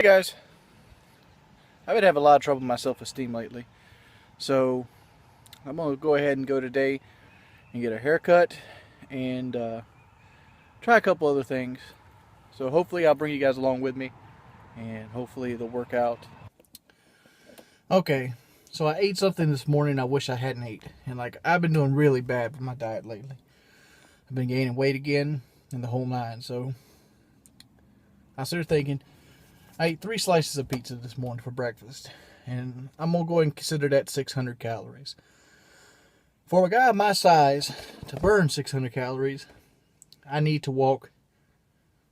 Hey guys, I've been having a lot of trouble with my self-esteem lately, so I'm gonna go ahead and go today and get a haircut and try a couple other things. So hopefully I'll bring you guys along with me, and hopefully it'll work out. Okay, so I ate something this morning I wish I hadn't ate, and I've been doing really bad with my diet lately. I've been gaining weight again and the whole nine. So I started thinking. I ate 3 slices of pizza this morning for breakfast, and I'm going to go ahead and consider that 600 calories. For a guy of my size, to burn 600 calories, I need to walk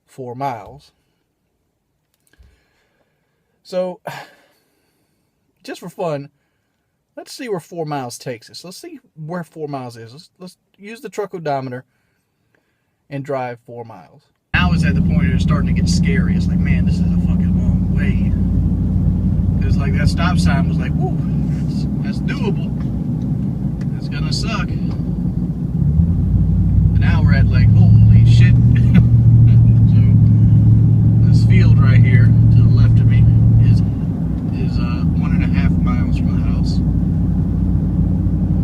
4 miles. So, just for fun, let's see where 4 miles takes us. Let's see where 4 miles is. Let's use the truck odometer and drive 4 miles. Now it's at the point where it's starting to get scary. It's like, man, this is a fucking long way. Because that stop sign was like, whoo, that's doable. It's gonna suck. And now we're at holy shit. So this field right here to the left of me is 1.5 miles from the house.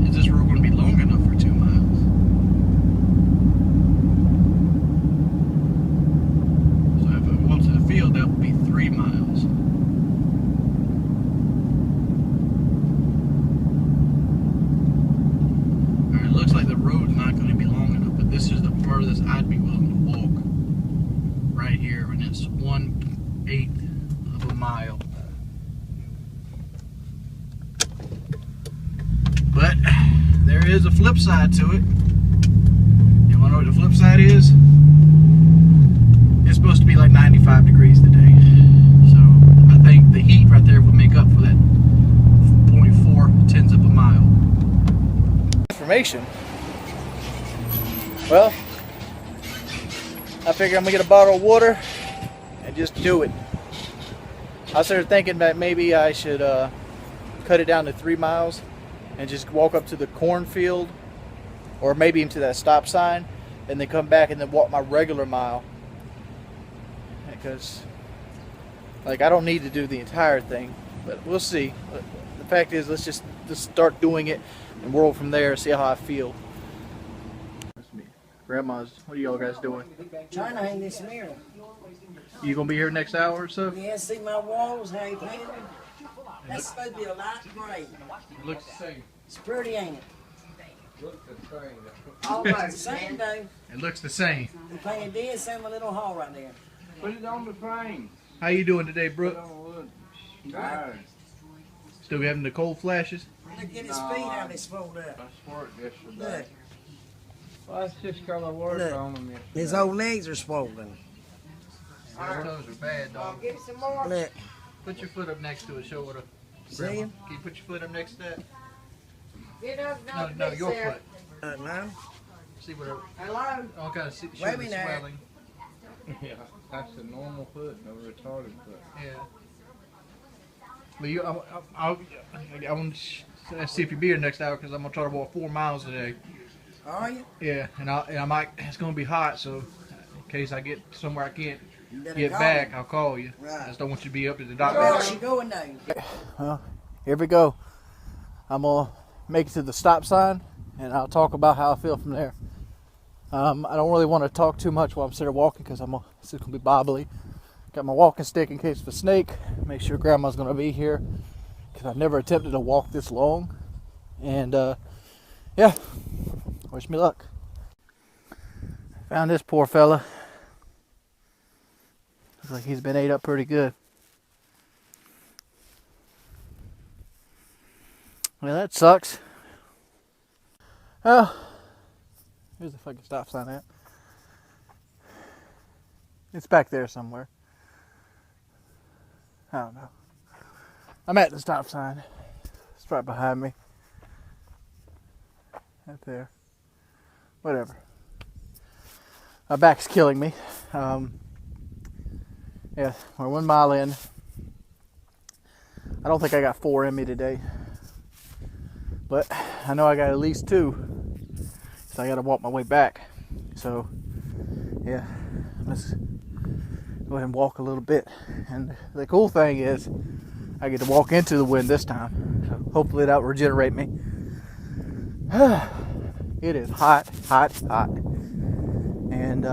Is this road gonna be long enough for 2 miles? Field, that would be 3 miles. Alright, it looks like the road's not going to be long enough, but this is the furthest I'd be willing to walk. Right here, and it's 1/8 of a mile. But there is a flip side to it. You want to know what the flip side is? It's supposed to be like 95 degrees today, so I think the heat right there would make up for that 0.4 of a mile. Information. Well, I figured I'm gonna get a bottle of water and just do it. I started thinking that maybe I should cut it down to 3 miles and just walk up to the cornfield, or maybe into that stop sign, and then come back and then walk my regular mile. Because I don't need to do the entire thing, but we'll see. But the fact is, let's just start doing it and roll from there, see how I feel. Grandma's, what are y'all guys doing? Trying to hang this mirror. You gonna be here next hour or so? Yeah, see my walls, how you painted them? That's supposed to be a light gray. It looks the same. It's pretty, ain't it? Look the same. Almost the same though. It looks the same. The painted this and my little hall right there. Put it on the frame. How you doing today, Brooke? Tired. Still having the cold flashes? Look at his feet, how they swelled up. I swore it yesterday. Look, Well, that's just because I worked Look. on them yesterday. his old legs are swollen. Your toes are bad, dog. Give some more. Look, Put your foot up next to it. Show what a. see him? Can you put your foot up next to that? No, your foot. No. See what a. Hello? All kind of show Wait a the minute. swelling. Yeah, that's a normal foot, no retarded foot. Yeah. But I want to see if you'll be here next hour, because I'm gonna try to walk 4 miles today. Are you? Yeah, and I might. It's gonna be hot, so in case I get somewhere I can't You better get call back, him. I'll call you. Right. I just don't want you to be up at the Where doctor. is she going now? Well, here we go. I'm gonna make it to the stop sign, and I'll talk about how I feel from there. I don't really want to talk too much while I'm sitting walking, because it's gonna be bobbly. Got my walking stick in case of a snake. Make sure Grandma's gonna be here, because I've never attempted to walk this long. And yeah, wish me luck. Found this poor fella. Looks like he's been ate up pretty good. Well, that sucks. Well, here's the fucking stop sign at. It's back there somewhere. I don't know. I'm at the stop sign. It's right behind me. Right there. Whatever. My back's killing me. Yeah, we're 1 mile in. I don't think I got 4 in me today. But I know I got at least 2. So I got to walk my way back. So, yeah. Let's go go ahead and walk a little bit. And the cool thing is I get to walk into the wind this time. So hopefully that will regenerate me. It is hot, hot, hot. And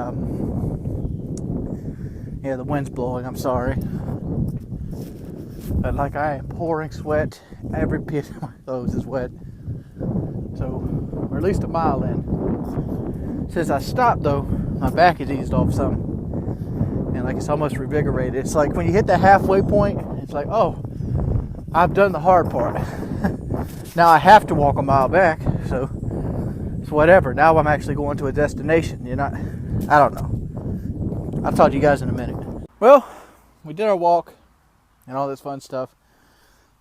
yeah, the wind's blowing, I'm sorry. But like, I am pouring sweat. Every piece of my clothes is wet. So we're at least a mile in. Since I stopped though, my back has eased off some. And like, it's almost revigorated. It's like when you hit the halfway point, it's like, oh, I've done the hard part. Now I have to walk a mile back, so it's whatever. Now I'm actually going to a destination. You're not, I don't know. I'll talk to you guys in a minute. Well, we did our walk and all this fun stuff.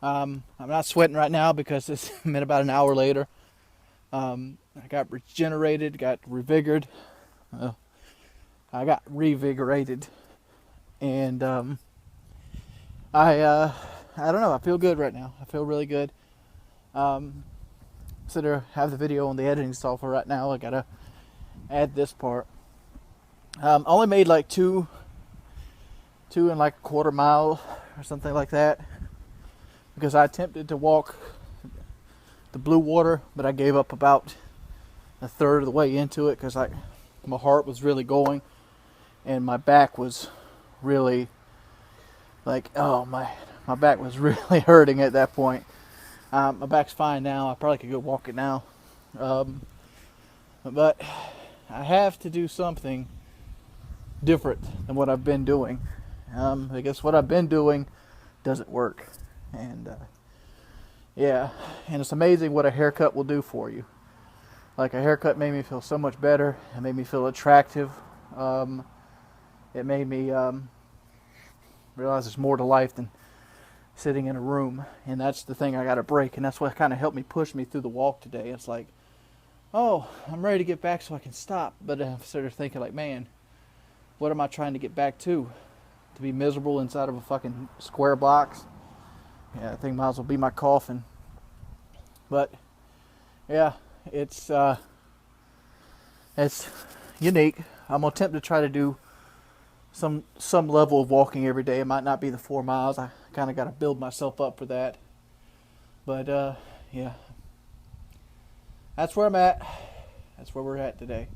I'm not sweating right now because it's been about an hour later. I got regenerated, got revigorated. I got revigorated, and I don't know. I feel good right now. I feel really good. So to have the video on the editing software right now, I gotta add this part. I only made like two and like a quarter mile or something like that, because I attempted to walk the blue water, but I gave up about a third of the way into it because like my heart was really going and my back was really like, oh, my back was really hurting at that point. My back's fine now. I probably could go walk it now. But I have to do something different than what I've been doing. I guess what I've been doing doesn't work. And yeah, and it's amazing what a haircut will do for you. Like, a haircut made me feel so much better. It made me feel attractive. It made me realize there's more to life than sitting in a room. And that's the thing I got to break. And that's what kind of helped me push me through the walk today. It's like, oh, I'm ready to get back so I can stop. But I'm sort of thinking like, man, what am I trying to get back to? To be miserable inside of a fucking square box? Yeah, I think might as well be my coffin. But yeah, it's unique. I'm gonna attempt to try to do some level of walking every day. It might not be the 4 miles. I kind of got to build myself up for that. But yeah, that's where I'm at. That's where we're at today.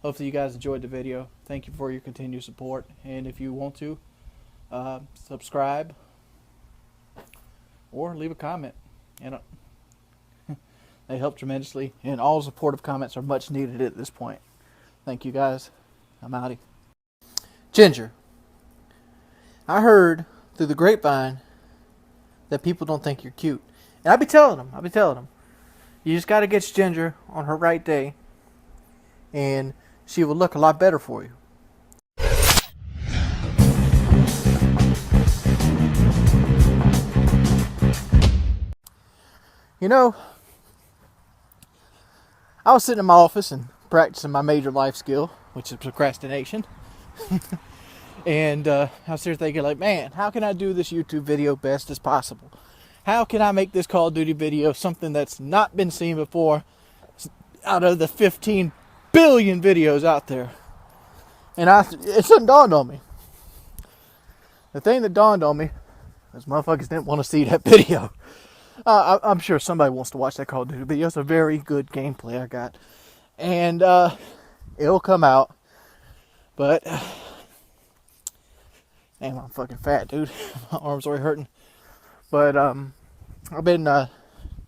Hopefully you guys enjoyed the video. Thank you for your continued support. And if you want to, subscribe or leave a comment. They help tremendously, and all supportive comments are much needed at this point. Thank you guys. I'm outie. Ginger. I heard through the grapevine that people don't think you're cute. And I be telling them. You just got to get Ginger on her right day, and she will look a lot better for you. You know, I was sitting in my office and practicing my major life skill, which is procrastination. And I was here thinking like, man, how can I do this YouTube video best as possible? How can I make this Call of Duty video something that's not been seen before out of the 15 billion videos out there? And it suddenly dawned on me. The thing that dawned on me is motherfuckers didn't want to see that video. I'm sure somebody wants to watch that Call of Duty video. It's a very good gameplay I got. And it'll come out. But damn, I'm fucking fat, dude. My arms are hurting. But I've been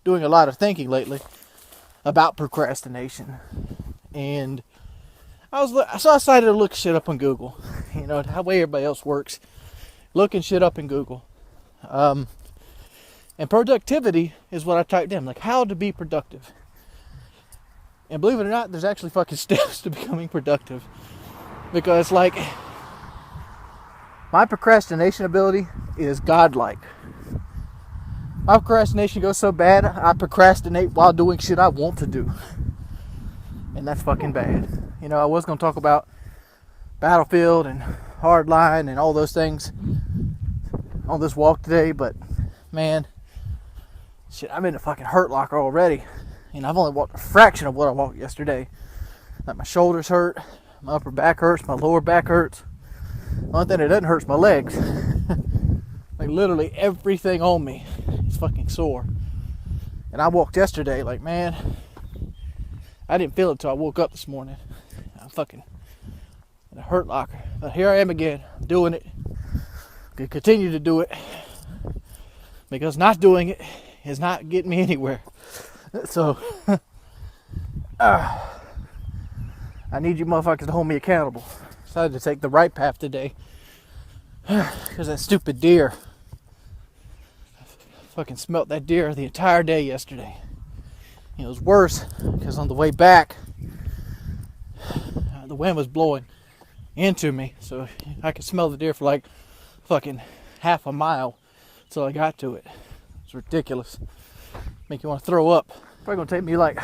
doing a lot of thinking lately about procrastination. And so I decided to look shit up on Google. You know, the way everybody else works. Looking shit up in Google. And productivity is what I typed in. Like, how to be productive. And believe it or not, there's actually fucking steps to becoming productive. Because, like, my procrastination ability is godlike. My procrastination goes so bad, I procrastinate while doing shit I want to do. And that's fucking bad. You know, I was going to talk about Battlefield and Hardline and all those things on this walk today, but, man, shit, I'm in a fucking hurt locker already. And I've only walked a fraction of what I walked yesterday. Like, my shoulders hurt, my upper back hurts, my lower back hurts. The only thing that doesn't hurt is my legs. Like literally everything on me is fucking sore. And I walked yesterday, like, man, I didn't feel it until I woke up this morning. I'm fucking in a hurt locker. But here I am again, doing it. Gonna continue to do it. Because not doing it is not getting me anywhere. So, I need you motherfuckers to hold me accountable. Decided to take the right path today. Because that stupid deer. Fucking smelt that deer the entire day yesterday. It was worse because on the way back, the wind was blowing into me, so I could smell the deer for like fucking half a mile until I got to it. It's ridiculous. Make you want to throw up. Probably gonna take me like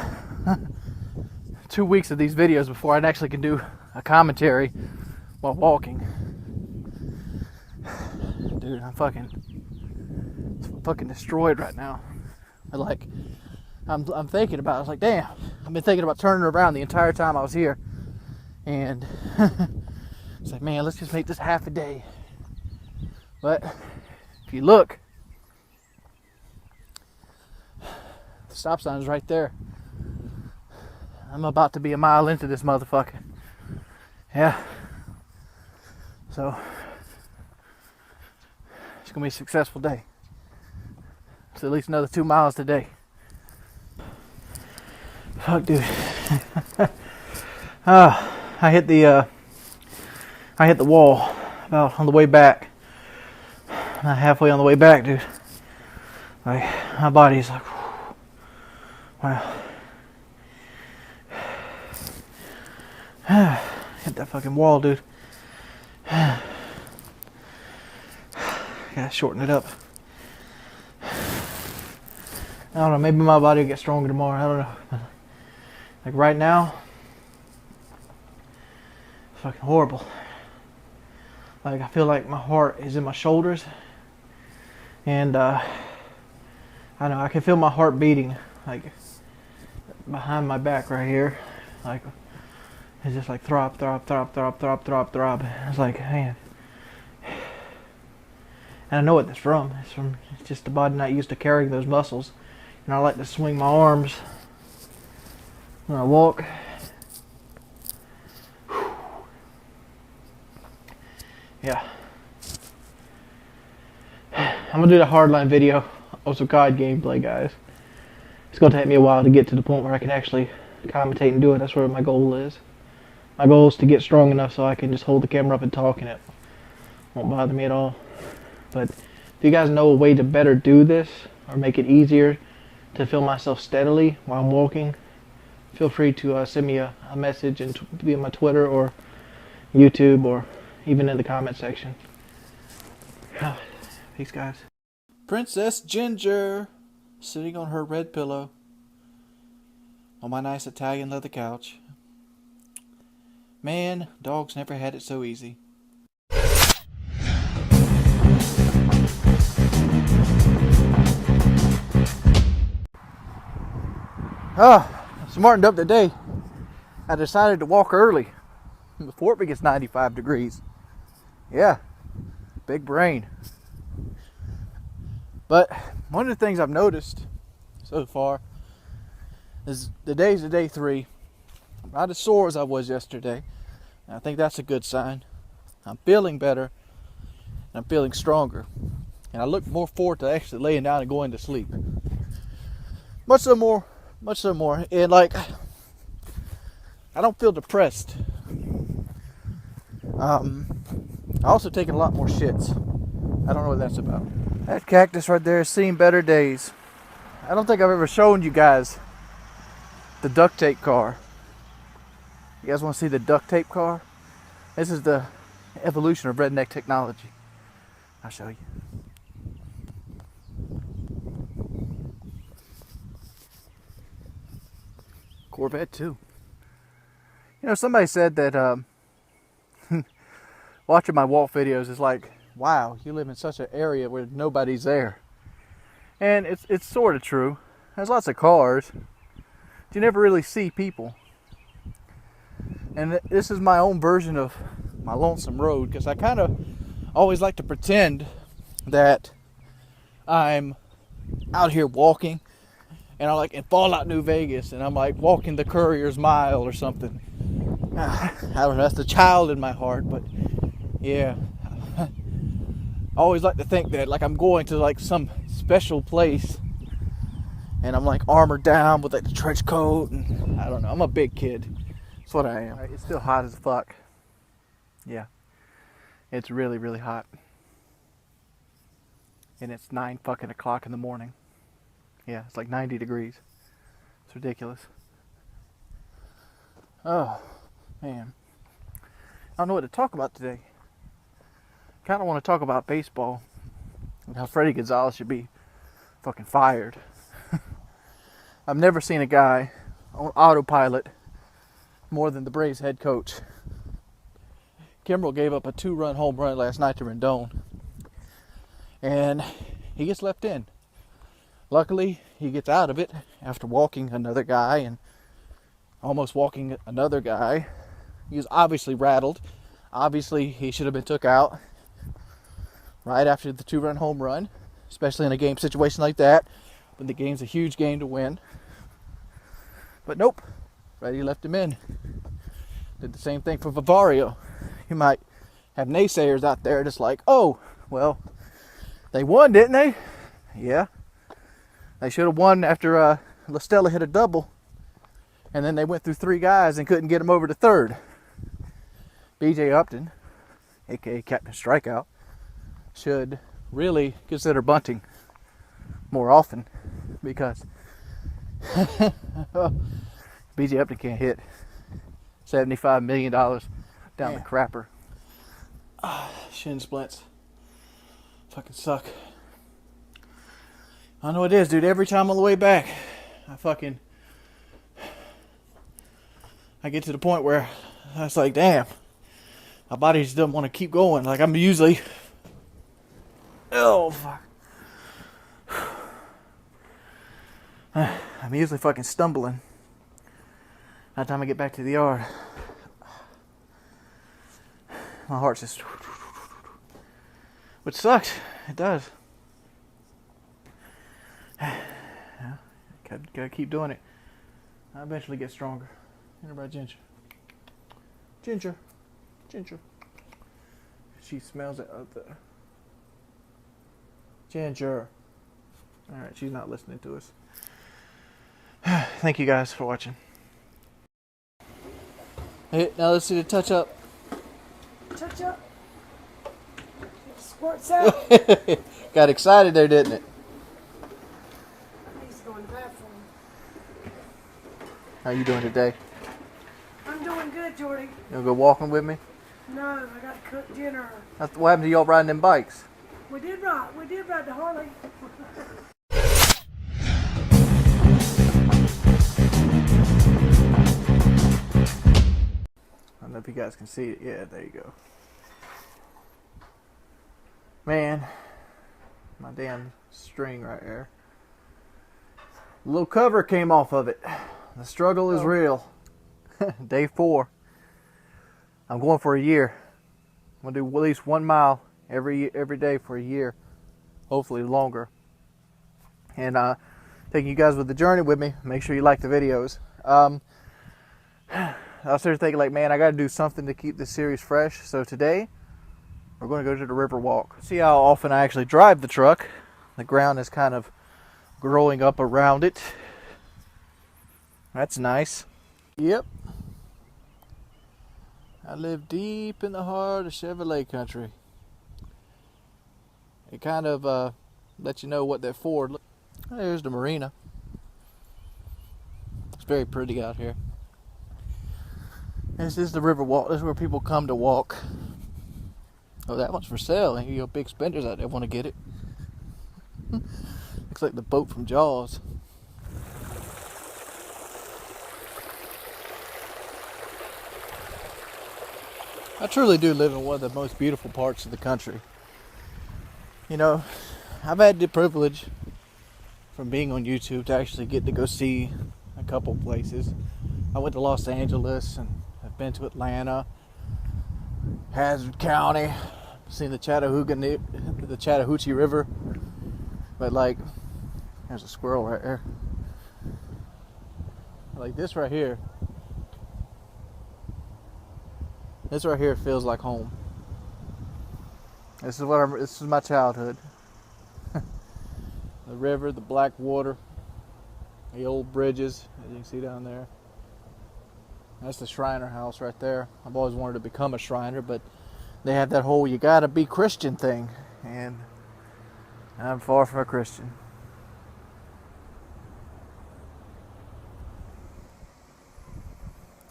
2 weeks of these videos before I actually can do a commentary while walking. Dude, I'm fucking destroyed right now. I'm thinking about it. I was like, damn, I've been thinking about turning around the entire time I was here. And it's like, man, let's just make this half a day. But if you look, the stop sign is right there. I'm about to be a mile into this motherfucker. Yeah. So it's gonna be a successful day. It's at least another 2 miles today. Fuck, dude. I hit the wall about on the way back. Not halfway on the way back, dude. Like, my body's like, wow. Hit that fucking wall, dude. Gotta shorten it up. I don't know, maybe my body will get stronger tomorrow. I don't know. Like right now, it's fucking horrible. Like I feel like my heart is in my shoulders. And I know I can feel my heart beating like behind my back right here. Like it's just like throb, throb, throb, throb, throb, throb, throb. It's like, man. And I know what that's from. It's just the body not used to carrying those muscles. And I like to swing my arms when I walk. Yeah. I'm gonna do the hardline video of some COD gameplay, guys. It's gonna take me a while to get to the point where I can actually commentate and do it. That's where my goal is. My goal is to get strong enough so I can just hold the camera up and talk, and it won't bother me at all. But if you guys know a way to better do this or make it easier to film myself steadily while I'm walking, feel free to send me a message and via my Twitter or YouTube or even in the comment section. Peace, guys. Princess Ginger sitting on her red pillow on my nice Italian leather couch. Man, dogs never had it so easy. Smartened up today. I decided to walk early before it gets 95 degrees. Yeah, big brain. But one of the things I've noticed so far is today's day 3. I'm not as sore as I was yesterday. And I think that's a good sign. I'm feeling better. And I'm feeling stronger. And I look more forward to actually laying down and going to sleep. Much so more. And like, I don't feel depressed. I also taking a lot more shits. I don't know what that's about. That cactus right there has seen better days. I don't think I've ever shown you guys the duct tape car. You guys want to see the duct tape car? This is the evolution of redneck technology. I'll show you. Corvette too. You know, somebody said that watching my walk videos is like, wow, you live in such an area where nobody's there. And it's sort of true. There's lots of cars. You never really see people. And this is my own version of my lonesome road, because I kind of always like to pretend that I'm out here walking, and I'm like in Fallout New Vegas, and I'm like walking the Courier's Mile or something. I don't know, that's the child in my heart, but yeah. I always like to think that like I'm going to like some special place, and I'm like armored down with like the trench coat, and I don't know, I'm a big kid. That's what I am. It's still hot as fuck. Yeah. It's really, really hot. And it's 9 fucking o'clock in the morning. Yeah, it's like 90 degrees. It's ridiculous. Oh, man. I don't know what to talk about today. Kind of want to talk about baseball and how Freddie Gonzalez should be fucking fired. I've never seen a guy on autopilot more than the Braves head coach. Kimbrel gave up a 2-run home run last night to Rendon, and he gets left in. Luckily, he gets out of it after walking another guy and almost walking another guy. He was obviously rattled. Obviously, he should have been took out right after the 2-run home run, especially in a game situation like that, when the game's a huge game to win. But nope, Freddie left him in. Did the same thing for Vivario. You might have naysayers out there just like, oh, well, they won, didn't they? Yeah. They should have won after La Stella hit a double, and then they went through 3 guys and couldn't get him over to third. B.J. Upton, a.k.a. Captain Strikeout, should really consider bunting more often, because B.J. Upton can't hit. $75 million down the crapper. Shin splints. Fucking suck. I know it is, dude. Every time on the way back, I get to the point where I was like, damn, my body just doesn't want to keep going. Like I'm usually, oh fuck, I'm usually fucking stumbling by the time I get back to the yard. My heart's just, which sucks. It does. Gotta keep doing it. I'll eventually get stronger. You know about Ginger? Ginger. She smells it out there. Ginger. Alright, she's not listening to us. Thank you guys for watching. Hey, now let's see the touch up. Touch up. Squirts out. Got excited there, didn't it? He's going to the bathroom. How you doing today? I'm doing good, Jordy. You gonna go walking with me? No, I got to cook dinner. What happened to y'all riding them bikes? We did ride the Harley. I don't know if you guys can see it. Yeah, there you go. Man, my damn string right there. A little cover came off of it. The struggle is real. Day 4. I'm going for a year. I'm gonna do at least 1 mile every day for a year, hopefully longer. And taking you guys with the journey with me. Make sure you like the videos. I was sort of thinking like, man, I got to do something to keep this series fresh. So today, we're going to go to the river walk. See how often I actually drive the truck. The ground is kind of growing up around it. That's nice. Yep. I live deep in the heart of Chevrolet country. It kind of lets you know what they're for. Look, there's the marina. It's very pretty out here. This is the river walk. This is where people come to walk. Oh, that one's for sale. And you big spenders out there want to get it. Looks like the boat from Jaws. I truly do live in one of the most beautiful parts of the country. You know, I've had the privilege from being on YouTube to actually get to go see a couple places. I went to Los Angeles and I've been to Atlanta. Hazard County. Seen the Chattahoochee River. But like, there's a squirrel right there. Like this right here. This right here feels like home. This is my childhood. The river, the black water, the old bridges, as you can see down there. That's the Shriner house right there. I've always wanted to become a Shriner, but they have that whole you gotta be Christian thing, and I'm far from a Christian.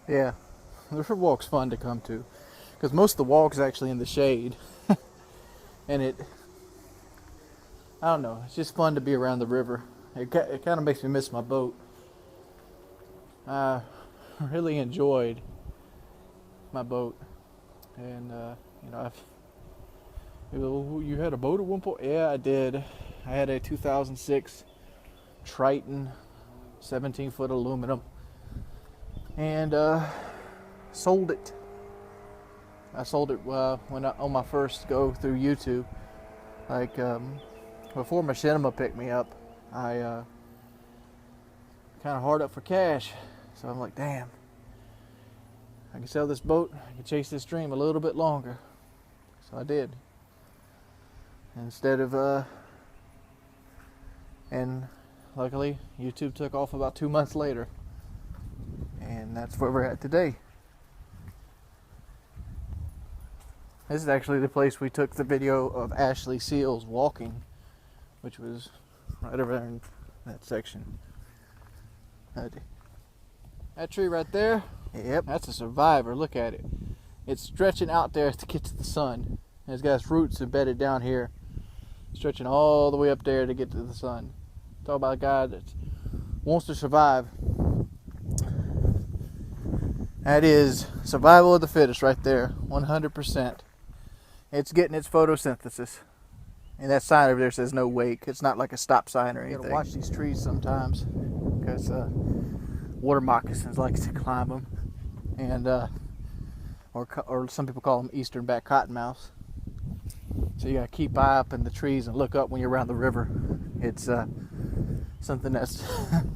Yeah, the river walk's fun to come to, because most of the walk is actually in the shade, and I don't know, it's just fun to be around the river. It kind of makes me miss my boat. I really enjoyed my boat, and you know, you had a boat at one point? Yeah, I did. I had a 2006 Triton 17-foot aluminum, and sold it. I sold it on my first go through YouTube. Like before Machinima picked me up, I kind of hard up for cash. So I'm like, damn, I can sell this boat, I can chase this dream a little bit longer. So I did. Instead of, and luckily YouTube took off about 2 months later. And that's where we're at today. This is actually the place we took the video of Ashley Seals walking, which was right over there in that section. That tree right there, yep, that's a survivor. Look at it. It's stretching out there to get to the sun. It's got its roots embedded down here, stretching all the way up there to get to the sun. Talk about a guy that wants to survive. That is survival of the fittest right there, 100%. It's getting its photosynthesis. And that sign over there says no wake. It's not like a stop sign or anything. You gotta watch these trees sometimes, because water moccasins like to climb them, and or some people call them eastern back cottonmouths. So you gotta keep eye up in the trees and look up when you're around the river. It's something that's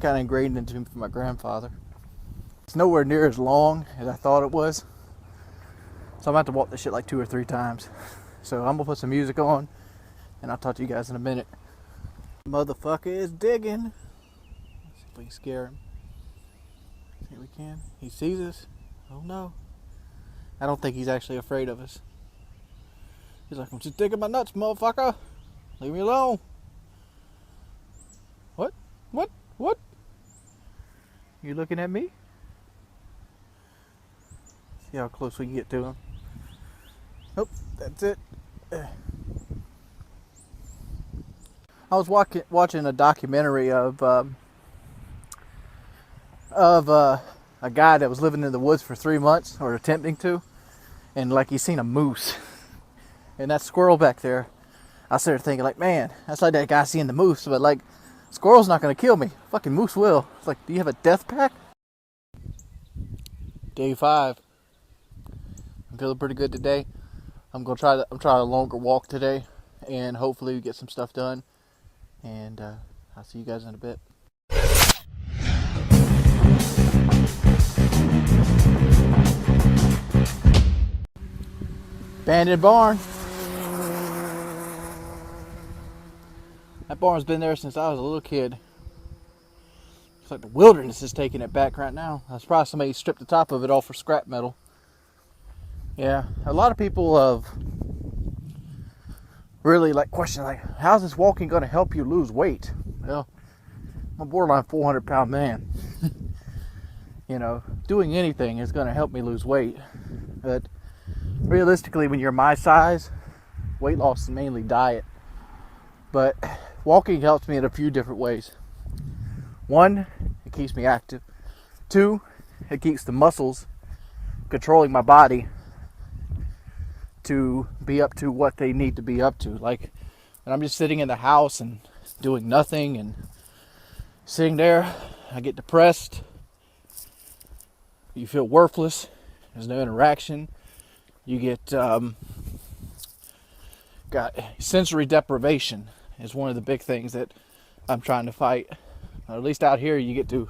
kind of ingrained into me from my grandfather. It's nowhere near as long as I thought it was, so I'm gonna have to walk this shit like 2 or 3 times. So I'm gonna put some music on, and I'll talk to you guys in a minute. Motherfucker is digging. Let's see if we can scare him. See if we can. He sees us. Oh no. I don't think he's actually afraid of us. He's like, I'm just digging my nuts, motherfucker. Leave me alone. What? What? What? You looking at me? See how close we can get to him. Nope, that's it. I was watching a documentary of a guy that was living in the woods for 3 months, or attempting to, and like he's seen a moose. And that squirrel back there, I started thinking like, man, that's like that guy seeing the moose, but like, squirrel's not gonna kill me. Fucking moose will. It's like, do you have a death pack? Day 5. I'm feeling pretty good today. I'm trying a longer walk today, and hopefully we get some stuff done. And I'll see you guys in a bit. Abandoned barn. That barn's been there since I was a little kid. It's like the wilderness is taking it back right now. I was surprised somebody stripped the top of it off for scrap metal. Yeah, a lot of people have really like question like, how's this walking going to help you lose weight? Well, I'm a borderline 400-pound man. You know, doing anything is going to help me lose weight. But realistically, when you're my size, weight loss is mainly diet. But walking helps me in a few different ways. 1, it keeps me active. 2, it keeps the muscles controlling my body to be up to what they need to be up to. Like when I'm just sitting in the house and doing nothing and sitting there, I get depressed. You feel worthless. There's no interaction. you get got sensory deprivation is one of the big things that I'm trying to fight. Or at least out here you get to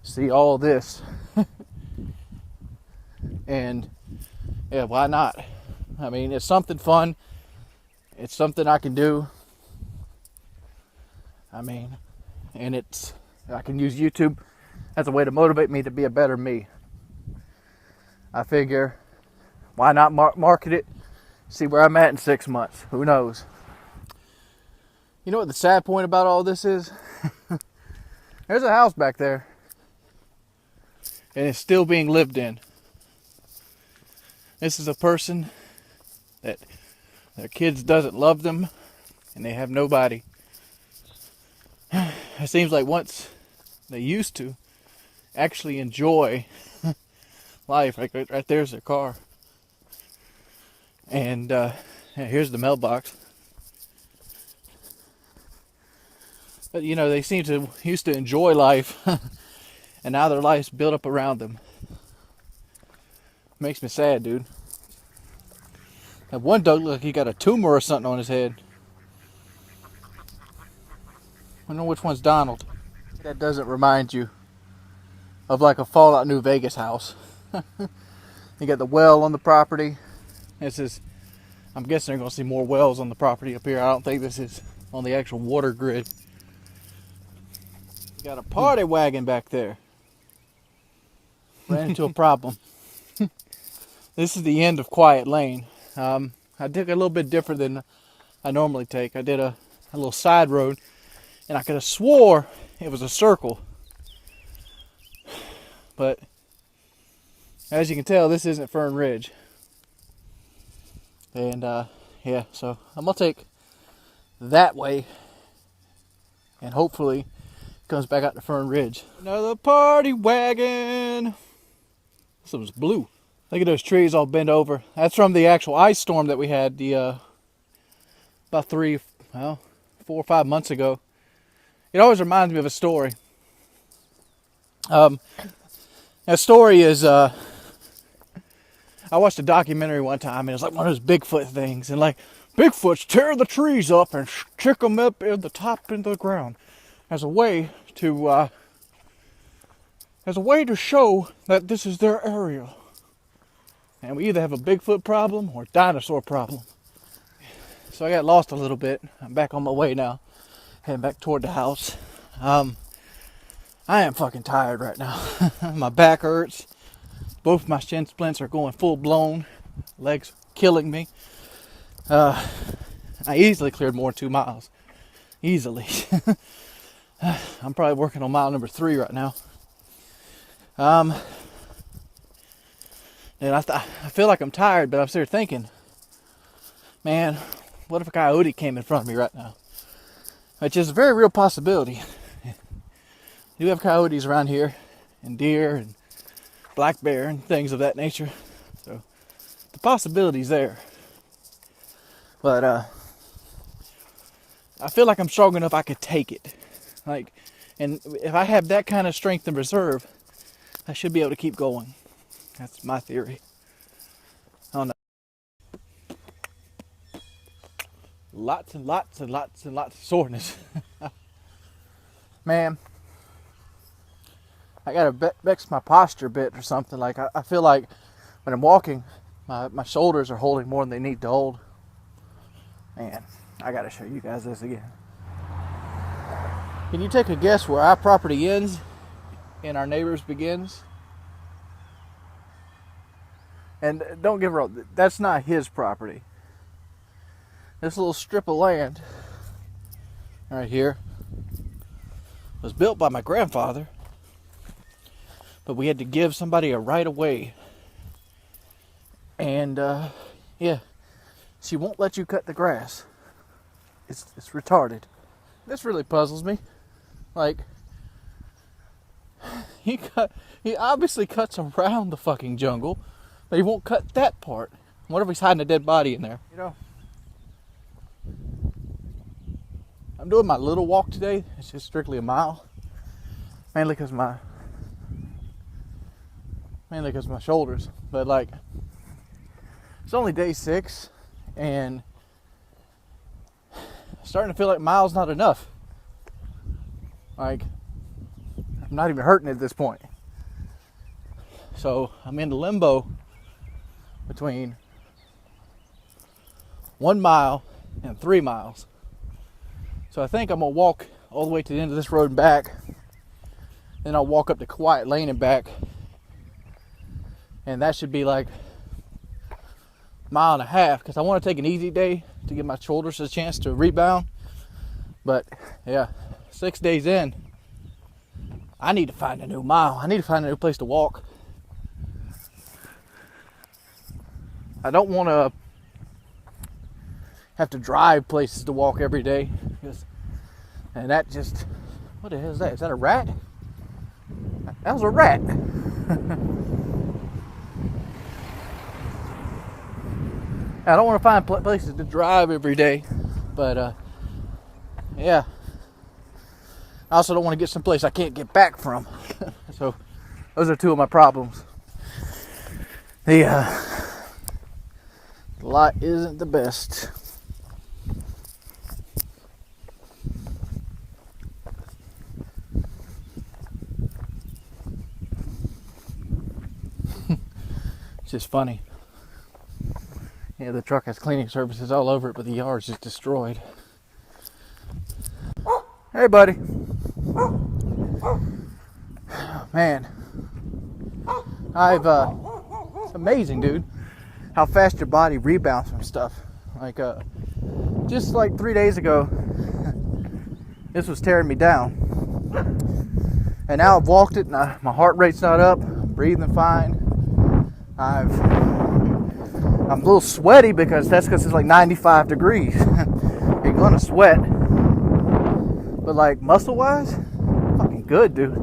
see all this. And yeah, why not? I mean, it's something fun. It's something I can do. I mean, and I can use YouTube as a way to motivate me to be a better me. I figure, why not market it? See where I'm at in 6 months. Who knows? You know what the sad point about all this is? There's a house back there. And it's still being lived in. This is a person that their kids doesn't love them. And they have nobody. It seems like once they used to actually enjoy life. Like right there's their car. And here's the mailbox. But you know, they seem to used to enjoy life. And now their life's built up around them. Makes me sad, dude. That one dog looked like he got a tumor or something on his head. I don't know which one's Donald. That doesn't remind you of like a Fallout New Vegas house. You got the well on the property. I'm guessing they're going to see more wells on the property up here. I don't think this is on the actual water grid. You got a party wagon back there. Ran into a problem. This is the end of Quiet Lane. I took a little bit different than I normally take. I did a little side road. And I could have swore it was a circle. But as you can tell, this isn't Fern Ridge. And yeah, so I'm going to take that way. And hopefully it comes back out to Fern Ridge. Another party wagon. This one's blue. Look at those trees all bent over. That's from the actual ice storm that we had about 4 or 5 months ago. It always reminds me of a story. That story is, I watched a documentary one time, and it was like one of those Bigfoot things. And like, Bigfoots tear the trees up and stick them up in the top into the ground as a way to show that this is their area. And we either have a Bigfoot problem or a dinosaur problem. So I got lost a little bit. I'm back on my way now. Heading back toward the house. I am fucking tired right now. My back hurts. Both my shin splints are going full blown. Legs killing me. I easily cleared more than 2 miles. Easily. I'm probably working on mile number 3 right now. And I feel like I'm tired, but I'm sitting here thinking, man, what if a coyote came in front of me right now? Which is a very real possibility. We do have coyotes around here, and deer, and black bear, and things of that nature. So, the possibility's there. But, I feel like I'm strong enough I could take it. Like, and if I have that kind of strength in reserve, I should be able to keep going. That's my theory. I don't know. Lots and lots and lots and lots of soreness. Man, I gotta vex my posture a bit or something. Like I feel like when I'm walking, my shoulders are holding more than they need to hold. Man, I gotta show you guys this again. Can you take a guess where our property ends and our neighbor's begins? And don't get me wrong, that's not his property. This little strip of land right here was built by my grandfather, but we had to give somebody a right of way. And yeah, she won't let you cut the grass. It's retarded. This really puzzles me. Like, he obviously cuts around the fucking jungle, but he won't cut that part. What if he's hiding a dead body in there? You know, I'm doing my little walk today. It's just strictly a mile. Mainly because my shoulders. But like, It's only day 6, and starting to feel like miles not enough. Like, I'm not even hurting at this point. So I'm in the limbo between 1 mile and 3 miles. So I think I'm gonna walk all the way to the end of this road and back. Then I'll walk up the quiet lane and back. And that should be like 1.5 miles, because I want to take an easy day to give my shoulders a chance to rebound. But yeah, 6 days in, I need to find a new mile. I need to find a new place to walk. I don't want to have to drive places to walk every day. And that just, what the hell is that? Is that a rat? That was a rat. I don't want to find places to drive every day, but yeah. I also don't want to get someplace I can't get back from. So those are 2 of my problems. The lot isn't the best. It's just funny. Yeah, the truck has cleaning services all over it, but the yard's just destroyed. Hey, buddy. Man, it's amazing, dude, how fast your body rebounds from stuff. Like, just like 3 days ago, this was tearing me down. And now I've walked it, and my heart rate's not up, I'm breathing fine. I'm a little sweaty because it's like 95 degrees. You're gonna sweat. But like muscle-wise, fucking good, dude.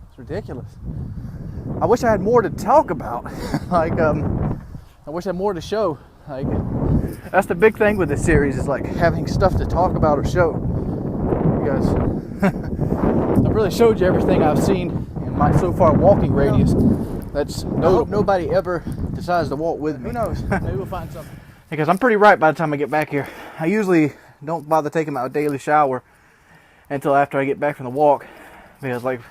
It's ridiculous. I wish I had more to talk about. Like, I wish I had more to show. Like, that's the big thing with this series, is like having stuff to talk about or show. Because I've really showed you everything I've seen in my so far walking radius. That's I hope nobody ever decides to walk with me. Who knows? Maybe we'll find something. Because I'm pretty ripe by the time I get back here. I usually don't bother taking my daily shower until after I get back from the walk. Because, like,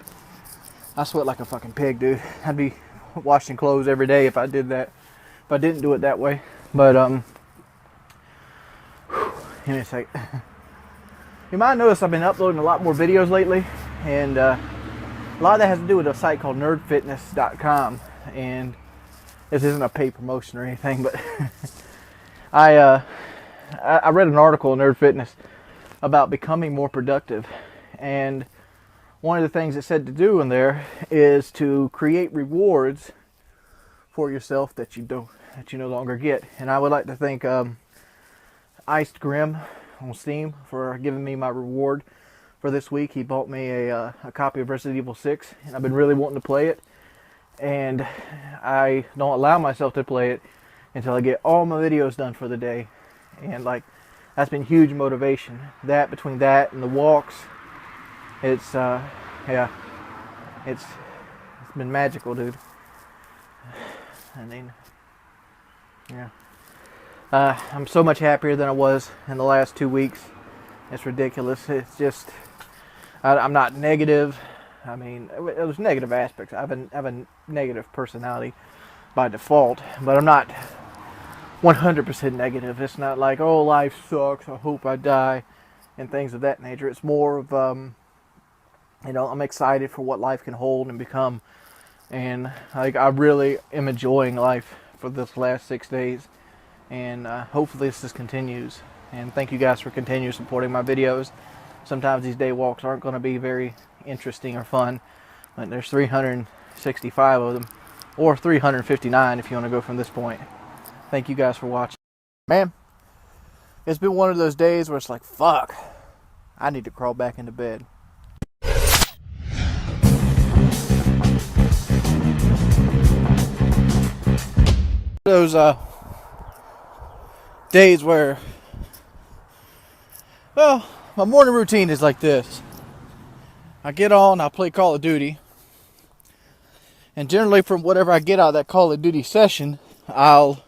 I sweat like a fucking pig, dude. I'd be washing clothes every day if I did that. If I didn't do it that way. But, give me a sec. You might notice I've been uploading a lot more videos lately. And, a lot of that has to do with a site called nerdfitness.com, and this isn't a paid promotion or anything, but I read an article in Nerd Fitness about becoming more productive, and one of the things it said to do in there is to create rewards for yourself that you no longer get. And I would like to thank Iced Grim on Steam for giving me my reward for this week. He bought me a copy of Resident Evil 6, and I've been really wanting to play it, and I don't allow myself to play it until I get all my videos done for the day. And like, that's been huge motivation. That, between that and the walks, it's yeah, it's been magical, dude. I mean, yeah, I'm so much happier than I was in the last 2 weeks. It's ridiculous. It's just, I'm not negative. I mean, there's negative aspects. I have a negative personality by default, but I'm not 100% negative. It's not like, oh, life sucks, I hope I die, and things of that nature. It's more of, I'm excited for what life can hold and become, and like, I really am enjoying life for this last 6 days, and hopefully this just continues. And thank you guys for continuing supporting my videos. Sometimes these day walks aren't going to be very interesting or fun, but there's 365 of them, or 359 if you want to go from this point. Thank you guys for watching. Man, it's been one of those days where it's like, fuck, I need to crawl back into bed. Those days where, well, my morning routine is like this. I get on, I play Call of Duty, and generally from whatever I get out of that Call of Duty session, I'll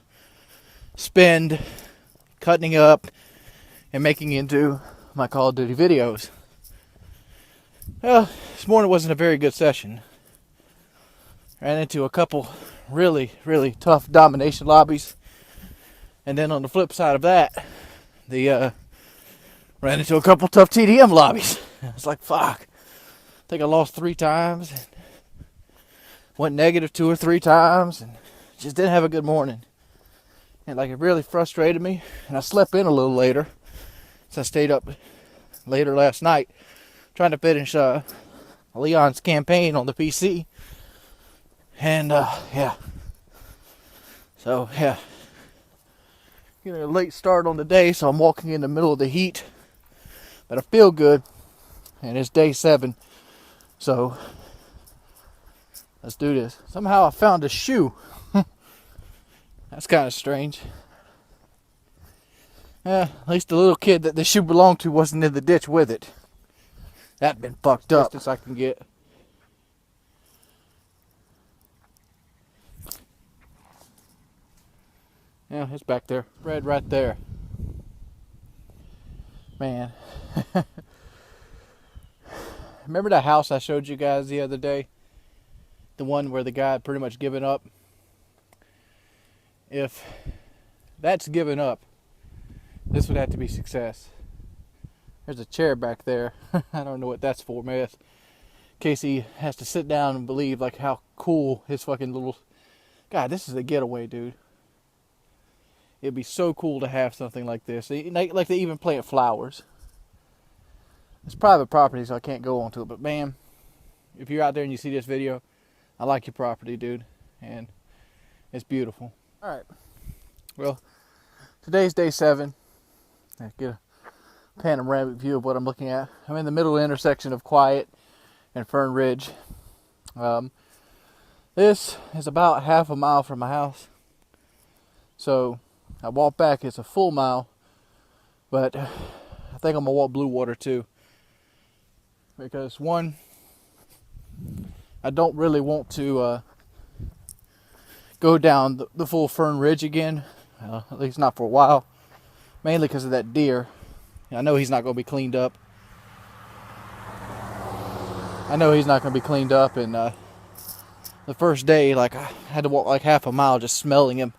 spend cutting up and making into my Call of Duty videos. Well, this morning wasn't a very good session. Ran into a couple really, really tough domination lobbies. And then on the flip side of that, ran into a couple tough TDM lobbies. It's like, fuck. I think I lost 3 times. And went negative 2 or 3 times. And just didn't have a good morning. And like, it really frustrated me. And I slept in a little later. So I stayed up later last night trying to finish Leon's campaign on the PC. And yeah. So yeah. Getting a late start on the day, so I'm walking in the middle of the heat. But I feel good. And it's day 7. So let's do this. Somehow I found a shoe. That's kind of strange. At least the little kid that the shoe belonged to wasn't in the ditch with it. That'd been fucked up. Best I can get. Yeah, it's back there. Red right there. Man. Remember that house I showed you guys the other day? The one where the guy had pretty much given up? If that's given up, this would have to be success. There's a chair back there. I don't know what that's for, man. In case he has to sit down and believe like how cool his fucking little... God, this is a getaway, dude. It'd be so cool to have something like this. Like they even plant flowers. It's private property, so I can't go onto it. But man, if you're out there and you see this video, I like your property, dude. And it's beautiful. Alright. Well, today's day 7. Let's get a panoramic view of what I'm looking at. I'm in the middle intersection of Quiet and Fern Ridge. This is about half a mile from my house. So I walk back, it's a full mile. But I think I'm going to walk Blue Water too. Because one, I don't really want to go down the full Fern Ridge again. At least not for a while. Mainly because of that deer. I know he's not going to be cleaned up. And the first day, like, I had to walk like half a mile just smelling him.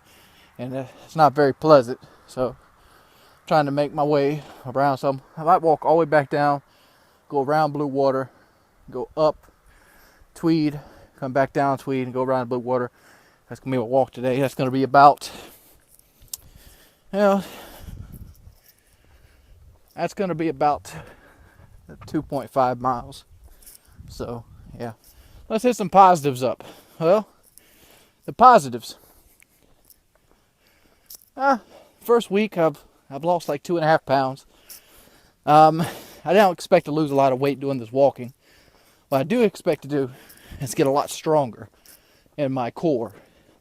And it's not very pleasant. So, trying to make my way around. So I might walk all the way back down. Go around Blue Water. Go up Tweed. Come back down Tweed and go around Blue Water. That's going to be my walk today. That's going to be about... that's going to be about 2.5 miles. So, yeah. Let's hit some positives up. Well, the positives. First week, I've lost like 2.5 pounds. I don't expect to lose a lot of weight doing this walking. What I do expect to do is get a lot stronger in my core.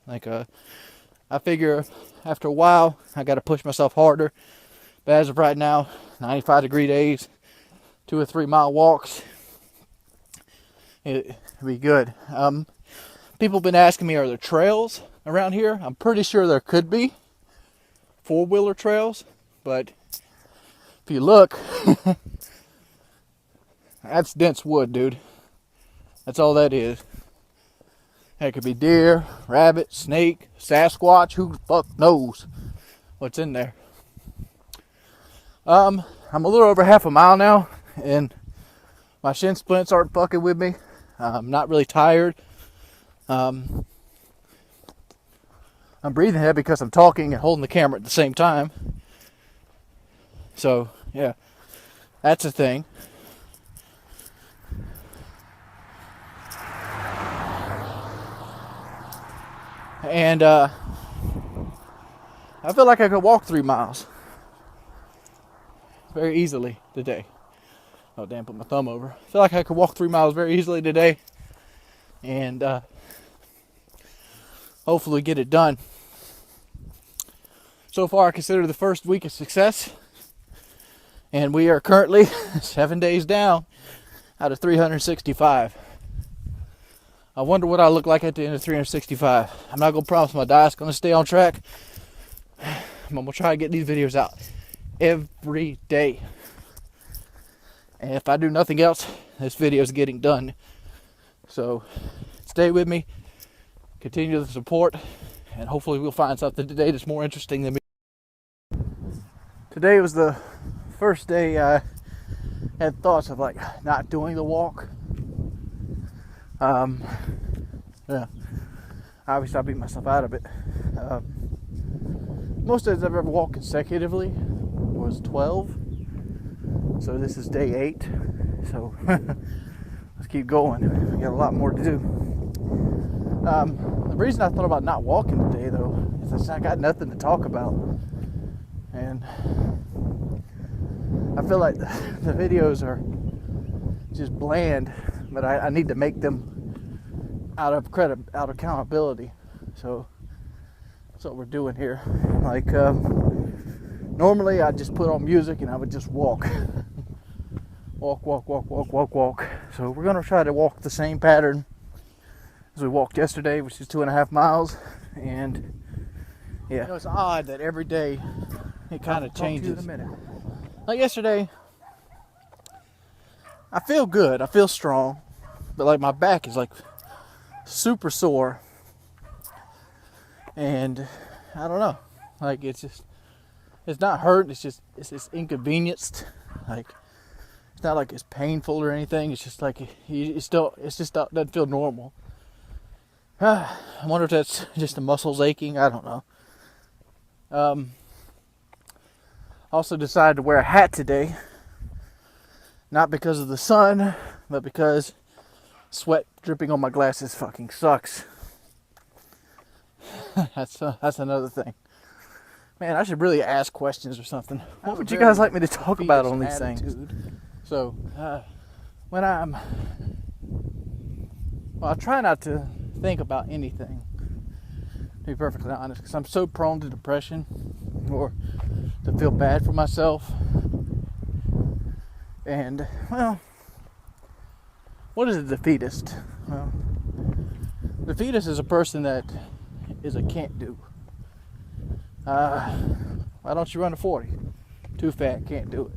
Like, I figure after a while, I got to push myself harder. But as of right now, 95-degree days, 2 or 3 mile walks, it'd be good. People have been asking me, are there trails around here? I'm pretty sure there could be 4-wheeler trails, but if you look, that's dense wood, dude. That's all that is. It could be deer, rabbit, snake, Sasquatch, who the fuck knows what's in there. I'm a little over half a mile now, and my shin splints aren't fucking with me. I'm not really tired. I'm breathing heavy because I'm talking and holding the camera at the same time. So, yeah, that's a thing. And I feel like I could walk 3 miles very easily today. Oh, damn, put my thumb over. I feel like I could walk 3 miles very easily today. And hopefully get it done. So far, I consider the first week a success. And we are currently 7 days down out of 365. I wonder what I look like at the end of 365. I'm not going to promise my diet's going to stay on track. I'm going to try to get these videos out every day. And if I do nothing else, this video is getting done. So stay with me. Continue the support. And hopefully we'll find something today that's more interesting than me. Today was the first day I had thoughts of like not doing the walk. Yeah, obviously I beat myself out of it. Most days I've ever walked consecutively was 12. So this is day 8. So let's keep going. We got a lot more to do. The reason I thought about not walking today though is I got nothing to talk about. And I feel like the videos are just bland, but I need to make them out of accountability. So that's what we're doing here. Like normally I just put on music and I would just walk. walk. So we're gonna try to walk the same pattern as we walked yesterday, which is 2.5 miles. And yeah, you know, it's odd that every day it kind of changes. Like yesterday, I feel good, I feel strong, but like my back is like super sore, and I don't know, like it's not hurt, it's just inconvenienced. Like it's not like it's painful or anything, it's just like it just doesn't feel normal. I wonder if that's just the muscles aching, I don't know. Also decided to wear a hat today, not because of the sun, but because sweat dripping on my glasses fucking sucks. That's another thing. Man, I should really ask questions or something. What would you guys like me to talk about on these things? So, when I try not to think about anything, to be perfectly honest, because I'm so prone to depression or to feel bad for myself. And, well, what is a defeatist? Well, defeatist is a person that is a can't do. Why don't you run a 40? Too fat, can't do it.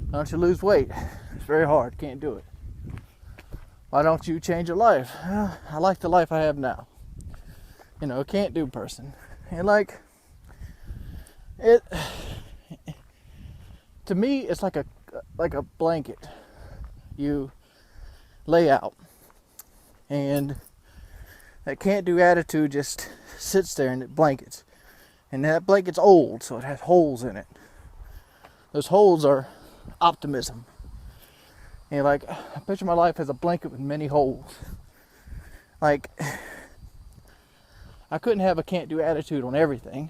Why don't you lose weight? It's very hard, can't do it. Why don't you change your life? I like the life I have now. You know, a can't do person. And like, to me, it's like a blanket you lay out, and that can't do attitude just sits there and it blankets, and that blanket's old, so it has holes in it. Those holes are optimism. And like, I picture my life as a blanket with many holes. Like, I couldn't have a can't do attitude on everything.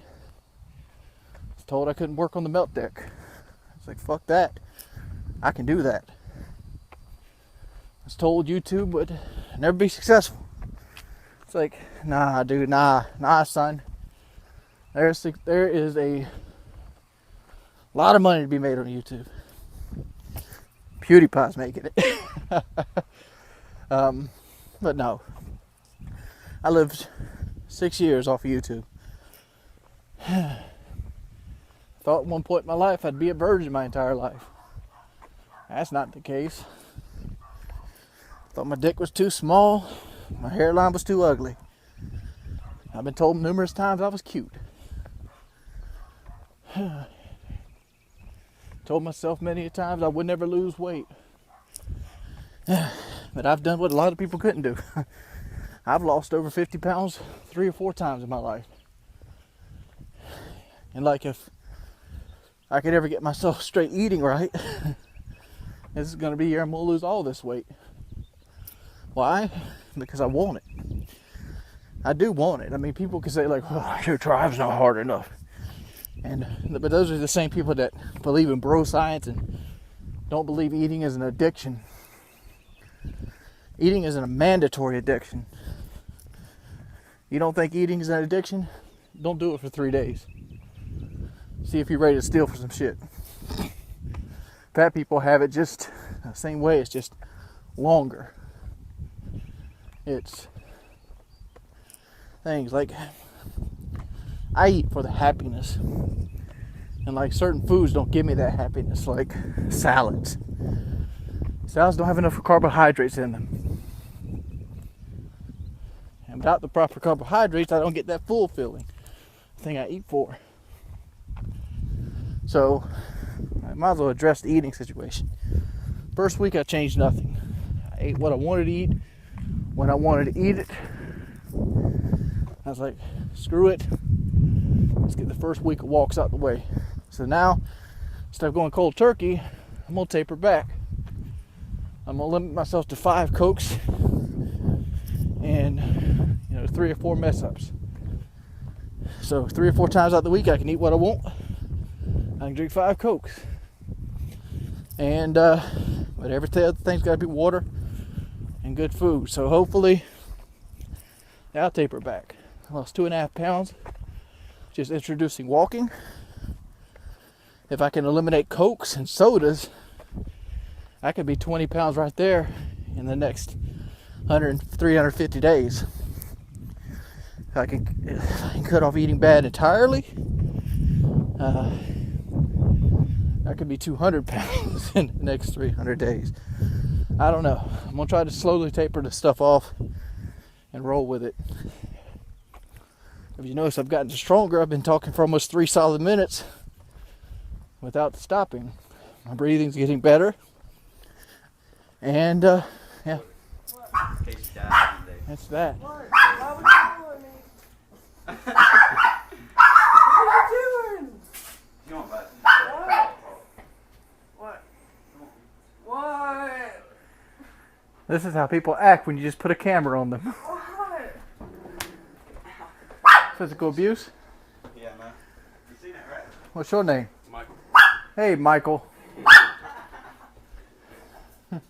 I was told I couldn't work on the melt deck. It's like, fuck that. I can do that. I was told YouTube would never be successful. It's like, nah, dude, nah, son. There is a lot of money to be made on YouTube. PewDiePie's making it. But no. I lived 6 years off of YouTube. Thought at one point in my life I'd be a virgin my entire life. That's not the case. Thought my dick was too small, my hairline was too ugly. I've been told numerous times I was cute. Told myself many times I would never lose weight. But I've done what a lot of people couldn't do. I've lost over 50 pounds 3 or 4 times in my life. And like, if I could ever get myself straight eating right, this is going to be a year I'm going to lose all this weight. Why? Because I want it. I do want it. I mean, people can say like, oh, your drive's not hard enough. But those are the same people that believe in bro science and don't believe eating is an addiction. Eating isn't a mandatory addiction. You don't think eating is an addiction? Don't do it for 3 days. See if you're ready to steal for some shit. Fat people have it just the same way. It's just longer. It's things. Like, I eat for the happiness. And like certain foods don't give me that happiness, like salads. Salads don't have enough carbohydrates in them. And without the proper carbohydrates, I don't get that full feeling thing I eat for. So I might as well address the eating situation. First week I changed nothing. I ate what I wanted to eat when I wanted to eat it. I was like, screw it. Let's get the first week of walks out the way. So now, instead of going cold turkey, I'm going to taper back. I'm going to limit myself to 5 Cokes and 3 or 4 mess ups. So 3 or 4 times out the week I can eat what I want. I can drink 5 Cokes. And but every other thing's got to be water and good food. So hopefully I'll taper back. I lost 2.5 pounds just introducing walking. If I can eliminate Cokes and sodas, I could be 20 pounds right there in the next 350 days. If I can cut off eating bad entirely, I could be 200 pounds in the next 300 days. I don't know. I'm going to try to slowly taper the stuff off and roll with it. If you notice, I've gotten stronger. I've been talking for almost 3 solid minutes without stopping. My breathing's getting better. And, yeah. That's that. What? Why would you doing me? What are you doing? What? What? This is how people act when you just put a camera on them. What? Physical abuse? Yeah, man. You seen it, right? What's your name? Michael. Hey, Michael. You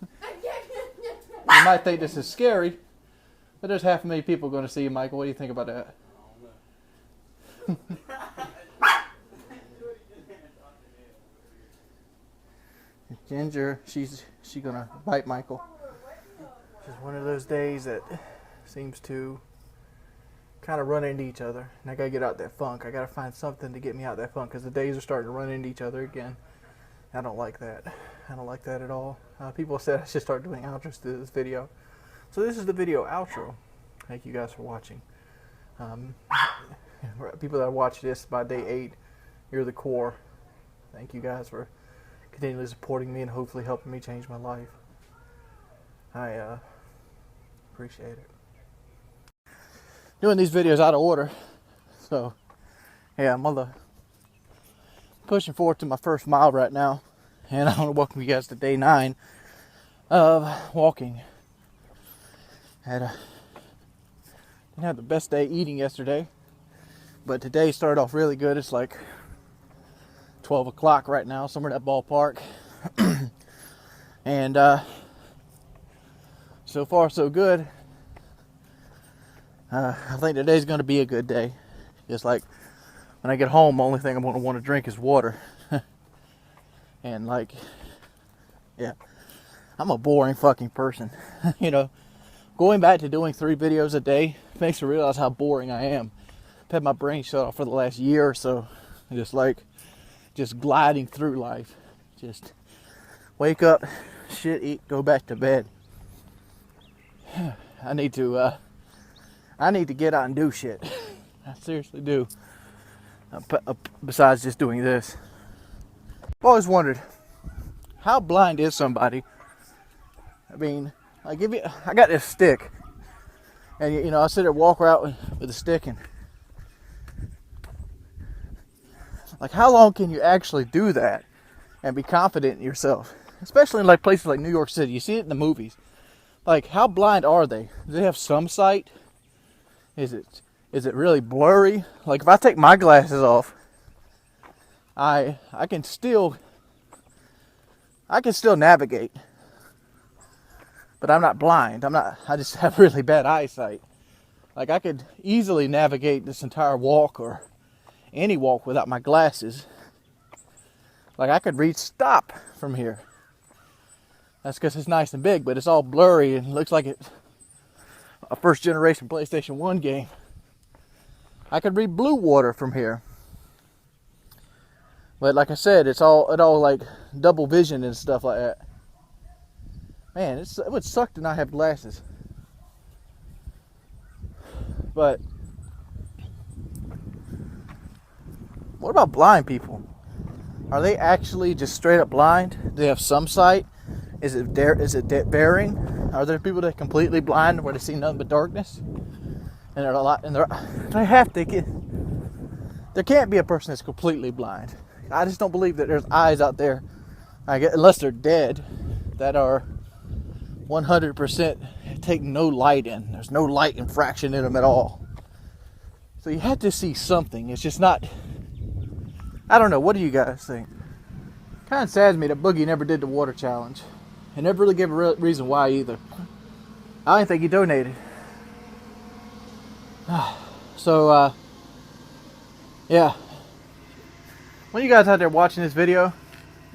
might think this is scary, but there's 500,000 people going to see you, Michael. What do you think about that? Ginger, she's gonna bite Michael. It's just one of those days that seems to kind of run into each other, and I gotta get out that funk. I gotta find something to get me out that funk, because the days are starting to run into each other again. I don't like that. I don't like that at all. People said I should start doing outros to this video, so this is the video outro. Thank you guys for watching. People that watch this by day 8, you're the core. Thank you guys for continually supporting me and hopefully helping me change my life. I appreciate it. Doing these videos out of order, so yeah, I'm pushing forward to my first mile right now, and I want to welcome you guys to day 9 of walking. Didn't have the best day eating yesterday, but today started off really good. It's like 12 o'clock right now, somewhere in that ballpark. And so far so good. I think today's going to be a good day. Just like when I get home, the only thing I'm going to want to drink is water. And like, yeah, I'm a boring fucking person. Going back to doing 3 videos a day makes me realize how boring I am. I've had my brain shut off for the last year or so. Just gliding through life. Just wake up, shit, eat, go back to bed. I need to get out and do shit. I seriously do. Besides just doing this. I've always wondered, how blind is somebody? I mean, like I got this stick, and I sit there, walk around with a stick, and like, how long can you actually do that and be confident in yourself? Especially in like places like New York City. You see it in the movies. Like, how blind are they? Do they have some sight? Is it really blurry? Like, if I take my glasses off, I can still navigate. But I'm not blind. I just have really bad eyesight. Like, I could easily navigate this entire walk or any walk without my glasses. Like, I could read stop from here. That's because it's nice and big, but it's all blurry and looks like it's a first generation PlayStation 1 game. I could read blue water from here. But like I said, it all like double vision and stuff like that. Man, it would suck to not have glasses. But what about blind people? Are they actually just straight up blind? Do they have some sight? Is it varying? Are there people that are completely blind where they see nothing but darkness? And there can't be a person that's completely blind. I just don't believe that there's eyes out there, unless they're dead, that are 100% take no light in. There's no light infraction in them at all. So you have to see something. It's just not. I don't know. What do you guys think? Kind of saddens me that Boogie never did the water challenge, and never really gave a reason why either. I didn't think he donated. So, yeah. When you guys out there watching this video,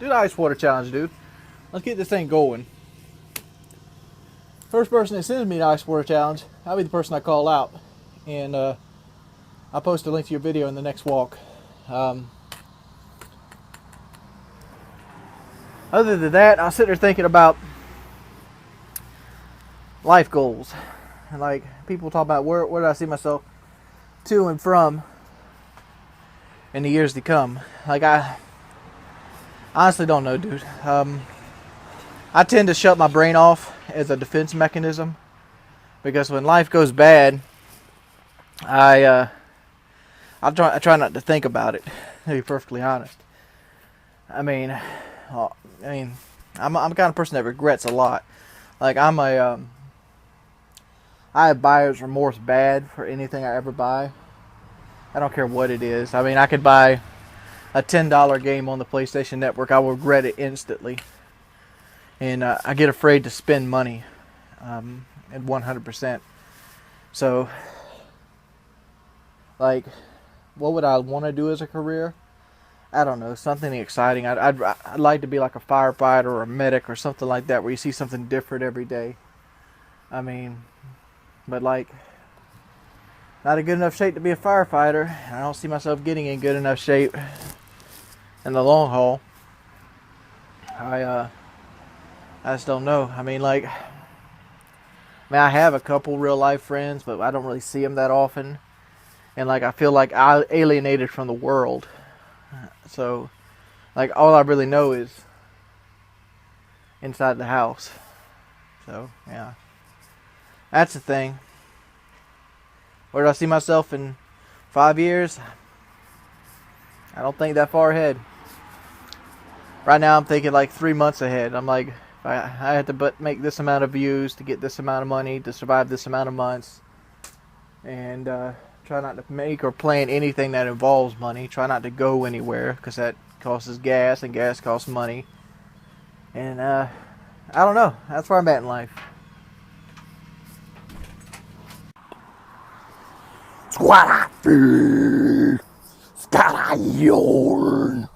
do the ice water challenge, dude. Let's get this thing going. First person that sends me the ice water challenge, I'll be the person I call out. And I'll post a link to your video in the next walk. Other than that, I'll sit there thinking about life goals. And like, people talk about where do I see myself to and from in the years to come. Like, I honestly don't know, dude. I tend to shut my brain off as a defense mechanism, because when life goes bad, I try not to think about it, to be perfectly honest. I'm the kind of person that regrets a lot. Like, I have buyer's remorse bad for anything I ever buy. I don't care what it is. I mean, I could buy a $10 game on the PlayStation Network. I will regret it instantly. And I get afraid to spend money at 100%. So, like, what would I want to do as a career? I don't know, something exciting. I'd like to be like a firefighter or a medic or something like that, where you see something different every day. I mean, but like, not in good enough shape to be a firefighter. I don't see myself getting in good enough shape in the long haul. I just don't know. I mean, I have a couple real life friends, but I don't really see them that often. And like, I feel like I alienated from the world. So, like, all I really know is inside the house. So, yeah. That's the thing. Where do I see myself in 5 years? I don't think that far ahead. Right now I'm thinking like 3 months ahead. I'm like, I have to make this amount of views to get this amount of money to survive this amount of months. And try not to make or plan anything that involves money. Try not to go anywhere, because that costs gas, and gas costs money. And I don't know. That's where I'm at in life. It's what I feel. It's got a yarn.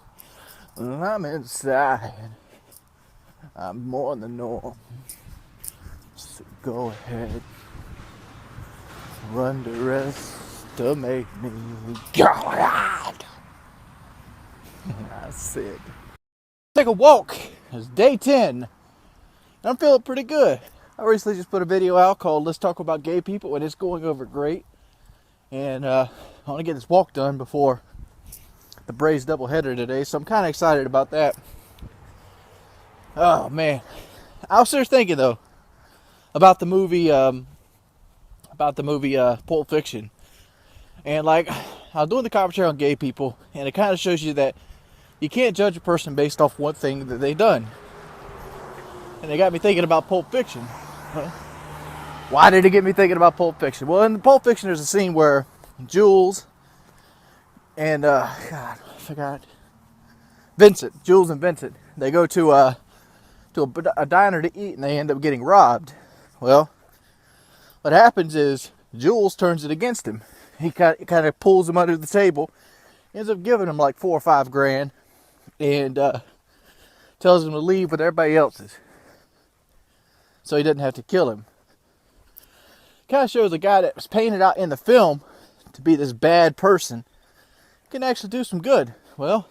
I'm inside. I'm more than normal. So go ahead. Run the rest to make me God. I said, take a walk. It's day 10. And I'm feeling pretty good. I recently just put a video out called Let's Talk About Gay People, and it's going over great. And I want to get this walk done before the Braves doubleheader today, so I'm kind of excited about that. Oh man, I was just thinking though about the movie Pulp Fiction, and like, I was doing the commentary on gay people, and it kind of shows you that you can't judge a person based off one thing that they've done. And it got me thinking about Pulp Fiction. Why did it get me thinking about Pulp Fiction? Well, in Pulp Fiction, there's a scene where Jules and Jules and Vincent, they go to a diner to eat, and they end up getting robbed. Well, what happens is Jules turns it against him. He kind of pulls him under the table, ends up giving him like $4 or $5 grand, and tells him to leave with everybody else's, so he doesn't have to kill him. Kind of shows a guy that was painted out in the film to be this bad person can actually do some good. Well,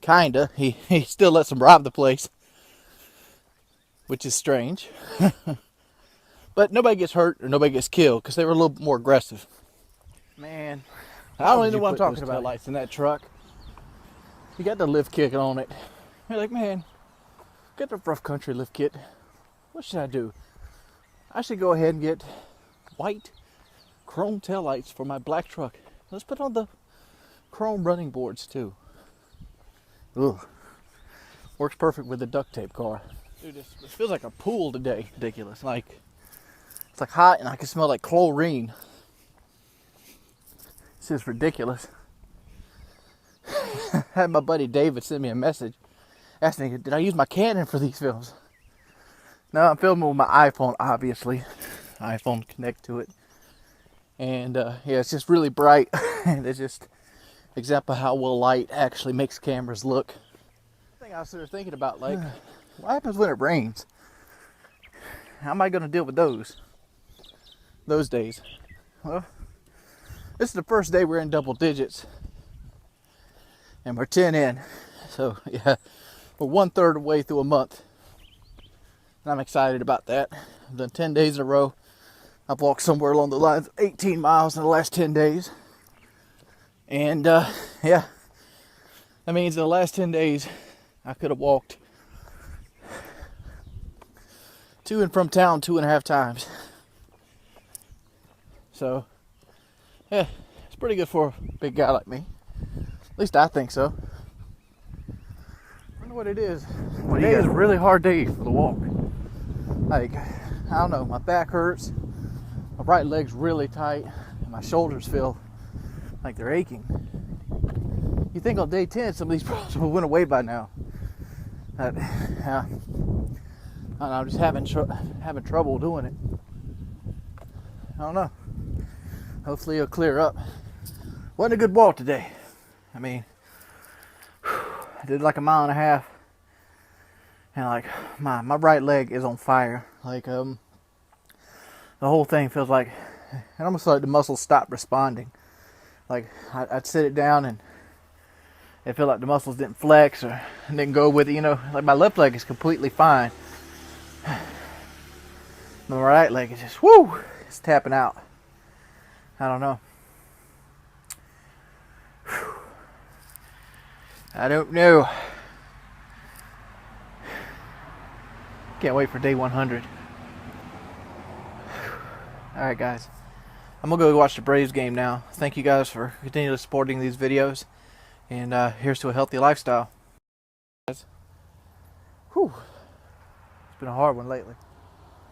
kinda. He still lets them rob the place, which is strange. But nobody gets hurt or nobody gets killed because they were a little more aggressive. Man, I don't even know what I'm talking about. Lights in that truck. You got the lift kit on it. You're like, man, get the rough country lift kit. What should I do? I should go ahead and get white chrome taillights for my black truck. Let's put on the chrome running boards too. Ugh. Works perfect with the duct tape car. Dude, this feels like a pool today. Ridiculous. Like, it's like hot and I can smell like chlorine. This is ridiculous. I had my buddy David send me a message asking me, did I use my Canon for these films? No, I'm filming with my iPhone, obviously. iPhone connect to it. And yeah, it's just really bright. And it's just an example of how well light actually makes cameras look. The thing I was sort of thinking about, like, what happens when it rains? How am I going to deal with those days? Well, this is the first day we're in double digits. And we're 10 in. So, yeah, we're 1/3 of the way through a month. And I'm excited about that. I've done 10 days in a row. I've walked somewhere along the lines of 18 miles in the last 10 days. And, yeah, that means in the last 10 days, I could have walked to and from town 2.5 times. So, yeah, it's pretty good for a big guy like me. At least I think so. I wonder what it is. Today is a really hard day for the walk. Like, I don't know, my back hurts, my right leg's really tight, and my shoulders feel like they're aching. You think on day 10 some of these problems would have went away by now. But, yeah, I don't know, I'm just having trouble doing it. I don't know. Hopefully it'll clear up. Wasn't a good walk today. I mean, I did like 1.5 miles. And like my right leg is on fire. Like the whole thing feels like it almost like the muscles stopped responding. Like I'd sit it down and it felt like the muscles didn't flex or didn't go with it. You know, like my left leg is completely fine. My right leg is just it's tapping out. I don't know. I don't know. Can't wait for day 100. Alright guys, I'm going to go watch the Braves game now. Thank you guys for continually supporting these videos. And here's to a healthy lifestyle. Whew. It's been a hard one lately.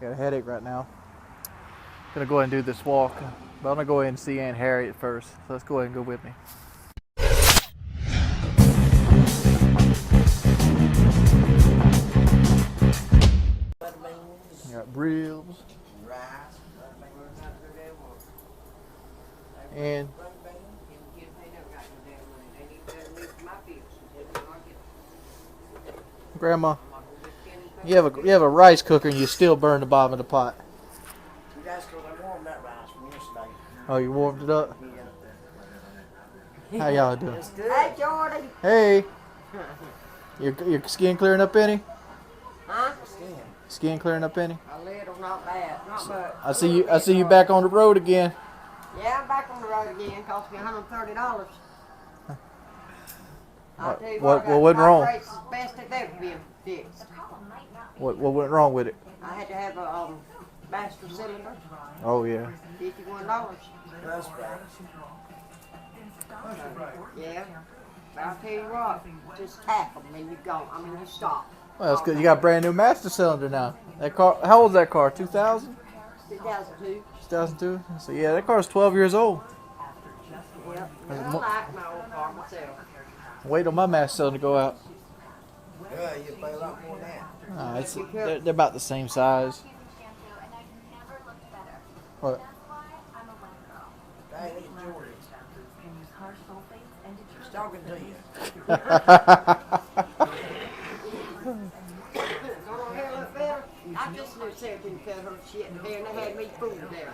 Got a headache right now. Gonna go ahead and do this walk. But I'm going to go ahead and see Aunt Harriet first. So let's go ahead and go with me. Got ribs and Grandma, you have a rice cooker and you still burn the bottom of the pot. That's because I warmed that rice from yesterday. Oh, you warmed it up? How y'all doing? It's good. Hey, Jordan. Hey, your skin clearing up any? Huh? Skin clearing up any? A little, not bad, not much. I see you back on the road again. Yeah, I'm back on the road again. Cost me $130. I'll tell you What what went wrong? It's best it's ever been fixed. What went wrong with it? I had to have a master cylinder. Oh yeah. $51. That's bad. Yeah. But I'll tell you what, just tap them and you go. I mean, you stop. Well, that's good. You got a brand new master cylinder now. That car. How old is that car? 2000? 2002. 2002. So yeah, that car's 12 years old. Yep. I like my old car myself. Wait on my master cylinder to go out. Yeah, you pay a lot more than that. They're about the same size. What? Hey, look at Jordan. He's talking to you. I just knew Sarah didn't cut her shit in hair and they had me fooled there.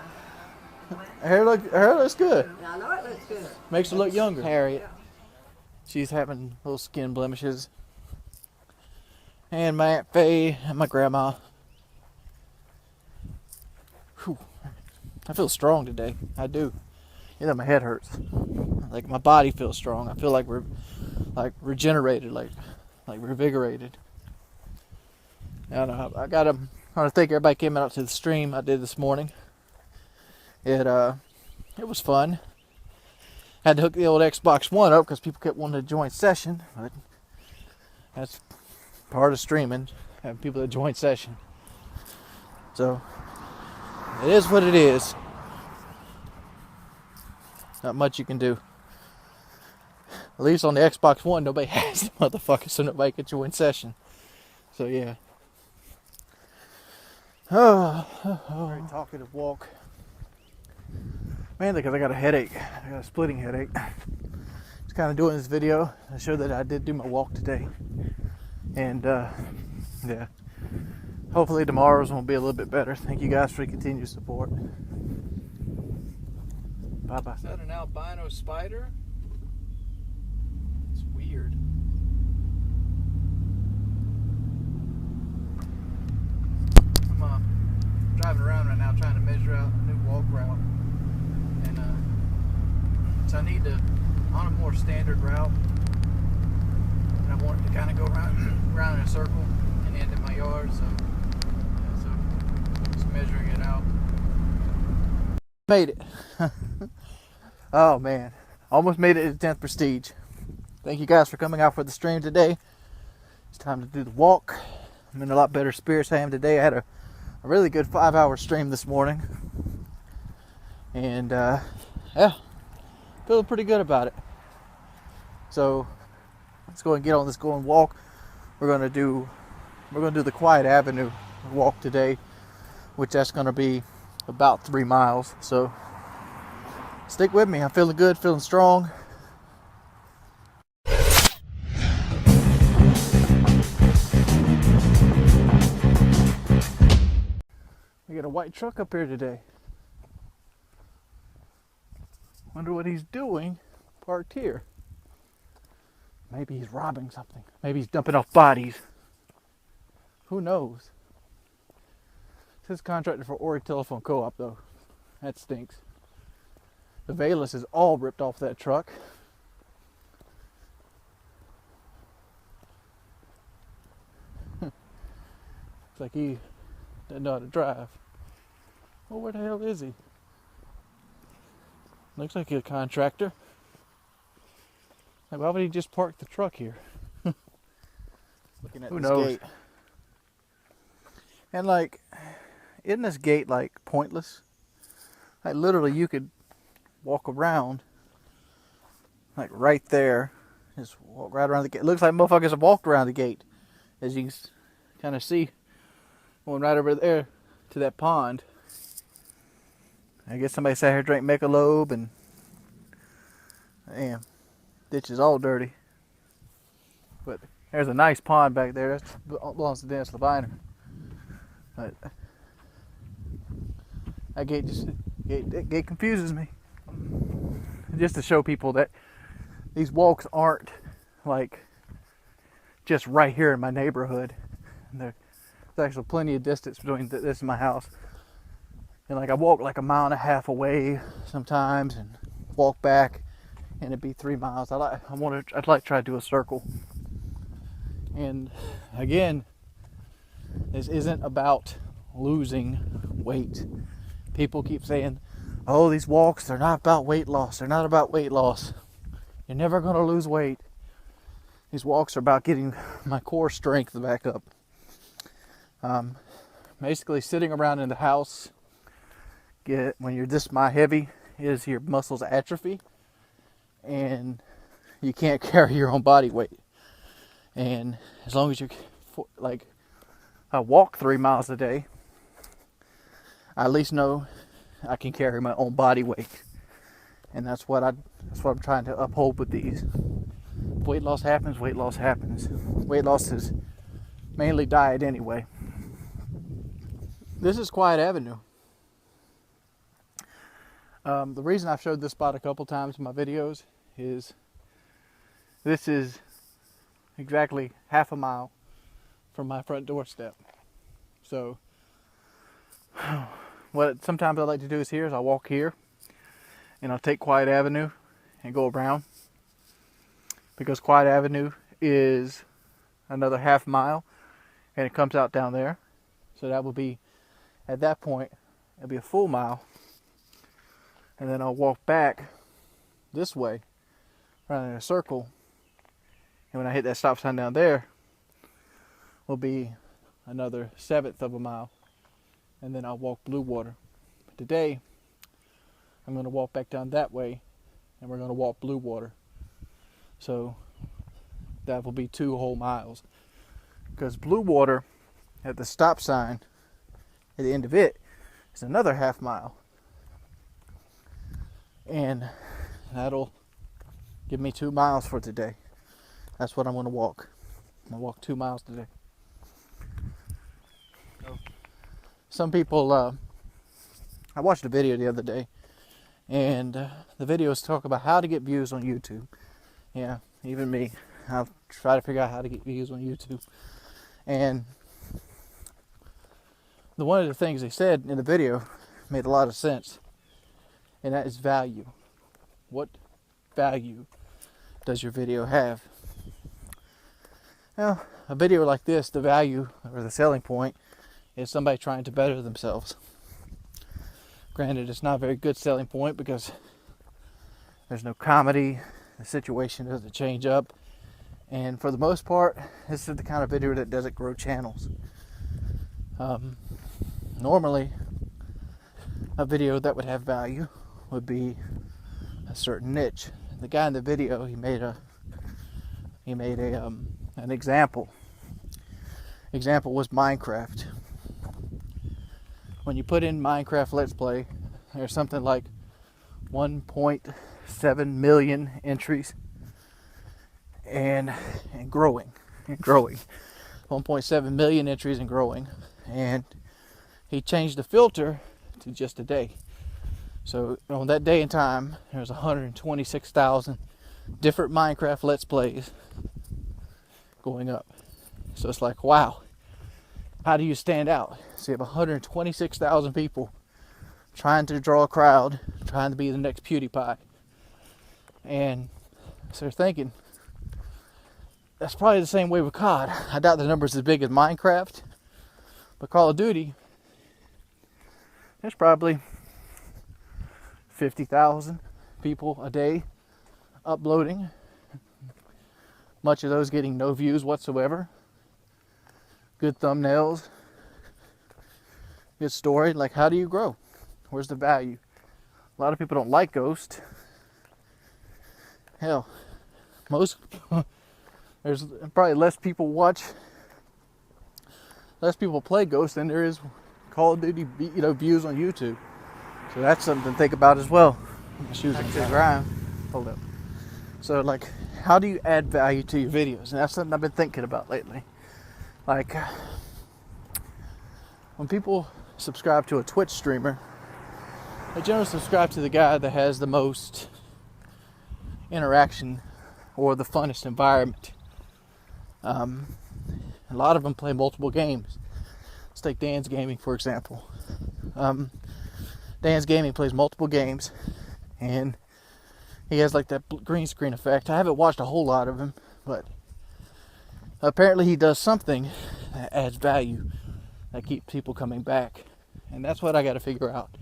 Her looks good. I know it looks good. Makes her look younger. Harriet. She's having little skin blemishes. And my Aunt Faye and my grandma. Whew. I feel strong today. I do. You know, my head hurts. Like my body feels strong. I feel like we're regenerated, like revigorated. I don't know. I want to thank everybody came out to the stream I did this morning. It was fun. Had to hook the old Xbox One up because people kept wanting to join session, but that's part of streaming, having people that join session. So it is what it is. Not much you can do. At least on the Xbox One, nobody has the motherfucker, so nobody can join session. So yeah. Very talkative walk. Mainly because I got a headache. I got a splitting headache. Just kind of doing this video to show that I did do my walk today. And yeah. Hopefully tomorrow's will be a little bit better. Thank you guys for your continued support. Bye bye. Is that an albino spider? It's weird. I'm driving around right now trying to measure out a new walk route. And so I need to, on a more standard route, and I want it to kind of go around in a circle and end in my yard. So, yeah, so just measuring it out. Made it. Oh man, almost made it to 10th Prestige. Thank you guys for coming out for the stream today. It's time to do the walk. I'm in a lot better spirits I am today. I had a really good 5-hour stream this morning. And yeah, feeling pretty good about it. So let's go and get on this going walk. We're gonna do the Quiet Avenue walk today, which that's gonna be about 3 miles. So stick with me. I'm feeling good, feeling strong. We got a white truck up here today. Wonder what he's doing parked here. Maybe he's robbing something. Maybe he's dumping off bodies. Who knows? It says contractor for Ori Telephone Co-op though. That stinks. The Valus is all ripped off that truck. Looks like he doesn't know how to drive. Well, where the hell is he? Looks like he's a contractor. Like, why would he just park the truck here? Looking at Who this knows? Gate. And like, isn't this gate like pointless? Like literally you could walk around like right there. Just walk right around the gate. It looks like motherfuckers have walked around the gate. As you can kind of see, going right over there to that pond. I guess somebody sat here, drank Michelob, and damn, ditch is all dirty. But there's a nice pond back there. That belongs to Dennis Leviner. But that gate confuses me. Just to show people that these walks aren't like just right here in my neighborhood. There's actually plenty of distance between this and my house. And like I walk like 1.5 miles away sometimes and walk back, and it'd be 3 miles. I'd like to try to do a circle. And again, this isn't about losing weight. People keep saying, oh, these walks, they're not about weight loss. They're not about weight loss. You're never going to lose weight. These walks are about getting my core strength back up. Basically sitting around in the house, when you're this heavy, is your muscles atrophy. And you can't carry your own body weight. And as long as you, like, I walk 3 miles a day, I at least know I can carry my own body weight. And that's what I'm trying to uphold with these. If weight loss happens, weight loss happens. Weight loss is mainly diet anyway. This is Quiet Avenue. The reason I've showed this spot a couple times in my videos is this is exactly half a mile from my front doorstep. So what sometimes I like to do is here is I'll walk here and I'll take Quiet Avenue and go around, because Quiet Avenue is another half mile and it comes out down there. So that will be, at that point, it'll be a full mile. And then I'll walk back this way, around in a circle. And when I hit that stop sign down there, will be another 1/7 of a mile. And then I'll walk Blue Water. But today, I'm going to walk back down that way, and we're going to walk Blue Water. So that will be 2 whole miles. Because Blue Water, at the stop sign, at the end of it, is another half mile. And that'll give me 2 miles for today. That's what I'm going to walk. I'm going to walk 2 miles today. Some people, I watched a video the other day, and the videos talk about how to get views on YouTube. Yeah, even me. I'll try to figure out how to get views on YouTube. And one of the things they said in the video made a lot of sense, and that is value. What value does your video have? Now, a video like this, the value or the selling point is somebody trying to better themselves. Granted, it's not a very good selling point because there's no comedy, the situation doesn't change up, and for the most part, this is the kind of video that doesn't grow channels. Normally, a video that would have value would be a certain niche. The guy in the video, he made an example. Example was Minecraft. When you put in Minecraft Let's Play, there's something like 1.7 million entries and growing. 1.7 million entries and growing. And he changed the filter to just a day. So on that day and time, there's 126,000 different Minecraft Let's Plays going up. So it's like, wow, how do you stand out? So you have 126,000 people trying to draw a crowd, trying to be the next PewDiePie. And so they're thinking, that's probably the same way with COD. I doubt the number's as big as Minecraft, but Call of Duty, there's probably 50,000 people a day uploading. Much of those getting no views whatsoever. Good thumbnails. Good story. Like, how do you grow? Where's the value? A lot of people don't like Ghost. Hell, there's probably less people play Ghost than there is Call of Duty, views on YouTube. So that's something to think about as well. My shoes are too dry. Hold up. So, like, how do you add value to your videos? And that's something I've been thinking about lately. Like, when people subscribe to a Twitch streamer, they generally subscribe to the guy that has the most interaction or the funnest environment. A lot of them play multiple games. Let's take Dan's Gaming, for example. Dan's Gaming plays multiple games, and he has like that green screen effect. I haven't watched a whole lot of him, but apparently he does something that adds value, that keeps people coming back. And that's what I got to figure out,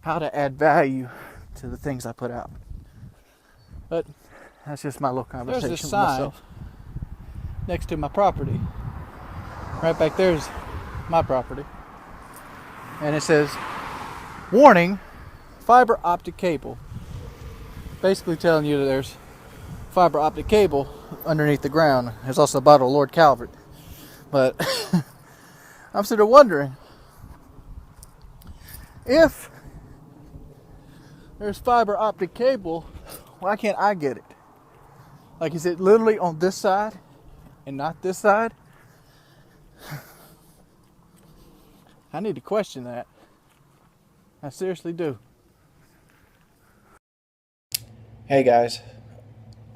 how to add value to the things I put out. But that's just my little conversation with myself. Next to my property. Right back there's my property. And it says, warning, fiber optic cable. Basically telling you that there's fiber optic cable underneath the ground. There's also a bottle of Lord Calvert. But I'm sort of wondering, if there's fiber optic cable, why can't I get it? Like, is it literally on this side and not this side? I need to question that. I seriously do. Hey guys,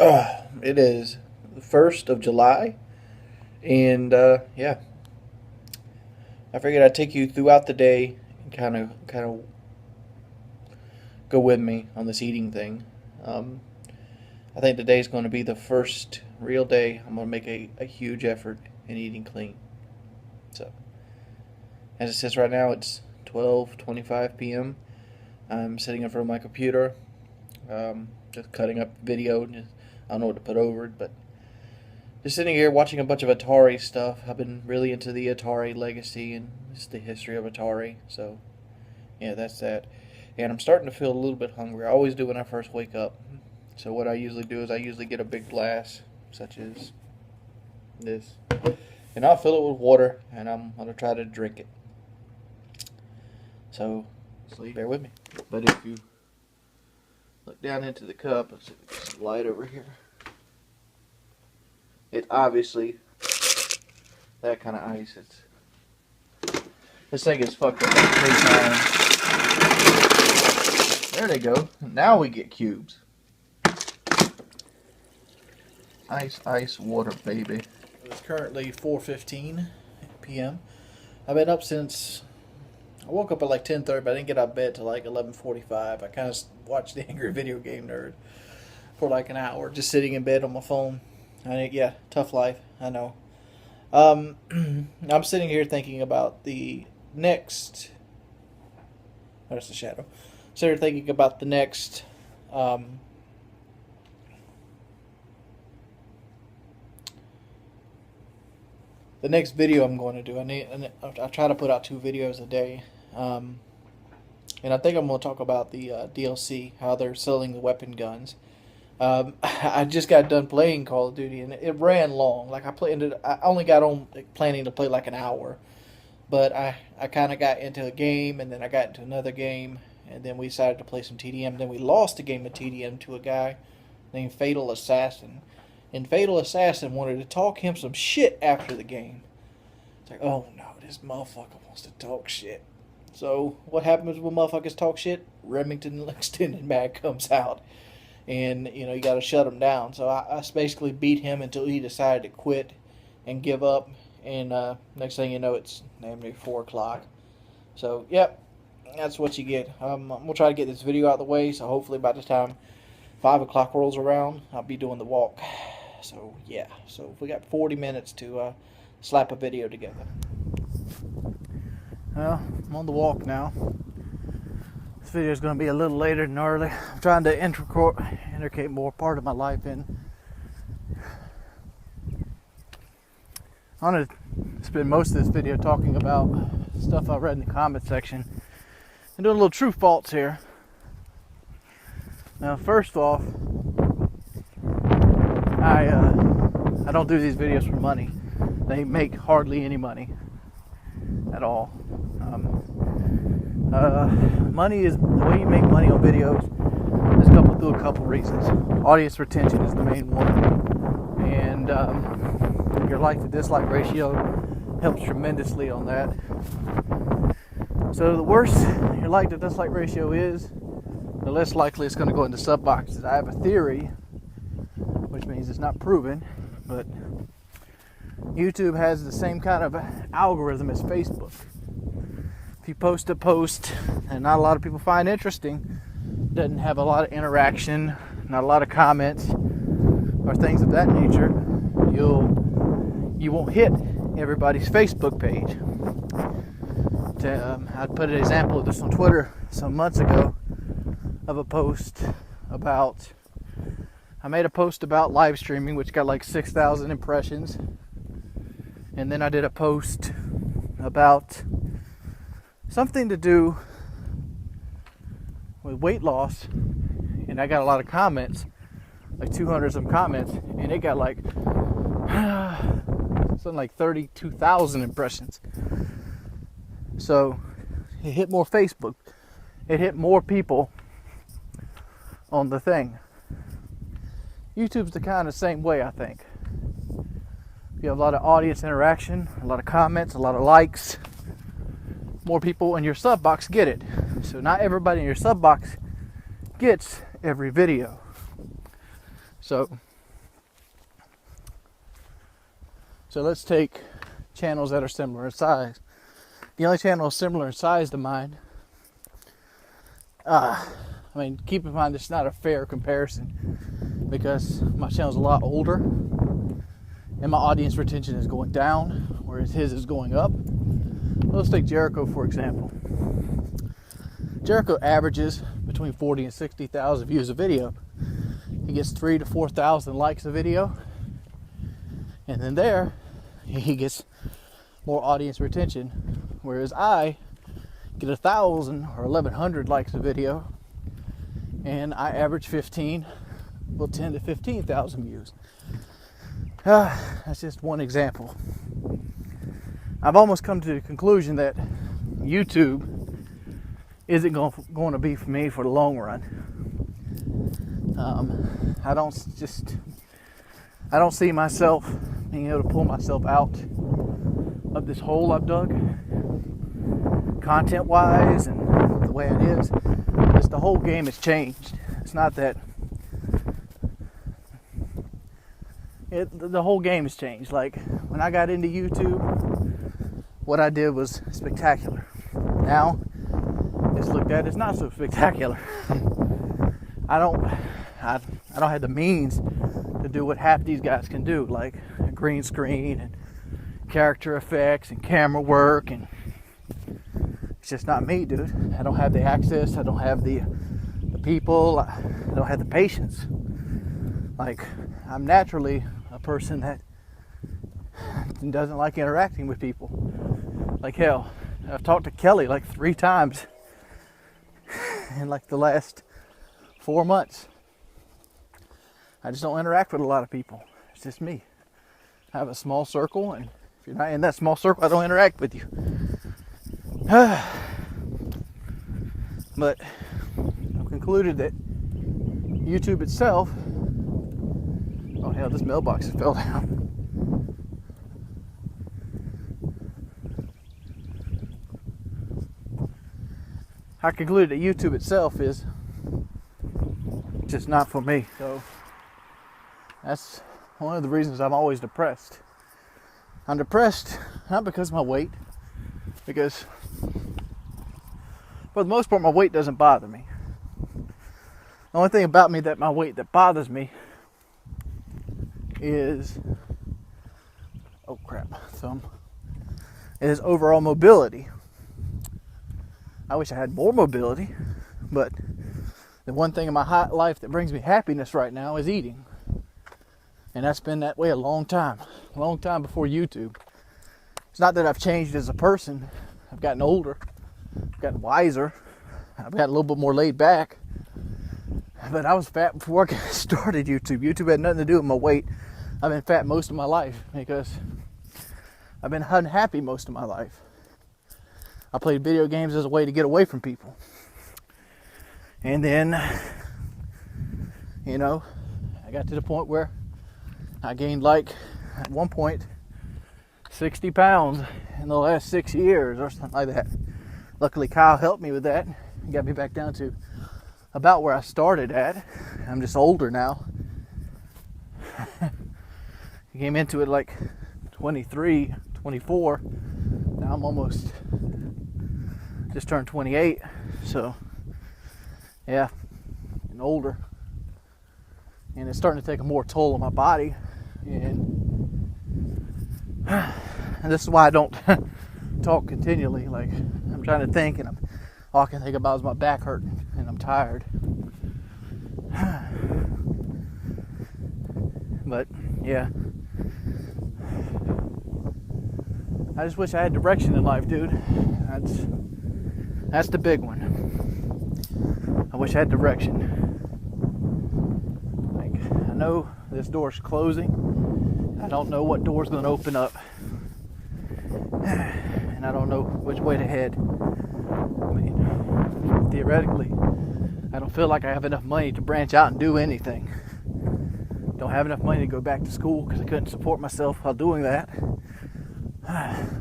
it is the 1st of July, and yeah, I figured I'd take you throughout the day and kind of go with me on this eating thing. I think today's going to be the first real day I'm going to make a huge effort in eating clean. So, as it says right now, it's 12:25 p.m. I'm sitting in front of my computer, just cutting up video. I don't know what to put over it, but just sitting here watching a bunch of Atari stuff. I've been really into the Atari legacy and just the history of Atari. So, yeah, that's that. And I'm starting to feel a little bit hungry. I always do when I first wake up. So what I usually do is I usually get a big glass, such as this, and I'll fill it with water, and I'm going to try to drink it. So, bear with me. But if you look down into the cup, let's see if we get some light over here. It's obviously that kind of ice. This thing is fucked up like 3 times. There they go. Now we get cubes. Ice, water, baby. It's currently 4:15 p.m. I've been up since... I woke up at like 10:30, but I didn't get out of bed till like 11:45. I kind of watched the Angry Video Game Nerd for like an hour, just sitting in bed on my phone. Yeah, tough life, I know. I'm sitting here thinking about the next... There's the shadow. Sitting here thinking about the next... the next video I'm going to do. I try to put out 2 videos a day. And I think I'm going to talk about the DLC, how they're selling the weapon guns. I just got done playing Call of Duty, and it ran long. Like I only got on planning to play like an hour, but I kind of got into a game, and then I got into another game, and then we decided to play some TDM. Then we lost a game of TDM to a guy named Fatal Assassin, and Fatal Assassin wanted to talk him some shit after the game. It's like, oh no, this motherfucker wants to talk shit. So what happens when motherfuckers talk shit? Remington Extended Mag comes out. And, you know, you got to shut him down. So I basically beat him until he decided to quit and give up. And next thing you know, it's damn near 4 o'clock. So, yep, that's what you get. I'm going to try to get this video out of the way. So hopefully by the time 5 o'clock rolls around, I'll be doing the walk. So, yeah. So we got 40 minutes to slap a video together. Well, I'm on the walk now. This video is going to be a little later than early. I'm trying to integrate more part of my life in. I'm going to spend most of this video talking about stuff I read in the comment section and doing a little true false here. Now, first off, I don't do these videos for money. They make hardly any money at all. Money is the way you make money on videos is through a couple reasons. Audience retention is the main one, and your like to dislike ratio helps tremendously on that. So the worse your like to dislike ratio is, the less likely it's going to go into sub boxes. I have a theory, which means it's not proven, but YouTube has the same kind of algorithm as Facebook. If you post a post and not a lot of people find interesting, doesn't have a lot of interaction, not a lot of comments or things of that nature, you won't hit everybody's Facebook page. I'd put an example of this on Twitter some months ago of a post about, I made a post about live streaming, which got like 6,000 impressions. And then I did a post about something to do with weight loss, and I got a lot of comments, like 200 some comments, and it got like something like 32,000 impressions. So it hit more Facebook, it hit more people on the thing. YouTube's the kind of same way, I think. You have a lot of audience interaction, a lot of comments, a lot of likes. More people in your sub box get it. So not everybody in your sub box gets every video. So let's take channels that are similar in size. The only channel similar in size to mine, I mean, keep in mind this is not a fair comparison because my channel's a lot older and my audience retention is going down, whereas his is going up. Let's take Jericho for example. Jericho averages between 40 and 60,000 views a video. He gets 3,000 to 4,000 likes a video, and then there he gets more audience retention, whereas I get 1,000 or 1,100 likes a video, and I average 10 to 15,000 views. That's just one example. I've almost come to the conclusion that YouTube isn't going to be for me for the long run. I don't see myself being able to pull myself out of this hole I've dug, content-wise, and the way it is. Just the whole game has changed. It's not that the whole game has changed. Like when I got into YouTube, what I did was spectacular. Now it's looked at as not so spectacular. I don't have the means to do what half these guys can do, like a green screen and character effects and camera work, and it's just not me, dude. I don't have the access, I don't have the people, I don't have the patience. Like, I'm naturally a person that doesn't like interacting with people. Like hell, I've talked to Kelly like 3 times in like the last 4 months. I just don't interact with a lot of people. It's just me. I have a small circle, and if you're not in that small circle, I don't interact with you. But I've concluded that YouTube itself... Oh hell, this mailbox fell down. I concluded that YouTube itself is just not for me. So that's one of the reasons I'm always depressed. I'm depressed not because of my weight, because for the most part my weight doesn't bother me. The only thing about me that bothers me is, oh crap, is overall mobility. I wish I had more mobility, but the one thing in my life that brings me happiness right now is eating. And that's been that way a long time before YouTube. It's not that I've changed as a person. I've gotten older, I've gotten wiser, I've gotten a little bit more laid back. But I was fat before I started YouTube. YouTube had nothing to do with my weight. I've been fat most of my life because I've been unhappy most of my life. I played video games as a way to get away from people. And then, I got to the point where I gained at one point, 60 pounds in the last 6 years or something like that. Luckily, Kyle helped me with that and got me back down to about where I started at. I'm just older now. I came into it like 23, 24. Now I'm almost just turned 28. So, yeah, and older. And it's starting to take a more toll on my body. And this is why I don't talk continually. Like, I'm trying to think, and all I can think about is my back hurting, and I'm tired. But, yeah. I just wish I had direction in life, dude. That's the big one. I wish I had direction. Like, I know this door's closing. I don't know what door's going to open up. And I don't know which way to head. I mean, theoretically, I don't feel like I have enough money to branch out and do anything. Don't have enough money to go back to school because I couldn't support myself while doing that.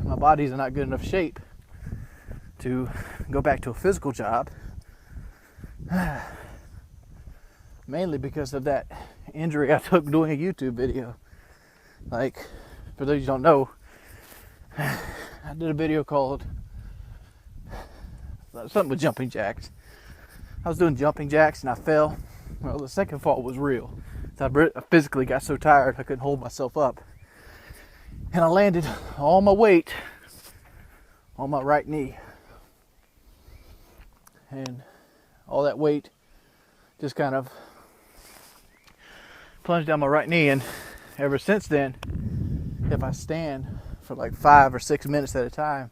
My body's in not good enough shape to go back to a physical job. Mainly because of that injury I took doing a YouTube video. Like, for those who don't know, I did a video called something with jumping jacks. I was doing jumping jacks and I fell. Well, the second fall was real. I physically got so tired I couldn't hold myself up. And I landed all my weight on my right knee. And all that weight just kind of plunged down my right knee. And ever since then, if I stand for like 5 or 6 minutes at a time,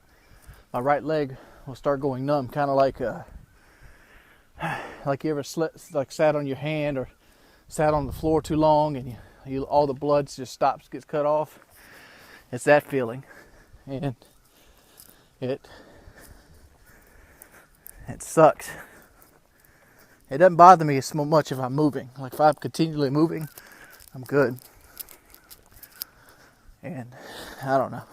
my right leg will start going numb, kind of like you ever sat on your hand or sat on the floor too long and you all the blood just gets cut off. It's that feeling, and it sucks. It doesn't bother me so much if I'm moving. Like if I'm continually moving, I'm good. And I don't know.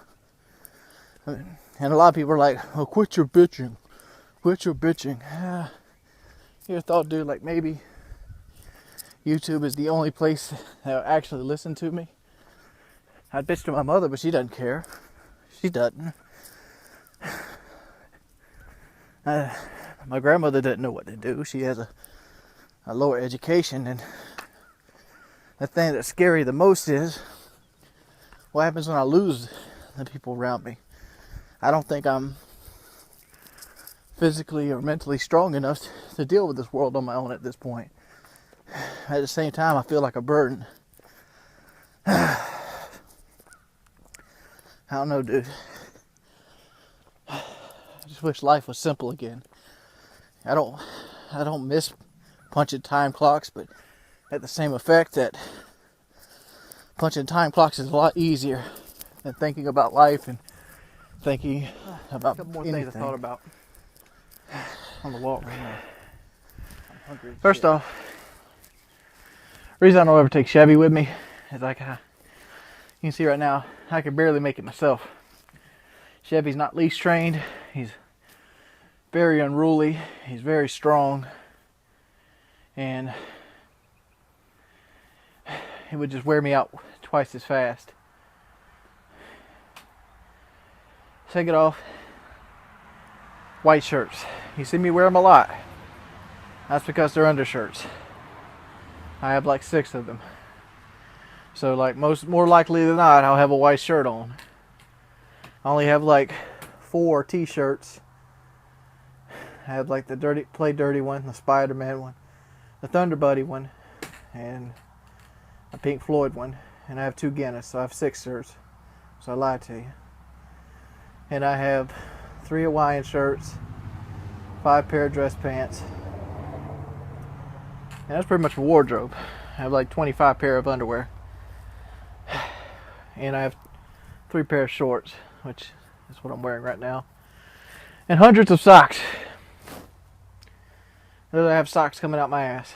And a lot of people are like, "Oh, quit your bitching. Quit your bitching." You ever thought, dude, like maybe YouTube is the only place that will actually listen to me? I'd bitch to my mother, but she doesn't care. She doesn't. My grandmother doesn't know what to do. She has a lower education, and the thing that's scary the most is what happens when I lose the people around me. I don't think I'm physically or mentally strong enough to deal with this world on my own at this point. At the same time, I feel like a burden. I don't know, dude. I just wish life was simple again. I don't miss punching time clocks, but at the same effect that punching time clocks is a lot easier than thinking about life and thinking about a couple more things I thought about on the walk right now. I'm hungry. First off, the reason I don't ever take Chevy with me is like you can see right now, I can barely make it myself. Chevy's not leash trained. He's very unruly. He's very strong. And it would just wear me out twice as fast. Second off, white shirts. You see me wear them a lot. That's because they're undershirts. I have like 6 of them. So like more likely than not, I'll have a white shirt on. I only have like 4 t-shirts. I have like the Play Dirty one, the Spider-Man one, the Thunder Buddy one, and a Pink Floyd one. And I have 2 Guinness, so I have 6 shirts. So I lied to you. And I have 3 Hawaiian shirts, 5 pair of dress pants. And that's pretty much a wardrobe. I have like 25 pair of underwear. And I have 3 pair of shorts, which is what I'm wearing right now. And hundreds of socks. I have socks coming out my ass.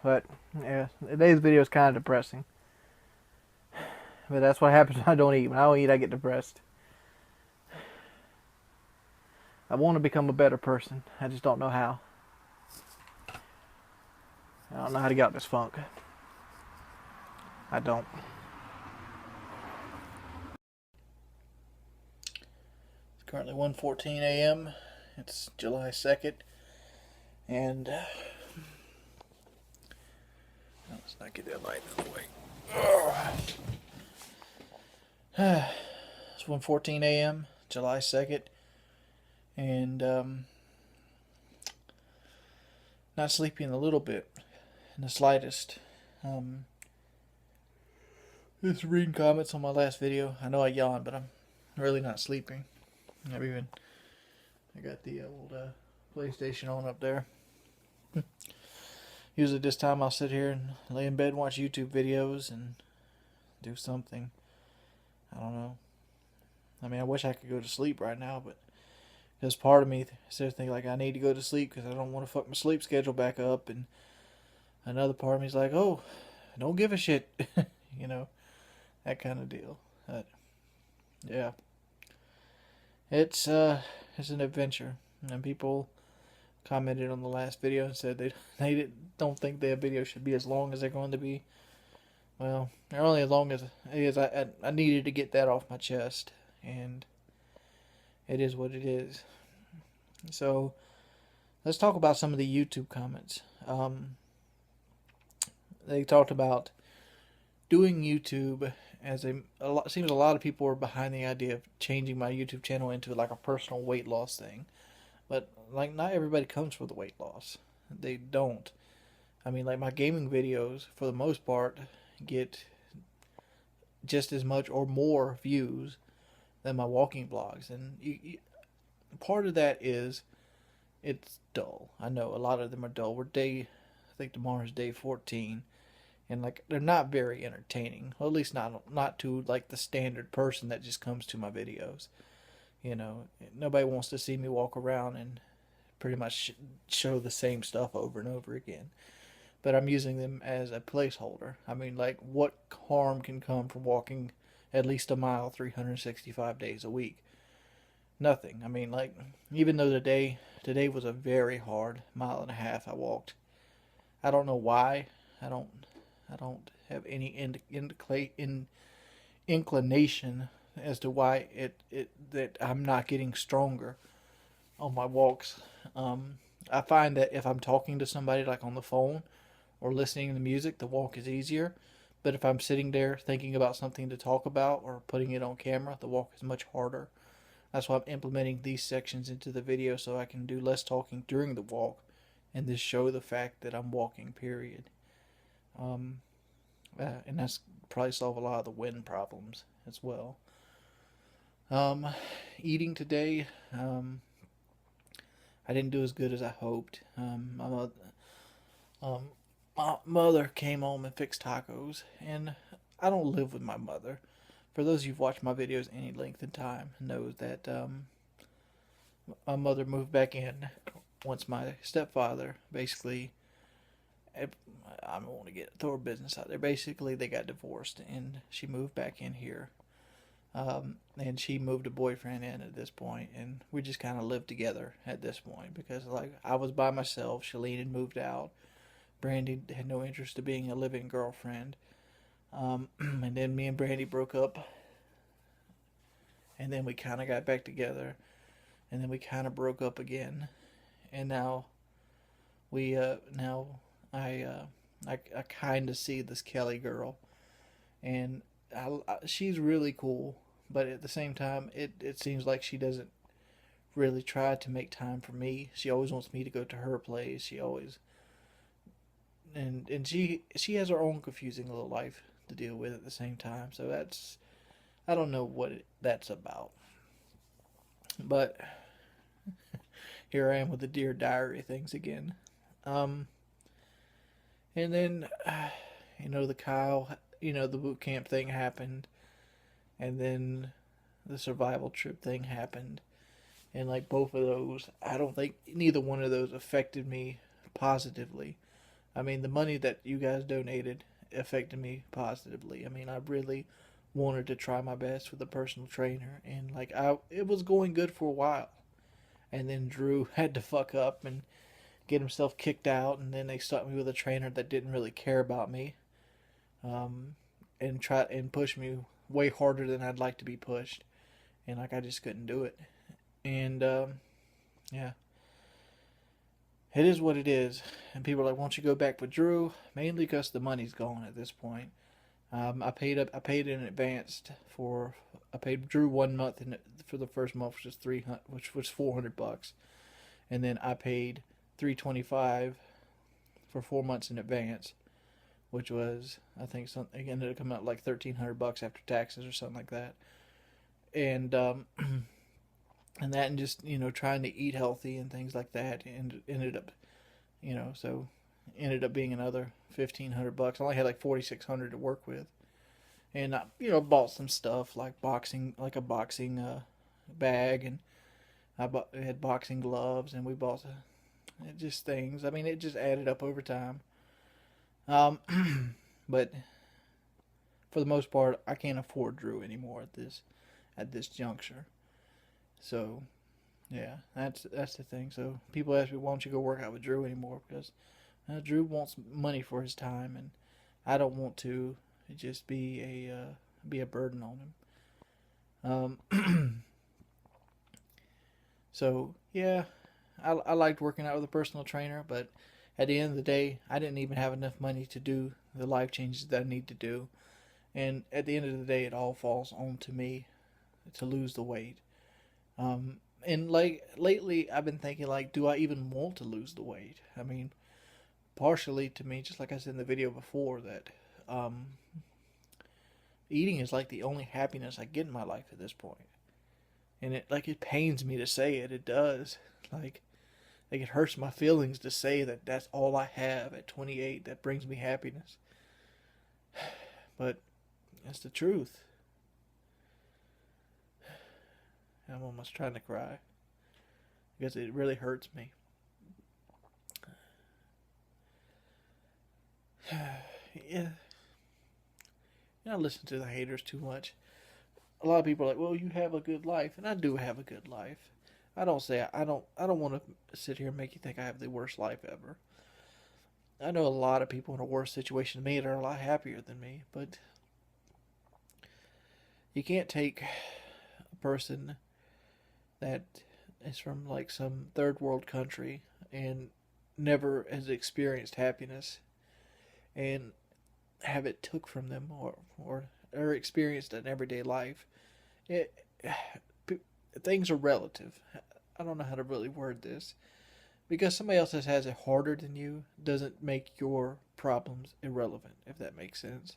But yeah, today's video is kind of depressing. But that's what happens when I don't eat. When I don't eat, I get depressed. I want to become a better person. I just don't know how. I don't know how to get out this funk. I don't. It's currently 1:14 a.m. It's July 2nd. And let's not get that light out of the way. It's 1:14 a.m. July 2nd. And not sleeping a little bit, in the slightest. Just reading comments on my last video. I know I yawned, but I'm really not sleeping. I got the old PlayStation on up there. Usually this time I'll sit here and lay in bed and watch YouTube videos and do something. I don't know. I mean, I wish I could go to sleep right now, but there's part of me still thinking like I need to go to sleep because I don't want to fuck my sleep schedule back up, and another part of me is like, oh, don't give a shit, you know, that kind of deal. But yeah, it's an adventure, and people commented on the last video and said don't think their video should be as long as they're going to be. Well, they're only as long as it is. I needed to get that off my chest, and it is what it is. So let's talk about some of the YouTube comments. They talked about doing YouTube as seems a lot of people are behind the idea of changing my YouTube channel into like a personal weight loss thing. But like not everybody comes for the weight loss. They don't. I mean, like my gaming videos for the most part get just as much or more views than my walking vlogs, and part of that is it's dull. I know a lot of them are dull. I think tomorrow's day 14, and like they're not very entertaining. Well, at least not to like the standard person that just comes to my videos. You know, nobody wants to see me walk around and pretty much show the same stuff over and over again. But I'm using them as a placeholder. I mean, like, what harm can come from walking at least a mile 365 days a week? Nothing. I mean, like, even though today was a very hard mile and a half I walked. I don't know why. I don't have any inclination as to why that I'm not getting stronger on my walks. I find that if I'm talking to somebody like on the phone or listening to music, the walk is easier. But if I'm sitting there thinking about something to talk about or putting it on camera, the walk is much harder. That's why I'm implementing these sections into the video so I can do less talking during the walk and just show the fact that I'm walking, period. And that's probably solve a lot of the wind problems as well. Eating today, I didn't do as good as I hoped. My mother came home and fixed tacos, and I don't live with my mother. For those of you who've watched my videos any length of time knows that my mother moved back in once my stepfather basically, I don't want to throw her business out there. Basically, they got divorced, and she moved back in here. And she moved a boyfriend in at this point, and we just kind of lived together at this point because, like, I was by myself. Shalene had moved out. Brandy had no interest in being a living girlfriend. And then me and Brandy broke up, and then we kind of got back together, and then we kind of broke up again, and now I kind of see this Kelly girl, and she's really cool, but at the same time, it seems like she doesn't really try to make time for me. She always wants me to go to her place. She always, and she has her own confusing little life to deal with at the same time. So I don't know what that's about. But here I am with the Dear Diary things again. And then, the Kyle, the boot camp thing happened. And then the survival trip thing happened. And like both of those, I don't think neither one of those affected me positively. I mean, the money that you guys donated affected me positively. I mean, I really wanted to try my best with a personal trainer, and like it was going good for a while. And then Drew had to fuck up and get himself kicked out, and then they stuck me with a trainer that didn't really care about me, and try and push me way harder than I'd like to be pushed, and like I just couldn't do it. And yeah, it is what it is. And people are like, "Won't you go back with Drew?" Mainly because the money's gone at this point. I paid in advance I paid Drew 1 month for the first month, which was $400, and then I paid $325 for 4 months in advance, which was, I think, something, it ended up coming out like $1,300 after taxes or something like that. And and that, and just trying to eat healthy and things like that, and ended up being another $1,500. I only had like $4,600 to work with, and I bought some stuff like a boxing bag, and I had boxing gloves, and we bought just things. I mean, it just added up over time. But for the most part, I can't afford Drew anymore at this juncture. So, Yeah, that's the thing. So people ask me, why don't you go work out with Drew anymore? Because Drew wants money for his time, and I don't want to just be a burden on him. So yeah, I liked working out with a personal trainer, but at the end of the day, I didn't even have enough money to do the life changes that I need to do. And at the end of the day, it all falls on to me to lose the weight. And like lately, I've been thinking like, do I even want to lose the weight? I mean, partially to me, just like I said in the video before, that um, eating is like the only happiness I get in my life at this point. And it pains me to say it. It does. Like it hurts my feelings to say that that's all I have at 28 that brings me happiness. But that's the truth. I'm almost trying to cry because it really hurts me. Yeah. I listen to the haters too much. A lot of people are like, "Well, you have a good life," and I do have a good life. I don't say I don't. I don't want to sit here and make you think I have the worst life ever. I know a lot of people in a worse situation than me that are a lot happier than me, but you can't take a person that is from like some third world country and never has experienced happiness and have it took from them or experienced in everyday life. It things are relative. I don't know how to really word this. Because somebody else has it harder than you doesn't make your problems irrelevant, if that makes sense.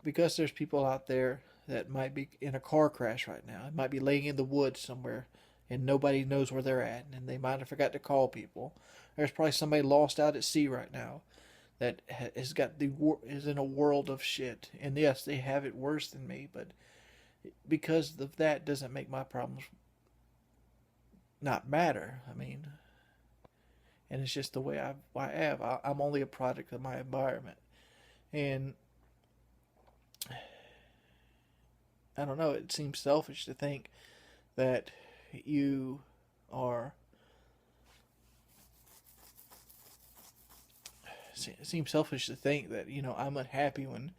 Because there's people out there that might be in a car crash right now, it might be laying in the woods somewhere, and nobody knows where they're at, and they might have forgot to call people. There's probably somebody lost out at sea right now that is in a world of shit. And yes, they have it worse than me, but because of that doesn't make my problems not matter. I mean, and it's just the way I have. I'm only a product of my environment, and I don't know. It seems selfish to think that you are. It seems selfish to think that I'm unhappy when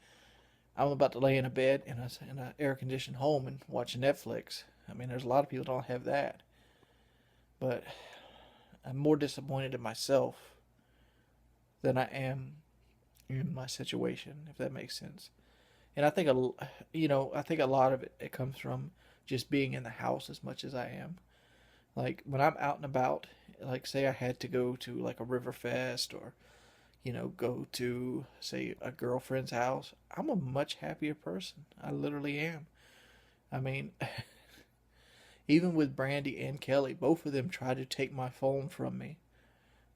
I'm about to lay in a bed in an air conditioned home and watch Netflix. I mean, there's a lot of people that don't have that, but I'm more disappointed in myself than I am in my situation, if that makes sense. And I think I think a lot of it comes from just being in the house as much as I am. Like when I'm out and about, like say I had to go to like a river fest or go to say a girlfriend's house, I'm a much happier person. I literally am. I mean, even with Brandy and Kelly, both of them try to take my phone from me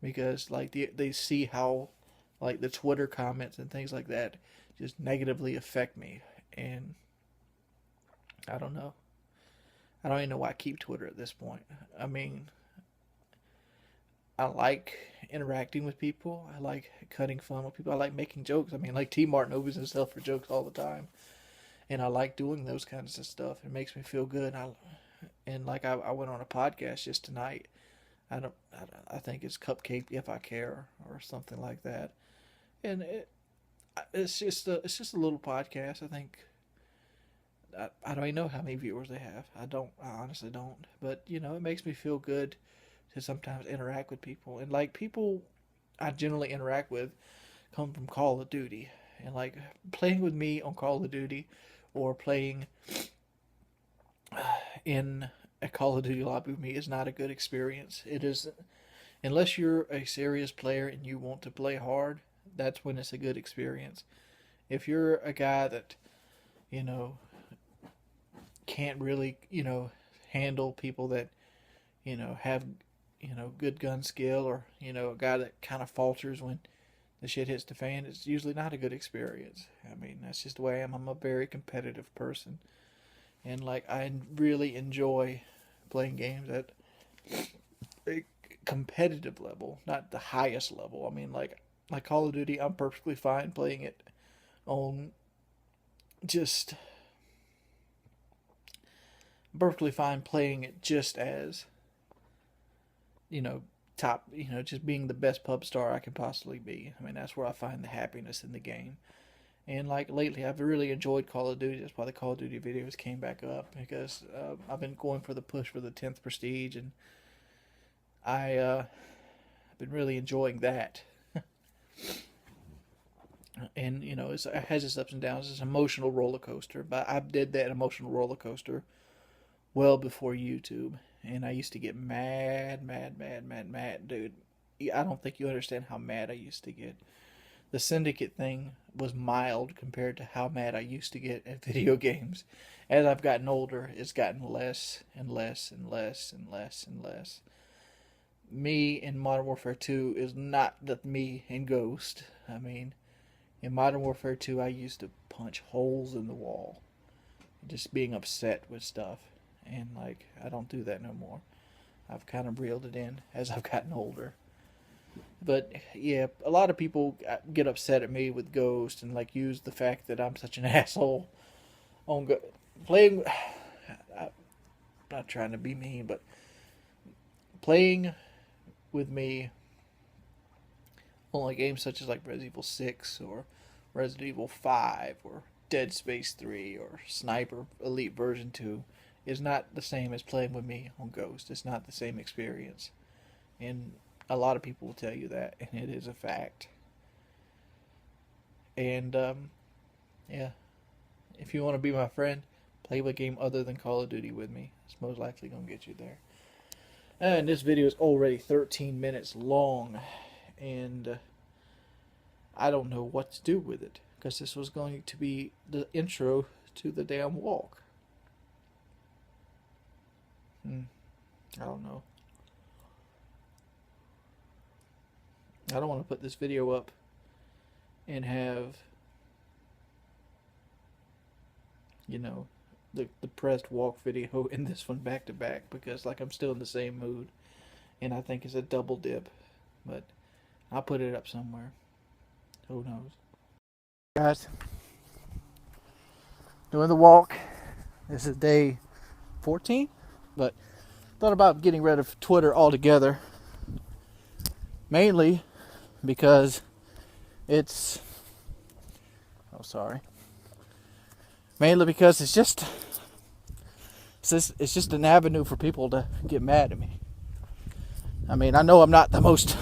because like they see how like the Twitter comments and things like that just negatively affect me. And I don't know. I don't even know why I keep Twitter at this point. I mean, I like interacting with people. I like cutting fun with people. I like making jokes. I mean, like T. Martin opens himself for jokes all the time, and I like doing those kinds of stuff. It makes me feel good. And like I went on a podcast just tonight. I think it's Cupcake If I Care or something like that, and it's just a little podcast. I think I don't even know how many viewers they have. I honestly don't. But it makes me feel good to sometimes interact with people. And like people I generally interact with come from Call of Duty. And like playing with me on Call of Duty or playing in a Call of Duty lobby with me is not a good experience. It is unless you're a serious player and you want to play hard, that's when it's a good experience. If you're a guy that, you know, can't really, handle people that, have, good gun skill or, a guy that kind of falters when the shit hits the fan, it's usually not a good experience. I mean, that's just the way I am. I'm a very competitive person. And, like, I really enjoy playing games at a competitive level, not the highest level. I mean, like Call of Duty, I'm perfectly fine playing it on just perfectly fine playing it just as, top, just being the best pub star I can possibly be. I mean, that's where I find the happiness in the game. And like lately, I've really enjoyed Call of Duty. That's why the Call of Duty videos came back up, because I've been going for the push for the 10th prestige, and I've been really enjoying that. And it has its ups and downs. It's an emotional roller coaster, but I did that emotional roller coaster well before YouTube, and I used to get mad, dude. I don't think you understand how mad I used to get. The Syndicate thing was mild compared to how mad I used to get at video games. As I've gotten older, it's gotten less and less and less and less and less. Me in Modern Warfare 2 is not the me in Ghost. I mean, in Modern Warfare 2, I used to punch holes in the wall, just being upset with stuff. And like, I don't do that no more. I've kind of reeled it in as I've gotten older. But yeah, a lot of people get upset at me with Ghost and like use the fact that I'm such an asshole on playing. I'm not trying to be mean, but playing with me on like games such as like Resident Evil 6 or Resident Evil 5 or Dead Space 3 or Sniper Elite version 2 is not the same as playing with me on Ghost. It's not the same experience. And a lot of people will tell you that, and it is a fact. And, yeah. If you want to be my friend, play a game other than Call of Duty with me. It's most likely going to get you there. And this video is already 13 minutes long, and I don't know what to do with it, because this was going to be the intro to the damn walk. I don't know. I don't want to put this video up and have, the pressed walk video and this one back to back, because like I'm still in the same mood, and I think it's a double dip, but I'll put it up somewhere. Who knows? Guys, doing the walk. This is day 14, but thought about getting rid of Twitter altogether, mainly because it's mainly because it's just an avenue for people to get mad at me. I mean, I know I'm not the most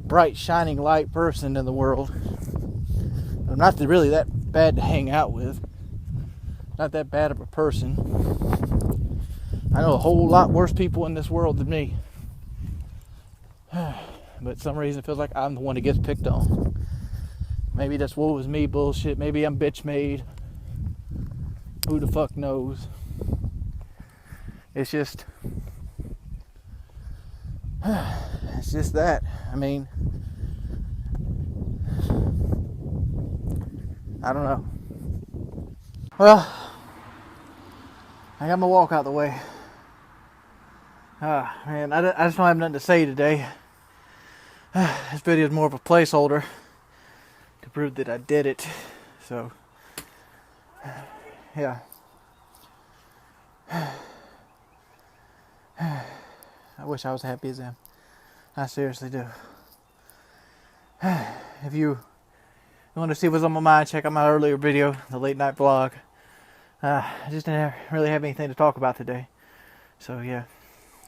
bright shining light person in the world. I'm not really that bad to hang out with, not that bad of a person. I know a whole lot worse people in this world than me. But some reason it feels like I'm the one that gets picked on. Maybe that's woe is me bullshit. Maybe I'm bitch made. Who the fuck knows? It's just that. I mean, I don't know. Well, I got my walk out the way. Man, I just don't have nothing to say today. This video is more of a placeholder to prove that I did it. So, yeah. I wish I was happy as him. I seriously do. If you want to see what's on my mind, check out my earlier video, the late night vlog. I just didn't really have anything to talk about today. So, yeah.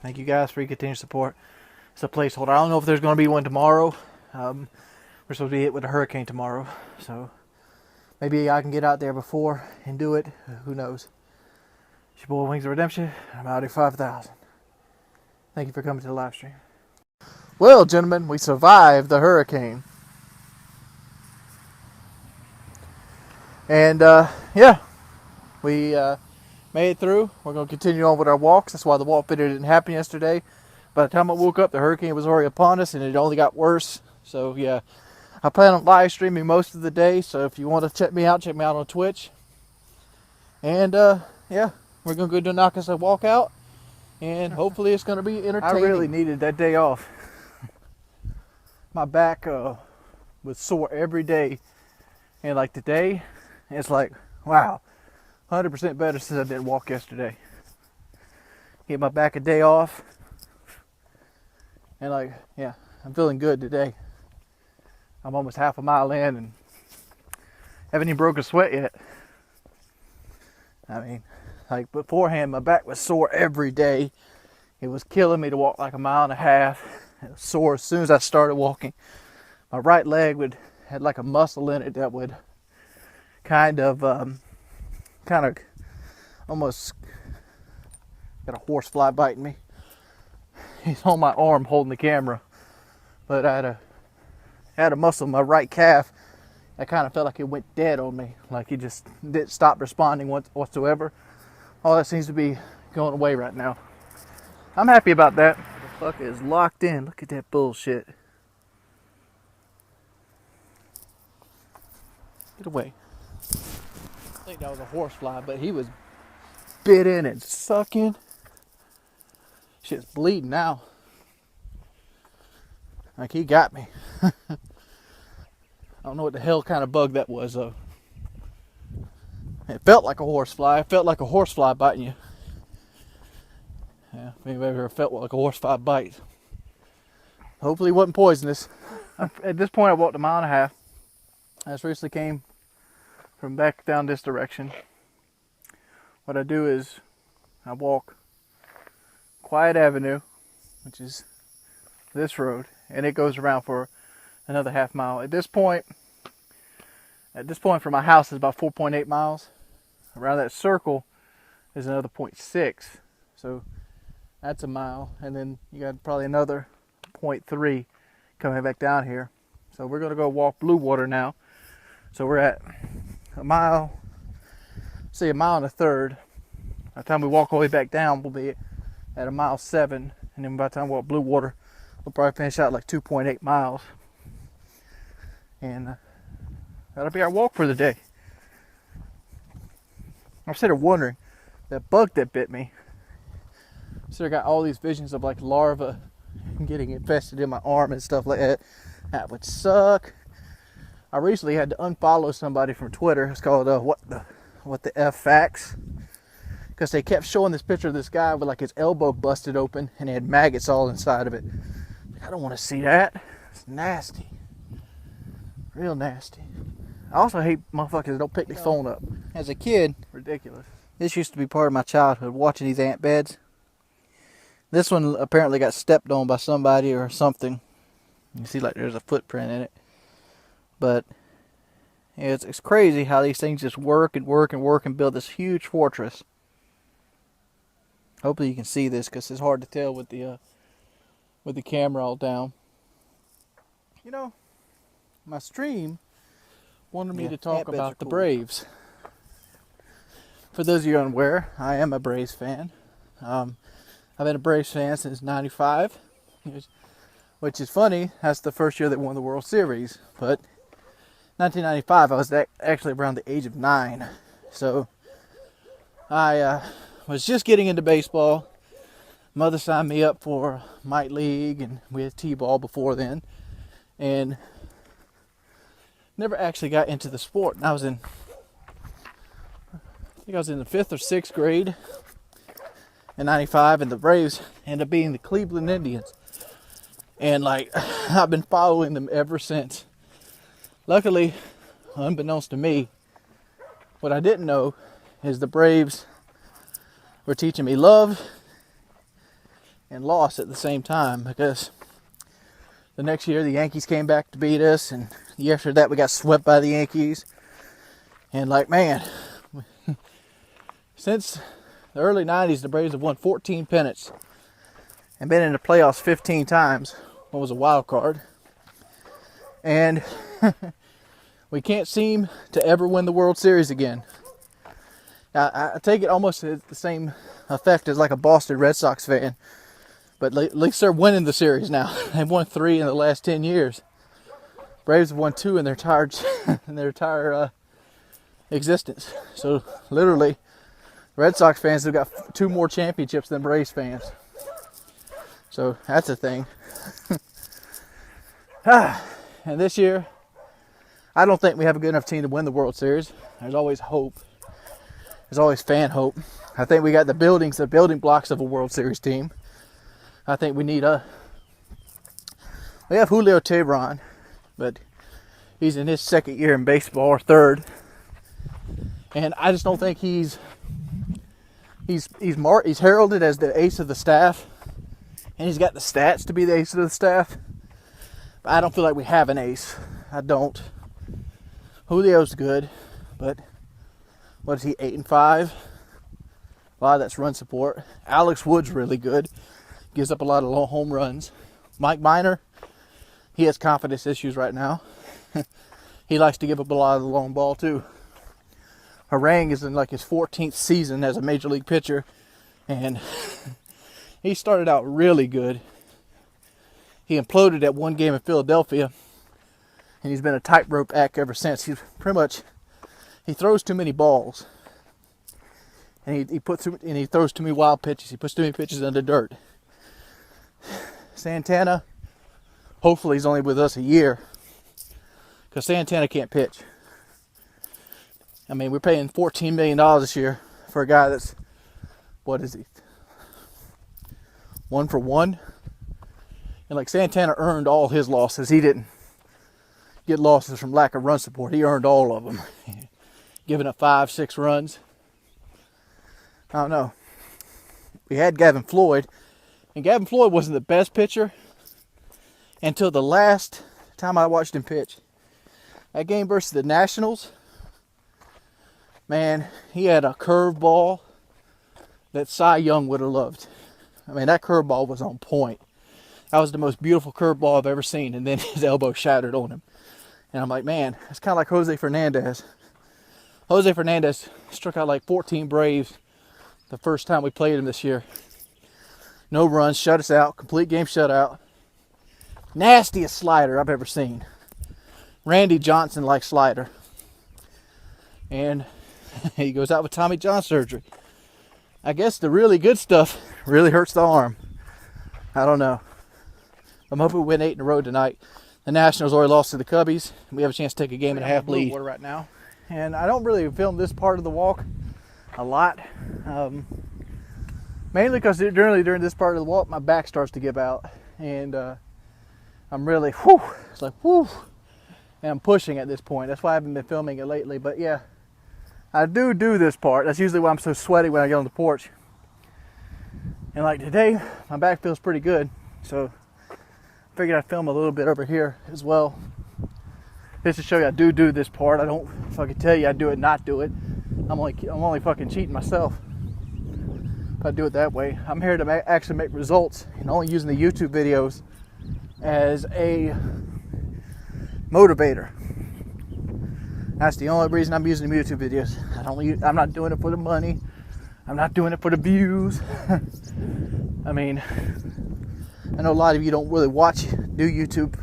Thank you guys for your continued support. It's a placeholder. I don't know if there's going to be one tomorrow. We're supposed to be hit with a hurricane tomorrow. So, maybe I can get out there before and do it. Who knows? It's your boy Wings of Redemption. I'm out at 5,000. Thank you for coming to the live stream. Well, gentlemen, we survived the hurricane. And, yeah. We made it through. We're going to continue on with our walks. That's why the walk video didn't happen yesterday. By the time I woke up, the hurricane was already upon us, and it only got worse. So, yeah. I plan on live streaming most of the day. So, if you want to check me out on Twitch. And, yeah. We're going to go knock us a walk out. And hopefully it's going to be entertaining. I really needed that day off. My back was sore every day. And, like, today, it's like, wow. 100% better since I didn't walk yesterday. Get my back a day off. And like, yeah, I'm feeling good today. I'm almost half a mile in and haven't even broke a sweat yet. I mean, like beforehand, my back was sore every day. It was killing me to walk like a mile and a half. It was sore as soon as I started walking. My right leg had like a muscle in it that would kind of almost got a horsefly biting me. He's on my arm holding the camera, but I had a muscle in my right calf. I kind of felt like it went dead on me, like he just didn't stop responding whatsoever. All that seems to be going away right now. I'm happy about that. The fucker is locked in. Look at that bullshit. Get away. I think that was a horsefly, but he was bit in and sucking. Shit's bleeding now. Like he got me. I don't know what the hell kind of bug that was though. It felt like a horsefly. It felt like a horsefly biting you. Yeah, if anybody ever felt like a horsefly bite. Hopefully it wasn't poisonous. At this point I walked a mile and a half. I just recently came from back down this direction. What I do is I walk Quiet Avenue, which is this road, and it goes around for another half mile. At this point from my house is about 4.8 miles. Around that circle is another 0.6. So that's a mile, and then you got probably another 0.3 coming back down here. So we're gonna go walk Blue Water now. So we're at a mile, say a mile and a third. By the time we walk all the way back down, we'll be at a mile 7, and then by the time we walk Blue Water, we'll probably finish out like 2.8 miles. And that'll be our walk for the day. I'm sitting there wondering, that bug that bit me, so I got all these visions of like larvae getting infested in my arm and stuff like that. That would suck. I recently had to unfollow somebody from Twitter. It's called what the F Facts, because they kept showing this picture of this guy with like his elbow busted open and he had maggots all inside of it. I don't want to see that. It's nasty. Real nasty. I also hate motherfuckers that don't pick their phone up. As a kid, ridiculous. This used to be part of my childhood, watching these ant beds. This one apparently got stepped on by somebody or something. You see like there's a footprint in it. But yeah, it's crazy how these things just work and work and work and build this huge fortress. Hopefully you can see this, because it's hard to tell with the camera all down. You know, my stream wanted me to talk about the Braves. For those of you unaware, I am a Braves fan. I've been a Braves fan since '95, which is funny. That's the first year that won the World Series. But 1995, I was actually around the age of 9. So I was just getting into baseball. Mother signed me up for Mite League, and we had T-ball before then. And never actually got into the sport. And I think I was in the 5th or 6th grade in '95, and the Braves ended up being the Cleveland Indians. And like, I've been following them ever since. Luckily, unbeknownst to me, what I didn't know is the Braves were teaching me love and loss at the same time, because the next year the Yankees came back to beat us, and the year after that we got swept by the Yankees. And like, man, since the early 90s, the Braves have won 14 pennants and been in the playoffs 15 times. One was a wild card. And we can't seem to ever win the World Series again. I take it almost the same effect as like a Boston Red Sox fan. But at least they're winning the series now. They've won 3 in the last 10 years. Braves have won 2 in their entire existence. So literally, Red Sox fans have got 2 more championships than Braves fans. So that's a thing. And this year, I don't think we have a good enough team to win the World Series. There's always hope. There's always fan hope. I think we got the building blocks of a World Series team. I think we have Julio Teheran, but he's in his second year in baseball, or third. And I just don't think he's heralded as the ace of the staff, and he's got the stats to be the ace of the staff. But I don't feel like we have an ace. I don't. Julio's good, but what is he, 8-5? A lot of that's run support. Alex Wood's really good. Gives up a lot of low home runs. Mike Minor, he has confidence issues right now. He likes to give up a lot of the long ball too. Harang is in like his 14th season as a major league pitcher, and he started out really good. He imploded at one game in Philadelphia, and he's been a tightrope act ever since. He throws too many balls, and he throws too many wild pitches. He puts too many pitches under dirt. Santana, hopefully he's only with us a year, because Santana can't pitch. I mean, we're paying $14 million this year for a guy that's, what is he, 1 for 1? And like Santana earned all his losses. He didn't get losses from lack of run support. He earned all of them. Giving up 5-6 runs. I don't know. We had Gavin Floyd, and Gavin Floyd wasn't the best pitcher until the last time I watched him pitch. That game versus the Nationals, man, he had a curveball that Cy Young would have loved. I mean, that curveball was on point. That was the most beautiful curveball I've ever seen, and then his elbow shattered on him. And I'm like, man, it's kind of like Jose Fernandez. Jose Fernandez struck out like 14 Braves the first time we played him this year. No runs, shut us out, complete game shutout. Nastiest slider I've ever seen. Randy Johnson-like slider. And he goes out with Tommy John surgery. I guess the really good stuff really hurts the arm. I don't know. I'm hoping we win 8 in a row tonight. The Nationals already lost to the Cubbies. We have a chance to take a game and a half lead right now. And I don't really film this part of the walk a lot. Mainly because generally during this part of the walk, my back starts to give out. And I'm really, it's like, and I'm pushing at this point. That's why I haven't been filming it lately. But yeah, I do this part. That's usually why I'm so sweaty when I get on the porch. And like today, my back feels pretty good. So I figured I'd film a little bit over here as well. Just to show you I do this part. I don't fucking tell you I do it, not do it. I'm only fucking cheating myself if I do it that way. I'm here to actually make results and only using the YouTube videos as a motivator. That's the only reason I'm using the YouTube videos. I'm not doing it for the money. I'm not doing it for the views. I mean, I know a lot of you don't really do YouTube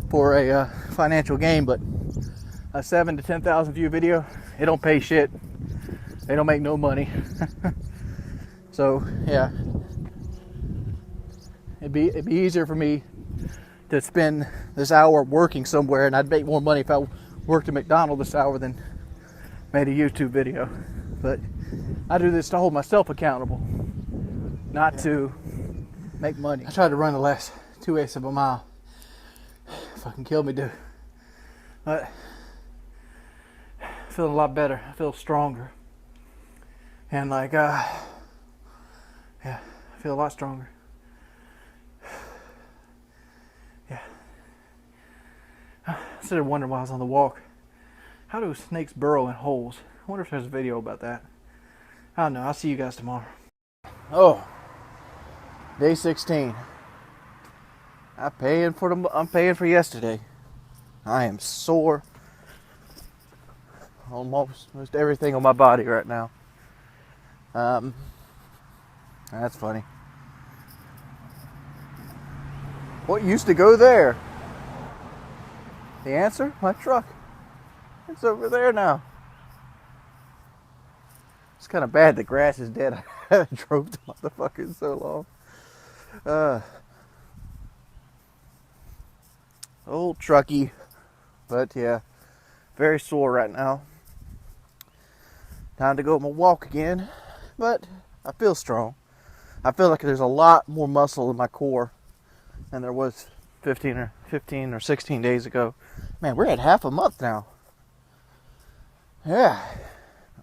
for a financial gain, but a 7,000 to 10,000 view video, it don't pay shit. They don't make no money. So yeah, it'd be easier for me to spend this hour working somewhere, and I'd make more money if I worked at McDonald's this hour than made a YouTube video. But I do this to hold myself accountable, not to make money. I tried to run the last 2/8 of a mile. Fucking killed me, dude. But I feel a lot better. I feel stronger. And like, yeah, I feel a lot stronger. Yeah. I started wondering while I was on the walk, how do snakes burrow in holes? I wonder if there's a video about that. I don't know. I'll see you guys tomorrow. Oh, day 16. I'm paying for yesterday. I am sore. Almost everything on my body right now. That's funny. What used to go there? The answer? My truck. It's over there now. It's kind of bad the grass is dead. I haven't drove the motherfucker in so long. Old trucky. But yeah, very sore right now. Time to go on my walk again. But I feel strong. I feel like there's a lot more muscle in my core than there was 15 or 16 days ago. Man, we're at half a month now. Yeah.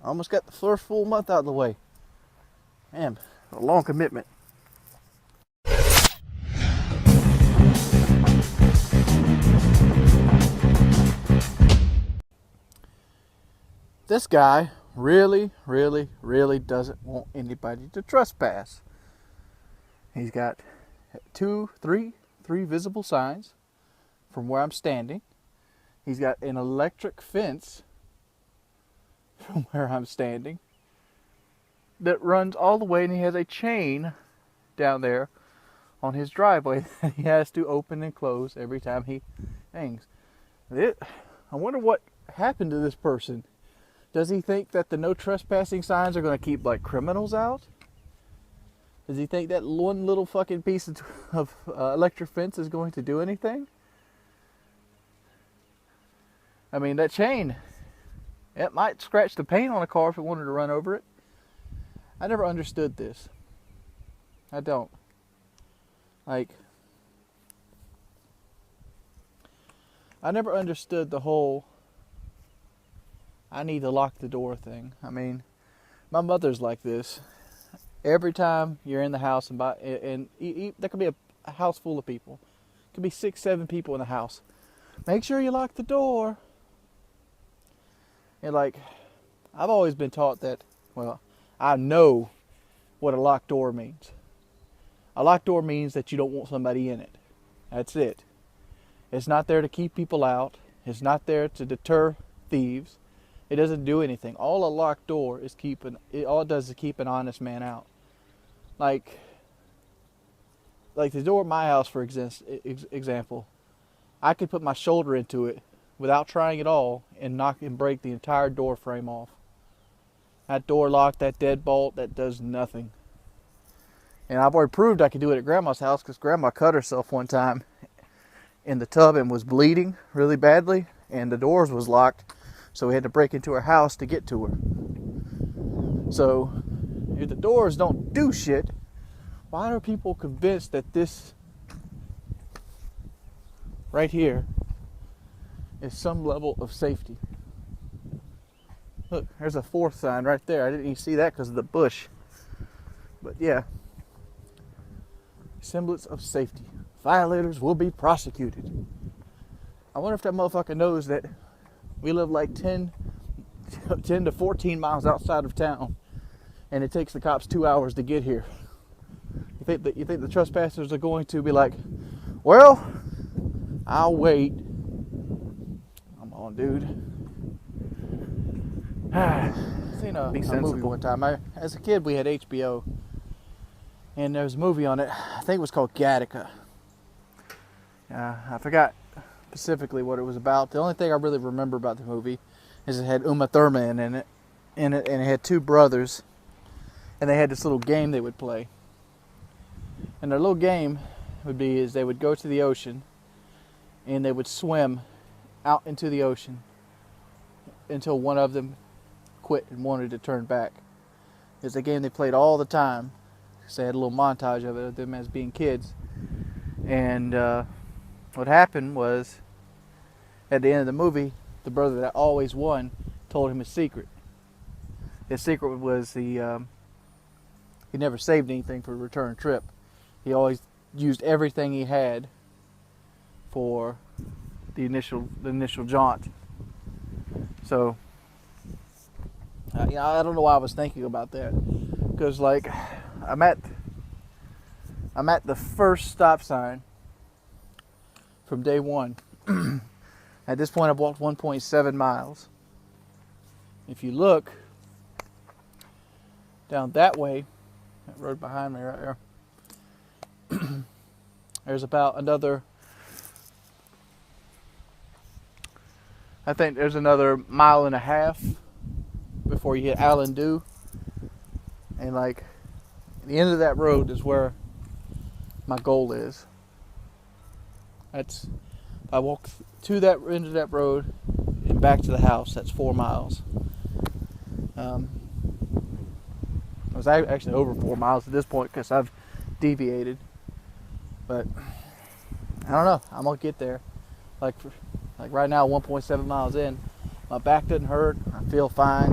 Almost got the first full month out of the way. Man, a long commitment. This guy really doesn't want anybody to trespass. He's got three visible signs from where I'm standing. He's got an electric fence from where I'm standing that runs all the way, and he has a chain down there on his driveway that he has to open and close every time he hangs. I wonder what happened to this person. Does he think that the no trespassing signs are going to keep like criminals out? Does he think that one little fucking piece of electric fence is going to do anything? I mean, that chain, it might scratch the paint on a car if it wanted to run over it. I never understood this. I don't. Like, I never understood the whole I need to lock the door thing. I mean, my mother's like this. Every time you're in the house and there could be a house full of people. It could be 6, 7 people in the house. Make sure you lock the door. And like, I've always been taught that, well, I know what a locked door means. A locked door means that you don't want somebody in it. That's it. It's not there to keep people out. It's not there to deter thieves. It doesn't do anything. All a locked door is all it does is keep an honest man out. Like the door of my house, for example, I could put my shoulder into it without trying at all and knock and break the entire door frame off. That door lock, that deadbolt, that does nothing. And I've already proved I could do it at Grandma's house because Grandma cut herself one time in the tub and was bleeding really badly, and the doors was locked. So we had to break into her house to get to her. So, if the doors don't do shit, why are people convinced that this right here is some level of safety? Look, there's a 4th sign right there. I didn't even see that because of the bush. But yeah, semblance of safety. Violators will be prosecuted. I wonder if that motherfucker knows that we live like 10 to 14 miles outside of town, and it takes the cops 2 hours to get here. You think the trespassers are going to be like, well, I'll wait. Come on, dude. Seen a movie one time. As a kid, we had HBO, and there was a movie on it. I think it was called Gattaca. I forgot specifically what it was about. The only thing I really remember about the movie is it had Uma Thurman in it, and it had 2 brothers, and they had this little game they would play. And their little game would be is they would go to the ocean, and they would swim out into the ocean until one of them quit and wanted to turn back. It's a game they played all the time. So they had a little montage of them as being kids. And what happened was, at the end of the movie, the brother that always won told him his secret. His secret was he never saved anything for a return trip. He always used everything he had for the initial jaunt. So, I don't know why I was thinking about that, because like I'm at the first stop sign from day one. At this point, I've walked 1.7 miles. If you look down that way, that road behind me right there, there's about another, I think there's another 1.5 miles before you hit Allen Dew. And like, the end of that road is where my goal is. If I walk to that end of that road and back to the house, that's 4 miles. was actually over 4 miles at this point because I've deviated. But I don't know. I'm gonna get there. Like right now, 1.7 miles in, my back doesn't hurt. I feel fine.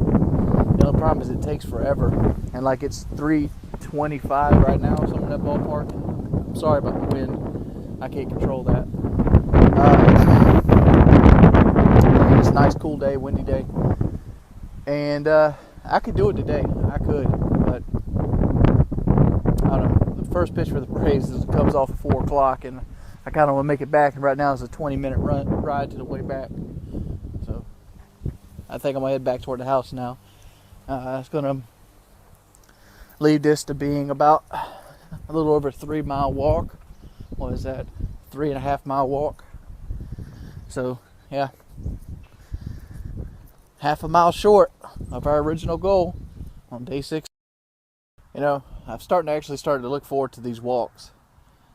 The only problem is it takes forever, and like it's 3:25 right now, something in that ballpark. I'm sorry about the wind. I can't control that. It's a nice, cool day, windy day, and I could do it today. I could, but I don't know. The first pitch for the Braves comes off at 4 o'clock, and I kind of want to make it back. And right now it's a 20-minute ride to the way back. So I think I'm gonna head back toward the house now. It's gonna lead this to being about a little over a 3-mile walk. What is that? 3.5-mile walk. So yeah, half a mile short of our original goal on day 6. You know, I've started to look forward to these walks.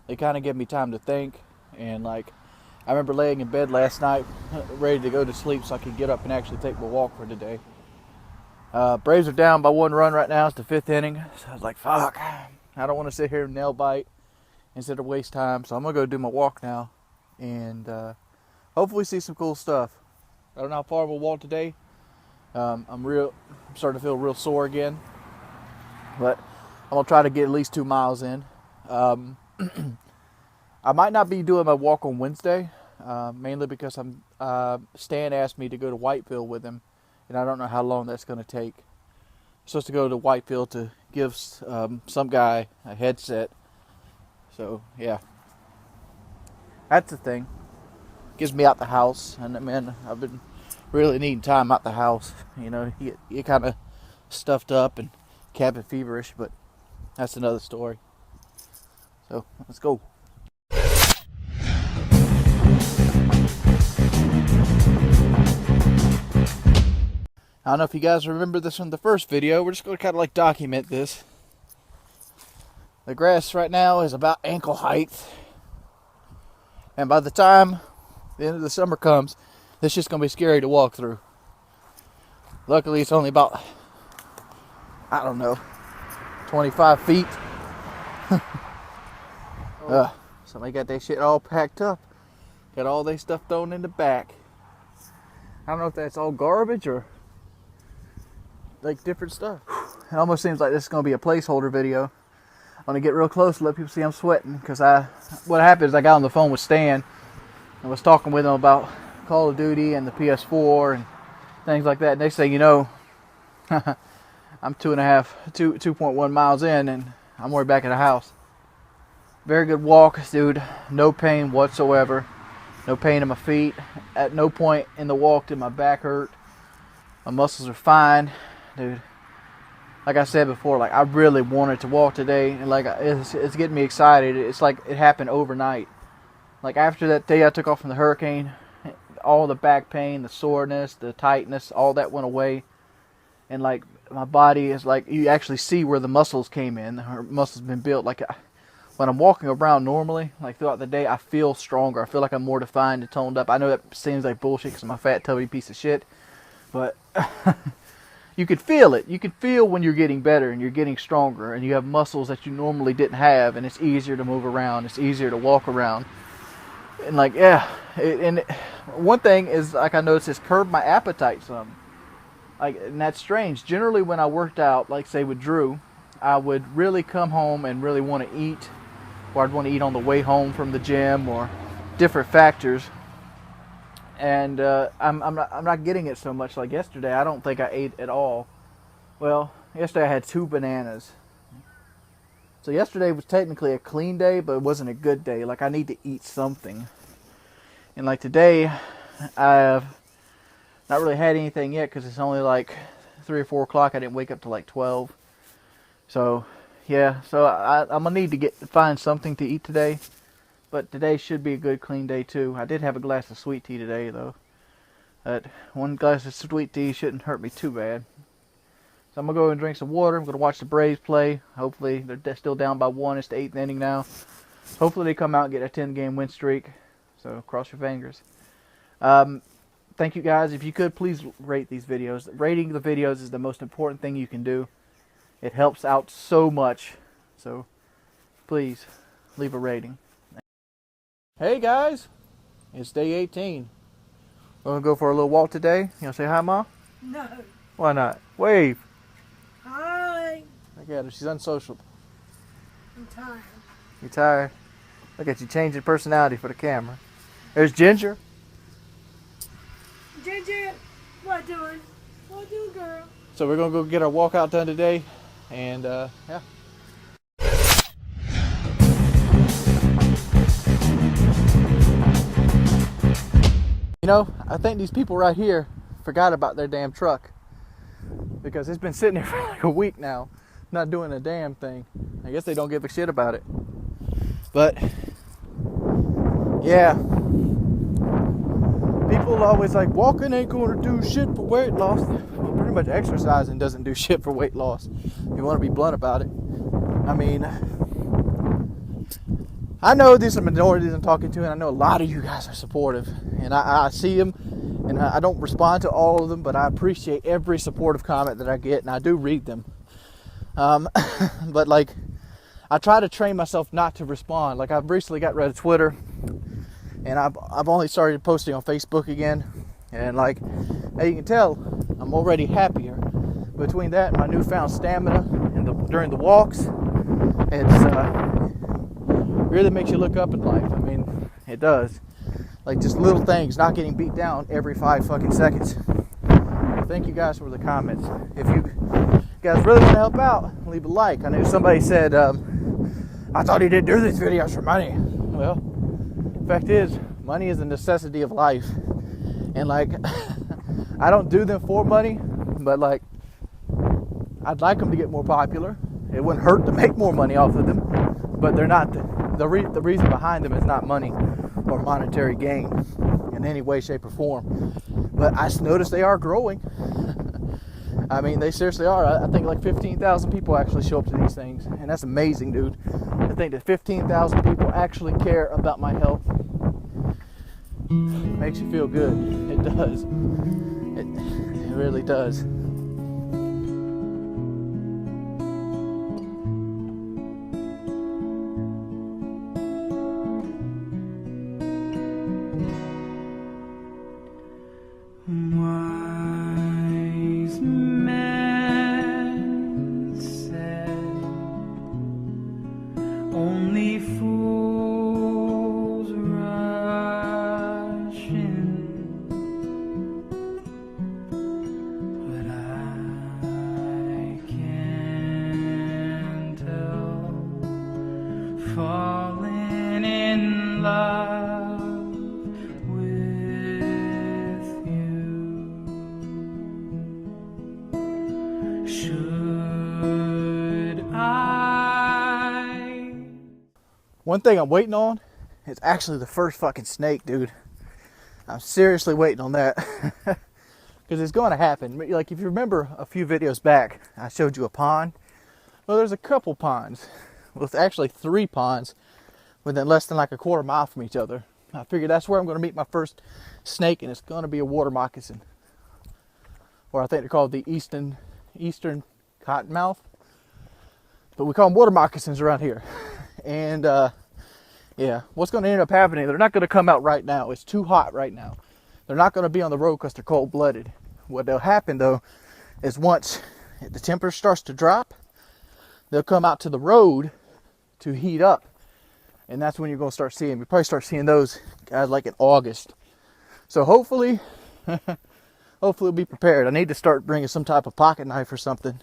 They kind of give me time to think, and like I remember laying in bed last night ready to go to sleep so I could get up and actually take my walk for today. Braves are down by 1 run right now. It's the 5th inning, so I was like, fuck, I don't want to sit here and nail bite instead of waste time, so I'm gonna go do my walk now and hopefully see some cool stuff. I don't know how far we'll walk today. I'm starting to feel real sore again, but I'm gonna try to get at least 2 miles in. I might not be doing my walk on Wednesday, mainly because Stan asked me to go to Whiteville with him, and I don't know how long that's going to take. I'm supposed to go to Whiteville to give some guy a headset. So yeah, that's the thing. Gives me out the house, and man, I've been really needing time out the house. You know, you get kind of stuffed up and cabin feverish, but that's another story. So let's go. I don't know if you guys remember this from the first video. We're just going to kind of like document this. The grass right now is about ankle height. And by the time the end of the summer comes, it's just going to be scary to walk through. Luckily, it's only about, I don't know, 25 feet. Somebody got that shit all packed up. Got all their stuff thrown in the back. I don't know if that's all garbage or like different stuff. It almost seems like this is going to be a placeholder video. I'm going to get real close to let people see I'm sweating, because what happened is I got on the phone with Stan and was talking with him about Call of Duty and the PS4 and things like that. Next thing you know, I'm 2.1 miles in, and I'm already back at the house. Very good walk, dude. No pain whatsoever. No pain in my feet. At no point in the walk did my back hurt. My muscles are fine, dude. Like I said before, like I really wanted to walk today, and like it's getting me excited. It's like it happened overnight. Like after that day I took off from the hurricane, all the back pain, the soreness, the tightness, all that went away. And like my body is like, you actually see where the muscles came in. Her muscles been built. Like when I'm walking around normally, like throughout the day, I feel stronger. I feel like I'm more defined and toned up. I know that seems like bullshit because I'm a fat, tubby piece of shit, but you could feel it. You could feel when you're getting better and you're getting stronger and you have muscles that you normally didn't have, and it's easier to move around. It's easier to walk around. And like, yeah, one thing is, like I noticed, it's curbed my appetite some. Like, and that's strange. Generally, when I worked out, like say with Drew, I would really come home and really want to eat, or I'd want to eat on the way home from the gym, or different factors. And I'm not getting it so much. Like yesterday, I don't think I ate at all. Well, yesterday I had 2 bananas. So yesterday was technically a clean day, but it wasn't a good day. Like I need to eat something. And like today, I've not really had anything yet because it's only like 3 or 4 o'clock. I didn't wake up till like 12. So yeah, so I'm gonna need to find something to eat today. But today should be a good clean day too. I did have a glass of sweet tea today though. But 1 glass of sweet tea shouldn't hurt me too bad. So I'm gonna go and drink some water. I'm gonna watch the Braves play. Hopefully they're still down by 1. It's the 8th inning now. Hopefully they come out and get a 10-game win streak. So cross your fingers. Thank you guys. If you could, please rate these videos. Rating the videos is the most important thing you can do. It helps out so much. So please leave a rating. Hey guys, it's day 18. We're gonna go for a little walk today. You wanna say hi, Mom? No. Why not? Wave. Hi. Look at her, she's unsocial. I'm tired. You tired? Look at you changing personality for the camera. There's Ginger. Ginger, what doing? What doing, girl? So we're gonna go get our walkout done today, and yeah. You know, I think these people right here forgot about their damn truck, because it's been sitting there for like a week now, not doing a damn thing. I guess they don't give a shit about it. But yeah, people are always like, walking ain't gonna do shit for weight loss. Well, pretty much exercising doesn't do shit for weight loss, if you want to be blunt about it. I mean, I know these are minorities I'm talking to, and I know a lot of you guys are supportive, and I see them, and I don't respond to all of them, but I appreciate every supportive comment that I get, and I do read them. But like, I try to train myself not to respond. Like, I've recently got rid of Twitter, and I've only started posting on Facebook again, and like, as you can tell, I'm already happier. Between that and my newfound stamina and during the walks, it's really makes you look up in life. I mean, it does. Like, just little things, not getting beat down every 5 fucking seconds. Thank you guys for the comments. If you guys really want to help out, leave a like. I know somebody said, I thought he didn't do these videos for money. Well, the fact is, money is a necessity of life. And like, I don't do them for money, but like, I'd like them to get more popular. It wouldn't hurt to make more money off of them, but they're not. The reason behind them is not money or monetary gain in any way, shape, or form. But I noticed they are growing. I mean, they seriously are. I think like 15,000 people actually show up to these things, and that's amazing, dude. I think that 15,000 people actually care about my health. Makes you feel good. It does. It really does. Wise men said, only fools rush in, but I can't help falling in love with you. Should I? One thing I'm waiting on is actually the first fucking snake, dude. I'm seriously waiting on that. Because it's going to happen. Like, if you remember a few videos back, I showed you a pond. Well, there's a couple ponds. Well, it's actually 3 ponds within less than like a quarter mile from each other. I figured that's where I'm going to meet my first snake, and it's going to be a water moccasin. Or I think they're called the eastern cottonmouth. But we call them water moccasins around here. And yeah, what's going to end up happening, they're not going to come out right now. It's too hot right now. They're not going to be on the road because they're cold-blooded. What'll happen, though, is once the temperature starts to drop, they'll come out to the road to heat up. And that's when you're going to start seeing, we probably start seeing those guys like in August. So hopefully, hopefully we'll be prepared. I need to start bringing some type of pocket knife or something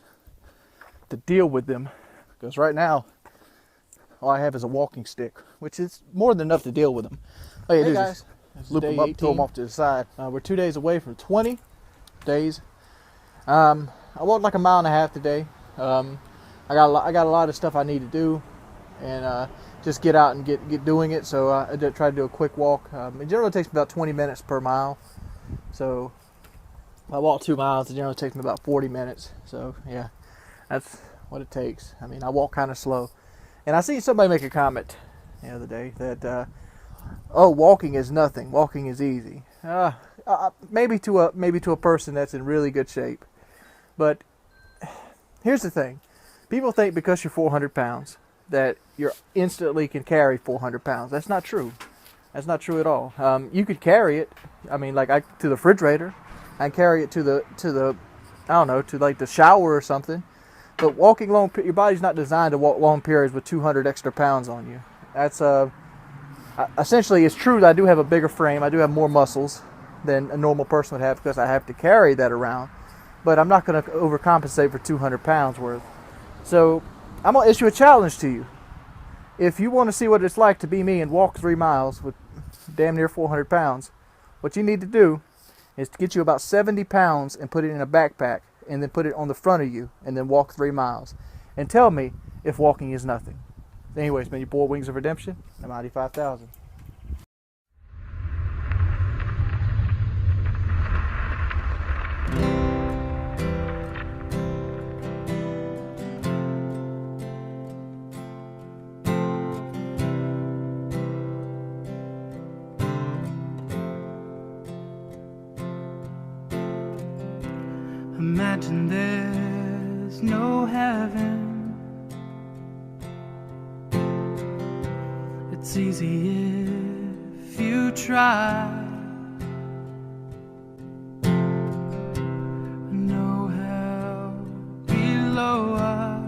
to deal with them. Because right now, all I have is a walking stick, which is more than enough to deal with them. Oh, yeah, hey guys, loop them up, throw them off to the side. We're 2 days away from 20 days. I walked like a mile and a half today. I got a lot of stuff I need to do, and just get out and get doing it. So I try to do a quick walk. It generally takes me about 20 minutes per mile. So if I walk 2 miles, it generally takes me about 40 minutes. So yeah, that's what it takes. I mean, I walk kind of slow. And I see somebody make a comment the other day that, oh, walking is nothing. Walking is easy. Maybe to a person that's in really good shape. But here's the thing. People think because you're 400 pounds that you instantly can carry 400 pounds. That's not true. That's not true at all. You could carry it. I mean, like to the refrigerator. I carry it to the I don't know, to like the shower or something. But walking long, your body's not designed to walk long periods with 200 extra pounds on you. That's essentially, it's true that I do have a bigger frame. I do have more muscles than a normal person would have because I have to carry that around. But I'm not going to overcompensate for 200 pounds worth. So I'm going to issue a challenge to you. If you want to see what it's like to be me and walk 3 miles with damn near 400 pounds, what you need to do is to get you about 70 pounds and put it in a backpack and then put it on the front of you and then walk 3 miles. And tell me if walking is nothing. Anyways, man, your boy Wings of Redemption, I'm Mighty 5000. Imagine there's no heaven. It's easy if you try. No hell below us.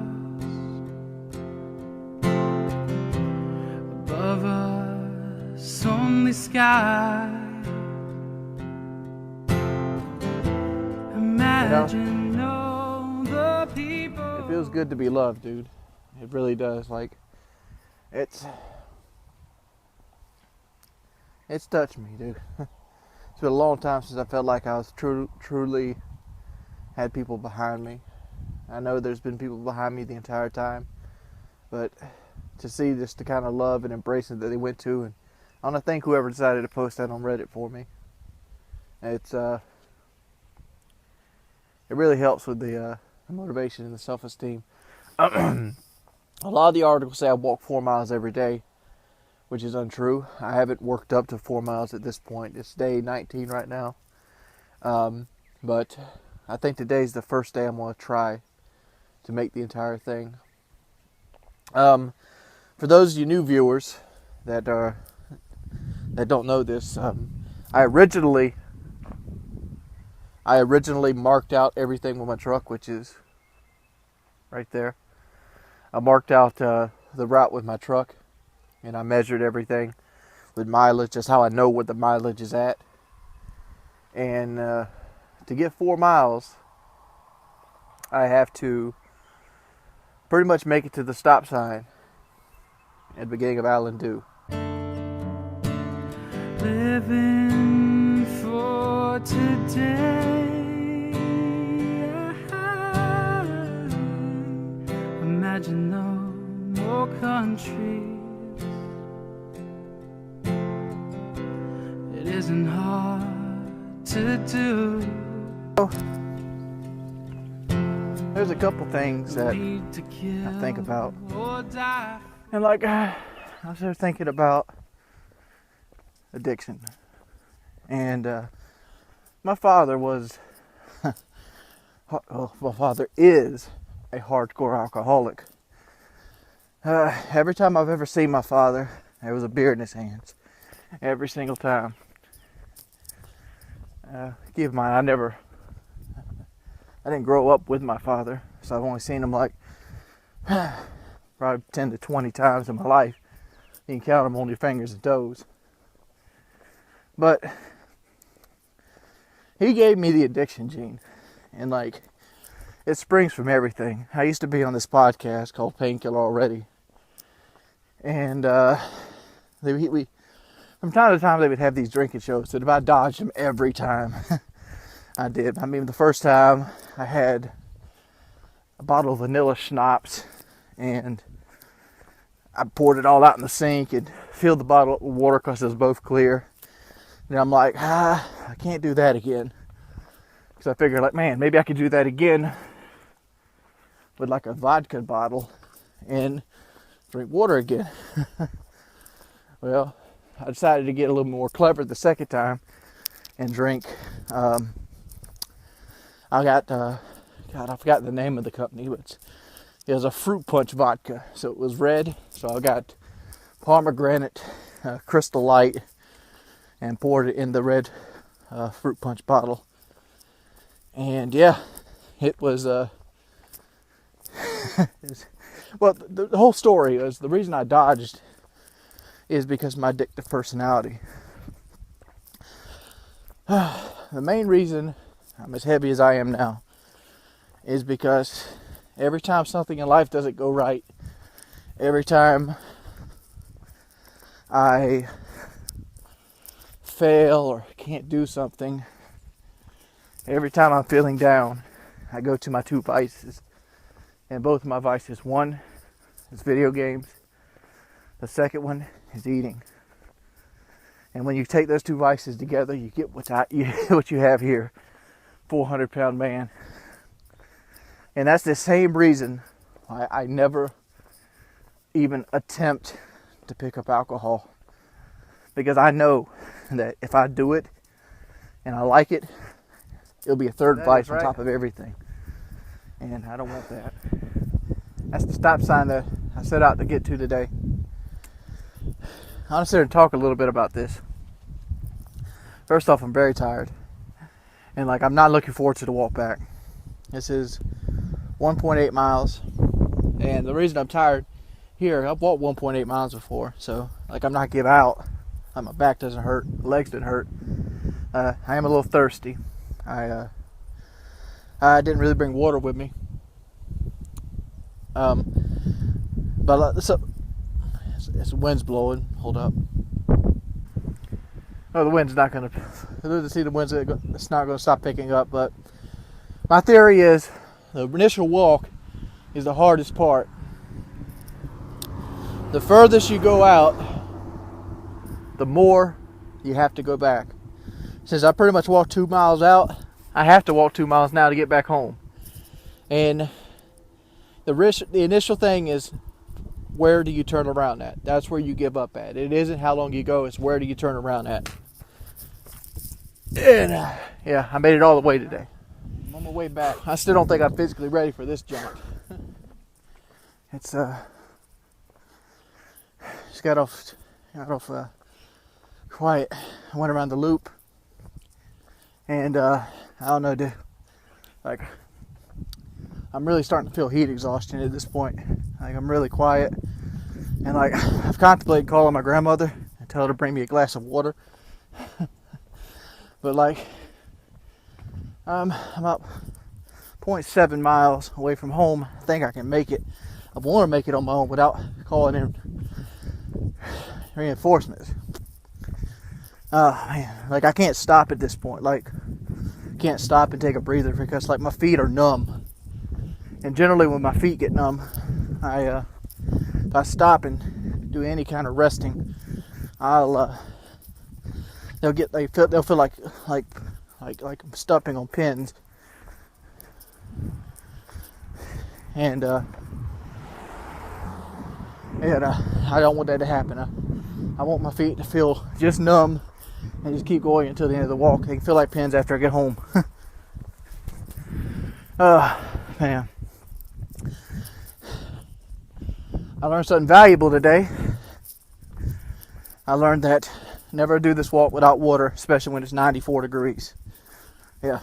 Above us only sky. Imagine all the people. It feels good to be loved, dude. It really does. Like, it's touched me, dude. It's been a long time since I felt like I was truly had people behind me. I know there's been people behind me the entire time, but to see just the kind of love and embracing that they went to, and I want to thank whoever decided to post that on Reddit for me. It's it really helps with the motivation and the self-esteem. A lot of the articles say I walk 4 miles every day, which is untrue. I haven't worked up to 4 miles at this point. It's day 19 right now. But I think today's the first day I'm going to try to make the entire thing. For those of you new viewers that don't know this, I originally marked out everything with my truck, which is right there. I marked out the route with my truck, and I measured everything with mileage. That's how I know what the mileage is at. And to get 4 miles, I have to pretty much make it to the stop sign at the beginning of Island Dew. Living for today. Imagine no more countries. It isn't hard to do. There's a couple things that I think about. And like, I was there thinking about addiction. And my father was, my father is a hardcore alcoholic. Every time I've ever seen my father, there was a beer in his hands. Every single time. Keep in mind, I didn't grow up with my father, so I've only seen him like probably 10 to 20 times in my life. You can count them on your fingers and toes. But he gave me the addiction gene, and like, it springs from everything. I used to be on this podcast called Painkiller Already, and we from time to time they would have these drinking shows, and if I dodged them every time, I did. I mean, the first time I had a bottle of vanilla schnapps, and I poured it all out in the sink and filled the bottle up with water because it was both clear. And I'm like, I can't do that again. Because I figured, like, man, maybe I could do that again with like a vodka bottle and drink water again. Well, I decided to get a little more clever the second time and drink. I forgot the name of the company, but it's It was a fruit punch vodka, so it was red. So I got pomegranate Crystal Light and poured it in the red fruit punch bottle. And yeah, it was well, the whole story is the reason I dodged is because of my addictive personality. The main reason I'm as heavy as I am now is because every time something in life doesn't go right, every time I fail or can't do something, every time I'm feeling down, I go to my two vices. And both of my vices, one is video games, the second one is eating. And when you take those two vices together, you get what you have here, 400-pound man. And that's the same reason why I never even attempt to pick up alcohol. Because I know that if I do it and I like it, it'll be a third vice on top of everything. And I don't want that. That's the stop sign that I set out to get to today. I want to sit here and talk a little bit about this. First off, I'm very tired. And I'm not looking forward to the walk back. This is 1.8 miles. And the reason I'm tired here, I've walked 1.8 miles before. So, I'm not give out. My back doesn't hurt. My legs didn't hurt. I am a little thirsty. I didn't really bring water with me. But it's the wind's blowing. Hold up. Oh, the wind's not going to... See, the wind's it's not going to stop picking up. But my theory is the initial walk is the hardest part. The furthest you go out, the more you have to go back. Since I pretty much walked 2 miles out, I have to walk 2 miles now to get back home. And the initial thing is, where do you turn around at? That's where you give up at. It isn't how long you go, it's where do you turn around at. And yeah, I made it all the way today. I'm on my way back. I still don't think I'm physically ready for this jump. It's just got off quiet. I went around the loop. And I don't know, dude. I'm really starting to feel heat exhaustion at this point. I'm really quiet. And I've contemplated calling my grandmother and tell her to bring me a glass of water. But I'm about 0.7 miles away from home. I think I can make it. I want to make it on my own without calling in reinforcements. Man, I can't stop at this point. Can't stop and take a breather because my feet are numb. And generally when my feet get numb, if I stop and do any kind of resting, they'll feel like I'm stepping on pins. And I don't want that to happen. I want my feet to feel just numb and just keep going until the end of the walk. They can feel like pins after I get home. Man. I learned something valuable today. I learned that never do this walk without water, especially when it's 94 degrees. Yeah.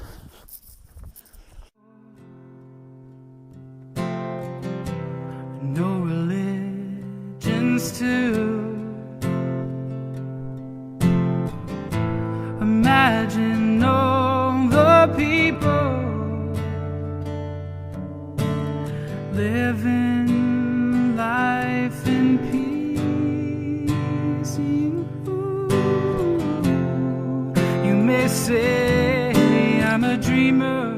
No religions to imagine all the people living life in peace. You may say I'm a dreamer,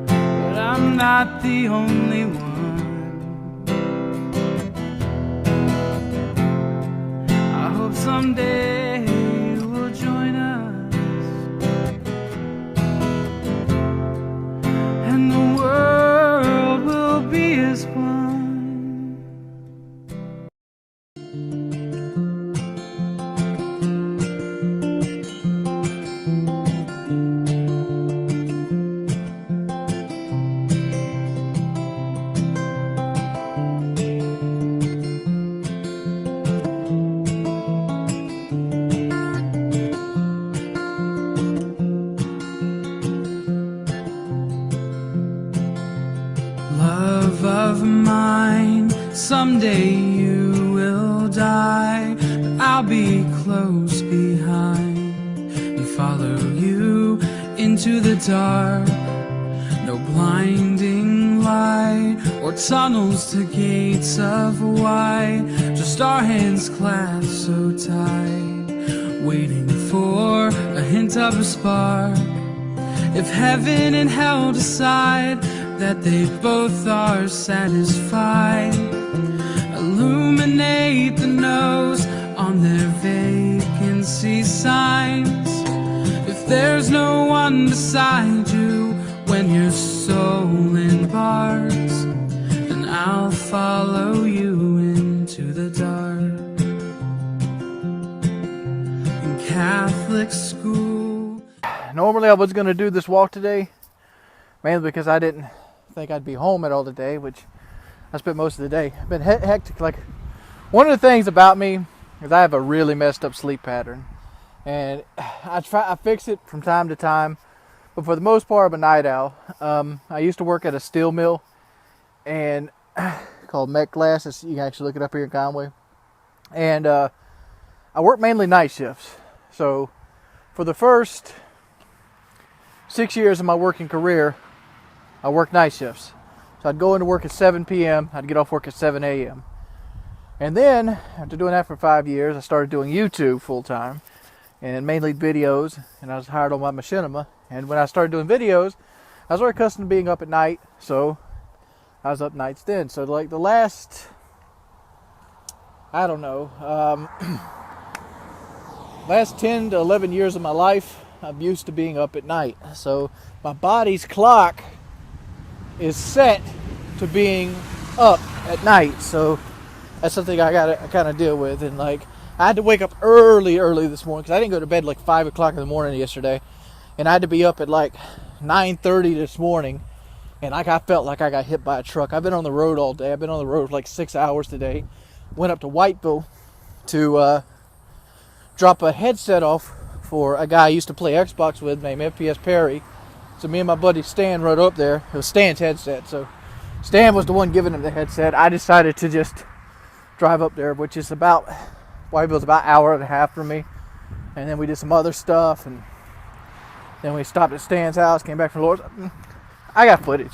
but I'm not the only one. I hope someday you will join us, and the world will be as one. Love of mine, someday you will die, but I'll be close behind and follow you into the dark. No blinding light or tunnels to gates of white, just our hands clasped so tight, waiting for a hint of a spark. If heaven and hell decide that they both are satisfied, illuminate the nose on their vacancy signs. If there's no one beside you when your soul embarks, then I'll follow you into the dark. In Catholic school. Normally I was going to do this walk today, mainly because I didn't think I'd be home at all today, which I spent most of the day. It's been hectic. Like, one of the things about me is I have a really messed up sleep pattern, and I fix it from time to time, but for the most part I'm a night owl. I used to work at a steel mill and called Met Glass. You can actually look it up here in Conway, and I work mainly night shifts. So for the first 6 years of my working career, I worked night shifts. So I'd go into work at 7 p.m., I'd get off work at 7 a.m. And then, after doing that for 5 years, I started doing YouTube full-time, and mainly videos, and I was hired on my machinima. And when I started doing videos, I was very accustomed to being up at night, so I was up nights then. So like the last, I don't know, last 10 to 11 years of my life, I'm used to being up at night. So my body's clock is set to being up at night. So that's something I gotta kind of deal with. And like, I had to wake up early this morning because I didn't go to bed like 5 o'clock in the morning yesterday, and I had to be up at like 9:30 this morning. And like, I felt like I got hit by a truck. I've been on the road all day. I've been on the road for like 6 hours today. Went up to Whiteville to drop a headset off for a guy I used to play Xbox with named FPS Perry. So me and my buddy Stan rode up there. It was Stan's headset. So Stan was the one giving him the headset. I decided to just drive up there, which is about, Whiteville's about an hour and a half from me. And then we did some other stuff, and then we stopped at Stan's house, came back from Lord's. I got footage.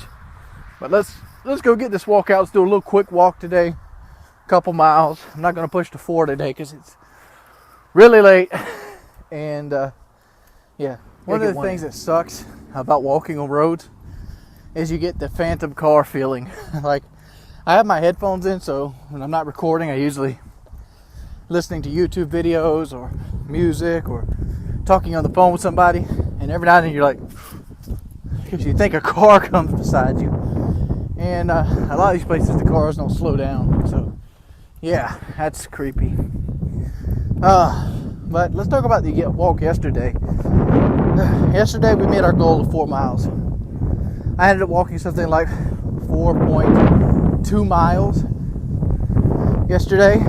But let's go get this walk out. Let's do a little quick walk today. A couple miles. I'm not going to push to 4 today because it's really late. And yeah, one of the things that sucks about walking on roads is you get the phantom car feeling. Like, I have my headphones in, so when I'm not recording, I usually listening to YouTube videos or music or talking on the phone with somebody, and every now and then you're like, because you think a car comes beside you. And a lot of these places the cars don't slow down, so yeah, that's creepy. But let's talk about the walk yesterday. Yesterday we made our goal of 4 miles. I ended up walking something like 4.2 miles yesterday,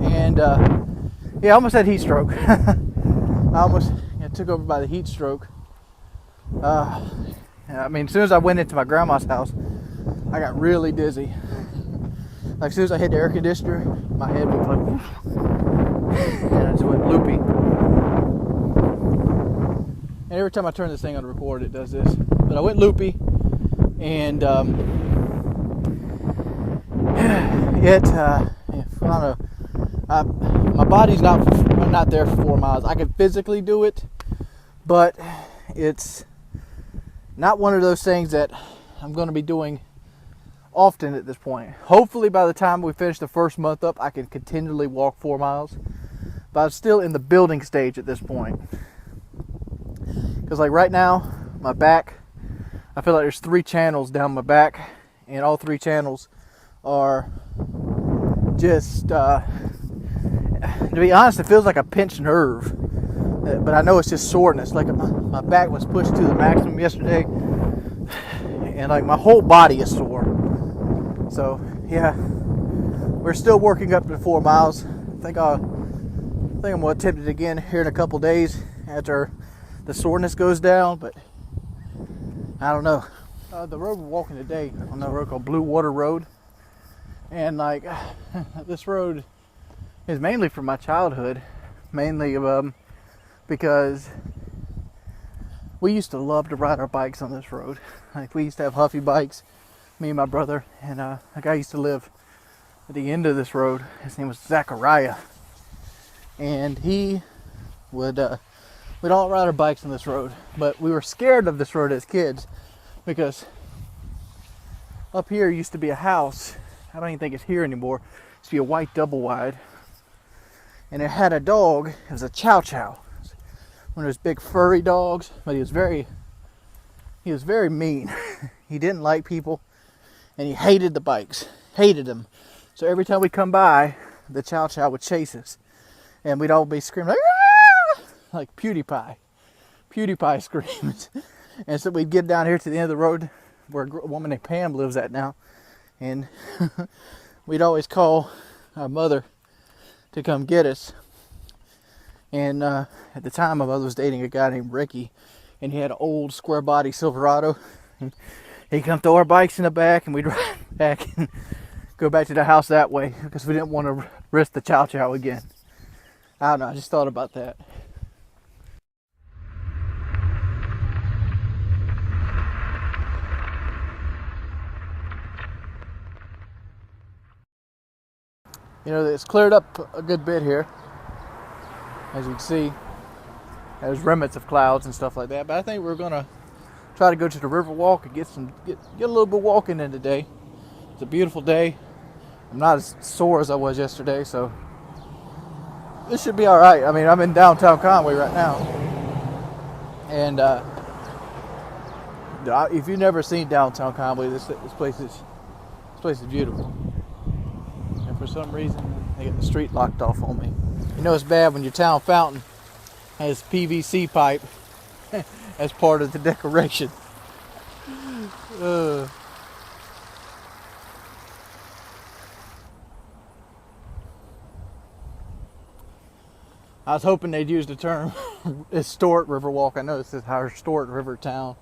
and yeah, I almost had heat stroke. I almost took over by the heat stroke. I mean, as soon as I went into my grandma's house, I got really dizzy. Like, as soon as I hit the air conditioner, my head was like, and I just went loopy. And every time I turn this thing on to record, it does this. But I went loopy, and I don't know. My body's not there for 4 miles. I can physically do it, but it's not one of those things that I'm going to be doing often at this point. Hopefully by the time we finish the first month up, I can continually walk 4 miles. But I'm still in the building stage at this point. Because like right now, my back, I feel like there's 3 channels down my back, and all 3 channels are just, to be honest, it feels like a pinched nerve. But I know it's just soreness. Like my back was pushed to the maximum yesterday, and like my whole body is sore. So yeah, we're still working up to 4 miles. I think I'm going to attempt it again here in a couple days after the soreness goes down. But I don't know. the road we're walking today on the road called Blue Water Road. And like, this road is mainly from my childhood, mainly because we used to love to ride our bikes on this road. Like, we used to have Huffy bikes, me and my brother, and a guy used to live at the end of this road. His name was Zachariah, and he would we'd all ride our bikes on this road. But we were scared of this road as kids because up here used to be a house. I don't even think it's here anymore. It used to be a white double wide, and it had a dog. It was a Chow Chow, one of those big furry dogs. But he was very mean. He didn't like people, and he hated the bikes, hated them. So every time we come by, the Chow Chow would chase us, and we'd all be screaming like PewDiePie screams. And so we'd get down here to the end of the road where a woman named Pam lives at now, and we'd always call our mother to come get us. And at the time, my mother was dating a guy named Ricky, and he had an old square body Silverado. And he'd come throw our bikes in the back, and we'd ride back and go back to the house that way because we didn't want to risk the Chow Chow again. I don't know, I just thought about that. You know, it's cleared up a good bit here, as you can see. There's remnants of clouds and stuff like that, but I think we're gonna try to go to the river walk and get a little bit walking in today. It's a beautiful day. I'm not as sore as I was yesterday, so this should be all right. I mean, I'm in downtown Conway right now, and if you've never seen downtown Conway, this place is beautiful. And for some reason, they got the street locked off on me. You know it's bad when your town fountain has PVC pipe as part of the decoration. I was hoping they'd use the term historic river walk. I know this is our historic river town.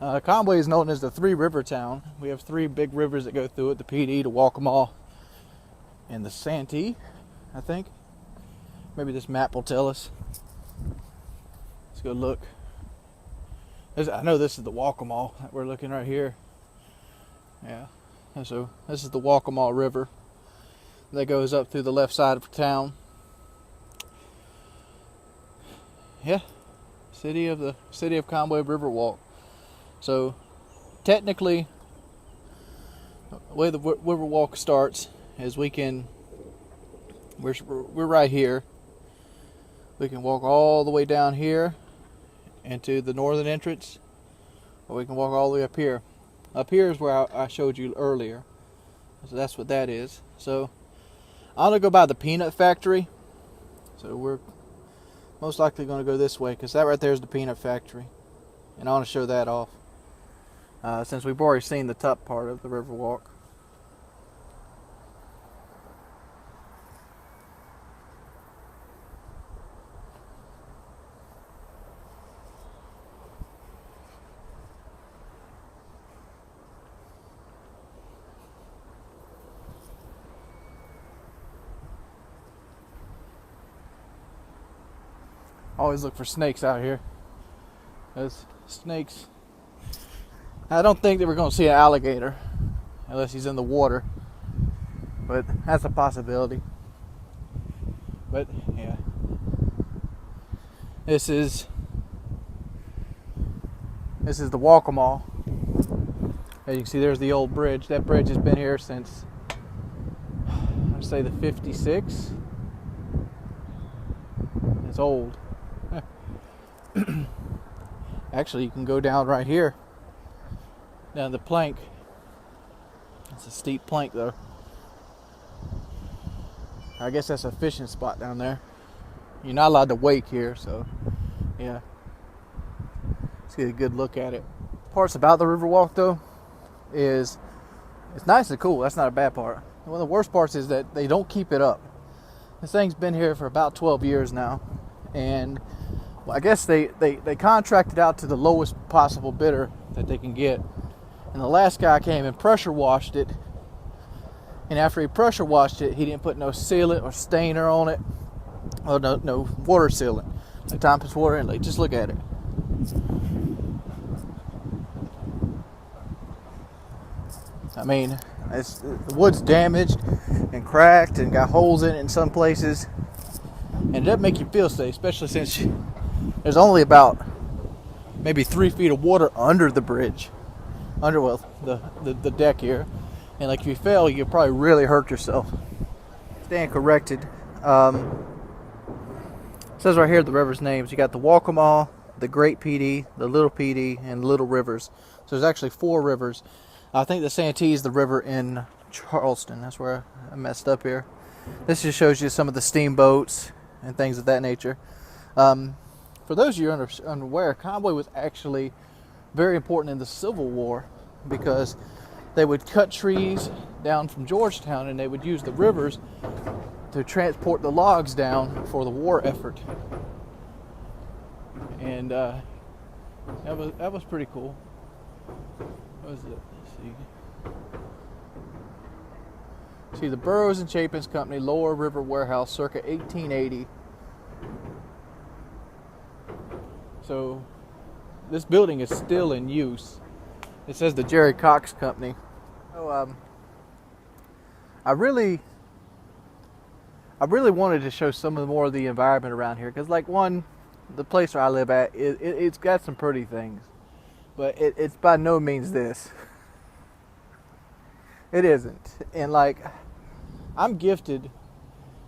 Conway is known as the three river town. We have three big rivers that go through it: the PD, the Waccamaw, and the Santee, I think. Maybe this map will tell us. Let's go look. I know this is the Waccamaw that we're looking right here. Yeah. And so this is the Waccamaw River that goes up through the left side of town. Yeah. City of Conway Riverwalk. So technically, the way the Riverwalk starts is we're right here. We can walk all the way down here into the northern entrance, or we can walk all the way up here. Up here is where I showed you earlier. So that's what that is. So I'm gonna go by the peanut factory. So we're most likely going to go this way because that right there is the peanut factory, and I want to show that off since we've already seen the top part of the Riverwalk. Always look for snakes out here. Those snakes. I don't think that we're going to see an alligator unless he's in the water, but that's a possibility. But yeah, this is the Waccamaw. As you can see, there's the old bridge. That bridge has been here since, I'd say, the 56. It's old. Actually, you can go down right here, down the plank. It's a steep plank though. I guess that's a fishing spot down there. You're not allowed to wake here, so yeah. Let's get a good look at it. Parts about the Riverwalk though is it's nice and cool. That's not a bad part. One of the worst parts is that they don't keep it up. This thing's been here for about 12 years now, and I guess they contracted out to the lowest possible bidder that they can get, And the last guy came and pressure washed it. And after he pressure washed it, he didn't put no sealant or stainer on it. Oh, no water sealant. No time puts water in it. Just look at it. I mean, the wood's damaged and cracked and got holes in it in some places. And it doesn't make you feel safe, especially since there's only about maybe 3 feet of water under the bridge. Under, well, the deck here. And like if you fell, you could probably really hurt yourself. Stand corrected. It says right here the river's names. You got the Walkamaw, the Great PD, the Little PD, and Little Rivers. So there's actually 4 rivers. I think the Santee is the river in Charleston. That's where I messed up here. This just shows you some of the steamboats and things of that nature. For those of you unaware, Conway was actually very important in the Civil War because they would cut trees down from Georgetown and they would use the rivers to transport the logs down for the war effort. And that was pretty cool. What was it? Let's see, the Burroughs and Chapin's Company, Lower River Warehouse, circa 1880. So this building is still in use. It says the Jerry Cox Company. So I really wanted to show some of the more of the environment around here because, like, the place where I live at, it's got some pretty things, but it's by no means this. It isn't. And like, I'm gifted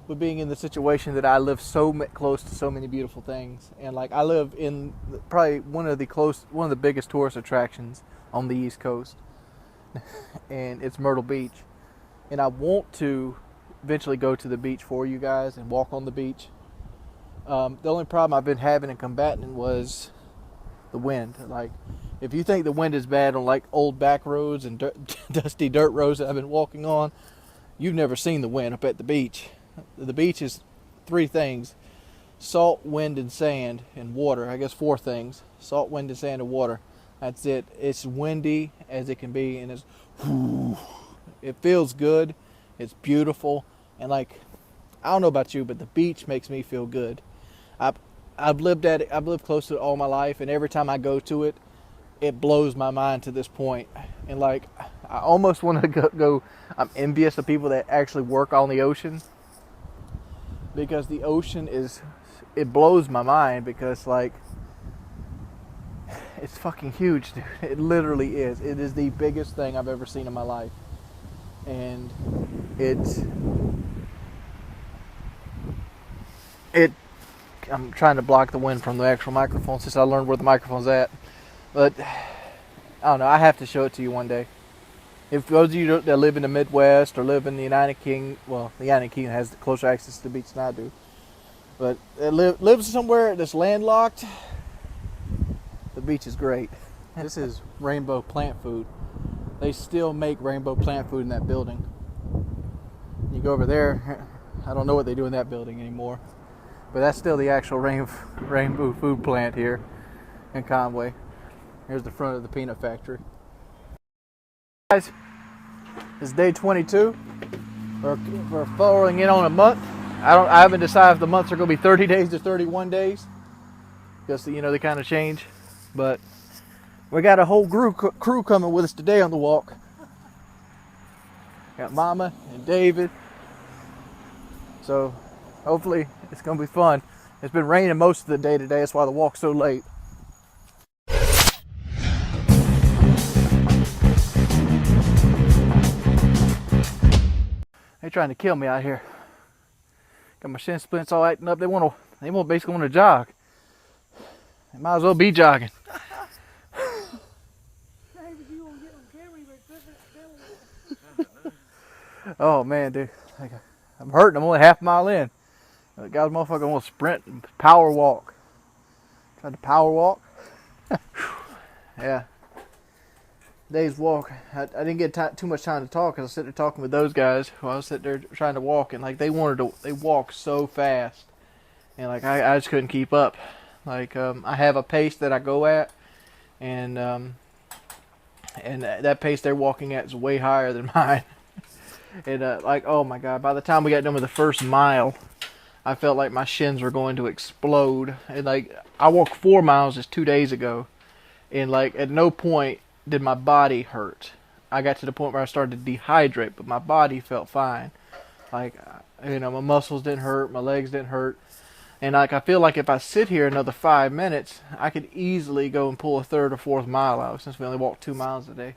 with being in the situation that I live so close to so many beautiful things. And like, I live in probably one of the biggest tourist attractions on the East Coast. And it's Myrtle Beach. And I want to eventually go to the beach for you guys and walk on the beach. The only problem I've been having and combating was the wind. Like, if you think the wind is bad on like old back roads and dusty dirt roads that I've been walking on, you've never seen the wind up at the beach. The beach is 3 things: salt, wind, and sand, and water. I guess 4 things: salt, wind, and sand, and water. That's it. It's windy as it can be, and it feels good. It's beautiful, and like, I don't know about you, but the beach makes me feel good. I've lived at it. I've lived close to it all my life, and every time I go to it, it blows my mind to this point. And like, I almost want to go. I'm envious of people that actually work on the ocean, because the ocean it blows my mind, because like, it's fucking huge, dude. It literally is. It is the biggest thing I've ever seen in my life. And I'm trying to block the wind from the actual microphone since I learned where the microphone's at. But I don't know, I have to show it to you one day. If those of you that live in the Midwest or live in the United Kingdom, well, the United Kingdom has closer access to the beach than I do. But live somewhere that's landlocked, the beach is great. This is Rainbow Plant Food. They still make Rainbow Plant Food in that building. You go over there, I don't know what they do in that building anymore. But that's still the actual Rainbow Food Plant here in Conway. Here's the front of the peanut factory. Guys, it's day 22. We're falling in on a month. I haven't decided if the months are going to be 30 days or 31 days. Because, you know, they kind of change. But we got a whole crew coming with us today on the walk. Got Mama and David. So hopefully it's going to be fun. It's been raining most of the day today. That's why the walk's so late. They're trying to kill me out here. Got my shin splints all acting up. They basically want to jog. They might as well be jogging. Oh man, dude. I'm hurting. I'm only half a mile in. The guy's motherfucker want to sprint and power walk. Tried to power walk. Yeah. Today's walk, I didn't get too much time to talk because I was sitting there talking with those guys while I was sitting there trying to walk, and like they walk so fast, and like I just couldn't keep up. Like I have a pace that I go at, and And that pace they're walking at is way higher than mine. And like, oh my God, by the time we got done with the first mile, I felt like my shins were going to explode. And like, I walked 4 miles just 2 days ago, and like at no point did my body hurt. I got to the point where I started to dehydrate, but my body felt fine. Like, you know, my muscles didn't hurt, my legs didn't hurt. And like, I feel like if I sit here another 5 minutes, I could easily go and pull a 3rd or 4th mile out, since we only walk 2 miles a day.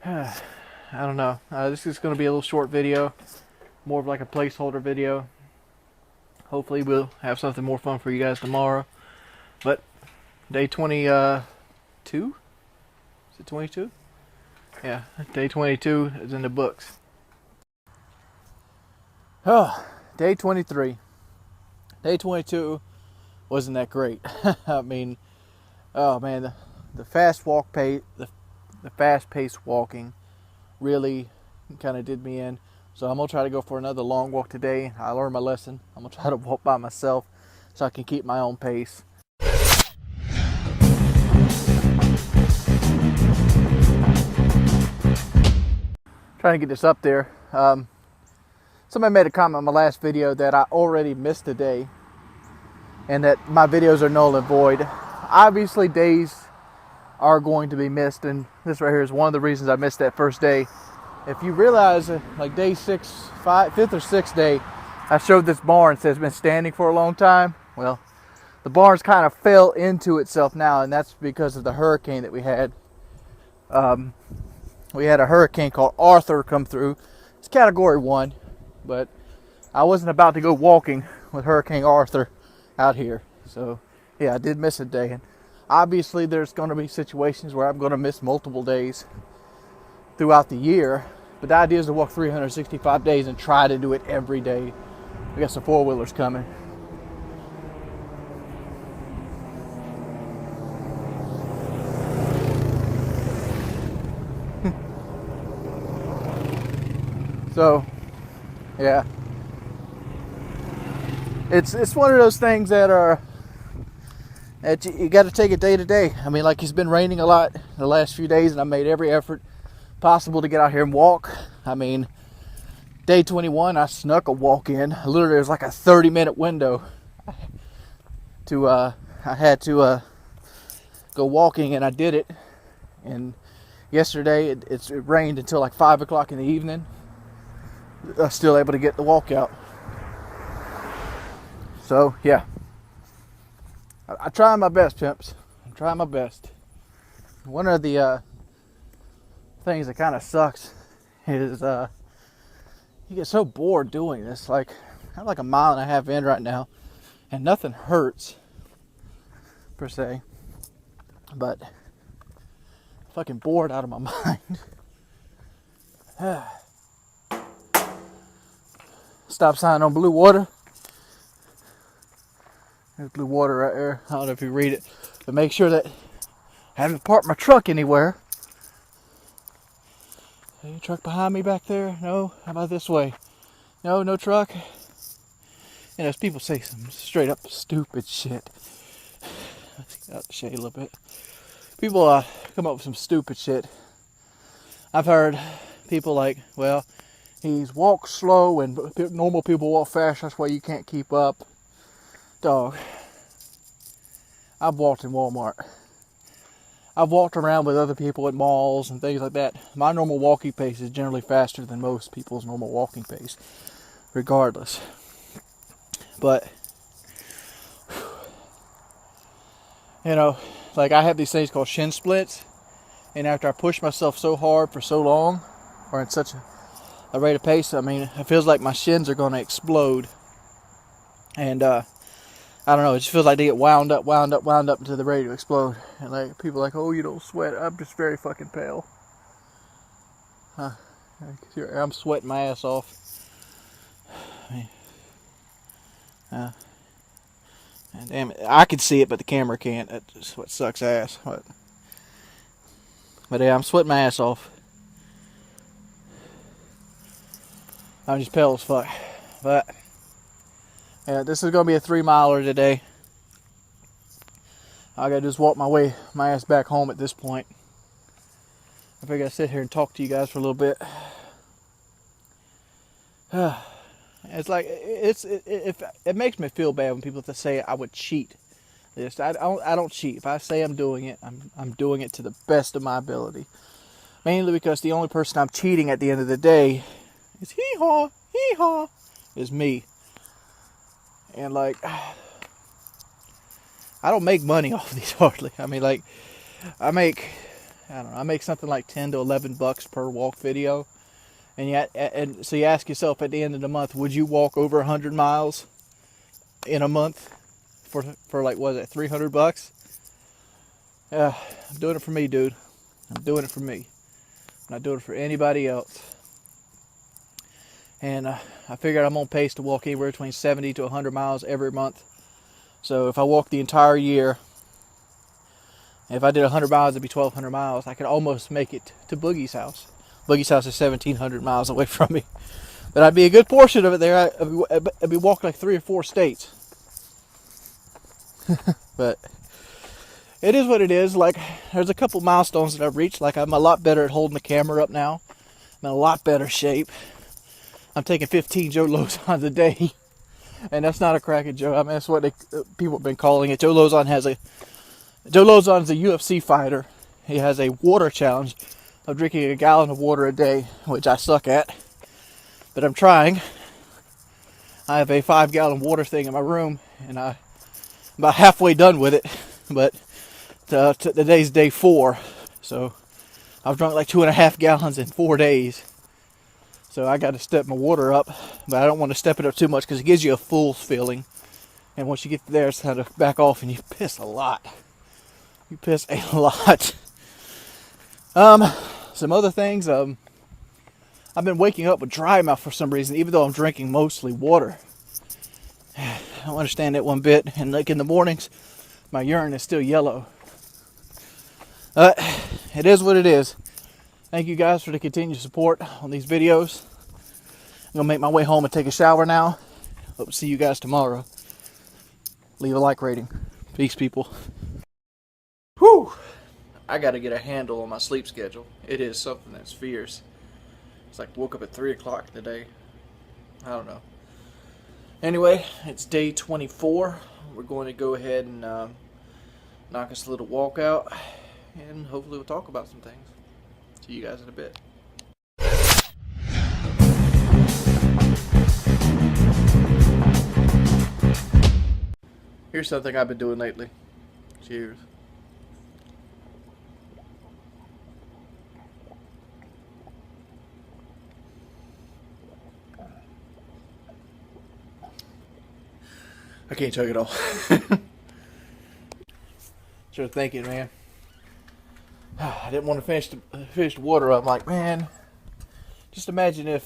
I don't know. This is going to be a little short video, more of like a placeholder video. Hopefully we'll have something more fun for you guys tomorrow. But day 22? Is it 22? Yeah, day 22 is in the books. Oh, day 23. Day 22 wasn't that great. I mean, oh man, the fast walk pace, the fast-paced walking really kind of did me in. So I'm gonna try to go for another long walk today. I learned my lesson. I'm gonna try to walk by myself so I can keep my own pace. Trying to get this up there. Somebody made a comment in my last video that I already missed a day and that my videos are null and void. Obviously days are going to be missed, and this right here is one of the reasons I missed that first day. If you realize, like day 5th or 6th day, I showed this barn that has been standing for a long time. Well, the barn's kind of fell into itself now, and that's because of the hurricane that we had. We had a hurricane called Arthur come through. It's category 1, but I wasn't about to go walking with Hurricane Arthur out here. So yeah, I did miss a day. And obviously there's going to be situations where I'm going to miss multiple days throughout the year, but the idea is to walk 365 days and try to do it every day. We got some 4-wheelers coming. So yeah, it's one of those things that are that you got to take it day to day. I mean, like, it's been raining a lot the last few days, and I made every effort possible to get out here and walk. I mean, day 21, I snuck a walk in. Literally, it was like a 30-minute window to I had to go walking, and I did it. And yesterday, it rained until like 5 o'clock in the evening. I was still able to get the walk out. So yeah, I try my best, pimps. I'm trying my best. One of the things that kind of sucks is you get so bored doing this. Like, I'm like a mile and a half in right now, and nothing hurts per se, but I'm fucking bored out of my mind. Stop sign on blue water. There's blue water right there. I don't know if you read it, but make sure that I haven't parked my truck anywhere. Any truck behind me back there? No? How about this way? No, no truck. And as people say some straight up stupid shit. Let's get out the shade a little bit. People come up with some stupid shit. I've heard people like, well, he's walks slow and normal people walk fast, that's why you can't keep up. Dog, I've walked in Walmart. I've walked around with other people at malls and things like that. My normal walking pace is generally faster than most people's normal walking pace, regardless. But, you know, like, I have these things called shin splits, and after I push myself so hard for so long, or in such a rate of pace, I mean, it feels like my shins are going to explode. And I don't know, it just feels like they get wound up until they're ready to explode. And like, people are like, oh, you don't sweat. I'm just very fucking pale. I'm sweating my ass off. And damn it, I can see it, but the camera can't. That's what sucks ass. But yeah, I'm sweating my ass off. I'm just pale as fuck. But yeah, this is gonna be a 3-miler today. I gotta just walk my ass back home at this point. I figured I'd sit here and talk to you guys for a little bit. It's like it makes me feel bad when people say I would cheat. I don't cheat. If I say I'm doing it, I'm doing it to the best of my ability. Mainly because the only person I'm cheating at the end of the day is is me. And like, I don't make money off these hardly. I mean, like, I make something like 10 to 11 bucks per walk video. And so you ask yourself at the end of the month, would you walk over 100 miles in a month for like, what is it, 300 bucks? I'm doing it for me, dude. I'm doing it for me. I'm not doing it for anybody else. And I figured I'm on pace to walk anywhere between 70 to 100 miles every month. So if I walk the entire year, if I did 100 miles, it'd be 1,200 miles. I could almost make it to Boogie's house. Boogie's house is 1,700 miles away from me. But I'd be a good portion of it there. I'd be walking like 3 or 4 states. But it is what it is. Like, there's a couple milestones that I've reached. Like, I'm a lot better at holding the camera up now. I'm in a lot better shape. I'm taking 15 Joe Lozons a day. And that's not a cracking joke. I mean, that's what people have been calling it. Joe Lozon's a UFC fighter. He has a water challenge of drinking a gallon of water a day, which I suck at. But I'm trying. I have a 5-gallon water thing in my room, and I'm about halfway done with it. But today's day 4, so I've drunk like 2.5 gallons in 4 days. So I got to step my water up, but I don't want to step it up too much because it gives you a full feeling. And once you get there, it's kind of back off, and you piss a lot. You piss a lot. Some other things. I've been waking up with dry mouth for some reason, even though I'm drinking mostly water. I don't understand that one bit. And like in the mornings, my urine is still yellow. It is what it is. Thank you guys for the continued support on these videos. I'm going to make my way home and take a shower now. Hope to see you guys tomorrow. Leave a like rating. Peace, people. Whew! I got to get a handle on my sleep schedule. It is something that's fierce. It's like woke up at 3 o'clock today. I don't know. Anyway, it's day 24. We're going to go ahead and knock us a little walk out. And hopefully we'll talk about some things. See you guys in a bit. Here's something I've been doing lately. Cheers. I can't chug it all. Sure thinking, man. I didn't want to finish the water up. I'm like, man, just imagine if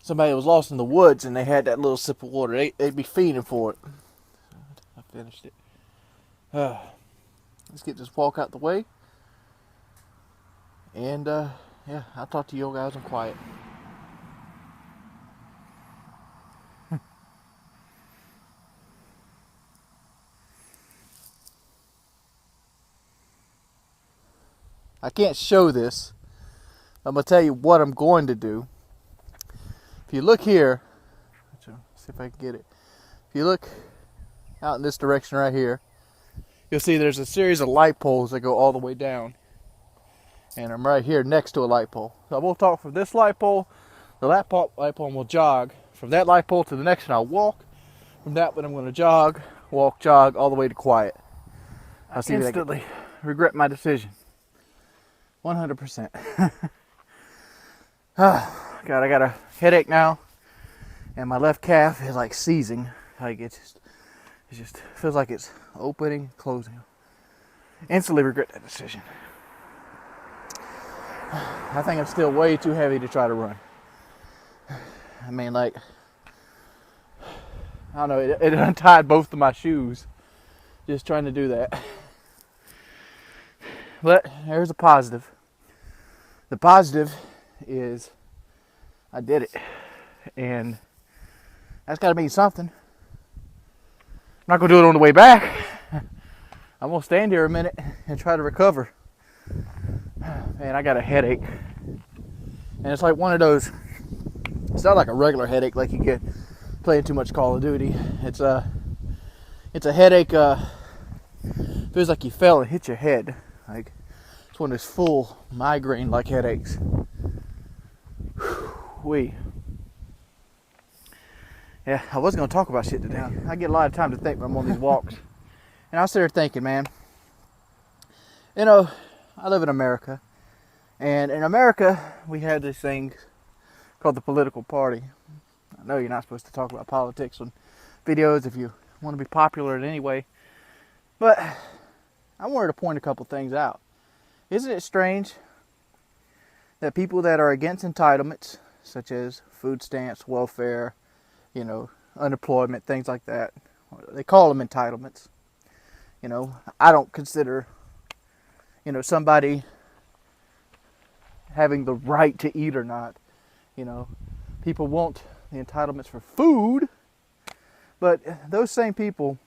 somebody was lost in the woods and they had that little sip of water. They'd be fiending for it. I finished it. Let's get this walk out the way. And, yeah, I'll talk to you guys in quiet. I can't show this. I'm going to tell you what I'm going to do. If you look here, let's see if I can get it. If you look out in this direction right here, you'll see there's a series of light poles that go all the way down. And I'm right here next to a light pole. So I will talk from this light pole, the light pole, and we'll jog. From that light pole to the next one, I'll walk. From that one, I'm going to jog, walk, jog, all the way to quiet. I'll instantly regret my decision. 100%. God, I got a headache now, and my left calf is like seizing. Like it just feels like it's opening, closing. Instantly regret that decision. I think I'm still way too heavy to try to run. I mean, like, I don't know. It untied both of my shoes just trying to do that. But there's a positive. The positive is I did it. And that's got to mean something. I'm not going to do it on the way back. I'm going to stand here a minute and try to recover. Man, I got a headache. And it's like one of those, it's not like a regular headache like you get playing too much Call of Duty. It's a headache, feels like you fell and hit your head. Like, it's one of those full migraine-like headaches. Yeah, I wasn't going to talk about shit today. I get a lot of time to think when I'm on these walks. And I was there thinking, man, you know, I live in America. And in America, we have this thing called the political party. I know you're not supposed to talk about politics on videos if you want to be popular in any way. But I wanted to point a couple things out. Isn't it strange that people that are against entitlements, such as food stamps, welfare, you know, unemployment, things like that, they call them entitlements. You know, I don't consider, you know, somebody having the right to eat or not. You know, people want the entitlements for food, but those same people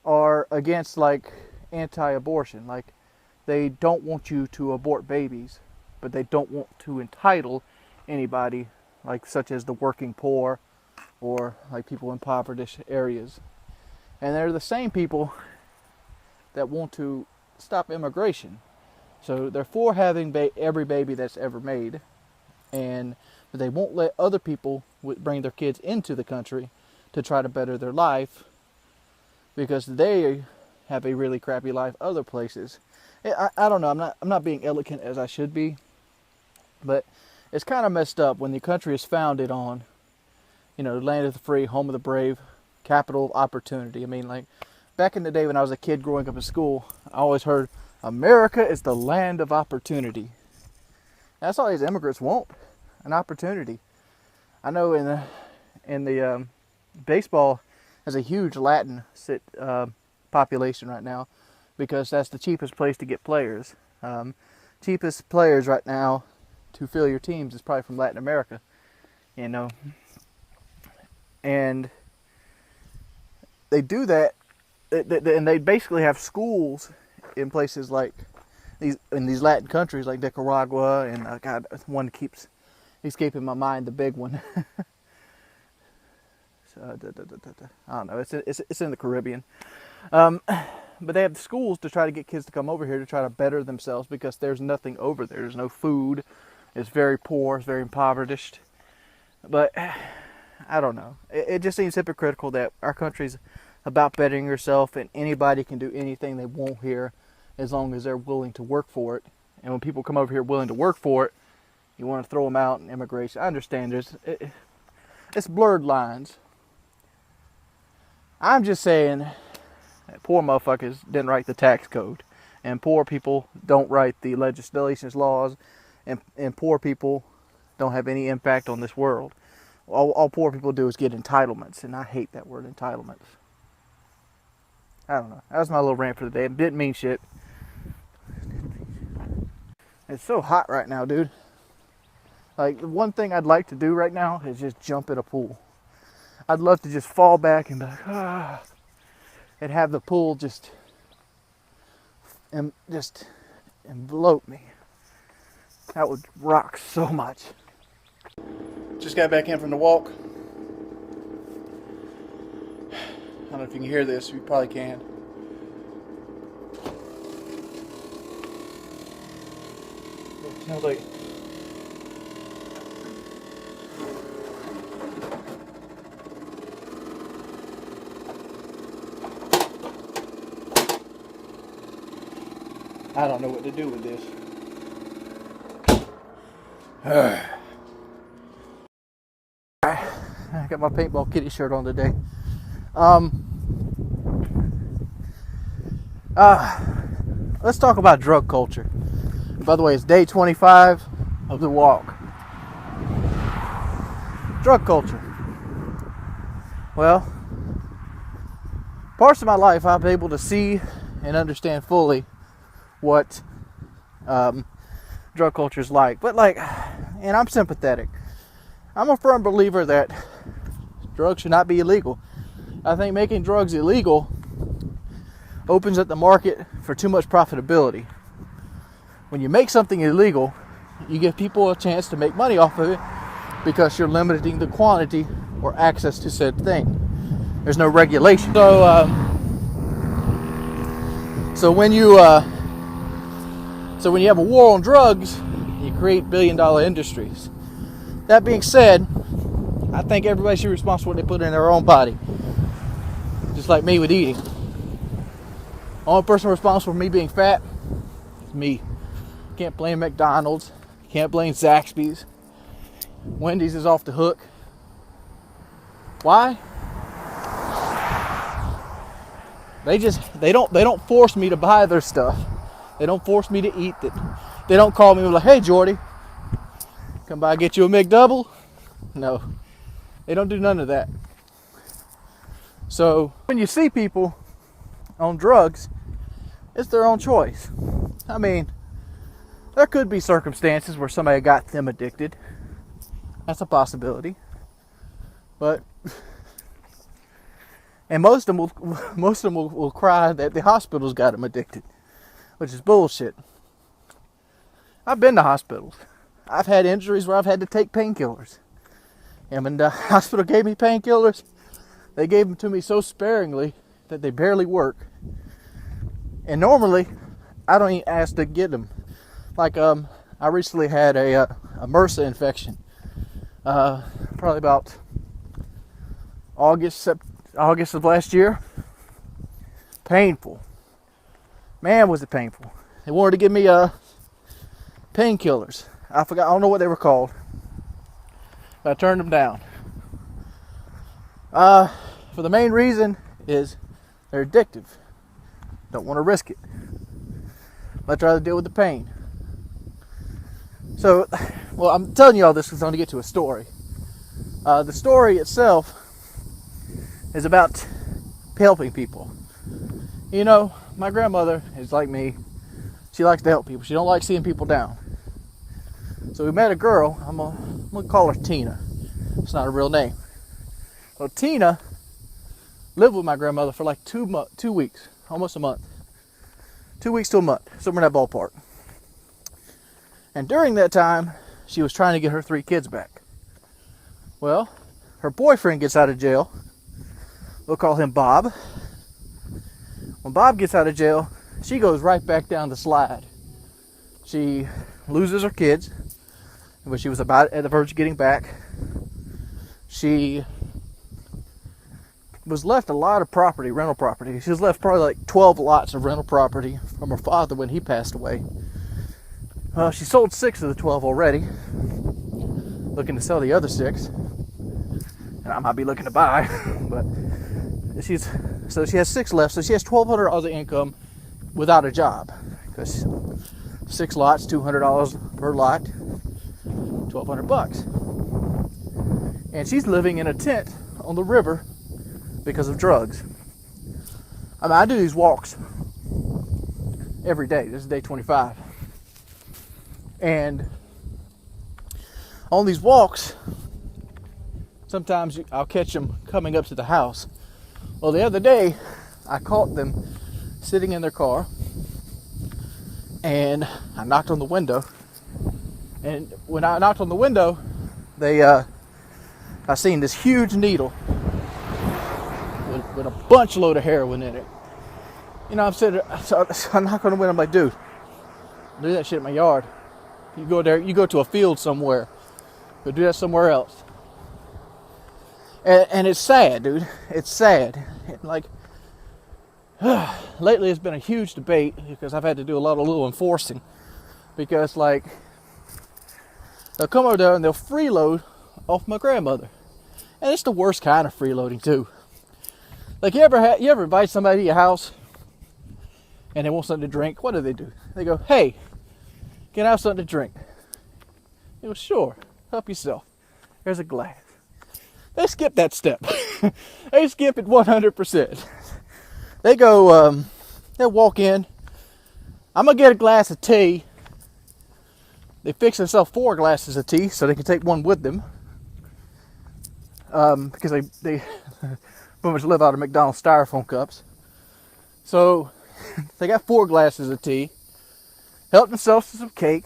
are against, like, anti-abortion. Like, they don't want you to abort babies, but they don't want to entitle anybody, like such as the working poor or like people in impoverished areas. And they're the same people that want to stop immigration. So they're for having every baby that's ever made, but they won't let other people bring their kids into the country to try to better their life because they have a really crappy life other places. I don't know. I'm not being eloquent as I should be, but it's kind of messed up when the country is founded on, you know, land of the free, home of the brave, capital of opportunity. I mean, like, back in the day when I was a kid growing up in school, I always heard, America is the land of opportunity. That's all these immigrants want, an opportunity. I know in the baseball has a huge Latin population right now because that's the cheapest place to get players. Cheapest players right now to fill your teams is probably from Latin America, you know. And they do that, and they basically have schools in places like these Latin countries like Nicaragua and God, one keeps escaping my mind, the big one. So, I don't know. It's in the Caribbean, but they have schools to try to get kids to come over here to try to better themselves because there's nothing over there. There's no food. It's very poor. It's very impoverished. But I don't know. It just seems hypocritical that our country's about bettering yourself and anybody can do anything they want here as long as they're willing to work for it. And when people come over here willing to work for it, you want to throw them out in immigration. I understand it's blurred lines. I'm just saying that poor motherfuckers didn't write the tax code. And poor people don't write the legislations, laws. And poor people don't have any impact on this world. All poor people do is get entitlements. And I hate that word, entitlements. I don't know. That was my little rant for the day. It didn't mean shit. It's so hot right now, dude. Like, the one thing I'd like to do right now is just jump in a pool. I'd love to just fall back and be like, and have the pool just envelope me. That would rock so much. Just got back in from the walk. I don't know if you can hear this. You probably can. It smells like... I don't know what to do with this. I got my paintball kitty shirt on today. Let's talk about drug culture. By the way, it's day 25 of the walk. Drug culture. Well, parts of my life I've been able to see and understand fully what drug culture is like. But and I'm sympathetic. I'm a firm believer that drugs should not be illegal. I think making drugs illegal opens up the market for too much profitability. when you make something illegal, you give people a chance to make money off of it because you're limiting the quantity or access to said thing. There's no regulation. So when you have a war on drugs, you create billion-dollar industries. That being said, I think everybody should be responsible for what they put in their own body. Just like me with eating. Only person responsible for me being fat is me. Can't blame McDonald's. Can't blame Zaxby's. Wendy's is off the hook. Why? They don't force me to buy their stuff. They don't force me to eat it. They don't call me like, hey Jordy, come by get you a McDouble. No, they don't do none of that. So when you see people on drugs, it's their own choice. I mean, there could be circumstances where somebody got them addicted. That's a possibility. But and most of them will cry that the hospitals got them addicted, which is bullshit. I've been to hospitals. I've had injuries where I've had to take painkillers. And when the hospital gave me painkillers, they gave them to me so sparingly that they barely work. And normally, I don't even ask to get them. Like, I recently had a MRSA infection. Probably about August of last year. Painful. Man, was it painful. They wanted to give me painkillers. I don't know what they were called. But I turned them down. For the main reason is they're addictive. Don't want to risk it. I'd rather deal with the pain. So, well, I'm telling you all this because I'm going to get to a story. The story itself is about helping people. You know, my grandmother is like me. She likes to help people. She don't like seeing people down. So we met a girl. I'm gonna call her Tina. It's not a real name. Well, Tina lived with my grandmother for like 2 weeks, almost a month. 2 weeks to a month, somewhere in that ballpark. And during that time, she was trying to get her 3 kids back. Well, her boyfriend gets out of jail. We'll call him Bob. When Bob gets out of jail, she goes right back down the slide. She loses her kids, when she was about at the verge of getting back. She was left a lot of property, rental property. She was left probably like 12 lots of rental property from her father when he passed away. She sold 6 of the 12 already, looking to sell the other 6. And I might be looking to buy, but so she has 6 left. So she has $1,200 of income without a job, because 6 lots, $200 per lot, $1,200. And she's living in a tent on the river because of drugs. I mean, I do these walks every day. This is day 25. And on these walks, sometimes I'll catch them coming up to the house. Well, the other day, I caught them sitting in their car, and I knocked on the window. And when I knocked on the window, I seen this huge needle with a bunch load of heroin in it. You know, I'm sitting there, so I knock on the window. I'm like, dude, don't do that shit in my yard. You go there, you go to a field somewhere. Go do that somewhere else. And it's sad, dude. It's sad. Like, lately it's been a huge debate because I've had to do a lot of little enforcing. Because, like, they'll come over there and they'll freeload off my grandmother. And it's the worst kind of freeloading, too. Like, you ever invite somebody to your house and they want something to drink? What do? They go, hey, can I have something to drink? You go, sure. Help yourself. There's a glass. They skip that step. They skip it 100%. They go, they'll walk in. I'm going to get a glass of tea. They fix themselves 4 glasses of tea so they can take one with them. Because they pretty much live out of McDonald's styrofoam cups. So they got 4 glasses of tea. help themselves to some cake,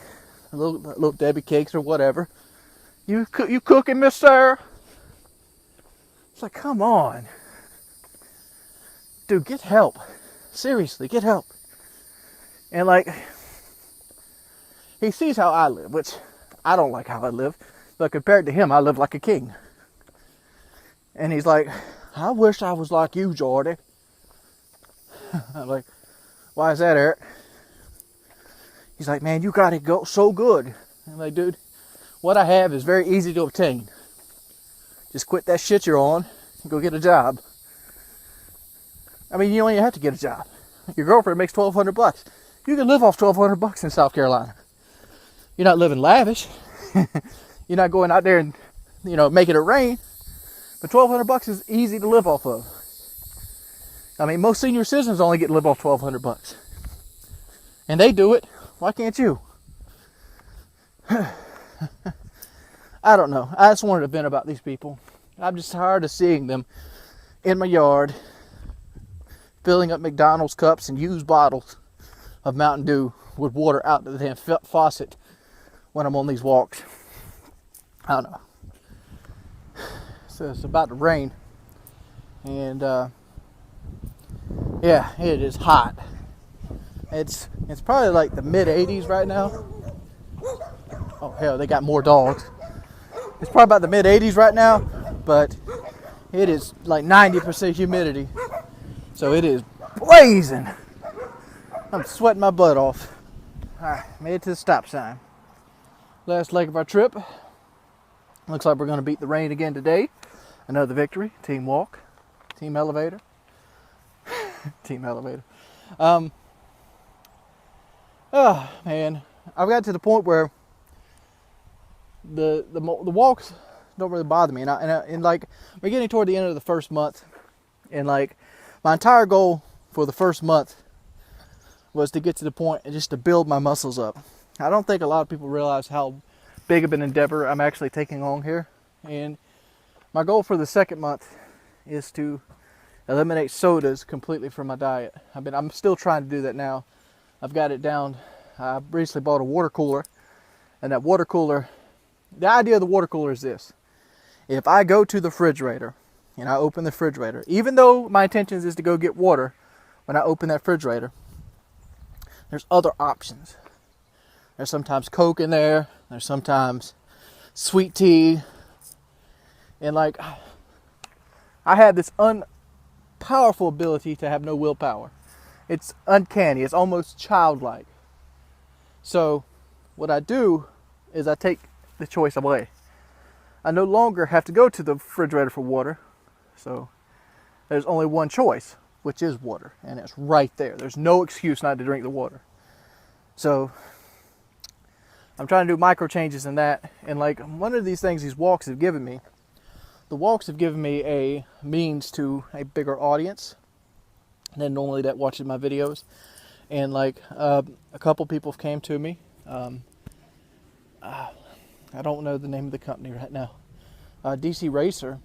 little Debbie cakes or whatever. You cooking, Miss Sarah? It's like, come on. Dude, get help. Seriously, get help. And like, he sees how I live, which I don't like how I live. But compared to him, I live like a king. And he's like, I wish I was like you, Jordy. I'm like, why is that, Eric? He's like, man, you got it go so good. I'm like, dude, what I have is very easy to obtain. Just quit that shit you're on and go get a job. I mean, you don't even have to get a job. Your girlfriend makes $1,200. You can live off $1,200 in South Carolina. You're not living lavish. You're not going out there and, making it rain. But $1,200 is easy to live off of. I mean, most senior citizens only get to live off $1,200. And they do it. Why can't you? I don't know. I just wanted to vent about these people. I'm just tired of seeing them in my yard filling up McDonald's cups and used bottles of Mountain Dew with water out of the damn faucet when I'm on these walks. I don't know. So it's about to rain. And yeah, it is hot. It's probably like the mid 80s right now. Oh hell, they got more dogs. It's probably about the mid 80s right now, but it is like 90% humidity. So it is blazing. I'm sweating my butt off. Alright, made it to the stop sign. Last leg of our trip. Looks like we're going to beat the rain again today. Another victory. Team walk. Team elevator. Team elevator. Oh man, I've got to the point where the walks don't really bother me, and like we're getting toward the end of the first month, and like my entire goal for the first month was to get to the point and just to build my muscles up. I don't think a lot of people realize how big of an endeavor I'm actually taking on here, and my goal for the second month is to eliminate sodas completely from my diet. I'm still trying to do that now. I've got it down. I recently bought a water cooler, and that water cooler, the idea of the water cooler is this. If I go to the refrigerator and I open the refrigerator, even though my intention is to go get water, when I open that refrigerator, there's other options. There's sometimes Coke in there. There's sometimes sweet tea. And like, I have this powerful ability to have no willpower. It's uncanny. It's almost childlike. So what I do is I take the choice away. I no longer have to go to the refrigerator for water. So there's only one choice, which is water. And it's right there. There's no excuse not to drink the water. So I'm trying to do micro changes in that. And like one of these things these walks have given me, the walks have given me a means to a bigger audience than normally that watches my videos. And like a couple people came to me. I don't know the name of the company right now. DC Racer,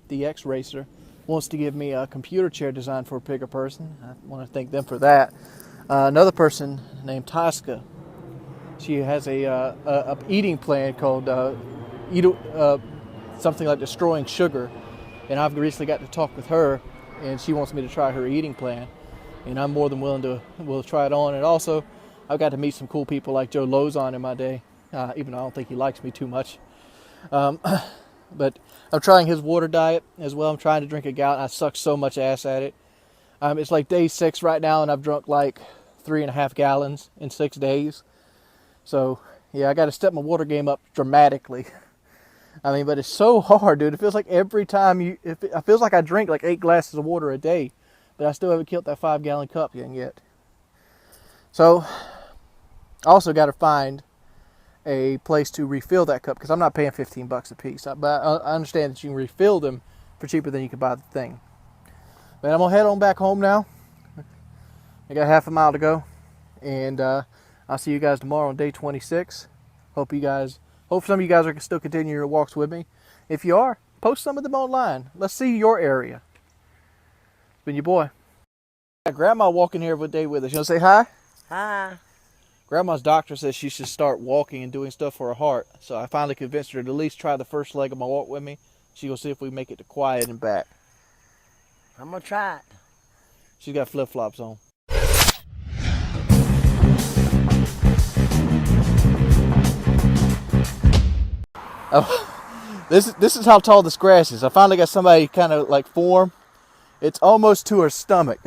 DX Racer, wants to give me a computer chair designed for a bigger person. I want to thank them for that. Another person named Tosca, she has a eating plan called something like Destroying Sugar, and I've recently got to talk with her, and she wants me to try her eating plan, and I'm more than willing to try it on. And also, I've got to meet some cool people like Joe Lozon in my day, even though I don't think he likes me too much. But I'm trying his water diet as well. I'm trying to drink a gallon. I suck so much ass at it. It's like day 6 right now, and I've drunk like 3.5 gallons in 6 days. So yeah, I got to step my water game up dramatically. I mean, but it's so hard, dude. It feels like every time it feels like I drink like 8 glasses of water a day, but I still haven't killed that 5-gallon cup yet. So I also got to find a place to refill that cup, because I'm not paying $15 a piece. But I understand that you can refill them for cheaper than you can buy the thing. But I'm gonna head on back home now. I got half a mile to go, and I'll see you guys tomorrow on day 26. Hope some of you guys are still continuing your walks with me. If you are, post some of them online. Let's see your area. It's been your boy. Got Grandma walking here every day with us. You want to say hi? Hi. Grandma's doctor says she should start walking and doing stuff for her heart. So I finally convinced her to at least try the first leg of my walk with me. She gonna see if we make it to Quiet and back. I'm gonna try it. She's got flip-flops on. Oh, this is how tall this grass is. I finally got somebody kind of like form. It's almost to her stomach.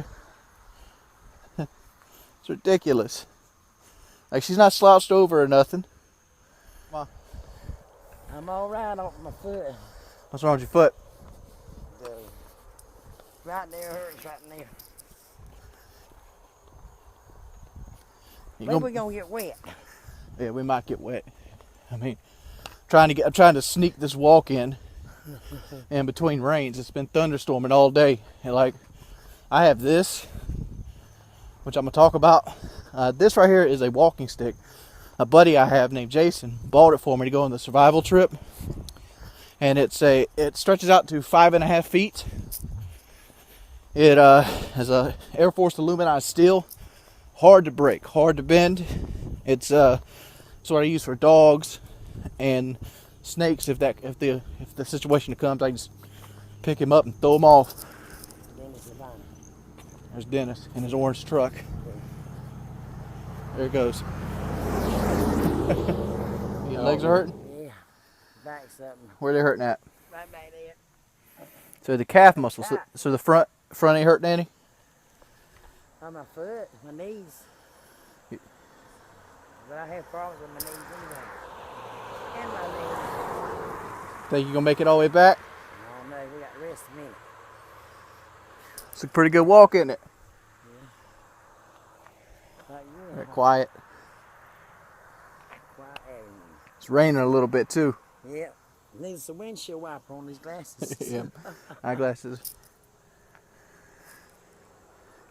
It's ridiculous. Like, she's not slouched over or nothing. Come on. I'm all right off my foot. What's wrong with your foot? Right there hurts right in there. You Maybe we're gonna get wet. Yeah, we might get wet. I mean, I'm trying to sneak this walk in between rains. It's been thunderstorming all day. And like, I have this, which I'm gonna talk about. This right here is a walking stick. A buddy I have named Jason bought it for me to go on the survival trip. And it stretches out to 5.5 feet. It has a Air Force aluminized steel, hard to break, hard to bend. It's what I use for dogs and snakes. If the situation comes, I just pick him up and throw him off. There's Dennis in his orange truck. There it goes. Your legs are hurting? Yeah. Back something. Where are they hurting at? Right back there. So the calf muscles. So the front ain't hurting any? On my foot, my knees. But I have problems with my knees anyway. And my knees. Think you gonna make it all the way back? I don't know, we got to rest a minute. It's a pretty good walk, isn't it? Like you. Very quiet. Quiet. It's raining a little bit too. Yeah. Needs some windshield wiper on these glasses. Yeah, eyeglasses.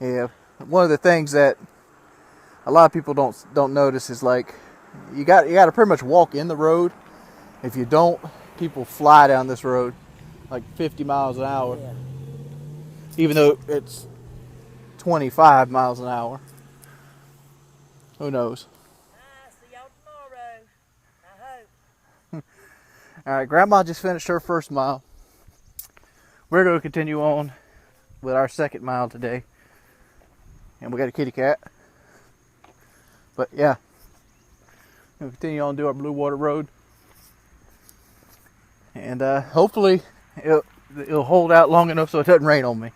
Yeah, one of the things that a lot of people don't notice is like you got to pretty much walk in the road. If you don't, people fly down this road like 50 miles an hour, Yeah. even though it's 25 miles an hour. Who knows? See y'all tomorrow. I hope. All right, Grandma just finished her first mile. We're going to continue on with our second mile today. And we got a kitty cat. But yeah, we'll continue on to do our Blue Water Road. And hopefully it'll hold out long enough so it doesn't rain on me.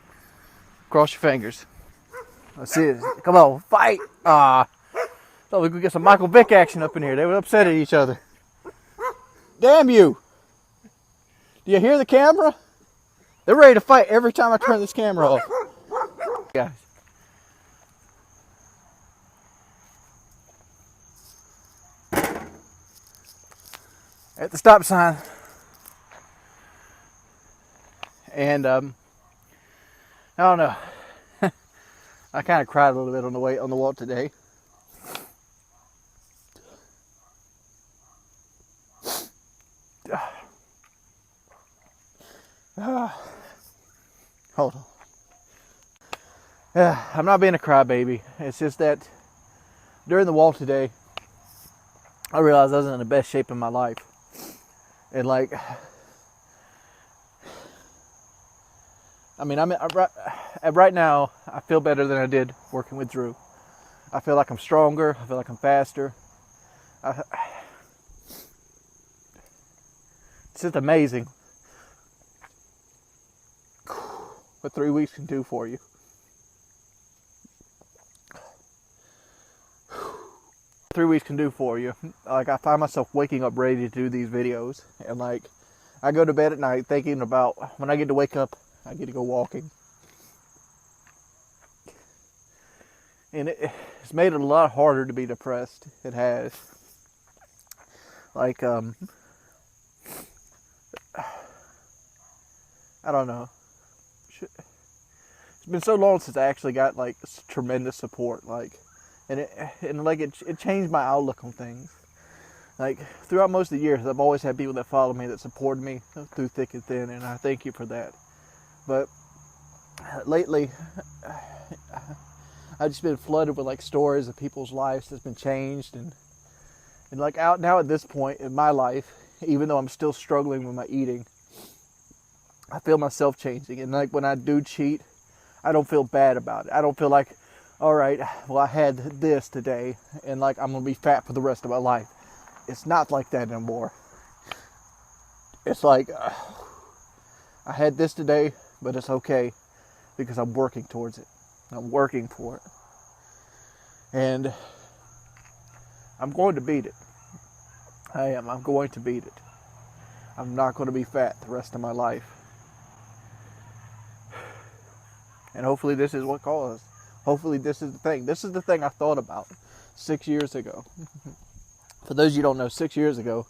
Cross your fingers. Let's see it. Come on, fight! Thought we could get some Michael Vick action up in here. They were upset at each other. Damn you! Do you hear the camera? They're ready to fight every time I turn this camera off. Guys. At the stop sign. And I don't know. I kind of cried a little bit on the walk today. Hold on. I'm not being a crybaby. It's just that during the walk today, I realized I was in the best shape in my life. And like, I mean, right now, I feel better than I did working with Drew. I feel like I'm stronger. I feel like I'm faster. It's just amazing what 3 weeks can do for you. 3 weeks can do for you. Like, I find myself waking up ready to do these videos. And like, I go to bed at night thinking about when I get to wake up, I get to go walking. And it's made it a lot harder to be depressed. It has. Like, I don't know. It's been so long since I actually got like tremendous support. Like, and it changed my outlook on things. Like, throughout most of the years, I've always had people that followed me, that supported me through thick and thin, and I thank you for that. But lately, I've just been flooded with like stories of people's lives that's been changed, and like out now at this point in my life, even though I'm still struggling with my eating, I feel myself changing. And like when I do cheat, I don't feel bad about it. I don't feel like, all right, well, I had this today and like I'm gonna be fat for the rest of my life. It's not like that anymore. It's like I had this today, but it's okay because I'm working towards it. I'm working for it. And I'm going to beat it. I am. I'm going to beat it. I'm not going to be fat the rest of my life. And hopefully this is what causes. Hopefully this is the thing. This is the thing I thought about 6 years ago. For those of you who don't know, 6 years ago,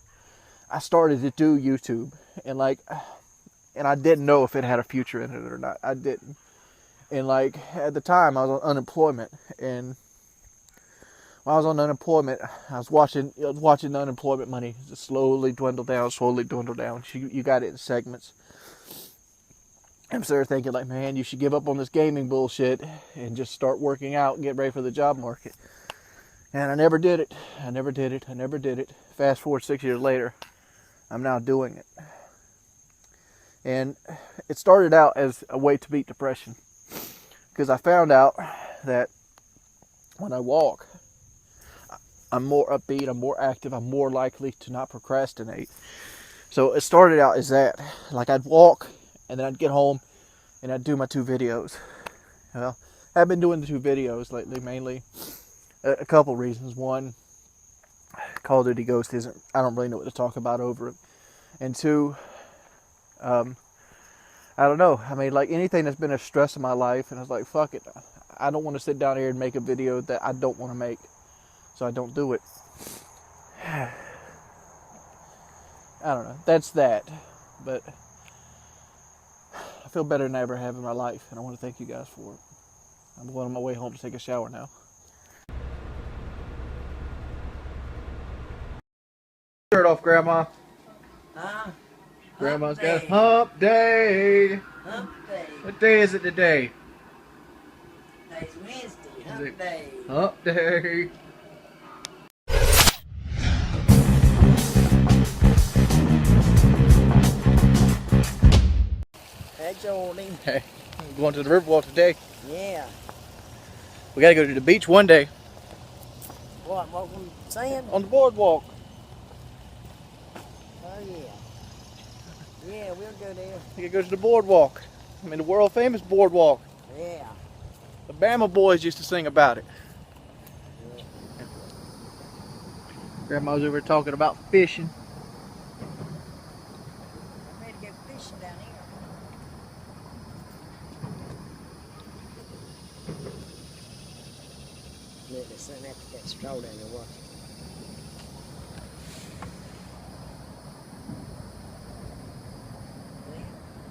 I started to do YouTube. And I didn't know if it had a future in it or not. I didn't. And like at the time I was on unemployment, and while I was on unemployment, I was watching the unemployment money just slowly dwindle down. You got it in segments. I'm sort of thinking like, man, you should give up on this gaming bullshit and just start working out and get ready for the job market. And I never did it. I never did it. Fast forward 6 years later, I'm now doing it. And it started out as a way to beat depression, because I found out that when I walk, I'm more upbeat, I'm more active, I'm more likely to not procrastinate. So it started out as that. Like I'd walk, and then I'd get home, and I'd do my 2 videos. Well, I've been doing the 2 videos lately, mainly a couple reasons. One, Call of Duty Ghost isn't, I don't really know what to talk about over it. And 2, I don't know. I mean, like anything that's been a stress in my life, and I was like, fuck it. I don't want to sit down here and make a video that I don't want to make. So I don't do it. I don't know. That's that. But I feel better than I ever have in my life, and I want to thank you guys for it. I'm going on my way home to take a shower now. Shirt off, Grandma. Huh? Grandma's Hump got day. hump day. Hump day. What day is it today? Today's Wednesday. Is Hump it day. hump day? Hey, Jordan. Hey, I'm going to the Riverwalk today. Yeah. We gotta go to the beach one day. What we saying? On the boardwalk. Oh, yeah. Yeah, we'll go there. We gotta go to the boardwalk. I mean, the world famous boardwalk. Yeah. The Bama boys used to sing about it. Yeah. Grandma's over talking about fishing. I'm ready to go fishing down here. Look, there's something after that straw down there, watch.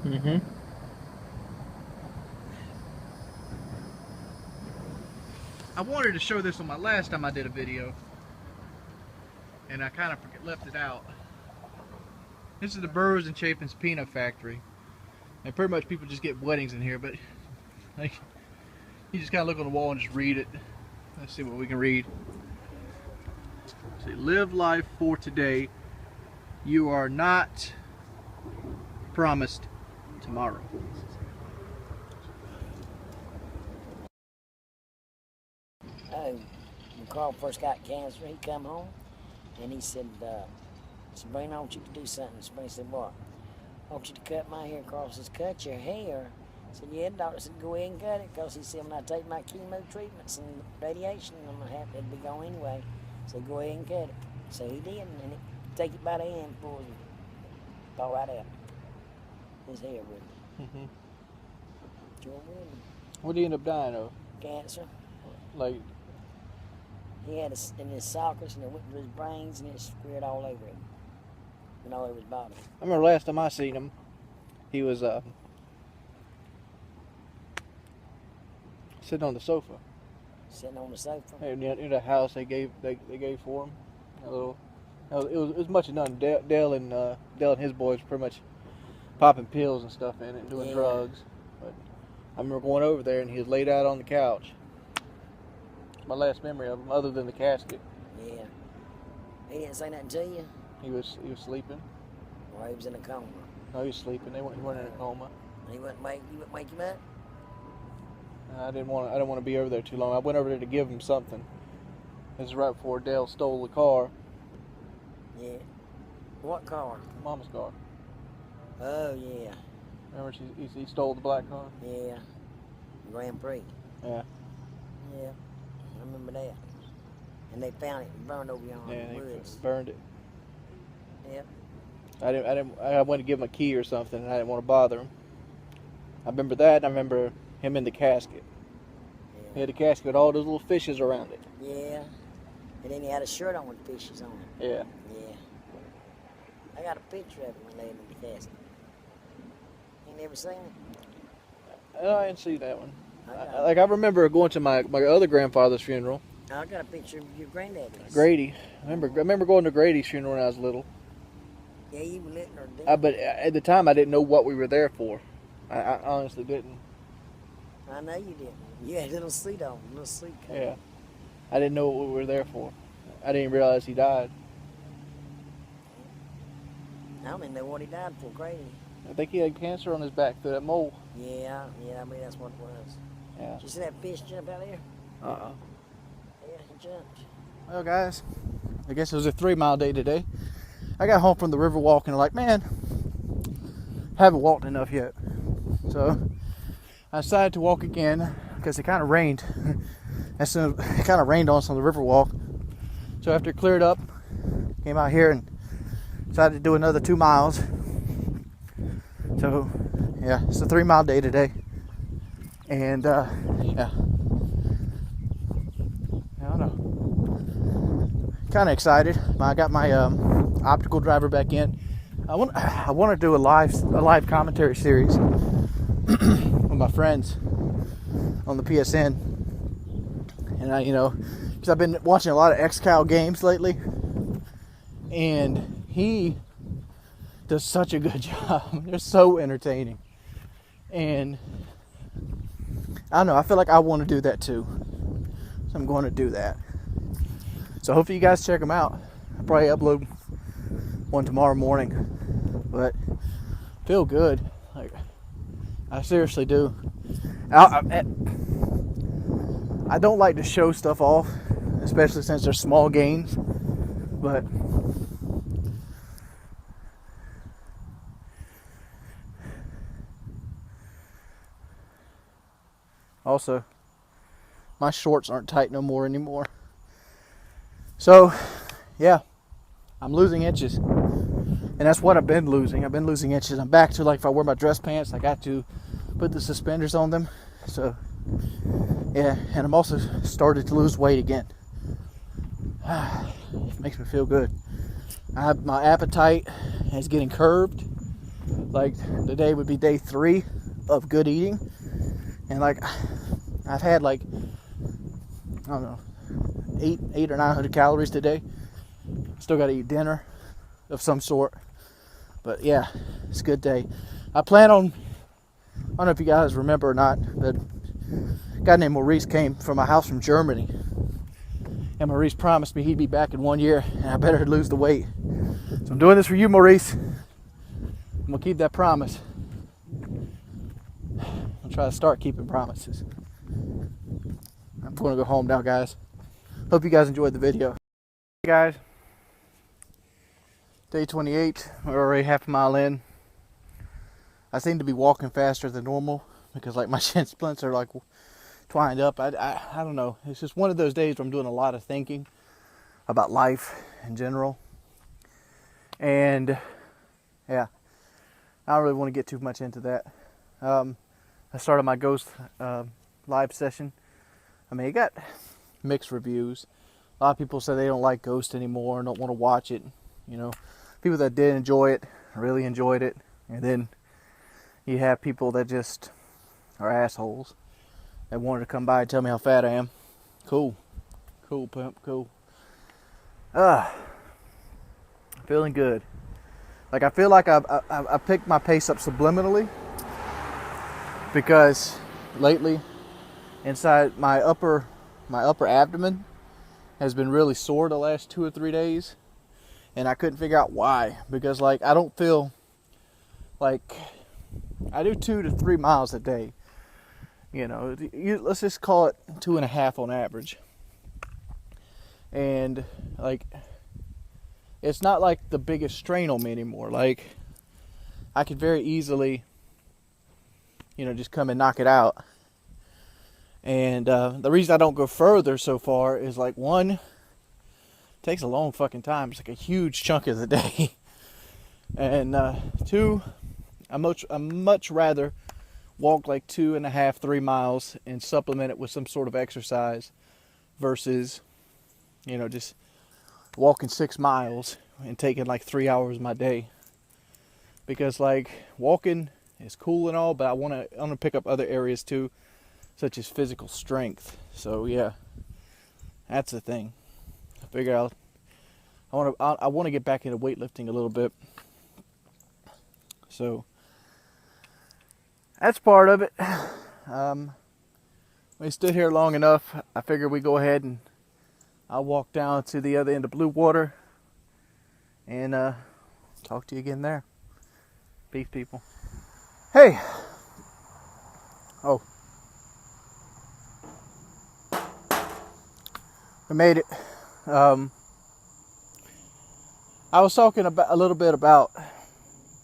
Mm-hmm. I wanted to show this on my last time I did a video, and I kind of left it out. This is the Burroughs and Chapin's Peanut Factory, and pretty much people just get weddings in here, but like, you just kind of look on the wall and just read it. Let's see what we can read. See, live life for today. You are not promised tomorrow. Oh, when Carl first got cancer, he come home and he said, Sabrina, I want you to do something. Sabrina said, what? I want you to cut my hair. Carl says, cut your hair? I said, yeah, the doctor said, go ahead and cut it, because he said, when I take my chemo treatments and radiation, I'm going to have to be gone anyway. So go ahead and cut it. So he did, and it, take it by the hand, pull it all right out. His hair with Mm-hmm. Jordan, What did he end up dying of? cancer. Like, He had it in his sockets, and it went through his brains, and it squared all over him, and all over his body. I remember last time I seen him, he was sitting on the sofa. Sitting on the sofa. In the house they gave for him. A little, it was much ado. Dale and his boys pretty much popping pills and stuff in it, and doing drugs. But I remember going over there, and he was laid out on the couch, my last memory of him, other than the casket. Yeah. He didn't say nothing to you? He was sleeping. Or he was in a coma? No, he was sleeping. He weren't in a coma. And you wouldn't wake him up? I didn't want to be over there too long. I went over there to give him something. This is right before Dale stole the car. Yeah. What car? Mama's car. Oh, yeah. Remember he stole the black car? Yeah. Grand Prix. Yeah. Yeah. I remember that. And they found it and burned over yonder in the woods. They burned it. Yep. I went to give him a key or something, and I didn't want to bother him. I remember that, and I remember him in the casket. Yeah. He had a casket with all those little fishes around it. Yeah. And then he had a shirt on with fishes on it. Yeah. Yeah. I got a picture of him laying in the casket. You never seen it? I didn't see that one. I remember going to my other grandfather's funeral. I got a picture of your granddaddy's. Grady. I remember going to Grady's funeral when I was little. Yeah, you were little or dead. But at the time, I didn't know what we were there for. I honestly didn't. I know you didn't. You had a little suit on, a little suit coat. Yeah. I didn't know what we were there for. I didn't realize he died. I don't even know what he died for, Grady. I think he had cancer on his back through that mole. Yeah, I mean, that's what it was. Yeah. Did you see that fish jump out there? Uh-uh. Yeah, he jumped. Well, guys, I guess it was a 3-mile day today. I got home from the river walk and like, man, haven't walked enough yet. So I decided to walk again because it kind of rained. It kind of rained on us on the river walk. So after it cleared up, came out here and decided to do another 2 miles. So yeah, it's a 3-mile day today. And yeah, I don't know. Kind of excited. I got my optical driver back in. I want to do a live commentary series with my friends on the PSN, and because I've been watching a lot of X-Cow games lately, and he does such a good job. They're so entertaining, and I don't know. I feel like I want to do that too, so I'm going to do that. So hopefully you guys check them out. I'll probably upload one tomorrow morning. But feel good. Like, I seriously do. I don't like to show stuff off, especially since they're small gains. But also, my shorts aren't tight no more anymore. So, yeah, I'm losing inches. And that's what I've been losing. I've been losing inches. I'm back to, like, if I wear my dress pants, I got to put the suspenders on them. So, yeah, and I'm also started to lose weight again. It makes me feel good. My appetite is getting curbed. Like, today would be day 3 of good eating. And, like, I've had, like, I don't know, 800 or 900 calories today. Still got to eat dinner of some sort. But yeah, it's a good day. I plan on, I don't know if you guys remember or not, but a guy named Maurice came from my house from Germany. And Maurice promised me he'd be back in 1 year, and I better lose the weight. So I'm doing this for you, Maurice. I'm going to keep that promise. I'll try to start keeping promises. I'm going to go home now, guys. Hope you guys enjoyed the video. Hey, guys. Day 28, we're already half a mile in. I seem to be walking faster than normal because, like, my shin splints are, like, twined up. I don't know. It's just one of those days where I'm doing a lot of thinking about life in general. And, yeah, I don't really want to get too much into that. I started my ghost live session. I mean, it got mixed reviews. A lot of people say they don't like Ghost anymore and don't want to watch it, People that did enjoy it really enjoyed it, and then you have people that just are assholes that wanted to come by and tell me how fat I am. Cool, pimp, cool. Feeling good. Like, I feel like I picked my pace up subliminally, because lately inside my upper my upper abdomen has been really sore the last 2 or 3 days, and I couldn't figure out why. Because like I don't feel like I do 2 to 3 miles a day. Let's just call it 2.5 on average. And like, it's not like the biggest strain on me anymore. Like, I could very easily, just come and knock it out. And the reason I don't go further so far is like, one, it takes a long fucking time. It's like a huge chunk of the day. And two, I'm much rather walk like 2.5, 3 miles and supplement it with some sort of exercise versus, just walking 6 miles and taking like 3 hours of my day. Because like walking is cool and all, but I want to pick up other areas too, such as physical strength. So yeah, that's the thing. I figure out I want to get back into weightlifting a little bit. So that's part of it. We stood here long enough. I figured we go ahead and I'll walk down to the other end of Blue Water and talk to you again there. Peace, people. Hey. Oh. We made it. I was talking a little bit about,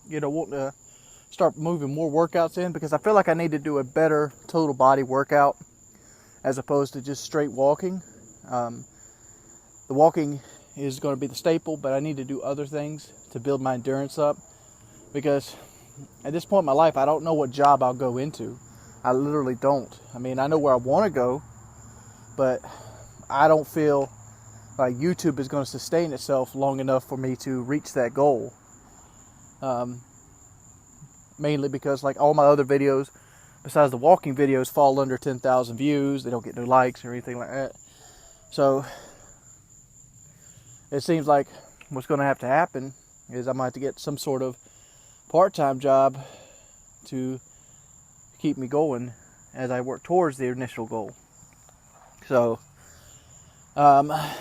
wanting to start moving more workouts in, because I feel like I need to do a better total body workout as opposed to just straight walking. The walking is going to be the staple, but I need to do other things to build my endurance up, because at this point in my life, I don't know what job I'll go into. I literally don't. I mean, I know where I want to go, but I don't feel like YouTube is going to sustain itself long enough for me to reach that goal. Mainly because like all my other videos, besides the walking videos, fall under 10,000 views. They don't get no likes or anything like that. So it seems like what's going to have to happen is I might have to get some sort of part-time job to keep me going as I work towards the initial goal. So the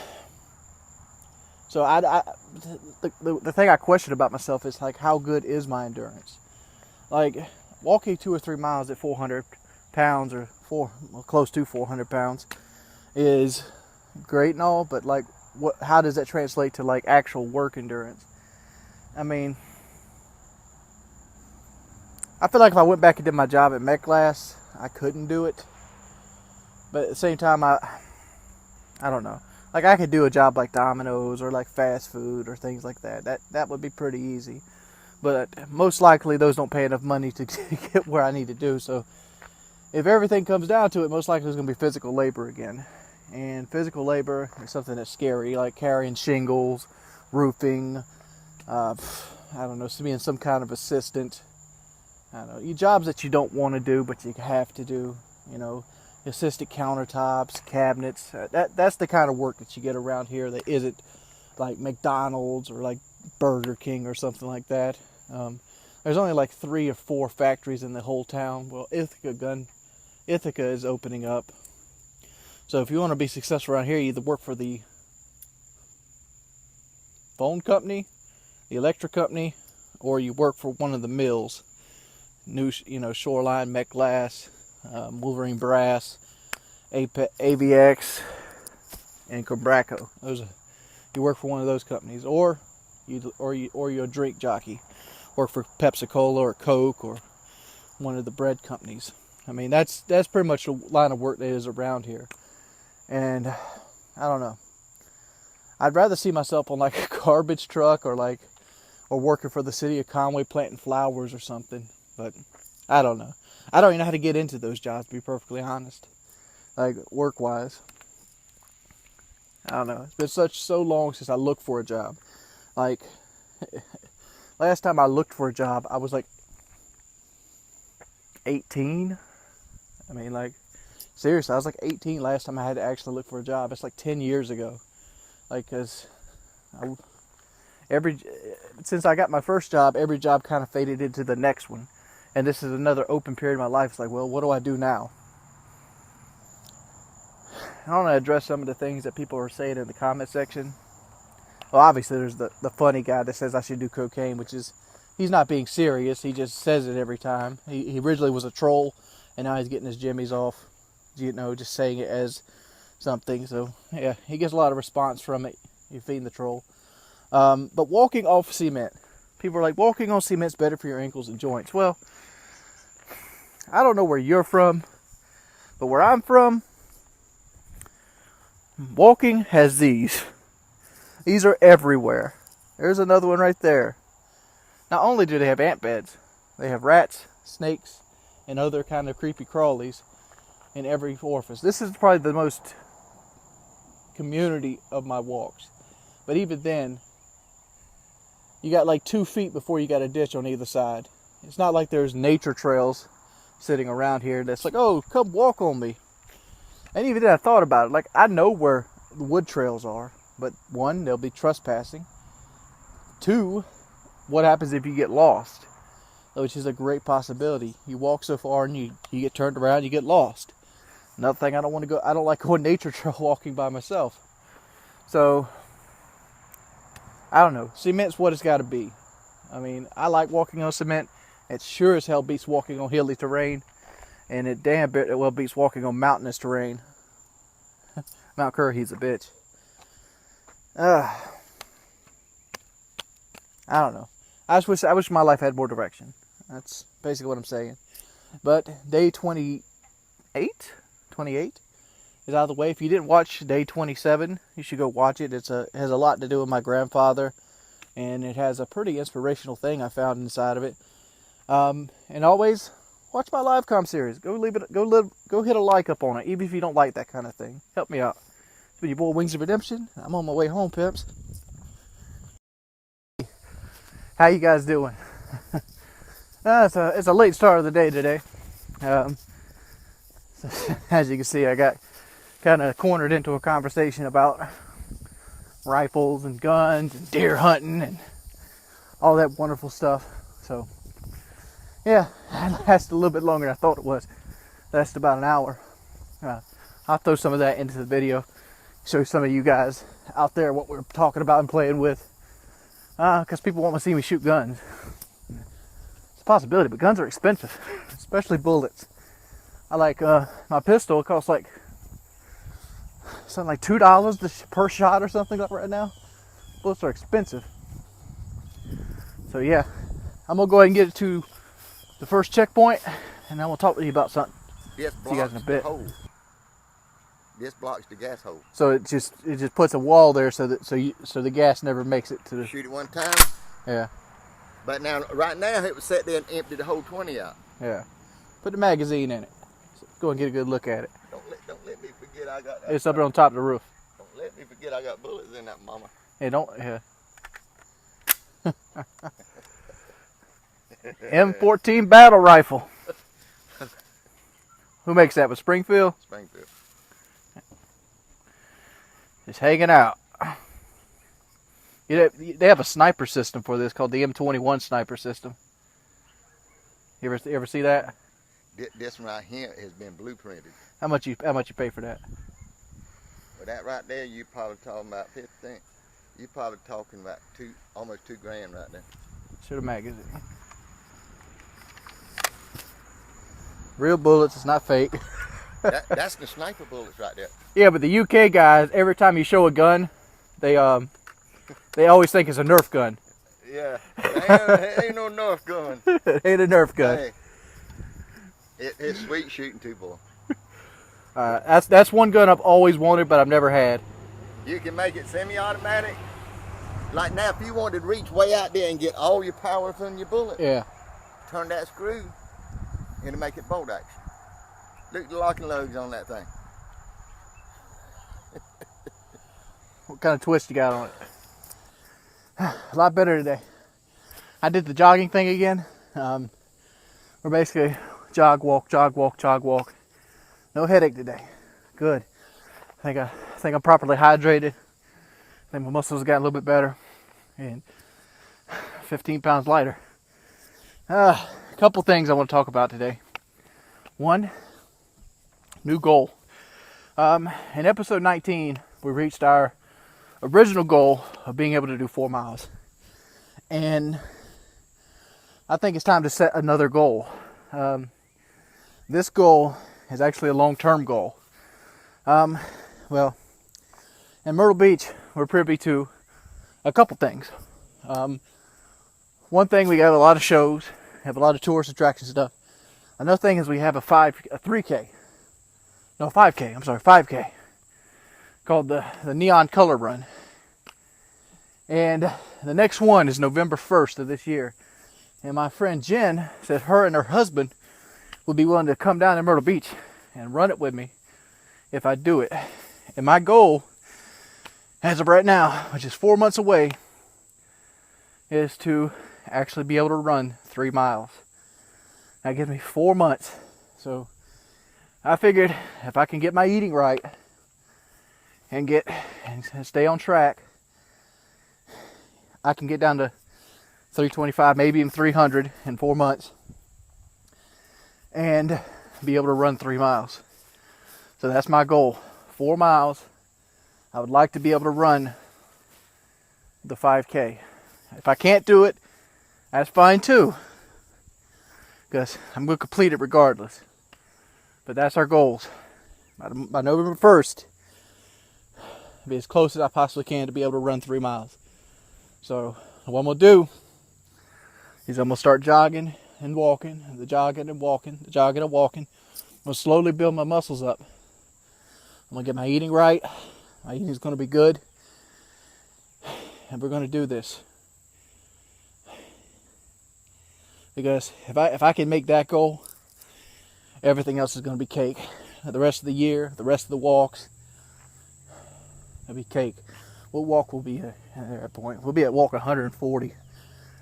thing I question about myself is like, how good is my endurance? Like, walking 2 or 3 miles at 400 pounds or close to 400 pounds is great and all, but like, how does that translate to like actual work endurance? I mean, I feel like if I went back and did my job at Met Glass, I couldn't do it. But at the same time, I don't know. Like, I could do a job like Domino's or like fast food or things like that. That would be pretty easy. But most likely those don't pay enough money to get where I need to do. So if everything comes down to it, most likely it's going to be physical labor again. And physical labor is something that's scary, like carrying shingles, roofing, I don't know, being some kind of assistant. I don't know, jobs that you don't want to do, but you have to do, assisted countertops, cabinets. That's the kind of work that you get around here that isn't like McDonald's or like Burger King or something like that. There's only like 3 or 4 factories in the whole town. Well, Ithaca is opening up. So if you want to be successful around here, you either work for the phone company, the electric company, or you work for one of the mills. Shoreline, Met Glass, Wolverine Brass, AVX, and Combraco. You work for one of those companies, or you're a drink jockey, work for Pepsi Cola or Coke or one of the bread companies. I mean, that's pretty much the line of work that is around here. And I don't know. I'd rather see myself on like a garbage truck or working for the city of Conway planting flowers or something. But I don't know. I don't even know how to get into those jobs, to be perfectly honest. Like, work-wise. I don't know. It's been so long since I looked for a job. Like, last time I looked for a job, I was like 18. I mean, like, seriously, I was like 18 last time I had to actually look for a job. It's like 10 years ago. Like, because since I got my first job, every job kind of faded into the next one. And this is another open period in my life. It's like, well, what do I do now? I want to address some of the things that people are saying in the comment section. Well, obviously there's the funny guy that says I should do cocaine, which is, he's not being serious. He just says it every time. He originally was a troll, and now he's getting his jimmies off, you know, just saying it as something. So yeah, he gets a lot of response from it. You're feeding the troll. But walking off cement. People are like, walking on cement's better for your ankles and joints. Well, I don't know where you're from, but where I'm from, walking has these. These are everywhere. There's another one right there. Not only do they have ant beds, they have rats, snakes, and other kind of creepy crawlies in every orifice. This is probably the most community of my walks. But even then, you got like 2 feet before you got a ditch on either side. It's not like there's nature trails sitting around here that's like, oh, come walk on me. And even then I thought about it. Like, I know where the wood trails are. But 1, they'll be trespassing. 2, what happens if you get lost? Which is a great possibility. You walk so far and you get turned around, you get lost. Another thing, I don't like going nature trail walking by myself. So, I don't know. Cement's what it's got to be. I mean, I like walking on cement. It sure as hell beats walking on hilly terrain. And it damn bit well beats walking on mountainous terrain. Mount Currie's a bitch. I don't know. I wish my life had more direction. That's basically what I'm saying. But day 28 is out of the way. If you didn't watch day 27, you should go watch it. It has a lot to do with my grandfather, and it has a pretty inspirational thing I found inside of it. And always watch my live com series. Go hit a like up on it, even if you don't like that kind of thing. Help me out. It's been your boy Wings of Redemption. I'm on my way home, pimps. How you guys doing? It's a late start of the day today. As you can see, I got kind of cornered into a conversation about rifles and guns and deer hunting and all that wonderful stuff. So, yeah, it lasted a little bit longer than I thought it was. It lasted about an hour. I'll throw some of that into the video. Show some of you guys out there what we're talking about and playing with. Because people want to see me shoot guns. It's a possibility, but guns are expensive. Especially bullets. I like, my pistol, it costs like something like $2 per shot or something like right now. Bullets are expensive. So yeah, I'm going to go ahead and get it to the first checkpoint, and then we'll talk with you about something. This See you guys in a bit. hole. This blocks the gas hole. So it just puts a wall there so the gas never makes it to the. Shoot it one time. Yeah. But now, right now, it was set there and emptied the whole 20 out. Yeah. Put the magazine in it. So go and get a good look at it. Don't let me forget I got that. It's up there on top of the roof. Don't let me forget I got bullets in that mama. Hey, don't. Yeah. M14 battle rifle. Who makes that? With Springfield? Springfield. Just hanging out. They have a sniper system for this called the M21 sniper system. You ever see that? This one right here has been blueprinted. How much you pay for that? Well, that right there, you probably talking about 15. You probably talking about almost $2 grand right there. Shoot a magazine. Real bullets. It's not fake. That's the sniper bullets right there. Yeah, but the UK guys, every time you show a gun, they always think it's a Nerf gun. Yeah, ain't no Nerf gun. It ain't a Nerf gun. Hey, it's sweet shooting too, boy. That's one gun I've always wanted, but I've never had. You can make it semi-automatic. Like now, if you wanted to reach way out there and get all your power from your bullet, Yeah. turn that screw and it'll make it bolt action. Look at the locking lugs on that thing. What kind of twist you got on it? A lot better today. I did the jogging thing again. We're basically jog, walk, jog, walk, jog, walk. No headache today. Good. I think I'm properly hydrated. I think my muscles got a little bit better. And 15 pounds lighter. A couple things I want to talk about today. One, new goal. In episode 19, we reached our original goal of being able to do 4 miles. And I think it's time to set another goal. This goal is actually a long-term goal. Well, in Myrtle Beach, we're privy to a couple things. One thing, we have a lot of shows, have a lot of tourist attraction stuff. Another thing is we have a 5K, called the Neon Color Run. And the next one is November 1st of this year. And my friend Jen said her and her husband would be willing to come down to Myrtle Beach and run it with me if I do it. And my goal, as of right now, which is 4 months away, is to actually be able to run 3 miles. That gives me 4 months. So I figured if I can get my eating right and stay on track, I can get down to 325, maybe even 300 in 4 months, and be able to run 3 miles. So that's my goal. 4 miles. I would like to be able to run the 5K. If I can't do it, that's fine too, because I'm going to complete it regardless. But that's our goals. By November 1st, I'll be as close as I possibly can to be able to run 3 miles. So what I'm going to do is I'm going to start jogging and walking, the jogging and walking, the jogging and walking. I'm going to slowly build my muscles up. I'm going to get my eating right. My eating is going to be good. And we're going to do this. Because if I can make that goal, everything else is going to be cake. The rest of the year, the rest of the walks, it'll be cake. What walk will be at that point? We'll be at walk 140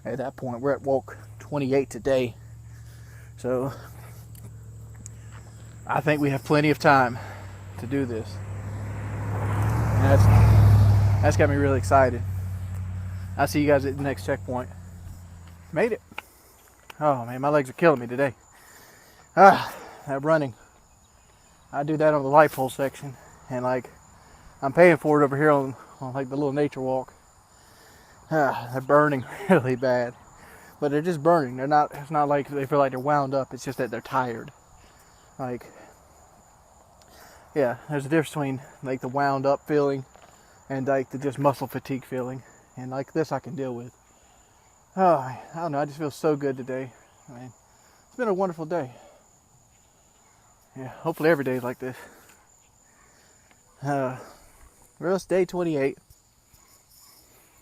at that point. We're at walk 28 today. So I think we have plenty of time to do this. And that's got me really excited. I'll see you guys at the next checkpoint. Made it. Oh man, my legs are killing me today. That running. I do that on the light pole section, and like I'm paying for it over here on like the little nature walk. They're burning really bad, but they're just burning. They're not. It's not like they feel like they're wound up. It's just that they're tired. Like, yeah, there's a difference between like the wound up feeling and like the just muscle fatigue feeling, and like this I can deal with. Oh, I don't know. I just feel so good today. I mean, it's been a wonderful day. Yeah, hopefully every day is like this. Well, it's day 28.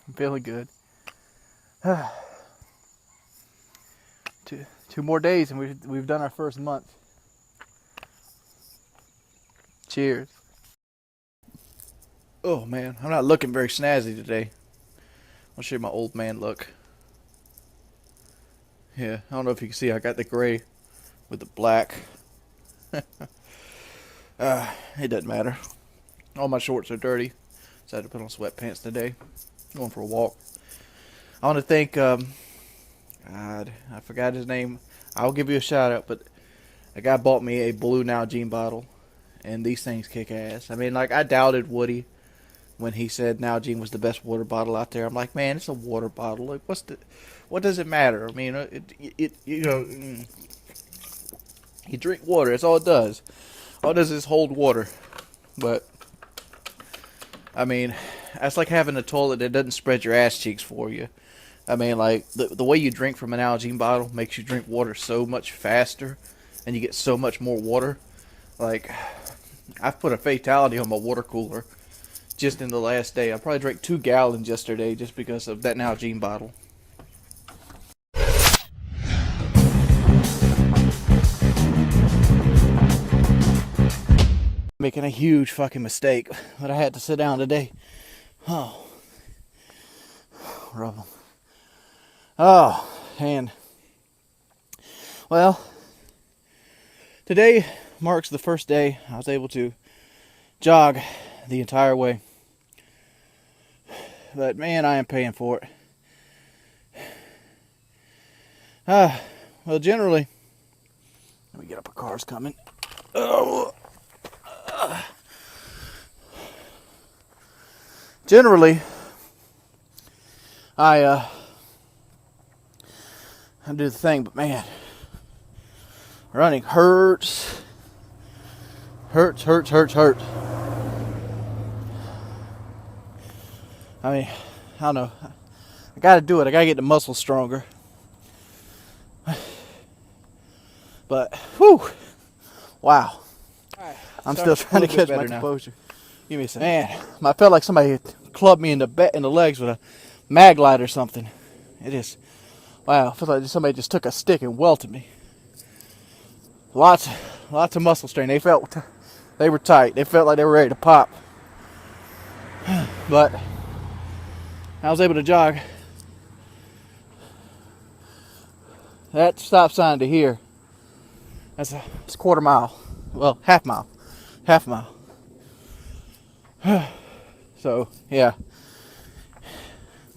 I'm feeling good. Two more days and we've done our first month. Cheers. Oh man, I'm not looking very snazzy today. I'll show you my old man look. Yeah, I don't know if you can see, I got the gray with the black. It doesn't matter. All my shorts are dirty, so I had to put on sweatpants today. Going for a walk. I want to thank, God, I forgot his name. I'll give you a shout out, but a guy bought me a blue Nalgene bottle, and these things kick ass. I mean, like, I doubted Woody when he said Nalgene was the best water bottle out there. I'm like, man, it's a water bottle. Like, what does it matter? I mean, you know, you drink water. That's all it does. All it does is hold water. But I mean, that's like having a toilet that doesn't spread your ass cheeks for you. I mean, like, the way you drink from an Nalgene bottle makes you drink water so much faster, and you get so much more water. Like, I've put a fatality on my water cooler just in the last day. I probably drank 2 gallons yesterday just because of that Nalgene bottle. Making a huge fucking mistake, but I had to sit down today. Oh, rub them. Oh, and well, today marks the first day I was able to jog the entire way. But man, I am paying for it. Well, generally, let me get up, a car's coming. Oh. generally, I do the thing, but man, running hurts. Hurts. I mean, I don't know. I gotta do it. I gotta get the muscles stronger. But, whew, wow. I'm still trying to catch my composure. Give me a second. Man, I felt like somebody had clubbed me in the legs with a mag light or something. It is, wow, I feel like somebody just took a stick and welted me. Lots of muscle strain. They were tight. They felt like they were ready to pop. But I was able to jog that stop sign to here. It's a quarter mile. Well, half mile. So, yeah.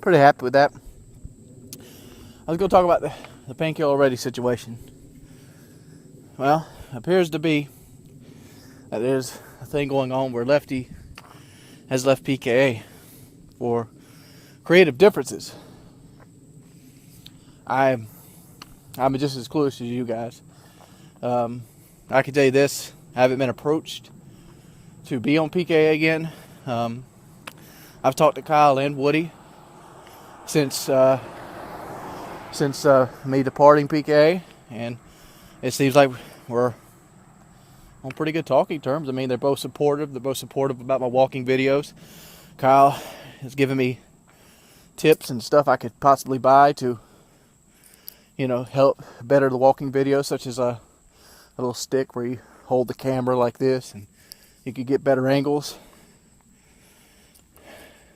Pretty happy with that. I was going to talk about the painkiller ready situation. Well, it appears to be that there's a thing going on where Lefty has left PKA for creative differences. I'm just as clueless as you guys. I can tell you this: I haven't been approached to be on PKA again. I've talked to Kyle and Woody since me departing PKA, and it seems like we're on pretty good talking terms. I mean, they're both supportive. They're both supportive about my walking videos. Kyle has given me tips and stuff I could possibly buy to, help better the walking videos, such as a little stick where you hold the camera like this and you could get better angles.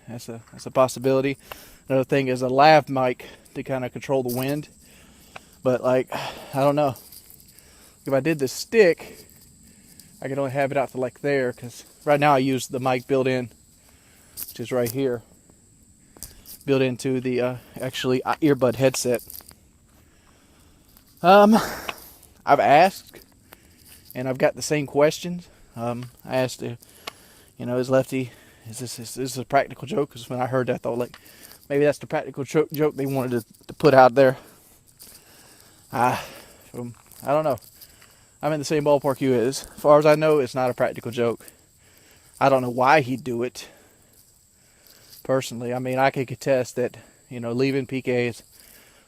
That's a possibility. Another thing is a lav mic to kind of control the wind. But I don't know. If I did this stick, I could only have it out to like there, because right now I use the mic built in, which is right here, built into the actually earbud headset. I've asked, and I've got the same questions. I asked, is Lefty, is this a practical joke? Because when I heard that, I thought maybe that's the practical joke they wanted to put out there. I don't know. I'm in the same ballpark you is. As far as I know, it's not a practical joke. I don't know why he'd do it. Personally, I mean, I could contest that, leaving PK has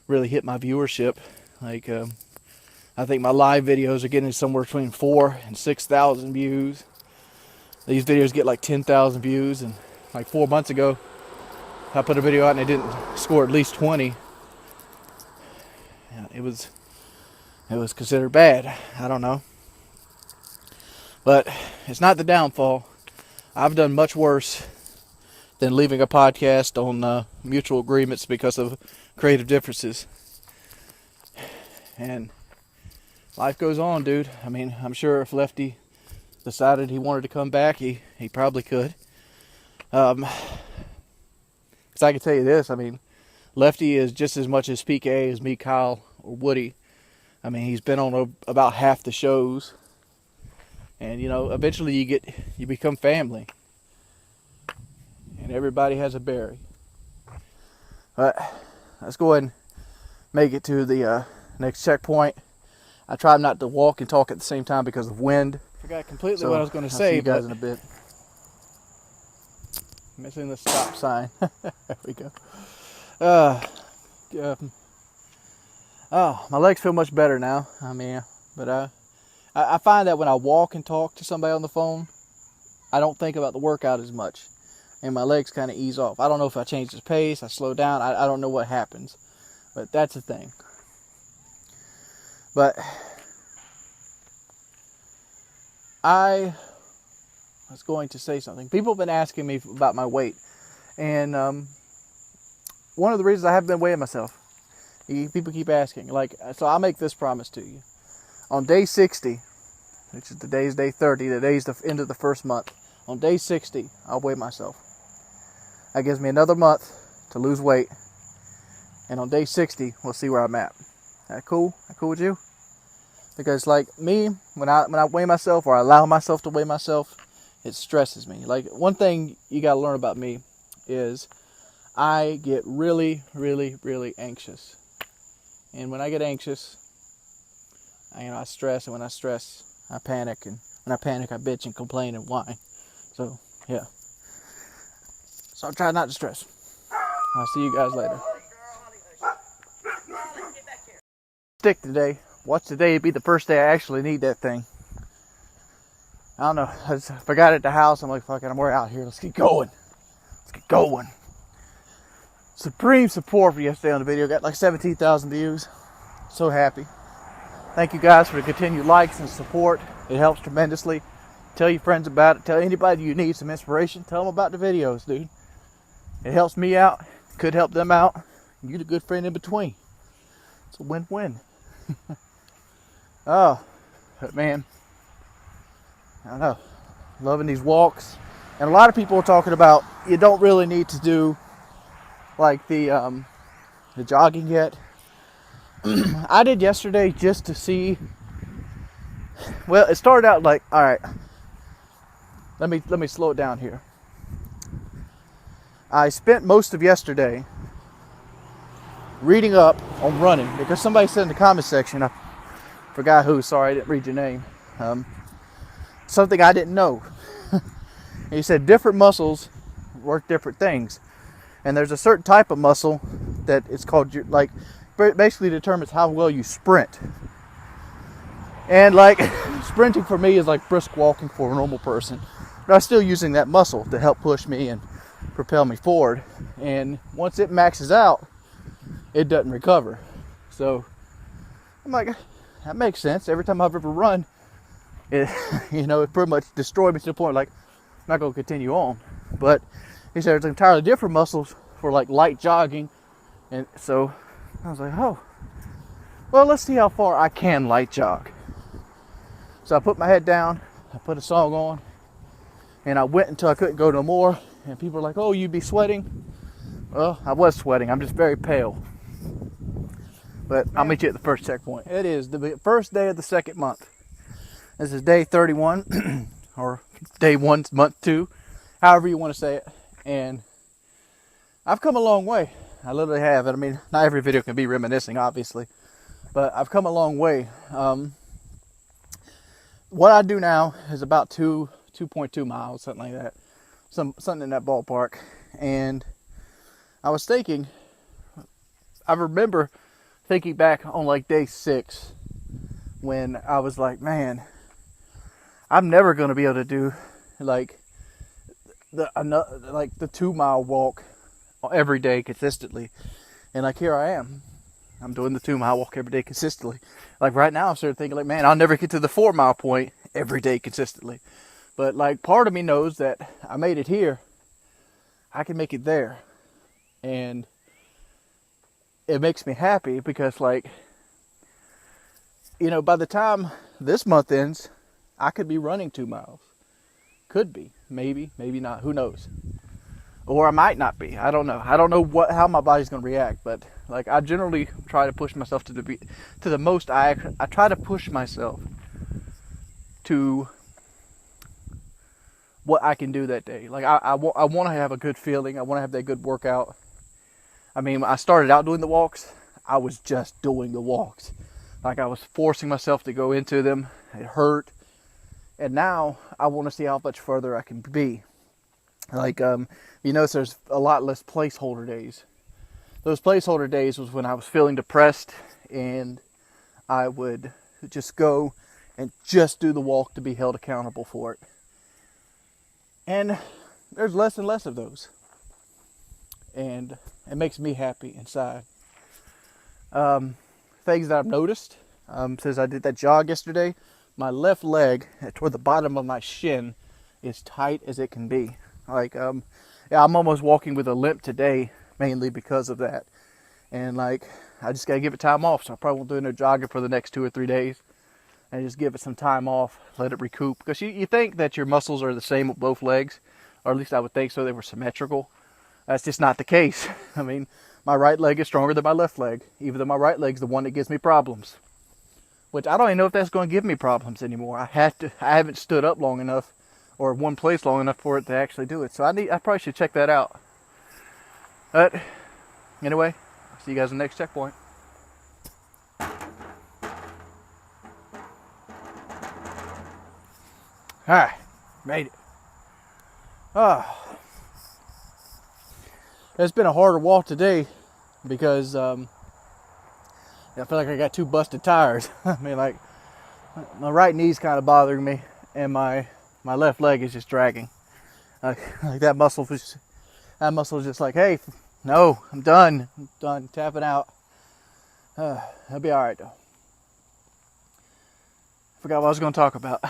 really hit my viewership. I think my live videos are getting somewhere between 4,000 and 6,000 views. These videos get 10,000 views, and 4 months ago, I put a video out and it didn't score at least 20. Yeah, it was considered bad. I don't know. But it's not the downfall. I've done much worse than leaving a podcast on mutual agreements because of creative differences. And life goes on, dude. I mean, I'm sure if Lefty decided he wanted to come back, he probably could. Because I can tell you this, I mean, Lefty is just as much as PK as me, Kyle, or Woody. I mean, he's been on about half the shows. And, eventually you become family. And everybody has a berry. But let's go ahead and make it to the next checkpoint. I tried not to walk and talk at the same time because of wind. Forgot completely what I was going to say. See you guys in a bit. Missing the stop sign. There we go. My legs feel much better now. I mean, but I find that when I walk and talk to somebody on the phone, I don't think about the workout as much, and my legs kind of ease off. I don't know if I change the pace, I slow down. I don't know what happens, but that's the thing. But I was going to say something. People have been asking me about my weight, and one of the reasons I haven't been weighing myself, people keep asking, so I'll make this promise to you. On day 60, which is today's day 30, today's the end of the first month. On day 60, I'll weigh myself. That gives me another month to lose weight. And on day 60, we'll see where I'm at. That cool? That cool with you? Because me, when I weigh myself, or I allow myself to weigh myself, it stresses me. One thing you gotta learn about me is I get really, really, really anxious. And when I get anxious, I stress, and when I stress, I panic, and when I panic, I bitch and complain and whine. So, yeah. So I'll try not to stress. I'll see you guys later. Stick today. Watch today be the first day I actually need that thing. I don't know. I just forgot it at the house. I'm like, fuck it, we're out here. Let's get going. Let's get going. Supreme support for yesterday on the video. Got like 17,000 views. So happy. Thank you guys for the continued likes and support. It helps tremendously. Tell your friends about it. Tell anybody you need some inspiration. Tell them about the videos, dude. It helps me out. Could help them out. You're the good friend in between. It's a win-win. Oh, but man, I don't know. Loving these walks. And a lot of people are talking about you don't really need to do like the jogging yet. I did yesterday just to see. Well, it started out like, all right. Let me slow it down here. I spent most of yesterday reading up on running because somebody said in the comment section, I forgot who, sorry I didn't read your name, something I didn't know. He said different muscles work different things, and there's a certain type of muscle that it's called, like, basically determines how well you sprint. And like sprinting for me is like brisk walking for a normal person, but I'm still using that muscle to help push me and propel me forward. And once it maxes out, it doesn't recover. So I'm like, that makes sense. Every time I've ever run, it it pretty much destroyed me to the point like I'm not going to continue on. But he said there's entirely different muscles for like light jogging, and so I was like, oh, well, let's see how far I can light jog. So I put my head down, I put a song on, and I went until I couldn't go no more. And people were like, oh, you'd be sweating. Well, I was sweating. I'm just very pale. But I'll meet you at the first checkpoint. It is the first day of the second month. This is day 31, or day 1, month 2, however you want to say it. And I've come a long way. I literally have. I mean, not every video can be reminiscing, obviously. But I've come a long way. What I do now is about 2.2 miles, something like that. Something in that ballpark. And I was thinking, I remember thinking back on like day 6 when I was like, man, I'm never going to be able to do like the 2 mile walk every day consistently. And like here I am. I'm doing the 2 mile walk every day consistently. Like right now I'm starting thinking like, man, I'll never get to the 4 mile point every day consistently. But like part of me knows that I made it here. I can make it there. And it makes me happy because like, by the time this month ends, I could be running 2 miles. Could be. Maybe not. Who knows? Or I might not be. I don't know. I don't know how my body's going to react. But like I generally try to push myself to the most. I try to push myself to what I can do that day. Like I want to have a good feeling. I want to have that good workout. I mean, when I started out doing the walks, I was just doing the walks. Like I was forcing myself to go into them. It hurt. And now I want to see how much further I can be. Like, notice there's a lot less placeholder days. Those placeholder days was when I was feeling depressed and I would just go and just do the walk to be held accountable for it. And there's less and less of those. And it makes me happy inside. Things that I've noticed, since I did that jog yesterday, my left leg toward the bottom of my shin is tight as it can be. Like, I'm almost walking with a limp today, mainly because of that. And like, I just gotta give it time off, so I probably won't do no jogging for the next 2 or 3 days. And just give it some time off, let it recoup. Because you think that your muscles are the same with both legs, or at least I would think so, they were symmetrical. That's just not the case. I mean, my right leg is stronger than my left leg, even though my right leg's the one that gives me problems. Which I don't even know if that's going to give me problems anymore. I haven't stood up long enough or one place long enough for it to actually do it. So I probably should check that out. But anyway, I'll see you guys in the next checkpoint. Alright, made it. It's been a harder walk today because I feel like I got 2 busted tires. I mean, like, my right knee's kind of bothering me, and my left leg is just dragging. Like that muscle was just like, hey, no, I'm done, tapping out. I'll be all right though. Forgot what I was going to talk about.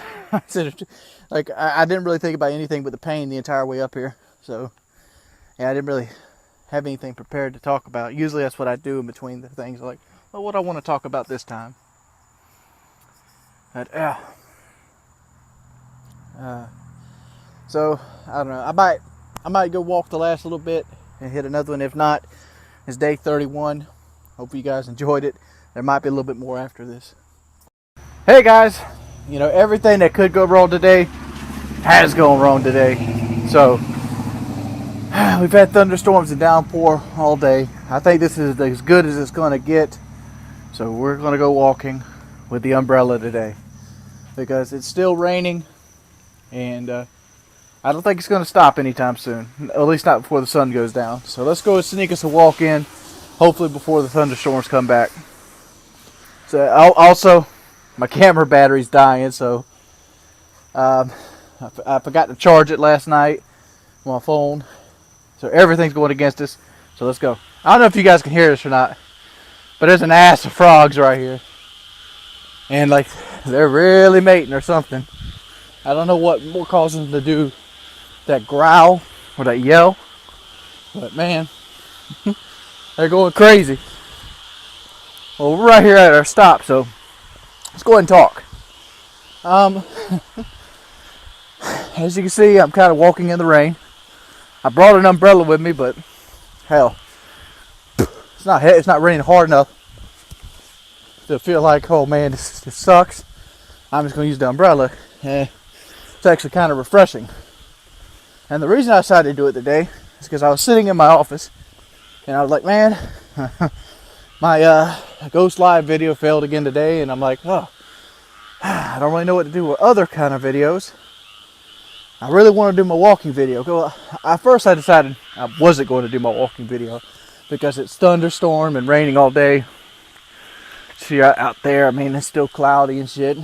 Like, I didn't really think about anything but the pain the entire way up here. So, yeah, I didn't really have anything prepared to talk about. Usually that's what I do in between the things. Like, well, what I want to talk about this time. But, so, I don't know. I might go walk the last little bit and hit another one. If not, it's day 31. Hope you guys enjoyed it. There might be a little bit more after this. Hey guys, you know, everything that could go wrong today has gone wrong today. So we've had thunderstorms and downpour all day. I think this is as good as it's going to get. So we're going to go walking with the umbrella today because it's still raining, and I don't think it's going to stop anytime soon, at least not before the sun goes down. So let's go and sneak us a walk in, hopefully before the thunderstorms come back. So also, my camera battery's dying, so I forgot to charge it last night on my phone. So everything's going against us. So let's go. I don't know if you guys can hear this or not, but there's an ass of frogs right here. And like, they're really mating or something. I don't know what causes them to do that growl or that yell, but man, they're going crazy. Well, we're right here at our stop, so let's go ahead and talk. As you can see, I'm kind of walking in the rain. I brought an umbrella with me, but hell, it's not raining hard enough to feel like, oh man, this sucks. I'm just going to use the umbrella. It's actually kind of refreshing. And the reason I decided to do it today is because I was sitting in my office and I was like, man, my Ghost Live video failed again today, and I'm like, oh, I don't really know what to do with other kind of videos. I really want to do my walking video. Well, at first I decided I wasn't going to do my walking video because it's thunderstorm and raining all day. See out there, I mean, it's still cloudy and shit.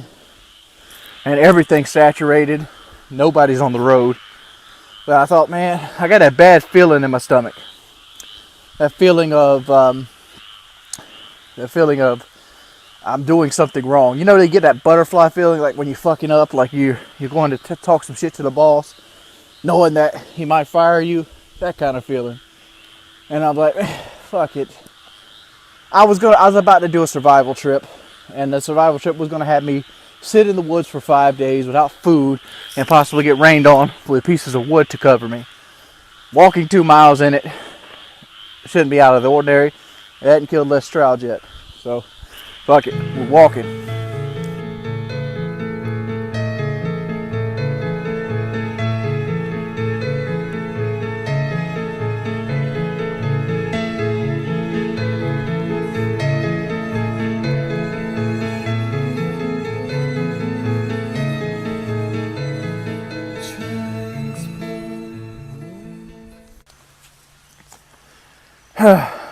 And everything's saturated. Nobody's on the road. But I thought, man, I got that bad feeling in my stomach. That feeling of I'm doing something wrong. You know, they get that butterfly feeling, like when you're fucking up, like you're going to talk some shit to the boss, knowing that he might fire you, that kind of feeling. And I'm like, fuck it. I was about to do a survival trip, and the survival trip was going to have me sit in the woods for 5 days without food and possibly get rained on with pieces of wood to cover me. Walking 2 miles in it shouldn't be out of the ordinary. It hadn't killed less trout yet. So, fuck it. We're walking.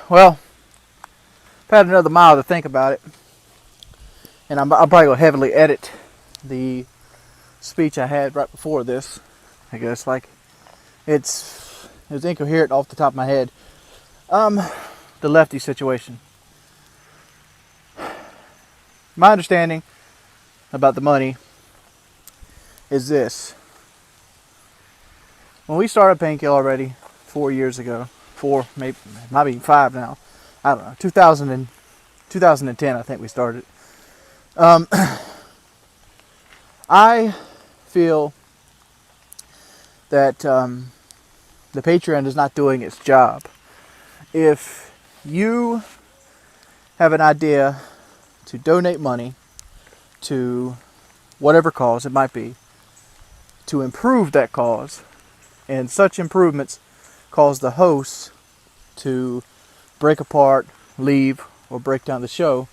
Well, I've had another mile to think about it, and I'm probably going to heavily edit the speech I had right before this. I guess, like, it was incoherent off the top of my head. The lefty situation. My understanding about the money is this. When we started Painkiller already 4 years ago, maybe it might be 5 now, I don't know, 2010 I think we started. I feel that the Patreon is not doing its job. If you have an idea to donate money to whatever cause it might be, to improve that cause, and such improvements cause the hosts to break apart, leave, or break down the show,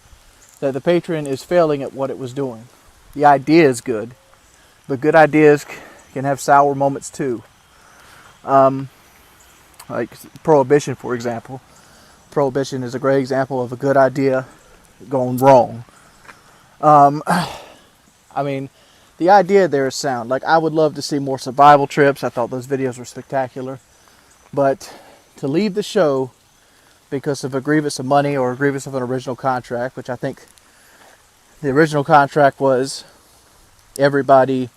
that the Patreon is failing at what it was doing. The idea is good, but good ideas can have sour moments too. Like Prohibition, for example. Prohibition is a great example of a good idea going wrong. I mean, the idea there is sound. Like, I would love to see more survival trips. I thought those videos were spectacular. But to leave the show because of a grievance of money or a grievance of an original contract, which I think the original contract was everybody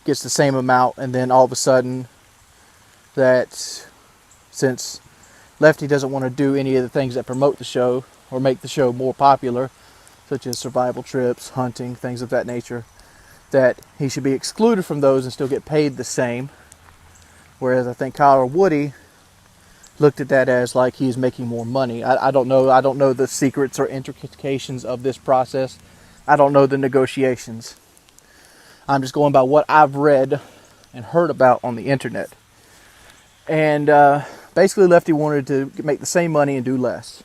gets the same amount, and then all of a sudden that since Lefty doesn't want to do any of the things that promote the show or make the show more popular, such as survival trips, hunting, things of that nature, that he should be excluded from those and still get paid the same. Whereas I think Kyle or Woody looked at that as like he's making more money. I don't know. I don't know the secrets or intricacies of this process. I don't know the negotiations. I'm just going by what I've read and heard about on the internet. And basically Lefty wanted to make the same money and do less.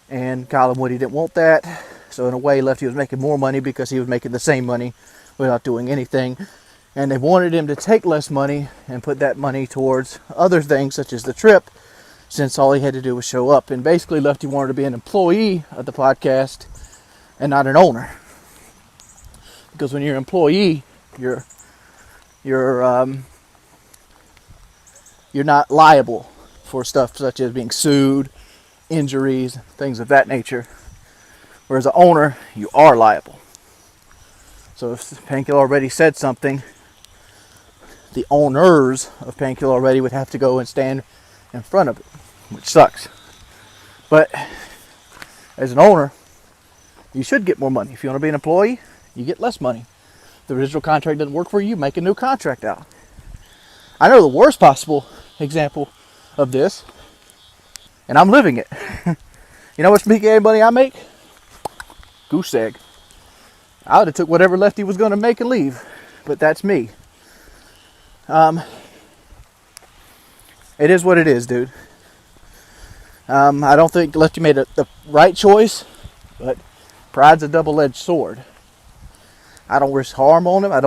And Kyle and Woody didn't want that. So in a way, Lefty was making more money because he was making the same money without doing anything. And they wanted him to take less money and put that money towards other things such as the trip, since all he had to do was show up. And basically Lefty wanted to be an employee of the podcast and not an owner. Because when you're an employee, you're not liable for stuff such as being sued, injuries, things of that nature. Whereas an owner, you are liable. So if Painkiller Already said something, the owners of Painkiller Already would have to go and stand in front of it, which sucks. But as an owner, you should get more money. If you want to be an employee, you get less money. If the original contract doesn't work for you, make a new contract out. I know the worst possible example of this, and I'm living it. You know what money I make? Goose egg. I would have took whatever Lefty was going to make and leave, but that's me. It is what it is, dude. I don't think Lefty made the right choice, but pride's a double-edged sword. I don't wish harm on him. I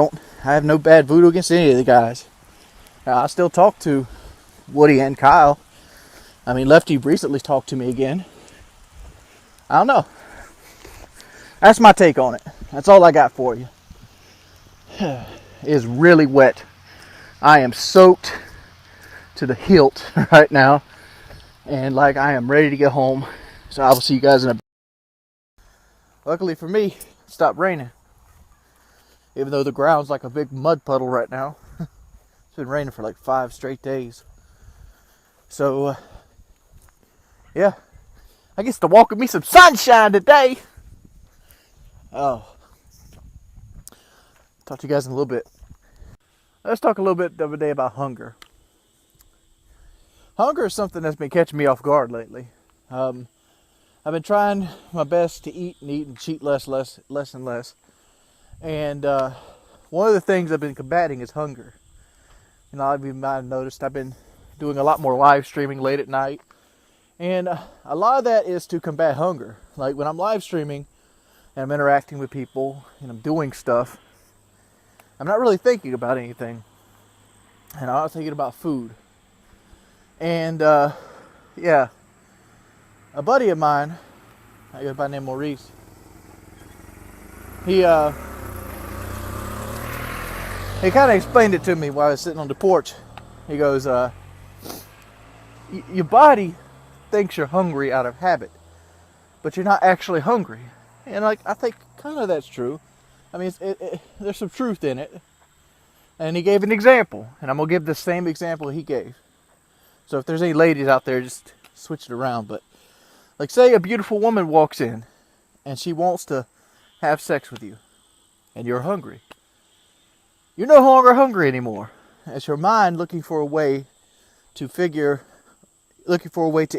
have no bad voodoo against any of the guys. I still talk to Woody and Kyle. I mean, Lefty recently talked to me again. I don't know. That's my take on it. That's all I got for you. It is really wet. I am soaked to the hilt right now. And like I am ready to get home. So I will see you guys in a bit. Luckily for me, it stopped raining. Even though the ground's like a big mud puddle right now. It's been raining for like 5 straight days. So, yeah. I guess to walk with me some sunshine today. Oh. Talk to you guys in a little bit. Let's talk a little bit the other day about hunger. Hunger is something that's been catching me off guard lately. I've been trying my best to eat and cheat less and less. And one of the things I've been combating is hunger. And a lot of you might have noticed I've been doing a lot more live streaming late at night. And a lot of that is to combat hunger. Like when I'm live streaming and I'm interacting with people and I'm doing stuff, I'm not really thinking about anything. And I'm not thinking about food. And yeah, a buddy of mine, I go by the name Maurice, he kind of explained it to me while I was sitting on the porch. He goes, your body thinks you're hungry out of habit, but you're not actually hungry. And like, I think kind of that's true. I mean, there's some truth in it. And he gave an example, and I'm going to give the same example he gave. So if there's any ladies out there, just switch it around. But like, say a beautiful woman walks in and she wants to have sex with you and you're hungry. You're no longer hungry anymore. It's your mind looking for a way to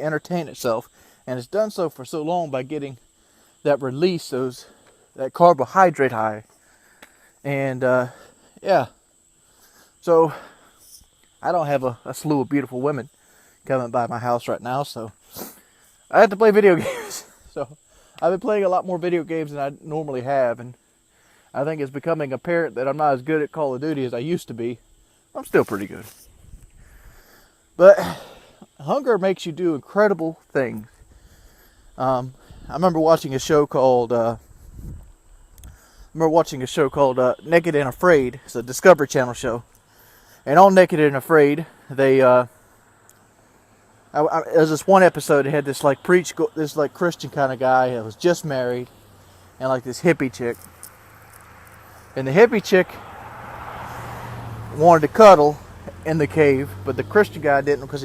entertain itself. And it's done so for so long by getting that release, that carbohydrate high. And yeah. So I don't have a slew of beautiful women coming by my house right now, so I have to play video games. So I've been playing a lot more video games than I normally have, and I think it's becoming apparent that I'm not as good at Call of Duty as I used to be. I'm still pretty good. But hunger makes you do incredible things. I remember watching a show called Naked and Afraid. It's a Discovery Channel show. And on Naked and Afraid, they there's this one episode that had this like Christian kind of guy that was just married, and like this hippie chick. And the hippie chick wanted to cuddle in the cave, but the Christian guy didn't because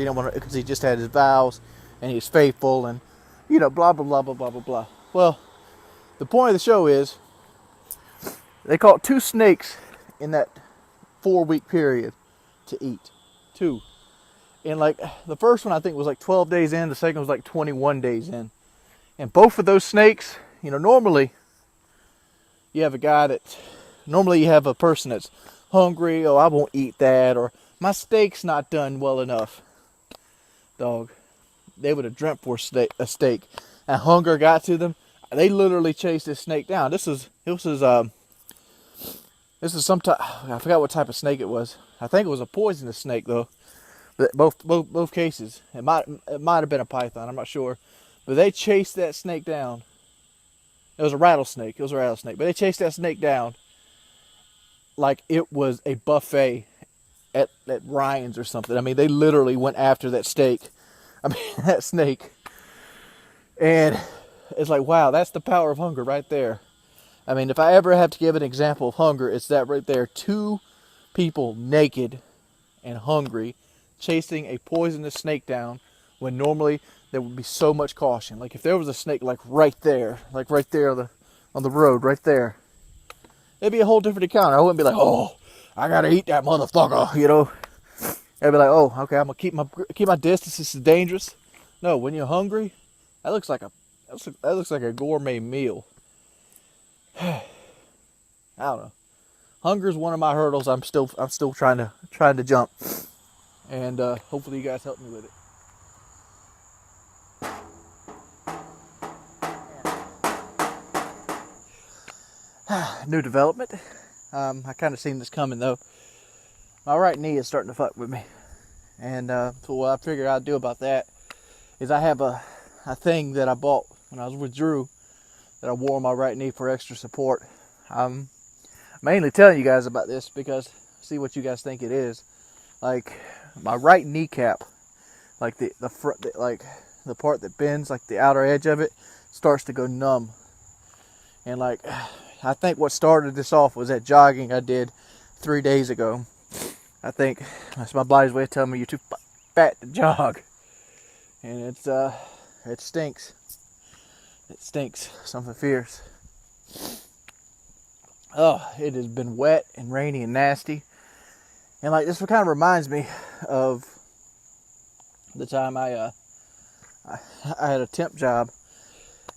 he just had his vows and he's faithful and blah blah blah blah blah blah blah. Well, the point of the show is they caught 2 snakes in that 4-week period to eat. 2. And like the first one I think was like 12 days in, the second was like 21 days in. And both of those snakes, normally you have a person that's hungry, oh I won't eat that, or my steak's not done well enough. Dog, they would have dreamt for a steak. And hunger got to them. They literally chased this snake down. This is some type, I forgot what type of snake it was. I think it was a poisonous snake though. But both cases, it might have been a python. I'm not sure, but they chased that snake down. It was a rattlesnake. But they chased that snake down like it was a buffet at Ryan's or something. I mean, they literally went after that snake. And it's like, wow, that's the power of hunger right there. I mean, if I ever have to give an example of hunger, it's that right there. 2 people naked and hungry chasing a poisonous snake down when normally there would be so much caution. Like if there was a snake like right there on the road right there, it'd be a whole different encounter. I wouldn't be like, oh, I gotta eat that motherfucker, I'd be like, oh, okay, I'm gonna keep my distance. This is dangerous. No, when you're hungry, that looks like a gourmet meal. I don't know. Hunger is one of my hurdles. I'm still trying to jump, and hopefully you guys help me with it. New development. I kind of seen this coming though. My right knee is starting to fuck with me, and so what I figured I'd do about that is I have a thing that I bought when I was with Drew that I wore on my right knee for extra support. I'm mainly telling you guys about this because see what you guys think it is. Like my right kneecap, like the front, like the part that bends, like the outer edge of it, starts to go numb. And like I think what started this off was that jogging I did 3 days ago. I think that's my body's way of telling me you're too fat to jog, and it stinks. It stinks, something fierce. Oh, it has been wet and rainy and nasty. And like this kind of reminds me of the time I had a temp job.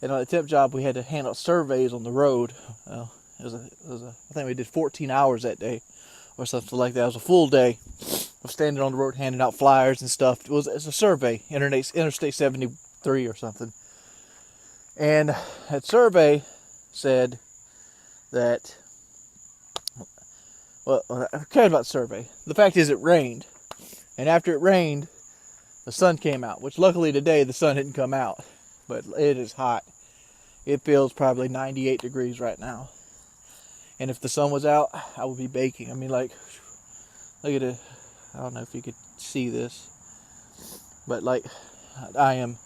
And on the temp job we had to handle surveys on the road. Well, I think we did 14 hours that day or something like that. It was a full day of standing on the road handing out flyers and stuff. It's a survey, Interstate 73 or something. And that survey said that, well, I cared about the survey. The fact is it rained. And after it rained, the sun came out. Which luckily today the sun didn't come out. But it is hot. It feels probably 98 degrees right now. And if the sun was out, I would be baking. I mean, like, look at it. I don't know if you could see this. But, like, I am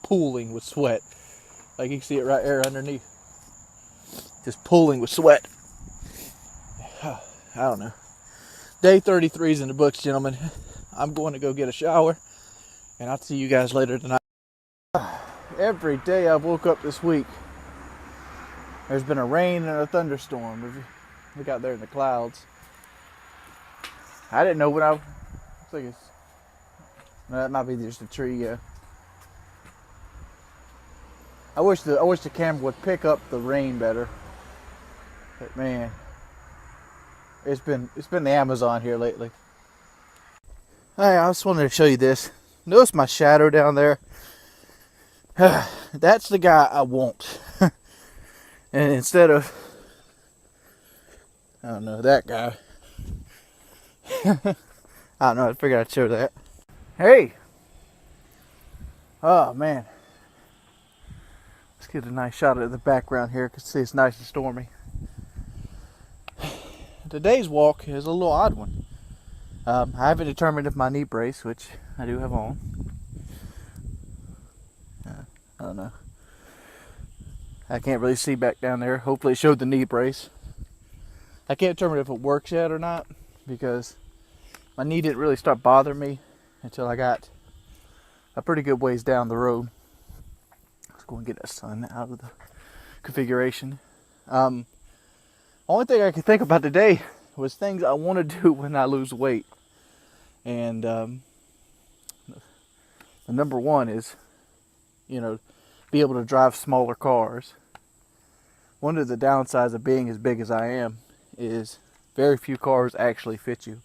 pooling with sweat. Like, you can see it right there underneath. Just pooling with sweat. I don't know. Day 33 is in the books, gentlemen. I'm going to go get a shower. And I'll see you guys later tonight. Every day I've woke up this week, there's been a rain and a thunderstorm. Look out there in the clouds. I didn't know when I think it's, no, that might be just a tree. Yeah. I wish the camera would pick up the rain better. But man, it's been the Amazon here lately. Hey, I just wanted to show you this. Notice my shadow down there? That's the guy I want. And instead of, I don't know, that guy. I don't know, I figured I'd show that. Hey! Oh, man. Let's get a nice shot of the background here. You can see it's nice and stormy. Today's walk is a little odd one. I haven't determined if my knee brace, which I do have on. I don't know. I can't really see back down there. Hopefully it showed the knee brace. I can't determine if it works yet or not, because my knee didn't really start bothering me until I got a pretty good ways down the road. Let's go and get that sun out of the configuration. Only thing I could think about today was things I want to do when I lose weight. And the number one is, be able to drive smaller cars. One of the downsides of being as big as I am is very few cars actually fit you.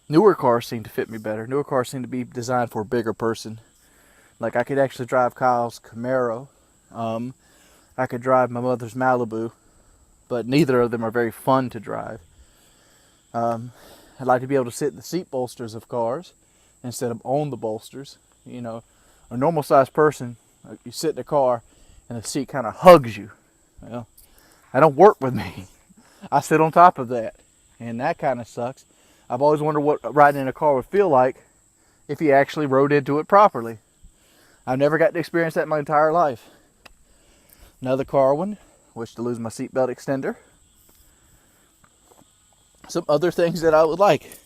Newer cars seem to fit me better. Newer cars seem to be designed for a bigger person. Like, I could actually drive Kyle's Camaro. I could drive my mother's Malibu, but neither of them are very fun to drive. I'd like to be able to sit in the seat bolsters of cars instead of on the bolsters. A normal sized person, you sit in a car and the seat kind of hugs you. Well, that don't work with me. I sit on top of that, and that kind of sucks. I've always wondered what riding in a car would feel like if you actually rode into it properly. I've never got to experience that in my entire life. Another car one, wish to lose my seatbelt extender. Some other things that I would like.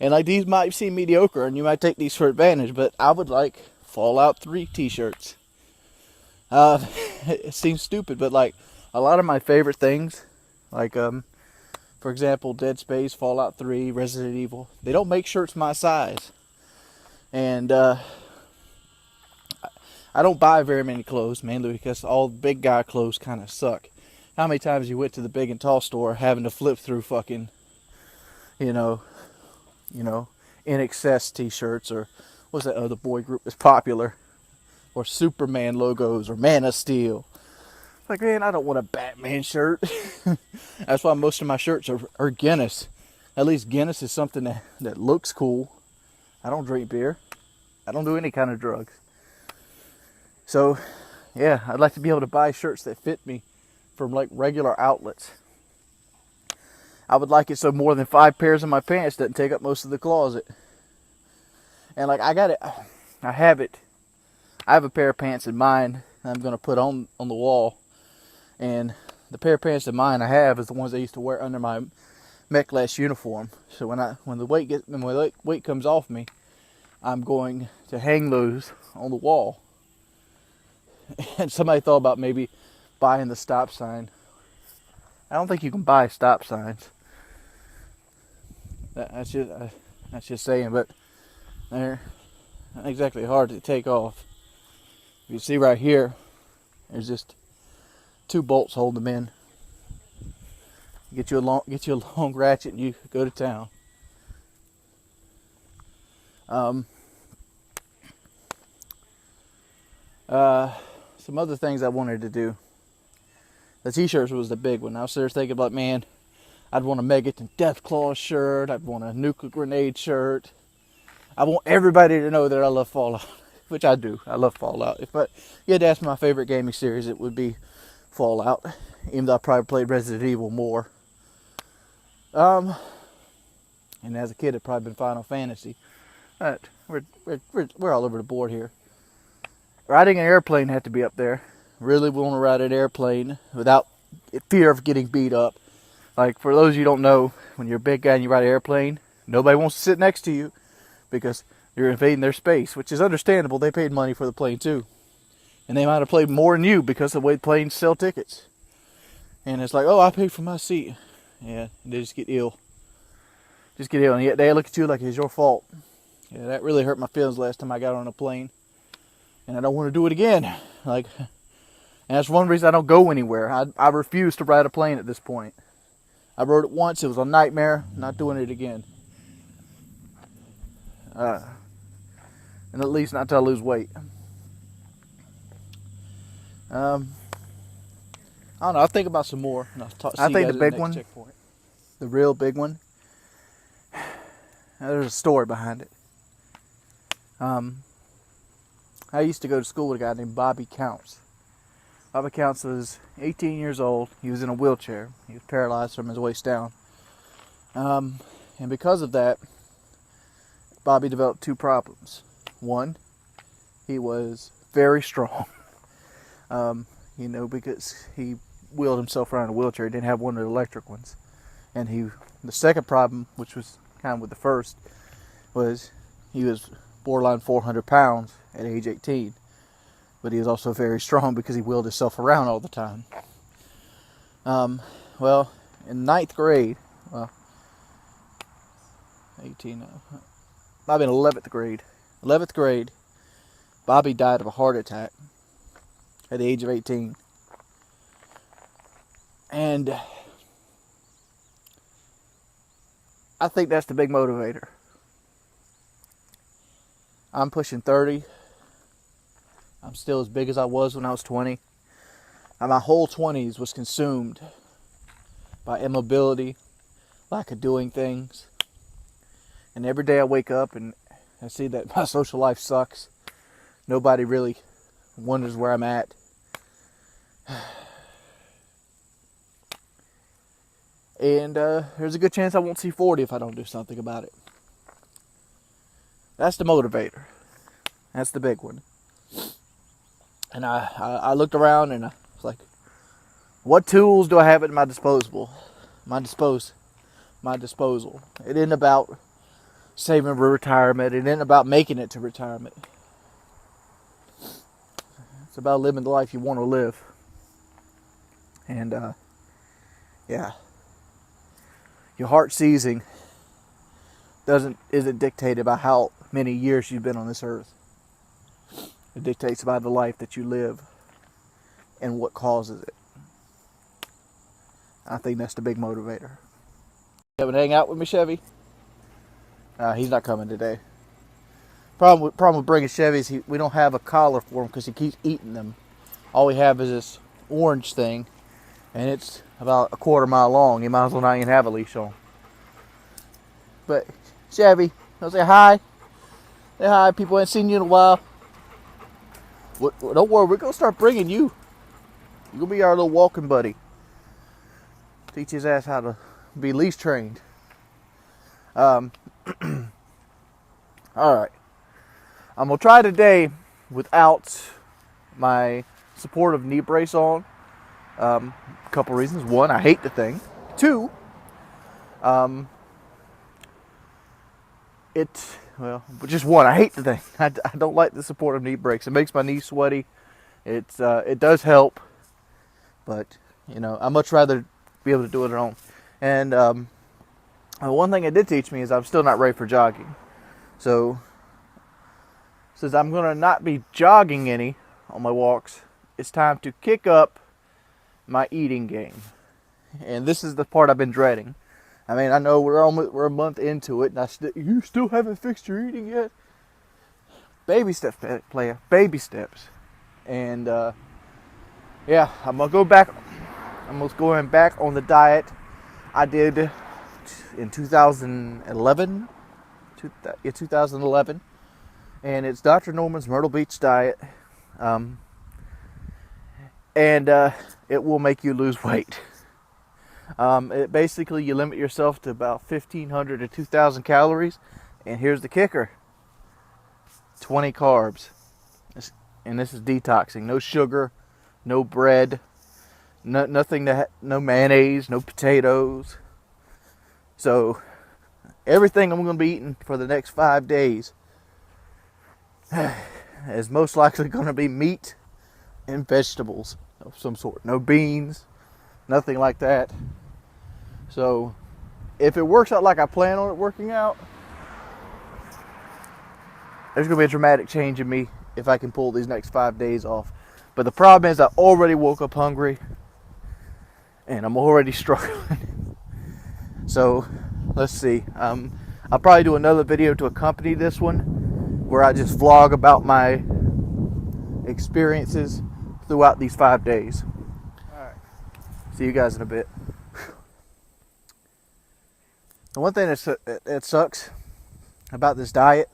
And like, these might seem mediocre and you might take these for advantage, but I would like Fallout 3 t-shirts. It seems stupid, but like a lot of my favorite things, like for example, Dead Space, Fallout 3, Resident Evil, they don't make shirts my size. And I don't buy very many clothes, mainly because all big guy clothes kind of suck. How many times you went to the big and tall store having to flip through fucking, In Excess t-shirts, or what's that other boy group that's popular, or Superman logos, or Man of Steel. Like, man, I don't want a Batman shirt. That's why most of my shirts are Guinness. At least Guinness is something that looks cool. I don't drink beer. I don't do any kind of drugs. So, yeah, I'd like to be able to buy shirts that fit me from like regular outlets. I would like it so more than 5 pairs of my pants doesn't take up most of the closet. And like, I have a pair of pants in mind I'm going to put on the wall. And the pair of pants in mind I have is the ones I used to wear under my Mechless uniform. So when the weight comes off me, I'm going to hang those on the wall. And somebody thought about maybe buying the stop sign. I don't think you can buy stop signs. That's just saying, but they're not exactly hard to take off. You see right here, there's just 2 bolts holding them in. Get you a long ratchet and you go to town. Some other things I wanted to do. The t-shirts was the big one. I was there thinking about, man, I'd want a Megaton Deathclaw shirt. I'd want a Nuclear Grenade shirt. I want everybody to know that I love Fallout, which I do. I love Fallout. If you had to ask my favorite gaming series, it would be Fallout, even though I probably played Resident Evil more. And as a kid, it'd probably been Final Fantasy. But we're all over the board here. Riding an airplane had to be up there. Really want to ride an airplane without fear of getting beat up. Like, for those of you who don't know, when you're a big guy and you ride an airplane, nobody wants to sit next to you because you're invading their space, which is understandable. They paid money for the plane too. And they might have paid more than you because of the way planes sell tickets. And it's like, oh, I paid for my seat. Yeah, they just get ill. And yet they look at you like it's your fault. Yeah, that really hurt my feelings last time I got on a plane. And I don't want to do it again. And that's one reason I don't go anywhere. I refuse to ride a plane at this point. I rode it once. It was a nightmare. Not doing it again. and at least not till I lose weight. I don't know. I'll think about some more. And I think the big one, checkpoint. The real big one. There's a story behind it. I used to go to school with a guy named Bobby Counts. Bobby Counts was 18 years old. He was in a wheelchair. He was paralyzed from his waist down. And because of that, Bobby developed two problems. One, he was very strong. Because he wheeled himself around in a wheelchair. He didn't have one of the electric ones. And the second problem, which was kind of with the first, was he was borderline 400 pounds at age 18. But he was also very strong because he wheeled himself around all the time. Well, in ninth grade, 18, might have been 11th grade. 11th grade, Bobby died of a heart attack at the age of 18. And I think that's the big motivator. I'm pushing 30. I'm still as big as I was when I was 20. And my whole 20s was consumed by immobility, lack of doing things. And every day I wake up and I see that my social life sucks. Nobody really wonders where I'm at. And there's a good chance I won't see 40 if I don't do something about it. That's the motivator. That's the big one. And I looked around and I was like, what tools do I have at my disposal? My disposal. It isn't about saving for retirement. It isn't about making it to retirement. It's about living the life you want to live. And yeah. Your heart seizing isn't dictated by how many years you've been on this earth. It dictates by the life that you live and what causes it. I think that's the big motivator. You haven't hang out with me, Chevy? He's not coming today. Problem with bringing Chevys, we don't have a collar for him because he keeps eating them. All we have is this orange thing, and it's about a quarter mile long. You might as well not even have a leash on. But Chevy, I'll say hi. Say hi. People ain't seen you in a while. Don't worry, we're gonna start bringing you. You're gonna be our little walking buddy. Teach his ass how to be leash trained. All right. I'm gonna try today without my supportive knee brace on. A couple reasons. One, I hate the thing. Two, just one, I hate the thing. I don't like the supportive knee brace. It makes my knees sweaty. It does help, but I'd much rather be able to do it at home. And one thing it did teach me is I'm still not ready for jogging. So since I'm gonna not be jogging any on my walks, it's time to kick up my eating game. And this is the part I've been dreading. I mean, I know we're a month into it, and you still haven't fixed your eating yet. Baby steps, player. Baby steps. And yeah, I'm gonna go back. I'm going back on the diet I did in 2011. 2011, and it's Dr. Norman's Myrtle Beach diet. And it will make you lose weight. Basically, you limit yourself to about 1,500 to 2,000 calories. And here's the kicker. 20 carbs. And this is detoxing. No sugar, no bread, nothing, no mayonnaise, no potatoes. So, everything I'm going to be eating for the next 5 days is most likely going to be meat and vegetables of some sort. No beans, nothing like that. So if it works out like I plan on it working out, there's going to be a dramatic change in me if I can pull these next 5 days off. But the problem is I already woke up hungry and I'm already struggling. So let's see. I'll probably do another video to accompany this one where I just vlog about my experiences throughout these 5 days. Alright. See you guys in a bit. The one thing that sucks about this diet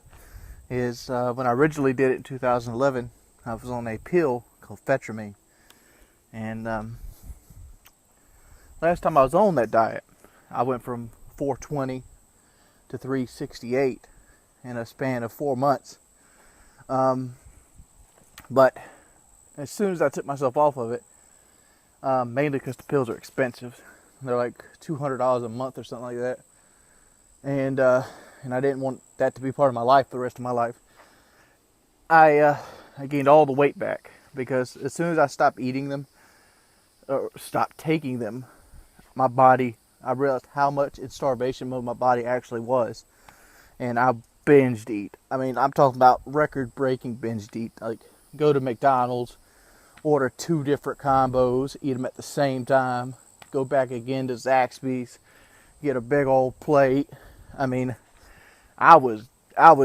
is when I originally did it in 2011, I was on a pill called Fetramine. And last time I was on that diet, I went from 420 to 368 in a span of 4 months. But as soon as I took myself off of it, mainly because the pills are expensive, they're like $200 a month or something like that, and I didn't want that to be part of my life for the rest of my life. I gained all the weight back because as soon as I stopped eating them or stopped taking them, my body, I realized how much in starvation mode my body actually was, and I binged eat. I mean, I'm talking about record-breaking binged eat. Like, go to McDonald's, order 2 different combos, eat them at the same time, go back again to Zaxby's, get a big old plate. I mean, I was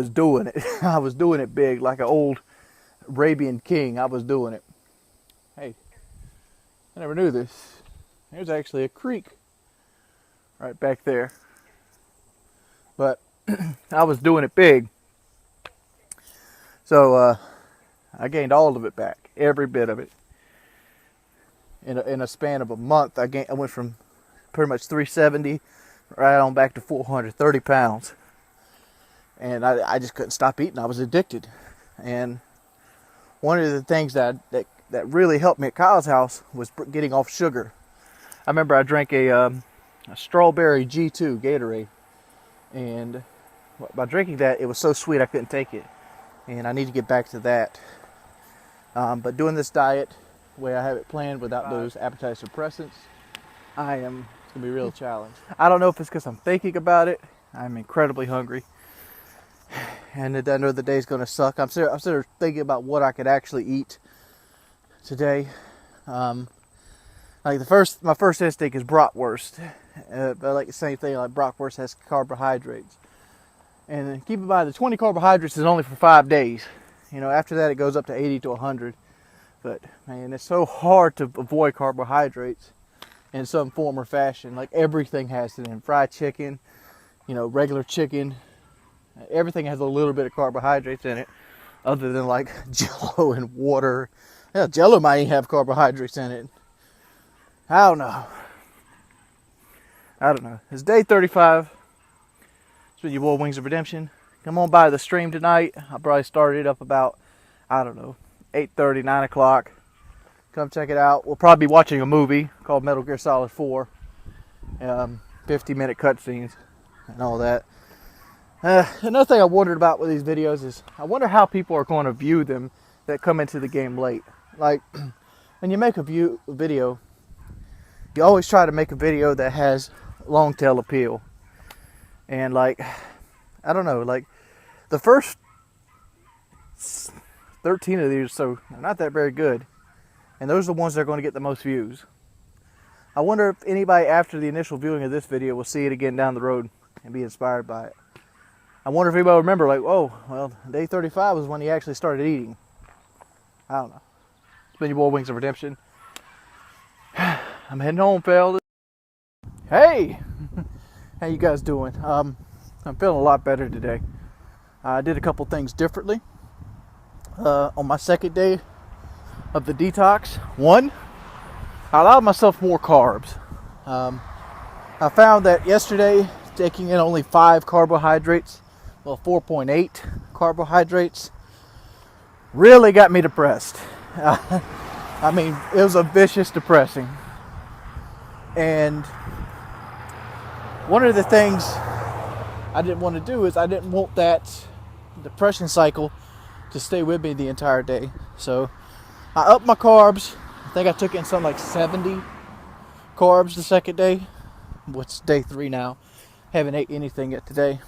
doing it. I was doing it big, like an old Arabian king. I was doing it. Hey, I never knew this. There's actually a creek right back there. But I was doing it big. So I gained all of it back, every bit of it. In a span of a month, I went from pretty much 370 right on back to 430 pounds. And I just couldn't stop eating. I was addicted. And one of the things that really helped me at Kyle's house was getting off sugar. I remember I drank a strawberry G2 Gatorade. And by drinking that, it was so sweet I couldn't take it. And I need to get back to that. But doing this diet, the way I have it planned without those appetite suppressants, it's going to be a real challenge. I don't know if it's because I'm thinking about it. I'm incredibly hungry. And I know the day's going to suck. I'm sort of thinking about what I could actually eat today. Like my first instinct is bratwurst. But like the same thing, like bratwurst has carbohydrates. And keep in mind, the 20 carbohydrates is only for 5 days. You know, after that it goes up to 80 to 100. But man, it's so hard to avoid carbohydrates in some form or fashion. Like everything has it in. Fried chicken, you know, regular chicken. Everything has a little bit of carbohydrates in it, other than like Jello and water. Yeah, Jello might even have carbohydrates in it. I don't know. It's day 35. It's with your boy Wings of Redemption. Come on by the stream tonight. I'll probably start it up about, 8:30, 9 o'clock. Come check it out. We'll probably be watching a movie called Metal Gear Solid 4. 50-minute cutscenes and all that. Another thing I wondered about with these videos is I wonder how people are going to view them that come into the game late. Like, when you make a video, you always try to make a video that has long tail appeal. And like, I don't know, like the first 13 of these, so they're not that very good. And those are the ones that are going to get the most views. I wonder if anybody after the initial viewing of this video will see it again down the road and be inspired by it. I wonder if anybody will remember, like, oh, well, day 35 was when he actually started eating. I don't know. It's been your boy Wings of Redemption. I'm heading home, fellas. Hey! How you guys doing? I'm feeling a lot better today. I did a couple things differently. On my second day of the detox, one, I allowed myself more carbs. I found that yesterday, taking in only 5 carbohydrates, well, 4.8 carbohydrates, really got me depressed. I mean, it was a vicious depressing. And one of the things I didn't want to do is I didn't want that depression cycle to stay with me the entire day. So I upped my carbs. I think I took in something like 70 carbs the second day. What's day 3 now? Haven't ate anything yet today.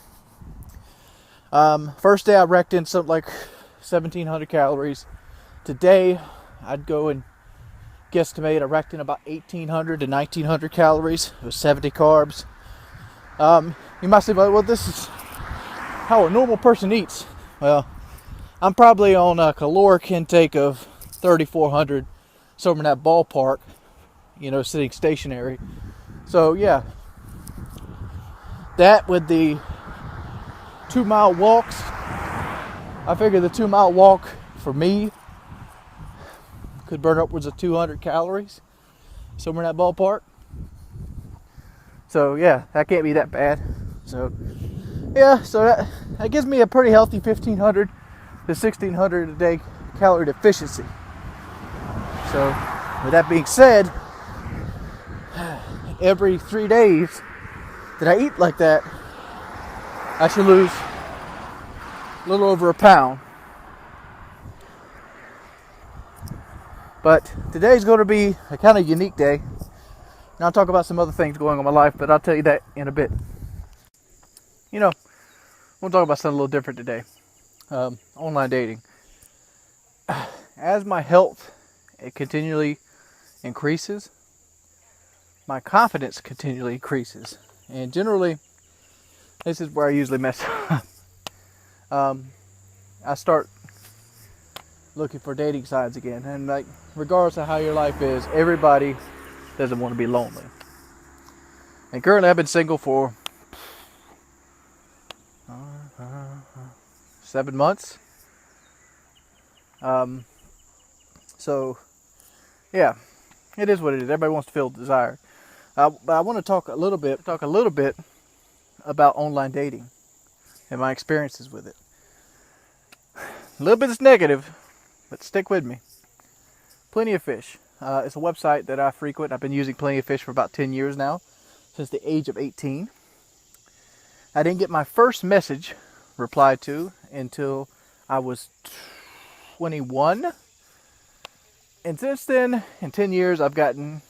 First day I wrecked in something like 1,700 calories. Today I'd go and guesstimate I wrecked in about 1,800 to 1,900 calories. It was 70 carbs. You might say, well, this is how a normal person eats. Well, I'm probably on a caloric intake of 3,400, somewhere in that ballpark, sitting stationary. So yeah, that with the 2-mile walks, I figure the 2-mile walk for me could burn upwards of 200 calories, somewhere in that ballpark. So yeah, that can't be that bad. So yeah, so that gives me a pretty healthy 1,500 to 1,600 a day calorie deficiency. So with that being said, every 3 days that I eat like that, I should lose a little over a pound. But today's going to be a kind of unique day. And I'll talk about some other things going on in my life, but I'll tell you that in a bit. We'll talk about something a little different today. Online dating. As my health continually increases, my confidence continually increases. And generally, this is where I usually mess up. I start looking for dating sites again. And like, regardless of how your life is, everybody doesn't want to be lonely. And currently I've been single for 7 months. So yeah, it is what it is. Everybody wants to feel desired. But I want to talk a little bit about online dating and my experiences with it. A little bit is negative, but stick with me. Plenty of Fish. It's a website that I frequent. I've been using Plenty of Fish for about 10 years now, since the age of 18. I didn't get my first message replied to until I was 21. And since then, in 10 years, I've gotten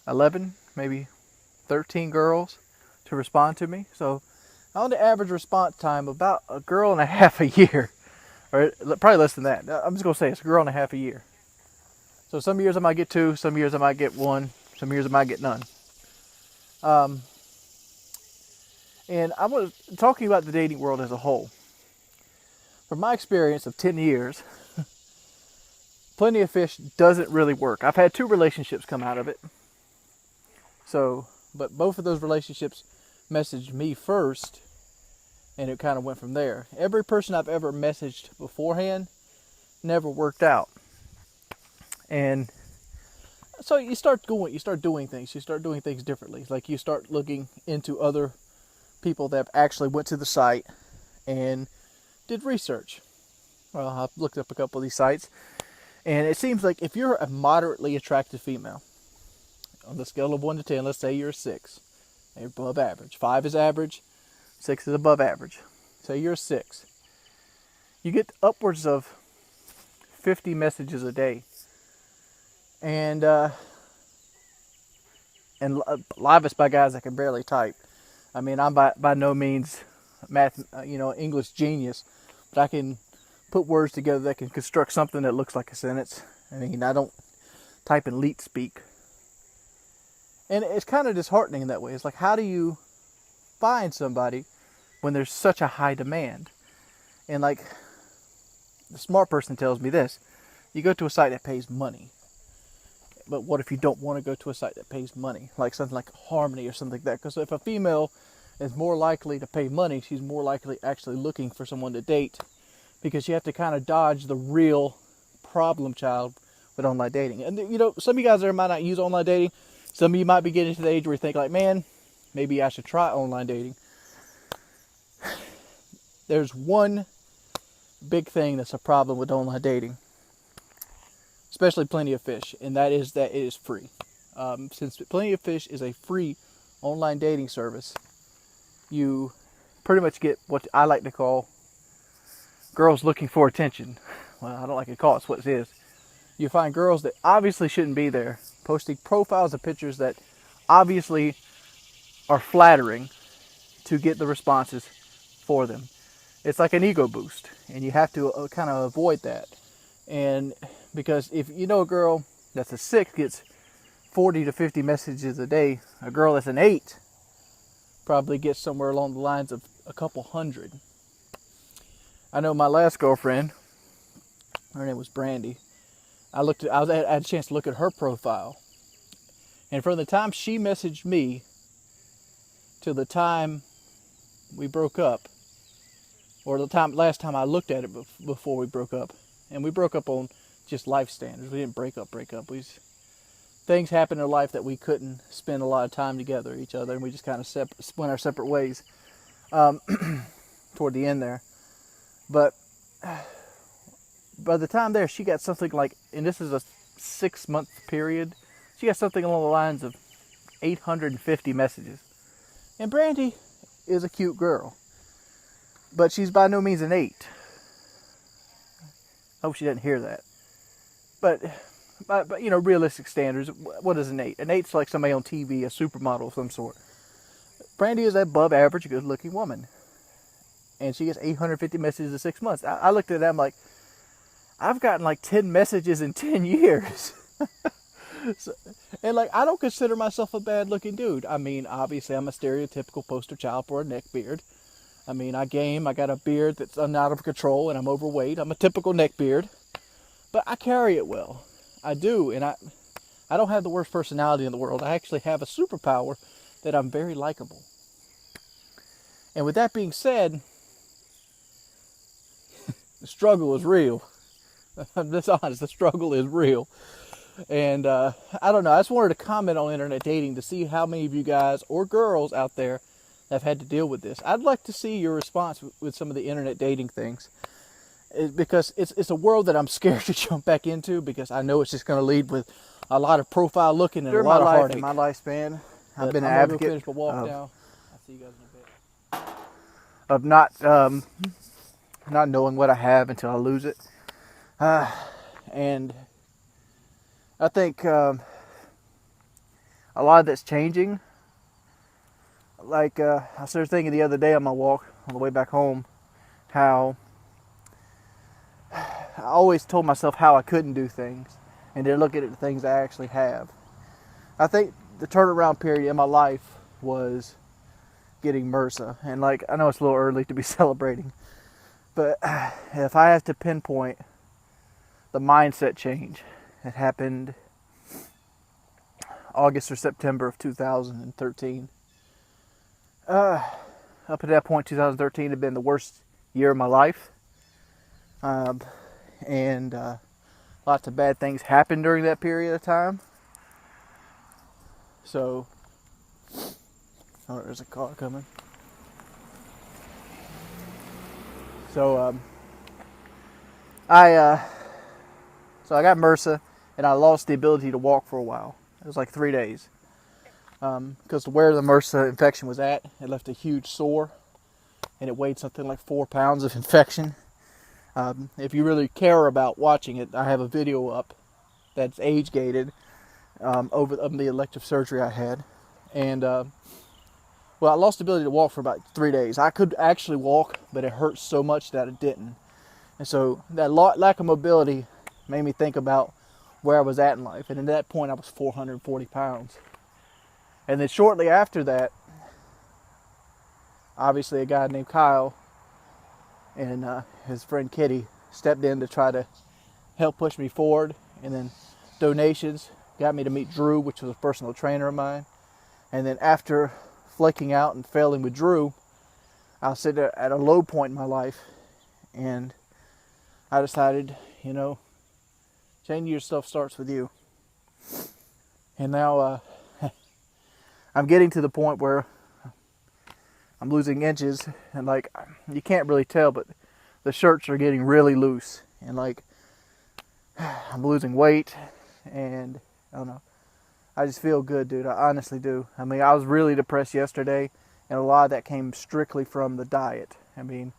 11, maybe 13 girls to respond to me. So on the average response time, about a girl and a half a year. Or probably less than that. I'm just going to say it's a girl and a half a year. So some years I might get 2, some years I might get 1, some years I might get none. And I was talking about the dating world as a whole. From my experience of 10 years, Plenty of Fish doesn't really work. I've had 2 relationships come out of it. So, but both of those relationships messaged me first, and it kind of went from there. Every person I've ever messaged beforehand never worked out. And so you start doing things differently. Like you start looking into other people that actually went to the site and did research. Well, I've looked up a couple of these sites, and it seems like if you're a moderately attractive female, on the scale of 1 to 10, let's say you're a 6, you're above average. 5 is average, 6 is above average. Say you're a 6. You get upwards of 50 messages a day. And a lot of it's by guys that can barely type. I mean, I'm by no means English genius, but I can put words together that can construct something that looks like a sentence. I mean, I don't type in leet speak. And it's kind of disheartening in that way. It's like, how do you find somebody when there's such a high demand? And like, the smart person tells me this: you go to a site that pays money. But what if you don't want to go to a site that pays money? Like something like Harmony or something like that. Because if a female is more likely to pay money, she's more likely actually looking for someone to date. Because you have to kind of dodge the real problem child with online dating. And some of you guys there might not use online dating. Some of you might be getting to the age where you think like, man, maybe I should try online dating. There's one big thing that's a problem with online dating. Especially Plenty of Fish, and that is that it is free. Since Plenty of Fish is a free online dating service, you pretty much get what I like to call girls looking for attention. Well, I don't like to call it what it is. You find girls that obviously shouldn't be there, posting profiles of pictures that obviously are flattering to get the responses for them. It's like an ego boost, and you have to kind of avoid that. And because if you know a girl that's a 6 gets 40 to 50 messages a day, a girl that's an 8 probably gets somewhere along the lines of a couple hundred. I know my last girlfriend, her name was Brandy. I had a chance to look at her profile. And from the time she messaged me till the time we broke up, or last time I looked at it before we broke up, and we broke up on just life standards. We didn't break up. Things happened in life that we couldn't spend a lot of time together, each other, and we just kind of went our separate ways toward the end there. But by the time there, she got something like, and this is a 6-month period, she got something along the lines of 850 messages. And Brandy is a cute girl, but she's by no means an 8. I hope she doesn't hear that. But realistic standards, what is an 8? An 8's like somebody on TV, a supermodel of some sort. Brandy is an above average, good-looking woman. And she gets 850 messages in 6 months. I looked at that, I'm like, I've gotten like 10 messages in 10 years. And like, I don't consider myself a bad-looking dude. I mean, obviously, I'm a stereotypical poster child for a neck beard. I mean, I got a beard that's out of control, and I'm overweight. I'm a typical neck beard. But I carry it well. I do, and I don't have the worst personality in the world. I actually have a superpower that I'm very likable. And with that being said, the struggle is real. I'm just honest, the struggle is real. And I don't know, I just wanted to comment on internet dating to see how many of you guys or girls out there have had to deal with this. I'd like to see your response with some of the internet dating things. Because it's a world that I'm scared to jump back into, because I know it's just going to lead with a lot of profile looking and a lot of heartache. In my lifespan, I've been an I'm gonna advocate go finish my walk now. I'll see you guys in a bit. of not knowing what I have until I lose it. And I think a lot of that's changing. Like I started thinking the other day on my walk on the way back home, how I always told myself how I couldn't do things, and then looking at the things I actually have. I think the turnaround period in my life was getting MRSA, and like, I know it's a little early to be celebrating, but if I have to pinpoint the mindset change, it happened August or September of 2013. Up at that point, 2013 had been the worst year of my life. And lots of bad things happened during that period of time. So, oh, there's a car coming. So, I got MRSA, and I lost the ability to walk for a while. It was like 3 days. Because where the MRSA infection was at, it left a huge sore, and it weighed something like 4 pounds of infection. If you really care about watching it, I have a video up that's age-gated over the elective surgery I had. And, I lost the ability to walk for about 3 days. I could actually walk, but it hurt so much that it didn't. And so that lack of mobility made me think about where I was at in life. And at that point, I was 440 pounds. And then shortly after that, obviously a guy named Kyle and his friend Kitty stepped in to try to help push me forward. And then donations got me to meet Drew, which was a personal trainer of mine. And then after flaking out and failing with Drew, I was sitting at a low point in my life, and I decided, changing your stuff starts with you. And now I'm getting to the point where I'm losing inches, and like, you can't really tell, but the shirts are getting really loose, and like, I'm losing weight, and I don't know, I just feel good, dude. I honestly do. I mean, I was really depressed yesterday, and a lot of that came strictly from the diet. I mean,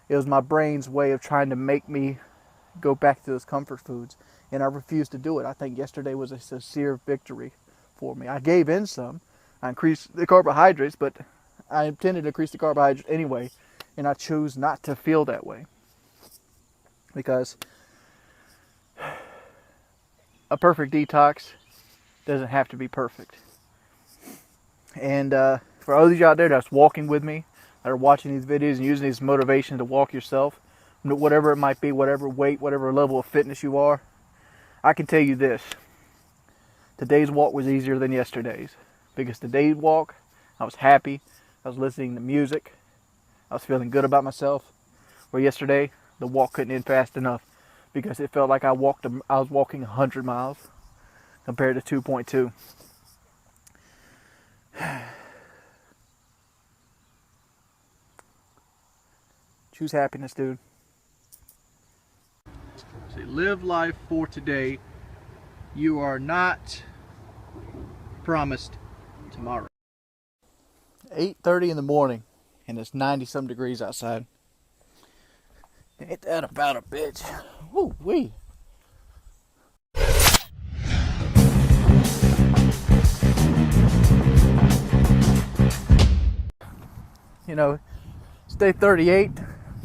it was my brain's way of trying to make me go back to those comfort foods, and I refused to do it. I think yesterday was a sincere victory for me. I gave in some. I increased the carbohydrates, but I intended to increase the carbohydrates anyway, and I chose not to feel that way. Because a perfect detox doesn't have to be perfect. And for all of you out there that's walking with me, that are watching these videos and using these motivation to walk yourself, whatever it might be, whatever weight, whatever level of fitness you are, I can tell you this. Today's walk was easier than yesterday's. Because today's walk, I was happy. I was listening to music. I was feeling good about myself. Where yesterday, the walk couldn't end fast enough. Because it felt like I was walking 100 miles compared to 2.2. Choose happiness, dude. So live life for today. You are not promised tomorrow. 8:30 in the morning, and it's 90-some degrees outside. Ain't that about a bitch? Woo wee. You know, it's day 38,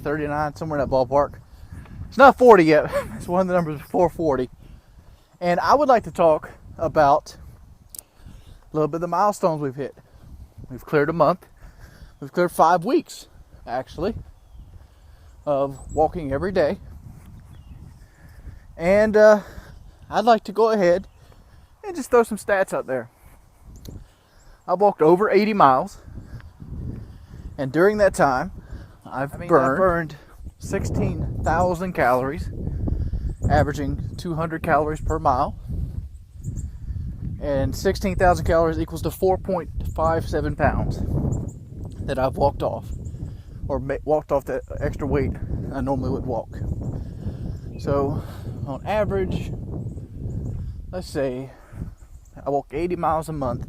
39, somewhere in that ballpark. It's not 40 yet. It's one of the numbers before 40. And I would like to talk about a little bit of the milestones we've hit. We've cleared a month. We've cleared 5 weeks, actually, of walking every day. And I'd like to go ahead and just throw some stats out there. I walked over 80 miles. And during that time, I've burned 16,000 calories, averaging 200 calories per mile. And 16,000 calories equals to 4.57 pounds that I've walked off, or walked off that extra weight I normally would walk. So, on average, let's say I walk 80 miles a month.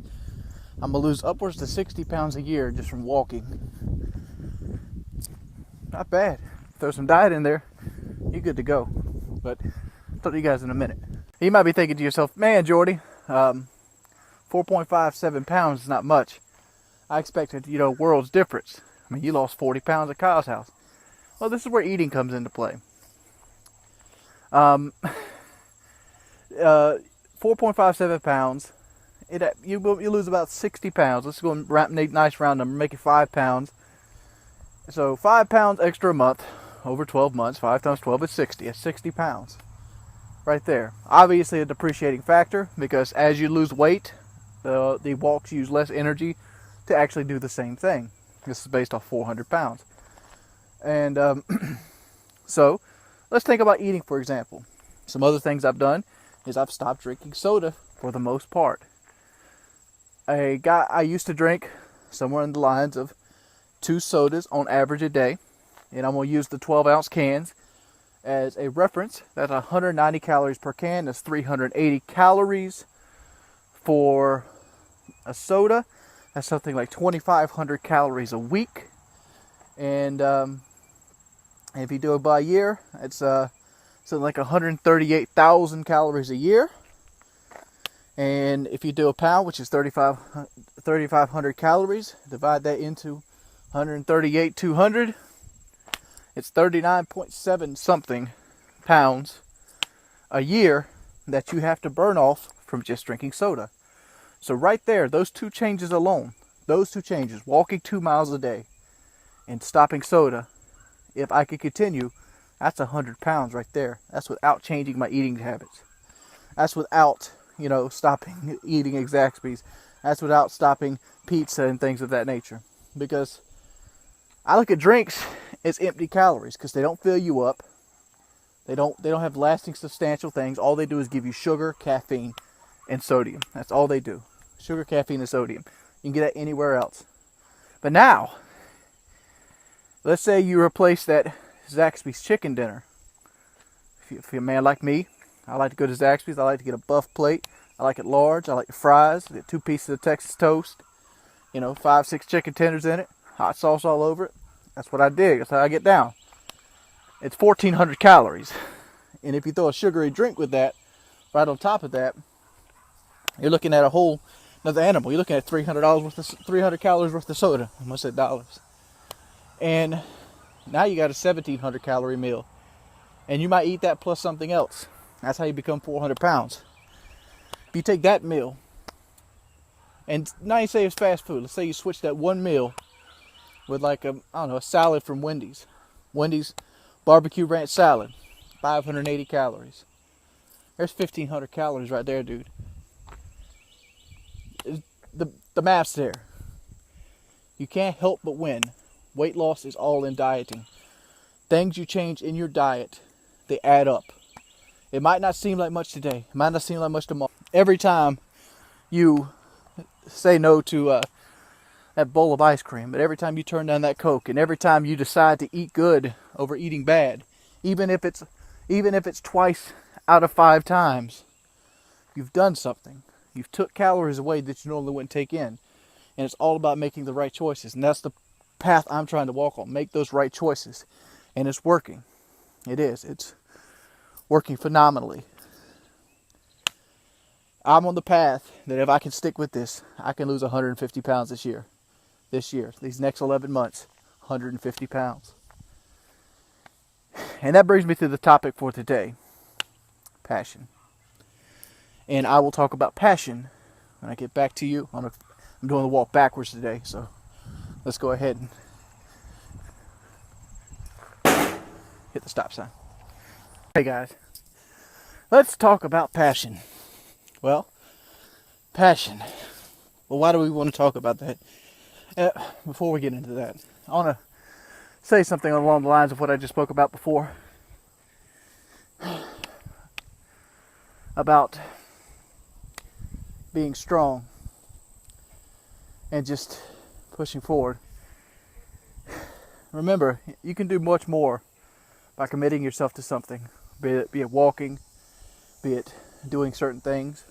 I'm going to lose upwards to 60 pounds a year just from walking. Not bad. Throw some diet in there, you're good to go. But I'll talk to you guys in a minute. You might be thinking to yourself, man, Jordy, 4.57 pounds is not much. I expected, world's difference. I mean, you lost 40 pounds at Kyle's house. Well, this is where eating comes into play. 4.57 pounds. You lose about 60 pounds. Let's go and nice round number, make it 5 pounds. So 5 pounds extra a month over 12 months. 5 times 12 is 60. That's 60 pounds right there. Obviously a depreciating factor because as you lose weight, the walks use less energy to actually do the same thing. This is based off 400 pounds. And so let's think about eating, for example. Some other things I've done is I've stopped drinking soda for the most part. I used to drink somewhere in the lines of 2 sodas on average a day, and I'm going to use the 12-ounce cans as a reference. That's 190 calories per can. That's 380 calories for a soda. That's something like 2,500 calories a week. And if you do it by year, it's something like 138,000 calories a year. And if you do a pound, which is 3,500 calories, divide that into 138,200, it's 39.7 something pounds a year that you have to burn off from just drinking soda. So right there, those 2 changes alone, walking 2 miles a day and stopping soda, if I could continue, that's 100 pounds right there. That's without changing my eating habits. That's without, stopping eating Zaxby's. That's without stopping pizza and things of that nature. Because I look at drinks as empty calories because they don't fill you up. They don't have lasting substantial things. All they do is give you sugar, caffeine, and sodium. That's all they do. Sugar, caffeine, and sodium. You can get that anywhere else. But now, let's say you replace that Zaxby's chicken dinner. If you're a man like me, I like to go to Zaxby's. I like to get a buff plate. I like it large. I like the fries. I get 2 pieces of Texas toast. 5, 6 chicken tenders in it. Hot sauce all over it. That's what I dig. That's how I get down. It's 1,400 calories. And if you throw a sugary drink with that, right on top of that, you're looking at a whole another animal. You're looking at $300 calories worth of soda. I almost said dollars. And now you got a 1,700 calorie meal. And you might eat that plus something else. That's how you become 400 pounds. If you take that meal, and now you say it's fast food. Let's say you switch that one meal with like a, I don't know, a salad from Wendy's. Wendy's barbecue ranch salad, 580 calories. There's 1,500 calories right there, dude. The math's there. You can't help but win. Weight loss is all in dieting. Things you change in your diet, they add up. It might not seem like much today. It might not seem like much tomorrow. Every time you say no to that bowl of ice cream, but every time you turn down that Coke, and every time you decide to eat good over eating bad, even if it's twice out of 5 times, you've done something. You've took calories away that you normally wouldn't take in. And it's all about making the right choices. And that's the path I'm trying to walk on. Make those right choices. And it's working. It is. It's working phenomenally. I'm on the path that if I can stick with this, I can lose 150 pounds this year. These next 11 months, 150 pounds. And that brings me to the topic for today. Passion. And I will talk about passion when I get back to you. I'm doing the walk backwards today, so let's go ahead and hit the stop sign. Hey guys, let's talk about passion. Well, passion. Well, why do we want to talk about that? Before we get into that, I want to say something along the lines of what I just spoke about before. About being strong and just pushing forward. Remember, you can do much more by committing yourself to something, be it walking, be it doing certain things.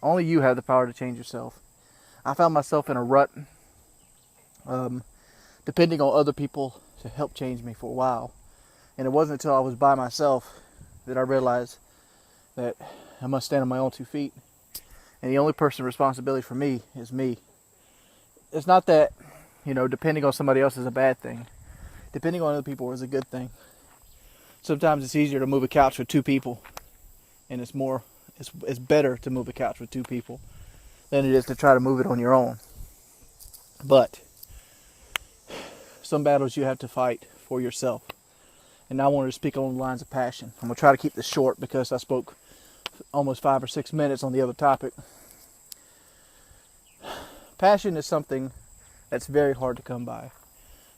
Only you have the power to change yourself. I found myself in a rut, depending on other people to help change me for a while. And it wasn't until I was by myself that I realized that I must stand on my own 2 feet. And the only person responsibility for me is me. It's not that, depending on somebody else is a bad thing. Depending on other people is a good thing. Sometimes it's easier to move a couch with 2 people. And it's better to move a couch with 2 people than it is to try to move it on your own. But some battles you have to fight for yourself. And I wanted to speak on the lines of passion. I'm going to try to keep this short because I spoke almost 5 or 6 minutes on the other topic. Passion is something that's very hard to come by.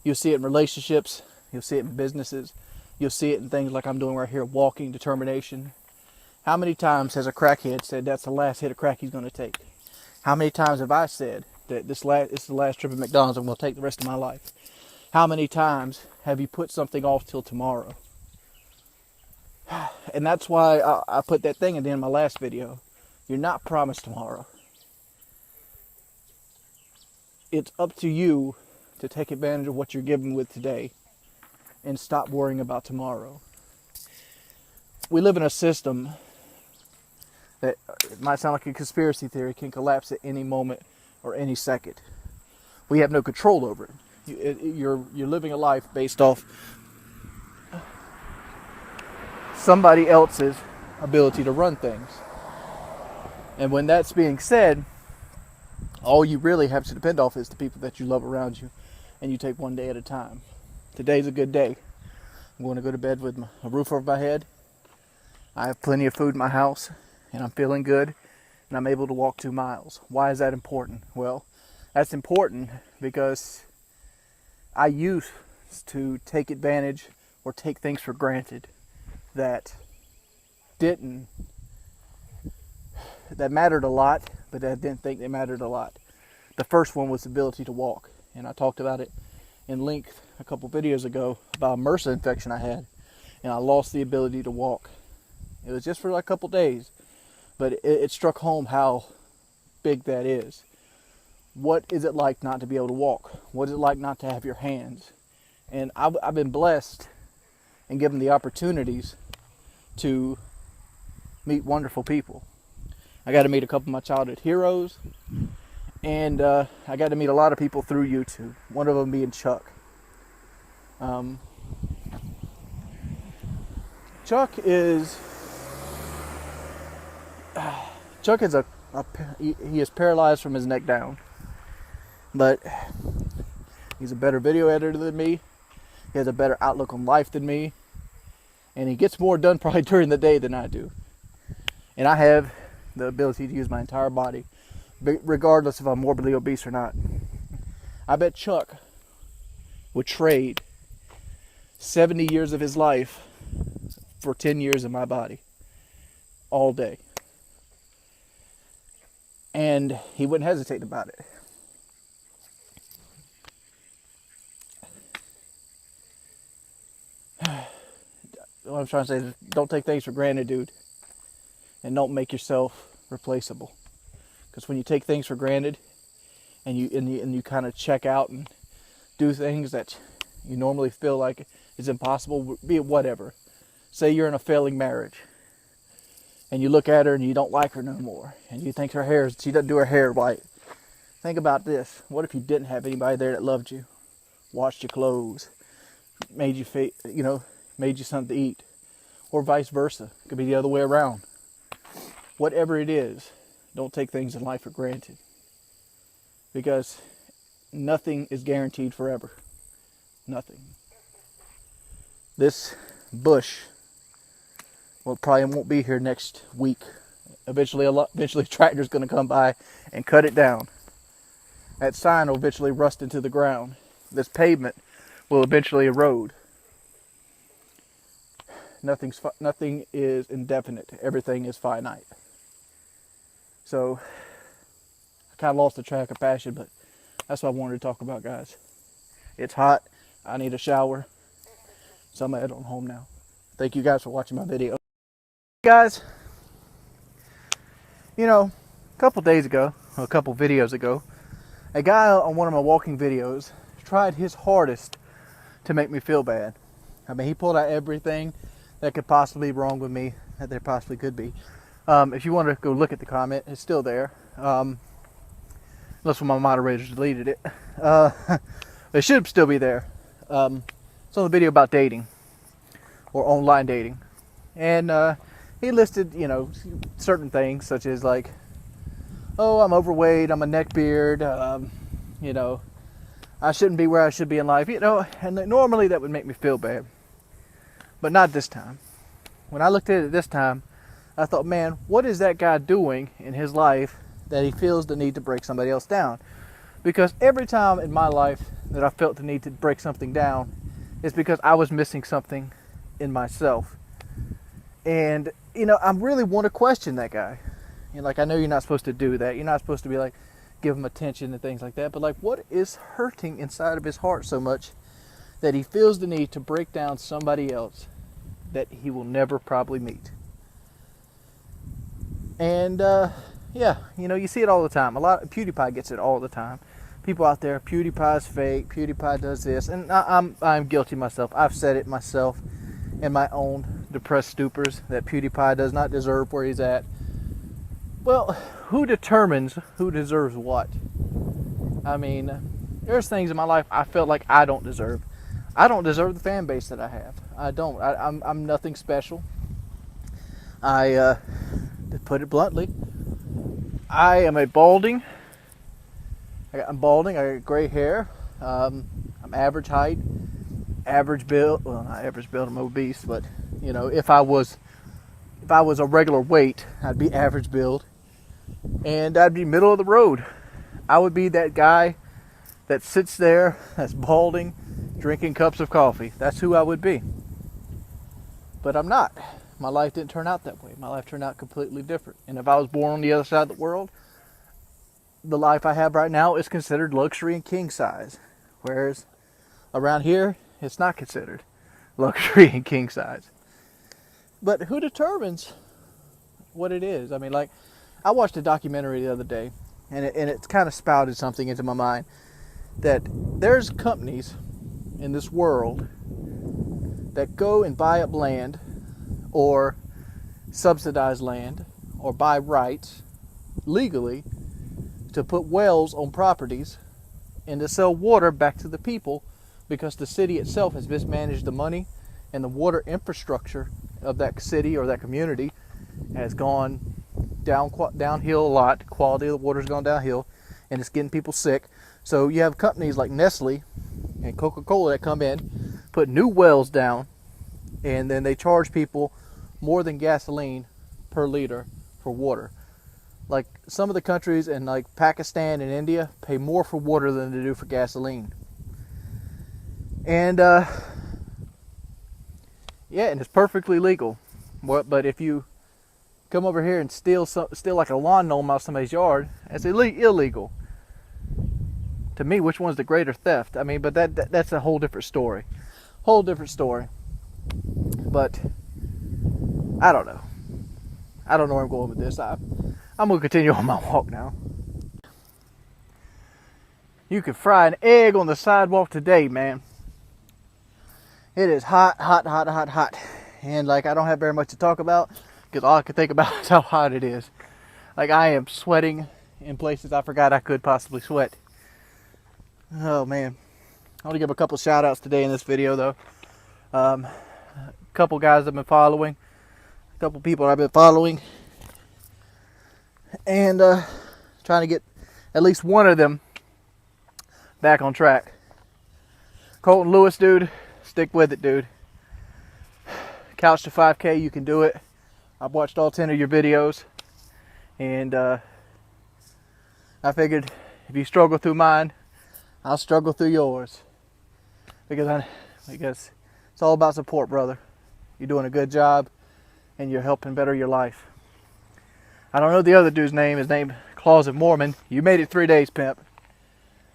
You'll see it in relationships. You'll see it in businesses. You'll see it in things like I'm doing right here, walking, determination. How many times has a crackhead said that's the last hit of crack he's going to take? How many times have I said that this is the last trip at McDonald's I'm going to take the rest of my life? How many times have you put something off till tomorrow? And that's why I put that thing at the end of my last video. You're not promised tomorrow. It's up to you to take advantage of what you're given with today and stop worrying about tomorrow. We live in a system that, it might sound like a conspiracy theory, can collapse at any moment or any second. We have no control over it. You're living a life based off somebody else's ability to run things. And when that's being said, all you really have to depend off is the people that you love around you, and you take one day at a time. Today's a good day. I'm going to go to bed with a roof over my head. I have plenty of food in my house, and I'm feeling good, and I'm able to walk 2 miles. Why is that important? Well, that's important because I used to take advantage or take things for granted that mattered a lot, but I didn't think they mattered a lot. The first one was the ability to walk, and I talked about it in length a couple videos ago about a MRSA infection I had, and I lost the ability to walk. It was just for like a couple days, but it struck home how big that is. What is it like not to be able to walk? What is it like not to have your hands? And I've been blessed and given the opportunities to meet wonderful people. I got to meet a couple of my childhood heroes, and I got to meet a lot of people through YouTube. One of them being Chuck. Chuck is he is paralyzed from his neck down, but He's a better video editor than me. He has a better outlook on life than me. And he gets more done probably during the day than I do. And I have the ability to use my entire body, regardless if I'm morbidly obese or not. I bet Chuck would trade 70 years of his life for 10 years of my body all day. And he wouldn't hesitate about it. What I'm trying to say is, don't take things for granted, dude. And don't make yourself replaceable. Because when you take things for granted and you kind of check out and do things that you normally feel like is impossible, be it whatever. Say you're in a failing marriage and you look at her and you don't like her no more, and you think she doesn't do her hair right. Think about this. What if you didn't have anybody there that loved you, washed your clothes, made you something to eat, or vice versa? It could be the other way around. Whatever it is, don't take things in life for granted, because nothing is guaranteed forever. Nothing. This bush probably won't be here next week. Eventually a tractor's going to come by and cut it down. That sign will eventually rust into the ground. This pavement will eventually erode. Nothing is indefinite. Everything is finite. So I kind of lost the track of passion, but that's what I wanted to talk about, guys. It's hot. I need a shower. So I'm heading home now. Thank you guys for watching my video. Guys, a couple videos ago, a guy on one of my walking videos tried his hardest to make me feel bad. I mean, he pulled out everything that could possibly be wrong with me, that there possibly could be. If you want to go look at the comment, it's still there. Unless one of my moderators deleted it. It should still be there. It's on the video about dating, or online dating. And he listed, certain things, such as like, oh, I'm overweight, I'm a neckbeard, I shouldn't be where I should be in life, and normally that would make me feel bad. But not this time. When I looked at it this time, I thought, man, what is that guy doing in his life that he feels the need to break somebody else down? Because every time in my life that I felt the need to break something down, it's because I was missing something in myself. And, I really want to question that guy. I know you're not supposed to do that. You're not supposed to be like, give him attention and things like that. But like, what is hurting inside of his heart so much that he feels the need to break down somebody else that he will never probably meet? And, you see it all the time. PewDiePie gets it all the time. People out there, PewDiePie's fake, PewDiePie does this. And I'm guilty myself. I've said it myself in my own depressed stupors that PewDiePie does not deserve where he's at. Well, who determines who deserves what? I mean, there's things in my life I felt like I don't deserve. I don't deserve the fan base that I have. I don't. I'm nothing special. To put it bluntly, I am I'm balding. I got gray hair. I'm average height, average build. Well, not average build. I'm obese, but if I was a regular weight, I'd be average build, and I'd be middle of the road. I would be that guy that sits there, that's balding, drinking cups of coffee. That's who I would be. But I'm not. My life didn't turn out that way. My life turned out completely different. And if I was born on the other side of the world, the life I have right now is considered luxury and king size. Whereas around here, it's not considered luxury and king size. But who determines what it is? I mean, like, I watched a documentary the other day, and it kind of spouted something into my mind, that there's companies in this world that go and buy up land, or subsidize land, or buy rights legally to put wells on properties and to sell water back to the people, because the city itself has mismanaged the money, and the water infrastructure of that city or that community has gone downhill a lot. The quality of the water's gone downhill, and it's getting people sick. So you have companies like Nestle and Coca-Cola that come in, put new wells down, and then they charge people more than gasoline per liter for water. Like some of the countries in like Pakistan and India pay more for water than they do for gasoline. And yeah, and it's perfectly legal. But if you come over here and steal like a lawn gnome out of somebody's yard, that's illegal. To me, which one's the greater theft? I mean, but that's a whole different story. Whole different story. But I don't know. I don't know where I'm going with this. I'm going to continue on my walk now. You can fry an egg on the sidewalk today, man. It is hot, hot, hot, hot, hot. And like, I don't have very much to talk about because all I can think about is how hot it is. Like, I am sweating in places I forgot I could possibly sweat. Oh man. I want to give a couple shout outs today in this video though. A couple guys I've been following. A couple people I've been following. And trying to get at least one of them back on track. Colton Lewis, dude. Stick with it, dude. Couch to 5K, you can do it. I've watched all 10 of your videos. And I figured if you struggle through mine, I'll struggle through yours. Because it's all about support, brother. You're doing a good job and you're helping better your life. I don't know the other dude's name. His name, Closet Mormon. You made it 3 days, pimp.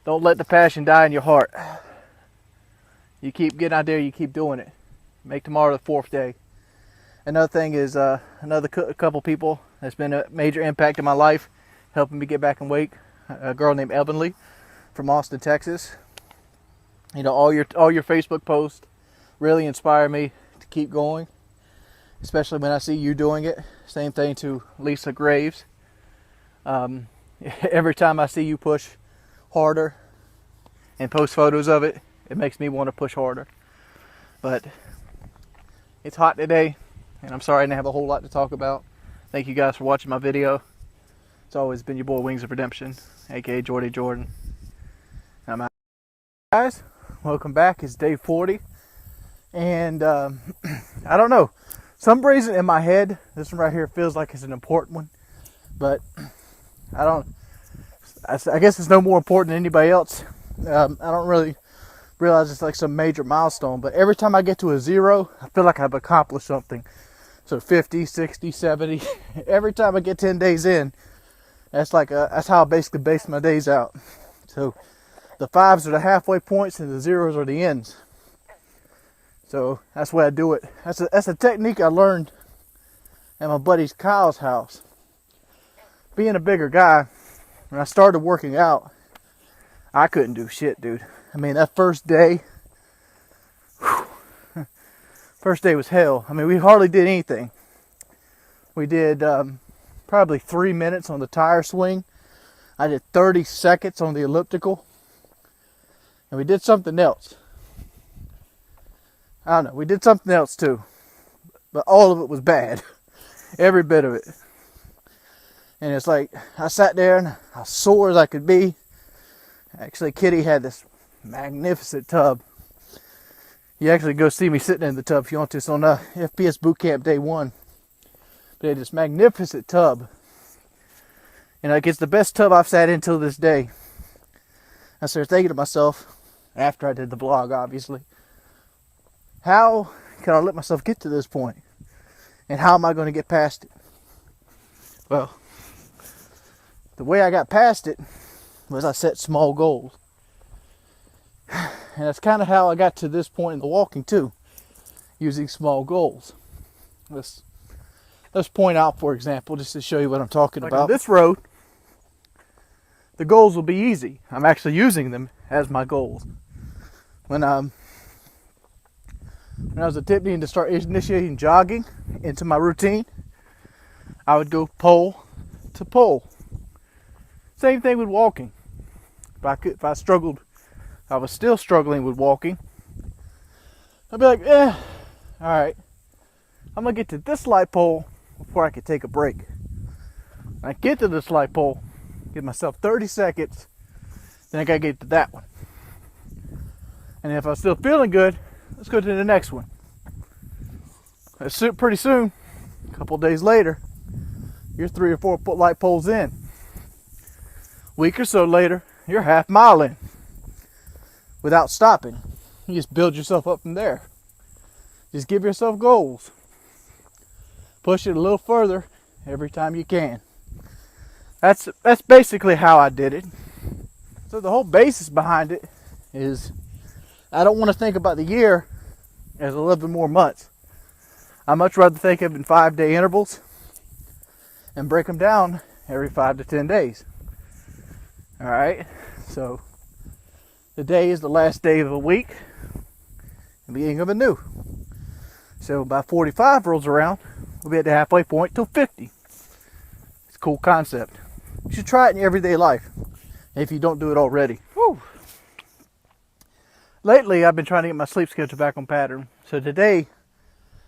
Don't let the passion die in your heart. You keep getting out there, you keep doing it. Make tomorrow the 4th day. Another thing is another couple people that's been a major impact in my life, helping me get back in weight. A girl named Evanly from Austin, Texas. You know, all your Facebook posts really inspire me to keep going, especially when I see you doing it. Same thing to Lisa Graves. Every time I see you push harder and post photos of it, it makes me want to push harder. But it's hot today, and I'm sorry I didn't have a whole lot to talk about. Thank you guys for watching my video. It's always been your boy Wings of Redemption, aka Jordy Jordan. I'm out. Guys, welcome back. It's day 40, and I don't know. Some reason in my head, this one right here feels like it's an important one, but I guess it's no more important than anybody else. I don't really realize it's like some major milestone, but every time I get to a 0, I feel like I've accomplished something. So 50, 60, 70, every time I get 10 days in, that's how I basically base my days out. So the 5s are the halfway points and the 0s are the ends. So that's the way I do it. That's a technique I learned at my buddy Kyle's house. Being a bigger guy, when I started working out, I couldn't do shit, dude. I mean, that first day was hell. I mean, we hardly did anything. We did probably 3 minutes on the tire swing. I did 30 seconds on the elliptical. And we did something else. I don't know. We did something else too. But all of it was bad. Every bit of it. And it's like, I sat there and I was sore as I could be. Actually, Kitty had this magnificent tub. You actually go see me sitting in the tub if you want to. It's on FPS Boot Camp Day 1. But they had this magnificent tub. And like, it's the best tub I've sat in till this day. I started thinking to myself, after I did the vlog, obviously, how can I let myself get to this point? And how am I going to get past it? Well, the way I got past it was I set small goals. And that's kind of how I got to this point in the walking too, using small goals. Let's point out, for example, just to show you what I'm talking about. On this road, the goals will be easy. I'm actually using them as my goals. When I was attempting to start initiating jogging into my routine, I would go pole to pole. Same thing with walking. If I was still struggling with walking, I'd be like, all right, I'm gonna get to this light pole before I could take a break. I get to this light pole, give myself 30 seconds, then I gotta get to that one. And if I'm still feeling good, let's go to the next one. Pretty soon, a couple days later, you're 3 or 4 light poles in. Week or so later, you're half mile in without stopping. You just build yourself up from there. Just give yourself goals. Push it a little further every time you can. That's basically how I did it. So the whole basis behind it is I don't want to think about the year as 11 more months. I much rather think of it in 5-day intervals and break them down every 5 to 10 days. All right, so today is the last day of a week, the beginning of a new. So by 45 rolls around, we'll be at the halfway point till 50. It's a cool concept. You should try it in your everyday life if you don't do it already. Woo. Lately, I've been trying to get my sleep schedule back on pattern. So today,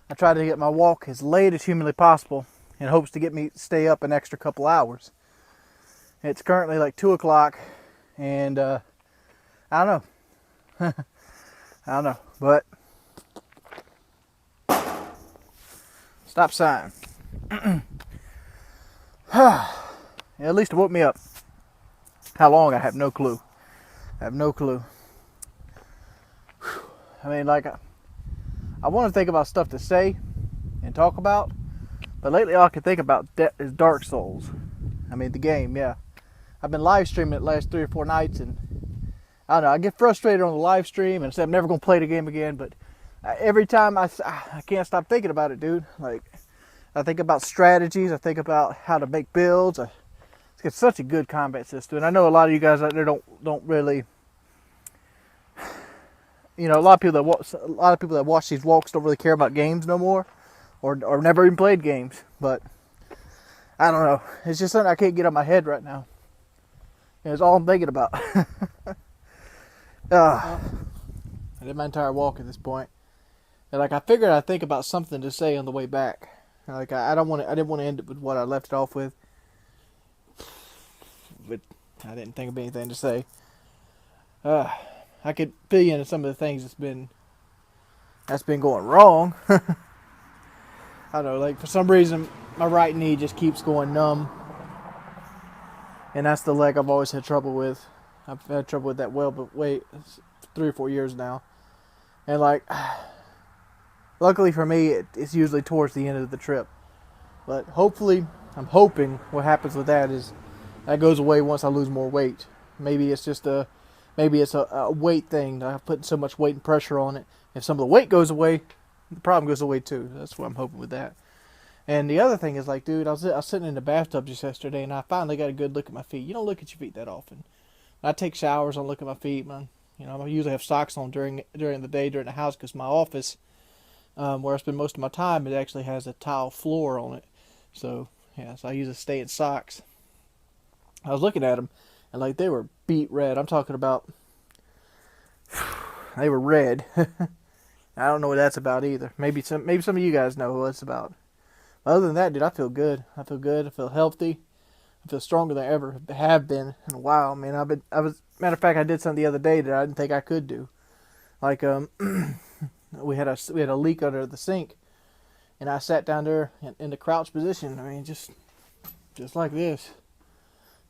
I tried to get my walk as late as humanly possible in hopes to get me stay up an extra couple hours. It's currently like 2 o'clock, and I don't know. I don't know, but stop sign. At least it woke me up. How long? I have no clue. I have no clue. I mean, like, I want to think about stuff to say and talk about, but lately all I can think about is Dark Souls. I mean, the game, yeah. I've been live streaming it the last 3 or 4 nights, and I don't know, I get frustrated on the live stream and say I'm never going to play the game again, but every time I can't stop thinking about it, dude. Like, I think about strategies, I think about how to make builds. It's got such a good combat system, and I know a lot of you guys out there don't really, you know, a lot of people that watch these walks don't really care about games no more, or never even played games. But I don't know, it's just something I can't get out of my head right now. And it's all I'm thinking about. I did my entire walk at this point, and like I figured I'd think about something to say on the way back. And like I didn't want to end it with what I left it off with, but I didn't think of anything to say. I could fill you into some of the things that's been going wrong. I don't know, like for some reason my right knee just keeps going numb, and that's the leg I've always had trouble with. I've had trouble with that but wait, 3 or 4 years now, and like, luckily for me, it's usually towards the end of the trip. But hopefully, I'm hoping what happens with that is that goes away once I lose more weight. Maybe it's just a weight thing. I've put so much weight and pressure on it. If some of the weight goes away, the problem goes away too. That's what I'm hoping with that. And the other thing is, like, dude, I was sitting in the bathtub just yesterday, and I finally got a good look at my feet. You don't look at your feet that often. I take showers, I look at my feet, man. You know, I usually have socks on during the day during the house, because my office, where I spend most of my time, it actually has a tile floor on it. So yeah, so I usually stay in socks. I was looking at them, and like they were beet red. I'm talking about, they were red. I don't know what that's about either. Maybe some of you guys know what it's about. But other than that, dude, I feel good. I feel good. I feel healthy. I feel stronger than I ever have been in a while. Man, matter of fact, I did something the other day that I didn't think I could do. Like, we had a leak under the sink, and I sat down there in the crouch position. I mean, just like this,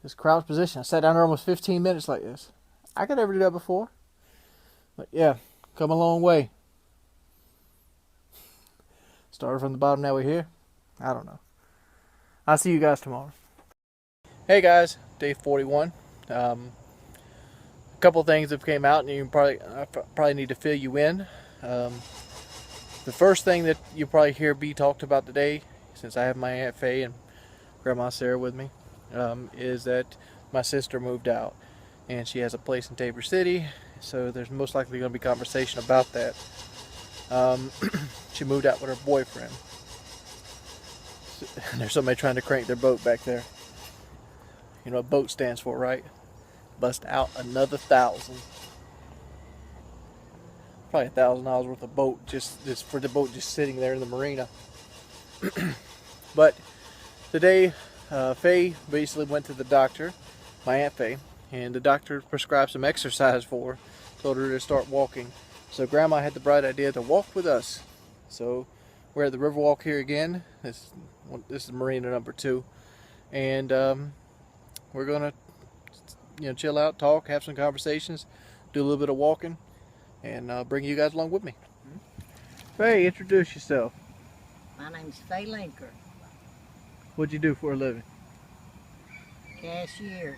this crouch position. I sat down there almost 15 minutes like this. I could never do that before. But yeah, come a long way. Started from the bottom, now we're here. I don't know. I'll see you guys tomorrow. Hey guys, day 41. A couple things have came out, and I probably need to fill you in. The first thing that you probably hear be talked about today, since I have my Aunt Faye and Grandma Sarah with me, is that my sister moved out, and she has a place in Tabor City. So there's most likely going to be conversation about that. She moved out with her boyfriend. There's somebody trying to crank their boat back there. You know what boat stands for, right? Bust out another 1,000. Probably $1,000 worth of boat just for the boat just sitting there in the marina. But today, Faye basically went to the doctor, my Aunt Faye, and the doctor prescribed some exercise for her told her to start walking. So Grandma had the bright idea to walk with us. So we're at the Riverwalk here again. This is Marina number 2, and we're gonna, chill out, talk, have some conversations, do a little bit of walking, and bring you guys along with me. Faye, introduce yourself. My name's Faye Linker, What'd you do for a living? cashier.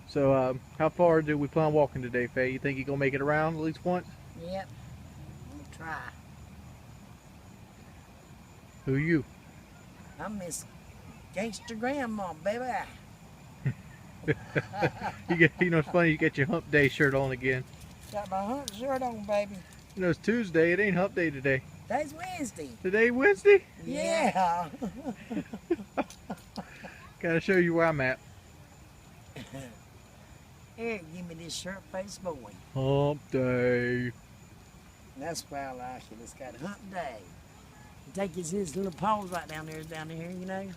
So how far do we plan on walking today, Faye? You think you're gonna make it around at least once? Yep, we'll try. Who you? I'm Miss Gangster Grandma, baby. You know, it's funny, you got your hump day shirt on again. Got my hump shirt on, baby. You know, it's Tuesday, it ain't hump day today. Today's Wednesday. Today Wednesday? Yeah. Gotta show you where I'm at. Here, give me this shirt face boy. Hump day. That's why I like it. It's got hump day. You take his little paws right down there, you know.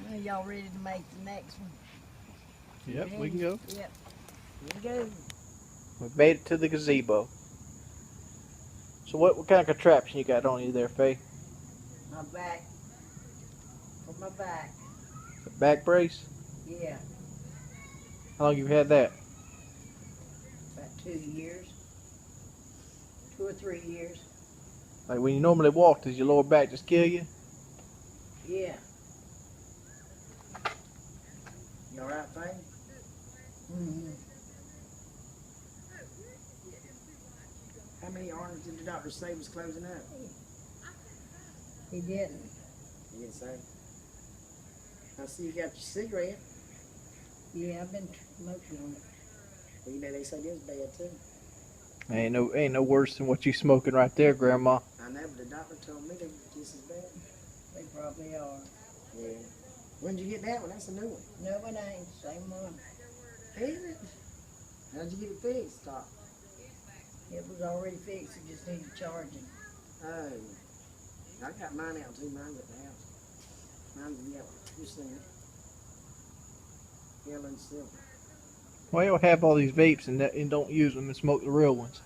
Well, y'all ready to make the next one? Yep, Ready? we can go. Yep. Here we go. We made it to the gazebo. So what kind of contraption you got on you there, Faye? My back. For my back. A back brace? Yeah. How long you had that? About 2 years. 2 or 3 years. Like when you normally walk, does your lower back just kill you? Yeah. You alright, Faye? Mm-hmm. How many arms did the doctor say was closing up? He didn't. He didn't say? I see you got your cigarette. Yeah, I've been smoking on it. Well, you know, they say this bad too. Ain't no worse than what you smoking right there, Grandma. I know, but the doctor told me they're just as bad. They probably are. Yeah. When did you get that one? That's a new one. No, it ain't. Same one. Is it? How'd you get it fixed, Doc? It was already fixed. It just needed charging. Oh. I got mine out too. Mine's at the house. Mine's yellow. You seen it. Yellow and silver. Why y'all have all these vapes and don't use them and smoke the real ones?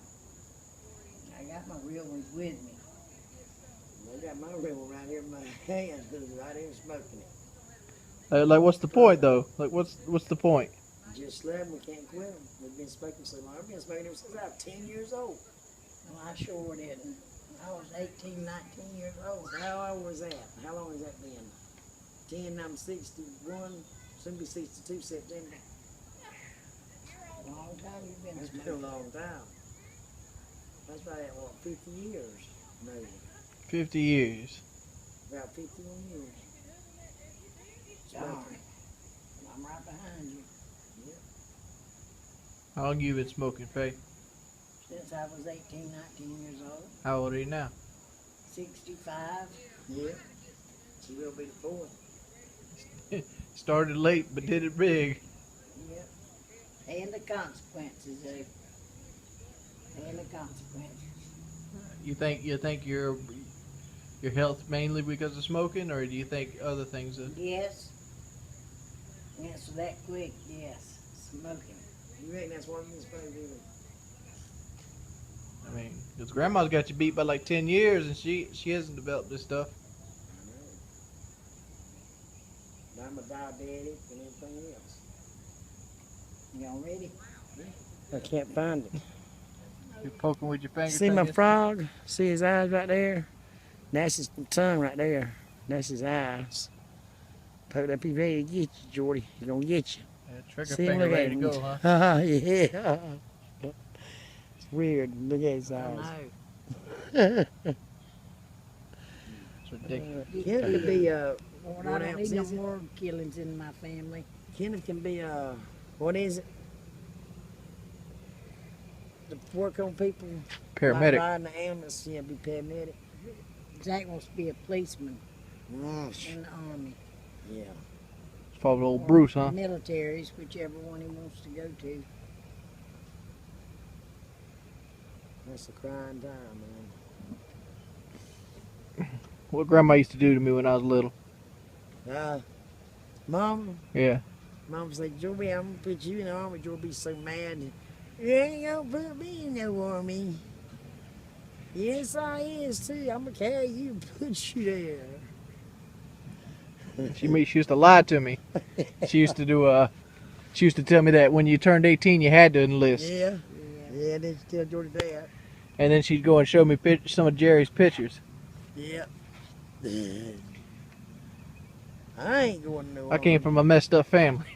I got my real ones with me. I got my real one right here in my hand because right here smoking it. Like what's the point though? Like what's the point? Just love them, we can't quit them. We've been smoking so long. I've been smoking ever since I was 10 years old. Well, I sure didn't. I was 18, 19 years old. How old was that? How long has that been? 10, I'm 61, soon be 62 September. A long time you've been smoking. It's been a long time. That's right at what, 50 years? Maybe. 50 years. About 51 years. Darn. I'm right behind you. Yep. How long you been smoking, Faye? Since I was 18, 19 years old. How old are you now? 65. Yeah. She will be the fourth. Started late but did it big. Yep. And the consequences, and the consequences. You think your health mainly because of smoking, or do you think other things? Yes. Answer that quick. Yes. Smoking. You reckon that's one of these supposed to do? I mean, because Grandma's got you beat by like 10 years, and she hasn't developed this stuff. I know. I'm a diabetic and everything else. Y'all ready? I can't find it. You're poking with your finger. See my frog? See his eyes right there? That's his tongue right there. That's his eyes. Poke up, he's ready to get you, Jordy. He's gonna get you. Yeah, trigger See, finger look at ready to him. go, huh? Yeah. It's weird. Look at his eyes. It's ridiculous. Kenneth could be Lord, I don't need no more killings in my family. Kenneth can be what is it? The work on people. Paramedic. Riding the ambulance, yeah, be paramedic. Zach wants to be a policeman Gosh. in the army. Yeah. It's probably old Bruce, huh? Militaries, whichever one he wants to go to. That's a crying time, man. What Grandma used to do to me when I was little. Mom, Yeah. Mom said, Joey, I'm gonna put you in the army. Joey be so mad. You ain't gonna put me in no army. Yes, I is too. I'm gonna carry you and put you there. She used to lie to me. She used to do she used to tell me that when you turned 18 you had to enlist. Yeah. Yeah, then she tell Jordy that. And then she'd go and show me some of Jerry's pictures. Yeah. I ain't going no. I came from a messed up family.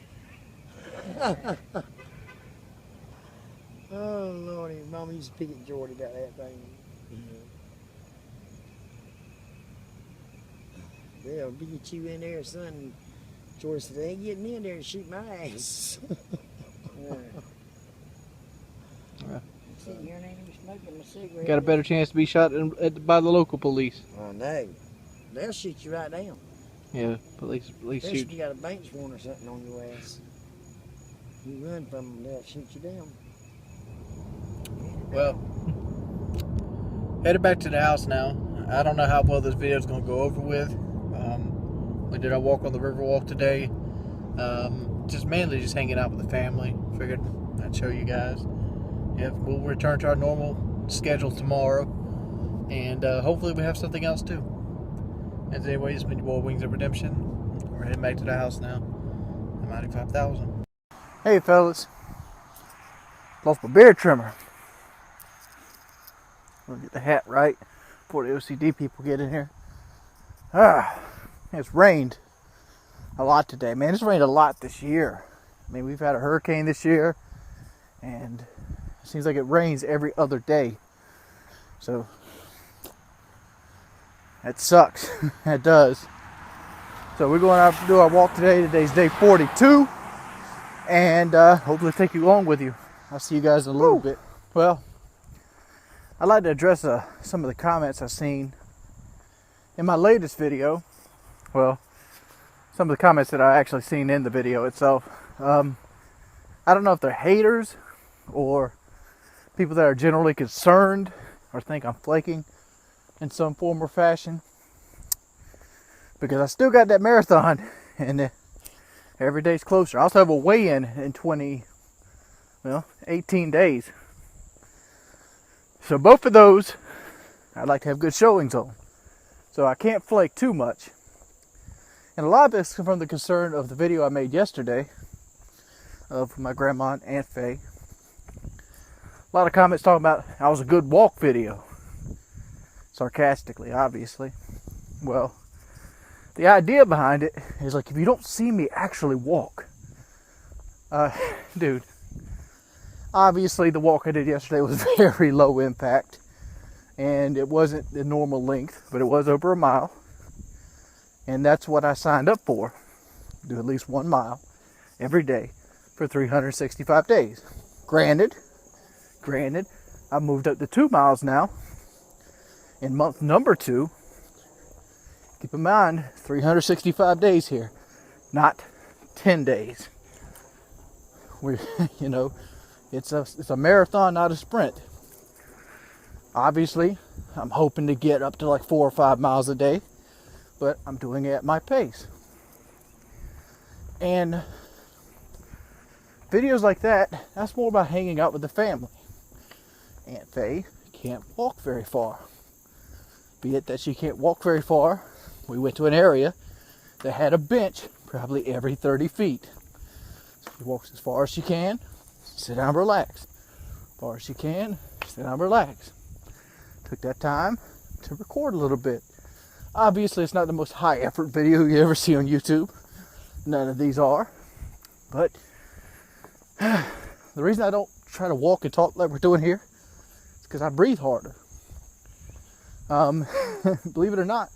Oh Lordy, Mama used to pick at Jordy about that thing. They'll beat you in there, son. Jordy said, they ain't getting in there and shoot my ass. Sitting here and ain't even smoking my cigarette. Got a better chance to be shot by the local police. I know. They'll shoot you right down. Yeah, police Especially shoot. if you got a bench warrant or something on your ass. You run from them, they'll shoot you down. Well, headed back to the house now. I don't know how well this video is going to go over with. We did our walk on the Riverwalk today. Just mainly just hanging out with the family. Figured I'd show you guys. Yeah, we'll return to our normal schedule tomorrow. And hopefully we have something else too. As anyway, it's been your boy Wings of Redemption. We're heading back to the house now. I'm 95,000. Hey fellas. Lost my beard trimmer. We'll get the hat right before the OCD people get in here. It's rained a lot today, man. It's rained a lot this year. I mean, we've had a hurricane this year, and it seems like it rains every other day. So that sucks. It does. So we're going out to do our walk today. Today's day 42, and hopefully take you along with you. I'll see you guys in a little bit. Well, I'd like to address some of the comments I've seen in my latest video. Well, some of the comments that I actually seen in the video itself. I don't know if they're haters or people that are generally concerned or think I'm flaking in some form or fashion. Because I still got that marathon and every day's closer. I also have a weigh-in in 18 days. So both of those, I'd like to have good showings on. So I can't flake too much. And a lot of this comes from the concern of the video I made yesterday of my grandma and Aunt Faye. A lot of comments talking about I was a good walk video. Sarcastically, obviously. Well, the idea behind it is like if you don't see me actually walk. Dude, obviously the walk I did yesterday was very low impact. And it wasn't the normal length, but it was over a mile. And that's what I signed up for. Do at least 1 mile every day for 365 days. Granted, I moved up to 2 miles now. In month number 2, keep in mind, 365 days here, not 10 days. It's a marathon, not a sprint. Obviously, I'm hoping to get up to like 4 or 5 miles a day, but I'm doing it at my pace. And videos like that, that's more about hanging out with the family. Aunt Faye can't walk very far. Be it that she can't walk very far, we went to an area that had a bench probably every 30 feet. So she walks as far as she can, sit down, relax. As far as she can, sit down, relax. Took that time to record a little bit. Obviously, it's not the most high effort video you ever see on YouTube. None of these are. But the reason I don't try to walk and talk like we're doing here is because I breathe harder. Believe it or not,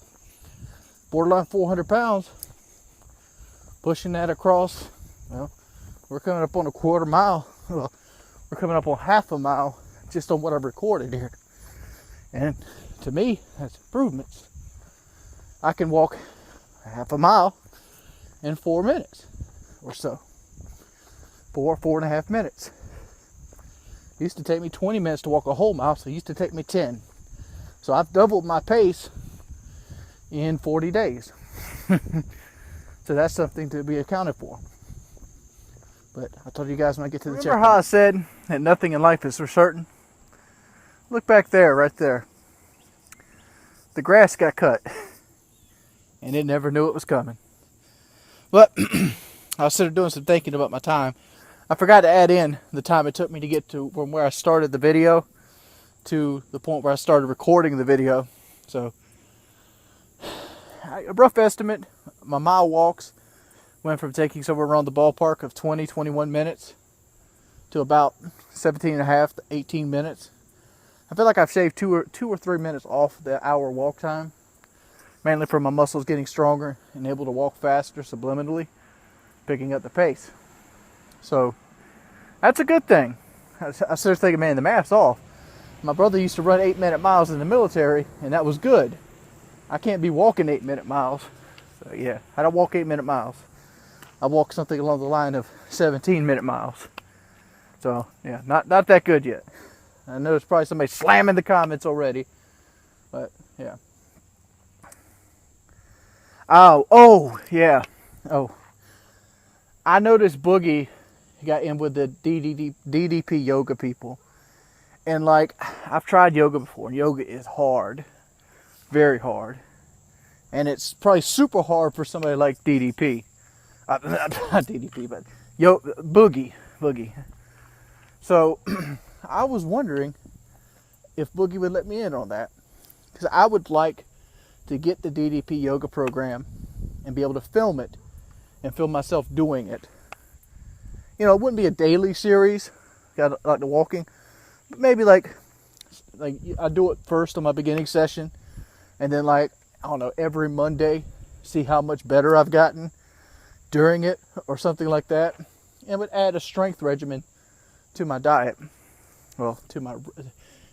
borderline 400 pounds, pushing that across, well, we're coming up on a quarter mile. Well, we're coming up on half a mile just on what I've recorded here. And to me, that's improvements. I can walk half a mile in 4 minutes or so. 4.5 minutes. It used to take me 20 minutes to walk a whole mile, so it used to take me 10. So I've doubled my pace in 40 days. So that's something to be accounted for. But I told you guys when I get to the checkpoint. Remember how I said that nothing in life is for certain? Look back there, right there. The grass got cut. And it never knew it was coming. But I was sort of doing some thinking about my time. I forgot to add in the time it took me to get to from where I started the video to the point where I started recording the video. So, a rough estimate, my mile walks went from taking somewhere around the ballpark of 20, 21 minutes to about 17 and a half to 18 minutes. I feel like I've shaved two or 3 minutes off the hour walk time, mainly from my muscles getting stronger and able to walk faster subliminally, picking up the pace. So that's a good thing. I started thinking, man, the math's off. My brother used to run 8-minute miles in the military, and that was good. I can't be walking 8-minute miles. So yeah, I don't walk 8-minute miles. I walk something along the line of 17-minute miles. So yeah, not that good yet. I know there's probably somebody slamming the comments already, but yeah. Oh yeah. Oh, I noticed Boogie got in with the DDP yoga people, and like I've tried yoga before, and yoga is hard, very hard, and it's probably super hard for somebody like DDP, not DDP, but Boogie. So I was wondering if Boogie would let me in on that, because I would like to get the DDP yoga program and be able to film it and film myself doing it. You know, it wouldn't be a daily series, like the walking, but maybe like I do it first on my beginning session, and then like, I don't know, every Monday, see how much better I've gotten during it or something like that, and would add a strength regimen to my diet. Well,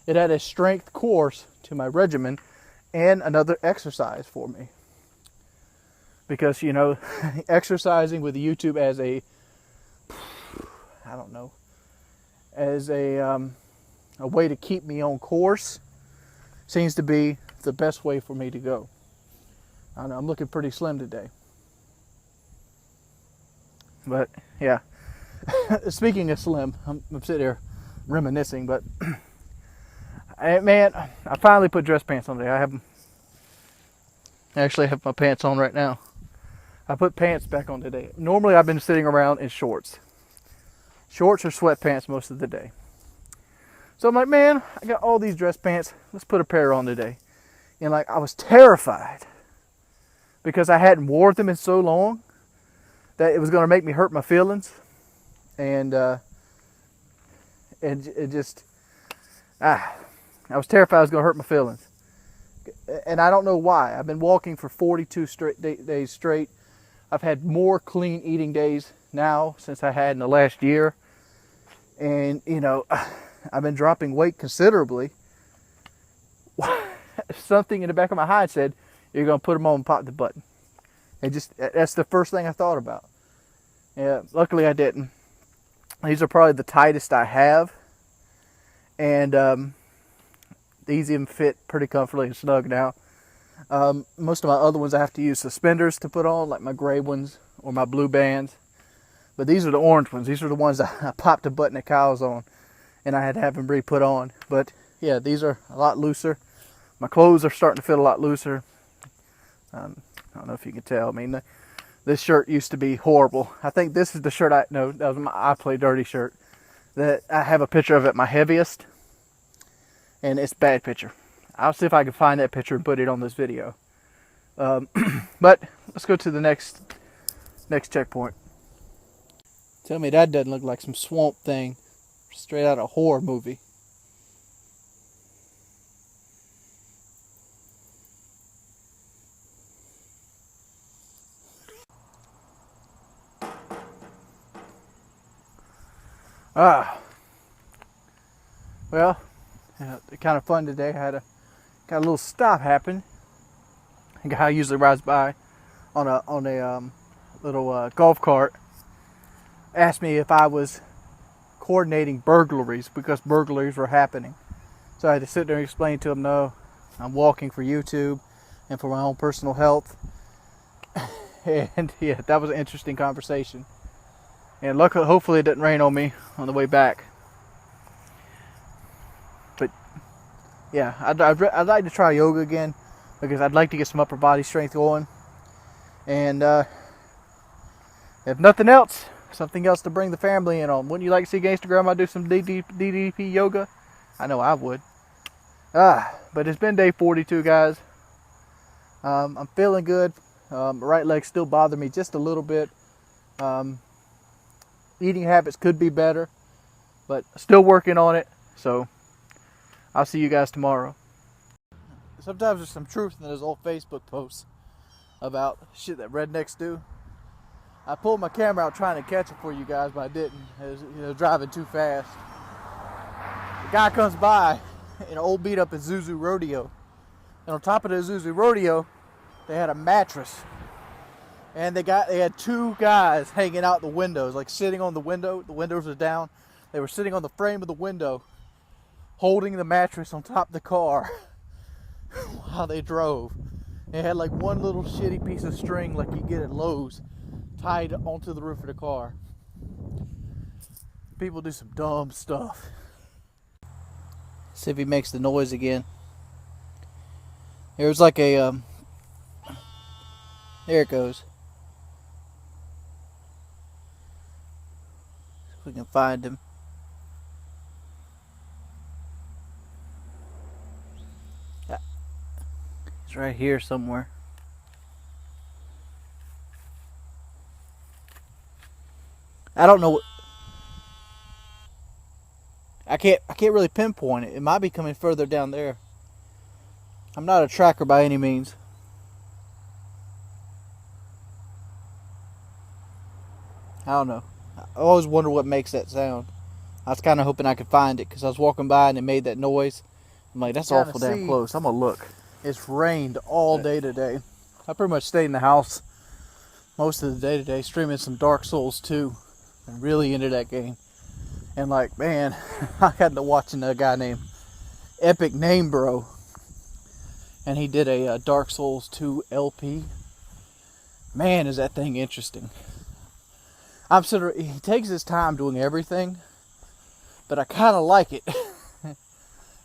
it had a strength course to my regimen and another exercise for me. Because, you know, exercising with YouTube as a way to keep me on course seems to be the best way for me to go. I don't know, I'm looking pretty slim today. But, yeah. Speaking of slim, I'm sitting here reminiscing, but man, I finally put dress pants on today. I actually have my pants on right now. I put pants back on today. Normally I've been sitting around in shorts or sweatpants most of the day. So I'm like, man, I got all these dress pants. Let's put a pair on today. And like, I was terrified because I hadn't worn them in so long that it was going to make me hurt my feelings. And it just, I was terrified I was going to hurt my feelings. And I don't know why. I've been walking for 42 days straight. I've had more clean eating days now since I had in the last year. And, you know, I've been dropping weight considerably. Something in the back of my head said, you're going to put them on and pop the button. And just, that's the first thing I thought about. Yeah, luckily I didn't. These are probably the tightest I have. And these even fit pretty comfortably and snug now. Most of my other ones I have to use suspenders to put on, like my gray ones or my blue bands. But these are the orange ones. These are the ones that I popped a button at Kyle's on, and I had to have them re-put on. But yeah, these are a lot looser. My clothes are starting to fit a lot looser. I don't know if you can tell. I mean, this shirt used to be horrible. I think this is the shirt that was my I Play Dirty shirt. That I have a picture of at my heaviest, and it's a bad picture. I'll see if I can find that picture and put it on this video. But let's go to the next checkpoint. Tell me that doesn't look like some swamp thing straight out of a horror movie. Well, kind of fun today. Got a little stop happen. A guy usually rides by on a little golf cart. Asked me if I was coordinating burglaries because burglaries were happening. So I had to sit there and explain to him, no, I'm walking for YouTube and for my own personal health. And yeah, that was an interesting conversation. And luckily, hopefully it didn't rain on me on the way back. But yeah, I'd like to try yoga again because I'd like to get some upper body strength going. And if nothing else, something else to bring the family in on. Wouldn't you like to see Gangsta Grandma do some DDP yoga? I know I would. But it's been day 42, guys. I'm feeling good. My right leg still bothers me just a little bit. Eating habits could be better, but still working on it. So I'll see you guys tomorrow. Sometimes there's some truth in those old Facebook posts about shit that rednecks do. I pulled my camera out trying to catch it for you guys, but I didn't. It was driving too fast. The guy comes by in an old beat up Isuzu Rodeo. And on top of the Isuzu Rodeo, they had a mattress. And they had two guys hanging out the windows, like sitting on the window. The windows are down. They were sitting on the frame of the window, holding the mattress on top of the car while they drove. They had like one little shitty piece of string like you get at Lowe's tied onto the roof of the car. People do some dumb stuff. See if he makes the noise again. There's like a there it goes. If we can find him. He's right here somewhere. I don't know what, I can't really pinpoint it. It might be coming further down there. I'm not a tracker by any means. I don't know. I always wonder what makes that sound. I was kind of hoping I could find it because I was walking by and it made that noise. I'm like, that's awful damn close. I'm gonna look. It's rained all day today. I pretty much stayed in the house most of the day today, streaming some Dark Souls 2. I'm really into that game. And like, man, I got to watching a guy named Epic Name Bro. And he did a Dark Souls 2 LP. Man, is that thing interesting. He takes his time doing everything, but I kind of like it.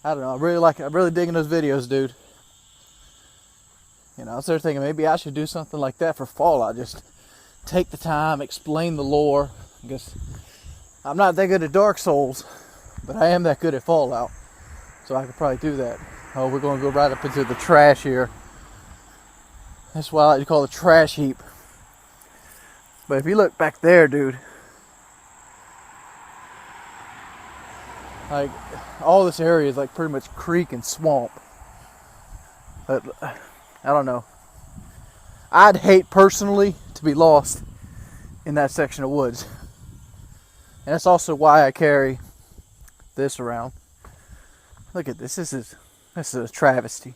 I don't know, I really like it. I'm really digging those videos, dude. You know, I was there thinking maybe I should do something like that for Fallout. Just take the time, explain the lore. I guess I'm not that good at Dark Souls, but I am that good at Fallout. So I could probably do that. Oh, we're going to go right up into the trash here. That's what I like to call the trash heap. But if you look back there, dude, like all this area is like pretty much creek and swamp. But I don't know. I'd hate personally to be lost in that section of woods. And that's also why I carry this around. Look at this. This is a travesty.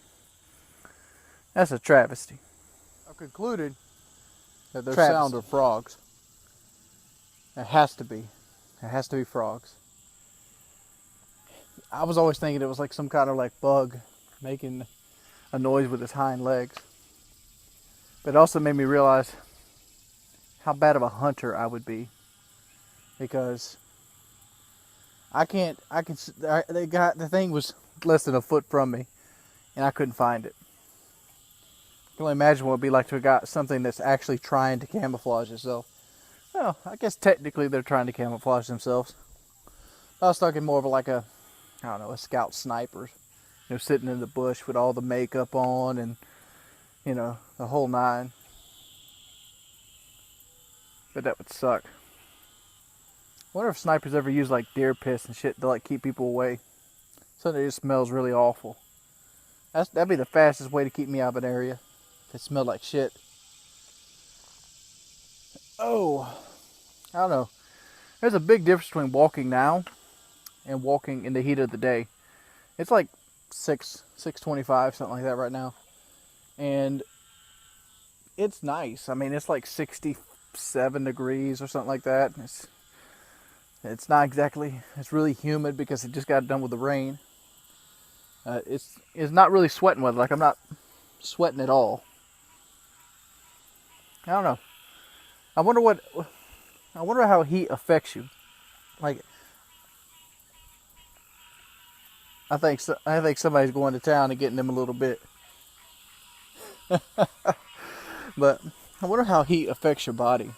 That's a travesty. I've concluded that there's sound of frogs. It has to be. It has to be frogs. I was always thinking it was like some kind of like bug making a noise with its hind legs. But it also made me realize how bad of a hunter I would be. Because the thing was less than a foot from me and I couldn't find it. I can only imagine what it'd be like to have got something that's actually trying to camouflage itself. Well, I guess technically they're trying to camouflage themselves. I was talking more of like a scout sniper, you know, sitting in the bush with all the makeup on and, you know, the whole nine. But that would suck. I wonder if snipers ever use like deer piss and shit to like keep people away. Something that just smells really awful. That'd be the fastest way to keep me out of an area. If it smelled like shit. Oh, I don't know. There's a big difference between walking now and walking in the heat of the day. It's like 6:25, something like that right now. And it's nice. I mean, it's like 67 degrees or something like that. It's not exactly, it's really humid because it just got done with the rain. It's not really sweating weather. Like, I'm not sweating at all. I don't know. I wonder how heat affects you. Like, I think somebody's going to town and getting them a little bit. But I wonder how heat affects your body.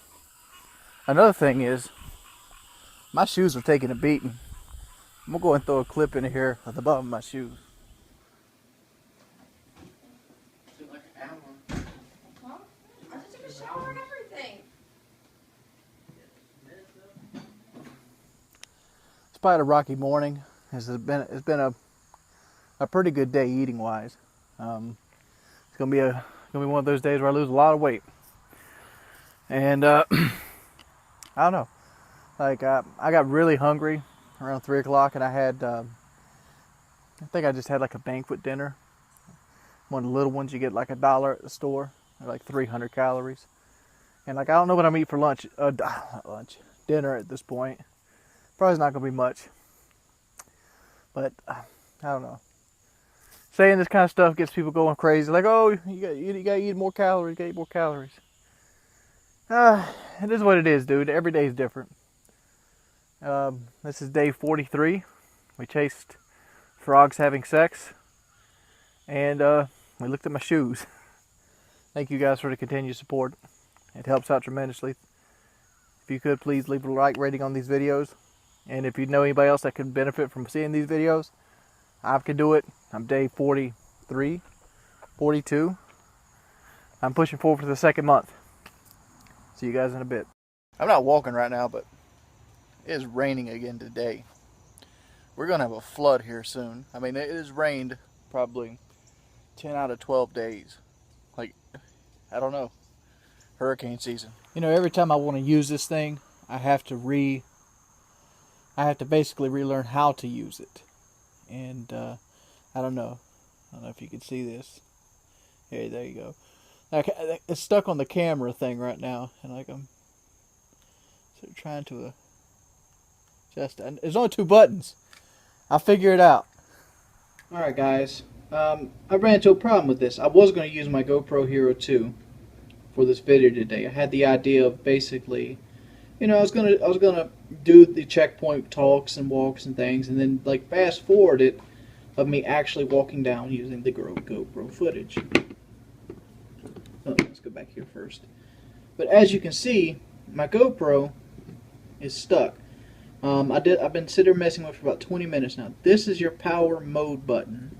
Another thing is, my shoes are taking a beating. I'm gonna go and throw a clip in here at the bottom of my shoes. Well, I just took a shower and everything. Despite a rocky morning, it's been a pretty good day eating wise. It's gonna be one of those days where I lose a lot of weight, and I don't know. Like I got really hungry around 3 o'clock, and I had I think I just had like a banquet dinner, one of the little ones you get like $1 at the store. They're like 300 calories, and like I don't know what I'm eating for lunch, dinner at this point. Probably not gonna be much, but I don't know. Saying this kind of stuff gets people going crazy. Like, oh, you gotta eat more calories. You gotta eat more calories. It is what it is, dude. Every day is different. This is day 43. We chased frogs having sex, and we looked at my shoes. Thank you guys for the continued support. It helps out tremendously. If you could, please leave a like rating on these videos. And if you know anybody else that could benefit from seeing these videos, I can do it. I'm day 43, 42. I'm pushing forward for the second month. See you guys in a bit. I'm not walking right now, but it is raining again today. We're going to have a flood here soon. I mean, it has rained probably 10 out of 12 days. Like, I don't know. Hurricane season. You know, every time I want to use this thing, I have to basically relearn how to use it. And I don't know if you can see this. Hey, there you go. Like, it's stuck on the camera thing right now, and like I'm sort of trying to adjust. And there's only 2 buttons. I'll figure it out. All right, guys. I ran into a problem with this. I was going to use my GoPro Hero 2 for this video today. I had the idea of basically, you know, I was gonna do the checkpoint talks and walks and things, and then like fast forward it of me actually walking down using the GoPro footage. Oh, let's go back here first. But as you can see, my GoPro is stuck. I've been sitting there messing with it for about 20 minutes now. This is your power mode button.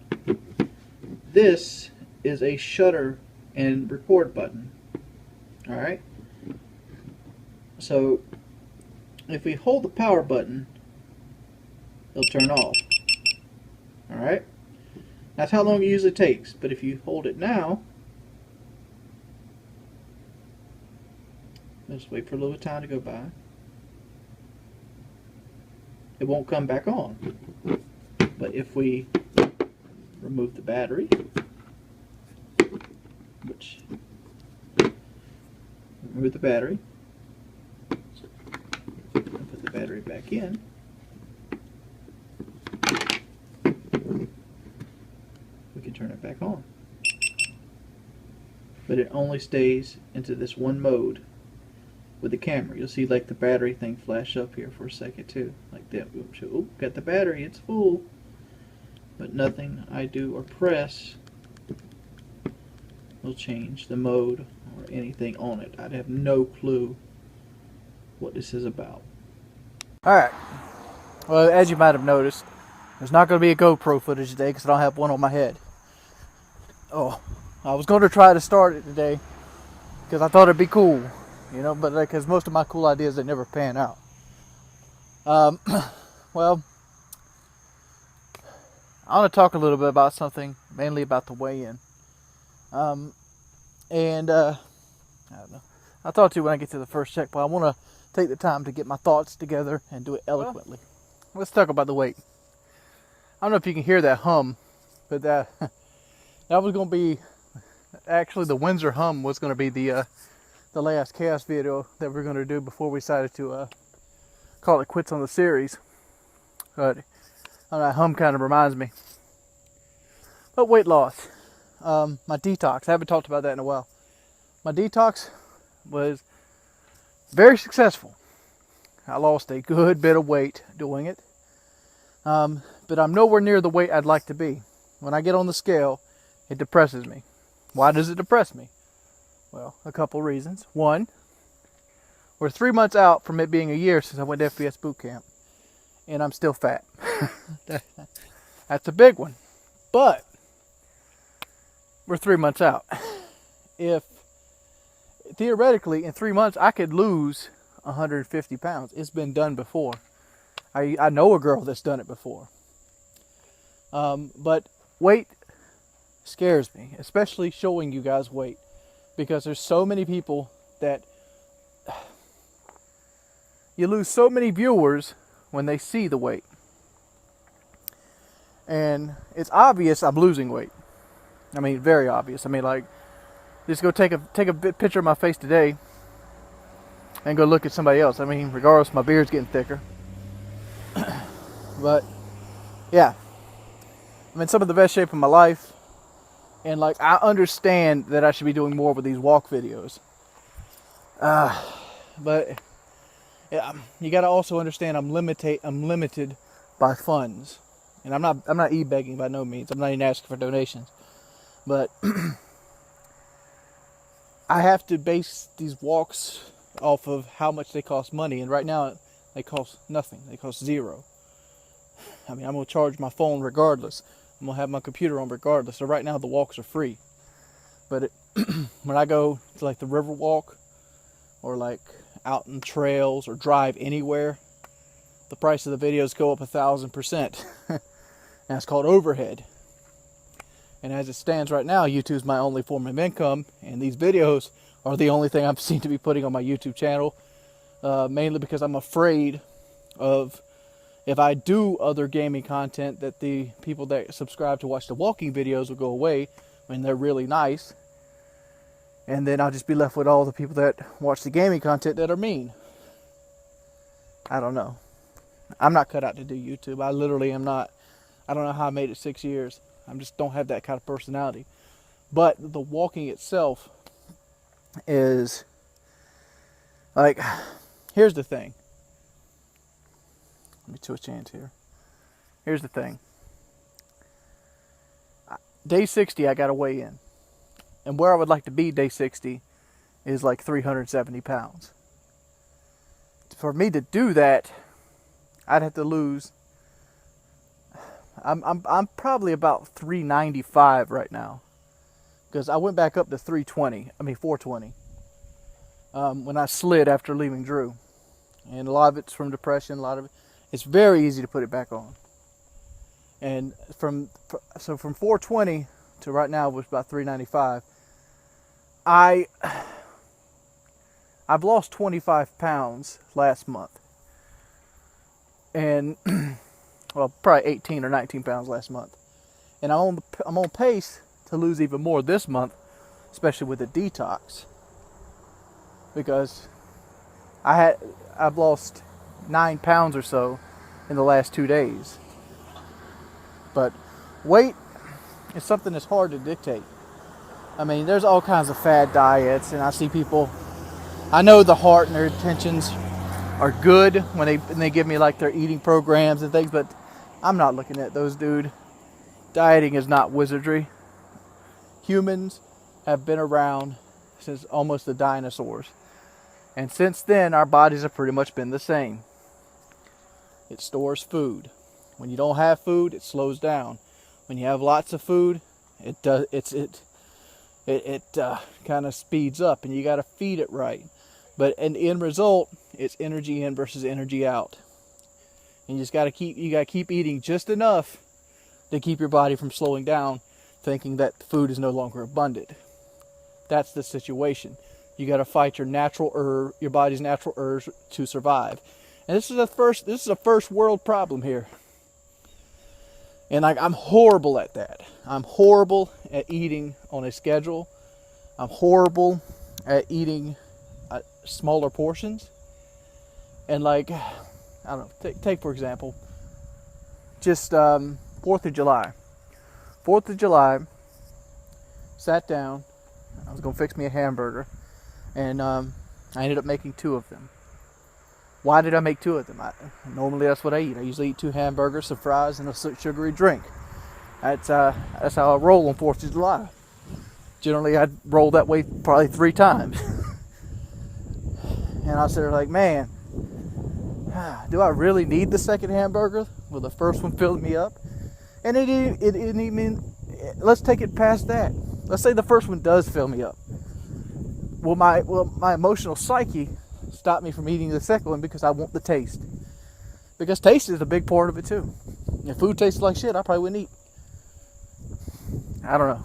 This is a shutter and record button. All right. So if we hold the power button, it'll turn off. All right. That's how long it usually takes. But if you hold it now, let's wait for a little time to go by. It won't come back on. But if we remove the battery, remove the battery, and put the battery back in, we can turn it back on. But it only stays into this one mode with the camera. You'll see like the battery thing flash up here for a second too, like that. Oh, got the battery, it's full. But nothing I do or press will change the mode or anything on it. I'd have no clue what this is about. Alright, well, as you might have noticed, there's not going to be a GoPro footage today because I don't have one on my head. Oh, I was going to try to start it today because I thought it'd be cool, you know, but because most of my cool ideas, they never pan out. Well, I want to talk a little bit about something, mainly about the weigh-in. I don't know. I'll talk to you when I get to the first checkpoint. I want to take the time to get my thoughts together and do it eloquently. Well, let's talk about the weight. I don't know if you can hear that hum, but that was going to be, actually the Windsor hum was going to be the last chaos video that we're going to do before we decided to call it quits on the series. But I don't know, that hum kind of reminds me. But weight loss. My detox. I haven't talked about that in a while. My detox was very successful. I lost a good bit of weight doing it. But I'm nowhere near the weight I'd like to be. When I get on the scale, it depresses me. Why does it depress me? Well, a couple reasons. One, we're 3 months out from it being a year since I went to FPS boot camp, and I'm still fat. That's a big one. But we're 3 months out. If theoretically in 3 months I could lose 150 pounds, it's been done before. I know a girl that's done it before. But weight scares me, especially showing you guys weight, because there's so many people that you lose so many viewers when they see the weight. And it's obvious I'm losing weight. I mean, very obvious. I mean, like, just go take a picture of my face today and go look at somebody else. I mean, regardless, my beard's getting thicker. But yeah, I'm in some of the best shape of my life, and like, I understand that I should be doing more with these walk videos. But yeah, you got to also understand I'm limited by funds, and I'm not e-begging by no means. I'm not even asking for donations, but I have to base these walks off of how much they cost money, and right now they cost nothing. They cost zero. I mean, I'm going to charge my phone regardless. I'm going to have my computer on regardless. So right now the walks are free. But when I go to like the river walk, or like out in trails, or drive anywhere, the price of the videos go up 1,000%. And that's called overhead. And as it stands right now, YouTube's my only form of income, and these videos are the only thing I'm seen to be putting on my YouTube channel, mainly because I'm afraid of, if I do other gaming content, that the people that subscribe to watch the walking videos will go away when they're really nice, and then I'll just be left with all the people that watch the gaming content that are mean. I don't know. I'm not cut out to do YouTube. I literally am not. I don't know how I made it 6 years. I just don't have that kind of personality. But the walking itself is like, here's the thing. Let me switch hands here. Here's the thing. Day 60, I got to weigh in. And where I would like to be day 60 is like 370 pounds. For me to do that, I'd have to lose. I'm probably about 395 right now, because I went back up to 420 when I slid after leaving Drew, and a lot of it's from depression. A lot of it's very easy to put it back on, and from 420 to right now was about 395. I've lost 25 pounds last month, and well, probably 18 or 19 pounds last month. And I'm on pace to lose even more this month, especially with the detox. Because I've lost 9 pounds or so in the last 2 days. But weight is something that's hard to dictate. I mean, there's all kinds of fad diets, and I see people, I know the heart and their intentions are good when they give me like their eating programs and things, but I'm not looking at those, dude. Dieting is not wizardry. Humans have been around since almost the dinosaurs. And since then, our bodies have pretty much been the same. It stores food. When you don't have food, it slows down. When you have lots of food, it kind of speeds up, and you got to feed it right. But in the end result, it's energy in versus energy out. And you just got to keep eating just enough to keep your body from slowing down, thinking that food is no longer abundant. That's the situation. You got to fight your body's natural urge to survive. And this is a first world problem here. And I'm horrible at that. I'm horrible at eating on a schedule. I'm horrible at eating smaller portions. And like, I don't know, take for example, just 4th of July. 4th of July, sat down, I was going to fix me a hamburger. And I ended up making 2 of them. Why did I make 2 of them? Normally that's what I eat. I usually eat 2 hamburgers, some fries, and a sugary drink. That's how I roll on 4th of July. Generally, I'd roll that way probably 3 times. And I was there like, man, do I really need the second hamburger? Will the first one fill me up? And it didn't even, let's take it past that. Let's say the first one does fill me up. Will my emotional psyche stop me from eating the second one because I want the taste? Because taste is a big part of it too. If food tastes like shit, I probably wouldn't eat. I don't know.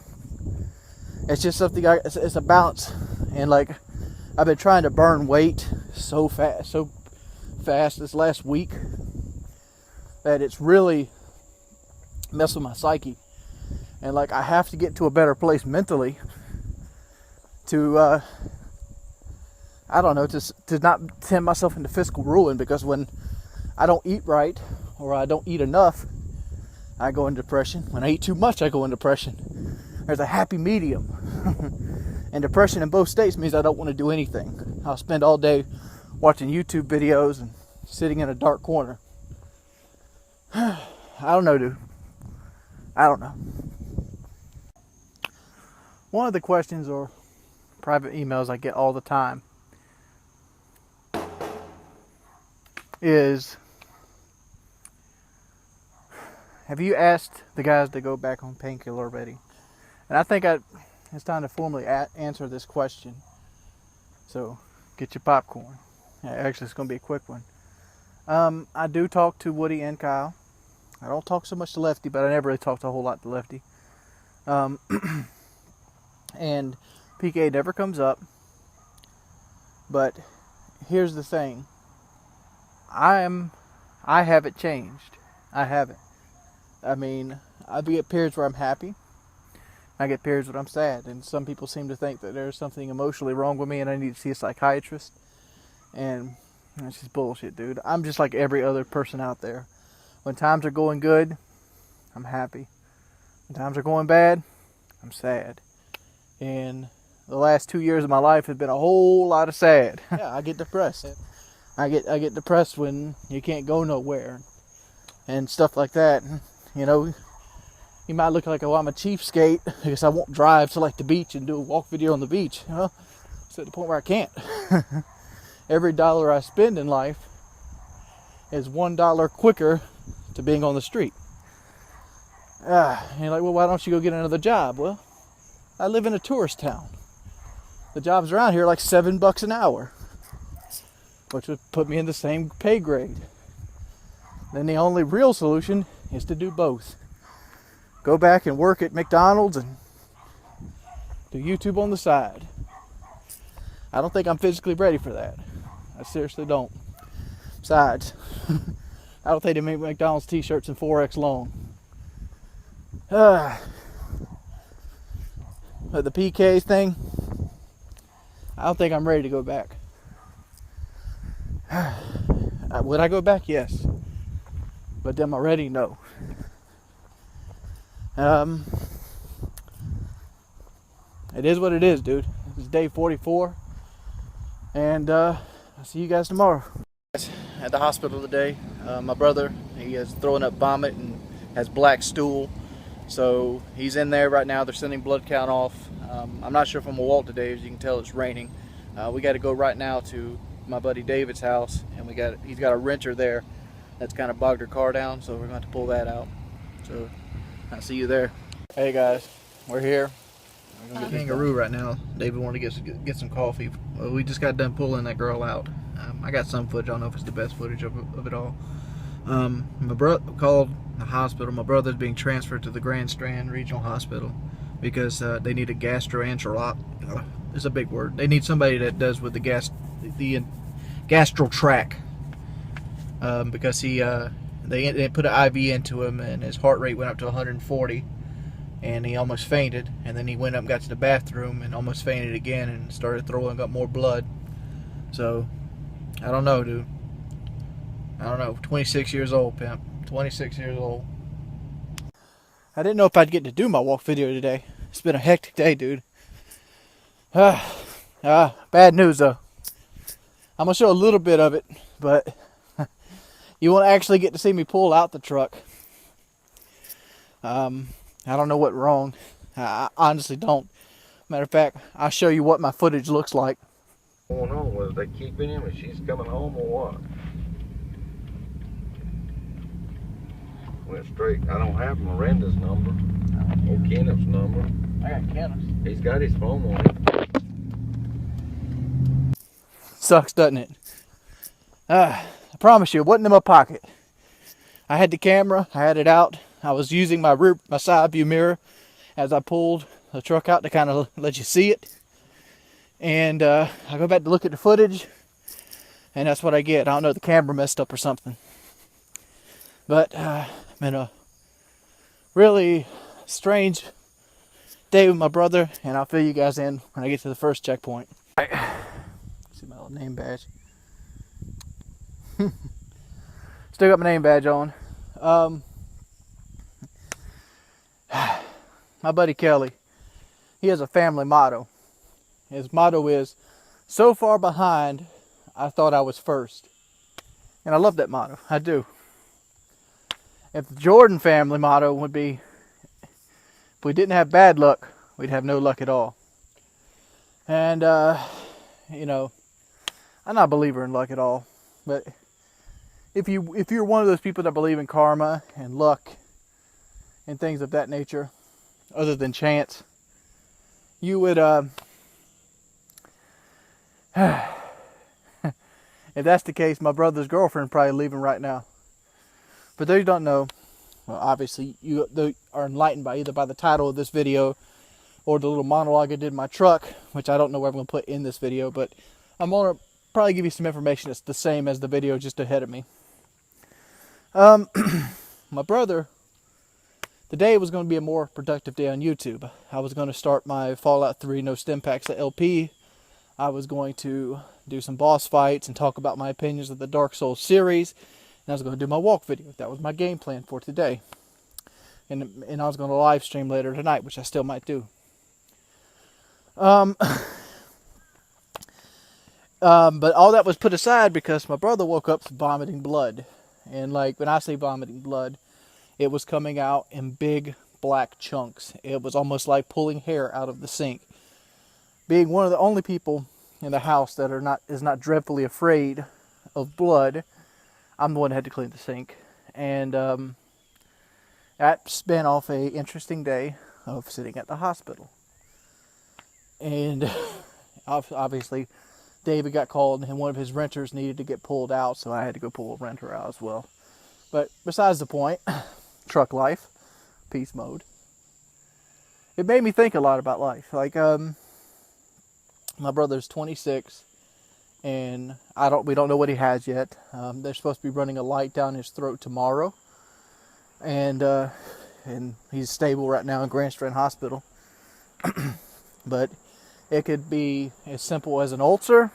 It's just something, it's a balance. And like, I've been trying to burn weight so fast this last week that it's really messed with my psyche. And like, I have to get to a better place mentally to, I don't know, to not send myself into fiscal ruin, because when I don't eat right or I don't eat enough, I go into depression. When I eat too much, I go into depression. There's a happy medium. And depression in both states means I don't want to do anything. I'll spend all day watching YouTube videos and sitting in a dark corner. I don't know, dude. I don't know. One of the questions or private emails I get all the time is, have you asked the guys to go back on painkiller already? And I think it's time to formally answer this question. So get your popcorn. Actually, it's going to be a quick one. I do talk to Woody and Kyle. I don't talk so much to Lefty, but I never really talked a whole lot to Lefty. And PK never comes up. But here's the thing. I haven't changed. I haven't. I mean, I get periods where I'm happy. I get periods when I'm sad. And some people seem to think that there's something emotionally wrong with me and I need to see a psychiatrist. And that's just bullshit, dude. I'm just like every other person out there. When times are going good, I'm happy. When times are going bad, I'm sad. And the last 2 years of my life has been a whole lot of sad. Yeah, I get depressed. I get depressed when you can't go nowhere and stuff like that. You know, you might look like, oh, I'm a cheapskate because I won't drive to like the beach and do a walk video on the beach. You know, it's at the point where I can't. Every dollar I spend in life is $1 quicker to being on the street. And you're like, well, why don't you go get another job? Well, I live in a tourist town. The jobs around here are like $7 an hour, which would put me in the same pay grade. Then the only real solution is to do both. Go back and work at McDonald's and do YouTube on the side. I don't think I'm physically ready for that. I seriously don't. Besides, I don't think they make McDonald's t-shirts in 4X long. But the PK thing, I don't think I'm ready to go back. Would I go back? Yes. But am I ready? No. It is what it is, dude. It's day 44. And I'll see you guys tomorrow. At the hospital today, my brother, he is throwing up vomit and has black stool. So he's in there right now. They're sending blood count off. I'm not sure if I'm gonna walk today. As you can tell, it's raining. We got to go right now to my buddy David's house, and he's got a renter there that's kind of bogged her car down, so we're going to have to pull that out. So I'll see you there. Hey guys, we're here. We're gonna get Kangaroo right now. David wanted to get some coffee. Well, we just got done pulling that girl out. I got some footage. I don't know if it's the best footage of it all. My brother called the hospital. My brother's being transferred to the Grand Strand Regional Hospital because they need a gastroenterologist. It's a big word. They need somebody that does with the gastral tract because they put an IV into him and his heart rate went up to 140 and he almost fainted, and then he went up and got to the bathroom and almost fainted again and started throwing up more blood. So I don't know, dude. I don't know. 26 years old, pimp. 26 years old. I didn't know if I'd get to do my walk video today. It's been a hectic day, dude. Bad news though. I'm gonna show a little bit of it, but you won't actually get to see me pull out the truck. I don't know what's wrong. I honestly don't. Matter of fact, I'll show you what my footage looks like. What's going on? Was they keeping him and she's coming home or what? Went straight. I don't have Miranda's number or Kenneth's number. I got Kenneth's. He's got his phone on him. Sucks, doesn't it? I promise you, it wasn't in my pocket. I had the camera. I had it out. I was using my side view mirror as I pulled the truck out to kind of let you see it. And I go back to look at the footage, and that's what I get. I don't know, the camera messed up or something. But been a really strange day with my brother, and I'll fill you guys in when I get to the first checkpoint. Right. See my little name badge. Still got my name badge on. My buddy Kelly, he has a family motto. His motto is, "So far behind, I thought I was first." And I love that motto. I do. If the Jordan family motto would be, if we didn't have bad luck, we'd have no luck at all. And, you know, I'm not a believer in luck at all. But if you're one of those people that believe in karma and luck and things of that nature, other than chance, you would, if that's the case, my brother's girlfriend probably leaving right now. For those who don't know, well, obviously you are enlightened by either by the title of this video or the little monologue I did in my truck, which I don't know where I'm going to put in this video, but I'm going to probably give you some information that's the same as the video just ahead of me. My brother, today was going to be a more productive day on YouTube. I was going to start my Fallout 3 No Stim Packs LP. I was going to do some boss fights and talk about my opinions of the Dark Souls series. And I was going to do my walk video. That was my game plan for today. And I was going to live stream later tonight, which I still might do. But all that was put aside because my brother woke up vomiting blood. And like when I say vomiting blood, it was coming out in big black chunks. It was almost like pulling hair out of the sink. Being one of the only people in the house that is not dreadfully afraid of blood, I'm the one that had to clean the sink. And that spun off a interesting day of sitting at the hospital. And obviously David got called and one of his renters needed to get pulled out, so I had to go pull a renter out as well. But besides the point, truck life, peace mode. It made me think a lot about life. Like, my brother's 26, and we don't know what he has yet. They're supposed to be running a light down his throat tomorrow, and he's stable right now in Grand Strand Hospital. But it could be as simple as an ulcer,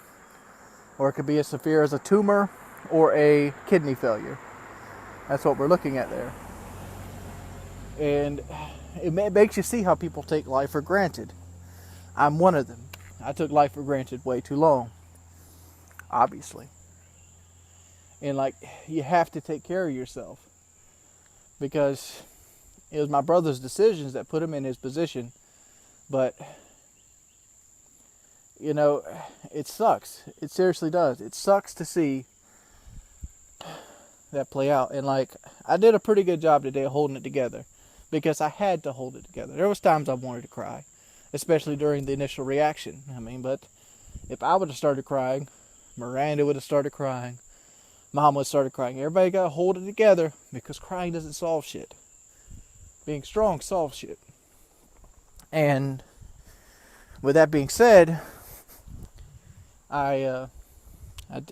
or it could be as severe as a tumor or a kidney failure. That's what we're looking at there. And it makes you see how people take life for granted. I'm one of them. I took life for granted way too long, obviously. And like, you have to take care of yourself, because it was my brother's decisions that put him in his position. But, you know, it sucks. It seriously does. It sucks to see that play out. And like, I did a pretty good job today of holding it together, because I had to hold it together. There was times I wanted to cry, especially during the initial reaction. I mean, but if I would have started crying, Miranda would have started crying, Mom would have started crying. Everybody got to hold it together, because crying doesn't solve shit. Being strong solves shit. And with that being said, I kind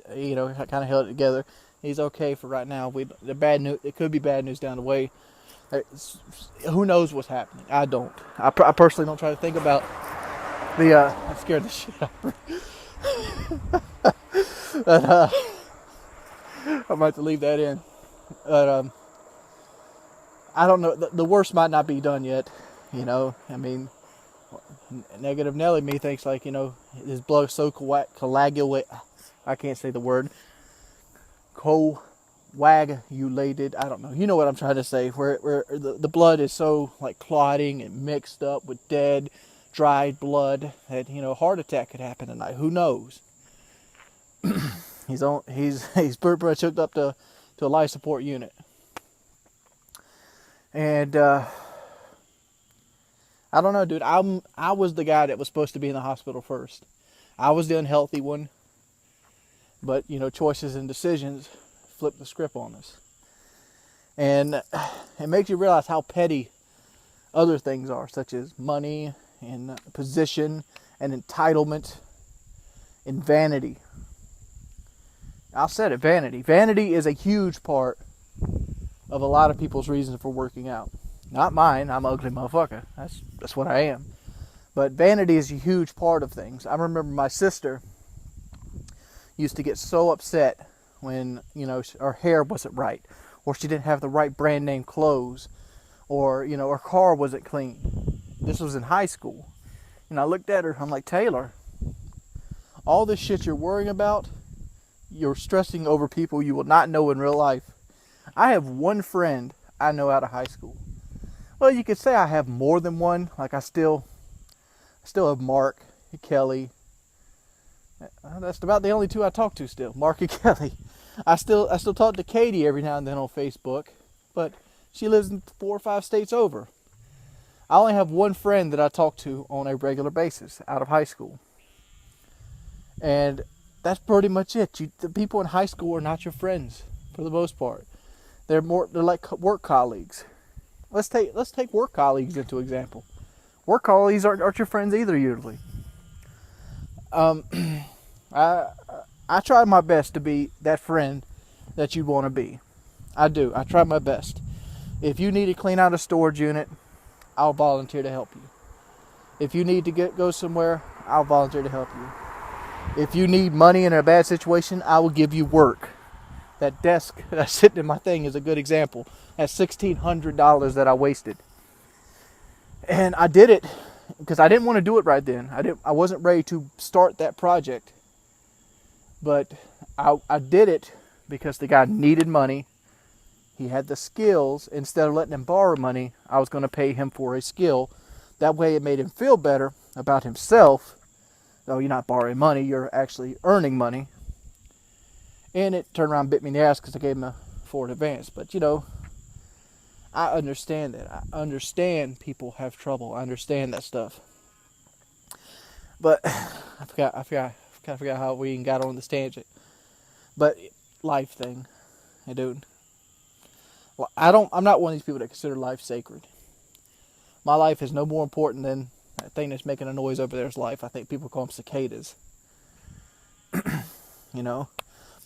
of held it together. He's okay for right now. The bad news, it could be bad news down the way. Who knows what's happening? I don't. I personally don't try to think about the. I scared the shit out of her. But, I might have to leave that in. But I don't know. The worst might not be done yet. You know, I mean, Negative Nelly me thinks like, his blood's so coagulated. I can't say the word. Coagulated. I don't know. You know what I'm trying to say. Where the blood is so like clotting and mixed up with dead, dried blood that a heart attack could happen tonight. Who knows? He's pretty much hooked up to a life support unit. And I don't know, dude. I was the guy that was supposed to be in the hospital first. I was the unhealthy one. But, choices and decisions flip the script on us. And it makes you realize how petty other things are, such as money and position and entitlement and vanity. I said it, vanity. Vanity is a huge part of a lot of people's reasons for working out. Not mine. I'm an ugly motherfucker. That's what I am. But vanity is a huge part of things. I remember my sister used to get so upset when, her hair wasn't right, or she didn't have the right brand name clothes, or, her car wasn't clean. This was in high school. And I looked at her, I'm like, Taylor, all this shit you're worrying about, you're stressing over people you will not know in real life. I have one friend I know out of high school. Well, you could say I have more than one. Like I still have Mark, Kelly. That's about the only two I talk to still, Mark and Kelly. I still talk to Katie every now and then on Facebook, but she lives in 4 or 5 states over. I only have one friend that I talk to on a regular basis out of high school. And that's pretty much it. The people in high school are not your friends for the most part. They're like work colleagues. Let's take work colleagues into example. Work colleagues aren't your friends either usually. I try my best to be that friend that you want to be. I do. I try my best. If you need to clean out a storage unit, I'll volunteer to help you. If you need to go somewhere, I'll volunteer to help you. If you need money in a bad situation, I will give you work. That desk that's sitting in my thing is a good example. That's $1,600 that I wasted. And I did it because I didn't want to do it right then. I wasn't ready to start that project. But I did it because the guy needed money. He had the skills. Instead of letting him borrow money, I was going to pay him for a skill. That way it made him feel better about himself. No, you're not borrowing money, you're actually earning money. And it turned around and bit me in the ass because I gave him a forward advance. But, I understand that. I understand people have trouble. I understand that stuff. But I forgot how we even got on this tangent. But life thing, dude. I'm not one of these people that consider life sacred. My life is no more important than that thing that's making a noise over there's life. I think people call them cicadas.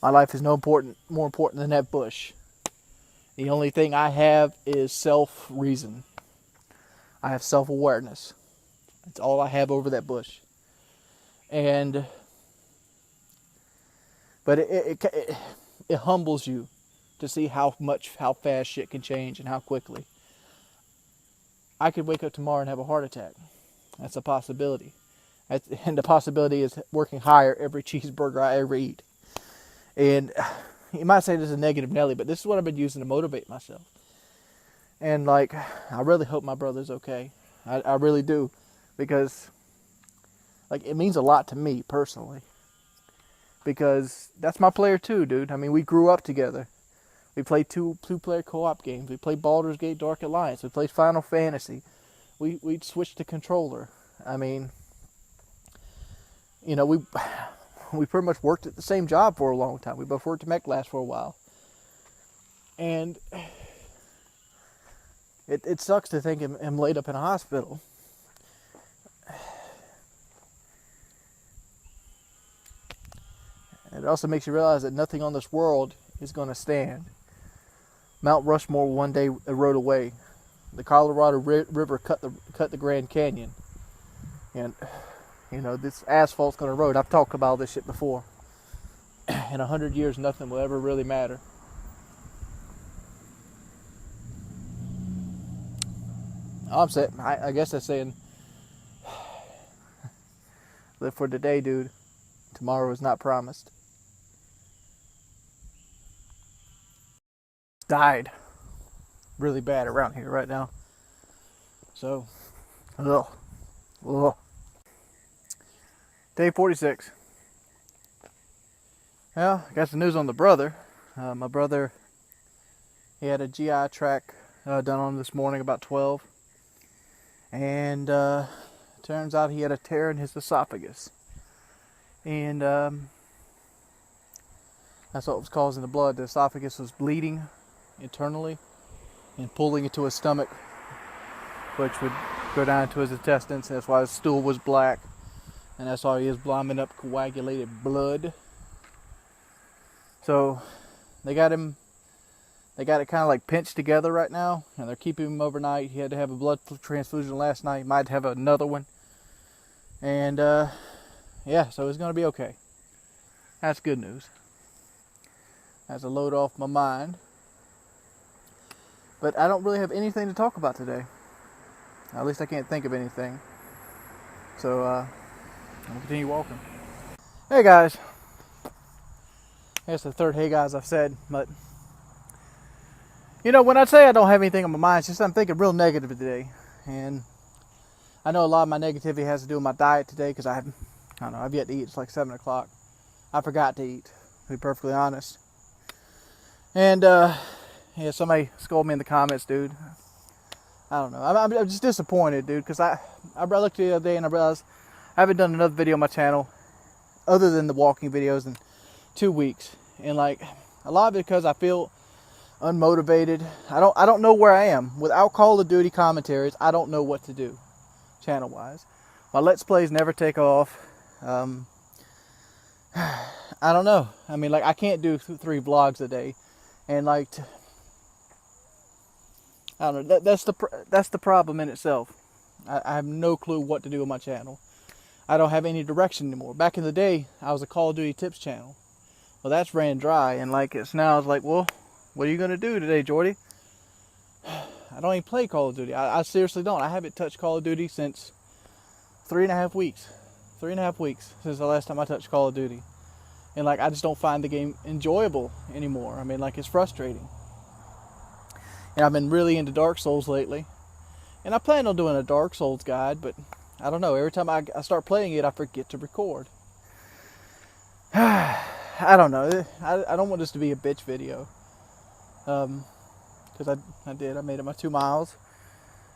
My life is more important than that bush. The only thing I have is self-reason. I have self-awareness. That's all I have over that bush. But it humbles you to see how fast shit can change and how quickly. I could wake up tomorrow and have a heart attack. That's a possibility. And the possibility is working higher every cheeseburger I ever eat. And you might say this is a negative Nelly, but this is what I've been using to motivate myself. And I really hope my brother's okay. I really do. Because it means a lot to me personally. Because that's my player too, dude. I mean, we grew up together. We played two-player co-op games. We played Baldur's Gate Dark Alliance. We played Final Fantasy. We switched to controller. I mean, we pretty much worked at the same job for a long time. We both worked at McLast for a while. And it sucks to think him laid up in a hospital. It also makes you realize that nothing on this world is going to stand. Mount Rushmore one day erode away. The Colorado River cut the Grand Canyon. And, this asphalt's going to erode. I've talked about all this shit before. In 100 years, nothing will ever really matter. I guess that's saying, Live for today, dude. Tomorrow is not promised. Died really bad around here right now. So, ugh. Day 46. Well, I got some news on the brother. My brother, he had a GI tract done on him this morning about 12. And turns out he had a tear in his esophagus. And that's what was causing the blood. The esophagus was bleeding internally and pulling into his stomach, which would go down into his intestines. That's why his stool was black. And that's why he is vomiting up coagulated blood. So they got it kind of like pinched together right now, and they're keeping him overnight. He had to have a blood transfusion last night. He might have another one. And yeah, so it's going to be okay. That's good news. That's a load off my mind. But I don't really have anything to talk about today. At least I can't think of anything. So I'm going to continue walking. Hey guys. That's the third hey guys I've said, but you know, when I say I don't have anything on my mind, it's just I'm thinking real negative today. And I know a lot of my negativity has to do with my diet today, because I've yet to eat. It's like 7 o'clock. I forgot to eat, to be perfectly honest. And yeah, somebody scolded me in the comments, dude. I don't know. I'm just disappointed, dude, because I looked the other day and I realized I haven't done another video on my channel other than the walking videos in 2 weeks. And like a lot of it because I feel unmotivated. I don't know where I am. Without Call of Duty commentaries, I don't know what to do channel wise. My Let's Plays never take off. I don't know. I mean, like, I can't do 3 vlogs a day. And like, I don't know, that's the problem in itself. I have no clue what to do with my channel. I don't have any direction anymore. Back in the day, I was a Call of Duty tips channel. Well, that's ran dry, and like it's now, I was like, well, what are you gonna do today, Jordy? I don't even play Call of Duty. I seriously don't. I haven't touched Call of Duty since 3.5 weeks. 3.5 weeks since the last time I touched Call of Duty. And like, I just don't find the game enjoyable anymore. I mean, like, it's frustrating. And I've been really into Dark Souls lately. And I plan on doing a Dark Souls guide, but I don't know. Every time I start playing it, I forget to record. I don't know. I don't want this to be a bitch video. Because I made it my 2 miles.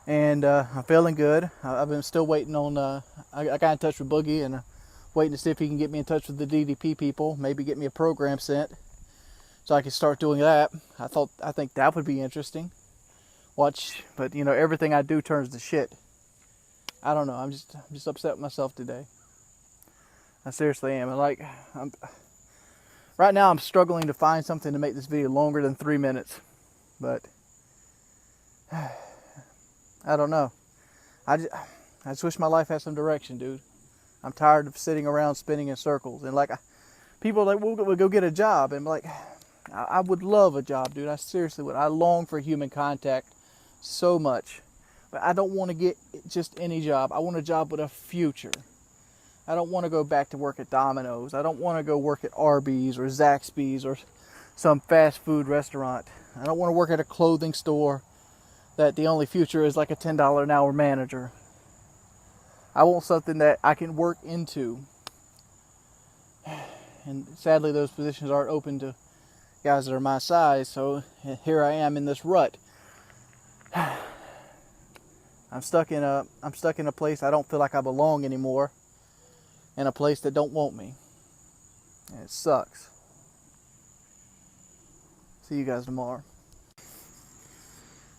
And I'm feeling good. I've been still waiting on, I got in touch with Boogie and waiting to see if he can get me in touch with the DDP people. Maybe get me a program sent so I can start doing that. I think that would be interesting. But you know, everything I do turns to shit. I don't know. I'm just upset with myself today. I seriously am. Right now I'm struggling to find something to make this video longer than 3 minutes. But I don't know. I just wish my life had some direction, dude. I'm tired of sitting around spinning in circles. And like, people are like, we'll go get a job. And like, I would love a job, dude. I seriously would. I long for human contact so much. But I don't want to get just any job. I want a job with a future. I don't want to go back to work at Domino's. I don't want to go work at Arby's or Zaxby's or some fast food restaurant. I don't want to work at a clothing store that the only future is like a $10 an hour manager. I want something that I can work into. And sadly, those positions aren't open to guys that are my size. So here I am in this rut. I'm stuck in a place I don't feel like I belong anymore. In a place that don't want me. And it sucks. See you guys tomorrow.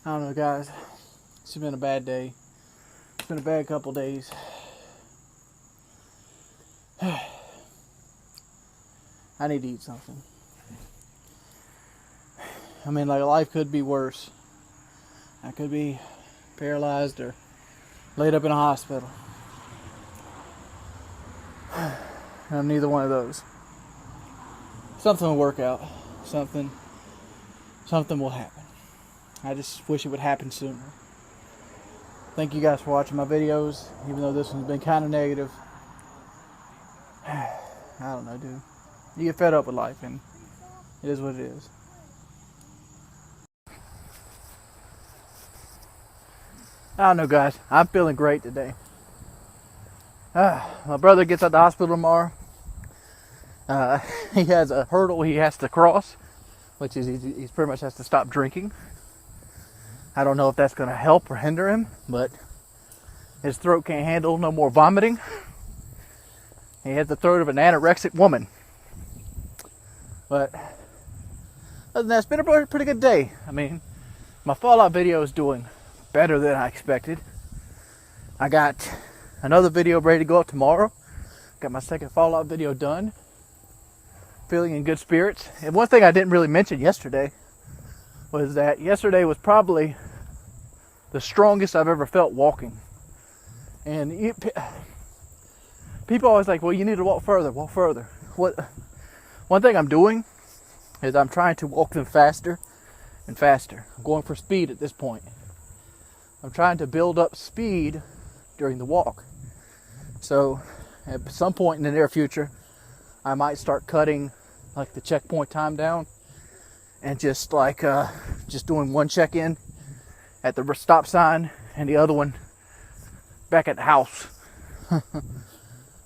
I don't know, guys. It's been a bad day. It's been a bad couple days. I need to eat something. I mean, like, life could be worse. I could be paralyzed or laid up in a hospital. I'm neither one of those. Something will work out. Something will happen. I just wish it would happen sooner. Thank you guys for watching my videos, even though this one's been kind of negative. I don't know, dude. You get fed up with life, and it is what it is. I don't know, guys. I'm feeling great today. My brother gets out the hospital tomorrow. He has a hurdle he has to cross, which is he pretty much has to stop drinking. I don't know if that's going to help or hinder him, but his throat can't handle no more vomiting. He has the throat of an anorexic woman. But other than that, it's been a pretty good day. I mean, my Fallout video is doing better than I expected. I got another video ready to go up tomorrow. Got my second Fallout video done. Feeling in good spirits. And one thing I didn't really mention yesterday was that yesterday was probably the strongest I've ever felt walking. And people always like, well, you need to walk further, walk further. One thing I'm doing is I'm trying to walk them faster and faster. I'm going for speed at this point. I'm trying to build up speed during the walk. So at some point in the near future, I might start cutting like the checkpoint time down and just doing one check-in at the stop sign and the other one back at the house.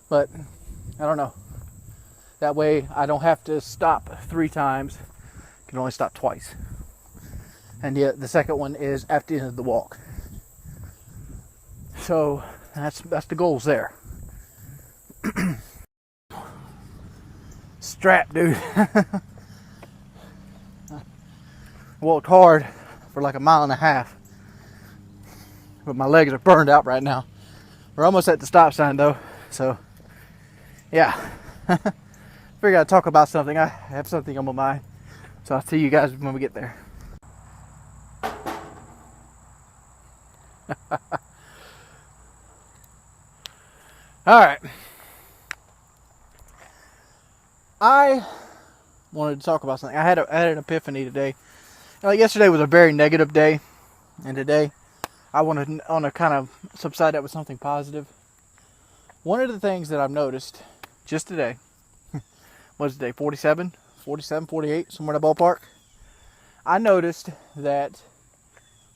But I don't know. That way I don't have to stop 3 times. I can only stop twice. And the second one is at the end of the walk. So that's the goals there. Strap, dude. Walked hard for like a mile and a half. But my legs are burned out right now. We're almost at the stop sign though. So yeah. Figured I'd talk about something. I have something on my mind. So I'll see you guys when we get there. Alright. I wanted to talk about something. I had an epiphany today. Like yesterday was a very negative day. And today I want to kind of subside that with something positive. One of the things that I've noticed just today, what's the day, 47, 48, somewhere in the ballpark. I noticed that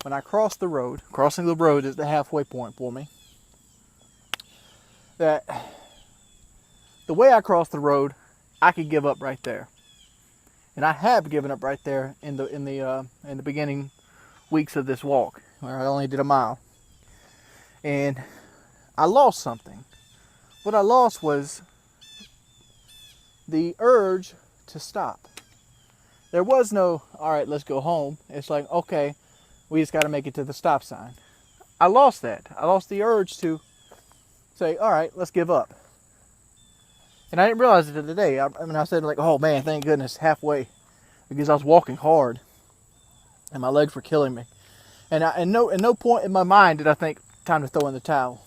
when I cross the road, crossing the road is the halfway point for me, that the way I cross the road, I could give up right there. And I have given up right there in the beginning weeks of this walk, where I only did a mile. And I lost something. What I lost was the urge to stop. There was no, all right, let's go home. It's like, okay, we just got to make it to the stop sign. I lost that. I lost the urge to say, all right, let's give up. And I didn't realize it today. I said like, oh man, thank goodness, halfway, because I was walking hard and my legs were killing me. And at no point in my mind did I think time to throw in the towel.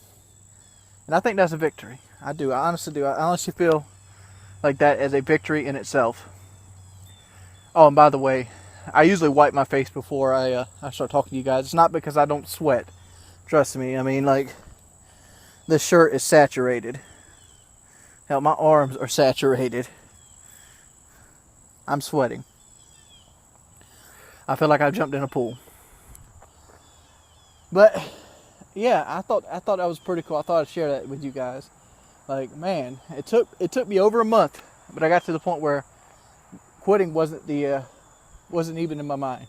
And I think that's a victory. I do. I honestly do. I honestly feel like that as a victory in itself. Oh, and by the way, I usually wipe my face before I start talking to you guys. It's not because I don't sweat. Trust me. I mean, like, this shirt is saturated. Hell, my arms are saturated. I'm sweating. I feel like I jumped in a pool. But yeah, I thought that was pretty cool. I thought I'd share that with you guys. Like, man, it took me over a month, but I got to the point where quitting wasn't even in my mind.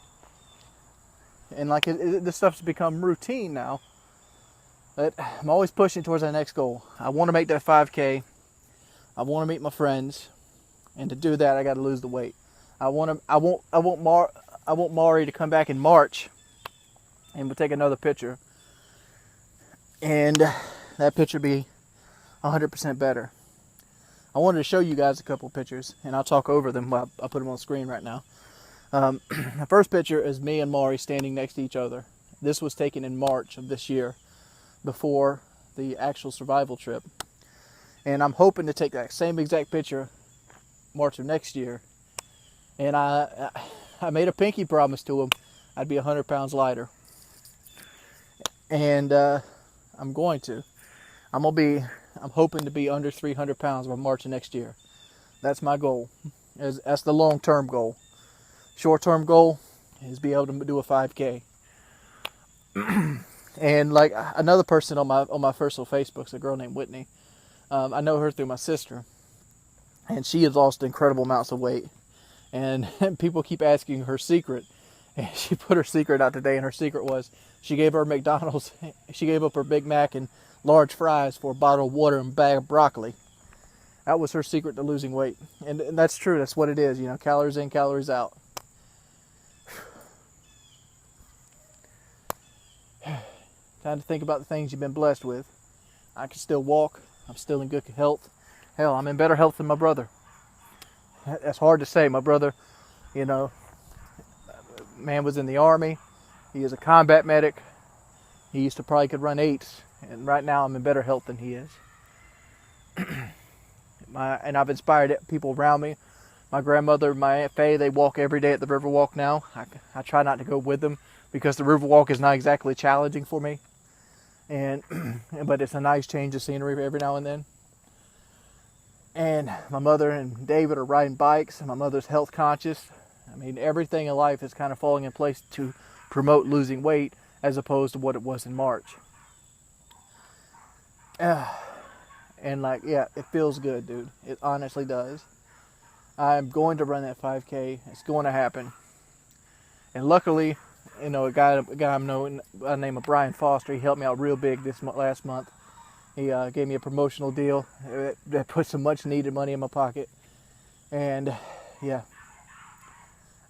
And like this stuff's become routine now. But I'm always pushing towards that next goal. I want to make that 5K. I want to meet my friends, and to do that, I got to lose the weight. I want Mari to come back in March, and we'll take another picture, and that picture be 100% better. I wanted to show you guys a couple pictures, and I'll talk over them. I'll put them on the screen right now. The first picture is me and Mari standing next to each other. This was taken in March of this year, before the actual survival trip. And I'm hoping to take that same exact picture March of next year. And I made a pinky promise to him I'd be 100 pounds lighter. And I'm going to. I'm hoping to be under 300 pounds by March of next year. That's my goal. That's the long-term goal. Short-term goal is be able to do a 5K. And like another person on my personal Facebook is a girl named Whitney. I know her through my sister, and she has lost incredible amounts of weight. And people keep asking her secret, and she put her secret out today. And her secret was she gave her McDonald's. She gave up her Big Mac and large fries for a bottle of water and a bag of broccoli. That was her secret to losing weight, and that's true. That's what it is. You know, calories in, calories out. Time to think about the things you've been blessed with. I can still walk. I'm still in good health. Hell, I'm in better health than my brother. That's hard to say. My brother, you know, man was in the Army. He is a combat medic. He used to probably could run 8s. And right now I'm in better health than he is. And I've inspired people around me. My grandmother, my Aunt Faye, they walk every day at the Riverwalk now. I try not to go with them because the Riverwalk is not exactly challenging for me. But it's a nice change of scenery every now and then. And my mother and David are riding bikes, and my mother's health conscious. I mean, everything in life is kind of falling in place to promote losing weight as opposed to what it was in March. And like, yeah, it feels good, dude. It honestly does. I'm going to run that 5K. It's going to happen. And luckily, you know, a guy I'm knowing by the name of Brian Foster, he helped me out real big last month. He gave me a promotional deal that put some much needed money in my pocket. And yeah,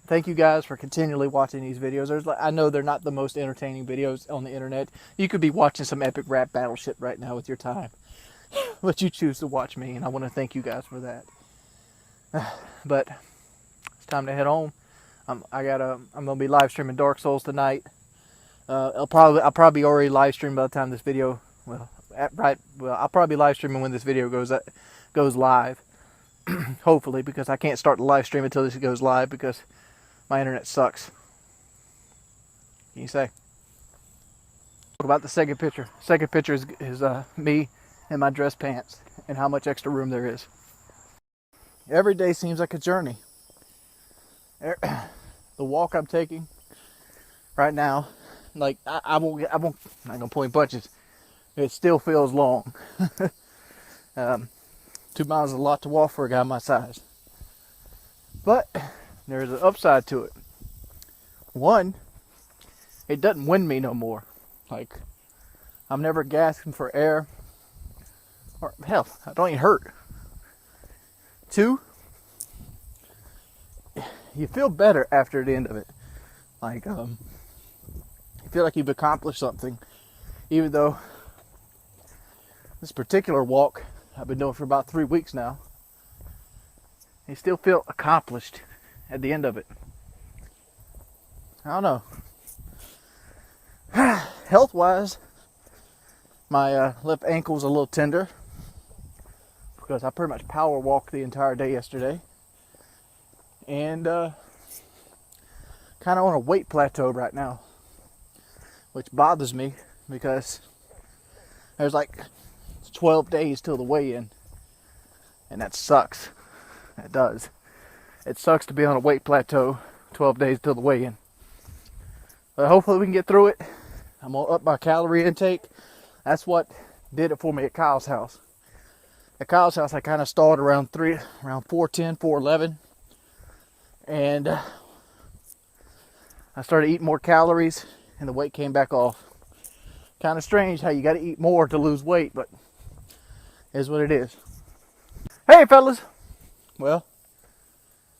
thank you guys for continually watching these videos. I know they're not the most entertaining videos on the internet. You could be watching some epic rap battle shit right now with your time. But you choose to watch me, and I want to thank you guys for that. But it's time to head home. I'm gonna be live streaming Dark Souls tonight. I'll probably already live stream by the time this video. I'll probably be live streaming when this video goes live. Hopefully, because I can't start the live stream until this goes live because my internet sucks. Can you say? What about the second picture? Second picture is me in my dress pants and how much extra room there is. Every day seems like a journey. The walk I'm taking right now, like I'm not gonna point punches. It still feels long. 2 miles is a lot to walk for a guy my size. But there's an upside to it. One, it doesn't wind me no more. Like, I'm never gasping for air. Or hell, I don't even hurt. Two, you feel better after the end of it. Like, you feel like you've accomplished something. Even though this particular walk I've been doing for about 3 weeks now, you still feel accomplished at the end of it. I don't know. Health-wise, my left ankle's a little tender because I pretty much power walked the entire day yesterday. And kind of on a weight plateau right now, which bothers me because there's like 12 days till the weigh-in, and that sucks. That does. It sucks to be on a weight plateau 12 days till the weigh-in. But hopefully we can get through it. I'm going to up my calorie intake. That's what did it for me at Kyle's house. At Kyle's house, I kind of stalled around 410, 411. And I started eating more calories, and the weight came back off. Kind of strange how you got to eat more to lose weight, but it is what it is. Hey, fellas. Well,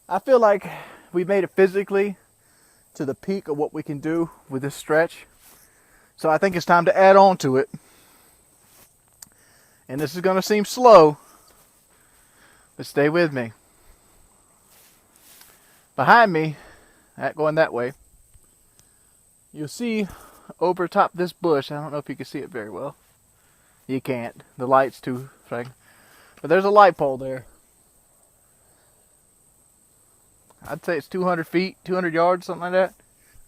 I feel like we made it physically to the peak of what we can do with this stretch. So I think it's time to add on to it. And this is going to seem slow, but stay with me. Behind me, going that way, you'll see over top this bush. I don't know if you can see it very well. You can't. The light's too bright. But there's a light pole there. I'd say it's 200 feet, 200 yards, something like that.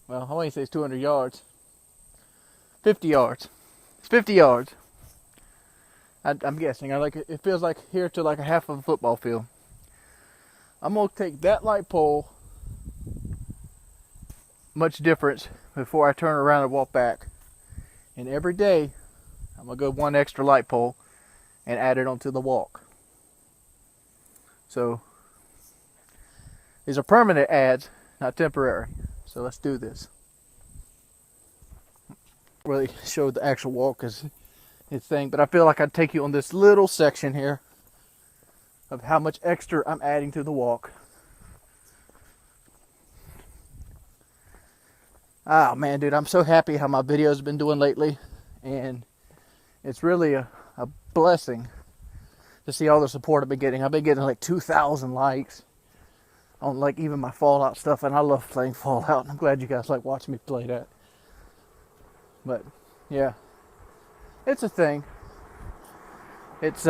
Well, I wouldn't say it's 200 yards. 50 yards. It's 50 yards. I'm guessing. It feels like here to like a half of a football field. I'm going to take that light pole, much difference, before I turn around and walk back. And every day, I'm going to go one extra light pole and add it onto the walk. So, these are permanent adds, not temporary. So let's do this. Really show the actual walk as its thing, but I feel like I'd take you on this little section here of how much extra I'm adding to the walk. Oh man, dude, I'm so happy how my videos have been doing lately, and it's really a blessing to see all the support I've been getting. I've been getting like 2,000 likes on like even my Fallout stuff, and I love playing Fallout, and I'm glad you guys like watching me play that. But yeah, it's a thing. It's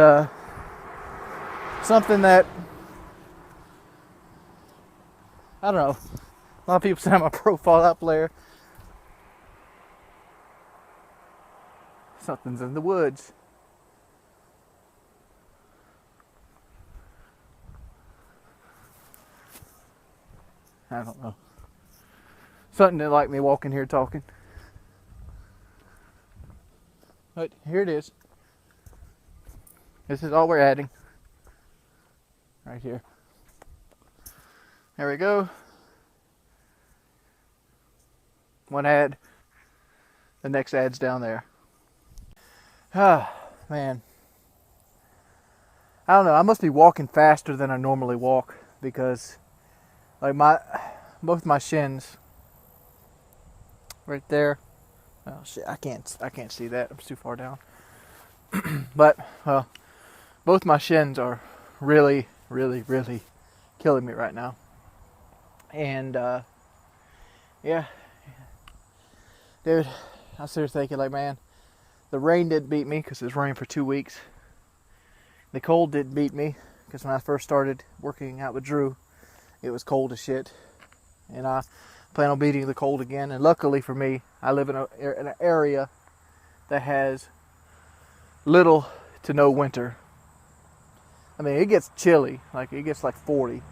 something that, I don't know, a lot of people say I'm a pro Fallout player. Something's in the woods. I don't know. Something that like me walking here talking. But here it is. This is all we're adding. Right here. There we go. One ad. The next ad's down there. Ah, man. I don't know. I must be walking faster than I normally walk because like both my shins right there. Oh shit, I can't see that. I'm too far down. But both my shins are really killing me right now. And yeah. Dude, I was seriously thinking like, man, the rain didn't beat me because it's rained for 2 weeks. The cold didn't beat me because when I first started working out with Drew, it was cold as shit, and I plan on beating the cold again. And luckily for me, I live in an area that has little to no winter. I mean, it gets chilly, like it gets like 40,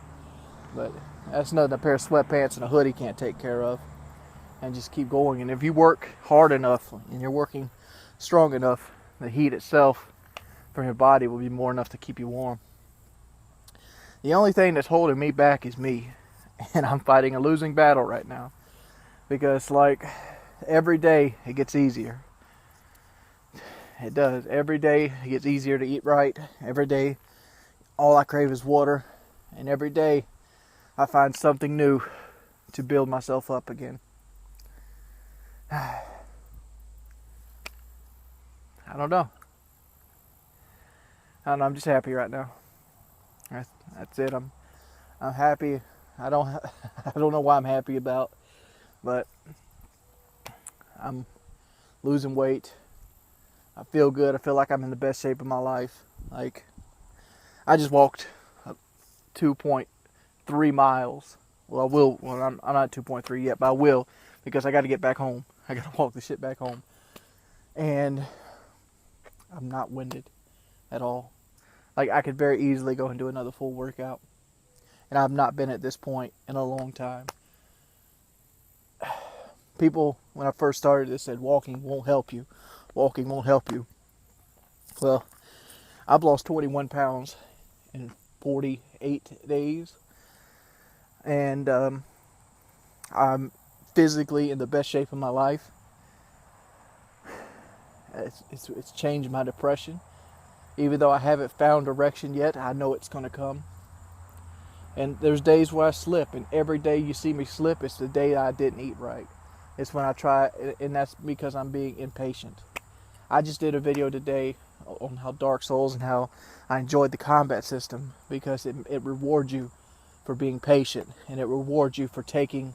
but that's nothing a pair of sweatpants and a hoodie can't take care of. And just keep going. And if you work hard enough and you're working strong enough, the heat itself from your body will be more enough to keep you warm. The only thing that's holding me back is me, and I'm fighting a losing battle right now, because like every day it gets easier. It does. Every day it gets easier to eat right. Every day all I crave is water, and every day I find something new to build myself up again. I don't know. I'm just happy right now. That's it. I'm happy. I don't know what I'm happy about, but I'm losing weight. I feel good. I feel like I'm in the best shape of my life. Like, I just walked 2.3 miles. Well, I will. Well, I'm not 2.3 yet, but I will, because I got to get back home. I got to walk the shit back home. And I'm not winded at all. Like, I could very easily go and do another full workout. And I've not been at this point in a long time. People, when I first started, they said walking won't help you. Walking won't help you. Well, I've lost 21 pounds in 48 days. And I'm physically in the best shape of my life. It's changed my depression. Even though I haven't found direction yet, I know it's going to come. And there's days where I slip, and every day you see me slip, it's the day I didn't eat right. It's when I try, and that's because I'm being impatient. I just did a video today on how Dark Souls and how I enjoyed the combat system, because it rewards you for being patient, and it rewards you for taking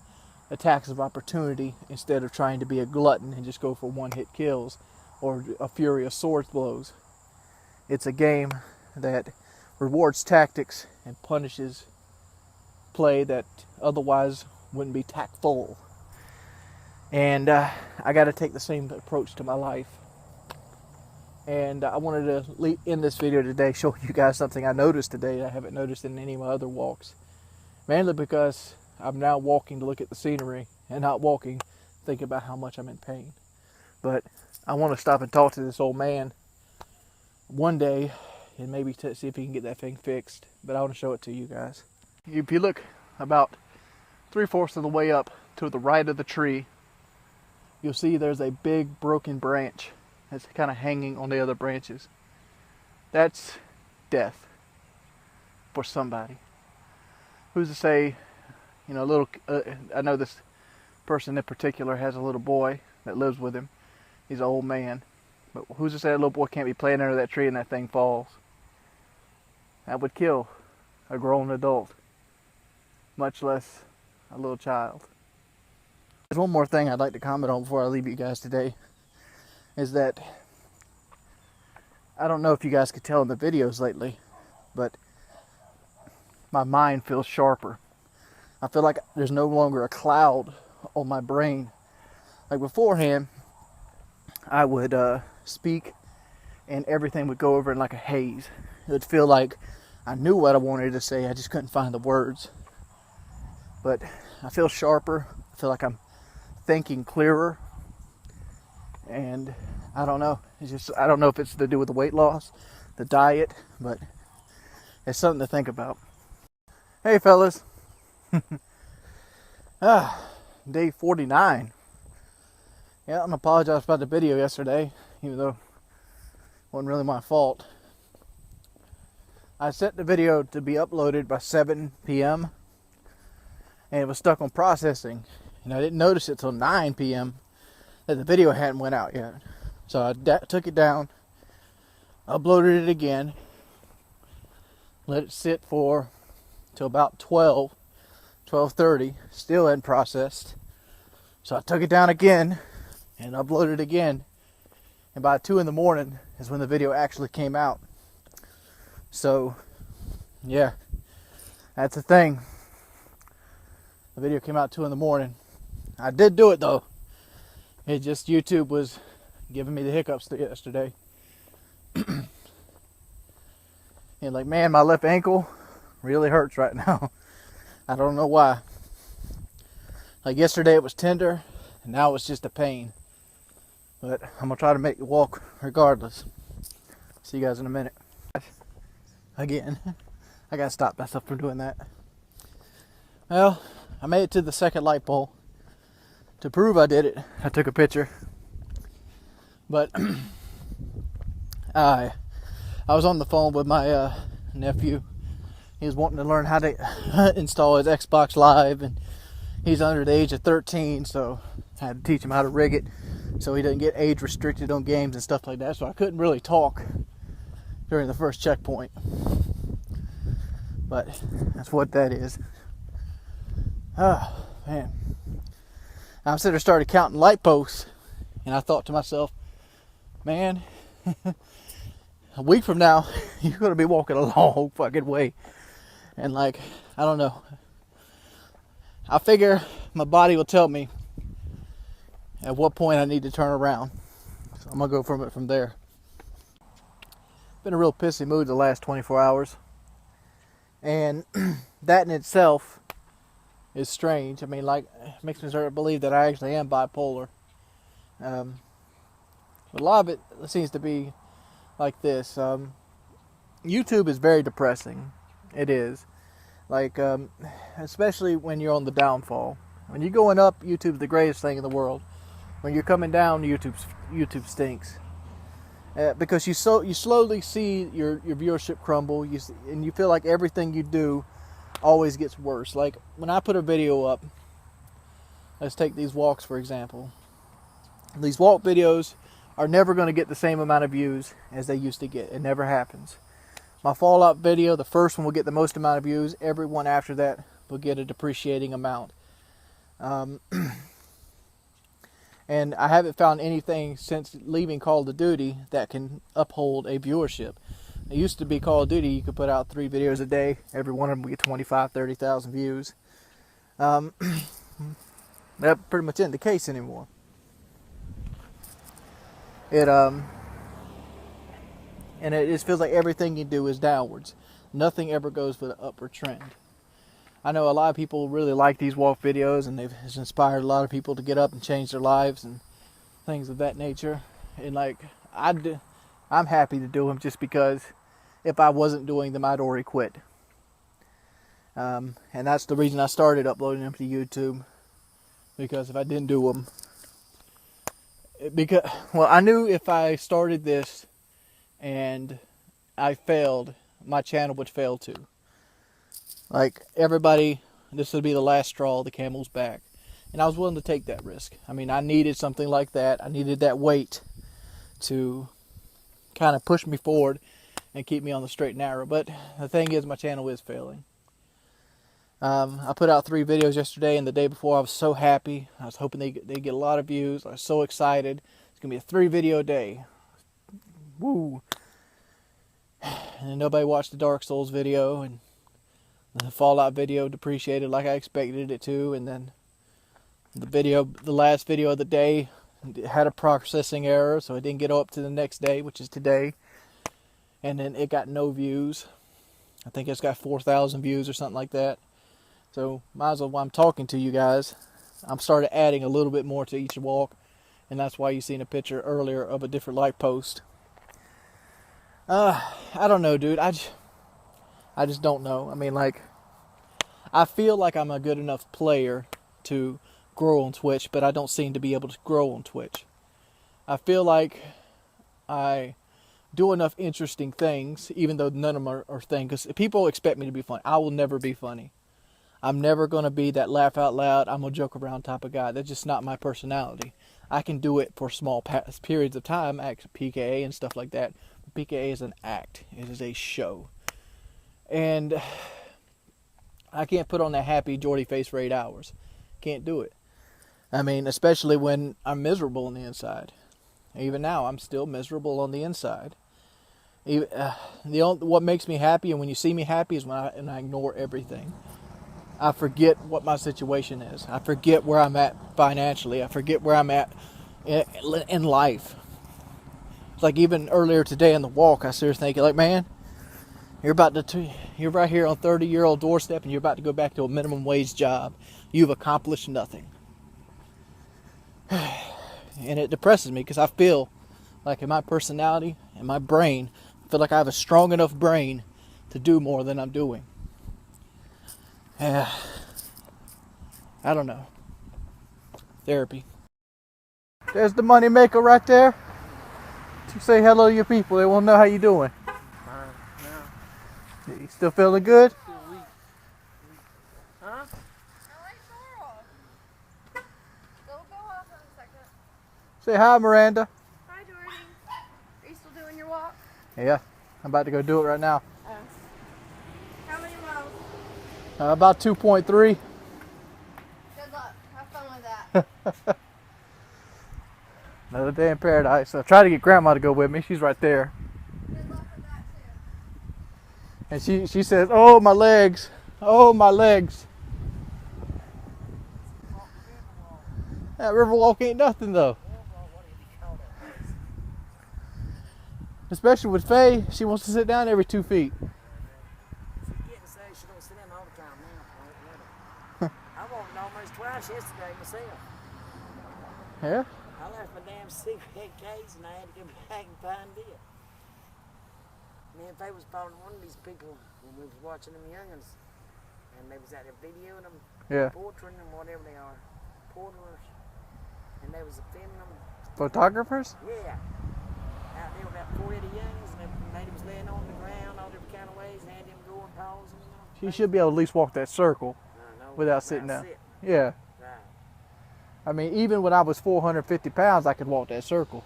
attacks of opportunity instead of trying to be a glutton and just go for one-hit kills or a fury of sword blows. It's a game that rewards tactics and punishes play that otherwise wouldn't be tactful. And I got to take the same approach to my life. And I wanted to end this video today showing you guys something I noticed today that I haven't noticed in any of my other walks. Mainly because I'm now walking to look at the scenery and not walking thinking about how much I'm in pain. But I want to stop and talk to this old man one day and maybe see if he can get that thing fixed. But I want to show it to you guys. If you look about 3/4 of the way up to the right of the tree, you'll see there's a big broken branch that's kind of hanging on the other branches. That's death for somebody. Who's to say, you know, I know this person in particular has a little boy that lives with him. He's an old man. But who's to say that little boy can't be playing under that tree and that thing falls? That would kill a grown adult, much less a little child. There's one more thing I'd like to comment on before I leave you guys today, is that I don't know if you guys could tell in the videos lately, but my mind feels sharper. I feel like there's no longer a cloud on my brain. Like beforehand, I would speak and everything would go over in like a haze. It would feel like I knew what I wanted to say, I just couldn't find the words. But I feel sharper. I feel like I'm thinking clearer. And I don't know. I don't know if it's to do with the weight loss, the diet, but it's something to think about. Hey fellas. Day 49. Yeah, I'm apologize about the video yesterday, even though it wasn't really my fault. I set the video to be uploaded by 7 p.m. and it was stuck on processing, and I didn't notice it till 9 p.m. that the video hadn't went out yet. So I took it down, uploaded it again, let it sit for till about 12:30, still hadn't processed. So I took it down again and uploaded it again, and by 2 in the morning is when the video actually came out. So yeah, that's the thing. The video came out 2 in the morning. I did do it though. It just, YouTube was giving me the hiccups yesterday. And like, man, my left ankle really hurts right now. I don't know why. Like yesterday it was tender, and now it's just a pain. But I'm gonna try to make it walk regardless. See you guys in a minute. Again, I gotta stop myself from doing that. Well, I made it to the second light pole. To prove I did it, I took a picture. But I was on the phone with my nephew. He was wanting to learn how to install his Xbox Live, and he's under the age of 13, so I had to teach him how to rig it so he doesn't get age restricted on games and stuff like that. So I couldn't really talk during the first checkpoint. But that's what that is. Oh, man. I sitting there, started counting light posts, and I thought to myself, man, a week from now, you're going to be walking a long fucking way. And like, I don't know. I figure my body will tell me at what point I need to turn around. So I'm going to go from there. Been a real pissy mood the last 24 hours. And that in itself is strange. I mean, like, it makes me start to believe that I actually am bipolar. But a lot of it seems to be like this. YouTube is very depressing. It is. Like, especially when you're on the downfall. When you're going up, YouTube's the greatest thing in the world. When you're coming down, YouTube stinks. Because you slowly see your viewership crumble, and you feel like everything you do always gets worse. Like when I put a video up, let's take these walks for example. These walk videos are never going to get the same amount of views as they used to get. It never happens. My Fallout video, the first one will get the most amount of views. Every one after that will get a depreciating amount. And I haven't found anything since leaving Call of Duty that can uphold a viewership. It used to be Call of Duty, you could put out 3 videos a day. Every one of them would get 25, 30,000 views. That pretty much isn't the case anymore. And it just feels like everything you do is downwards. Nothing ever goes with an upward trend. I know a lot of people really like these walk videos, and it's inspired a lot of people to get up and change their lives and things of that nature. And like I'm happy to do them just because if I wasn't doing them, I'd already quit. And that's the reason I started uploading them to YouTube, because if I didn't do them, I knew if I started this and I failed, my channel would fail too. Like everybody, this would be the last straw, the camel's back. And I was willing to take that risk. I mean, I needed something like that. I needed that weight to kind of push me forward and keep me on the straight and narrow. But the thing is, my channel is failing. I put out 3 videos yesterday, and the day before I was so happy. I was hoping they get a lot of views. I was so excited. It's going to be a 3 video day. Woo! And nobody watched the Dark Souls video, and the Fallout video depreciated like I expected it to, and then the last video of the day had a processing error, so it didn't get up to the next day, which is today, and then it got no views. I think it's got 4,000 views or something like that. So might as well, while I'm talking to you guys, I'm started adding a little bit more to each walk, and that's why you seen a picture earlier of a different like post. I don't know, dude. I just don't know. I mean, like, I feel like I'm a good enough player to grow on Twitch, but I don't seem to be able to grow on Twitch. I feel like I do enough interesting things, even though none of them are things, because people expect me to be funny. I will never be funny. I'm never going to be that laugh out loud, I'm a joke around type of guy. That's just not my personality. I can do it for small periods of time, act PKA and stuff like that. PKA is an act. It is a show. And I can't put on that happy Geordie face for 8 hours. Can't do it. I mean, especially when I'm miserable on the inside. Even now, I'm still miserable on the inside. What makes me happy, and when you see me happy, is when I ignore everything. I forget what my situation is. I forget where I'm at financially. I forget where I'm at in life. It's like even earlier today in the walk, I started thinking, like, man, you're right here on 30-year-old doorstep, and you're about to go back to a minimum wage job. You've accomplished nothing. And it depresses me because I feel like in my personality and my brain, I feel like I have a strong enough brain to do more than I'm doing. I don't know. Therapy. There's the money maker right there. You say hello to your people. They won't know how you doing. You still feeling good? Huh? Go off in a second. Say hi, Miranda. Hi, Jordy. Are you still doing your walk? Yeah, I'm about to go do it right now. How many miles? About 2.3. Good luck. Have fun with that. Another day in paradise. I tried to get Grandma to go with me. She's right there. Good luck with that, too. And she says, oh, my legs. Oh, my legs. That river walk ain't nothing, though. Especially with Faye, she wants to sit down every 2 feet. She don't sit down all the time now. I walked almost twice yesterday myself. Yeah? I left my damn cigarette case and I had to go back and find it. Me and Faye was following one of these people when we was watching them youngins, and they was out there videoing them, Yeah. portraiting them, whatever they are, porters, and they was filming them. Photographers? Yeah. Out there with about 40 of the youngins, and the lady was laying on the ground all different kind of ways, and had them going, pausing, you know. She should be able to at least walk that circle without sitting down. Yeah. Right. I mean, even when I was 450 pounds, I could walk that circle.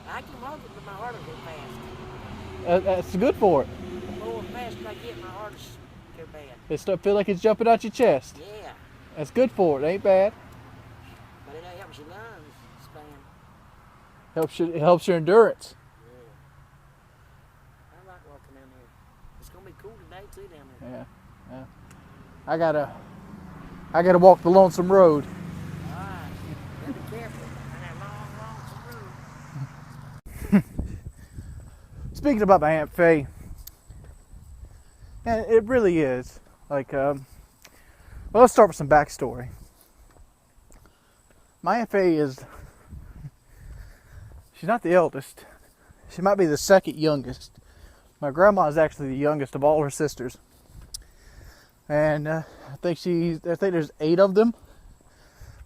I can walk it, but my heart will go fast. That's good for it. The more fast I get, my heart will go bad. It feel like it's jumping out your chest. Yeah. That's good for it. Ain't bad. But it helps your lungs span. It helps your endurance. Yeah. I like walking down there. It's gonna be cool today too down there. Yeah. I gotta walk the lonesome road. Alright. Be careful. And that long road. Speaking about my Aunt Faye, and it really is. Like, well, let's start with some backstory. My Aunt Faye is, she's not the eldest. She might be the second youngest. My grandma is actually the youngest of all her sisters. And I think there's 8 of them.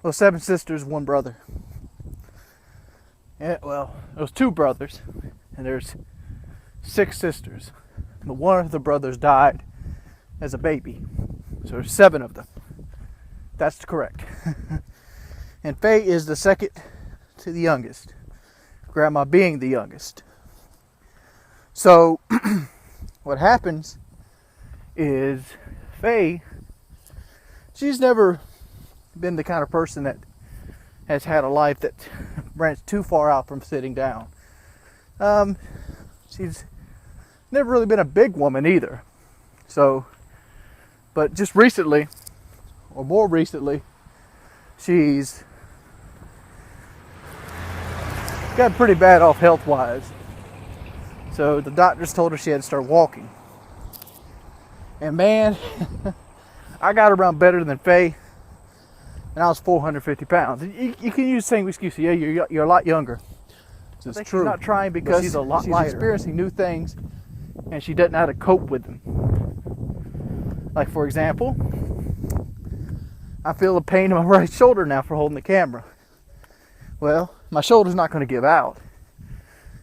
Well, 7 sisters, 1 brother. Yeah, well, there was 2 brothers, and there's 6 sisters. But one of the brothers died as a baby. So there's 7 of them. That's correct. And Faye is the second to the youngest. Grandma being the youngest. So what happens is Faye, she's never been the kind of person that has had a life that branched too far out from sitting down. She's never really been a big woman either. So, but just recently, or more recently, she's got pretty bad off health-wise. So the doctors told her she had to start walking. And man, I got around better than Faye, and I was 450 pounds. You can use the same excuse, yeah, you're a lot younger. It's true. She's not trying because she's experiencing new things, and she doesn't know how to cope with them. Like, for example, I feel a pain in my right shoulder now for holding the camera. Well, my shoulder's not going to give out.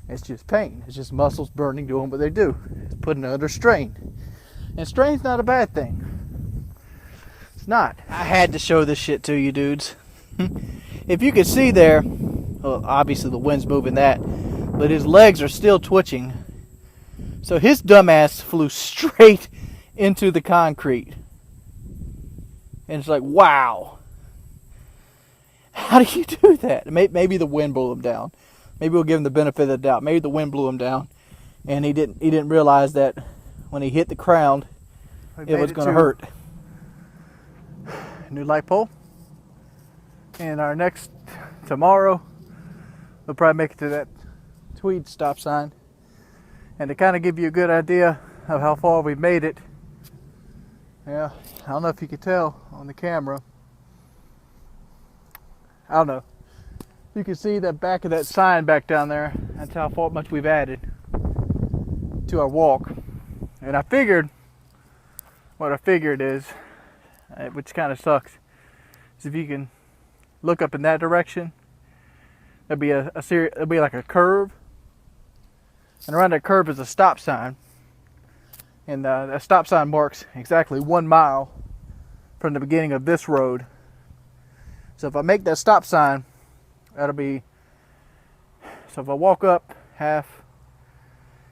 It's just pain. It's just muscles burning, doing what they do. It's putting it under strain. And strain's not a bad thing. It's not. I had to show this shit to you dudes. If you could see there, well, obviously the wind's moving that, but his legs are still twitching. So his dumbass flew straight into the concrete. And it's like, wow. How do you do that? Maybe the wind blew him down. Maybe we'll give him the benefit of the doubt. Maybe the wind blew him down, and he didn't realize that when he hit the ground, it was going to hurt. New light pole. And our next tomorrow, we'll probably make it to that Tweed stop sign. And to kind of give you a good idea of how far we've made it, yeah, I don't know if you could tell on the camera. I don't know. You can see the back of that sign back down there. That's how much we've added to our walk. And I figured, what I figured is, which kind of sucks, is if you can look up in that direction, there'll be there'll be like a curve, and around that curve is a stop sign, and that stop sign marks exactly 1 mile from the beginning of this road. So if I make that stop sign, that'll be, so if I walk up half,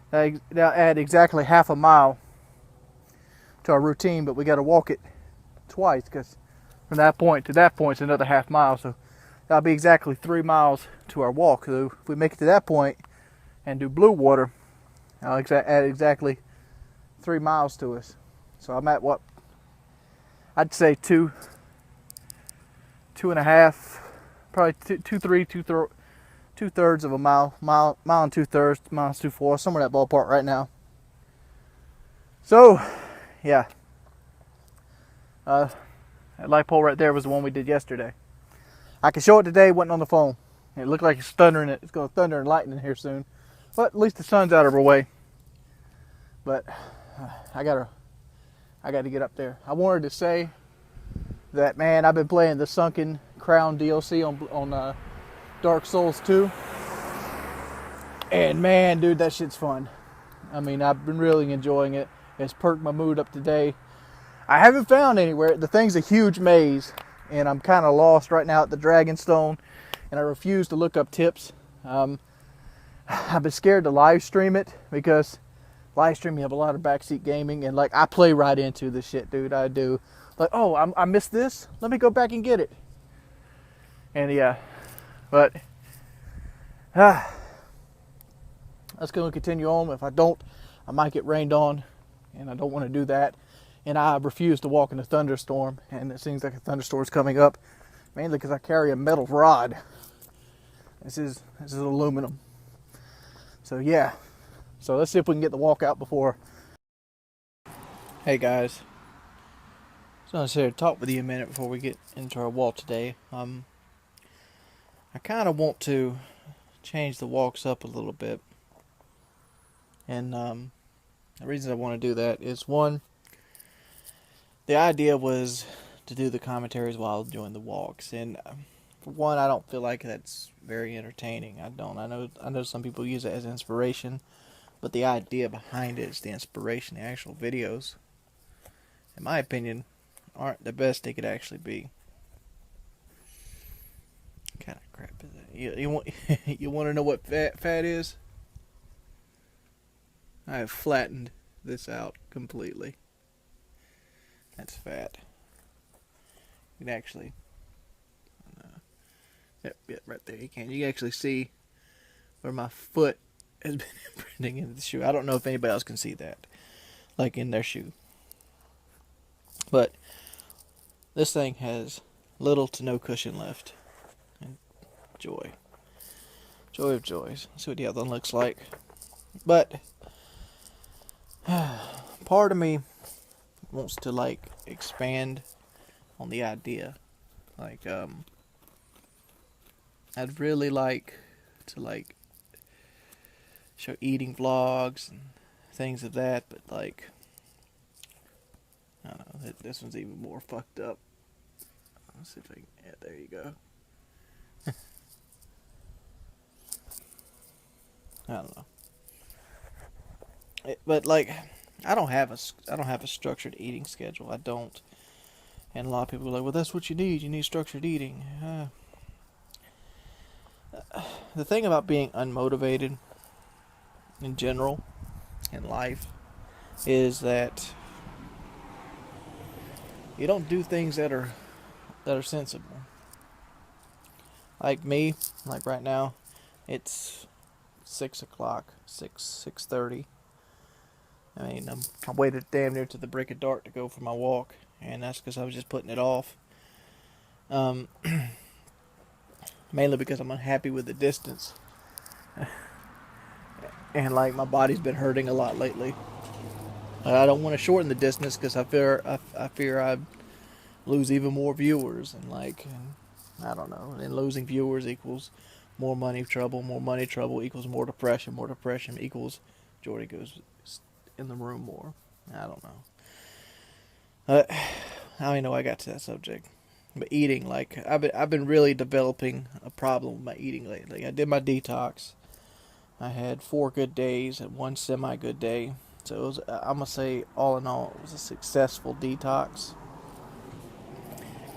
that'll add exactly half a mile to our routine, but we got to walk it twice, because from that point to that point is another half mile, so that'll be exactly 3 miles to our walk. So if we make it to that point and do blue water, I'll add exactly 3 miles to us. So I'm at what, I'd say 2.5, probably 2/3 of a mile and 2/3, miles 2/4, somewhere in that ballpark right now. So, yeah, that light pole right there was the one we did yesterday. I can show it today. Wasn't on the phone. It looked like it's thundering. It's going to thunder and lightning here soon, but at least the sun's out of our way. But I got to get up there. I wanted to say that, man, I've been playing the Sunken Crown DLC on Dark Souls 2, and man, dude, that shit's fun. I mean, I've been really enjoying it. It's perked my mood up today. I haven't found anywhere. The thing's a huge maze, and I'm kind of lost right now at the Dragonstone, and I refuse to look up tips. I've been scared to live stream it, because live stream you have a lot of backseat gaming, and like I play right into this shit, dude. I do. Like, oh, I missed this. Let me go back and get it. And yeah, but that's going to continue on. If I don't, I might get rained on, and I don't want to do that. And I refuse to walk in a thunderstorm, and it seems like a thunderstorm's coming up, mainly because I carry a metal rod. This is aluminum. So yeah, so let's see if we can get the walk out before. Hey guys, So I was here to talk with you a minute before we get into our walk today. I kind of want to change the walks up a little bit. And the reason I want to do that is, one, the idea was to do the commentaries while doing the walks. And for one, I don't feel like that's very entertaining. I don't. I know some people use it as inspiration, but the idea behind it is the inspiration. The actual videos, in my opinion, aren't the best they could actually be. What kind of crap is that? You want you want to know what fat is? I have flattened this out completely. That's fat. You can actually, yep, right there. You can actually see where my foot has been imprinting into the shoe. I don't know if anybody else can see that, like in their shoe. But this thing has little to no cushion left. And joy. Joy of joys. Let's see what the other one looks like. But part of me wants to like expand on the idea. Like I'd really like to like show eating vlogs and things of that, but like I don't know, this one's even more fucked up. Let's see if I can, yeah, there you go. I don't know. But like, I don't have a structured eating schedule. I don't. And a lot of people are like, well, that's what you need. You need structured eating. The thing about being unmotivated in general in life is that you don't do things that are sensible. Like me, like right now, it's 6 o'clock, 6:30. I mean, I waited damn near to the break of dark to go for my walk, and that's because I was just putting it off. Mainly because I'm unhappy with the distance, and like my body's been hurting a lot lately. I don't want to shorten the distance because I fear I'd lose even more viewers, and like, I don't know. And losing viewers equals more money trouble. More money trouble equals more depression. More depression equals Jordy goes in the room more. I don't know. I don't even know I got to that subject. But eating, like, I've been really developing a problem with my eating lately. I did my detox. I had 4 good days and 1 semi-good day. So it was, I'm gonna say, all in all, it was a successful detox.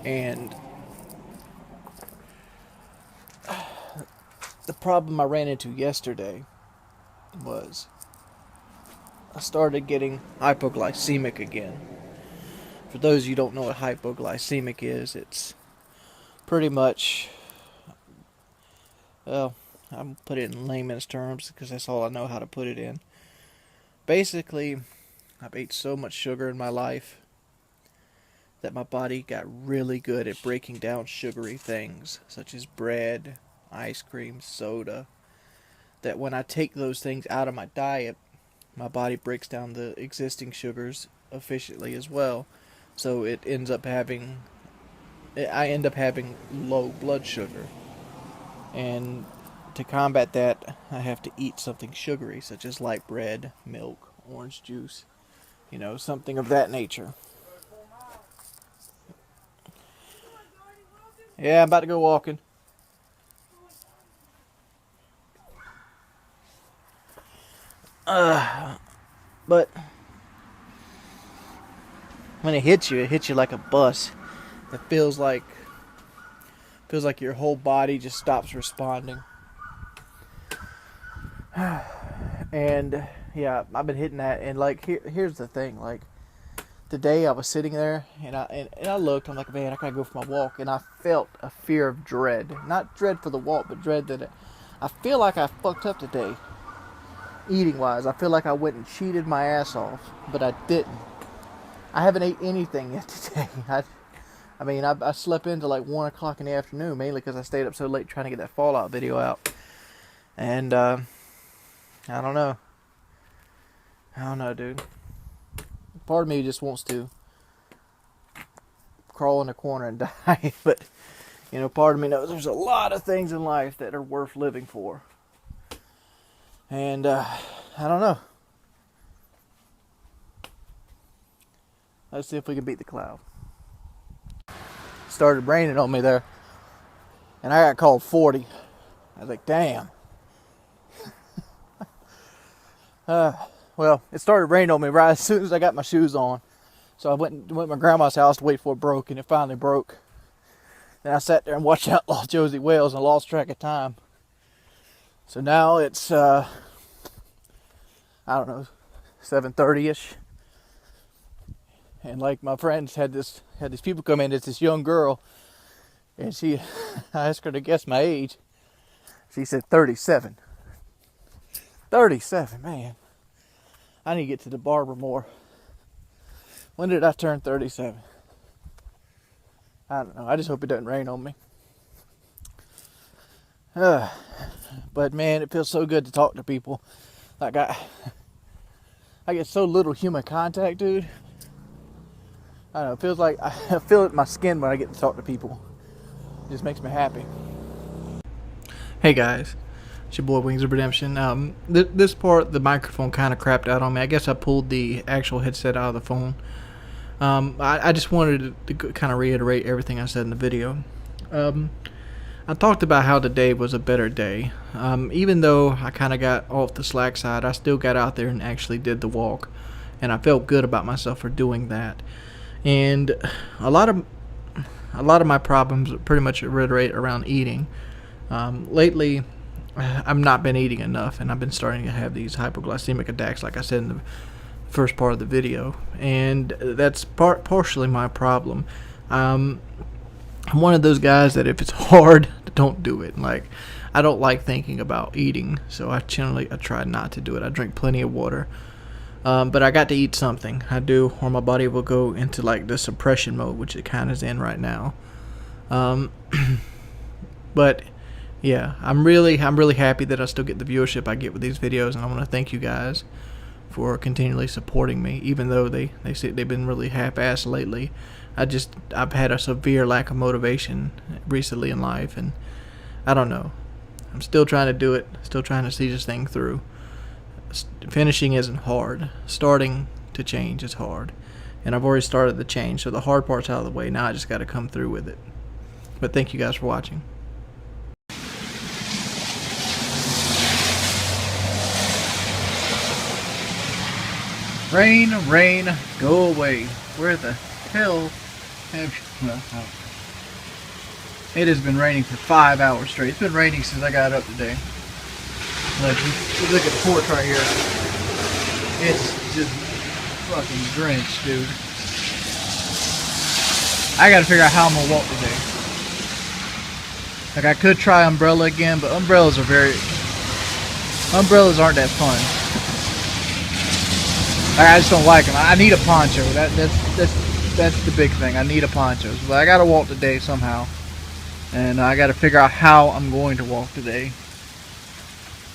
And the problem I ran into yesterday was I started getting hypoglycemic again. For those of you who don't know what hypoglycemic is, it's pretty much, well, I'm put it in layman's terms because that's all I know how to put it in. Basically, I've ate so much sugar in my life that my body got really good at breaking down sugary things, such as bread, ice cream, soda, that when I take those things out of my diet, my body breaks down the existing sugars efficiently as well. So I end up having low blood sugar. And to combat that, I have to eat something sugary, such as light bread, milk, orange juice, something of that nature. Yeah, I'm about to go walking. But when it hits you like a bus. It feels like your whole body just stops responding. And yeah, I've been hitting that. And like, here's the thing. Like, today I was sitting there and I looked. I'm like, man, I gotta go for my walk. And I felt a fear of dread, not dread for the walk, but dread that I feel like I fucked up today. Eating wise, I feel like I went and cheated my ass off, but I didn't. I haven't ate anything yet today. I slept into like 1 o'clock in the afternoon, mainly because I stayed up so late trying to get that Fallout video out. And I don't know. I don't know, dude. Part of me just wants to crawl in a corner and die. But, you know, part of me knows there's a lot of things in life that are worth living for. And, I don't know. Let's see if we can beat the cloud. Started raining on me there. And I got called 40. I was like, damn. Well, it started raining on me right as soon as I got my shoes on. So I went to my grandma's house to wait for it broke, and it finally broke. Then I sat there and watched Outlaw Josie Wales and lost track of time. So now it's, I don't know, 7:30ish. And like my friends had these people come in. It's this young girl, and I asked her to guess my age. She said 37. 37, man. I need to get to the barber more. When did I turn 37? I don't know. I just hope it doesn't rain on me. But man, it feels so good to talk to people. Like I get so little human contact, dude. I don't know. It feels like I feel it in my skin when I get to talk to people. It just makes me happy. Hey guys, it's your boy Wings of Redemption. This part, the microphone kind of crapped out on me. I guess I pulled the actual headset out of the phone. I just wanted to kind of reiterate everything I said in the video. I talked about how today was a better day. Even though I kind of got off the slack side, I still got out there and actually did the walk. And I felt good about myself for doing that. And a lot of my problems pretty much reiterate around eating. Lately, I've not been eating enough, and I've been starting to have these hypoglycemic attacks, like I said in the first part of the video, and that's partially my problem. I'm one of those guys that if it's hard, don't do it. Like, I don't like thinking about eating, so I try not to do it. I drink plenty of water. But I got to eat something. I do, or my body will go into like the suppression mode, which it kind of is in right now. But yeah, I'm really happy that I still get the viewership I get with these videos, and I want to thank you guys for continually supporting me, even though they say they've been really half-assed lately. I've had a severe lack of motivation recently in life, and I don't know. I'm still trying to do it, still trying to see this thing through. Finishing isn't hard. Starting to change is hard. And I've already started the change, so the hard part's out of the way. Now I just got to come through with it. But thank you guys for watching. Rain, rain, go away. Where the hell have you... Well, it has been raining for 5 hours straight. It's been raining since I got up today. Look at the porch right here. It's just fucking drenched, dude. I gotta figure out how I'm gonna walk today. Like, I could try umbrella again, but umbrellas aren't that fun. Like, I just don't like them. I need a poncho. That's the big thing. I need a poncho. But I gotta walk today somehow, and I gotta figure out how I'm going to walk today.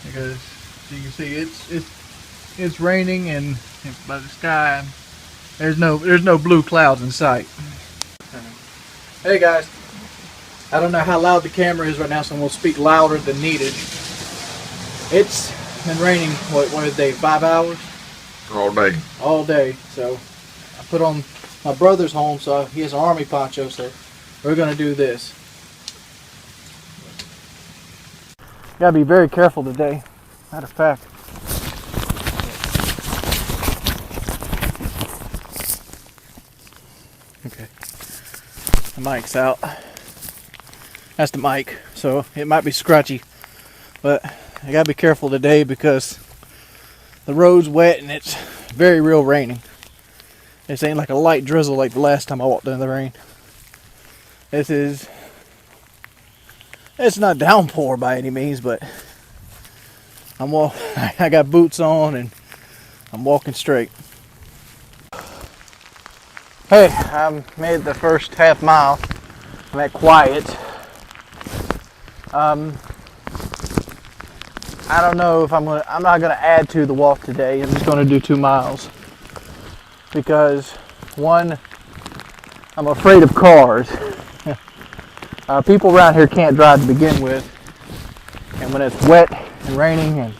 Because you can see it's raining, and by the sky there's no blue clouds in sight. Hey guys, I don't know how loud the camera is right now, so I'm gonna speak louder than needed. It's been raining what is the day? 5 hours? All day. All day. So I put on my brother's home, so he has an army poncho, so we're gonna do this. Gotta be very careful today. Matter of fact, okay, the mic's out. That's the mic, so it might be scratchy, but I gotta be careful today because the road's wet and it's very real raining. This ain't like a light drizzle like the last time I walked in the rain. It's not downpour by any means, but I got boots on and I'm walking straight. Hey, I made the first half mile. I'm at Quiet. I don't know if I'm not gonna add to the walk today. I'm just gonna do 2 miles because one, I'm afraid of cars. People around here can't drive to begin with. And when it's wet and raining, and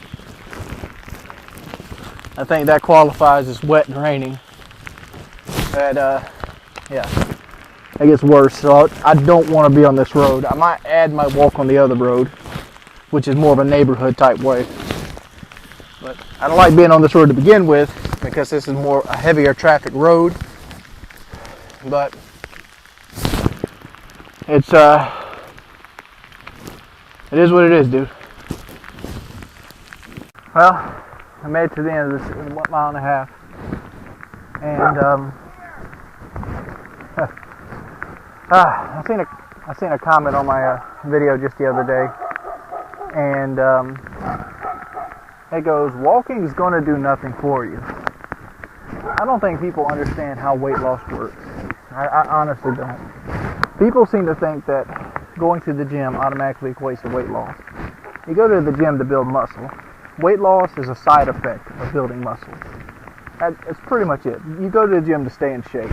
I think that qualifies as wet and raining, that, yeah, it gets worse. So I don't want to be on this road. I might add my walk on the other road, which is more of a neighborhood type way. But I don't like being on this road to begin with because this is more a heavier traffic road. But it's it is what it is, dude. Well, I made it to the end of this 1.5 miles, and I seen a comment on my video just the other day, and it goes, "Walking is going to do nothing for you." I don't think people understand how weight loss works. I honestly don't. People seem to think that going to the gym automatically equates to weight loss. You go to the gym to build muscle. Weight loss is a side effect of building muscle. That's pretty much it. You go to the gym to stay in shape.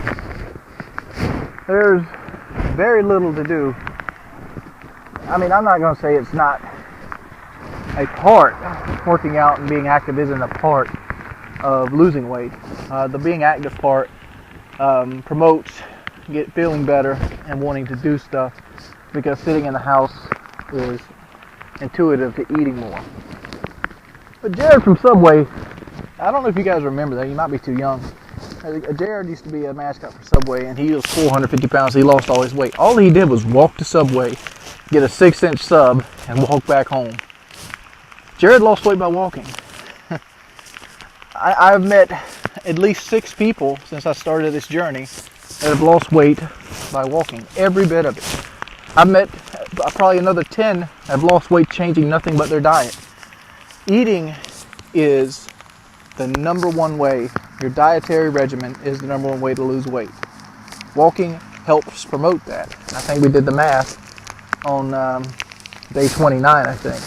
There's very little to do. I mean, I'm not going to say it's not a part. Working out and being active isn't a part of losing weight. The being active part promotes feeling better and wanting to do stuff, because sitting in the house is intuitive to eating more. But Jared from Subway, I don't know if you guys remember that. You might be too young. Jared used to be a mascot for Subway, and he was 450 pounds. He lost all his weight. All he did was walk to Subway, get a 6-inch sub, and walk back home. Jared lost weight by walking. I've met at least 6 people since I started this journey that have lost weight by walking. Every bit of it. I've met probably another 10 that have lost weight changing nothing but their diet. Eating is the number one way. Your dietary regimen is the number one way to lose weight. Walking helps promote that. I think we did the math on day 29, I think.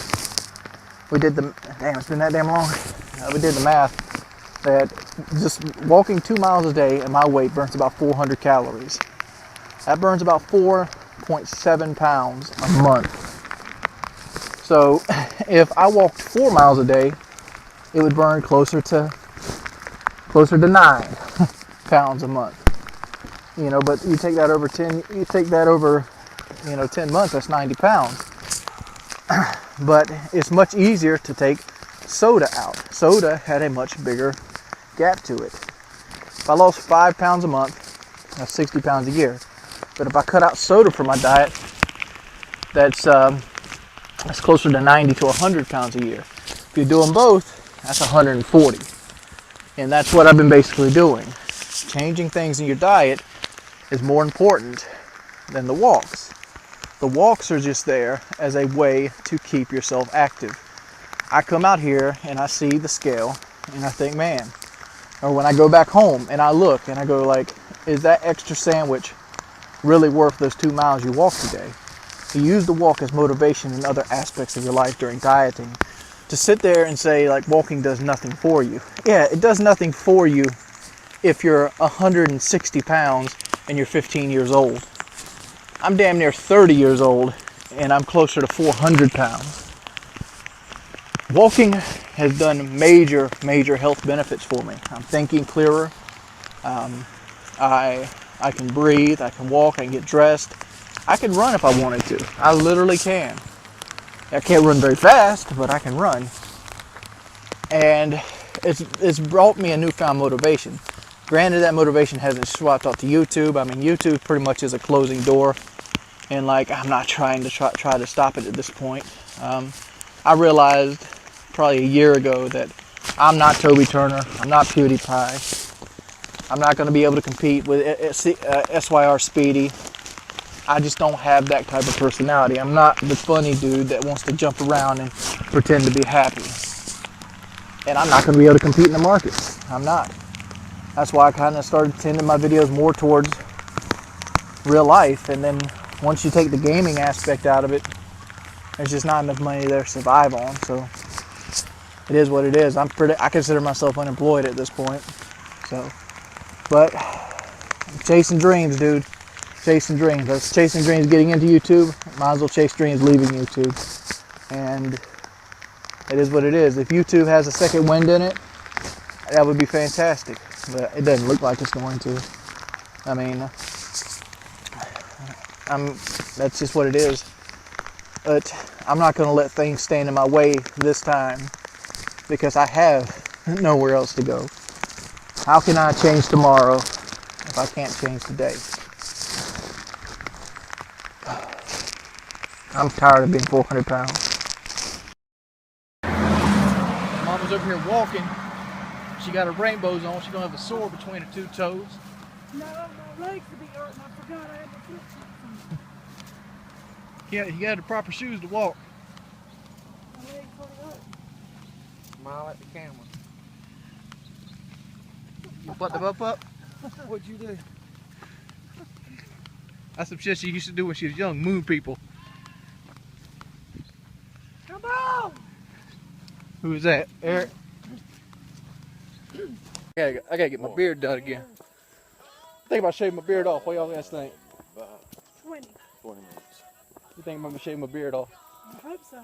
We did the, damn, it's been that damn long. We did the math that just walking 2 miles a day at my weight burns about 400 calories. That burns about 4.7 pounds a month. So if I walked 4 miles a day, it would burn closer to 9 pounds a month. You know, but you take that over 10 months, that's 90 pounds. But it's much easier to take soda out. Soda had a much bigger gap to it. If I lost 5 pounds a month, that's 60 pounds a year. But if I cut out soda from my diet, that's closer to 90 to 100 pounds a year. If you do them both, that's 140. And that's what I've been basically doing. Changing things in your diet is more important than the walks. The walks are just there as a way to keep yourself active. I come out here and I see the scale and I think, man, or when I go back home and I look and I go like, is that extra sandwich really worth those 2 miles you walked today? You use the walk as motivation in other aspects of your life during dieting. To sit there and say like walking does nothing for you. Yeah, it does nothing for you if you're 160 pounds and you're 15 years old. I'm damn near 30 years old and I'm closer to 400 pounds. Walking has done major health benefits for me. I'm thinking clearer. I can breathe, I can walk, I can get dressed. I can run if I wanted to. I literally can. I can't run very fast, but I can run. And it's brought me a newfound motivation. Granted, that motivation hasn't swapped off to YouTube. I mean, YouTube pretty much is a closing door. And like, I'm not trying to try to stop it at this point. I realized probably a year ago that I'm not Toby Turner. I'm not PewDiePie. I'm not going to be able to compete with SYR Speedy. I just don't have that type of personality. I'm not the funny dude that wants to jump around and pretend to be happy. And I'm not going to be able to compete in the market. I'm not. That's why I kind of started tending my videos more towards real life. And then once you take the gaming aspect out of it, there's just not enough money there to survive on. So it is what it is. I consider myself unemployed at this point. So, but I'm chasing dreams, dude. chasing dreams. That's chasing dreams getting into YouTube. Might as well chase dreams leaving YouTube. And it is what it is. If YouTube has a second wind in it, that would be fantastic. But it doesn't look like it's going to. I mean, that's just what it is. But I'm not going to let things stand in my way this time because I have nowhere else to go. How can I change tomorrow if I can't change today? I'm tired of being 400 pounds. Mama's over here walking. She got her rainbows on. She's going to have a sore between her two toes. No, my legs would be hurting. I forgot I had my flip flops on. Yeah, you got the proper shoes to walk. My legs hurt up. Smile at the camera. You put the butt up. What'd you do? That's some shit she used to do when she was young. Moon people. Come on! Who is that? Eric? I gotta get my beard done again. Think about shaving my beard off. What y'all guys think? 20. 20 minutes. You think I'm gonna shave my beard off? I hope so.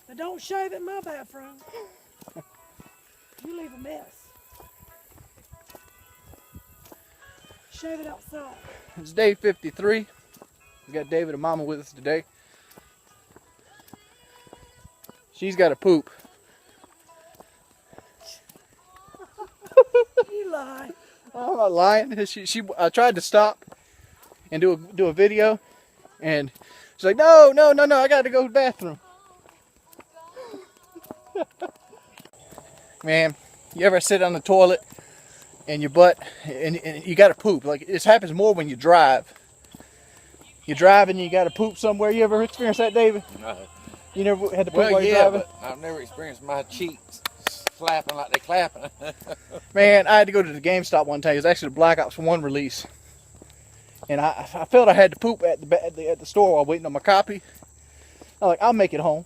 But don't shave in my bathroom. You leave a mess. Shave it outside. It's day 53. We got David and Mama with us today. She's got to poop. You lie. I'm not lying. I tried to stop and do a video, and she's like, no, I got to go to the bathroom. Man, you ever sit on the toilet and your butt, and you got to poop? Like, this happens more when you drive. You drive and you got to poop somewhere. You ever experienced that, David? No. You never had to poop while Well, you're yeah, driving? but I've never experienced my cheeks flapping like they clapping. Man, I had to go to the GameStop one time. It was actually the Black Ops 1 release. And I felt I had to poop at the store while waiting on my copy. I'm like, I'll make it home.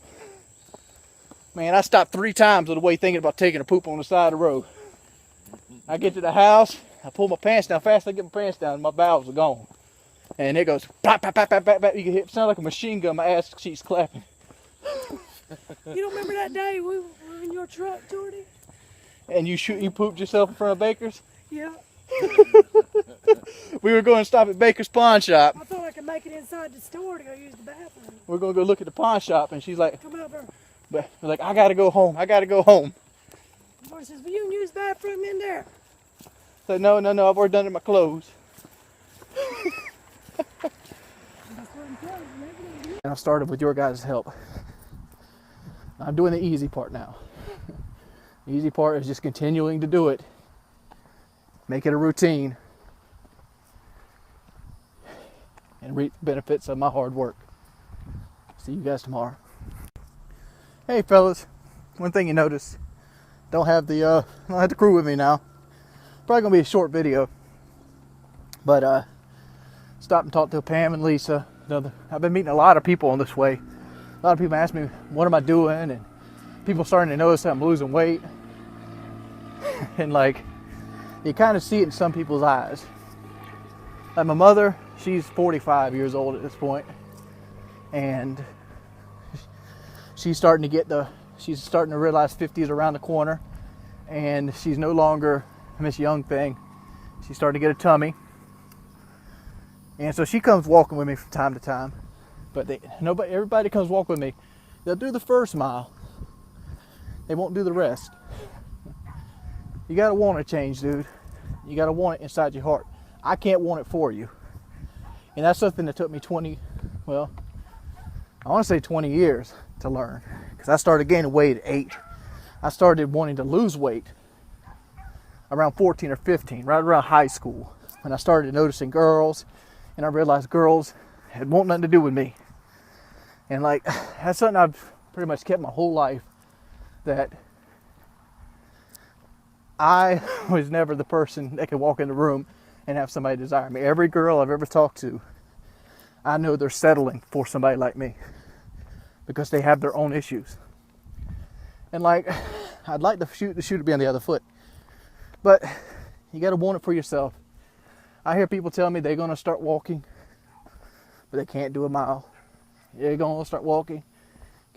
Man, I stopped 3 times on the way thinking about taking a poop on the side of the road. I get to the house, I pull my pants down. Fast I get my pants down, my bowels are gone. And it goes, pop, pop, pop, pop, pop, pop. You can hear, it sounds like a machine gun. My ass cheeks clapping. You don't remember that day we were in your truck, Jordy? And you pooped yourself in front of Baker's? Yeah. We were going to stop at Baker's pawn shop. I thought I could make it inside the store to go use the bathroom. We're going to go look at the pawn shop, and she's like, Come over. I got to go home. I got to go home. Jordy says, well, you can use the bathroom in there. I said, no, I've already done it in my clothes. And I started with your guys' help. I'm doing the easy part now. The easy part is just continuing to do it. Make it a routine. And reap the benefits of my hard work. See you guys tomorrow. Hey fellas, one thing you notice, don't have the crew with me now. Probably gonna be a short video. But stop and talk to Pam and Lisa. I've been meeting a lot of people on this way. A lot of people ask me, what am I doing? And people starting to notice that I'm losing weight. And like, you kind of see it in some people's eyes. Like my mother, she's 45 years old at this point. And she's starting to realize 50 is around the corner. And she's no longer Miss Young thing. She's starting to get a tummy. And so she comes walking with me from time to time. But everybody comes walk with me. They'll do the first mile. They won't do the rest. You gotta want to change, dude. You gotta want it inside your heart. I can't want it for you. And that's something that took me 20 years to learn. Because I started gaining weight at 8. I started wanting to lose weight around 14 or 15, right around high school. When I started noticing girls, and I realized girls had want nothing to do with me. And like, that's something I've pretty much kept my whole life, that I was never the person that could walk in the room and have somebody desire me. Every girl I've ever talked to, I know they're settling for somebody like me because they have their own issues. And like, I'd like the shoe to be on the other foot, but you got to want it for yourself. I hear people tell me they're going to start walking but they can't do a mile. They're going to start walking,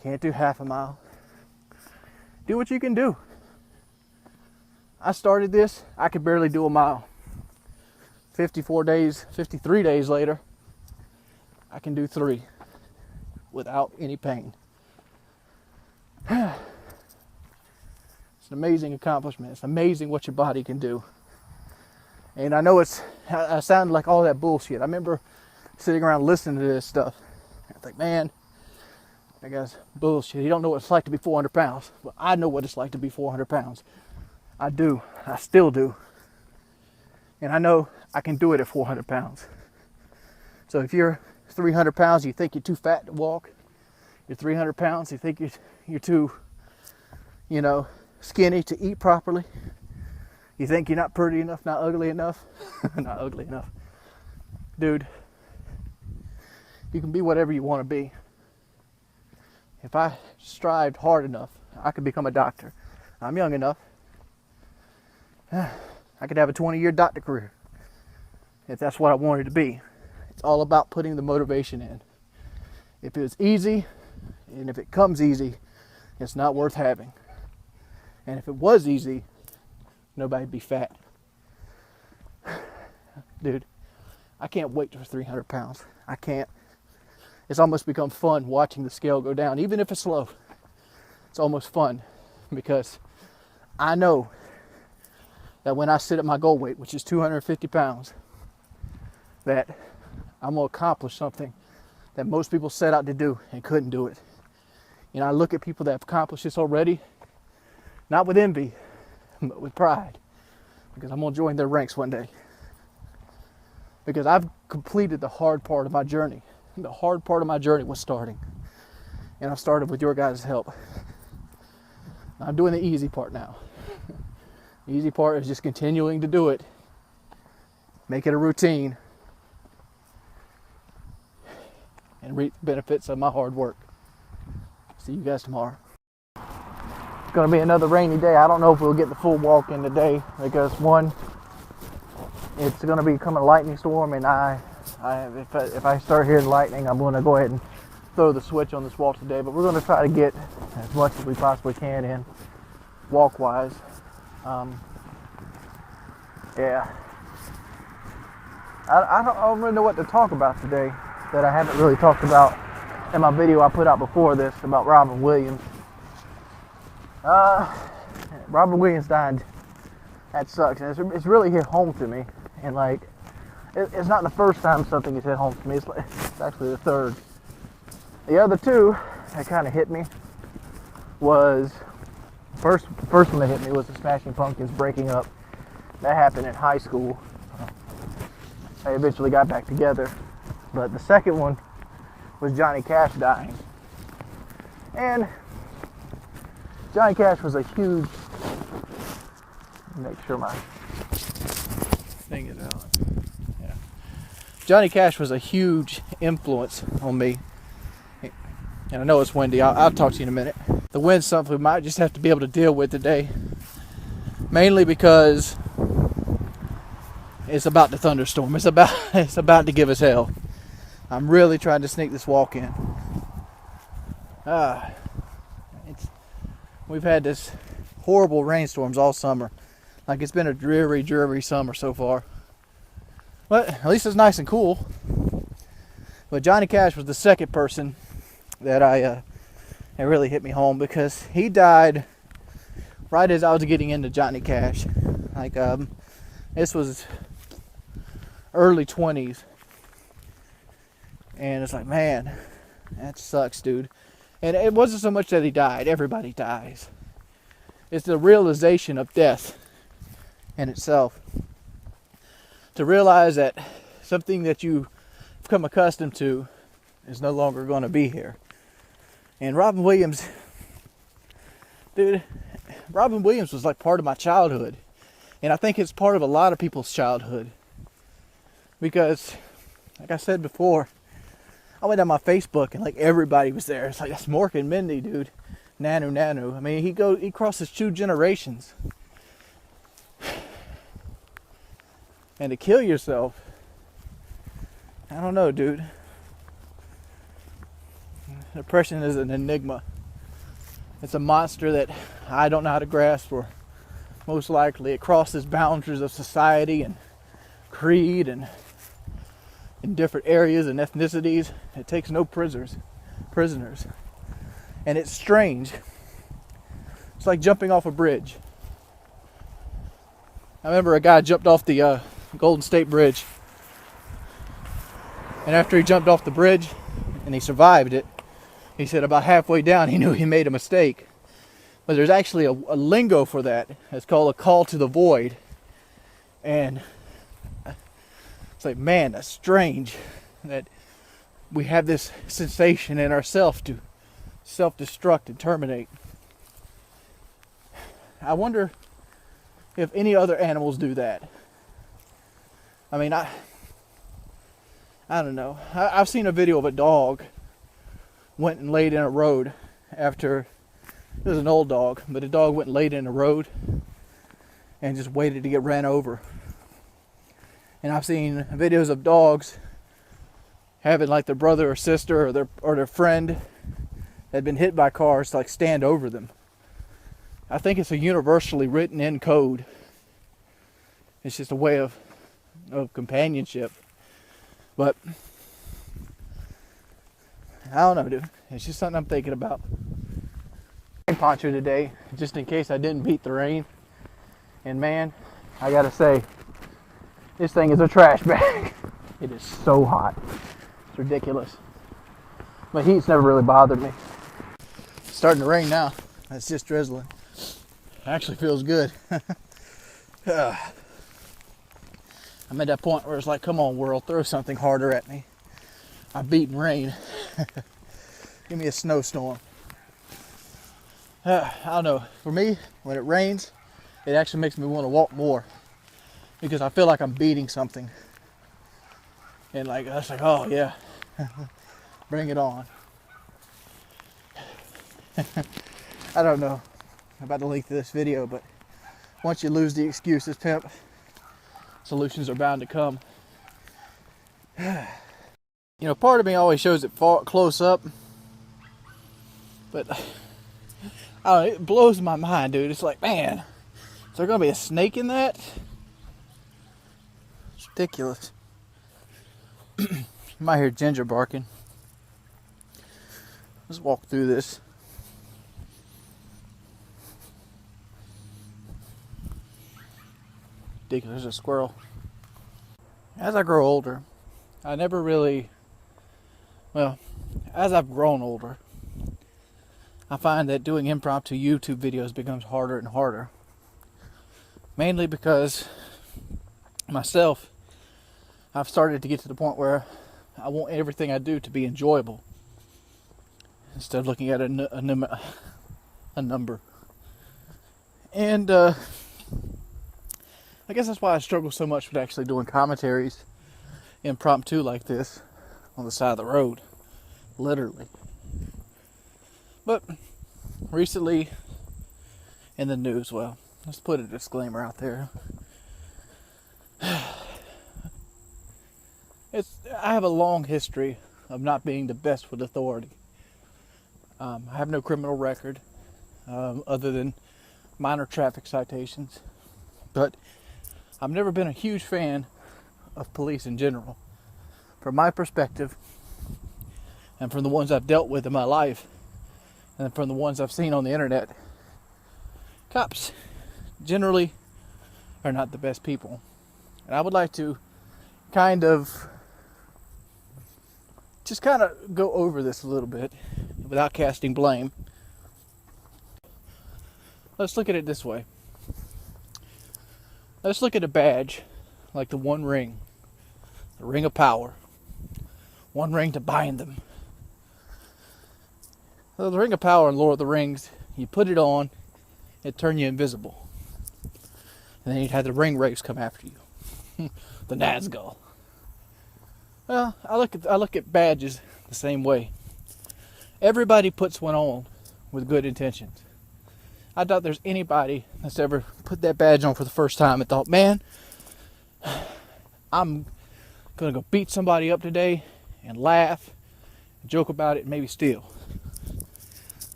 can't do half a mile. Do what you can do. I started this, I could barely do a mile. 53 days later, I can do 3 without any pain. It's an amazing accomplishment. It's amazing what your body can do. And I know I sound like all that bullshit. I remember sitting around listening to this stuff. I think, man, that guy's bullshit. He don't know what it's like to be 400 pounds. Well, I know what it's like to be 400 pounds. I do. I still do. And I know I can do it at 400 pounds. So if you're 300 pounds, you think you're too fat to walk. You're 300 pounds, you think you're too, skinny to eat properly. You think you're not pretty enough, not ugly enough. Not ugly enough. Dude, you can be whatever you want to be. If I strived hard enough, I could become a doctor. I'm young enough. I could have a 20-year doctor career if that's what I wanted to be. It's all about putting the motivation in. If it was easy, and if it comes easy, it's not worth having. And if it was easy, nobody'd be fat. Dude, I can't wait for 300 pounds. I can't. It's almost become fun watching the scale go down, even if it's slow. It's almost fun because I know that when I sit at my goal weight, which is 250 pounds, that I'm going to accomplish something that most people set out to do and couldn't do it. I look at people that have accomplished this already, not with envy, but with pride, because I'm going to join their ranks one day. Because I've completed the hard part of my journey. The hard part of my journey was starting. And I've started with your guys' help. I'm doing the easy part now. The easy part is just continuing to do it. Make it a routine. And reap the benefits of my hard work. See you guys tomorrow. It's going to be another rainy day. I don't know if we'll get the full walk in today because one, it's going to be coming a lightning storm, and if I start hearing lightning, I'm going to go ahead and throw the switch on this walk today. But we're going to try to get as much as we possibly can in walk-wise. Yeah. I don't really know what to talk about today that I haven't really talked about in my video I put out before this about Robin Williams. Robin Williams died. That sucks. And it's really hit home to me. And it's not the first time something has hit home to me. It's actually the third. The other two that kind of hit me was first one that hit me was the Smashing Pumpkins breaking up. That happened in high school. They eventually got back together. But the second one was Johnny Cash dying. And Johnny Cash was a huge... Make sure my thing is out. Yeah. Johnny Cash was a huge influence on me. And I know it's windy. I'll talk to you in a minute. The wind's something we might just have to be able to deal with today. Mainly because it's about to thunderstorm. It's about to give us hell. I'm really trying to sneak this walk in. We've had this horrible rainstorms all summer. It's been a dreary summer so far. But at least it's nice and cool. But Johnny Cash was the second person that it really hit me home because he died right as I was getting into Johnny Cash. This was early 20s. And it's man, that sucks, dude. And it wasn't so much that he died. Everybody dies. It's the realization of death in itself. To realize that something that you've become accustomed to is no longer going to be here. And Robin Williams, dude, Robin Williams was part of my childhood. And I think it's part of a lot of people's childhood. Because, like I said before, I went on my Facebook and everybody was there. It's that's Mork and Mindy, dude. Nanu. I mean, he crosses 2 generations. And to kill yourself, I don't know, dude. Depression is an enigma. It's a monster that I don't know how to grasp, or most likely it crosses boundaries of society and creed and in different areas and ethnicities. It takes no prisoners. And it's strange. It's like jumping off a bridge. I remember a guy jumped off the Golden State Bridge. And after he jumped off the bridge and he survived it, he said about halfway down he knew he made a mistake. But there's actually a lingo for that. It's called a call to the void. And it's like, man, that's strange that we have this sensation in ourselves to self-destruct and terminate. I wonder if any other animals do that. I mean, I don't know. I've seen a video of a dog went and laid in a road after, it was an old dog, but the dog went and laid in a road and just waited to get ran over. And I've seen videos of dogs having like their brother or sister or their friend that had been hit by cars like stand over them. I think it's a universally written in code. It's just a way of companionship. But I don't know, dude. It's just something I'm thinking about. Rain poncho today, just in case I didn't beat the rain. And man, I gotta say, this thing is a trash bag. It is so hot. It's ridiculous. But heat's never really bothered me. It's starting to rain now. It's just drizzling. It actually feels good. I'm at that point where it's like, come on world, throw something harder at me. I'm beating rain. Give me a snowstorm. I don't know. For me, when it rains, it actually makes me want to walk more. Because I feel like I'm beating something. And like, I was like, oh yeah, bring it on. I don't know about the length of this video, but once you lose the excuses, pimp, solutions are bound to come. You know, part of me always shows it close up, but I don't know, it blows my mind, dude. It's like, man, is there gonna be a snake in that? It's ridiculous. You might hear Ginger barking. Let's walk through this. Ridiculous, there's a squirrel. As I grow older, I never really, well, as I've grown older, I find that doing impromptu YouTube videos becomes harder and harder. Mainly because myself, I've started to get to the point where I want everything I do to be enjoyable instead of looking at a number. And I guess that's why I struggle so much with actually doing commentaries impromptu like this on the side of the road, literally. But recently in the news, well, let's put a disclaimer out there. I have a long history of not being the best with authority. I have no criminal record other than minor traffic citations. But I've never been a huge fan of police in general. From my perspective, and from the ones I've dealt with in my life, and from the ones I've seen on the internet, cops generally are not the best people. And I would like to just kind of go over this a little bit without casting blame. Let's look at it this way. Let's look at a badge like the One Ring, the Ring of Power. One ring to bind them. So the Ring of Power in Lord of the Rings, you put it on, it turned you invisible. And then you'd have the ring wraiths come after you. The Nazgul. Well, I look at badges the same way. Everybody puts one on with good intentions. I doubt there's anybody that's ever put that badge on for the first time and thought, man, I'm gonna go beat somebody up today and laugh, and joke about it, and maybe steal.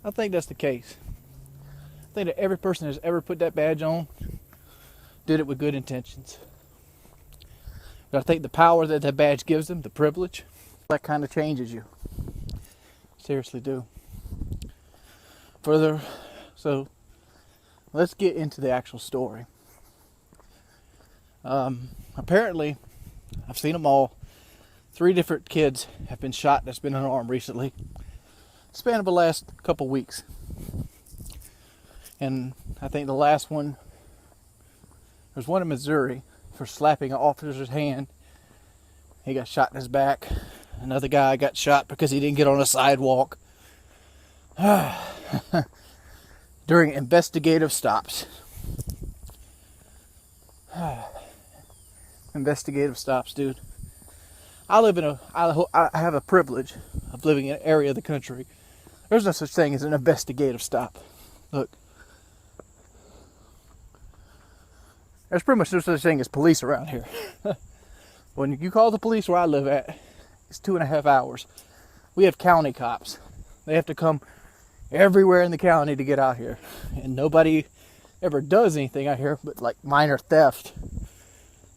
I think that's the case. I think that every person that's ever put that badge on did it with good intentions. But I think the power that that badge gives them, the privilege, that kind of changes you. Seriously do. So let's get into the actual story. Apparently, I've seen them all. 3 different kids have been shot that's been unarmed recently. Span of the last couple weeks. And I think the last one, there's one in Missouri for slapping an officer's hand. He got shot in his back. Another guy got shot because he didn't get on a sidewalk. During investigative stops. Investigative stops, dude. I have a privilege of living in an area of the country. There's no such thing as an investigative stop. Look. There's pretty much no such thing as police around here. When you call the police where I live at, it's 2.5 hours. We have county cops. They have to come everywhere in the county to get out here. And nobody ever does anything out here but like minor theft.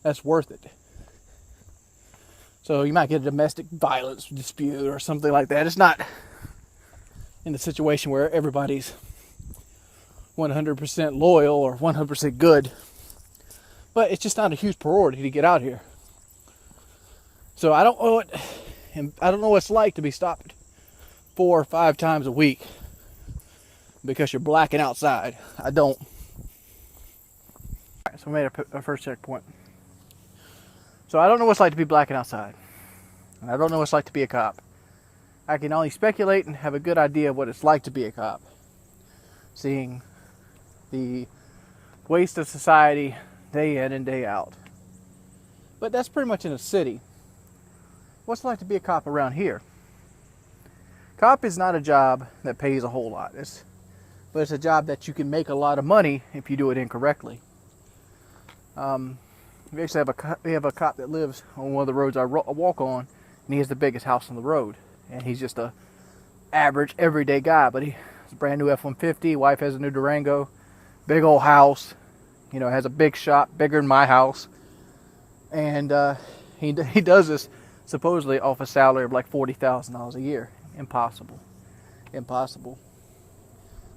That's worth it. So you might get a domestic violence dispute or something like that. It's not in the situation where everybody's 100% loyal or 100% good. But it's just not a huge priority to get out here. So I don't know what it's like to be stopped 4 or 5 times a week because you're blacking outside. I don't. All right, so we made our first checkpoint. So I don't know what it's like to be blacking outside. And I don't know what it's like to be a cop. I can only speculate and have a good idea of what it's like to be a cop. Seeing the waste of society day in and day out. But that's pretty much in a city. What's it like to be a cop around here? Cop is not a job that pays a whole lot. But it's a job that you can make a lot of money if you do it incorrectly. We actually have a cop that lives on one of the roads I walk on, and he has the biggest house on the road. And he's just a average, everyday guy, but he has a brand new F-150. Wife has a new Durango, big old house. You know, has a big shop, bigger than my house. And he does this supposedly off a salary of like $40,000 a year. Impossible. Impossible.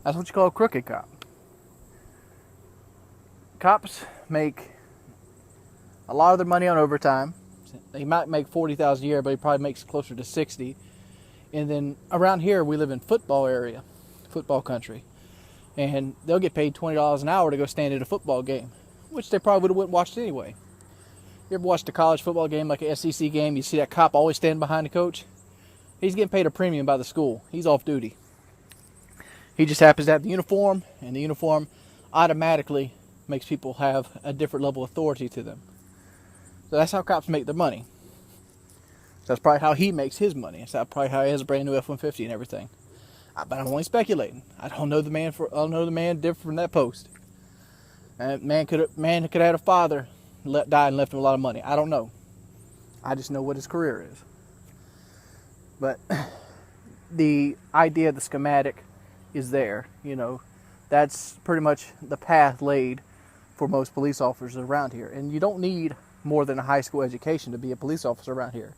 That's what you call a crooked cop. Cops make a lot of their money on overtime. He might make $40,000 a year, but he probably makes closer to $60,000. And then around here, we live in football area, football country. And they'll get paid $20 an hour to go stand at a football game, which they probably would have watched anyway. You ever watched a college football game, like an SEC game, you see that cop always stand behind the coach? He's getting paid a premium by the school. He's off duty. He just happens to have the uniform, and the uniform automatically makes people have a different level of authority to them. So that's how cops make their money. That's probably how he makes his money. That's probably how he has a brand new F-150 and everything. But I'm only speculating. I don't know the man. I don't know the man different from that post. Man could have had a father die and left him a lot of money. I don't know. I just know what his career is. But the idea, the schematic, is there. You know, that's pretty much the path laid for most police officers around here. And you don't need more than a high school education to be a police officer around here.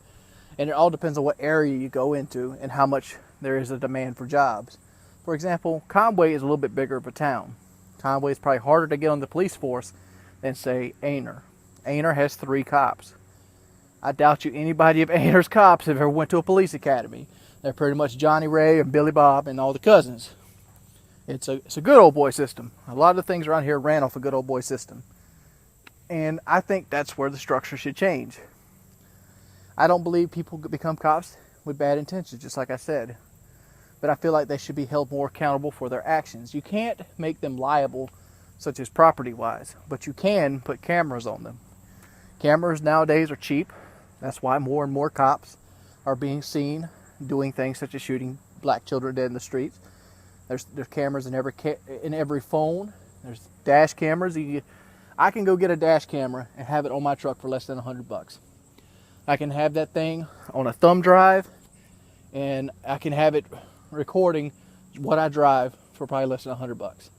And it all depends on what area you go into and how much there is a demand for jobs. For example, Conway is a little bit bigger of a town. Conway is probably harder to get on the police force than, say, Aner. Aner has 3 cops. I doubt you anybody of Aner's cops have ever went to a police academy. They're pretty much Johnny Ray and Billy Bob and all the cousins. It's a good old boy system. A lot of the things around here ran off a good old boy system. And I think that's where the structure should change. I don't believe people become cops with bad intentions, just like I said. But I feel like they should be held more accountable for their actions. You can't make them liable, such as property-wise, but you can put cameras on them. Cameras nowadays are cheap. That's why more and more cops are being seen doing things such as shooting black children dead in the streets. There's cameras in every phone. There's dash cameras. I can go get a dash camera and have it on my truck for less than $100. I can have that thing on a thumb drive, and I can have it recording what I drive for probably less than $100.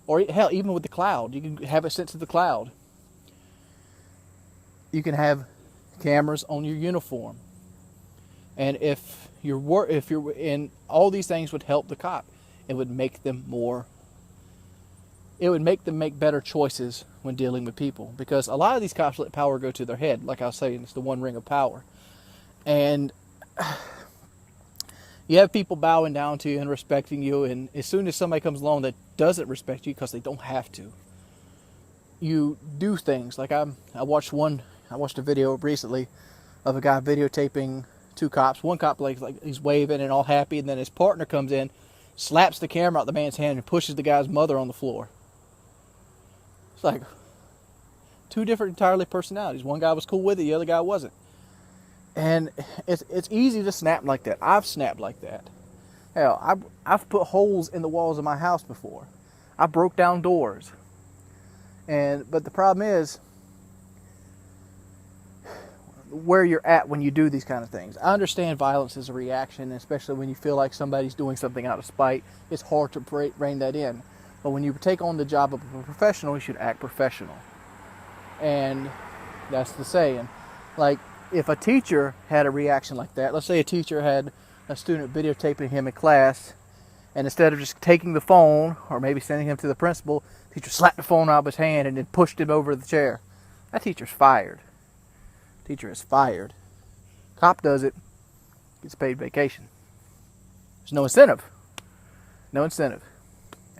Or hell, even with the cloud, you can have it sent to the cloud. You can have cameras on your uniform, and if you're in, all these things would help the cop. It would make them make better choices when dealing with people, because a lot of these cops let power go to their head. Like I was saying, it's the one ring of power, and you have people bowing down to you and respecting you, and as soon as somebody comes along that doesn't respect you because they don't have to, you do things. Like I watched a video recently of a guy videotaping two cops. One cop like he's waving and all happy, and then his partner comes in, slaps the camera out the man's hand, and pushes the guy's mother on the floor. It's like two different entirely personalities. One guy was cool with it, the other guy wasn't. And it's easy to snap like that. I've snapped like that. Hell, I've put holes in the walls of my house before. I broke down doors. But the problem is where you're at when you do these kind of things. I understand violence is a reaction, especially when you feel like somebody's doing something out of spite. It's hard to rein that in. But when you take on the job of a professional, you should act professional. And that's the saying. Like, if a teacher had a reaction like that, let's say a teacher had a student videotaping him in class, and instead of just taking the phone or maybe sending him to the principal, the teacher slapped the phone out of his hand and then pushed him over the chair. That teacher's fired. Teacher is fired. Cop does it, gets paid vacation. There's no incentive. No incentive.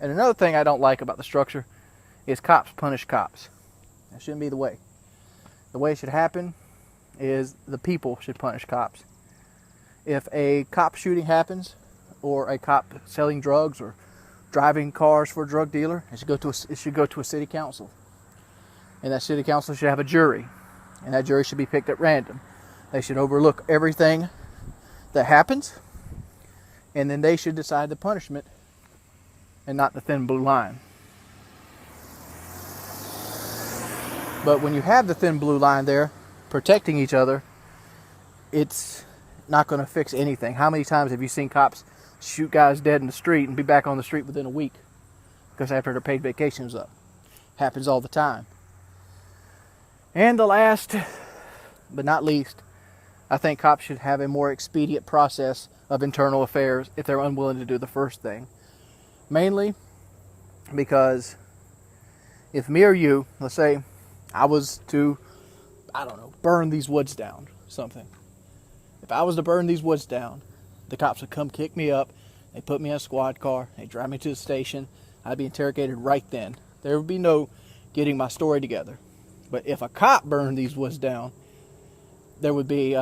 And another thing I don't like about the structure is cops punish cops. That shouldn't be the way. The way it should happen is the people should punish cops. If a cop shooting happens, or a cop selling drugs or driving cars for a drug dealer, it should go to a city council. And that city council should have a jury. And that jury should be picked at random. They should overlook everything that happens, and then they should decide the punishment and not the thin blue line. But when you have the thin blue line there protecting each other, it's not going to fix anything. How many times have you seen cops shoot guys dead in the street and be back on the street within a week because after their paid vacation was up? Happens all the time. And the last but not least, I think cops should have a more expedient process of internal affairs if they're unwilling to do the first thing. Mainly because if me or you, let's say I was to, burn these woods down, something. If I was to burn these woods down, the cops would come kick me up, they'd put me in a squad car, they'd drive me to the station, I'd be interrogated right then. There would be no getting my story together. But if a cop burned these woods down, there would be,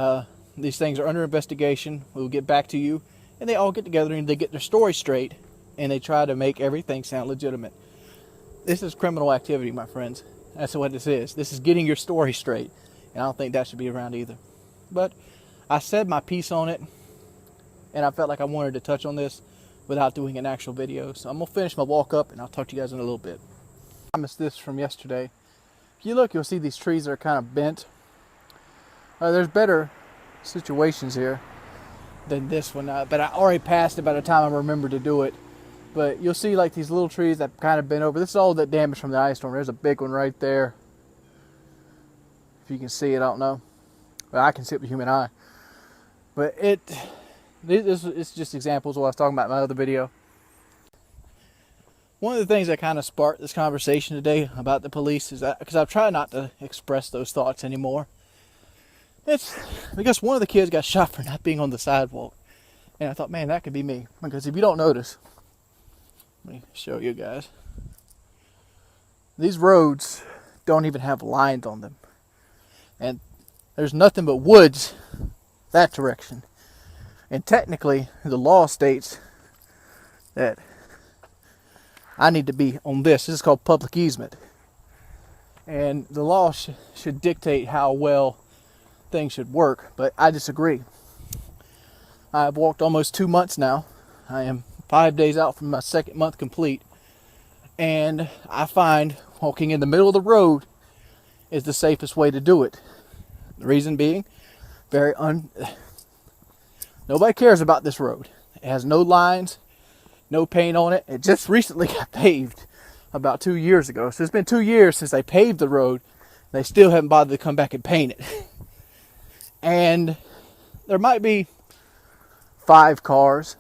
these things are under investigation, we'll get back to you, and they all get together and they get their story straight, and they try to make everything sound legitimate. This is criminal activity, my friends. That's what this is. This is getting your story straight, and I don't think that should be around either. But I said my piece on it, and I felt like I wanted to touch on this without doing an actual video. So I'm going to finish my walk up, and I'll talk to you guys in a little bit. I missed this from yesterday. If you look, you'll see these trees that are kind of bent. There's better situations here than this one, but I already passed it by the time I remembered to do it. But you'll see like these little trees that kind of bent over. This is all that damage from the ice storm. There's a big one right there. If you can see it, I don't know. But I can see it with the human eye. But it's just examples of what I was talking about in my other video. One of the things that kind of sparked this conversation today about the police is that, because I've tried not to express those thoughts anymore, it's because one of the kids got shot for not being on the sidewalk. And I thought, man, that could be me. Because if you don't notice, let me show you guys. These roads don't even have lines on them. And there's nothing but woods that direction. And technically, the law states that I need to be on this. This is called public easement. And the law should dictate how well things should work. But I disagree. I've walked almost 2 months now. I am 5 days out from my second month complete. And I find walking in the middle of the road is the safest way to do it. The reason being, nobody cares about this road. It has no lines. no paint on it. It just recently got paved about 2 years ago. So it's been 2 years since they paved the road. They still haven't bothered to come back and paint it. And there might be 5 cars.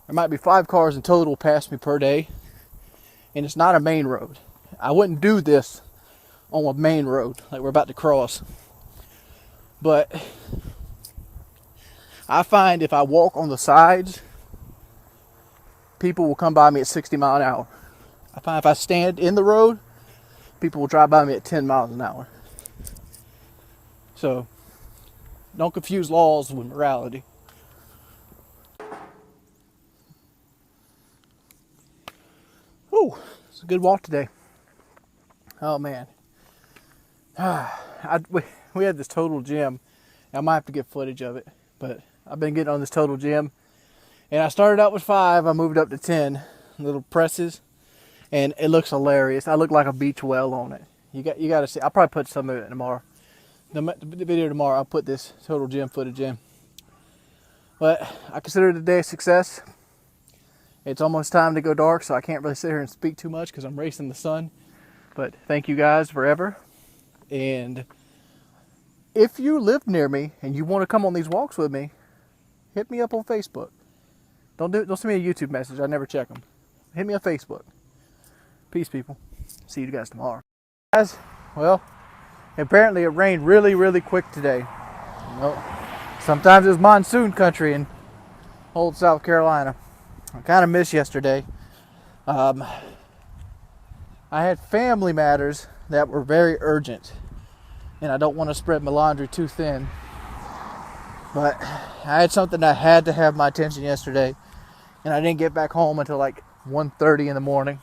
There might be 5 cars in total pass me per day. And it's not a main road. I wouldn't do this on a main road like we're about to cross. But I find if I walk on the sides, people will come by me at 60 miles an hour. I find if I stand in the road, people will drive by me at 10 miles an hour. So, don't confuse laws with morality. Whew, it's a good walk today. Oh man. We had this Total Gym. I might have to get footage of it, but I've been getting on this Total Gym. And I started out with 5, I moved up to 10 little presses. And it looks hilarious. I look like a beach whale on it. You got to see. I'll probably put some of it tomorrow. The video tomorrow, I'll put this Total Gym footage in. But I consider today a success. It's almost time to go dark, so I can't really sit here and speak too much because I'm racing the sun. But thank you guys forever. And if you live near me and you want to come on these walks with me, hit me up on Facebook. Don't send me a YouTube message. I never check them. Hit me on Facebook. Peace, people. See you guys tomorrow. Guys, well, apparently it rained really, really quick today. Well, sometimes it's monsoon country in old South Carolina. I kind of missed yesterday. I had family matters that were very urgent, and I don't want to spread my laundry too thin. But I had something that had to have my attention yesterday, and I didn't get back home until like 1:30 in the morning.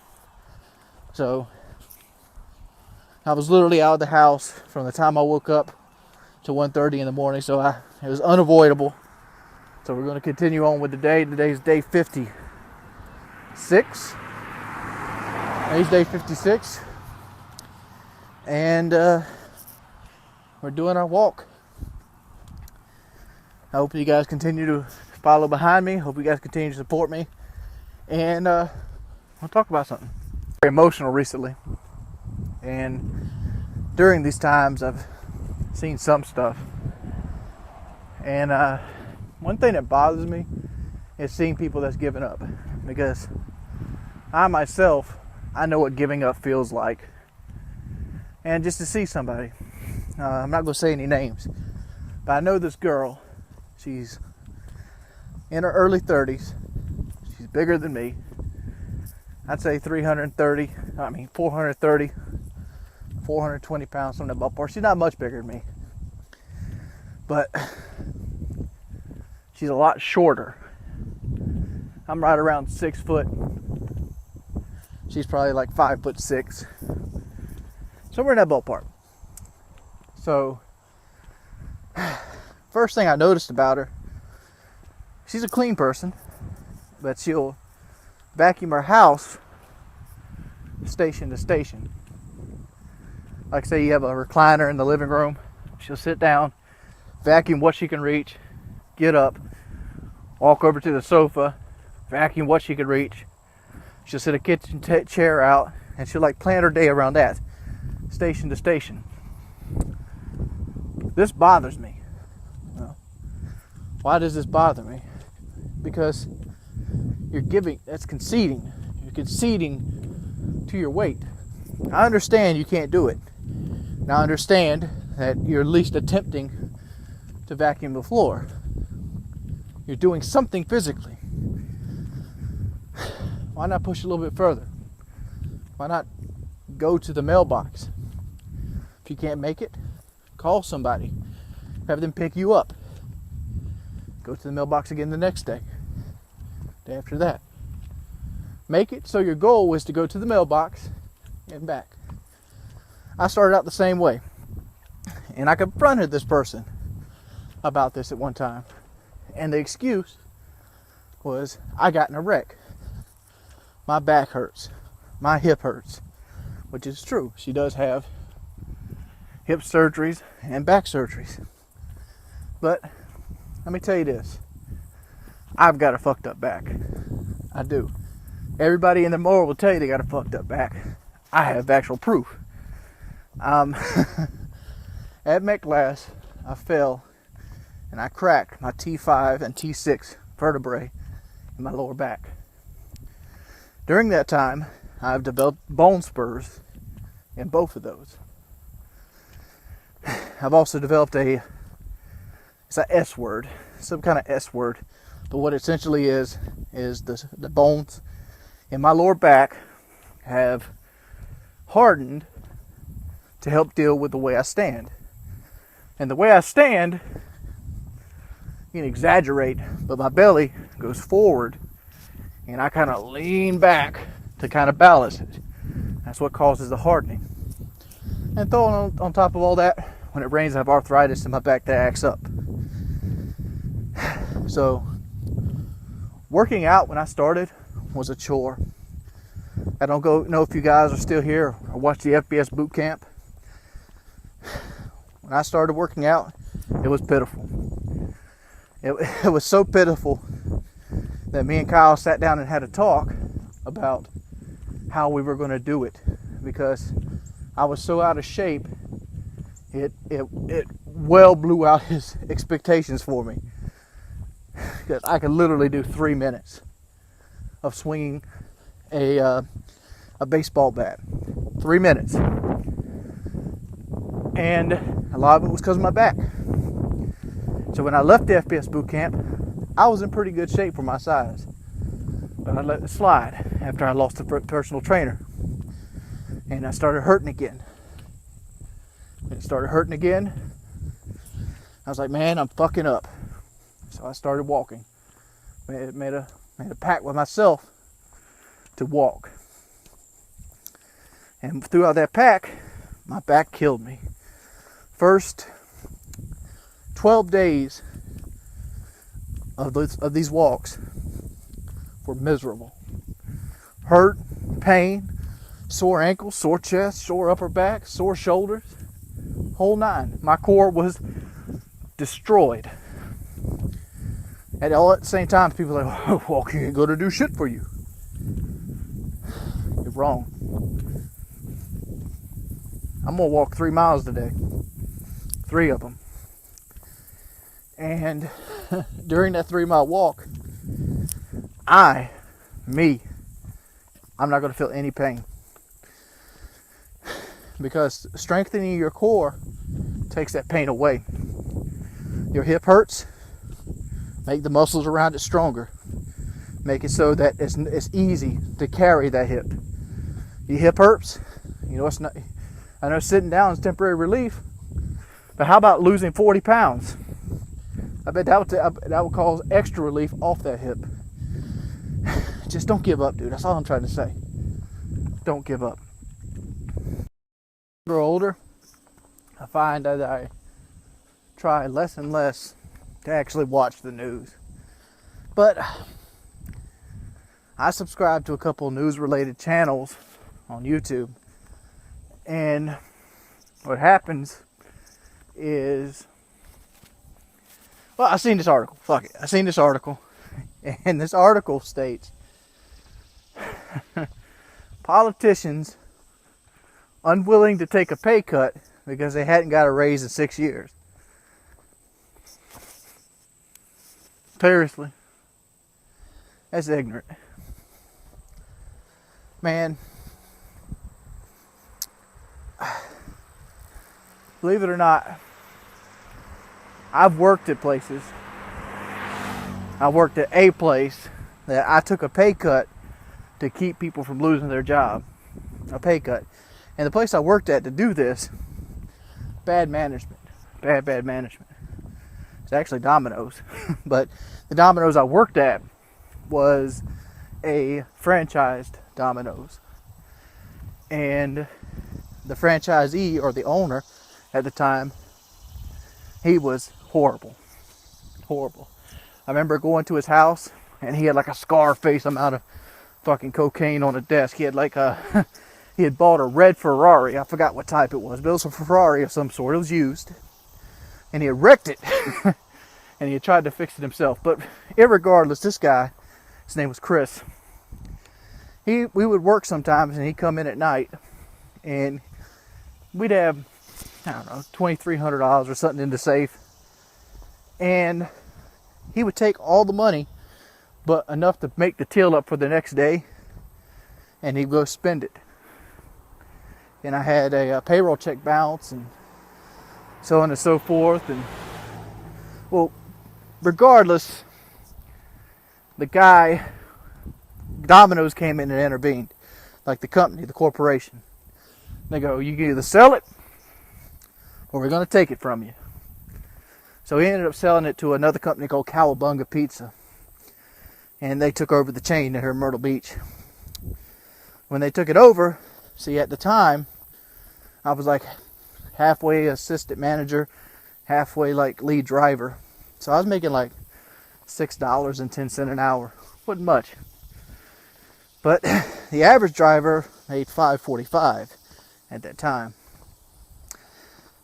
So I was literally out of the house from the time I woke up to 1:30 in the morning. So it was unavoidable. So we're going to continue on with the day. Today's day 56. Today's day 56. And we're doing our walk. I hope you guys continue to follow behind me. Hope you guys continue to support me. And we'll talk about something. Very emotional recently, and during these times I've seen some stuff, and one thing that bothers me is seeing people that's giving up, because I myself, I know what giving up feels like. And just to see somebody, I'm not going to say any names, but I know this girl. She's in her early 30s. She's bigger than me. I'd say 430, 420 pounds from the ballpark. She's not much bigger than me, but she's a lot shorter. I'm right around 6 foot. She's probably like 5'6", somewhere in that ballpark. So, first thing I noticed about her, she's a clean person, but she'll vacuum her house station to station. Like say you have a recliner in the living room, she'll sit down, vacuum what she can reach, get up, walk over to the sofa, vacuum what she can reach. She'll sit a kitchen chair out, and she'll like plan her day around that, station to station. This bothers me. Why does this bother me? Because you're giving, that's conceding. You're conceding to your weight. I understand you can't do it. Now I understand that you're at least attempting to vacuum the floor. You're doing something physically. Why not push a little bit further? Why not go to the mailbox? If you can't make it, call somebody. Have them pick you up. Go to the mailbox again the next day. Day after that. Make it so your goal was to go to the mailbox and back. I started out the same way. And I confronted this person about this at one time. And the excuse was, I got in a wreck. My back hurts. My hip hurts. Which is true. She does have hip surgeries and back surgeries. But let me tell you this. I've got a fucked up back. I do. Everybody in the mower will tell you they got a fucked up back. I have actual proof. At McLass, I fell and I cracked my T5 and T6 vertebrae in my lower back. During that time, I've developed bone spurs in both of those. I've also developed it's an S word, some kind of S word, but what it essentially is the bones in my lower back have hardened to help deal with the way I stand. And the way I stand, you can exaggerate, but my belly goes forward and I kind of lean back to kind of balance it. That's what causes the hardening. And throwing on top of all that, when it rains, I have arthritis in my back that acts up. So, working out when I started was a chore. I don't know if you guys are still here or watch the FBS boot camp. When I started working out, it was pitiful. It was so pitiful that me and Kyle sat down and had a talk about how we were going to do it, because I was so out of shape. It well blew out his expectations for me, because I could literally do 3 minutes of swinging a baseball bat. 3 minutes. And a lot of it was because of my back. So when I left the FPS boot camp, I was in pretty good shape for my size. But I let it slide after I lost the personal trainer. And I started hurting again. When it started hurting again, I was like, man, I'm fucking up. So I started walking. Made a pact with myself to walk. And throughout that pack, my back killed me. First 12 days of these walks were miserable. Hurt, pain, sore ankles, sore chest, sore upper back, sore shoulders, whole nine. My core was destroyed. And all at the same time, people are like, oh, walking ain't gonna do shit for you. You're wrong. I'm gonna walk 3 miles today. 3 of them. And during that 3-mile walk, I'm not gonna feel any pain. Because strengthening your core takes that pain away. Your hip hurts, make the muscles around it stronger. Make it so that it's easy to carry that hip. Your hip hurts, you know, it's not. I know sitting down is temporary relief, but how about losing 40 pounds? I bet that would cause extra relief off that hip. Just don't give up, dude. That's all I'm trying to say. Don't give up. As I grow older, I find that I try less and less to actually watch the news. But I subscribe to a couple news-related channels on YouTube. And what happens is, well, I seen this article. Fuck it. I seen this article. And this article states, politicians unwilling to take a pay cut because they hadn't got a raise in 6 years. Seriously. That's ignorant. Man, believe it or not, I've worked at places. I worked at a place that I took a pay cut to keep people from losing their job. A pay cut. And the place I worked at to do this, bad management. Bad management. It's actually Domino's. But the Domino's I worked at was a franchised Domino's. And the franchisee, or the owner at the time, he was horrible. Horrible. I remember going to his house and he had like a Scarface amount of fucking cocaine on the desk. He had like he had bought a red Ferrari. I forgot what type it was, but it was a Ferrari of some sort. It was used. And he had wrecked it. And he had tried to fix it himself. But irregardless, this guy, his name was Chris. we would work sometimes, and he'd come in at night, and we'd have, I don't know, $2,300 or something in the safe, and he would take all the money, but enough to make the till up for the next day, and he'd go spend it. And I had a payroll check bounce, and so on and so forth. And well, regardless, the guy, Domino's, came in and intervened, like the company, the corporation. They go, you can either sell it or we're going to take it from you. So he ended up selling it to another company called Cowabunga Pizza, and they took over the chain here in Myrtle Beach. When they took it over, see, at the time, I was like halfway assistant manager, halfway like lead driver. So I was making like $6.10 an hour. Wasn't much. But the average driver made $5.45 at that time.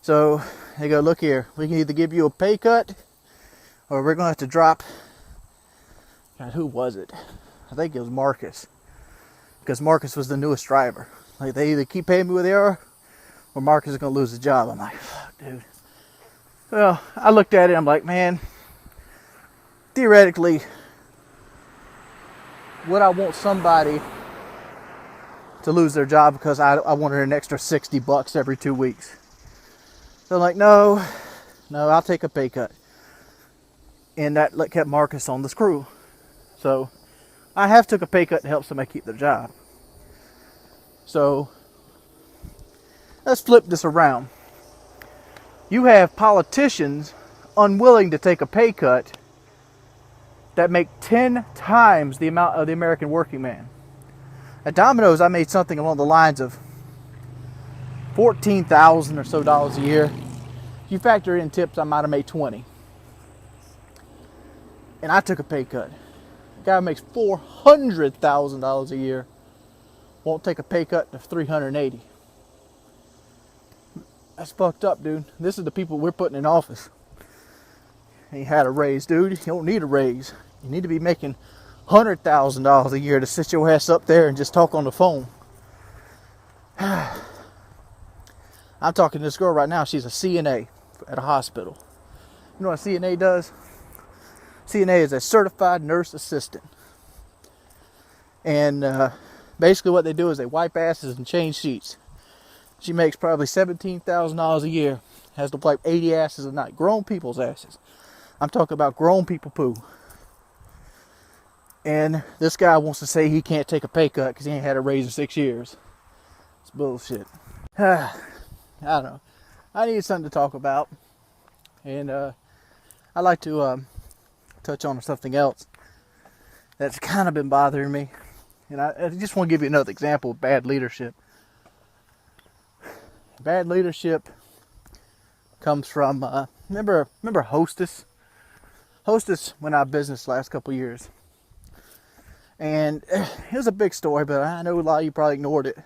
So they go, look here, we can either give you a pay cut or we're going to have to drop. God, who was it? I think it was Marcus. Because Marcus was the newest driver. Like, they either keep paying me what they are, or Marcus is going to lose his job. I'm like, fuck, dude. Well, I looked at it, I'm like, man, theoretically, would I want somebody to lose their job because I wanted an extra $60 every 2 weeks? So I'm like, no, I'll take a pay cut. And that kept Marcus on the screw. So I have took a pay cut to help somebody keep their job. So let's flip this around. You have politicians unwilling to take a pay cut that make 10 times the amount of the American working man. At Domino's, I made something along the lines of $14,000 or so a year. If you factor in tips, I might have made 20. And I took a pay cut. A guy who makes $400,000 a year won't take a pay cut to $380. That's fucked up, dude. This is the people we're putting in office. He had a raise, dude. You don't need a raise. You need to be making $100,000 a year to sit your ass up there and just talk on the phone. I'm talking to this girl right now. She's a CNA at a hospital. You know what a CNA does? CNA is a certified nurse assistant. And basically what they do is they wipe asses and change sheets. She makes probably $17,000 a year. Has to wipe 80 asses a night. Grown people's asses. I'm talking about grown people poo. And this guy wants to say he can't take a pay cut because he ain't had a raise in 6 years. It's bullshit. I don't know. I need something to talk about. And I'd like to touch on something else that's kind of been bothering me. And I just want to give you another example of bad leadership. Bad leadership comes from, remember Hostess? Hostess went out of business the last couple years. And it was a big story, but I know a lot of you probably ignored it.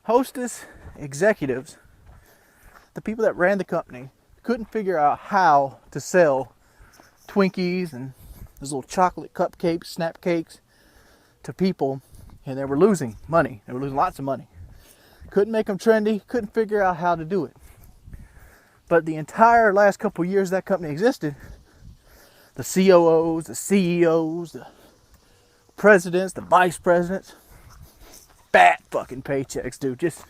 Hostess executives, the people that ran the company, couldn't figure out how to sell Twinkies and those little chocolate cupcakes, snap cakes to people, and they were losing money. They were losing lots of money. Couldn't make them trendy, couldn't figure out how to do it. But the entire last couple of years that company existed, the COOs, the CEOs, the presidents, the vice presidents, fat fucking paychecks, dude. Just,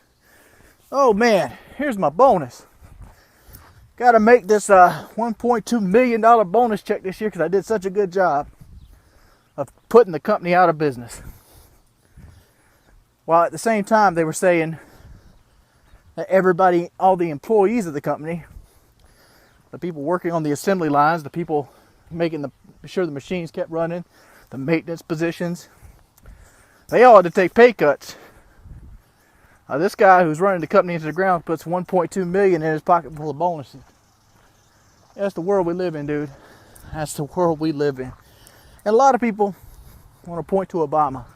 oh man, here's my bonus. Got to make this $1.2 million bonus check this year because I did such a good job of putting the company out of business. While at the same time they were saying that everybody, all the employees of the company, the people working on the assembly lines, the people making sure the machines kept running, the maintenance positions, they all had to take pay cuts. This guy who's running the company into the ground puts $1.2 million in his pocket full of bonuses. That's the world we live in, dude. That's the world we live in. And a lot of people want to point to Obama.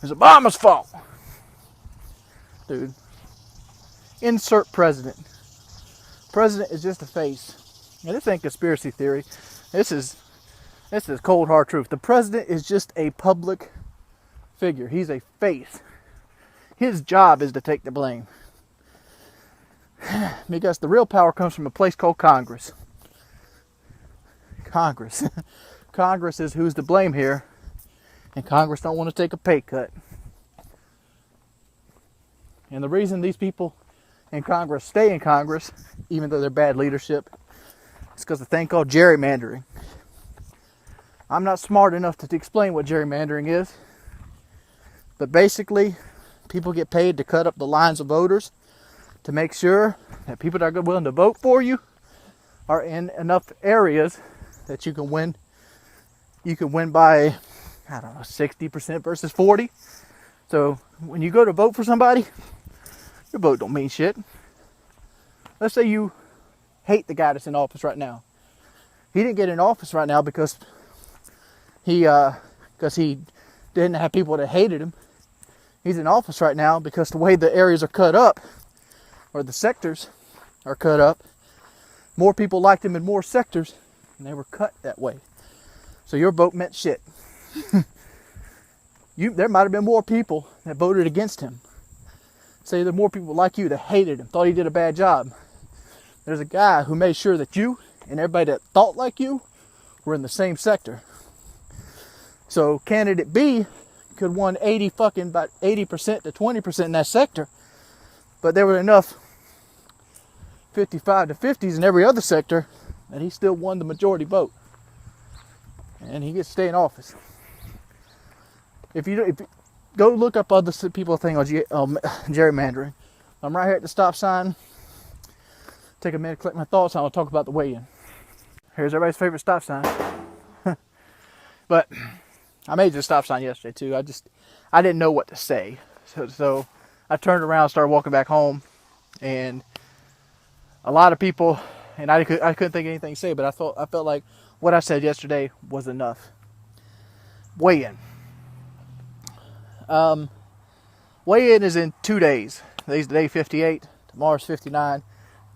It's Obama's fault. Dude. Insert president. President is just a face. Now, this ain't conspiracy theory. This is cold hard truth. The president is just a public figure. He's a face. His job is to take the blame. Because the real power comes from a place called Congress. Congress. Congress is who's to blame here. And Congress don't want to take a pay cut. And the reason these people in Congress stay in Congress, even though they're bad leadership, is because of a thing called gerrymandering. I'm not smart enough to explain what gerrymandering is. But basically, people get paid to cut up the lines of voters to make sure that people that are willing to vote for you are in enough areas that you can win. You can win by, I don't know, 60% versus 40. So when you go to vote for somebody, your vote don't mean shit. Let's say you hate the guy that's in office right now. He didn't get in office right now because he didn't have people that hated him. He's in office right now because the way the areas are cut up, or the sectors are cut up, more people liked him in more sectors, and they were cut that way. So your vote meant shit. There might have been more people that voted against him. Say there are more people like you that hated him, thought he did a bad job. There's a guy who made sure that you and everybody that thought like you were in the same sector. So candidate B could won about 80% to 20% in that sector, but there were enough 55 to 50s in every other sector that he still won the majority vote, and he gets to stay in office. If you go look up other people thing on gerrymandering, I'm right here at the stop sign. Take a minute, collect my thoughts, and I'll talk about the weigh-in. Here's everybody's favorite stop sign. But I made this stop sign yesterday too. I didn't know what to say. So I turned around and started walking back home. And a lot of people, and I couldn't think of anything to say, but I felt like what I said yesterday was enough. Weigh-in. Weigh-in is in 2 days. Today's day 58. Tomorrow's 59.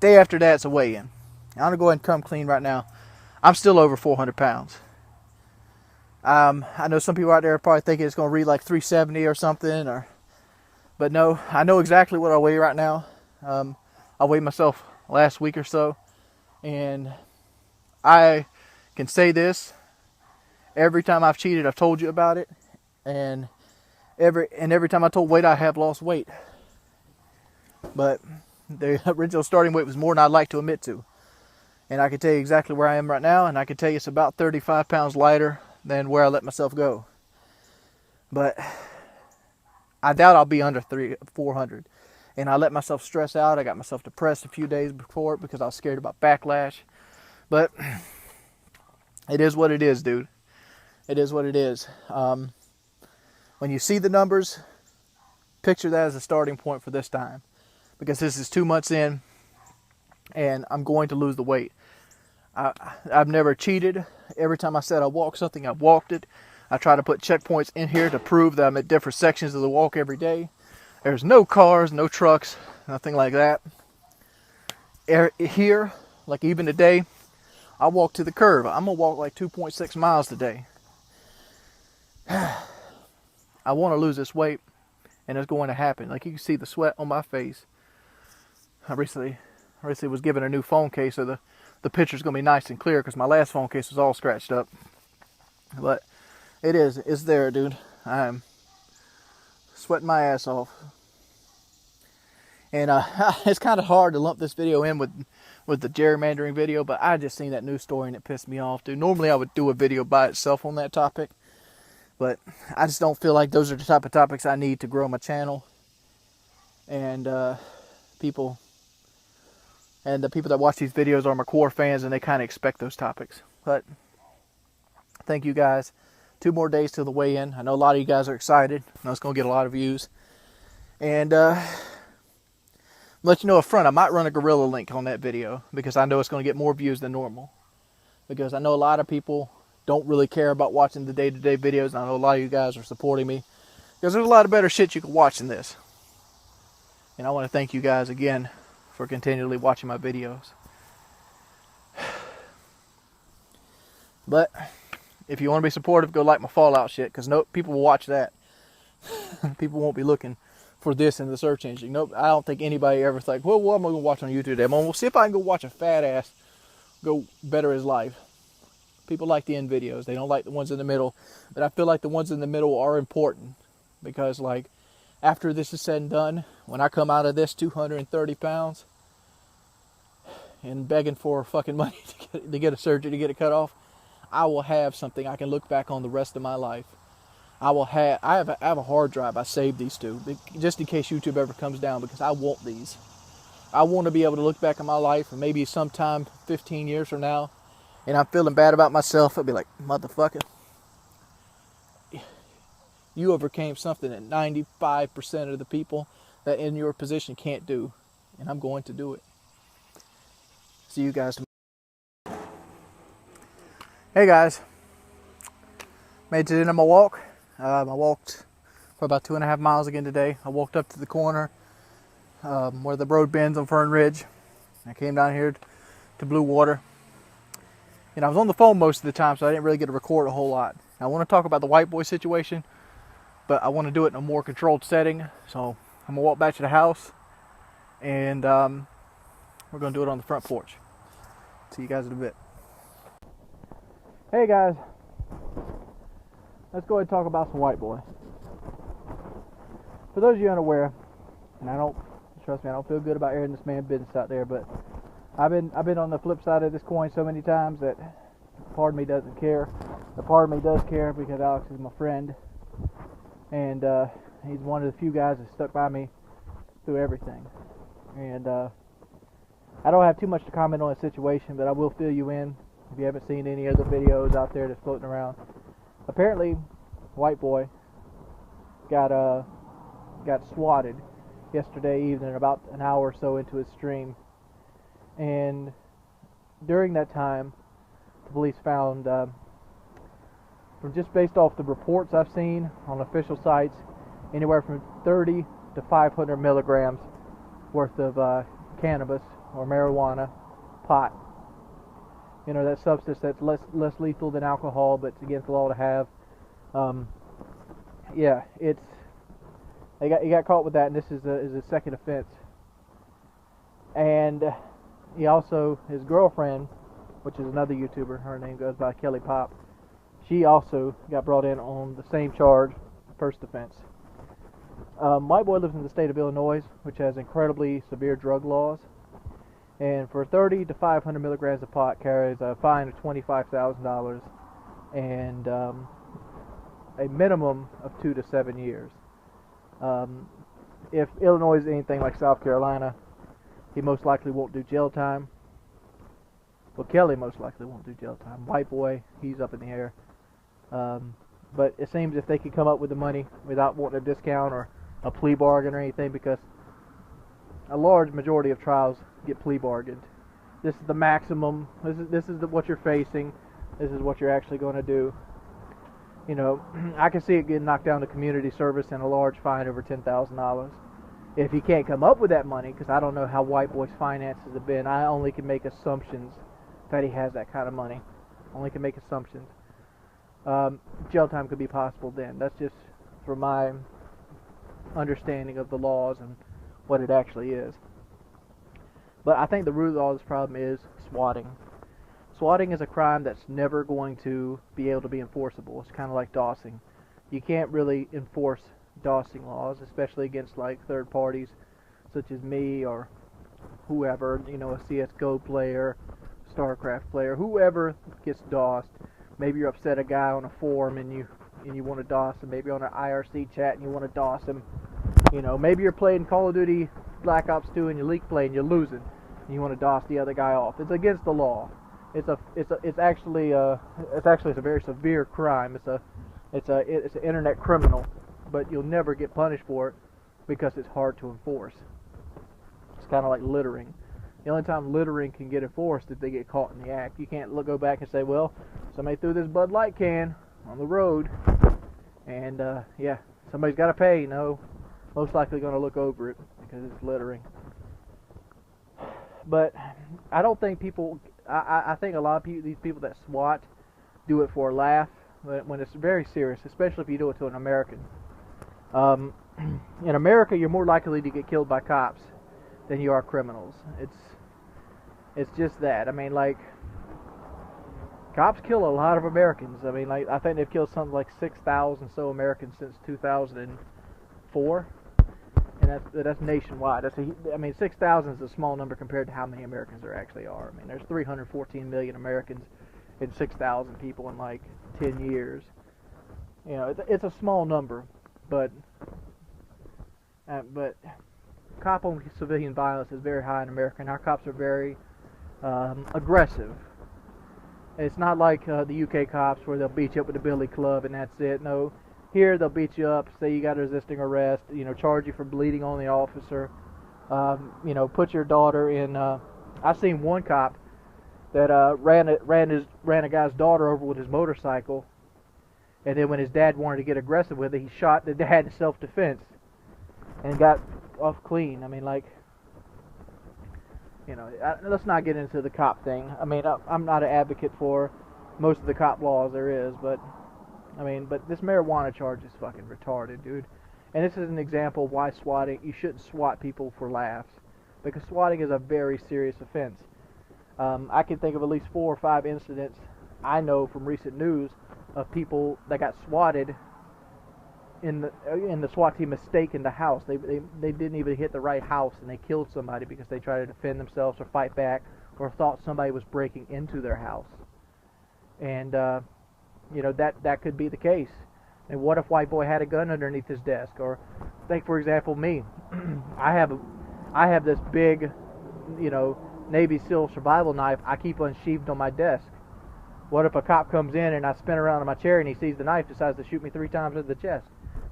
Day after that's a weigh-in. I'm going to go ahead and come clean right now. I'm still over 400 pounds. I know some people out there are probably thinking it's going to read like 370 or something, but no, I know exactly what I weigh right now. I weighed myself last week or so, and I can say this: every time I've cheated, I've told you about it, and every time I told weight, I have lost weight. But the original starting weight was more than I'd like to admit to, and I can tell you exactly where I am right now, and I can tell you it's about 35 pounds lighter than where I let myself go. But I doubt I'll be under 400. And I let myself stress out. I got myself depressed a few days before it because I was scared about backlash. But it is what it is, dude. It is what it is. When you see the numbers, picture that as a starting point for this time. Because this is 2 months in, and I'm going to lose the weight. I've never cheated. Every time I said I walked something, I walked it. I try to put checkpoints in here to prove that I'm at different sections of the walk every day. There's no cars, no trucks, nothing like that. Here, like even today, I walked to the curve. I'm going to walk like 2.6 miles today. I want to lose this weight, and it's going to happen. Like you can see the sweat on my face. I recently was given a new phone case, so the picture's going to be nice and clear because my last phone case was all scratched up. But it's there, dude. I'm sweating my ass off. And it's kind of hard to lump this video in with the gerrymandering video, but I just seen that news story and it pissed me off, dude. Normally I would do a video by itself on that topic, but I just don't feel like those are the type of topics I need to grow my channel. And the people that watch these videos are my core fans, and they kind of expect those topics. But thank you guys. 2 more days till the weigh-in. I know a lot of you guys are excited. I know it's going to get a lot of views. And let you know up front, I might run a gorilla link on that video because I know it's going to get more views than normal. Because I know a lot of people don't really care about watching the day-to-day videos. And I know a lot of you guys are supporting me because there's a lot of better shit you can watch than this. And I want to thank you guys again for continually watching my videos. But if you want to be supportive, go like my Fallout shit, because people will watch that. People won't be looking for this in the search engine. Nope, I don't think anybody ever think, well, what am I going to watch on YouTube today? We'll see if I can go watch a fat ass go better his life. People like the end videos. They don't like the ones in the middle. But I feel like the ones in the middle are important. Because, like, after this is said and done, when I come out of this 230 pounds and begging for fucking money to get a surgery, to get it cut off, I will have something I can look back on the rest of my life. I have a hard drive. I saved these two just in case YouTube ever comes down, because I want these. I want to be able to look back on my life, and maybe sometime 15 years from now, and I'm feeling bad about myself, I'll be like, motherfucker, you overcame something that 95% of the people that in your position can't do, and I'm going to do it. See you guys tomorrow. Hey guys, made it to the end of my walk. I walked for about 2.5 miles again today. I walked up to the corner where the road bends on Fern Ridge. I came down here to Blue Water. And I was on the phone most of the time, so I didn't really get to record a whole lot. I want to talk about the white boy situation, but I want to do it in a more controlled setting. So I'm going to walk back to the house, and we're going to do it on the front porch. See you guys in a bit. Hey guys. Let's go ahead and talk about some white boy. For those of you unaware, and trust me, I don't feel good about airing this man's business out there, but I've been on the flip side of this coin so many times that part of me doesn't care. The part of me does care because Alex is my friend, and he's one of the few guys that stuck by me through everything. And I don't have too much to comment on the situation, but I will fill you in if you haven't seen any other videos out there that's floating around. Apparently, white boy got swatted yesterday evening, about an hour or so into his stream, and during that time, the police found, from just based off the reports I've seen on official sites, anywhere from 30 to 500 milligrams worth of cannabis or marijuana, pot. You know, that substance that's less lethal than alcohol, but it's against the law to have. Yeah, he got caught with that, and this is a second offense. And he also, his girlfriend, which is another YouTuber, her name goes by Kelly Pop, she also got brought in on the same charge, first offense. White boy lives in the state of Illinois, which has incredibly severe drug laws. And for 30 to 500 milligrams of pot carries a fine of $25,000 and a minimum of 2 to 7 years. If Illinois is anything like South Carolina, he most likely won't do jail time. Well, Kelly most likely won't do jail time. White boy, he's up in the air. But it seems if they could come up with the money without wanting a discount or a plea bargain or anything, because a large majority of trials get plea bargained. This is the maximum. This is what you're facing. This is what you're actually going to do. You know, I can see it getting knocked down to community service and a large fine over $10,000. If he can't come up with that money, because I don't know how white boy's finances have been, I only can make assumptions that he has that kind of money. Only can make assumptions. Jail time could be possible then. That's just from my understanding of the laws and what it actually is. But I think the root of all this problem is swatting. Swatting is a crime that's never going to be able to be enforceable. It's kind of like dossing. You can't really enforce dossing laws, especially against like third parties such as me or whoever, you know, a CSGO player, StarCraft player, whoever gets dossed. Maybe you're upset a guy on a forum and you want to doss him. Maybe on an IRC chat and you want to doss him. You know, maybe you're playing Call of Duty Black Ops 2 and you leak play and you're losing. And you want to doss the other guy off. It's against the law. It's actually a very severe crime. It's an internet criminal, but you'll never get punished for it because it's hard to enforce. It's kind of like littering. The only time littering can get enforced is if they get caught in the act. You can't go back and say, well, somebody threw this Bud Light can on the road, and yeah, somebody's got to pay. No, most likely going to look over it because it's littering. But I don't think people. I think a lot of people, these people that swat, do it for a laugh when it's very serious, especially if you do it to an American. In America, you're more likely to get killed by cops than you are criminals. It's just that. I mean, like, cops kill a lot of Americans. I mean, like, I think they've killed something like 6,000 so Americans since 2004, and that's nationwide. I mean, 6,000 is a small number compared to how many Americans there actually are. I mean, there's 314 million Americans and 6,000 people in like 10 years. You know, it's a small number, but cop on civilian violence is very high in America, and our cops are very aggressive. It's not like the UK cops where they'll beat you up with a billy club and that's it. No, here they'll beat you up, say you got a resisting arrest, you know, charge you for bleeding on the officer, you know, put your daughter in. I've seen one cop that ran a guy's daughter over with his motorcycle, and then when his dad wanted to get aggressive with it, he shot the dad in self-defense and got off clean. I mean, like, you know, let's not get into the cop thing. I mean, I'm not an advocate for most of the cop laws there is, but I mean, but this marijuana charge is fucking retarded, dude. And this is an example of why you shouldn't swat people for laughs, because swatting is a very serious offense. I can think of at least 4 or 5 incidents I know from recent news of people that got swatted in the SWAT team mistaken the house. They didn't even hit the right house, and they killed somebody because they tried to defend themselves or fight back, or thought somebody was breaking into their house. And you know, that could be the case. And what if white boy had a gun underneath his desk? Or think, for example, me. I have this big, you know, Navy SEAL survival knife I keep unsheathed on my desk. What if a cop comes in and I spin around in my chair and he sees the knife, decides to shoot me 3 times in the chest?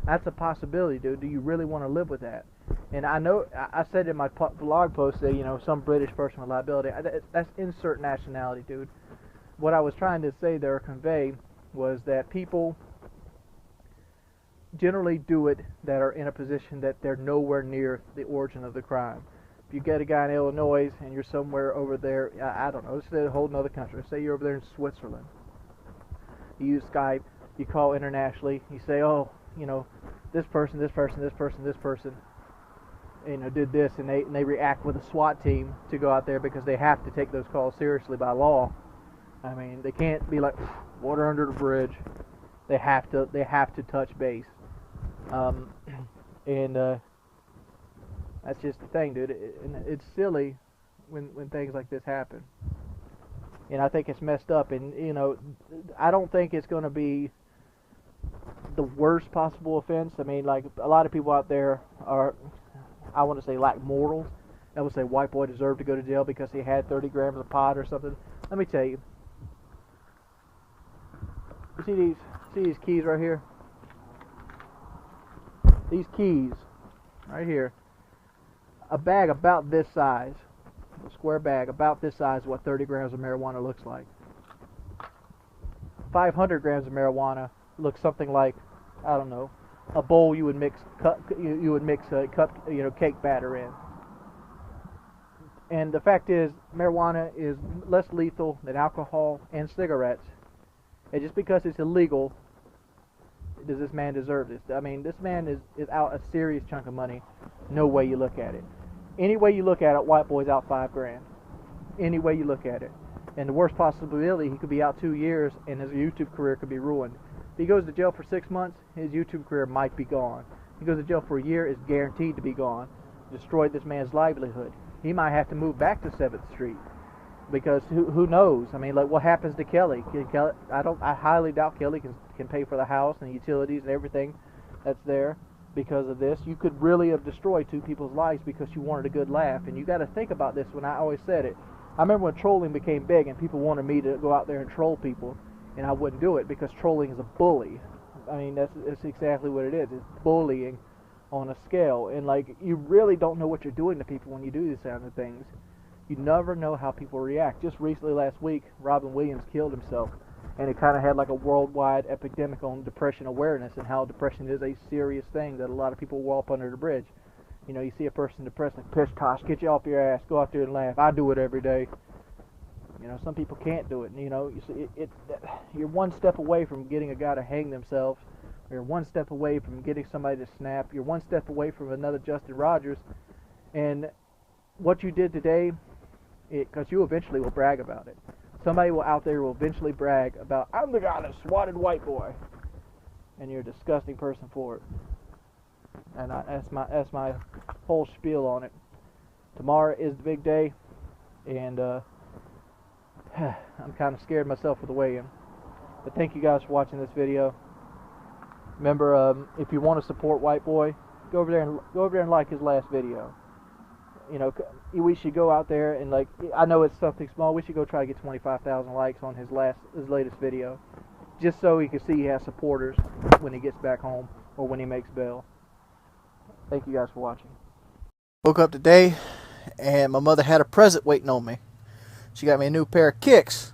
That's a possibility, dude. Do you really want to live with that? And I know I said in my blog post that, you know, some British person with liability. That's insert nationality, dude. What I was trying to say there, or convey, was that people generally do it that are in a position that they're nowhere near the origin of the crime. If you get a guy in Illinois and you're somewhere over there, I don't know, let's say a whole other country. Let's say you're over there in Switzerland. You use Skype, you call internationally, you say, oh, you know, this person, you know, did this, and they react with a SWAT team to go out there because they have to take those calls seriously by law. I mean, they can't be like water under the bridge. They have to touch base, and that's just the thing, dude. It's silly when things like this happen, and I think it's messed up. And you know, I don't think it's going to be the worst possible offense. I mean, like, a lot of people out there are, I want to say, lack morals. I would say white boy deserved to go to jail because he had 30 grams of pot or something. Let me tell you. You see these keys right here? These keys right here. A bag about this size, a square bag about this size, is what 30 grams of marijuana looks like. 500 grams of marijuana looks something like, I don't know, a bowl you would mix a cup, you know, cake batter in. And the fact is, marijuana is less lethal than alcohol and cigarettes. And just because it's illegal, does this man deserve this? I mean, this man is out a serious chunk of money. No way you look at it. Any way you look at it, white boy's out $5 grand. Any way you look at it. And the worst possibility, he could be out 2 years and his YouTube career could be ruined. If he goes to jail for 6 months, his YouTube career might be gone. If he goes to jail for a year, it's guaranteed to be gone. Destroyed this man's livelihood. He might have to move back to 7th Street. Because who knows? I mean, like, what happens to Kelly? I highly doubt Kelly can pay for the house and the utilities and everything that's there because of this. You could really have destroyed 2 people's lives because you wanted a good laugh. And you got to think about this when I always said it. I remember when trolling became big and people wanted me to go out there and troll people, and I wouldn't do it because trolling is a bully. I mean, that's exactly what it is. It's bullying on a scale. And, like, you really don't know what you're doing to people when you do these kind of things. You never know how people react. Just recently last week, Robin Williams killed himself, and it kind of had like a worldwide epidemic on depression awareness and how depression is a serious thing that a lot of people walk under the bridge. You know, you see a person depressed, like, pish tosh, get you off your ass, go out there and laugh. I do it every day. You know, some people can't do it. And, you know, you see, you're one step away from getting a guy to hang themselves You're one step away from getting somebody to snap. You're one step away from another Justin Rogers. And what you did today, because you eventually will brag about it. Somebody out there will eventually brag about, I'm the guy that swatted white boy. And you're a disgusting person for it. And that's my whole spiel on it. Tomorrow is the big day. And I'm kind of scared myself for the weigh-in. But thank you guys for watching this video. Remember, if you want to support White Boy, go over there and like his last video. You know, we should go out there and, like, I know it's something small. We should go try to get 25,000 likes on his latest video, just so he can see he has supporters when he gets back home or when he makes bail. Thank you guys for watching. Woke up today and my mother had a present waiting on me. She got me a new pair of kicks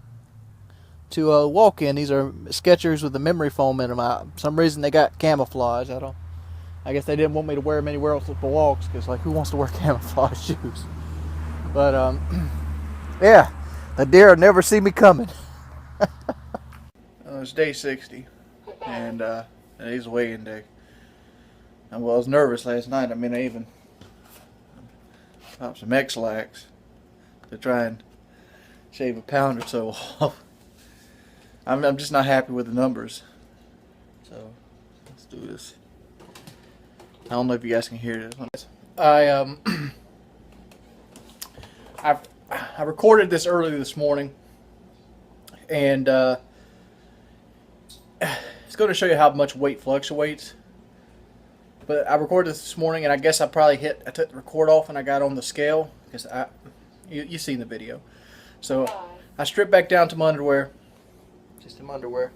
to walk in. These are Skechers with the memory foam in them. For some reason they got camouflage. I guess they didn't want me to wear them anywhere else with the walks, because, like, who wants to wear camouflage shoes? But yeah, the deer never see me coming. It's day 60, and today's a weigh-in day. And well, I was nervous last night. I mean, I even popped some X-Lax to try and shave a pound or so off. I'm just not happy with the numbers. So let's do this. I don't know if you guys can hear this. I recorded this early this morning, and it's going to show you how much weight fluctuates. But I recorded this morning, and I guess I took the record off and I got on the scale, because you've seen the video. So I stripped back down to my underwear, just in my underwear,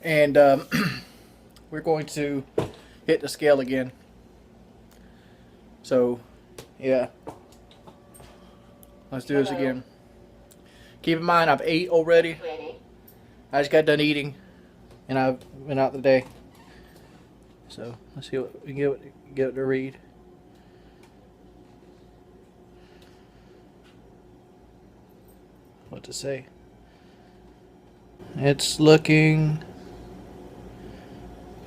and we're going to hit the scale again. So yeah, let's do this again. Keep in mind, I've ate already. I just got done eating, and I've been out the day. So let's see what we can get it to read. What to say? It's looking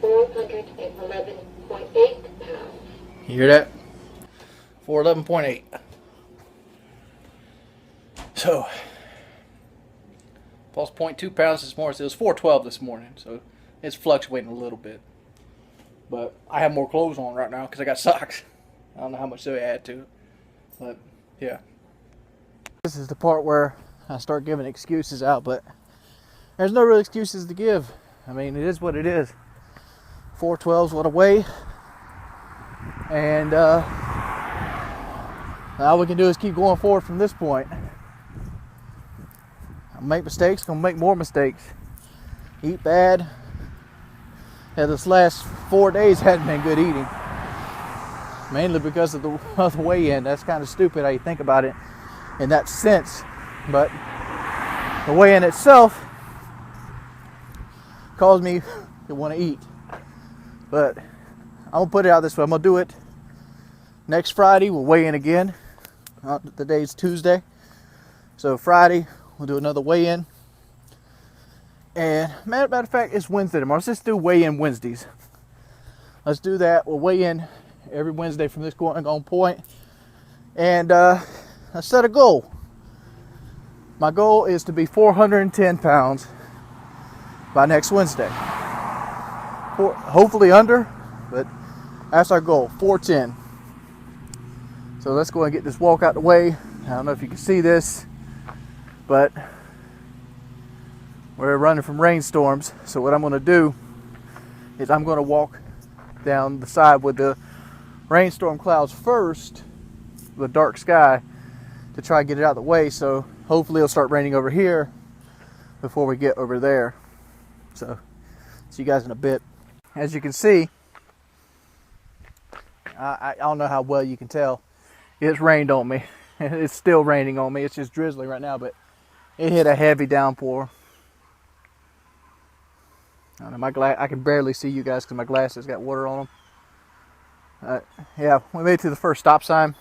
411.8 pounds. You hear that? 411.8. So, lost 0.2 pounds this morning. So it was 412 this morning. So it's fluctuating a little bit. But I have more clothes on right now because I got socks. I don't know how much they add to it. But yeah. This is the part where I start giving excuses out, but there's no real excuses to give. I mean, it is what it is. 412's what I weigh. And all we can do is keep going forward from this point. I'll make mistakes, gonna make more mistakes. Eat bad. Yeah, this last 4 days hadn't been good eating. Mainly because of the weigh-in. That's kind of stupid how you think about it in that sense. But the weigh-in itself caused me to want to eat. But I'm going to put it out this way. I'm going to do it next Friday. We'll weigh in again. The day's Tuesday. So Friday, we'll do another weigh-in. And matter of fact, it's Wednesday tomorrow. Let's just do weigh-in Wednesdays. Let's do that. We'll weigh in every Wednesday from this on point. And let's set a goal. My goal is to be 410 pounds by next Wednesday. Hopefully under, but that's our goal, 410. So let's go and get this walk out the way. I don't know if you can see this, but we're running from rainstorms. So what I'm going to do is I'm going to walk down the side with the rainstorm clouds first, the dark sky, to try and get it out of the way. So hopefully it'll start raining over here before we get over there. So see you guys in a bit. As you can see, I don't know how well you can tell. It's rained on me. It's still raining on me. It's just drizzling right now, but it hit a heavy downpour. I don't know, I can barely see you guys because my glasses got water on them. Yeah, we made it to the first stop sign.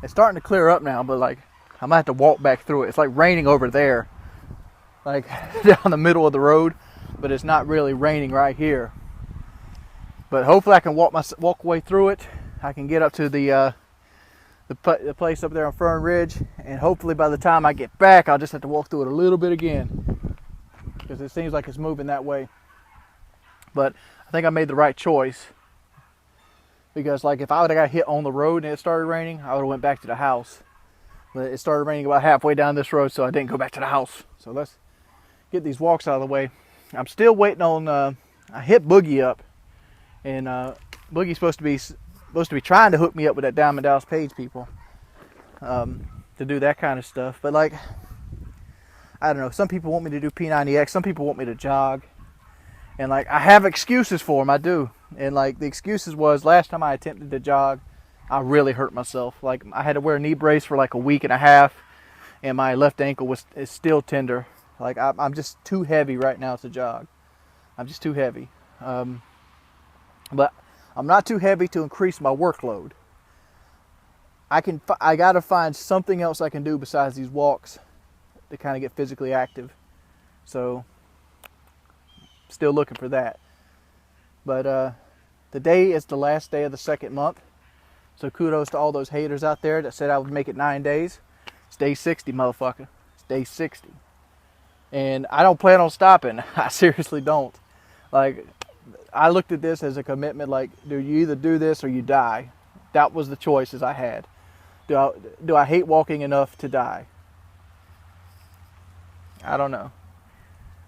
It's starting to clear up now, but like I'm gonna have to walk back through it. It's like raining over there, like down the middle of the road, but but it's not really raining right here. But hopefully I can walk way through it. I can get up to the place up there on Fern Ridge, and hopefully by the time I get back, I'll just have to walk through it a little bit again, because it seems like it's moving that way. But I think I made the right choice, because like if I would have got hit on the road and it started raining, I would have went back to the house. But it started raining about halfway down this road, so I didn't go back to the house. So let's get these walks out of the way. I'm still waiting on. I hit Boogie up, and Boogie's supposed to be trying to hook me up with that Diamond Dallas Page people to do that kind of stuff. But like, I don't know. Some people want me to do P90X. Some people want me to jog. And like, I have excuses for them. I do. And like, the excuses was last time I attempted to jog, I really hurt myself. Like, I had to wear a knee brace for like a week and a half, and my left ankle is still tender. Like, I'm just too heavy right now to jog. I'm just too heavy. But I'm not too heavy to increase my workload. I gotta find something else I can do besides these walks to kind of get physically active. So, still looking for that. But today is the last day of the second month. So kudos to all those haters out there that said I would make it 9 days. It's day 60, motherfucker. It's day 60. And I don't plan on stopping. I seriously don't. Like, I looked at this as a commitment, like, do you either do this or you die? That was the choices I had. Do I hate walking enough to die? I don't know.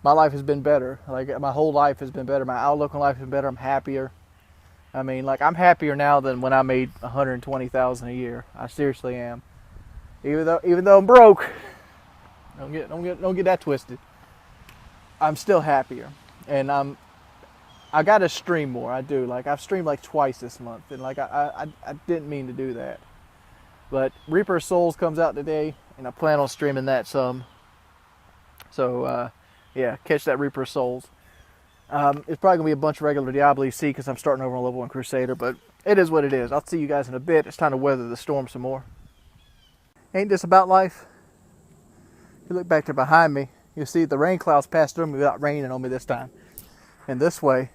My life has been better. Like, my whole life has been better. My outlook on life has been better. I'm happier. I mean, like, I'm happier now than when I made $120,000 a year. I seriously am. Even though I'm broke, don't get that twisted. I'm still happier, and I gotta stream more. I do. Like, I've streamed like twice this month, and like I didn't mean to do that. But Reaper of Souls comes out today, and I plan on streaming that some. So yeah, catch that Reaper of Souls. It's probably gonna be a bunch of regular Diablo EC because I'm starting over on level 1 Crusader, but it is what it is. I'll see you guys in a bit. It's time to weather the storm some more. Ain't this about life? If you look back there behind me, you'll see the rain clouds passed through me without raining on me this time. And this way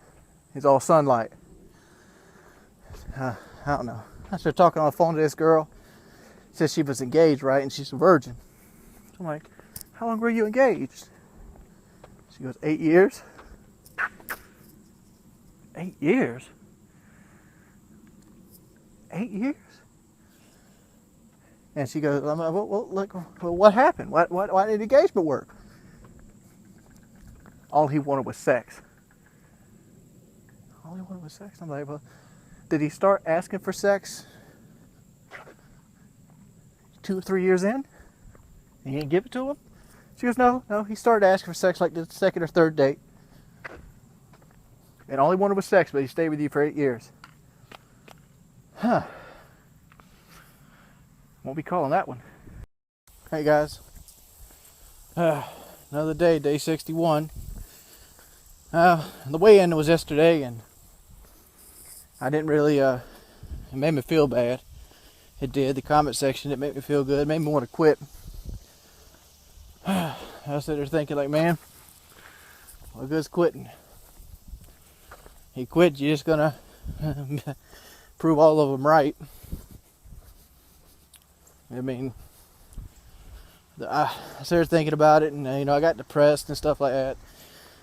is all sunlight. I don't know. I started talking on the phone to this girl. Said she was engaged, right? And she's a virgin. So I'm like, how long were you engaged? She goes, 8 years. 8 years? 8 years? And she goes, well, what happened? Why did engagement work? All he wanted was sex. All he wanted was sex. I'm like, well, did he start asking for sex 2 or 3 years in? And you didn't give it to him? She goes, no, he started asking for sex like the second or third date. And all he wanted was sex, but he stayed with you for 8 years. Huh. Won't be calling that one. Hey guys. Another day, day 61. The weigh-in was yesterday, and I didn't really, it made me feel bad. It did. The comment section, it made me feel good. It made me want to quit. I was sitting there thinking, like, man, what good's quitting? He quit, you're just gonna prove all of them right. I mean, I started thinking about it, and I got depressed and stuff like that.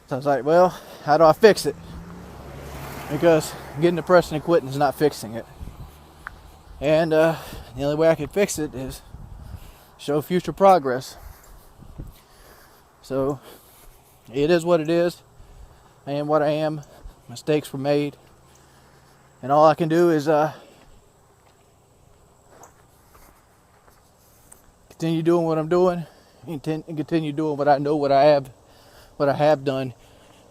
So I was like, well, how do I fix it? Because getting depressed and quitting is not fixing it. And the only way I can fix it is show future progress. So it is what it is. I am what I am. Mistakes were made, and all I can do is continue doing what I'm doing, and continue doing what I know, what I have done,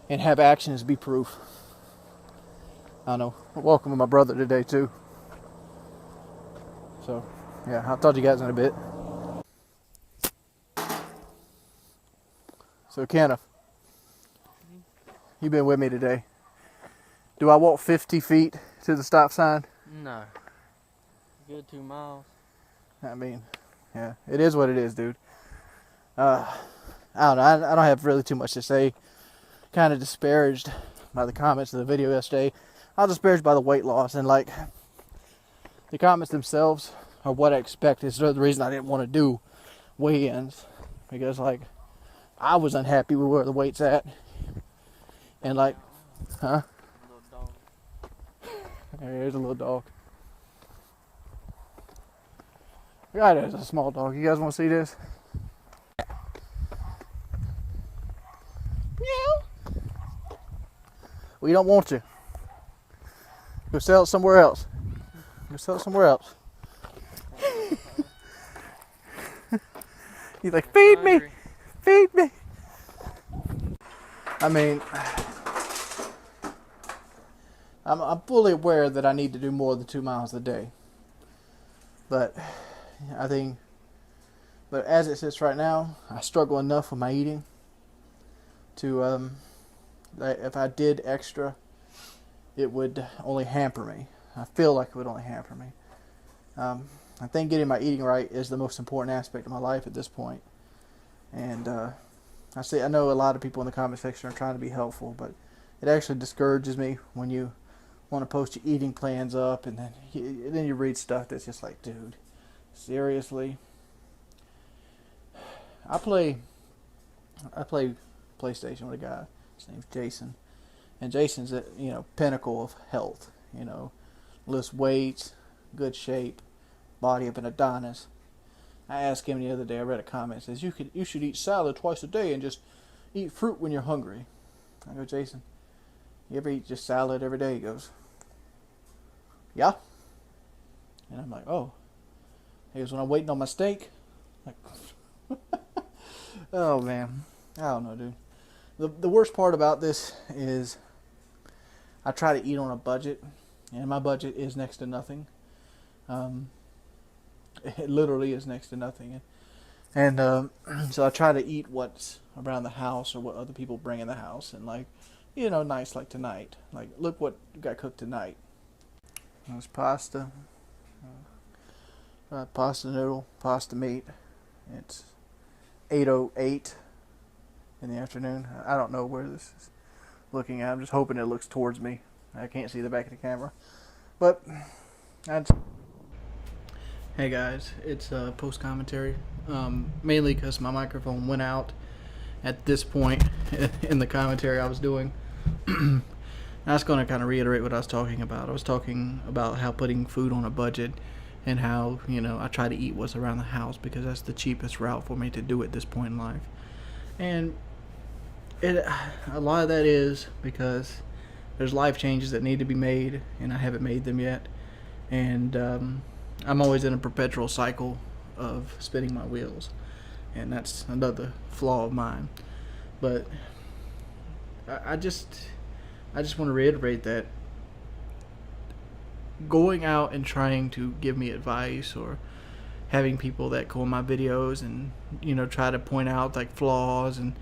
and have actions be proof. I don't know. I'm welcoming my brother today too. So yeah, I'll talk to you guys in a bit. So Kenneth, you've been with me today. Do I walk 50 feet to the stop sign? No. Good 2 miles. I mean, yeah, it is what it is, dude. I don't know. I don't have really too much to say. kind of disparaged by the comments of the video yesterday. I was disparaged by the weight loss, and like the comments themselves are what I expected. So the reason I didn't want to do weigh-ins, because like I was unhappy with where the weight's at, and like, huh? There's a little dog. God, there's a small dog. You guys want to see this? Meow. We don't want to. Go sell it somewhere else. Go sell it somewhere else. He's like, feed me, feed me. I mean, I'm fully aware that I need to do more than 2 miles a day. But but as it sits right now, I struggle enough with my eating to, that if I did extra, it would only hamper me. I feel like it would only hamper me. I think getting my eating right is the most important aspect of my life at this point. And I know a lot of people in the comment section are trying to be helpful, but it actually discourages me when you want to post your eating plans up, and then you read stuff that's just like, dude, seriously. I play PlayStation with a guy. His name's Jason, and Jason's at pinnacle of health. Lifts weights, good shape, body of an Adonis. I asked him the other day. I read a comment that says you should eat salad twice a day and just eat fruit when you're hungry. I go, Jason, you ever eat just salad every day? He goes, yeah. And I'm like, oh. He goes, when I'm waiting on my steak. Like, oh man, I don't know, dude. The worst part about this is I try to eat on a budget, and my budget is next to nothing. It literally is next to nothing, and so I try to eat what's around the house or what other people bring in the house, and like, nice like tonight. Like, look what got cooked tonight. There's pasta, pasta noodle, pasta meat. It's 8:08 in the afternoon. I don't know where this is looking at. I'm just hoping it looks towards me. I can't see the back of the camera, but that's. Hey guys, it's post commentary. Mainly because my microphone went out at this point in the commentary I was doing. I was going to kind of reiterate what I was talking about. I was talking about how putting food on a budget, and how I try to eat what's around the house because that's the cheapest route for me to do at this point in life. And a lot of that is because there's life changes that need to be made, and I haven't made them yet. And I'm always in a perpetual cycle of spinning my wheels, and that's another flaw of mine. But I just want to reiterate that going out and trying to give me advice, or having people that go on my videos and try to point out like flaws, and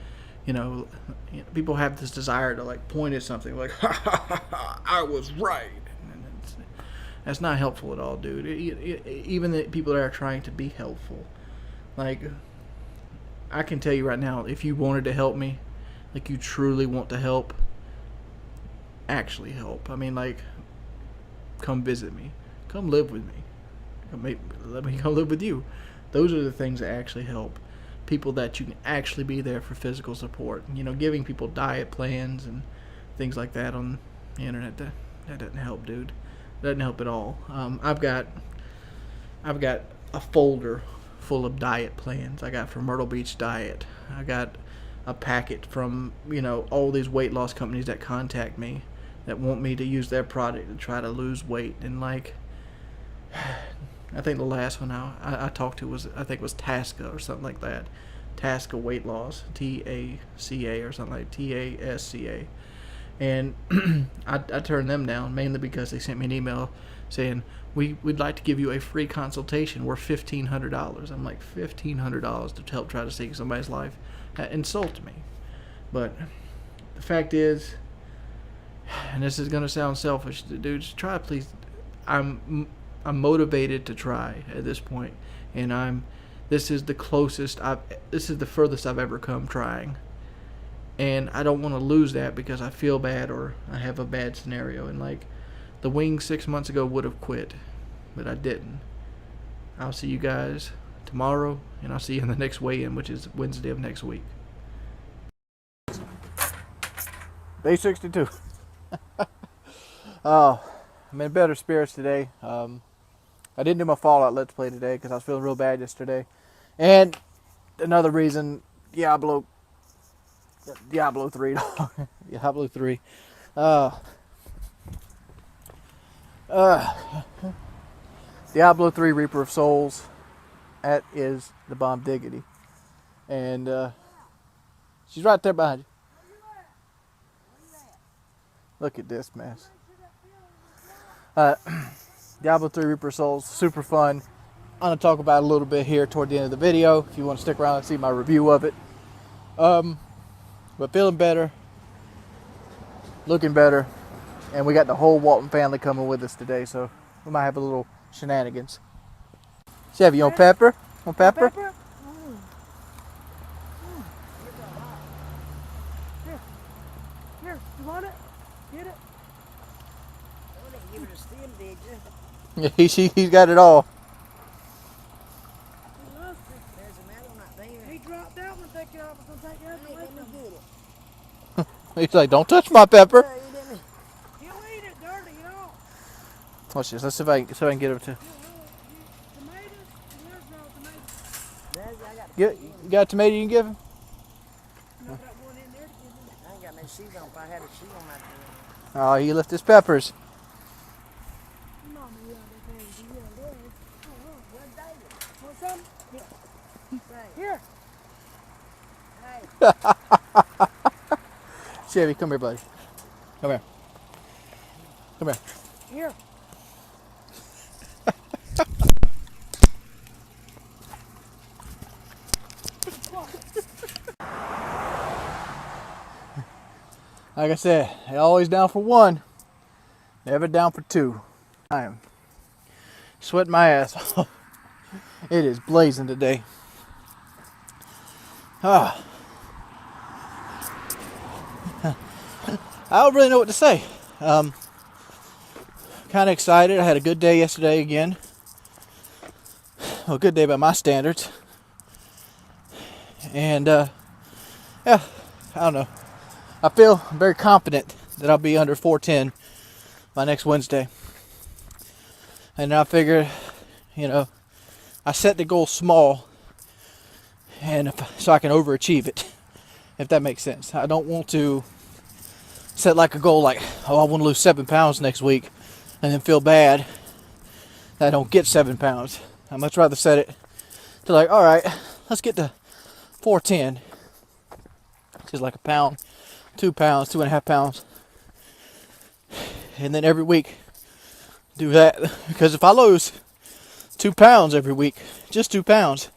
people have this desire to like point at something like, ha ha ha ha, I was right. That's not helpful at all, dude. Even the people that are trying to be helpful, like, I can tell you right now, if you wanted to help me, like you truly want to help, actually help. I mean, like, come visit me, come live with me, let me come live with you. Those are the things that actually help. People that you can actually be there for physical support. Giving people diet plans and things like that on the internet, that doesn't help, dude. Doesn't help at all. I've got a folder full of diet plans. I got from Myrtle Beach Diet. I got a packet from all these weight loss companies that contact me, that want me to use their product to try to lose weight. And like, I think the last one I talked to was Tasca or something like that. Tasca Weight Loss, TACA or something like TASCA. And I turned them down mainly because they sent me an email saying, we'd like to give you a free consultation. We're $1,500. I'm like, $1,500 to help try to save somebody's life? That insults me. But the fact is, and this is gonna sound selfish, dudes, try please. I'm motivated to try at this point, and this is the furthest I've ever come trying. And I don't want to lose that because I feel bad or I have a bad scenario. And like the Wings 6 months ago would have quit, but I didn't. I'll see you guys tomorrow, and I'll see you in the next weigh-in, which is Wednesday of next week. Day 62. Oh, I'm in better spirits today. I didn't do my Fallout Let's Play today because I was feeling real bad yesterday. And another reason, Diablo 3. Diablo 3. Diablo 3 Reaper of Souls. That is the bomb diggity. And she's right there behind you. Look at this mess. Diablo 3 Reaper of Souls, super fun. I'm going to talk about it a little bit here toward the end of the video if you want to stick around and see my review of it. But feeling better, looking better, and we got the whole Walton family coming with us today, so we might have a little shenanigans. Chevy, you want pepper? Want pepper? Here, you want it? Get it. Oh, they give it a stem, did you? Yeah, he's got it all. There's a metal not there. He dropped out when take it off. It's gonna take it Hey, away let me from him. get it. He's like, don't touch my pepper. Hey, let me. He'll eat it dirty, you know. Watch this. Let's see if I can get him to. Tomatoes? There's no tomatoes. There's, I got You got a tomato you can give him? No, got one in there to give him. I ain't got no shoes on. If I had a shoe on my foot. Oh, he left his peppers. Mama, yeah, they crazy. Yeah, there is. Where's David? Want some? Here. Here. Hey. Chevy, come here, buddy. Come here. Come here. Here. Like I said, always down for one, never down for two. I am sweating my ass off. It is blazing today. I don't really know what to say. Kind of excited. I had a good day yesterday again. Well, a good day by my standards. And yeah, I don't know. I feel very confident that I'll be under 410 by next Wednesday. And I figured, you know, I set the goal small, and so I can overachieve it, if that makes sense. I don't want to set like a goal like, oh, I want to lose 7 pounds next week, and then feel bad that I don't get 7 pounds. I'd much rather set it to like, all right, let's get to 410, which is like a pound, 2 pounds, 2.5 pounds, and then every week do that. Because if I lose 2 pounds every week, just 2 pounds,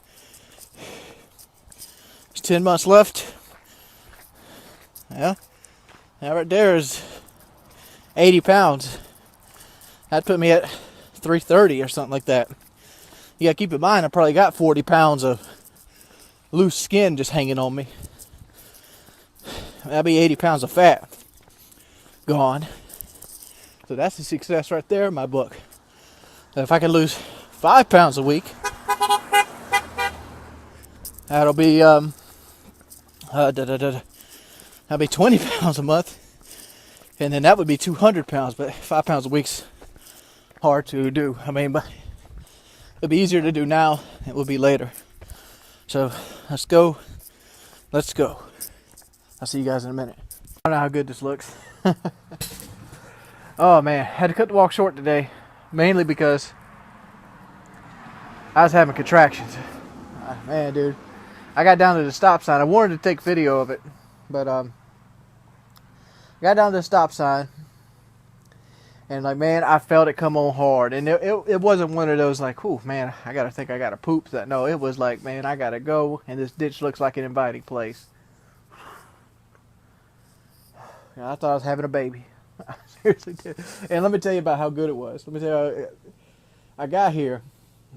there's 10 months left. Yeah, that right there is 80 pounds. That'd put me at 330 or something like that. You gotta keep in mind, I probably got 40 pounds of loose skin just hanging on me. That'd be 80 pounds of fat gone. So that's a success right there in my book. If I can lose 5 pounds a week, that'll be that'll be 20 pounds a month, and then that would be 200 pounds. But 5 pounds a week's hard to do. I mean, but it'll be easier to do now than it will be later. So let's go. Let's go. I'll see you guys in a minute. I don't know how good this looks. Oh man, had to cut the walk short today, mainly because I was having contractions. Man, dude, I got down to the stop sign. I wanted to take video of it, but got down to the stop sign, and like, man, I felt it come on hard, and it wasn't one of those like, "Ooh, man, I gotta poop." That no, it was like, man, I gotta go, and this ditch looks like an inviting place. I thought I was having a baby. I seriously did. And let me tell you about how good it was. Let me tell you, I got here,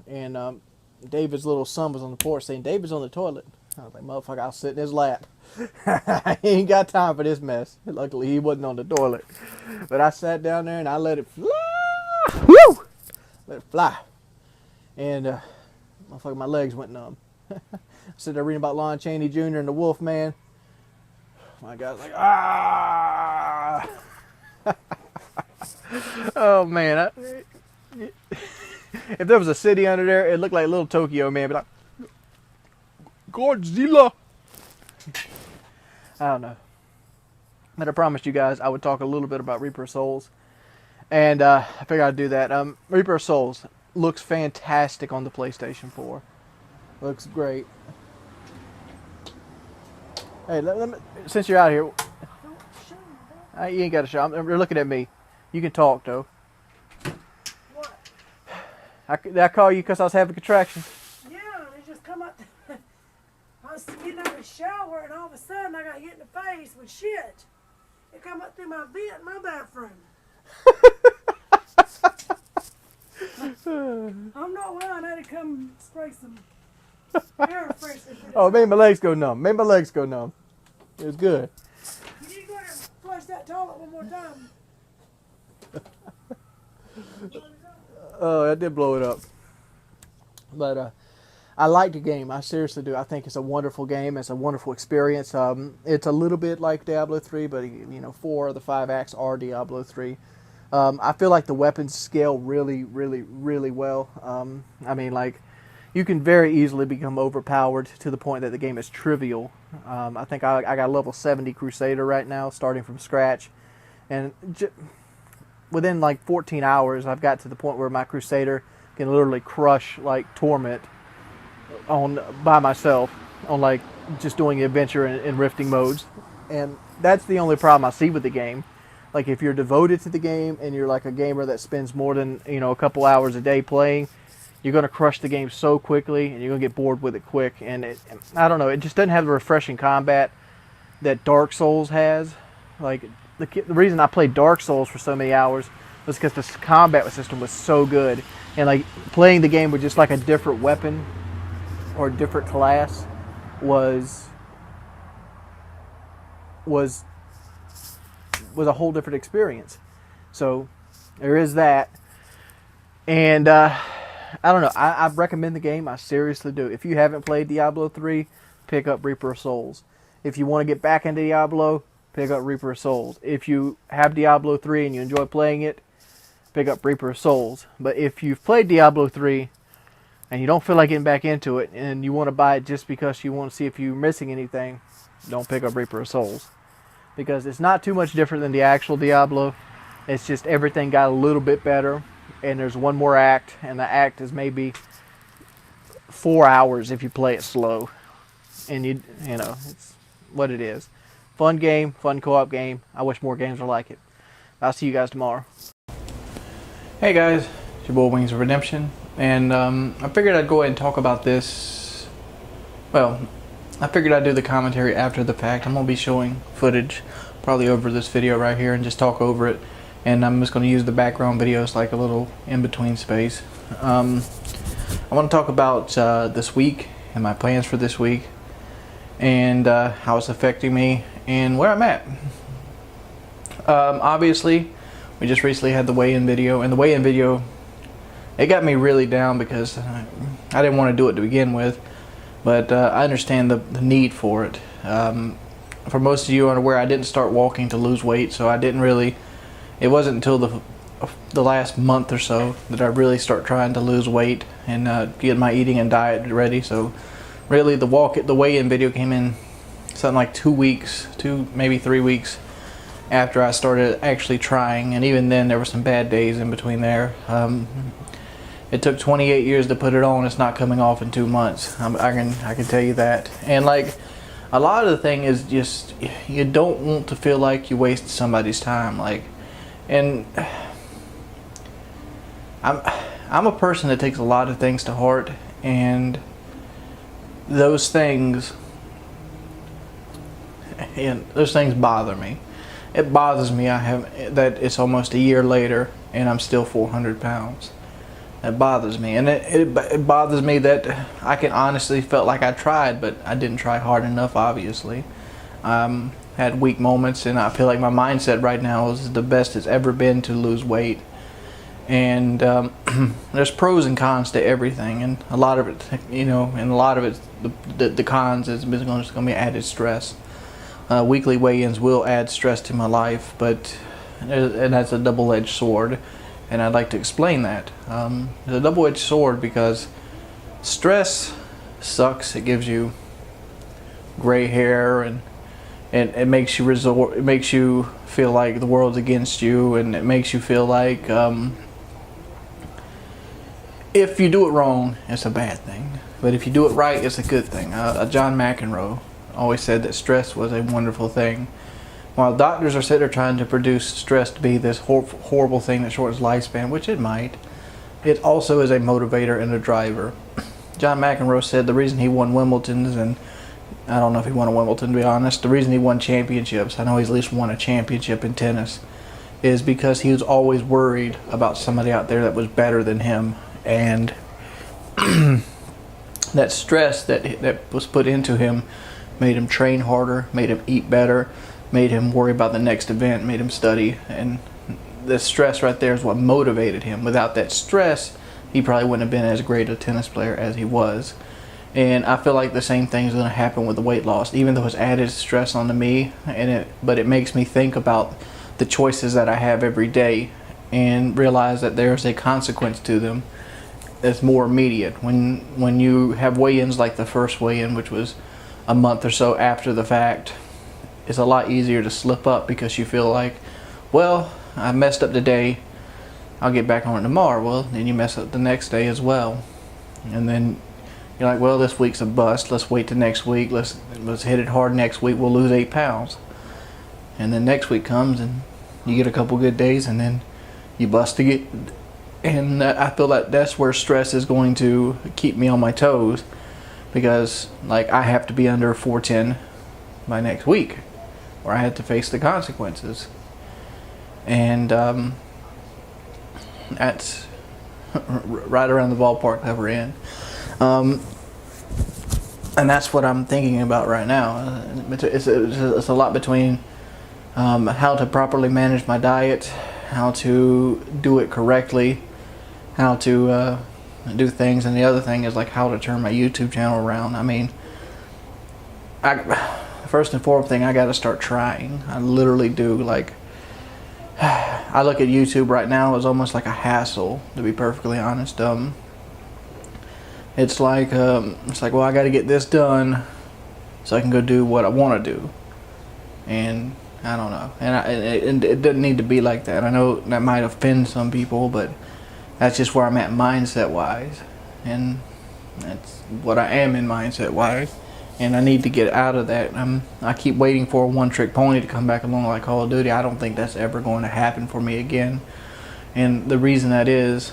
and David's little son was on the porch saying, "David's on the toilet." I was like, motherfucker, I'll sit in his lap. He ain't got time for this mess. Luckily, he wasn't on the toilet. But I sat down there and I let it fly. Woo! Let it fly. And motherfucker, my legs went numb. I sat there reading about Lon Chaney Jr. and the Wolf Man. My guy's like, ah! Oh, man. If there was a city under there, it looked like little Tokyo, man. But Godzilla! I don't know. But I promised you guys I would talk a little bit about Reaper of Souls. And I figured I'd do that. Reaper of Souls looks fantastic on the PlayStation 4. Looks great. Hey, let me, since you're out here, you ain't got to show. You're looking at me. You can talk, though. What? Did I call you because I was having contractions? Yeah, they just come up. I was getting out of the shower, and all of a sudden I got hit in the face with shit. It come up through my vent in my bathroom. I'm not lying. I had to come spray some air freshener. Oh, it made my legs go numb. Made my legs go numb. It was good. You need to go ahead and flush that toilet one more time. Oh, I did blow it up. But I like the game. I seriously do. I think it's a wonderful game. It's a wonderful experience. It's a little bit like Diablo 3, but 4 of the 5 acts are Diablo 3. I feel like the weapons scale really, really, really well. I mean, like, you can very easily become overpowered to the point that the game is trivial. I think I got level 70 Crusader right now, starting from scratch. And within like 14 hours, I've got to the point where my Crusader can literally crush like Torment by myself on like just doing adventure and rifting modes. And that's the only problem I see with the game. Like, if you're devoted to the game and you're like a gamer that spends more than a couple hours a day playing, you're going to crush the game so quickly and you're going to get bored with it quick. And I don't know, it just doesn't have the refreshing combat that Dark Souls has. Like, the reason I played Dark Souls for so many hours was because the combat system was so good. And like, playing the game with just like a different weapon or a different class was a whole different experience. So there is that. And I don't know, I recommend the game. I seriously do. If you haven't played Diablo 3, pick up Reaper of Souls. If you want to get back into Diablo, pick up Reaper of Souls. If you have Diablo 3 and you enjoy playing it, pick up Reaper of Souls. But if you've played Diablo 3 and you don't feel like getting back into it and you want to buy it just because you want to see if you're missing anything, don't pick up Reaper of Souls. Because it's not too much different than the actual Diablo. It's just everything got a little bit better. And there's one more act, and the act is maybe 4 hours if you play it slow. And you know, it's what it is. Fun game, fun co-op game. I wish more games were like it. I'll see you guys tomorrow. Hey guys, it's your boy Wings of Redemption. And I figured I'd go ahead and talk about this. Well, I figured I'd do the commentary after the fact. I'm going to be showing footage probably over this video right here and just talk over it. And I'm just going to use the background videos like a little in-between space. I want to talk about this week and my plans for this week and how it's affecting me and where I'm at. Obviously, we just recently had the weigh-in video, and the weigh-in video, it got me really down because I didn't want to do it to begin with. But I understand the need for it. For most of you unaware, I didn't start walking to lose weight, so I didn't really. It wasn't until the last month or so that I really start trying to lose weight and get my eating and diet ready. So really, the weigh-in video came in something like 2 weeks, maybe 3 weeks after I started actually trying, and even then there were some bad days in between there. It took 28 years to put it on. It's not coming off in 2 months. I can tell you that. And like, a lot of the thing is just, you don't want to feel like you wasted somebody's time. Like, and I'm a person that takes a lot of things to heart, and those things bother me. It bothers me that it's almost a year later and I'm still 400 pounds. It bothers me, and it bothers me that I can honestly felt like I tried, but I didn't try hard enough. Obviously, had weak moments, and I feel like my mindset right now is the best it's ever been to lose weight. And there's pros and cons to everything, and a lot of it, and a lot of it, the cons is going to be added stress. Weekly weigh-ins will add stress to my life, and that's a double-edged sword. And I'd like to explain that. It's a double-edged sword because stress sucks. It gives you gray hair, and it makes you feel like the world's against you, and it makes you feel like if you do it wrong, it's a bad thing. But if you do it right, it's a good thing. John McEnroe always said that stress was a wonderful thing. While doctors are sitting there trying to produce stress to be this horrible thing that shortens lifespan, which it might, it also is a motivator and a driver. John McEnroe said the reason he won Wimbledon's, and I don't know if he won a Wimbledon to be honest, the reason he won championships, I know he's at least won a championship in tennis, is because he was always worried about somebody out there that was better than him. And that stress that was put into him made him train harder, made him eat better, made him worry about the next event, made him study, and the stress right there is what motivated him. Without that stress, he probably wouldn't have been as great a tennis player as he was. And I feel like the same thing is going to happen with the weight loss, even though it's added stress onto me, but it makes me think about the choices that I have every day and realize that there's a consequence to them that's more immediate. When you have weigh-ins like the first weigh-in, which was a month or so after the fact, it's a lot easier to slip up because you feel like, well, I messed up today, I'll get back on it tomorrow. Well, then you mess up the next day as well. And then you're like, well, this week's a bust, let's wait till next week, let's hit it hard next week, we'll lose 8 pounds. And then next week comes and you get a couple good days and then you bust again. And I feel like that's where stress is going to keep me on my toes, because like I have to be under 410 by next week, or I had to face the consequences. And that's right around the ballpark that we're in. And that's what I'm thinking about right now. It's a lot between how to properly manage my diet, how to do it correctly, how to do things, and the other thing is like how to turn my YouTube channel around. I mean, first and foremost thing, I got to start trying. I literally do. Like, I look at YouTube right now as almost like a hassle, to be perfectly honest. It's like well, I got to get this done so I can go do what I want to do. And I don't know. And it doesn't need to be like that. I know that might offend some people, but that's just where I'm at mindset-wise. And that's what I am in mindset-wise. And I need to get out of that. I keep waiting for a one-trick pony to come back along like Call of Duty. I don't think that's ever going to happen for me again. And the reason that is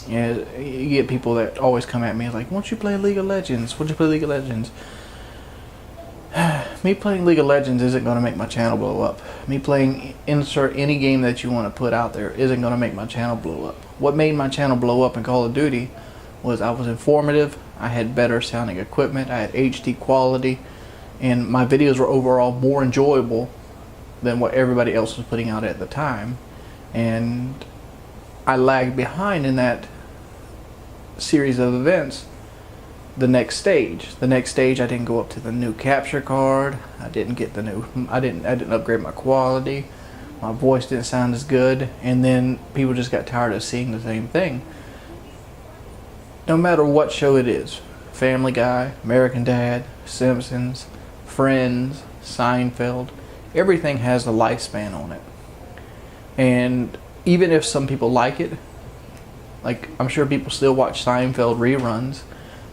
you get people that always come at me like, won't you play League of Legends? Won't you play League of Legends? Me playing League of Legends isn't going to make my channel blow up. Me playing insert any game that you want to put out there isn't going to make my channel blow up. What made my channel blow up in Call of Duty was I was informative, I had better sounding equipment, I had HD quality, and my videos were overall more enjoyable than what everybody else was putting out at the time. And I lagged behind in that series of events. The next stage, I didn't go up to the new capture card. I didn't upgrade my quality. My voice didn't sound as good, and then people just got tired of seeing the same thing. No matter what show it is, Family Guy, American Dad, Simpsons, Friends, Seinfeld, everything has a lifespan on it. And even if some people like it, like I'm sure people still watch Seinfeld reruns,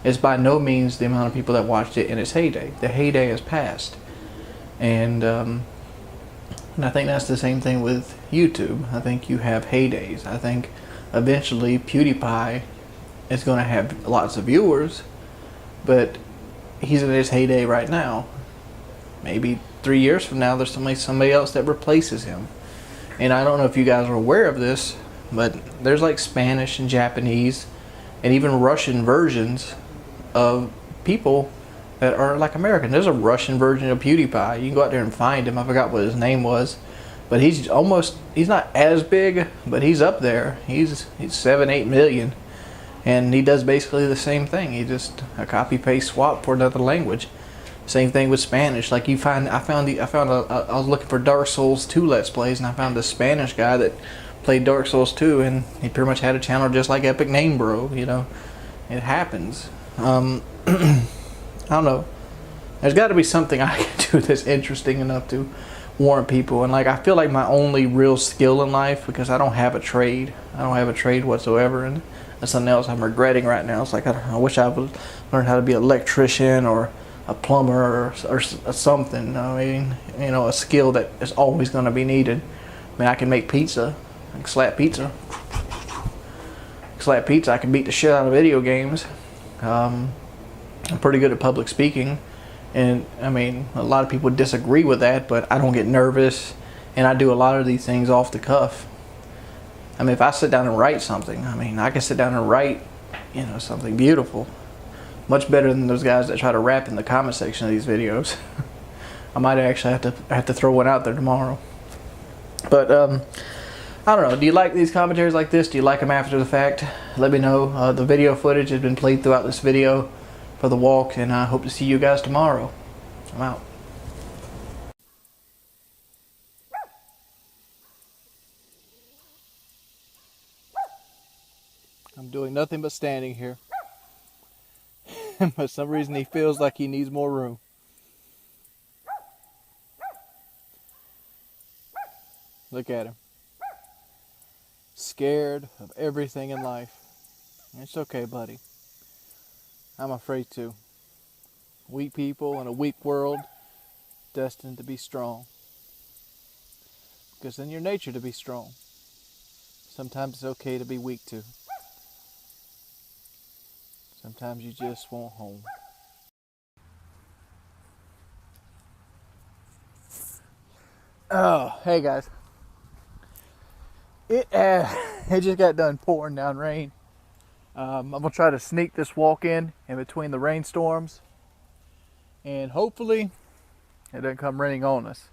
it's by no means the amount of people that watched it in its heyday. The heyday has passed. And I think that's the same thing with YouTube. I think you have heydays. I think eventually PewDiePie is going to have lots of viewers, but he's in his heyday right now. Maybe 3 years from now, there's somebody else that replaces him. And I don't know if you guys are aware of this, but there's like Spanish and Japanese and even Russian versions of people that are like American. There's a Russian version of PewDiePie. You can go out there and find him. I forgot what his name was, but he's not as big, but he's up there. He's 7-8 million, and he does basically the same thing. He just a copy paste swap for another language. Same thing with Spanish. Like I was looking for Dark Souls 2 Let's Plays, and I found this Spanish guy that played Dark Souls 2, and he pretty much had a channel just like Epic Name Bro. You know, it happens. I don't know. There's got to be something I can do that's interesting enough to warrant people. And like, I feel like my only real skill in life, because I don't have a trade. I don't have a trade whatsoever, and that's something else I'm regretting right now. It's like I wish I would learn how to be an electrician or a plumber or something. I mean, you know, a skill that is always going to be needed. I mean, I can make pizza. I can slap pizza. I can beat the shit out of video games. I'm pretty good at public speaking, and I mean, a lot of people disagree with that, but I don't get nervous, and I do a lot of these things off the cuff. I mean, if I sit down and write something, I mean, I can sit down and write, you know, something beautiful, much better than those guys that try to rap in the comment section of these videos. I might actually have to throw one out there tomorrow. But I don't know. Do you like these commentaries like this? Do you like them after the fact? Let me know. The video footage has been played throughout this video for the walk, and I hope to see you guys tomorrow. I'm out. I'm doing nothing but standing here. For some reason he feels like he needs more room. Look at him. Scared of everything in life. It's okay, buddy. I'm afraid too. Weak people in a weak world, destined to be strong. Because in your nature to be strong. Sometimes it's okay to be weak too. Sometimes you just want home. Oh, hey guys. It just got done pouring down rain. I'm going to try to sneak this walk in between the rainstorms. And hopefully it doesn't come raining on us.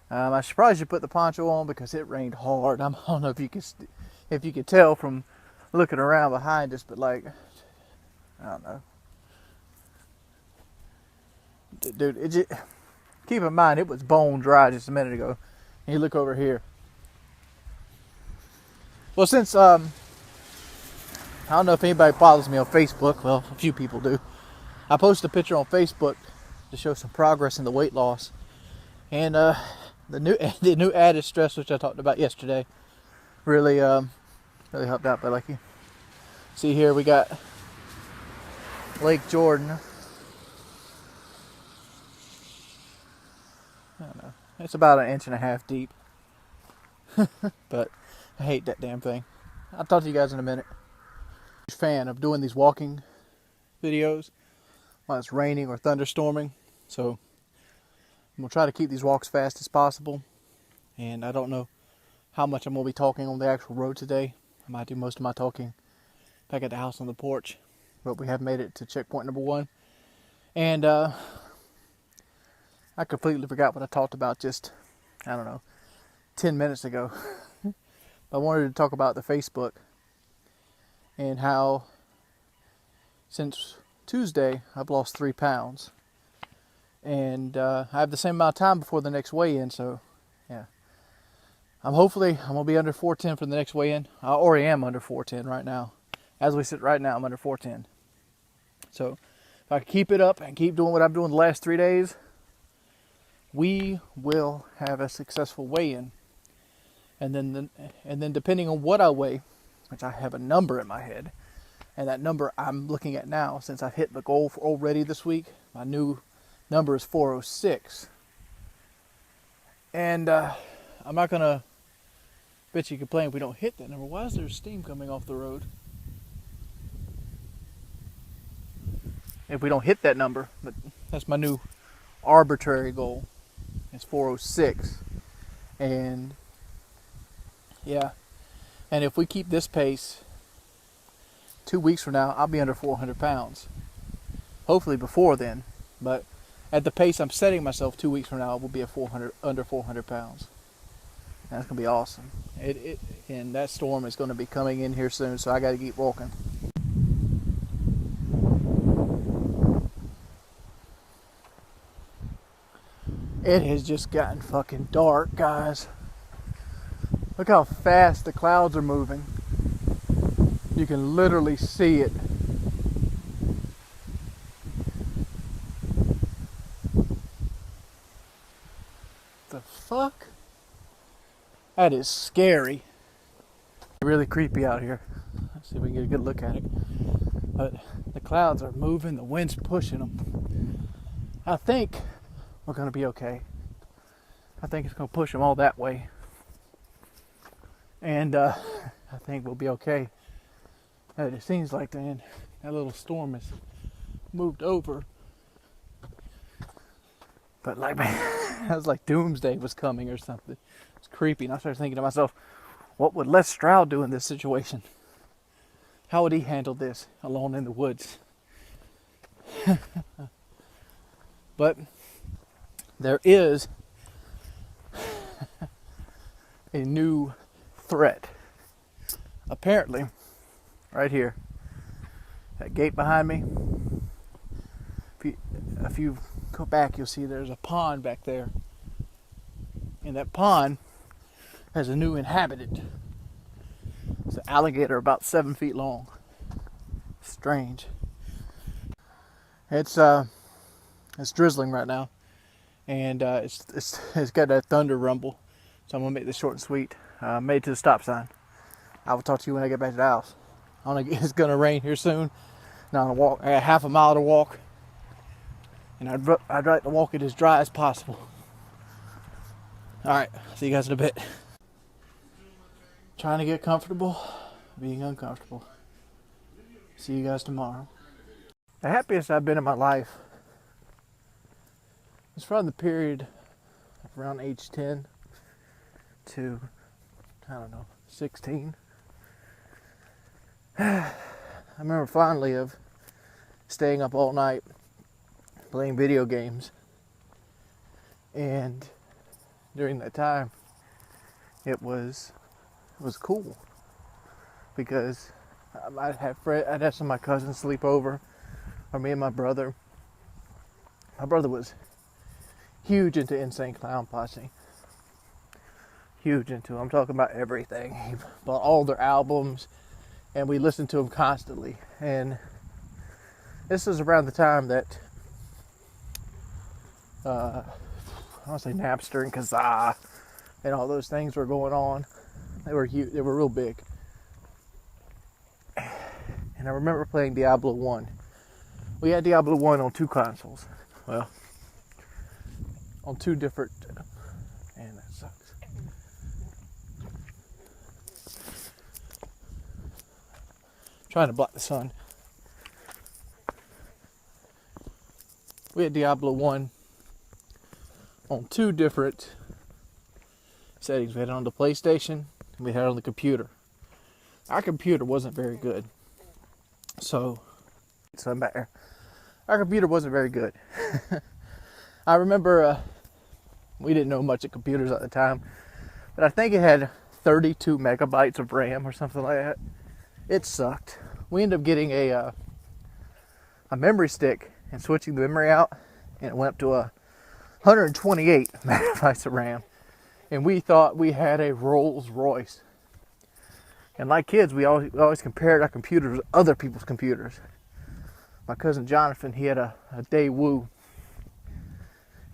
I probably should put the poncho on because it rained hard. I don't know if you can tell from looking around behind us, but like, I don't know. Dude, keep in mind it was bone dry just a minute ago. And you look over here. Well, since I don't know if anybody follows me on Facebook. Well, a few people do. I posted a picture on Facebook to show some progress in the weight loss, and the new added stress, which I talked about yesterday, really helped out. But like you see here, we got Lake Jordan. I don't know. It's about 1.5 inches deep, but I hate that damn thing. I'll talk to you guys in a minute. Fan of doing these walking videos while it's raining or thunderstorming, so I'm gonna try to keep these walks fast as possible. And I don't know how much I'm gonna be talking on the actual road today. I might do most of my talking back at the house on the porch, but we have made it to checkpoint number 1, and I completely forgot what I talked about just, I don't know, 10 minutes ago. I wanted to talk about the Facebook and how since Tuesday I've lost 3 pounds, and I have the same amount of time before the next weigh-in. So yeah, I'm gonna be under 410 for the next weigh-in. I already am under 410 right now. As we sit right now, I'm under 410. So if I keep it up and keep doing what I'm doing the last 3 days, we will have a successful weigh-in. And then depending on what I weigh, which I have a number in my head, and that number I'm looking at now, since I've hit the goal already this week, my new number is 406. And I'm not gonna bet you complain if we don't hit that number. Why is there steam coming off the road? If we don't hit that number, but that's my new arbitrary goal. It's 406. And yeah, and if we keep this pace 2 weeks from now, I'll be under 400 pounds. Hopefully before then. But at the pace I'm setting myself, 2 weeks from now, I will be at under 400 pounds. That's going to be awesome. And that storm is going to be coming in here soon, so I got to keep walking. It has just gotten fucking dark, guys. Look how fast the clouds are moving. You can literally see it. The fuck? That is scary. Really creepy out here. Let's see if we can get a good look at it. But the clouds are moving, the wind's pushing them. I think we're going to be okay. I think it's going to push them all that way. And I think we'll be okay. It seems like that little storm has moved over. But like, man, I was like doomsday was coming or something. It's creepy. And I started thinking to myself, what would Les Stroud do in this situation? How would he handle this alone in the woods? But there is a new threat. Apparently, right here, that gate behind me, if you go back, you'll see there's a pond back there. And that pond has a new inhabitant. It's an alligator about 7 feet long. Strange. It's drizzling right now, and it's got that thunder rumble. So I'm gonna make this short and sweet. Made it to the stop sign. I will talk to you when I get back to the house. It's gonna rain here soon. Now I'm gonna walk. I got half a mile to walk, and I'd like to walk it as dry as possible. All right, see you guys in a bit. Trying to get comfortable, being uncomfortable. See you guys tomorrow. The happiest I've been in my life is from the period of around age 10 to, I don't know, 16. I remember fondly of staying up all night playing video games, and during that time it was cool because I'd have some of my cousins sleep over, or me and my brother. My brother was huge into Insane Clown Posse. Huge into them. I'm talking about everything. He bought all their albums, and we listened to them constantly. And this is around the time that I want to say Napster and Kazaa and all those things were going on. They were huge. They were real big. And I remember playing Diablo 1. We had Diablo 1 on 2 consoles. Well, on 2 different... Man, that sucks. Trying to block the sun. We had Diablo 1 on 2 different settings. We had it on the PlayStation, and we had it on the computer. Our computer wasn't very good. So I'm back there. Our computer wasn't very good. I remember we didn't know much of computers at the time, but I think it had 32 megabytes of RAM or something like that. It sucked. We ended up getting a memory stick and switching the memory out, and it went up to 128 megabytes of RAM. And we thought we had a Rolls Royce. And like kids, we always compared our computers with other people's computers. My cousin Jonathan, he had a Daewoo.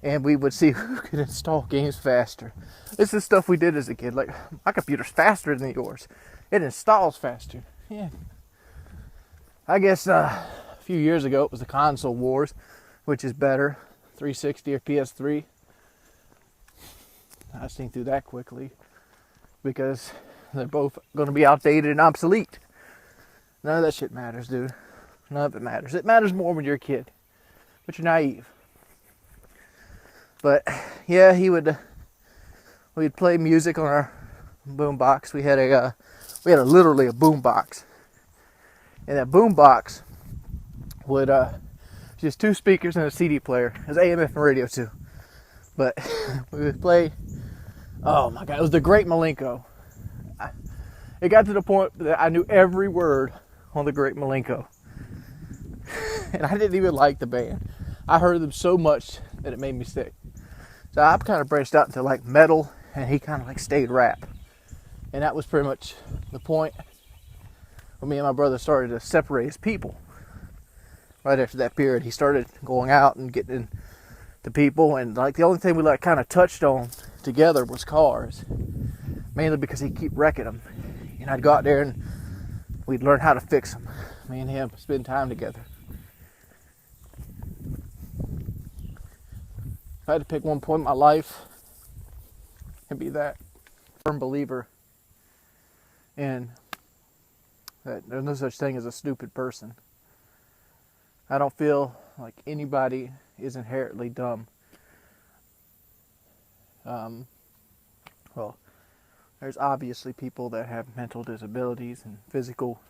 And we would see who could install games faster. This is stuff we did as a kid. Like, my computer's faster than yours. It installs faster. Yeah. I guess a few years ago it was the console wars, which is better, 360 or PS3. I seen through that quickly because they're both going to be outdated and obsolete. None of that shit matters, dude. None of it matters. It matters more when you're a kid, but you're naive. But yeah, we'd play music on our boom box. We had literally a boom box, And that boom box would just 2 speakers and a CD player. It was AM, FM radio too. But we would play. Oh my God, it was the Great Malenko. It got to the point that I knew every word on the Great Malenko. And I didn't even like the band. I heard them so much that it made me sick. So I kind of branched out into like metal, and he kind of like stayed rap. And that was pretty much the point where me and my brother started to separate as people. Right after that period, he started going out and getting into people, and like the only thing we like kind of touched on together was cars, mainly because he'd keep wrecking them. And I'd go out there and we'd learn how to fix them. Me and him spend time together. If I had to pick one point in my life, it'd be that. Firm believer in that there's no such thing as a stupid person. I don't feel like anybody is inherently dumb. Well, there's obviously people that have mental disabilities and physical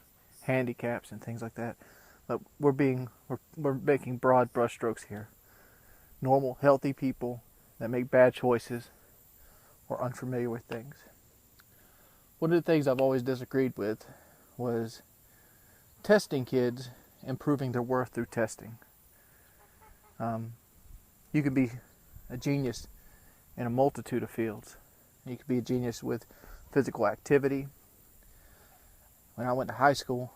handicaps and things like that, but we're making broad brushstrokes here. Normal, healthy people that make bad choices or unfamiliar with things. One of the things I've always disagreed with was testing kids and proving their worth through testing. You can be a genius in a multitude of fields. You could be a genius with physical activity. When I went to high school,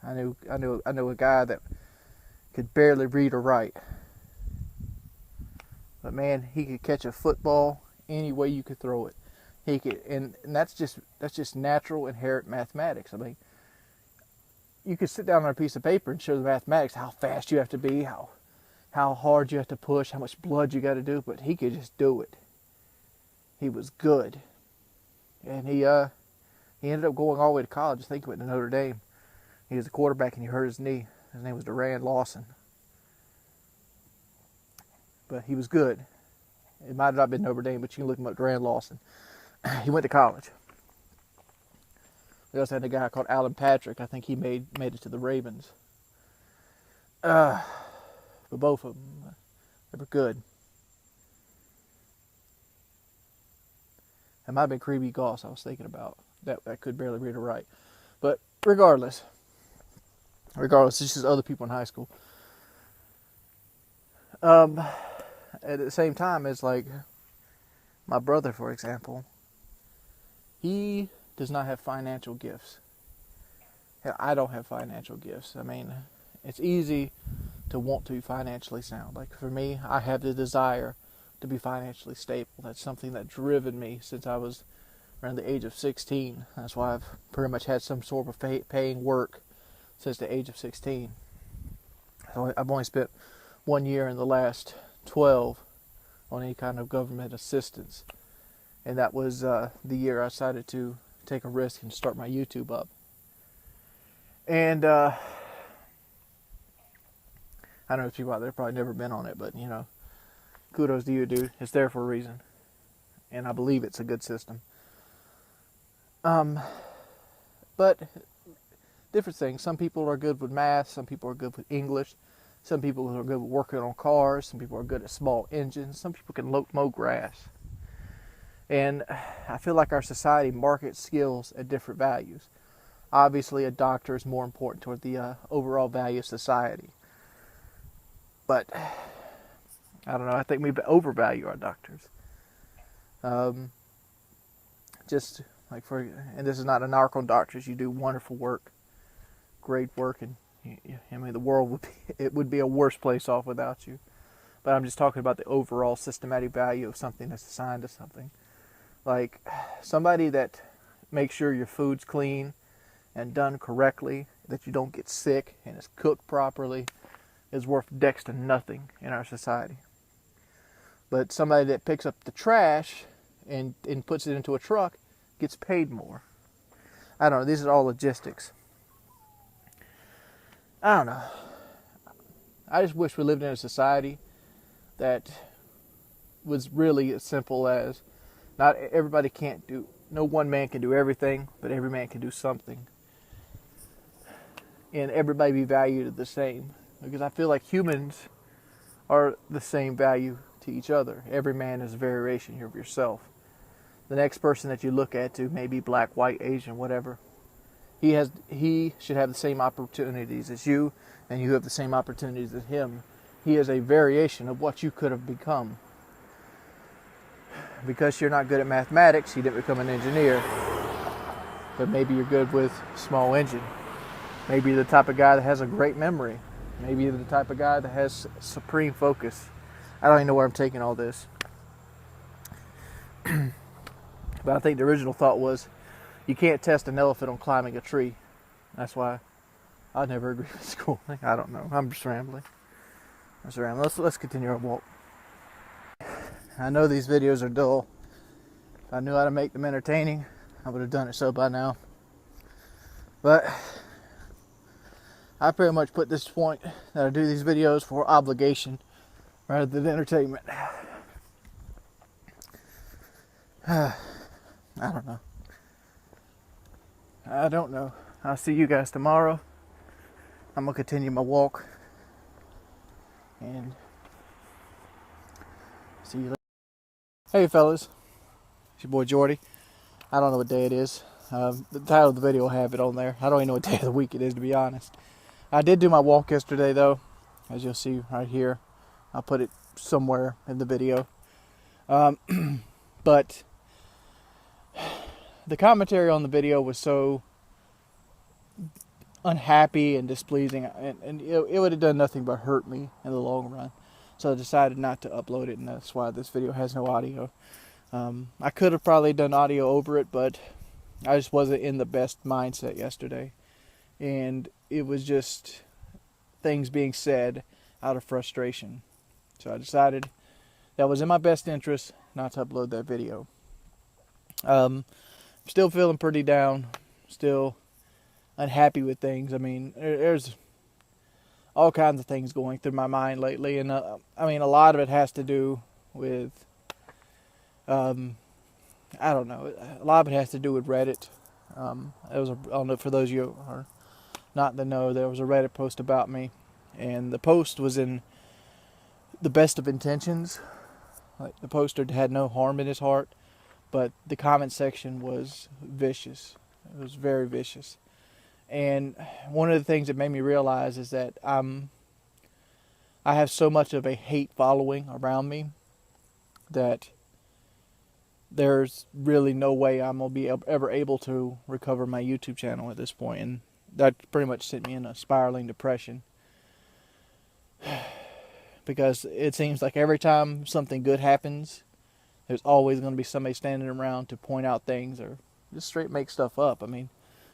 I knew a guy that could barely read or write. But man, he could catch a football any way you could throw it. He could, and that's just natural, inherent mathematics. I mean, you could sit down on a piece of paper and show the mathematics, how fast you have to be, how hard you have to push, how much blood you got to do, but he could just do it. He was good. And he ended up going all the way to college. I think he went to Notre Dame. He was a quarterback and he hurt his knee. His name was Durand Lawson. But he was good. It might have not been Notre Dame, but you can look him up, Durand Lawson. He went to college. We also had a guy called Alan Patrick. I think he made it to the Ravens. But both of them, they were good. It might have been Creeby Goss I was thinking about. That could barely read or write. But regardless, it's just other people in high school. At the same time, it's like my brother, for example, he does not have financial gifts. And I don't have financial gifts. I mean, it's easy to want to be financially sound. Like for me, I have the desire to be financially stable. That's something that's driven me since I was around the age of 16. That's why I've pretty much had some sort of paying work since the age of 16. So I've only spent 1 year in the last 12 on any kind of government assistance. And that was the year I decided to take a risk and start my YouTube up. And I know there's people out there probably never been on it, but you know, kudos to you, dude. It's there for a reason. And I believe it's a good system. But different things. Some people are good with math. Some people are good with English. Some people are good with working on cars. Some people are good at small engines. Some people can mow grass. And I feel like our society markets skills at different values. Obviously, a doctor is more important toward the overall value of society. But I don't know. I think we overvalue our doctors. Just like and this is not a knock on doctors. You do wonderful work, great work, and I mean the world would be a worse place off without you. But I'm just talking about the overall systematic value of something that's assigned to something. Like somebody that makes sure your food's clean and done correctly, that you don't get sick and it's cooked properly, is worth next to nothing in our society. But somebody that picks up the trash and puts it into a truck gets paid more. I don't know. These are all logistics. I don't know. I just wish we lived in a society that was really as simple as no one man can do everything, but every man can do something. and everybody be valued the same. Because I feel like humans are the same value to each other. Every man is a variation of yourself. The next person that you look at to may be black, white, Asian, whatever. He should have the same opportunities as you, and you have the same opportunities as him. He is a variation of what you could have become. Because you're not good at mathematics, you didn't become an engineer. But maybe you're good with small engine. Maybe you're the type of guy that has a great memory. Maybe you're the type of guy that has supreme focus. I don't even know where I'm taking all this. But I think the original thought was, you can't test an elephant on climbing a tree. That's why I never agree with schooling. I don't know. I'm just rambling. Let's continue our walk. I know these videos are dull. If I knew how to make them entertaining, I would have done it so by now. But I pretty much put this point that I do these videos for obligation rather than entertainment. I don't know. I'll see you guys tomorrow. I'm going to continue my walk. And see you later. Hey fellas, it's your boy Jordy. I don't know what day it is. The title of the video will have it on there. I don't even know what day of the week it is, to be honest. I did do my walk yesterday though, as you'll see right here. I'll put it somewhere in the video. But the commentary on the video was so unhappy and displeasing, and it would have done nothing but hurt me in the long run. So I decided not to upload it, and that's why this video has no audio. I could have probably done audio over it, but I just wasn't in the best mindset yesterday. And it was just things being said out of frustration. So I decided that was in my best interest not to upload that video. Still feeling pretty down. Still unhappy with things. I mean, there's all kinds of things going through my mind lately, and I mean, a lot of it has to do with I don't know, a lot of it has to do with Reddit. I don't know, for those of you who are not in the know, there was a Reddit post about me, and the post was in the best of intentions. Like, the poster had no harm in his heart, but the comment section was vicious. It was very vicious. And one of the things that made me realize is that I have so much of a hate following around me that there's really no way I'm going to be ever able to recover my YouTube channel at this point. And that pretty much sent me in a spiraling depression. Because it seems like every time something good happens, there's always going to be somebody standing around to point out things or just straight make stuff up. I mean,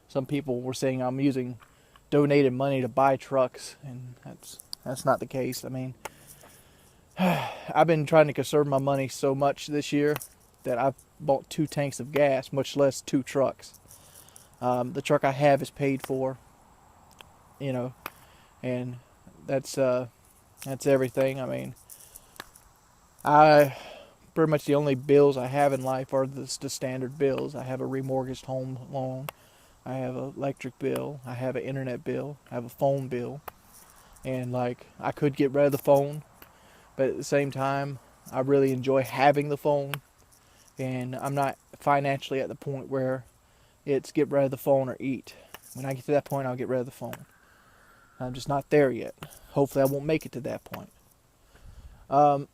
some people were saying I'm using donated money to buy trucks, and that's not the case. I mean, I've been trying to conserve my money so much this year that I've bought 2 tanks of gas, much less 2 trucks. The truck I have is paid for, you know, and that's everything. I mean, pretty much the only bills I have in life are the standard bills. I have a remortgaged home loan. I have an electric bill. I have an internet bill. I have a phone bill. And like, I could get rid of the phone, but at the same time, I really enjoy having the phone. And I'm not financially at the point where it's get rid of the phone or eat. When I get to that point, I'll get rid of the phone. I'm just not there yet. Hopefully I won't make it to that point. And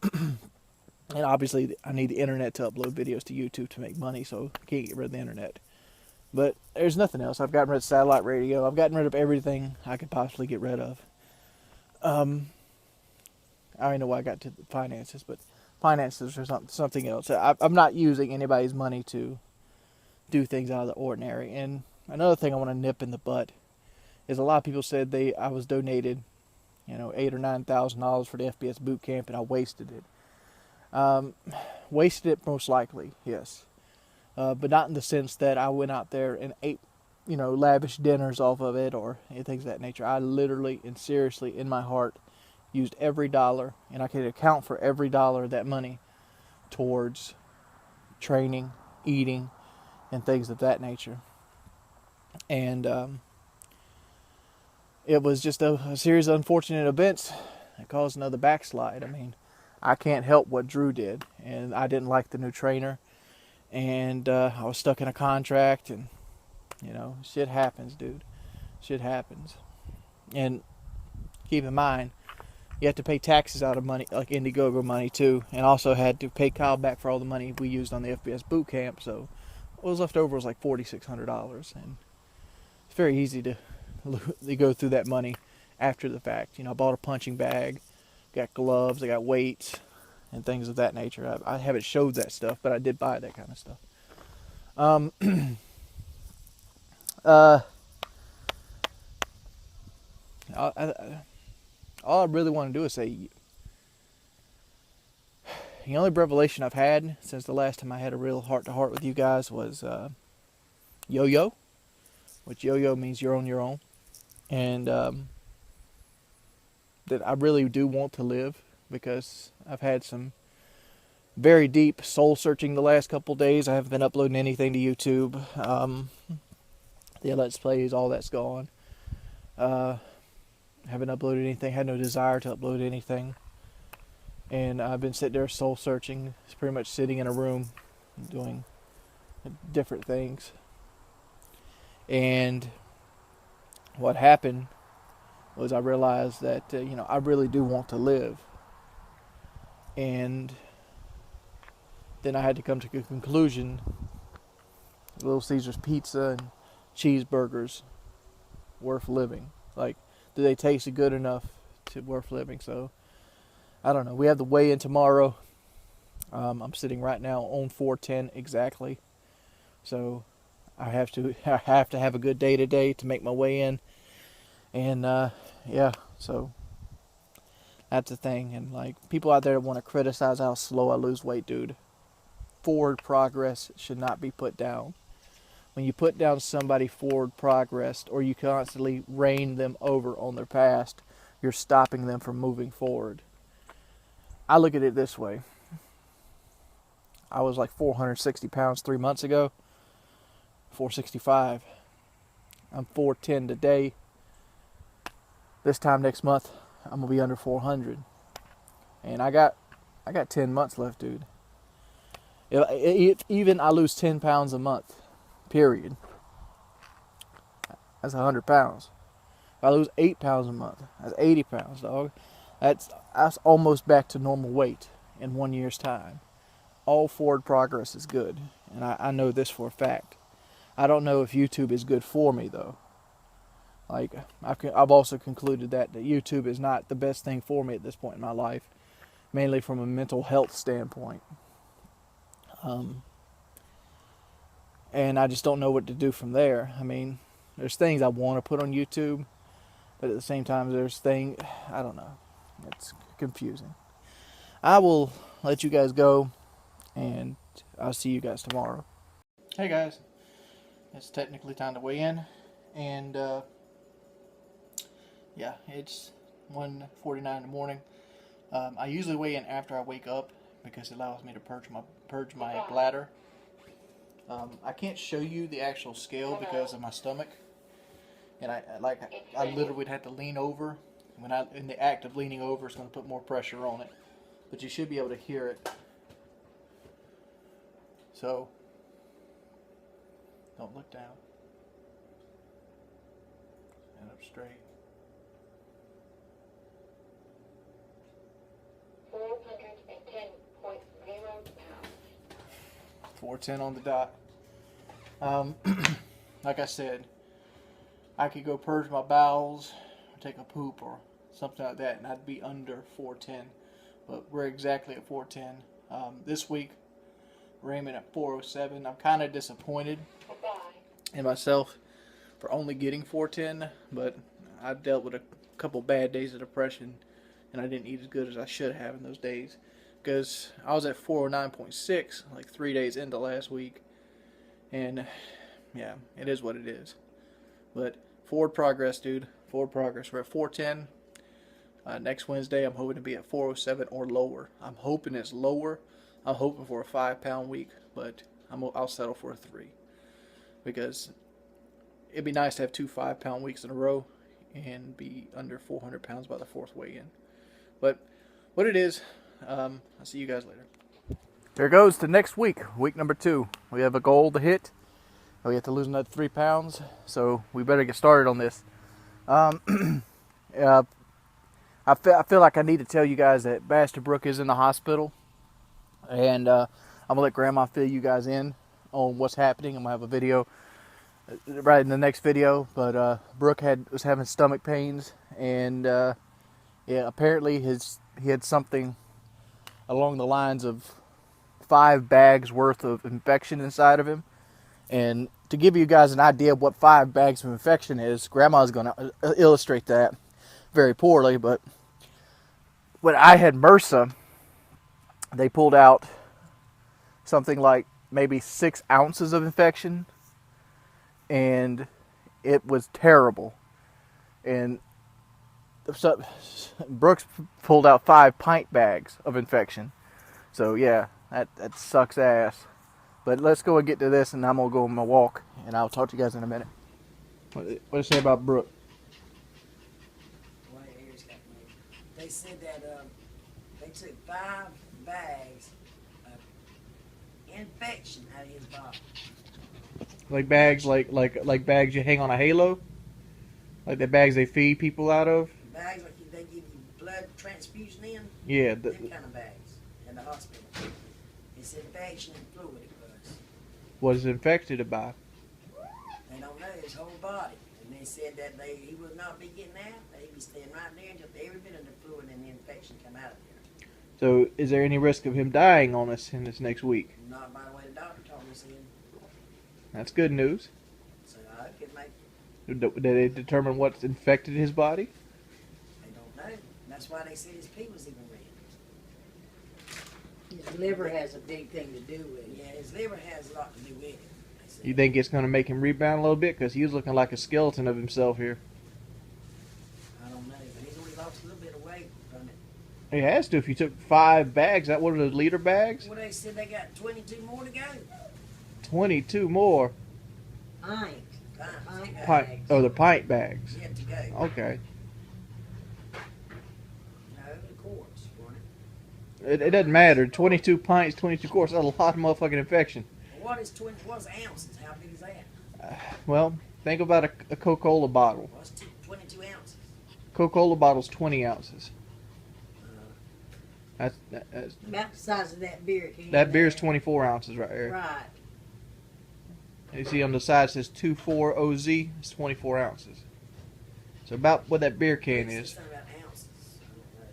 obviously I need the internet to upload videos to YouTube to make money, so I can't get rid of the internet. But there's nothing else. I've gotten rid of satellite radio. I've gotten rid of everything I could possibly get rid of. I don't know why I got to the finances, but finances or something else. I'm not using anybody's money to do things out of the ordinary. And another thing I want to nip in the butt is a lot of people said I was donated, $8,000 or $9,000 for the FPS boot camp, and I wasted it. Wasted it most likely, yes. But not in the sense that I went out there and ate, lavish dinners off of it or anything of that nature. I literally and seriously, in my heart, used every dollar, and I could account for every dollar of that money towards training, eating, and things of that nature. And it was just a series of unfortunate events that caused another backslide. I mean, I can't help what Drew did, and I didn't like the new trainer, and I was stuck in a contract, and you know, shit happens, dude. Shit happens. And keep in mind, you have to pay taxes out of money, like Indiegogo money too, and also had to pay Kyle back for all the money we used on the FBS boot camp. So what was left over was like $4,600, and it's very easy to go through that money after the fact. You know, I bought a punching bag, got gloves, I got weights, and things of that nature. I haven't showed that stuff, but I did buy that kind of stuff. All I really want to do is say, the only revelation I've had since the last time I had a real heart-to-heart with you guys was yo-yo, which yo-yo means you're on your own, and that I really do want to live, because I've had some very deep soul searching the last couple days. I haven't been uploading anything to YouTube. The Let's Plays, all that's gone. Haven't uploaded anything, had no desire to upload anything. And I've been sitting there soul searching. It's pretty much sitting in a room doing different things. And what happened was I realized that, you know, I really do want to live. And then I had to come to the conclusion, Little Caesar's Pizza and cheeseburgers worth living. Like, do they taste good enough to worth living? So, I don't know. We have the weigh-in tomorrow. I'm sitting right now on 410 exactly. So, I have to have a good day today to make my way in. And, yeah, so that's the thing. And, like, people out there that want to criticize how slow I lose weight, dude, forward progress should not be put down. When you put down somebody forward progress, or you constantly rein them over on their past, you're stopping them from moving forward. I look at it this way. I was like 460 pounds 3 months ago. 465. I'm 410 today. This time next month, I'm gonna be under 400. And I got 10 months left, dude. If even I lose 10 pounds a month, period, that's 100 pounds. If I lose 8 pounds a month, that's 80 pounds, dog. That's almost back to normal weight in 1 year's time. All forward progress is good, and I know this for a fact. I don't know if YouTube is good for me, though. Like, I've also concluded that YouTube is not the best thing for me at this point in my life, mainly from a mental health standpoint. And I just don't know what to do from there. I mean, there's things I want to put on YouTube, but at the same time, there's things, I don't know. It's confusing. I will let you guys go, and I'll see you guys tomorrow. Hey guys, it's technically time to weigh in, and yeah, it's 1:49 in the morning. I usually weigh in after I wake up because it allows me to purge my bladder. I can't show you the actual scale because of my stomach, and I literally would have to lean over. When in the act of leaning over, it's going to put more pressure on it, but you should be able to hear it. So don't look down. Stand up straight. 410 on the dot. Like I said, I could go purge my bowels, or take a poop, or something like that, and I'd be under 410. But we're exactly at 410. This week, we're aiming at 407. I'm kind of disappointed in myself for only getting 410, but I've dealt with a couple bad days of depression, and I didn't eat as good as I should have in those days. Because I was at 409.6 like 3 days into last week. And yeah, it is what it is. But forward progress, dude. Forward progress. We're at 410. Next Wednesday, I'm hoping to be at 407 or lower. I'm hoping it's lower. I'm hoping for a 5-pound week, but I'll settle for a 3. Because it'd be nice to have 2 5-pound weeks in a row. and be under 400 pounds by the fourth weigh-in. But what it is, I'll see you guys later. There goes to next week, week number 2. We have a goal to hit. We have to lose another 3 pounds, so we better get started on this. I feel like I need to tell you guys that Bastard Brook is in the hospital, and I'm gonna let Grandma fill you guys in on what's happening. I'm gonna have a video right in the next video, but Brooke was having stomach pains, and yeah, apparently he had something along the lines of 5 bags worth of infection inside of him. And to give you guys an idea of what 5 bags of infection is, Grandma's going to illustrate that very poorly, but when I had MRSA, they pulled out something like maybe 6 ounces of infection, and it was terrible. And so Brooks pulled out 5 pint bags of infection. So yeah, that sucks ass. But let's go and get to this, and I'm going to go on my walk, and I'll talk to you guys in a minute. What do you say about Brooke? Well, ears got me. They said that they took 5 bags of infection out of his body. Like bags, like bags you hang on a halo? Like the bags they feed people out of? Bags like they give you blood transfusion in? Yeah. Them kind of bags in the hospital. It's infection and fluid it was. What is it infected by? They don't know his whole body. And they said that he would not be getting out. They'd be staying right there until every bit of the fluid and the infection come out of there. So is there any risk of him dying on us in this next week? Not by the way the doctor told me, said. That's good news. So I could make it. Did they determine what's infected his body? They don't know. That's why they said his pee was even red. His liver has a big thing to do with it. Yeah, his liver has a lot to do with it. They said. You think it's going to make him rebound a little bit? Because he was looking like a skeleton of himself here. I don't know, but he's only lost a little bit of weight from it. He has to if you took 5 bags. That what are the liter bags? Well, they said they got 22 more to go. 22 more. Pint. Pint Pint. Oh, the pint bags. yet to go. Okay. No, the quarts, wasn't it? It doesn't matter. 22 pints, 22 quarts. That's a lot of motherfucking infection. Well, what's ounces? How big is that? Well, think about a Coca-Cola bottle. What's 22 ounces? Coca-Cola bottle's 20 ounces. That's About the size of that beer can. that beer's 24 ounces right there. Right. You see on the side it says 24 OZ. It's 24 ounces. So about what that beer can It's is. just something about ounces. I don't know.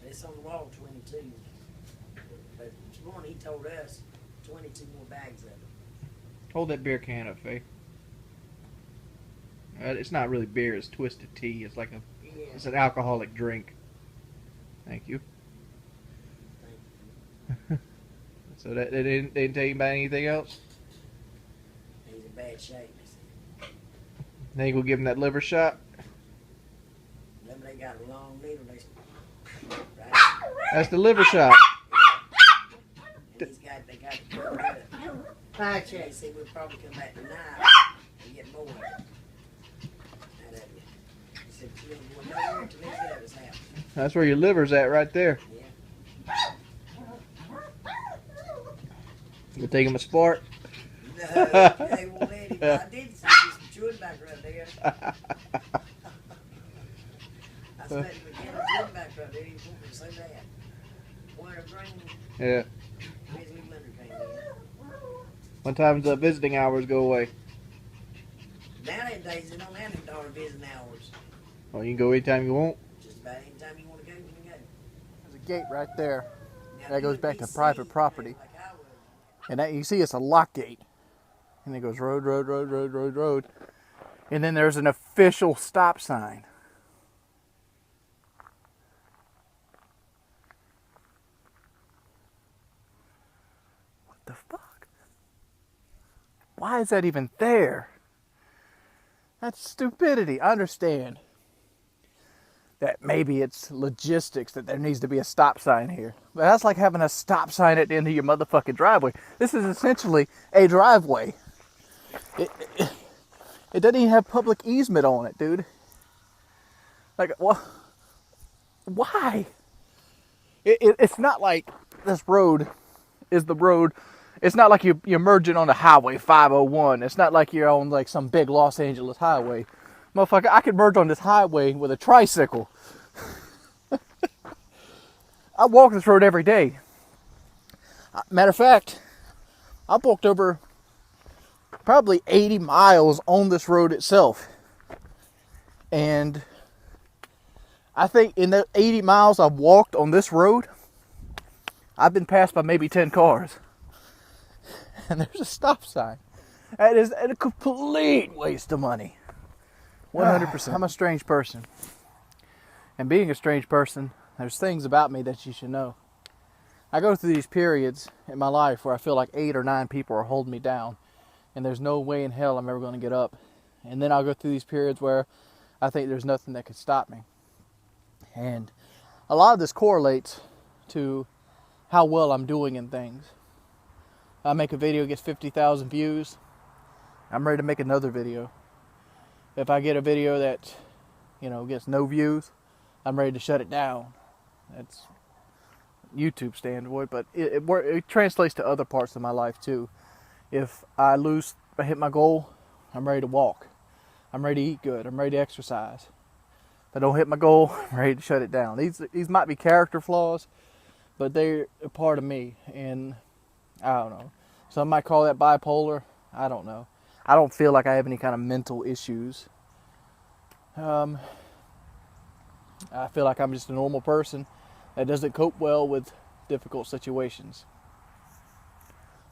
But it's on the wall, 22. But this morning he told us 22 more bags of it. Hold that beer can up, Faye. It's not really beer. It's twisted tea. It's like it's an alcoholic drink. Thank you. So they didn't tell you about anything else? He's in bad shape, they said. Then you go give him that liver shot. Them they got a long needle. Right? That's the liver shot. And they got to put it up. Pie They check. said we'll probably come back tonight and get more out of you. He said, you ain't going nowhere until they get out of his house. That's where your liver's at right there. Yeah. You take him a spark. No, they won't let him. I did see some chewing back right there. I said, we can't have chewing back right there. He won't be so bad. Wanted to bring Yeah. Grizzly Blender came in. What time's the visiting hours go away? Nowadays, they don't have them darn visiting hours. Well, you can go anytime you want. Just about any time you want to go, you can go. There's a gate right there. Now, That goes you back be to private seen, property. Like I was. And that, you see it's a lock gate. And it goes road, road, road, road, road, road. And then there's an official stop sign. What the fuck? Why is that even there? That's stupidity. I understand that maybe it's logistics that there needs to be a stop sign here. But that's like having a stop sign at the end of your motherfucking driveway. This is essentially a driveway. It doesn't even have public easement on it, dude. Like, well, why? It's not like this road is the road. It's not like you're merging on the highway 501. It's not like you're on like some big Los Angeles highway. Motherfucker, I could merge on this highway with a tricycle. I walk this road every day. Matter of fact, I walked over probably 80 miles on this road itself. And I think in the 80 miles I've walked on this road, I've been passed by maybe 10 cars. And there's a stop sign. That is a complete waste of money. 100%. I'm a strange person. And being a strange person, there's things about me that you should know. I go through these periods in my life where I feel like 8 or 9 people are holding me down. And there's no way in hell I'm ever going to get up. And then I'll go through these periods where I think there's nothing that could stop me. And a lot of this correlates to how well I'm doing in things. I make a video, gets 50,000 views, I'm ready to make another video. If I get a video that, gets no views, I'm ready to shut it down. That's YouTube standard, but it translates to other parts of my life too. If I hit my goal, I'm ready to walk. I'm ready to eat good. I'm ready to exercise. If I don't hit my goal, I'm ready to shut it down. These might be character flaws, but they're a part of me, and I don't know. Some might call that bipolar. I don't know. I don't feel like I have any kind of mental issues. I feel like I'm just a normal person that doesn't cope well with difficult situations.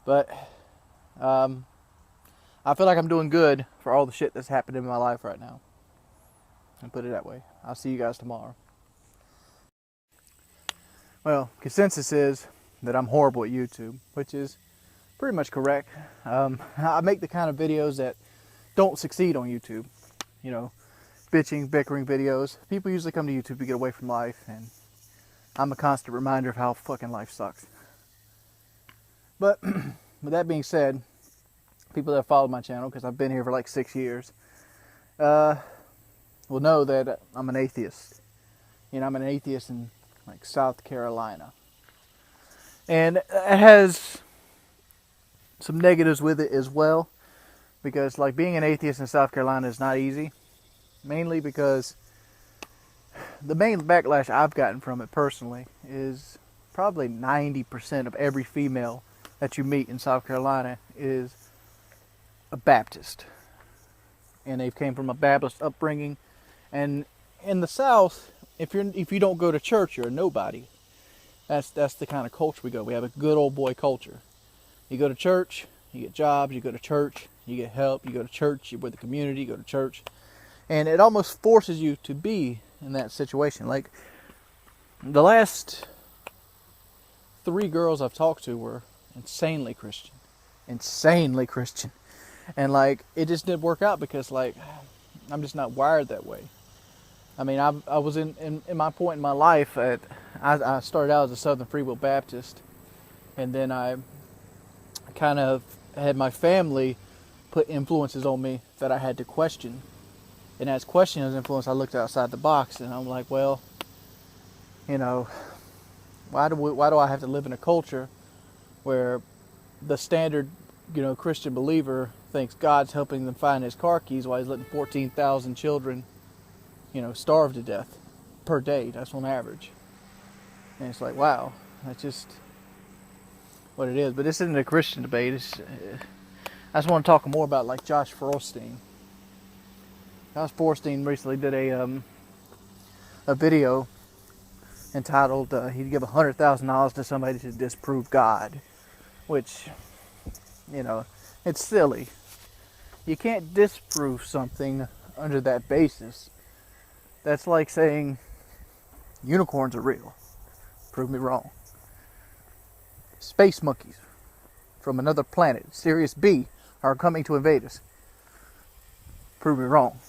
But I feel like I'm doing good for all the shit that's happened in my life right now. And put it that way. I'll see you guys tomorrow. Well, consensus is that I'm horrible at YouTube, which is pretty much correct. I make the kind of videos that don't succeed on YouTube. Bitching, bickering videos. People usually come to YouTube to get away from life, and I'm a constant reminder of how fucking life sucks. But with that being said, people that have followed my channel, because I've been here for like 6 years, will know that I'm an atheist. I'm an atheist in like South Carolina. And it has some negatives with it as well, because like being an atheist in South Carolina is not easy. Mainly because the main backlash I've gotten from it personally is probably 90% of every female that you meet in South Carolina is a Baptist. And they came from a Baptist upbringing. And in the South, if you don't go to church, you're a nobody. That's the kind of culture we go. We have a good old boy culture. You go to church, you get jobs, you go to church, you get help, you go to church, you're with the community, you go to church. And it almost forces you to be in that situation. Like, the last 3 girls I've talked to were insanely Christian. Insanely Christian. And, like, it just didn't work out because, like, I'm just not wired that way. I mean, I was in my point in my life I started out as a Southern Free Will Baptist. And then I kind of had my family put influences on me that I had to question. And as questioning those influences, I looked outside the box, and I'm like, well, why do I have to live in a culture where the standard, Christian believer thinks God's helping them find his car keys while he's letting 14,000 children, starve to death per day? That's on average. And it's like, wow, that's just what it is. But this isn't a Christian debate. I just want to talk more about like Josh Feuerstein. Josh Feuerstein recently did a video entitled he'd give $100,000 to somebody to disprove God, which, it's silly. You can't disprove something under that basis. That's like saying unicorns are real. Prove me wrong. Space monkeys from another planet, Sirius B, are coming to invade us. Prove me wrong.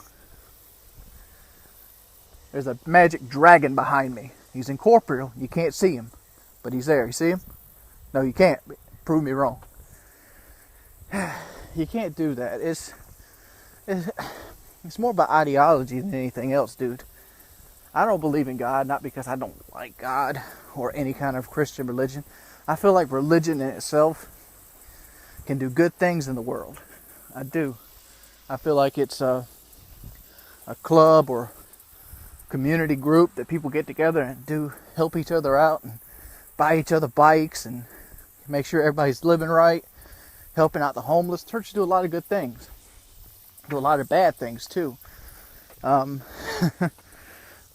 There's a magic dragon behind me. He's incorporeal. You can't see him, but he's there. You see him? No, you can't. Prove me wrong. You can't do that. It's more about ideology than anything else, dude. I don't believe in God, not because I don't like God or any kind of Christian religion. I feel like religion in itself can do good things in the world. I do. I feel like it's a club or community group that people get together and do help each other out and buy each other bikes and make sure everybody's living right, helping out the homeless. Churches do a lot of good things. Do a lot of bad things too.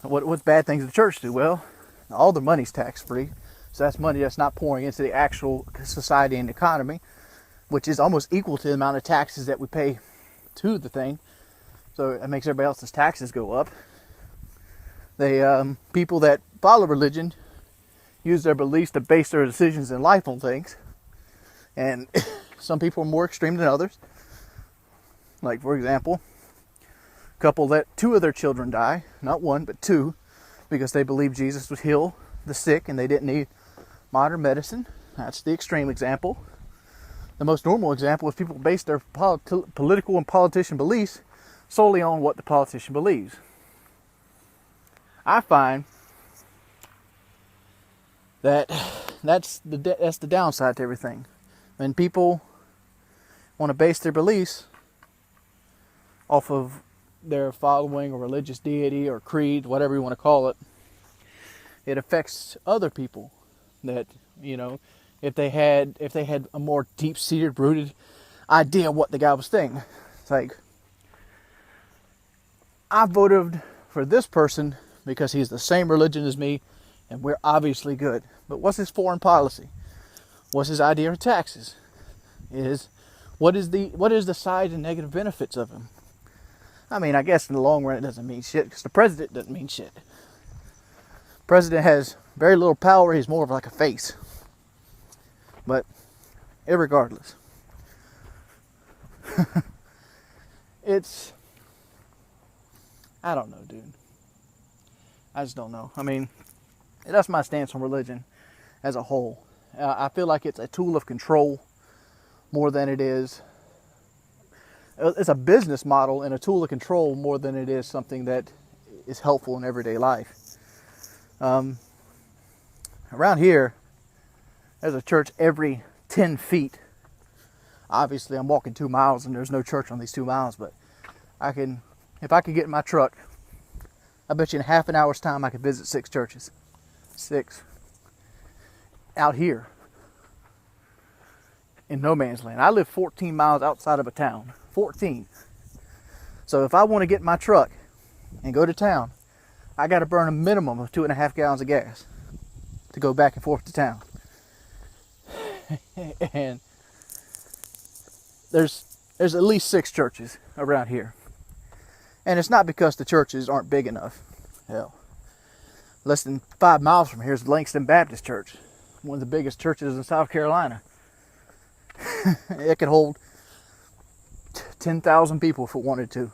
What's bad things the church do? Well, all the money's tax-free. So that's money that's not pouring into the actual society and economy, which is almost equal to the amount of taxes that we pay to the thing. So it makes everybody else's taxes go up. People that follow religion use their beliefs to base their decisions in life on things. And some people are more extreme than others. Like, for example, a couple let 2 of their children die, not 1, but 2, because they believed Jesus would heal the sick and they didn't need modern medicine. That's the extreme example. The most normal example is people base their political and politician beliefs solely on what the politician believes. I find that that's the downside to everything. When people want to base their beliefs off of their following a religious deity or creed, whatever you want to call it, it affects other people. That, you know, if they had a more deep-seated, rooted idea of what the guy was thinking. It's like, I voted for this person because he's the same religion as me and we're obviously good. But what's his foreign policy? What's his idea of taxes? What is the side and negative benefits of him? I mean, I guess in the long run it doesn't mean shit, because the president doesn't mean shit. The president has very little power. He's more of like a face. But irregardless, I don't know, dude. I just don't know. I mean, that's my stance on religion as a whole. I feel like it's a tool of control more than it is. It's a business model and a tool of control more than it is something that is helpful in everyday life. Around here, there's a church every 10 feet. Obviously, I'm walking 2 miles and there's no church on these 2 miles, but if I could get in my truck, I bet you in half an hour's time I could visit 6 churches. 6. Out here. In no man's land. I live 14 miles outside of a town. 14. So if I want to get in my truck and go to town, I got to burn a minimum of 2.5 gallons of gas to go back and forth to town. And there's at least 6 churches around here. And it's not because the churches aren't big enough. Hell, less than 5 miles from here is Langston Baptist Church, one of the biggest churches in South Carolina. It could hold 10,000 people if it wanted to.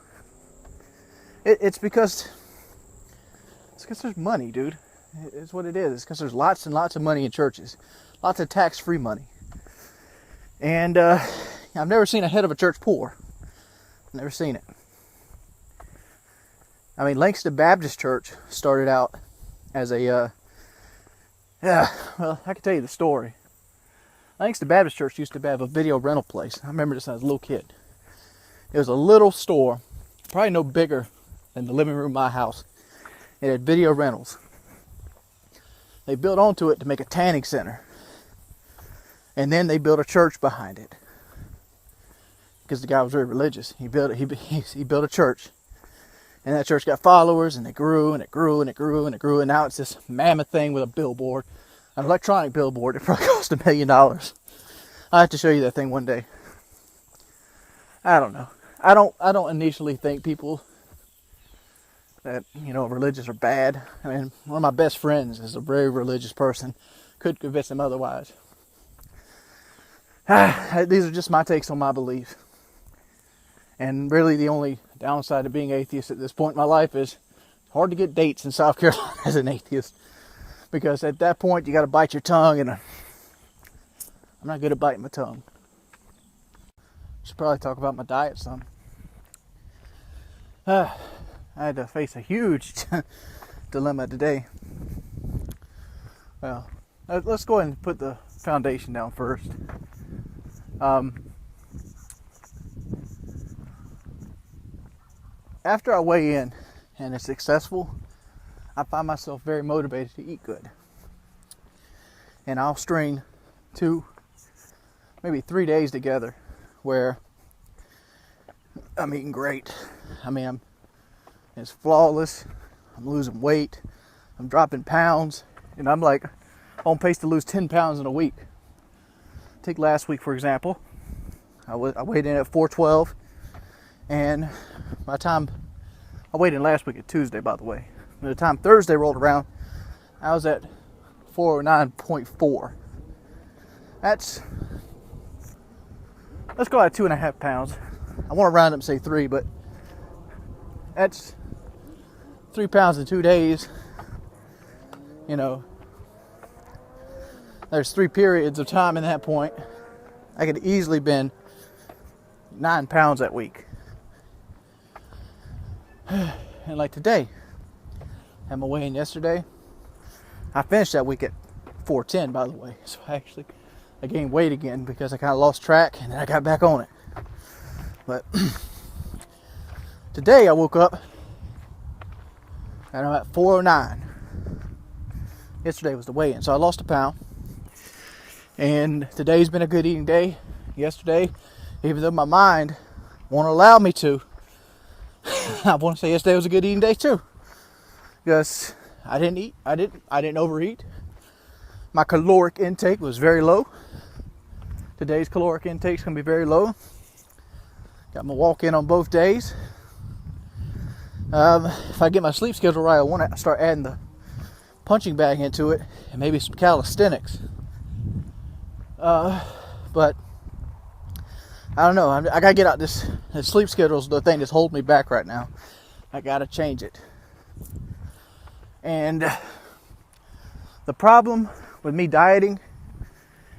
It's because there's money, dude. It's what it is. It's because there's lots and lots of money in churches. Lots of tax-free money. And I've never seen a head of a church poor. Never seen it. I mean, Langston Baptist Church started out as well, I can tell you the story. Langston Baptist Church used to have a video rental place. I remember this when I was a little kid. It was a little store, probably no bigger than the living room of my house. It had video rentals. They built onto it to make a tanning center. And then they built a church behind it. Because the guy was very religious. He built a church. And that church got followers, and it grew, and it grew, and it grew, and it grew, and now it's this mammoth thing with a billboard. An electronic billboard. It probably cost $1 million. I'll have to show you that thing one day. I don't know. I don't initially think people that, religious are bad. I mean, one of my best friends is a very religious person. Couldn't convince him otherwise. These are just my takes on my beliefs. And really the only downside of being atheist at this point in my life is it's hard to get dates in South Carolina as an atheist. Because at that point you got to bite your tongue, and I'm not good at biting my tongue. Should probably talk about my diet some. I had to face a huge dilemma today. Well, let's go ahead and put the foundation down first. After I weigh in and it's successful, I find myself very motivated to eat good. And I'll string 2, maybe 3 days together where I'm eating great. I mean, it's flawless. I'm losing weight. I'm dropping pounds. And I'm like on pace to lose 10 pounds in a week. Take last week, for example. I weighed in at 412. And by the time, I weighed in last week at Tuesday, by the way. By the time Thursday rolled around, I was at 409.4. Let's go at 2.5 pounds. I want to round up and say 3, but that's 3 pounds in 2 days. You know, there's 3 periods of time in that point. I could easily been 9 pounds that week. And like today, I had my weigh-in yesterday. I finished that week at 410, by the way. So I gained weight again because I kind of lost track and then I got back on it. But today I woke up and I'm at 409. Yesterday was the weigh-in, so I lost a pound. And today's been a good eating day. Yesterday, even though my mind won't allow me to, I want to say yesterday was a good eating day too. Because I didn't overeat. My caloric intake was very low. Today's caloric intake is going to be very low. Got my walk-in on both days. If I get my sleep schedule right, I want to start adding the punching bag into it and maybe some calisthenics. But I don't know. I gotta get out this sleep schedule is the thing that's holding me back right now. I gotta change it. And the problem with me dieting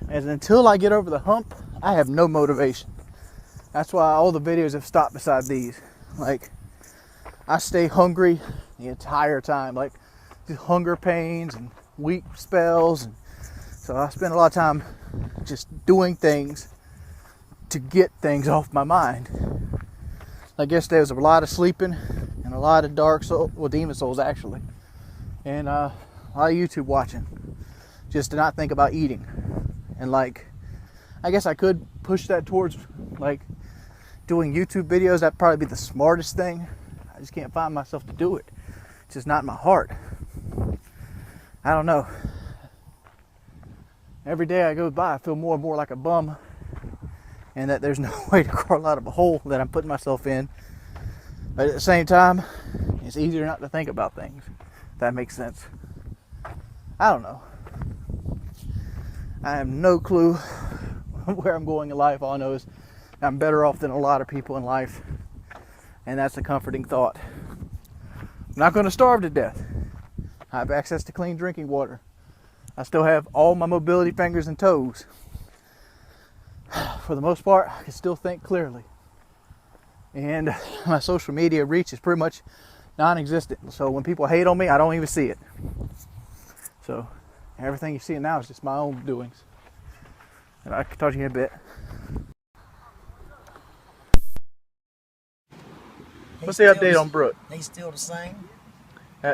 is until I get over the hump, I have no motivation. That's why all the videos have stopped beside these. Like, I stay hungry the entire time. Like, hunger pains and weak spells. And so I spend a lot of time just doing things to get things off my mind. Like yesterday was a lot of sleeping and a lot of demon souls actually. And a lot of YouTube watching. Just to not think about eating. And like, I guess I could push that towards like doing YouTube videos. That'd probably be the smartest thing. I just can't find myself to do it. It's just not in my heart. I don't know. Every day I go by, I feel more and more like a bum, and that there's no way to crawl out of a hole that I'm putting myself in. But at the same time, it's easier not to think about things. If that makes sense. I don't know. I have no clue where I'm going in life. All I know is I'm better off than a lot of people in life, and that's a comforting thought. I'm not going to starve to death. I have access to clean drinking water. I still have all my mobility fingers and toes. For the most part, I can still think clearly. And my social media reach is pretty much non-existent. So when people hate on me, I don't even see it. So everything you see now is just my own doings. And I can talk to you in a bit. What's the update on Brooke? He's still the same.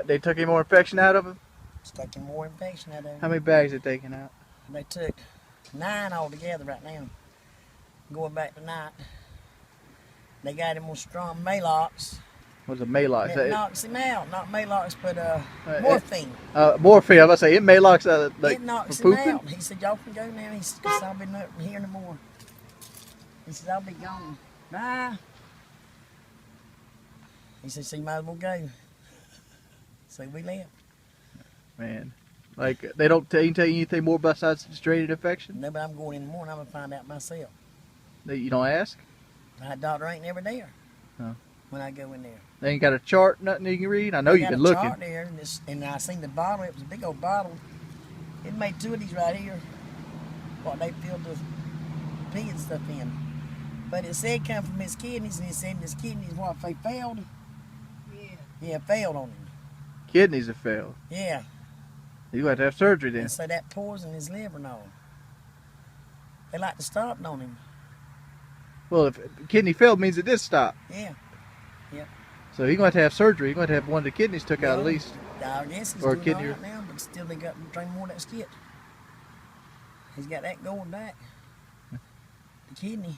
They took any more infection out of him? It's taking more infection out of him. How many bags are they taking out? They took 9 altogether right now. Going back tonight. They got him on strong Malox. What's a Malox? That knocks him out. Not Malox, but morphine. Morphine. I was about to say, it Malox like it knocks for him pooping? out. He said, y'all can go now. He said, because I'll be not here no more. He said, I'll be gone. Bye. He said, so you might as well go. So we left. Man, like they don't tell you anything more besides straight infection? No, but I'm going in the morning. I'm going to find out myself. You don't ask? My doctor ain't never there. Oh. When I go in there. They ain't got a chart, nothing you can read? I know you've been looking. Got a chart there, and I seen the bottle. It was a big old bottle. It made 2 of these right here. What they filled the pee and stuff in. But it said come from his kidneys, and it said his kidneys, what, if they failed? Yeah, failed on him. kidneys have failed. Yeah. You got to have surgery then. And so that poison his liver and all. They like to stop on him. Well, if kidney failed means it did stop. Yeah. Yep. So he's going to have surgery. He's going to have one of the kidneys took out at least. I guess he's Or doing kidney. all right now, but still they got to drain more of that skit. He's got that going back. The kidney.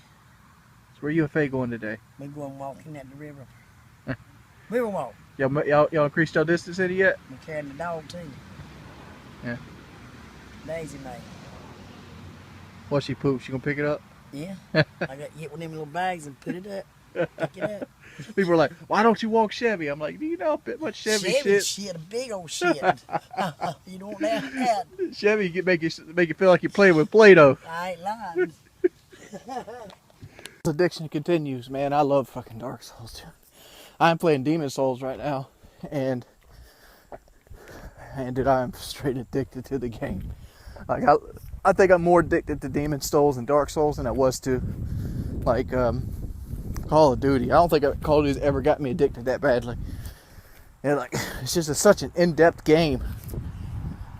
So where you and Faye going today? We going walking at the river. River walk. Y'all increased your distance any yet? We carrying the dog too. Yeah. Daisy made. What, she pooped? She gonna pick it up? Yeah. I got to get one of them little bags and put it up. Pick it up. People are like, why don't you walk Chevy? I'm like, do you know how much Chevy shit? A big old shit. You don't have that. Chevy can make you feel like you're playing with Play-Doh. I ain't lying. Addiction continues, man. I love fucking Dark Souls, dude. I'm playing Demon Souls right now, and dude, I'm straight addicted to the game. Like I think I'm more addicted to Demon Souls and Dark Souls than I was to like Call of Duty. I don't think Call of Duty ever got me addicted that badly. And like, it's just such an in-depth game.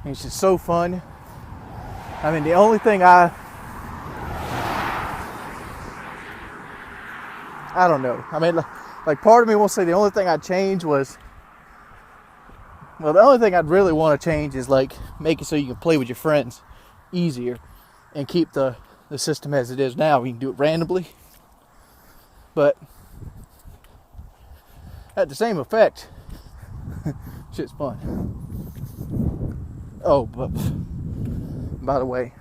And it's just so fun. I mean, the only thing I don't know. I mean, like part of me will say the only thing I'd change was, well, the only thing I'd really want to change is like make it so you can play with your friends easier and keep the system as it is now. You can do it randomly. But at the same effect, shit's fun. Oh, but by the way,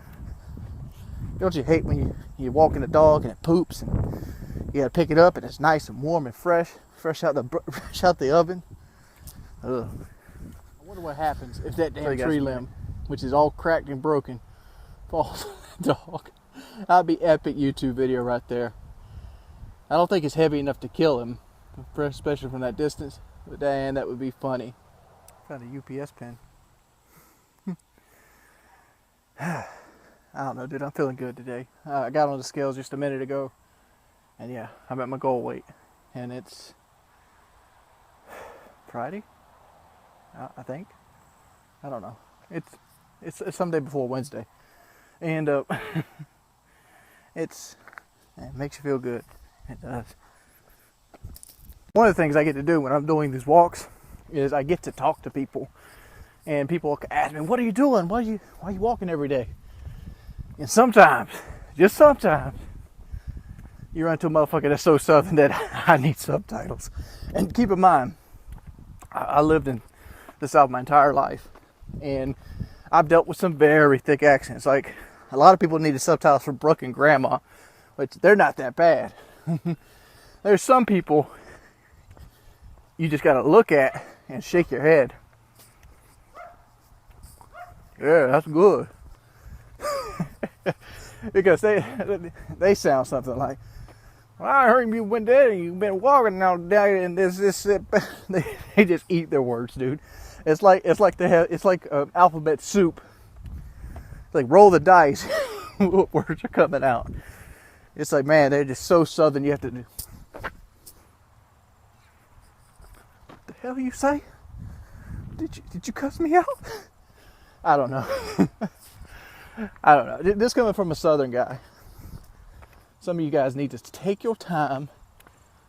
don't you hate when you're walking a dog and it poops and you gotta pick it up and it's nice and warm and fresh out the oven? Ugh. I wonder what happens if that damn tree limb, which is all cracked and broken, falls on the dog. That'd be epic YouTube video right there. I don't think it's heavy enough to kill him, especially from that distance. But damn, that would be funny. Found a UPS pen. I don't know, dude. I'm feeling good today. I got on the scales just a minute ago, and yeah, I'm at my goal weight, and it's Friday. I think. I don't know. It's someday before Wednesday, and it makes you feel good. It does. One of the things I get to do when I'm doing these walks is I get to talk to people, and people ask me, "What are you doing? Why are you walking every day?" And sometimes, just sometimes, you run into a motherfucker that's so southern that I need subtitles. And keep in mind, I lived in the South my entire life, and I've dealt with some very thick accents. Like a lot of people needed subtitles for Brooke and Grandma, which they're not that bad. There's some people you just gotta look at and shake your head. Yeah, that's good. Because they sound something like, well, I heard you went there and you've been walking now day and this they just eat their words, dude. It's like alphabet soup. It's like roll the dice. What words are coming out? It's like, man, they're just so southern. You have to do. What the hell you say? Did you cuss me out? I don't know. I don't know. This coming from a southern guy. Some of you guys need to take your time,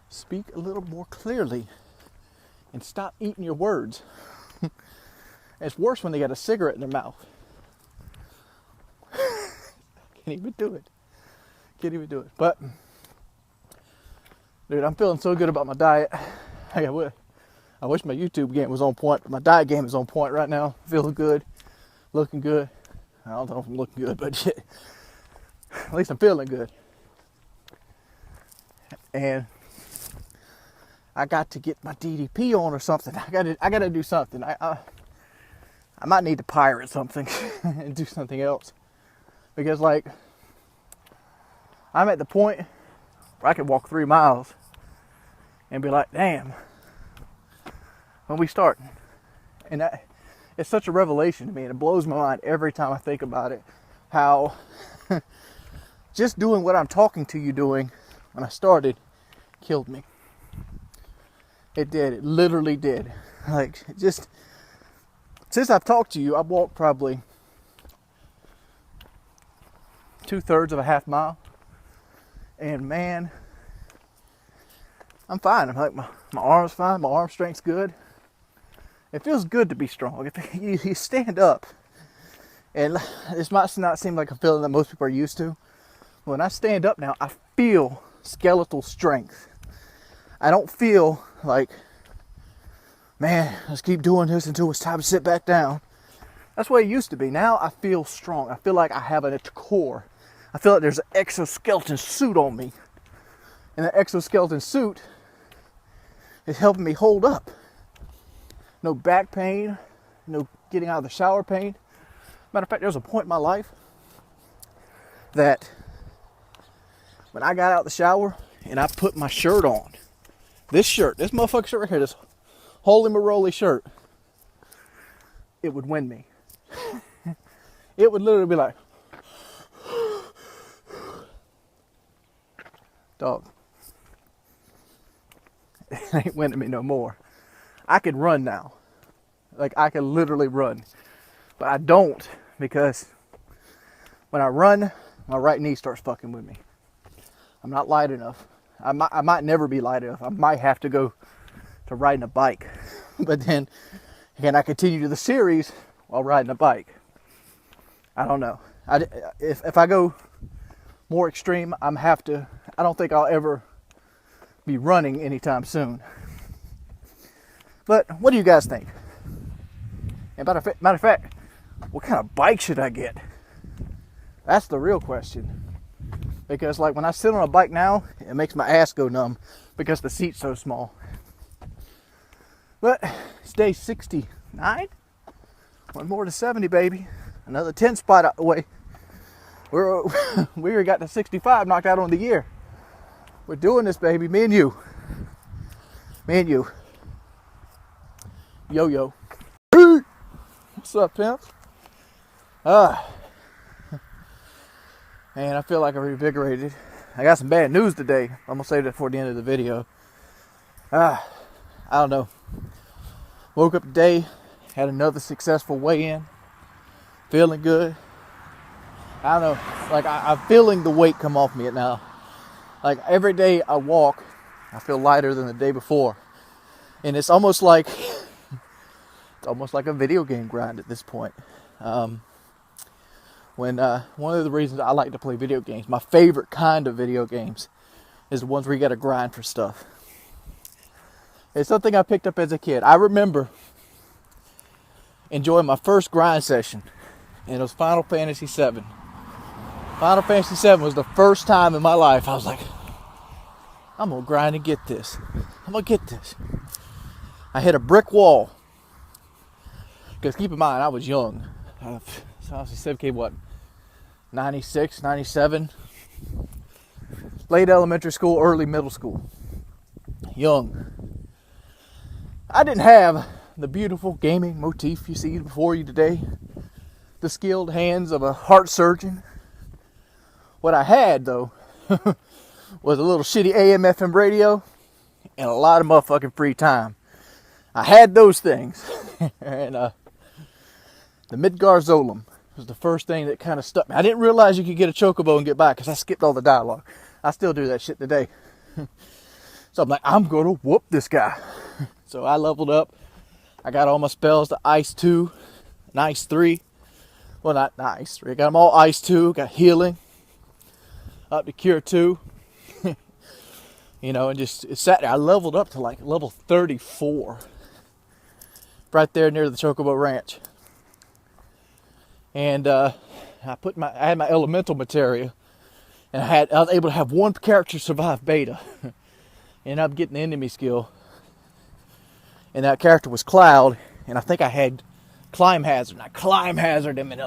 speak a little more clearly, and stop eating your words. It's worse when they got a cigarette in their mouth. Can't even do it. But, dude, I'm feeling so good about my diet. I wish my YouTube game was on point, but my diet game is on point right now. Feeling good, looking good. I don't know if I'm looking good, but shit, at least I'm feeling good. And I got to get my DDP on or something. I gotta do something. I might need to pirate something and do something else, because like I'm at the point where I could walk 3 miles and be like, damn, when we start? And it's such a revelation to me, and it blows my mind every time I think about it, how just doing what I'm talking to you doing when I started killed me. It did. It literally did. Like, just since I've talked to you, I've walked probably 2/3 of a half mile. And man, I'm fine. I'm like, my arm's fine. My arm strength's good. It feels good to be strong. If you stand up, and this might not seem like a feeling that most people are used to. When I stand up now, I feel skeletal strength. I don't feel like, man, let's keep doing this until it's time to sit back down. That's what it used to be. Now I feel strong. I feel like I have a core. I feel like there's an exoskeleton suit on me. And the exoskeleton suit is helping me hold up. No back pain, no getting out of the shower pain. Matter of fact, there was a point in my life that when I got out of the shower and I put my shirt on, this motherfucking shirt right here, this holy moly shirt, it would win me. It would literally be like, dog, it ain't winning me no more. I can run now. Like, I can literally run. But I don't, because when I run, my right knee starts fucking with me. I'm not light enough. I might never be light enough. I might have to go to riding a bike. But then, can I continue the series while riding a bike? I don't know. If I go more extreme, I don't think I'll ever be running anytime soon. But what do you guys think? And matter of fact, what kind of bike should I get? That's the real question. Because like when I sit on a bike now, it makes my ass go numb because the seat's so small. But it's day 69. One more to 70, baby. Another 10 spot out the way. We already got the 65 knocked out on the year. We're doing this, baby. Me and you. Me and you. Yo, yo. What's up, pimps? Man, I feel like I'm revigorated. I got some bad news today. I'm going to save that for the end of the video. I don't know. Woke up today, had another successful weigh-in. Feeling good. I don't know. Like, I'm feeling the weight come off me now. Like, every day I walk, I feel lighter than the day before. And it's almost like a video game grind at this point. One of the reasons I like to play video games, my favorite kind of video games, is the ones where you got to grind for stuff. It's something I picked up as a kid. I remember enjoying my first grind session, and it was Final Fantasy VII. Final Fantasy VII was the first time in my life I was like, I'm going to grind and get this. I'm going to get this. I hit a brick wall. Because keep in mind, I was young. So I was 96, 97. Late elementary school, early middle school. Young. I didn't have the beautiful gaming motif you see before you today. The skilled hands of a heart surgeon. What I had, though, was a little shitty AM FM radio and a lot of motherfucking free time. I had those things. And the Midgar Zolom was the first thing that kind of stuck me. I didn't realize you could get a chocobo and get by because I skipped all the dialogue. I still do that shit today. So I'm like, I'm going to whoop this guy. So I leveled up. I got all my spells to Ice 2 and Ice 3. Well, not Ice 3. I got them all Ice 2. Got healing. Up to Cure 2. You know, and just it sat there. I leveled up to like level 34. Right there near the Chocobo Ranch. And I had my elemental materia. And I was able to have one character survive beta. And I'm getting the enemy skill. And that character was Cloud. And I think I had Climb Hazard. And I Climb Hazard him. And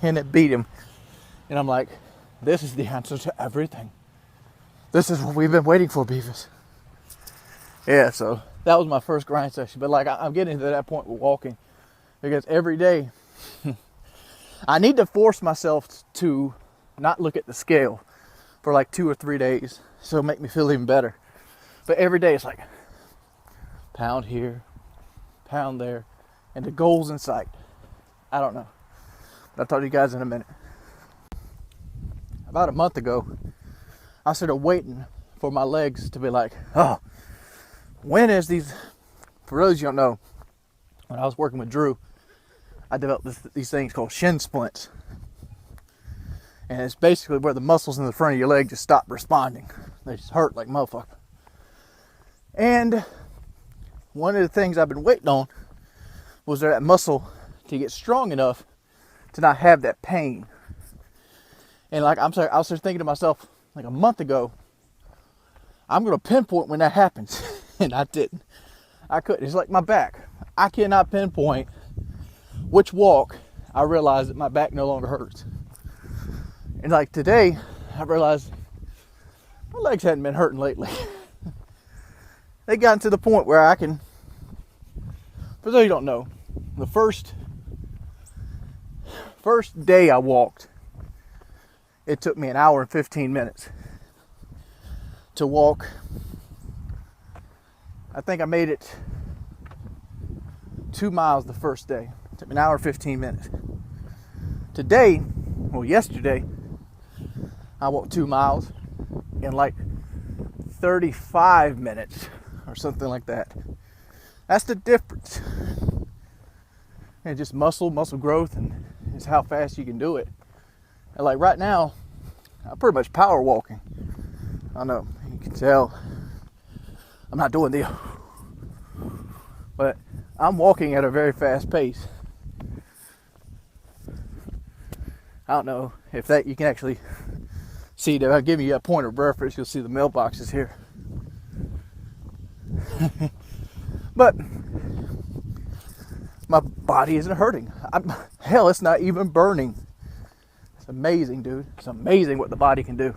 and it beat him. And I'm like, this is the answer to everything. This is what we've been waiting for, Beavis. Yeah, so that was my first grind session. But like, I'm getting to that point with walking. Because every day, I need to force myself to not look at the scale for like 2 or 3 days. So it'll make me feel even better. But every day it's like, pound here, pound there, and the goal's in sight. I don't know. But I'll talk to you guys in a minute. About a month ago, I started waiting for my legs to be like, oh, when is these... For those you don't know, when I was working with Drew, I developed these things called shin splints. And it's basically where the muscles in the front of your leg just stop responding. They just hurt like motherfucker. And one of the things I've been waiting on was that muscle to get strong enough to not have that pain. And like I was just thinking to myself, like a month ago, I'm gonna pinpoint when that happens. And I didn't. I couldn't. It's like my back. I cannot pinpoint which walk I realized that my back no longer hurts. And like today, I realized my legs hadn't been hurting lately. They gotten to the point where I can, for those you don't know, the first day I walked, it took me an hour and 15 minutes to walk. I think I made it 2 miles the first day. It took me an hour and 15 minutes. Today, well, yesterday, I walked 2 miles in like 35 minutes or something like that. That's the difference. And just muscle growth, and it's how fast you can do it. And like right now, I'm pretty much power walking. I know, you can tell I'm not doing the, but I'm walking at a very fast pace. I don't know if that you can actually see that. I'll give you a point of reference. You'll see the mailboxes here. But my body isn't hurting. Hell, it's not even burning. It's amazing, dude. It's amazing what the body can do.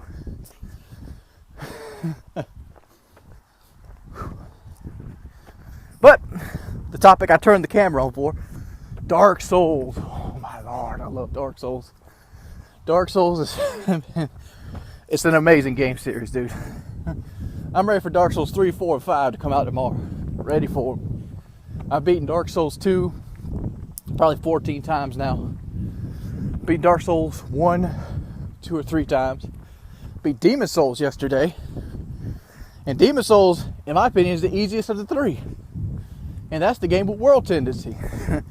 But the topic I turned the camera on for, Dark Souls. Oh my Lord, I love Dark Souls. Dark Souls is it's an amazing game series, dude. I'm ready for Dark Souls 3, 4, and 5 to come out tomorrow. Ready for them. I've beaten Dark Souls 2 probably 14 times now. Beat Dark Souls 1, 2 or 3 times. Beat Demon Souls yesterday. And Demon Souls, in my opinion, is the easiest of the 3. And that's the game with world tendency. The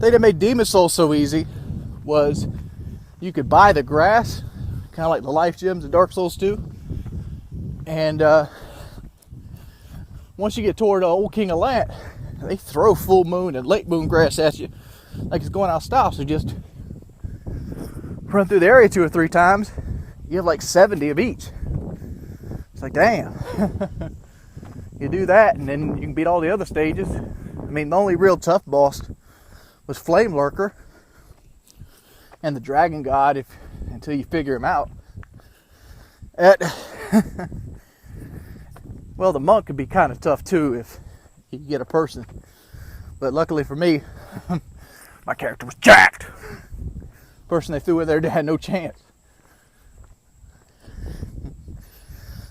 thing that made Demon Souls so easy was you could buy the grass, kind of like the life gems in Dark Souls 2. And once you get toward Old King of Lant, they throw full moon and late moon grass at you like it's going out of style. So just run through the area 2 or 3 times. You have like 70 of each. It's like, damn. You do that and then you can beat all the other stages. I mean, the only real tough boss was Flame Lurker and the Dragon God until you figure him out. Well, the monk could be kind of tough too if you get a person. But luckily for me, my character was jacked. Person they threw in there had no chance.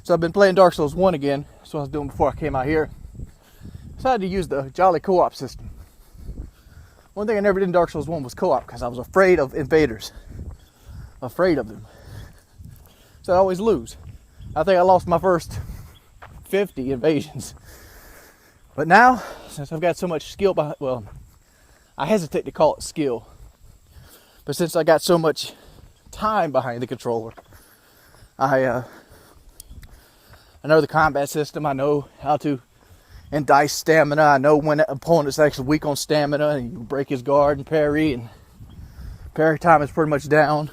So I've been playing Dark Souls 1 again. That's what I was doing before I came out here. Decided to use the Jolly co-op system. One thing I never did in Dark Souls 1 was co-op because I was afraid of invaders. Afraid of them. So I always lose. I think I lost my first 50 invasions. But now, since I've got so much skill behind, well, I hesitate to call it skill. But since I got so much time behind the controller, I know the combat system. I know how to indice stamina. I know when an opponent's actually weak on stamina and you break his guard and parry time is pretty much down.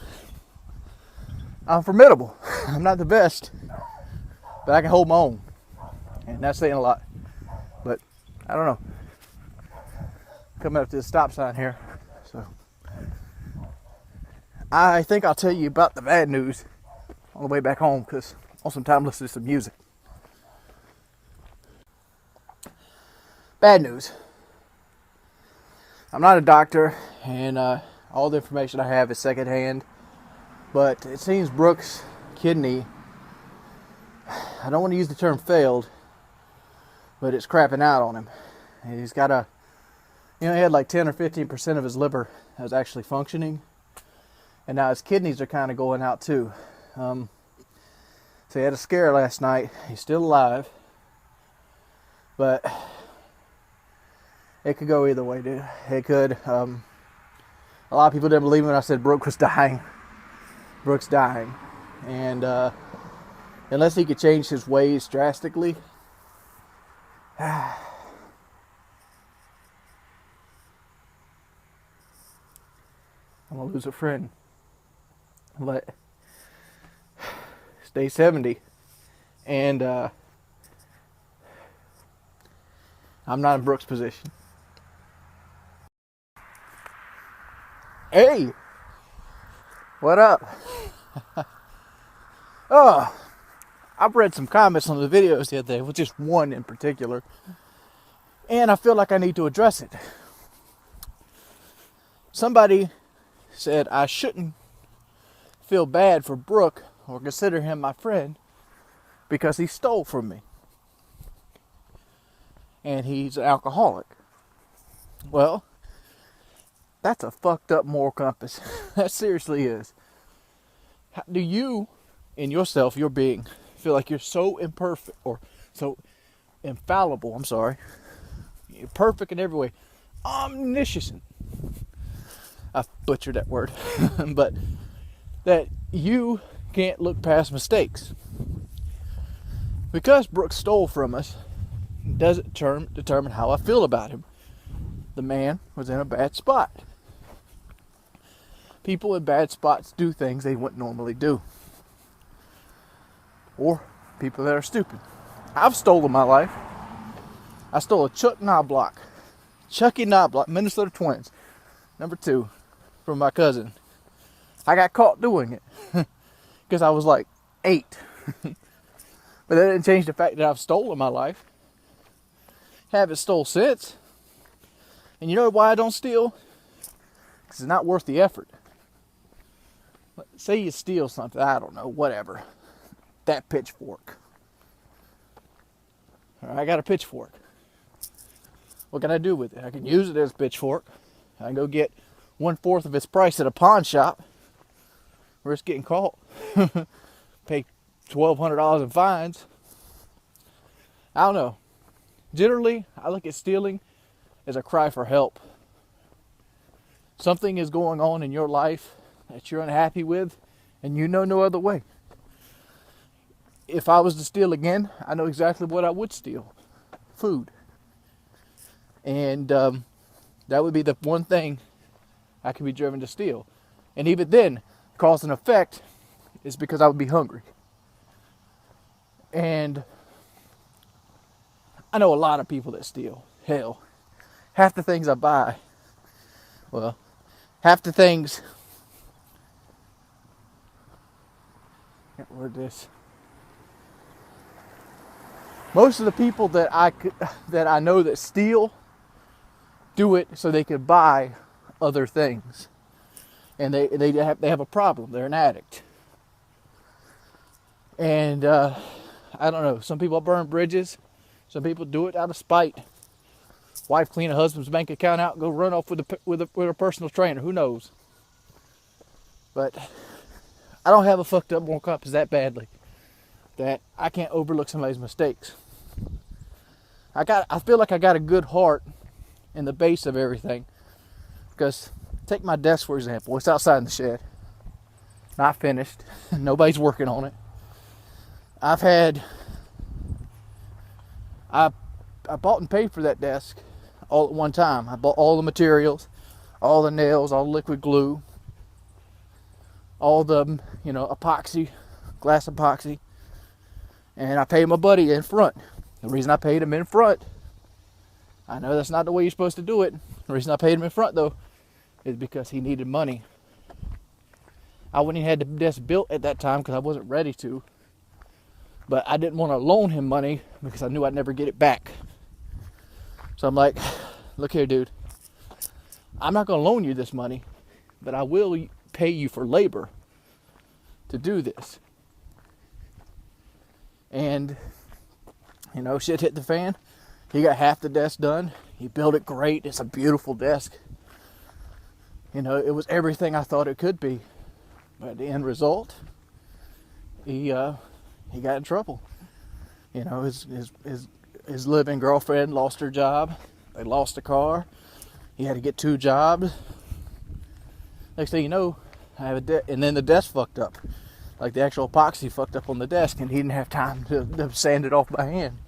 I'm formidable. I'm not the best, but I can hold my own. And that's saying a lot. But I don't know. Coming up to the stop sign here. So I think I'll tell you about the bad news on the way back home because I want some time to listen to some music. Bad news. I'm not a doctor, and all the information I have is secondhand. But it seems Brooks' kidney, I don't want to use the term failed, but it's crapping out on him. And he's got a He had like 10 or 15% of his liver that was actually functioning. And now his kidneys are kind of going out too. So he had a scare last night. He's still alive. But it could go either way, dude. It could. A lot of people didn't believe me when I said Brooke was dying. Brooke's dying. And unless he could change his ways drastically, I'm going to lose a friend. But it's day 70. And I'm not in Brooke's position. Hey! What up? Oh, I've read some comments on the videos the other day, with just one in particular. And I feel like I need to address it. Somebody said I shouldn't feel bad for Brooke or consider him my friend because he stole from me. And he's an alcoholic. Well, that's a fucked up moral compass. That seriously is. How do you, in yourself, your being, feel like you're so imperfect or so infallible? I'm sorry. You're perfect in every way. Omniscient. I butchered that word. But that you can't look past mistakes. Because Brooke stole from us, doesn't determine how I feel about him. The man was in a bad spot. People in bad spots do things they wouldn't normally do. Or people that are stupid. I've stolen my life. I stole a Chucky Knobloch, Minnesota Twins, number 2, from my cousin. I got caught doing it because I was like 8. But that didn't change the fact that I've stolen my life. Haven't stole since. And you know why I don't steal? Because it's not worth the effort. Say you steal something, I don't know, whatever. That pitchfork. I got a pitchfork. What can I do with it? I can use it as a pitchfork. I can go get 1/4 of its price at a pawn shop. Risk getting caught. Pay $1,200 in fines. I don't know. Generally, I look at stealing as a cry for help. Something is going on in your life that you're unhappy with, and you know no other way. If I was to steal again, I know exactly what I would steal. Food. And that would be the one thing I could be driven to steal. And even then, cause and effect is because I would be hungry. And I know a lot of people that steal. Hell, half the things I buy, well, half the things, can't word this. Most of the people that I know that steal do it so they can buy other things, and they have a problem. They're an addict, and I don't know. Some people burn bridges. Some people do it out of spite. Wife clean a husband's bank account out and go run off with a personal trainer. Who knows? But I don't have a fucked up moral compass that badly that I can't overlook somebody's mistakes. I feel like I got a good heart in the base of everything. Because take my desk for example. It's outside in the shed. Not finished. Nobody's working on it. I bought and paid for that desk all at one time. I bought all the materials, all the nails, all the liquid glue, all the, epoxy, glass epoxy. And I paid my buddy in front. The reason I paid him in front, I know that's not the way you're supposed to do it. The reason I paid him in front, though, is because he needed money. I wouldn't even had the desk built at that time because I wasn't ready to. But I didn't want to loan him money because I knew I'd never get it back. So I'm like, look here, dude. I'm not going to loan you this money, but I will pay you for labor to do this. And, shit hit the fan. He got half the desk done. He built it great. It's a beautiful desk. You know, it was everything I thought it could be. But the end result, he got in trouble. You know, his living girlfriend lost her job. They lost a car. He had to get 2 jobs. Next thing you know, I have and then the desk fucked up. Like the actual epoxy fucked up on the desk, and he didn't have time to sand it off by hand.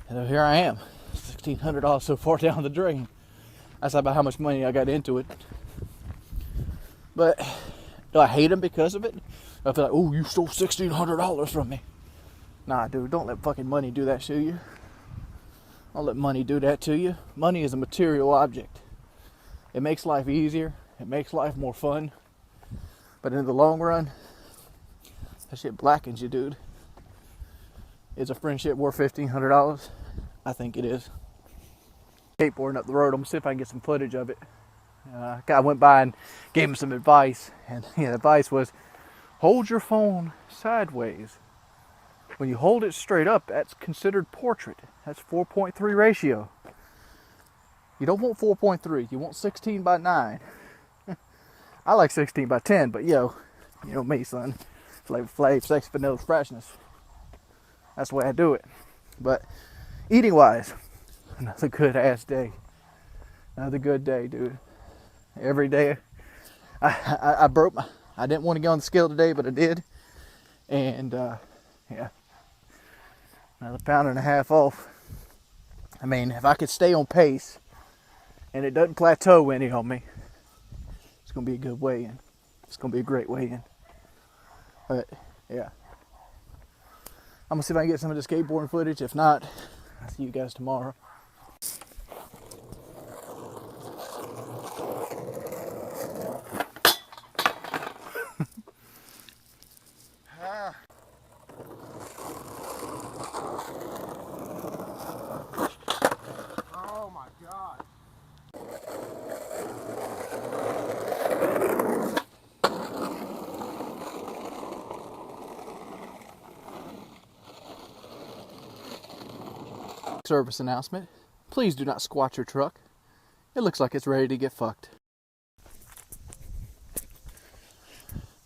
And so here I am, $1,600 so far down the drain. That's about how much money I got into it. But do I hate him because of it? I feel like, oh, you stole $1,600 from me. Nah, dude, don't let fucking money do that to you. Don't let money do that to you. Money is a material object. It makes life easier. It makes life more fun. But in the long run, that shit blackens you, dude. Is a friendship worth $1,500? I think it is. Skateboarding up the road. I'm gonna see if I can get some footage of it. Guy went by and gave him some advice, and the advice was, hold your phone sideways. When you hold it straight up, that's considered portrait. That's 4.3 ratio. You don't want 4.3. You want 16 by 9. I like 16 by 10, but you know me, son. Flavor Flav, Sexy Vanilla Freshness. That's the way I do it. But eating wise, another good ass day. Another good day, dude. Every day, I broke my. I didn't want to get on the scale today, but I did. And yeah, another 1.5 pounds off. I mean, if I could stay on pace and it doesn't plateau any on me, it's gonna be a good weigh-in. It's gonna be a great weigh-in. But yeah, I'm gonna see if I can get some of the skateboarding footage. If not, I'll see you guys tomorrow. Oh my God. Service announcement. Please do not squat your truck. It looks like it's ready to get fucked.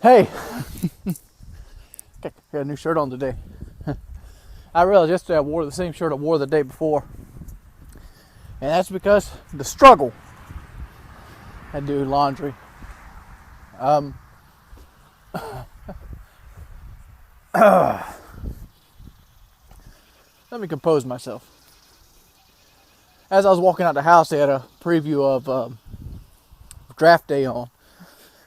Hey! Got a new shirt on today. I realized yesterday I wore the same shirt I wore the day before. And that's because the struggle. I do laundry. Let me compose myself. As I was walking out the house, they had a preview of Draft Day on.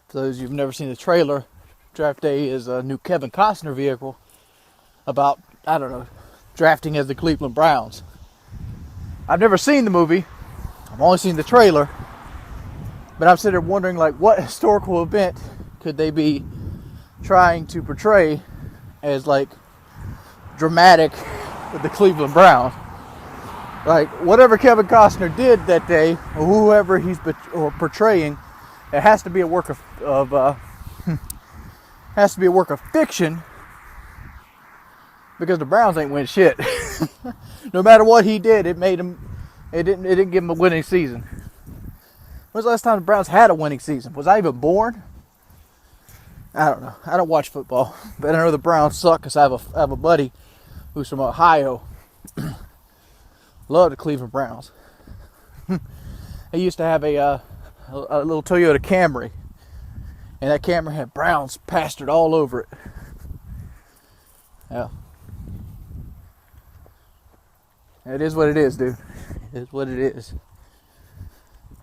For those of you who've never seen the trailer, Draft Day is a new Kevin Costner vehicle about, I don't know, drafting as the Cleveland Browns. I've never seen the movie. I've only seen the trailer. But I'm sitting there wondering, like, what historical event could they be trying to portray as, like, dramatic with the Cleveland Browns? Like, whatever Kevin Costner did that day, or whoever he's portraying, it has to be a work of has to be a work of fiction, because the Browns ain't win shit. No matter what he did, it didn't give him a winning season. When's the last time the Browns had a winning season? Was I even born? I don't know. I don't watch football, but I know the Browns suck because I have a buddy who's from Ohio. Love the Cleveland Browns. They used to have a little Toyota Camry, and that Camry had Browns plastered all over it. Yeah. It is what it is, dude. It is what it is.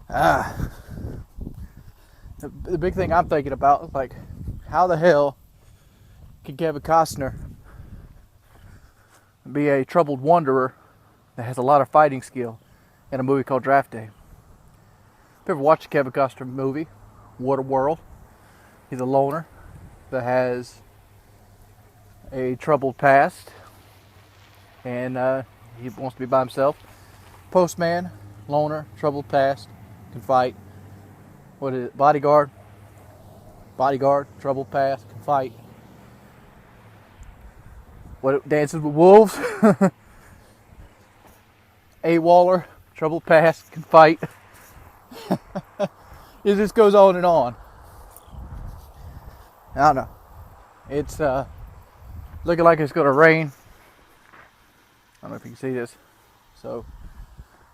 The big thing I'm thinking about is, like, how the hell can Kevin Costner be a troubled wanderer that has a lot of fighting skill in a movie called Draft Day? If you ever watched a Kevin Costner movie, Waterworld, he's a loner that has a troubled past, and he wants to be by himself. Postman, loner, troubled past, can fight. What is it? Bodyguard, troubled past, can fight. What, Dances with Wolves? A Waller, troubled past, can fight. It just goes on and on. I don't know. It's looking like it's gonna rain. I don't know if you can see this. So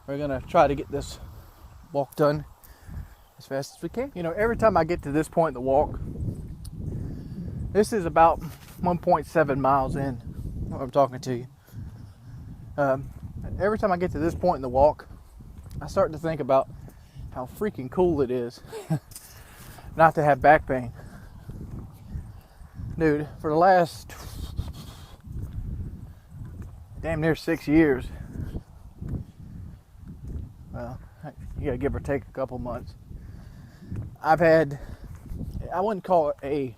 we're gonna try to get this walk done as fast as we can. You know, every time I get to this point in the walk, this is about 1.7 miles in. I'm talking to you. Every time I get to this point in the walk, I start to think about how freaking cool it is not to have back pain. Dude, for the last damn near 6 years, well, you gotta give or take a couple months, I've had, I wouldn't call it a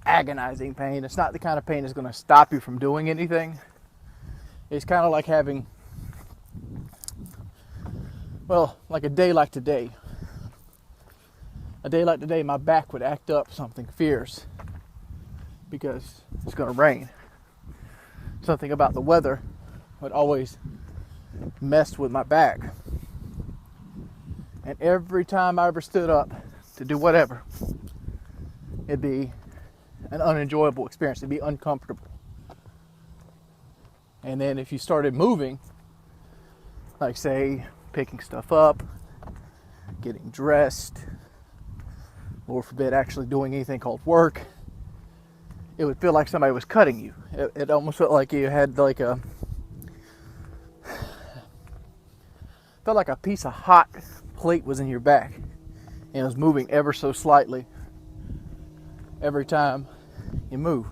agonizing pain. It's not the kind of pain that's going to stop you from doing anything. It's kind of like having, well, like a day like today. A day like today, my back would act up something fierce because it's going to rain. Something about the weather would always mess with my back. And every time I ever stood up to do whatever, it'd be an unenjoyable experience. It'd be uncomfortable. And then if you started moving, like say picking stuff up, getting dressed, Lord forbid actually doing anything called work, it would feel like somebody was cutting you. It almost felt like you had like a, felt like a piece of hot plate was in your back and it was moving ever so slightly every time you move.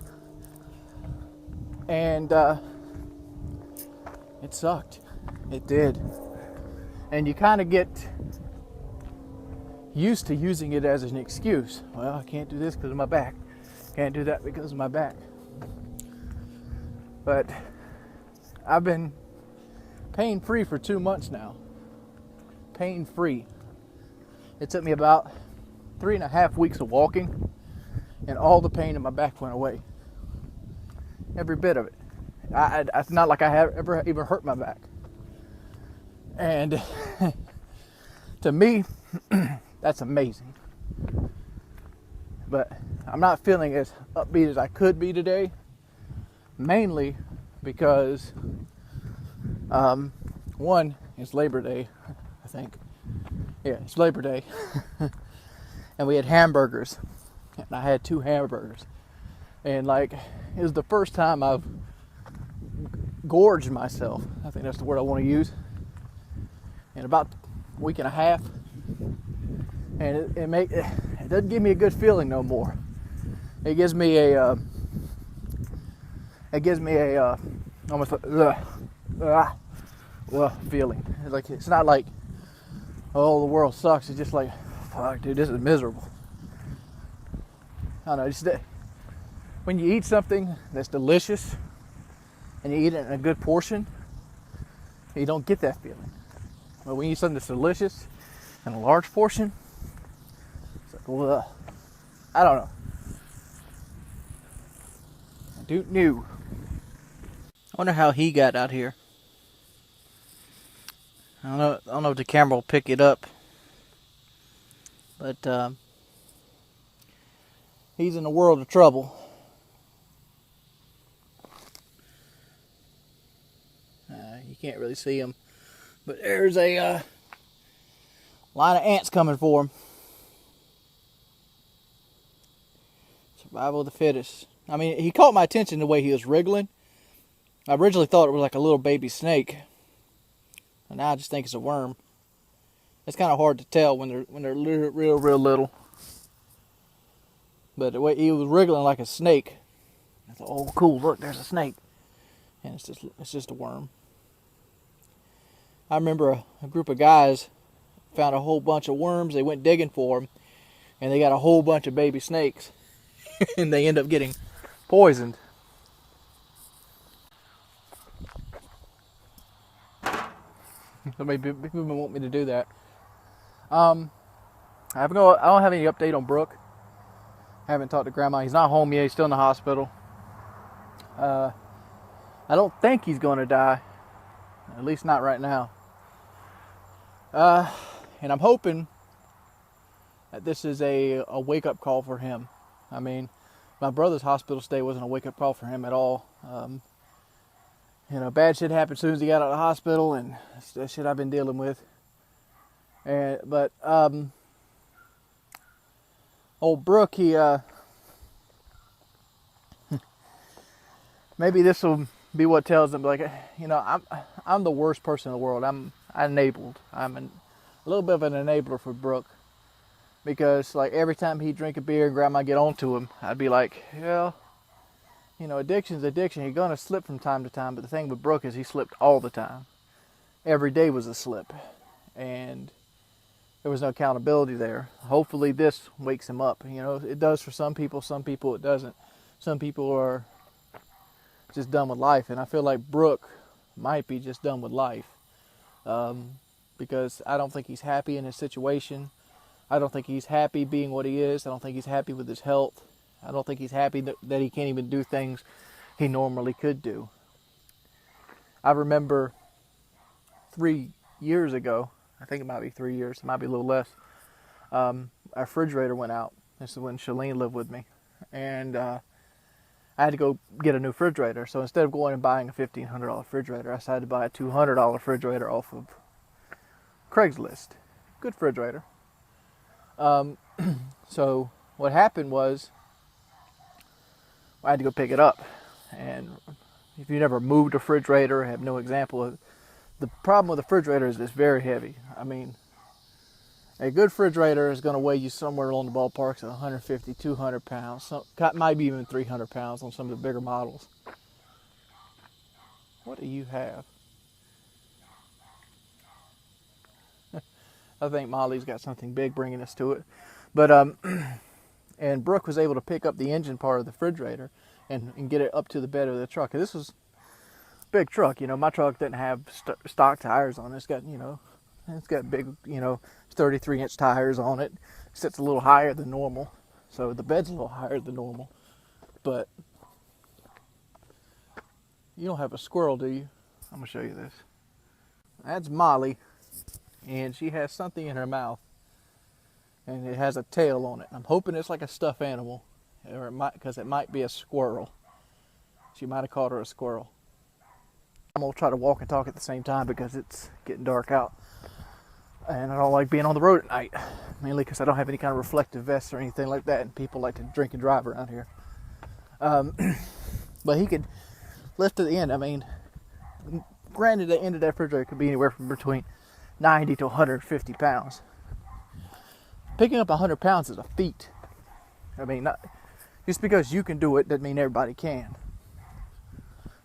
And it sucked. It did. And you kind of get used to using it as an excuse. Well, I can't do this because of my back. Can't do that because of my back. But I've been pain-free for 2 months now. Pain-free. It took me about 3.5 weeks of walking, and all the pain in my back went away. Every bit of it. It's not like I have ever even hurt my back. And to me, that's amazing. But I'm not feeling as upbeat as I could be today, mainly because one, it's Labor Day, I think. Yeah, it's Labor Day. And we had hamburgers. And I had 2 hamburgers. And like, it was the first time I've gorged myself. I think that's the word I want to use. In about a week and a half. And it doesn't give me a good feeling no more. It gives me a almost like feeling. It's like, it's not like, oh, the world sucks. It's just like, fuck, dude, this is miserable. I don't know, just when you eat something that's delicious and you eat it in a good portion, you don't get that feeling. But when you eat something that's delicious in a large portion, it's like, well, I don't know. I don't know. I wonder how he got out here. I don't know if the camera will pick it up, but he's in a world of trouble. You can't really see him, but there's a line of ants coming for him. Survival of the fittest. I mean, he caught my attention the way he was wriggling. I originally thought it was like a little baby snake, and now I just think it's a worm. It's kind of hard to tell when they're real little. But the way he was wriggling like a snake, I thought, oh, cool! Look, there's a snake, and it's just a worm. I remember a group of guys found a whole bunch of worms. They went digging for them, and they got a whole bunch of baby snakes, and they end up getting poisoned. Somebody people want me to do that. I don't have any update on Brooke. I haven't talked to Grandma. He's not home yet. He's still in the hospital. I don't think he's going to die. At least not right now. And I'm hoping that this is a wake-up call for him. I mean, my brother's hospital stay wasn't a wake-up call for him at all. Bad shit happened as soon as he got out of the hospital, and that's that shit I've been dealing with. But old Brooke, he maybe this will be what tells him, like, I'm the worst person in the world. I'm enabled. I'm a little bit of an enabler for Brooke, because like every time he'd drink a beer and Grandma get onto him, I'd be like, well, addiction's addiction. He's gonna slip from time to time, but the thing with Brooke is he slipped all the time. Every day was a slip, and there was no accountability there. Hopefully this wakes him up. It does for some people it doesn't. Some people are just done with life, and I feel like Brooke might be just done with life, because I don't think he's happy in his situation. I don't think he's happy being what he is. I don't think he's happy with his health. I don't think he's happy that he can't even do things he normally could do. I remember 3 years ago, I think it might be 3 years, it might be a little less, our refrigerator went out. This is when Shalene lived with me. And I had to go get a new refrigerator. So instead of going and buying a $1,500 refrigerator, I decided to buy a $200 refrigerator off of Craigslist. Good refrigerator. So what happened was, I had to go pick it up. And if you never moved a refrigerator, have no example of, the problem with the refrigerator is it's very heavy. I mean, a good refrigerator is going to weigh you somewhere along the ballparks of 150, 200 pounds. Maybe even 300 pounds on some of the bigger models. What do you have? I think Molly's got something big bringing us to it. But, and Brooke was able to pick up the engine part of the refrigerator and get it up to the bed of the truck. And this was a big truck. My truck didn't have stock tires on it. It's got big, 33-inch tires on it. It sits a little higher than normal. So the bed's a little higher than normal. But you don't have a squirrel, do you? I'm going to show you this. That's Molly. And she has something in her mouth. And it has a tail on it. I'm hoping it's like a stuffed animal. Or because it might be a squirrel. She might have called her a squirrel. I'm going to try to walk and talk at the same time because it's getting dark out. And I don't like being on the road at night. Mainly because I don't have any kind of reflective vest or anything like that. And people like to drink and drive around here. But he could lift to the end. I mean, granted, the end of that refrigerator could be anywhere from between 90 to 150 pounds. Picking up 100 pounds is a feat. I mean, just because you can do it doesn't mean everybody can.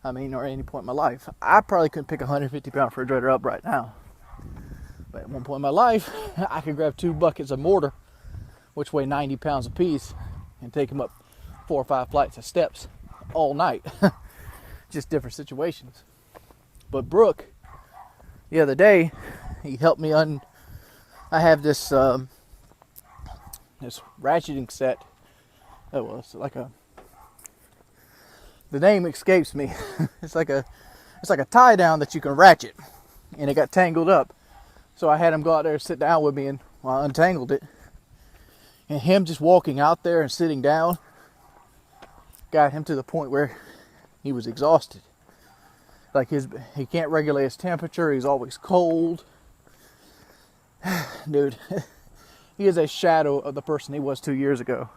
I mean, or at any point in my life. I probably couldn't pick a 150-pound refrigerator up right now. But at one point in my life, I could grab 2 buckets of mortar, which weigh 90 pounds apiece, and take them up 4 or 5 flights of steps all night. Just different situations. But Brooke, the other day, he helped me I have this this ratcheting set. It was like the name escapes me. It's like a tie down that you can ratchet, and it got tangled up. So I had him go out there and sit down with me, and I untangled it. And him just walking out there and sitting down got him to the point where he was exhausted. Like he can't regulate his temperature. He's always cold. Dude, he is a shadow of the person he was 2 years ago.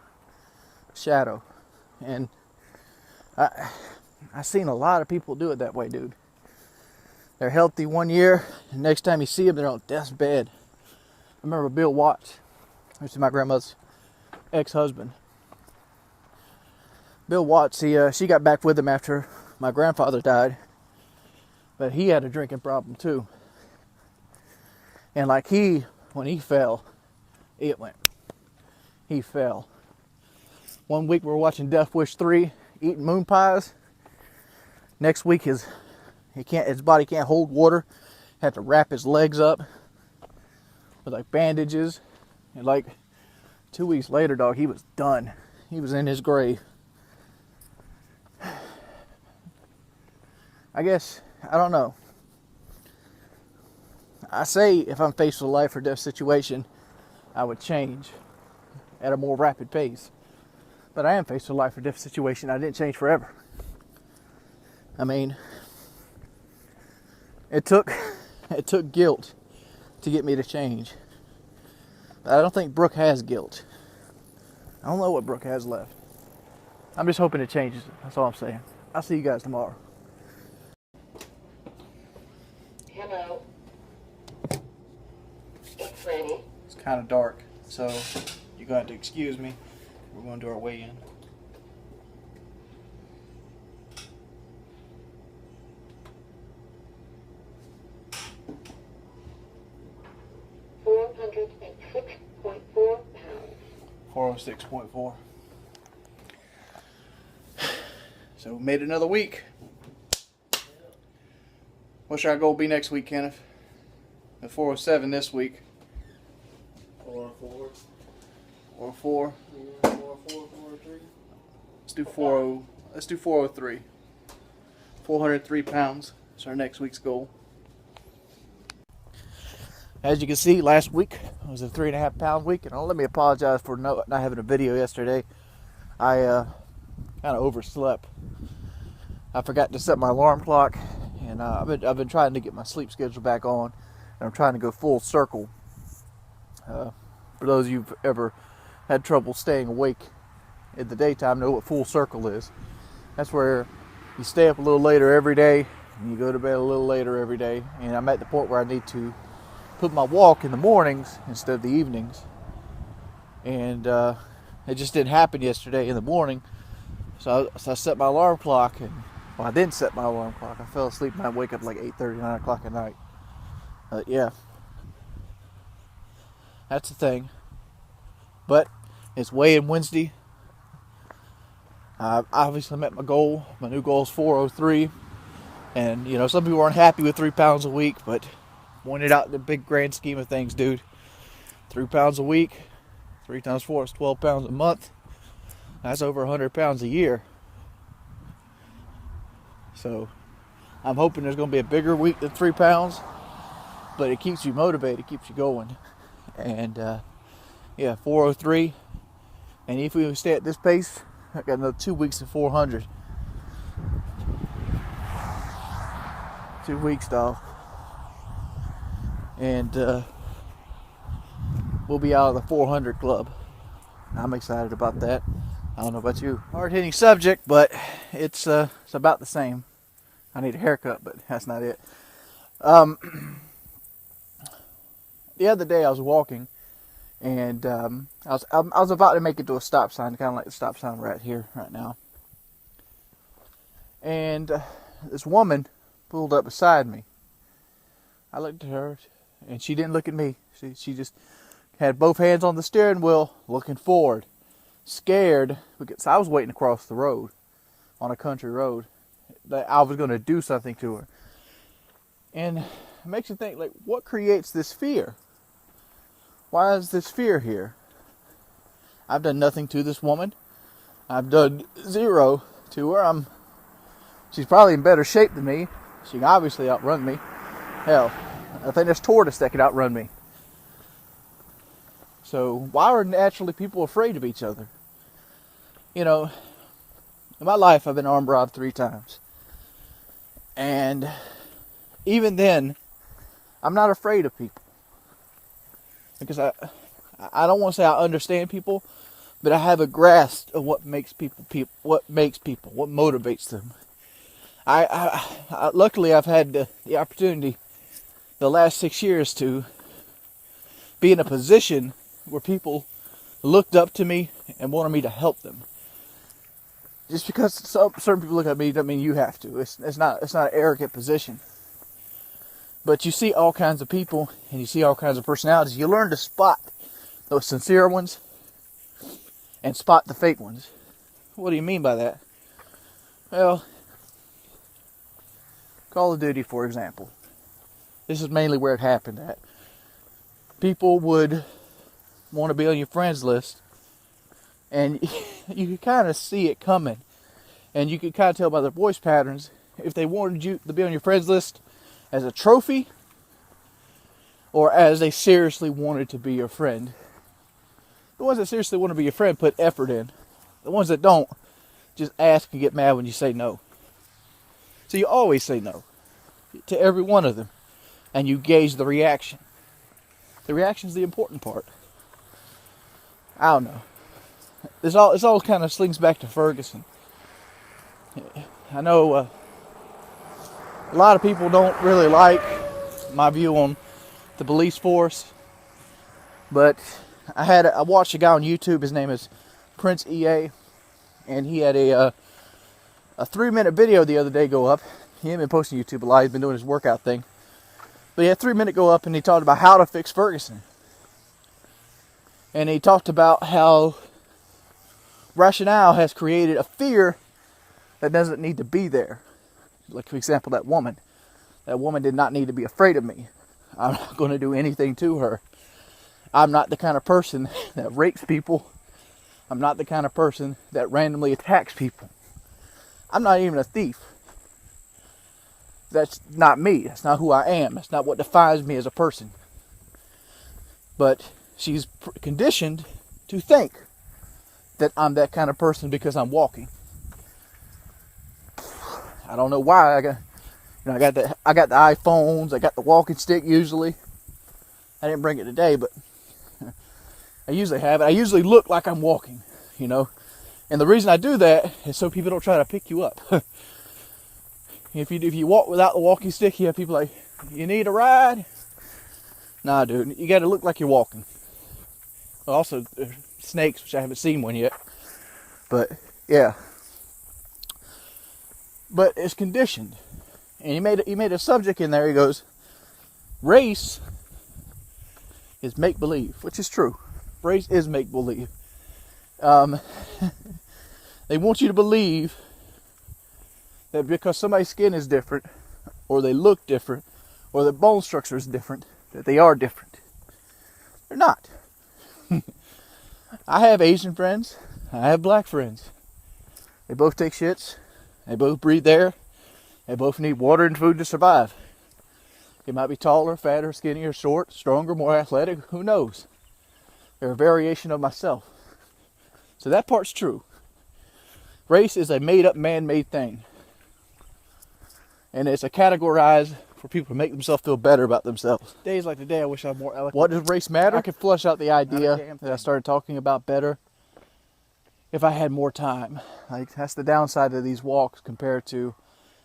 Shadow. And I've seen a lot of people do it that way, dude. They're healthy 1 year, and next time you see them, they're on death's bed. I remember Bill Watts, which is my grandmother's ex-husband. Bill Watts, she got back with him after my grandfather died, but he had a drinking problem too. And like when he fell, it went. He fell. One week we were watching Death Wish 3, eating moon pies. Next week his body can't hold water. Had to wrap his legs up with like bandages. And like 2 weeks later, dog, he was done. He was in his grave. I guess, I don't know. I say if I'm faced with a life or death situation, I would change at a more rapid pace. But I am faced with a life or death situation. I didn't change forever. I mean, it took guilt to get me to change. But I don't think Brooke has guilt. I don't know what Brooke has left. I'm just hoping it changes. That's all I'm saying. I'll see you guys tomorrow. Hello. It's ready. It's kind of dark, so you're going to have to excuse me. We're going to do our weigh-in. £406.4 406.4. So we made another week. What should our goal be next week, Kenneth? At 407 this week. 404. 404. 404, 403. Let's do 40. Let's do 403. 403 pounds is our next week's goal. As you can see, last week was a 3.5 pound week, and let me apologize for not having a video yesterday. I kind of overslept. I forgot to set my alarm clock, and I've been trying to get my sleep schedule back on, and I'm trying to go full circle. For those of you who've ever had trouble staying awake in the daytime, know what full circle is. That's where you stay up a little later every day, and you go to bed a little later every day. And I'm at the point where I need to put my walk in the mornings instead of the evenings. And it just didn't happen yesterday in the morning. So I set my alarm clock, and I didn't set my alarm clock. I fell asleep and I wake up like 8:30, 9 o'clock at night. Yeah. That's the thing. But it's weigh-in Wednesday. I obviously met my goal. My new goal is 403. And, you know, some people aren't happy with 3 pounds a week, but pointed out in the big grand scheme of things, dude. 3 pounds a week, 3 times 4 is 12 pounds a month. That's over 100 pounds a year. So I'm hoping there's going to be a bigger week than 3 pounds, but it keeps you motivated, keeps you going. And yeah, 403. And if we stay at this pace, I got another 2 weeks of 400. 2 weeks, dog. And we'll be out of the 400 club. I'm excited about that. I don't know about you. Hard-hitting subject, but it's about the same. I need a haircut, but that's not it. The other day I was walking, and I was about to make it to a stop sign, kind of like the stop sign we're at here right now. And this woman pulled up beside me. I looked at her, and she didn't look at me. She just had both hands on the steering wheel, looking forward, scared, because I was waiting to cross the road on a country road, that I was going to do something to her. And it makes you think, like, what creates this fear? Why is this fear here? I've done nothing to this woman. I've done zero to her. She's probably in better shape than me. She can obviously outrun me. Hell, I think there's tortoise that could outrun me. So why are naturally people afraid of each other? You know, in my life I've been armed robbed 3 times. And even then, I'm not afraid of people. Because I don't want to say I understand people, but I have a grasp of what makes people, what motivates them. I luckily I've had the opportunity the last 6 years to be in a position where people looked up to me and wanted me to help them. Just because certain people look at me doesn't mean you have to. It's not an arrogant position. But you see all kinds of people and you see all kinds of personalities. You learn to spot those sincere ones and spot the fake ones. What do you mean by that? Well, Call of Duty, for example. This is mainly where it happened at. People would want to be on your friends list, and you could kind of see it coming. And you could kind of tell by their voice patterns if they wanted you to be on your friends list as a trophy, or as they seriously wanted to be your friend. The ones that seriously want to be your friend put effort in. The ones that don't just ask and get mad when you say no. So you always say no to every one of them, and you gauge the reaction. The reaction is the important part. I don't know. This all kind of slings back to Ferguson. I know a lot of people don't really like my view on the police force, but I watched a guy on YouTube. His name is Prince EA, and he had a 3-minute video the other day go up. He ain't been posting YouTube a lot. He's been doing his workout thing, but he had 3-minute go up, and he talked about how to fix Ferguson. And he talked about how rationale has created a fear that doesn't need to be there. Like, for example, that woman. That woman did not need to be afraid of me. I'm not going to do anything to her. I'm not the kind of person that rapes people. I'm not the kind of person that randomly attacks people. I'm not even a thief. That's not me. That's not who I am. That's not what defines me as a person. But she's conditioned to think that I'm that kind of person because I'm walking. I don't know why. I got the iPhones. I got the walking stick usually. I didn't bring it today, but I usually have it. I usually look like I'm walking, you know. And the reason I do that is so people don't try to pick you up. If you walk without the walking stick, you have people like, you need a ride? Nah, dude, you got to look like you're walking. Also, snakes, which I haven't seen one yet. But, yeah. But it's conditioned. And he made a subject in there. He goes, race is make-believe, which is true. Race is make-believe. They want you to believe that because somebody's skin is different, or they look different, or their bone structure is different, that they are different. They're not. I have Asian friends. I have black friends. They both take shits. They both breathe air. They both need water and food to survive. They might be taller, fatter, skinnier, short, stronger, more athletic. Who knows? They're a variation of myself. So that part's true. Race is a made-up, man-made thing. And it's a categorized for people to make themselves feel better about themselves. Days like today, I wish I was more eloquent. What does race matter? I could flush out the idea that I started talking about better if I had more time. Like, that's the downside of these walks compared to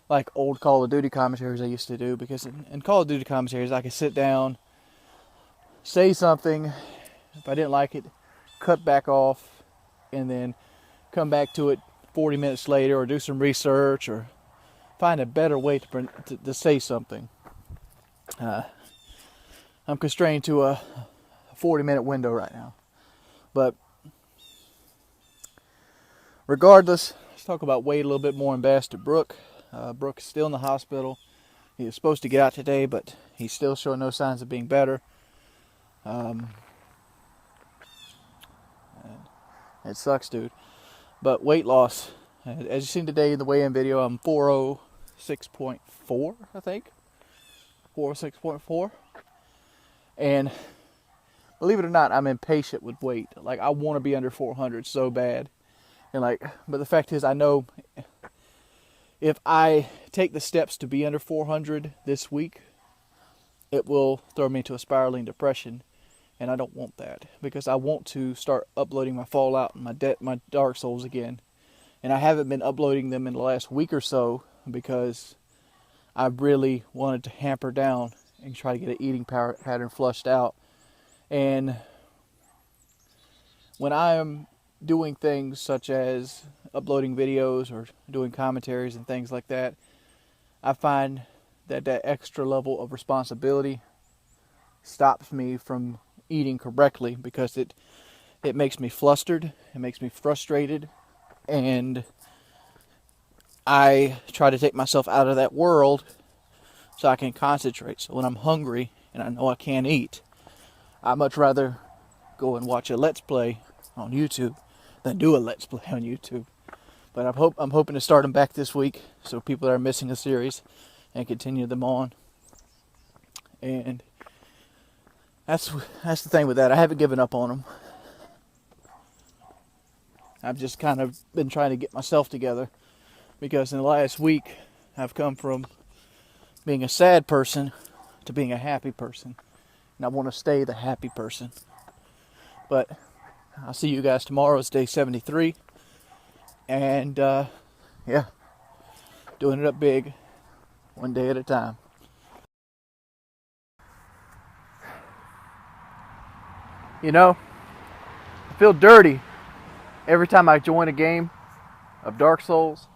like old Call of Duty commentaries I used to do, because in Call of Duty commentaries I could sit down, say something, if I didn't like it, cut back off, and then come back to it 40 minutes later, or do some research, or find a better way to say something. I'm constrained to a 40-minute window right now. But regardless, let's talk about Wade a little bit more and Bastard Brooke. Brooke is still in the hospital. He was supposed to get out today, but he's still showing no signs of being better. It sucks, dude. But weight loss, as you've seen today in the weigh-in video, I'm 406.4, I think. 406.4. And believe it or not, I'm impatient with weight. Like, I want to be under 400 so bad. And but the fact is, I know if I take the steps to be under 400 this week, it will throw me into a spiraling depression. And I don't want that, because I want to start uploading my Fallout and my Dark Souls again. And I haven't been uploading them in the last week or so because I really wanted to hamper down and try to get an eating pattern flushed out. And when I am doing things such as uploading videos or doing commentaries and things like that, I find that extra level of responsibility stops me from eating correctly, because it makes me flustered, it makes me frustrated, and I try to take myself out of that world so I can concentrate. So when I'm hungry and I know I can't eat, I'd much rather go and watch a Let's Play on YouTube than do a Let's Play on YouTube. But I'm hoping to start them back this week, so people that are missing a series and continue them on. And that's the thing with that. I haven't given up on them. I've just kind of been trying to get myself together, because in the last week I've come from being a sad person to being a happy person, and I want to stay the happy person. But I'll see you guys tomorrow. It's day 73, and yeah, doing it up big, one day at a time. You know, I feel dirty every time I join a game of Dark Souls,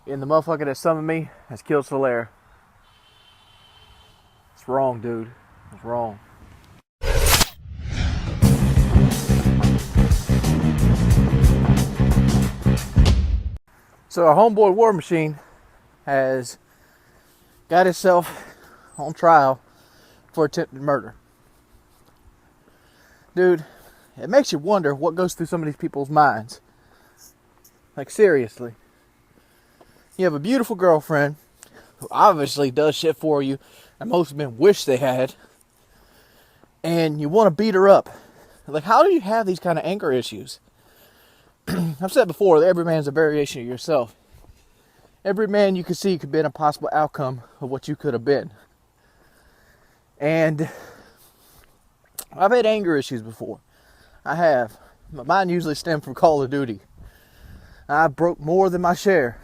and the motherfucker that summoned me has killed Solaire. It's wrong, dude. It's wrong. So our homeboy War Machine has got himself on trial for attempted murder. Dude, it makes you wonder what goes through some of these people's minds. Like, seriously. You have a beautiful girlfriend who obviously does shit for you, and most men wish they had, and you want to beat her up. Like, how do you have these kind of anger issues? I've said before that every man's a variation of yourself. Every man you can see could be a possible outcome of what you could have been. And I've had anger issues before. I have. But mine usually stem from Call of Duty. I broke more than my share.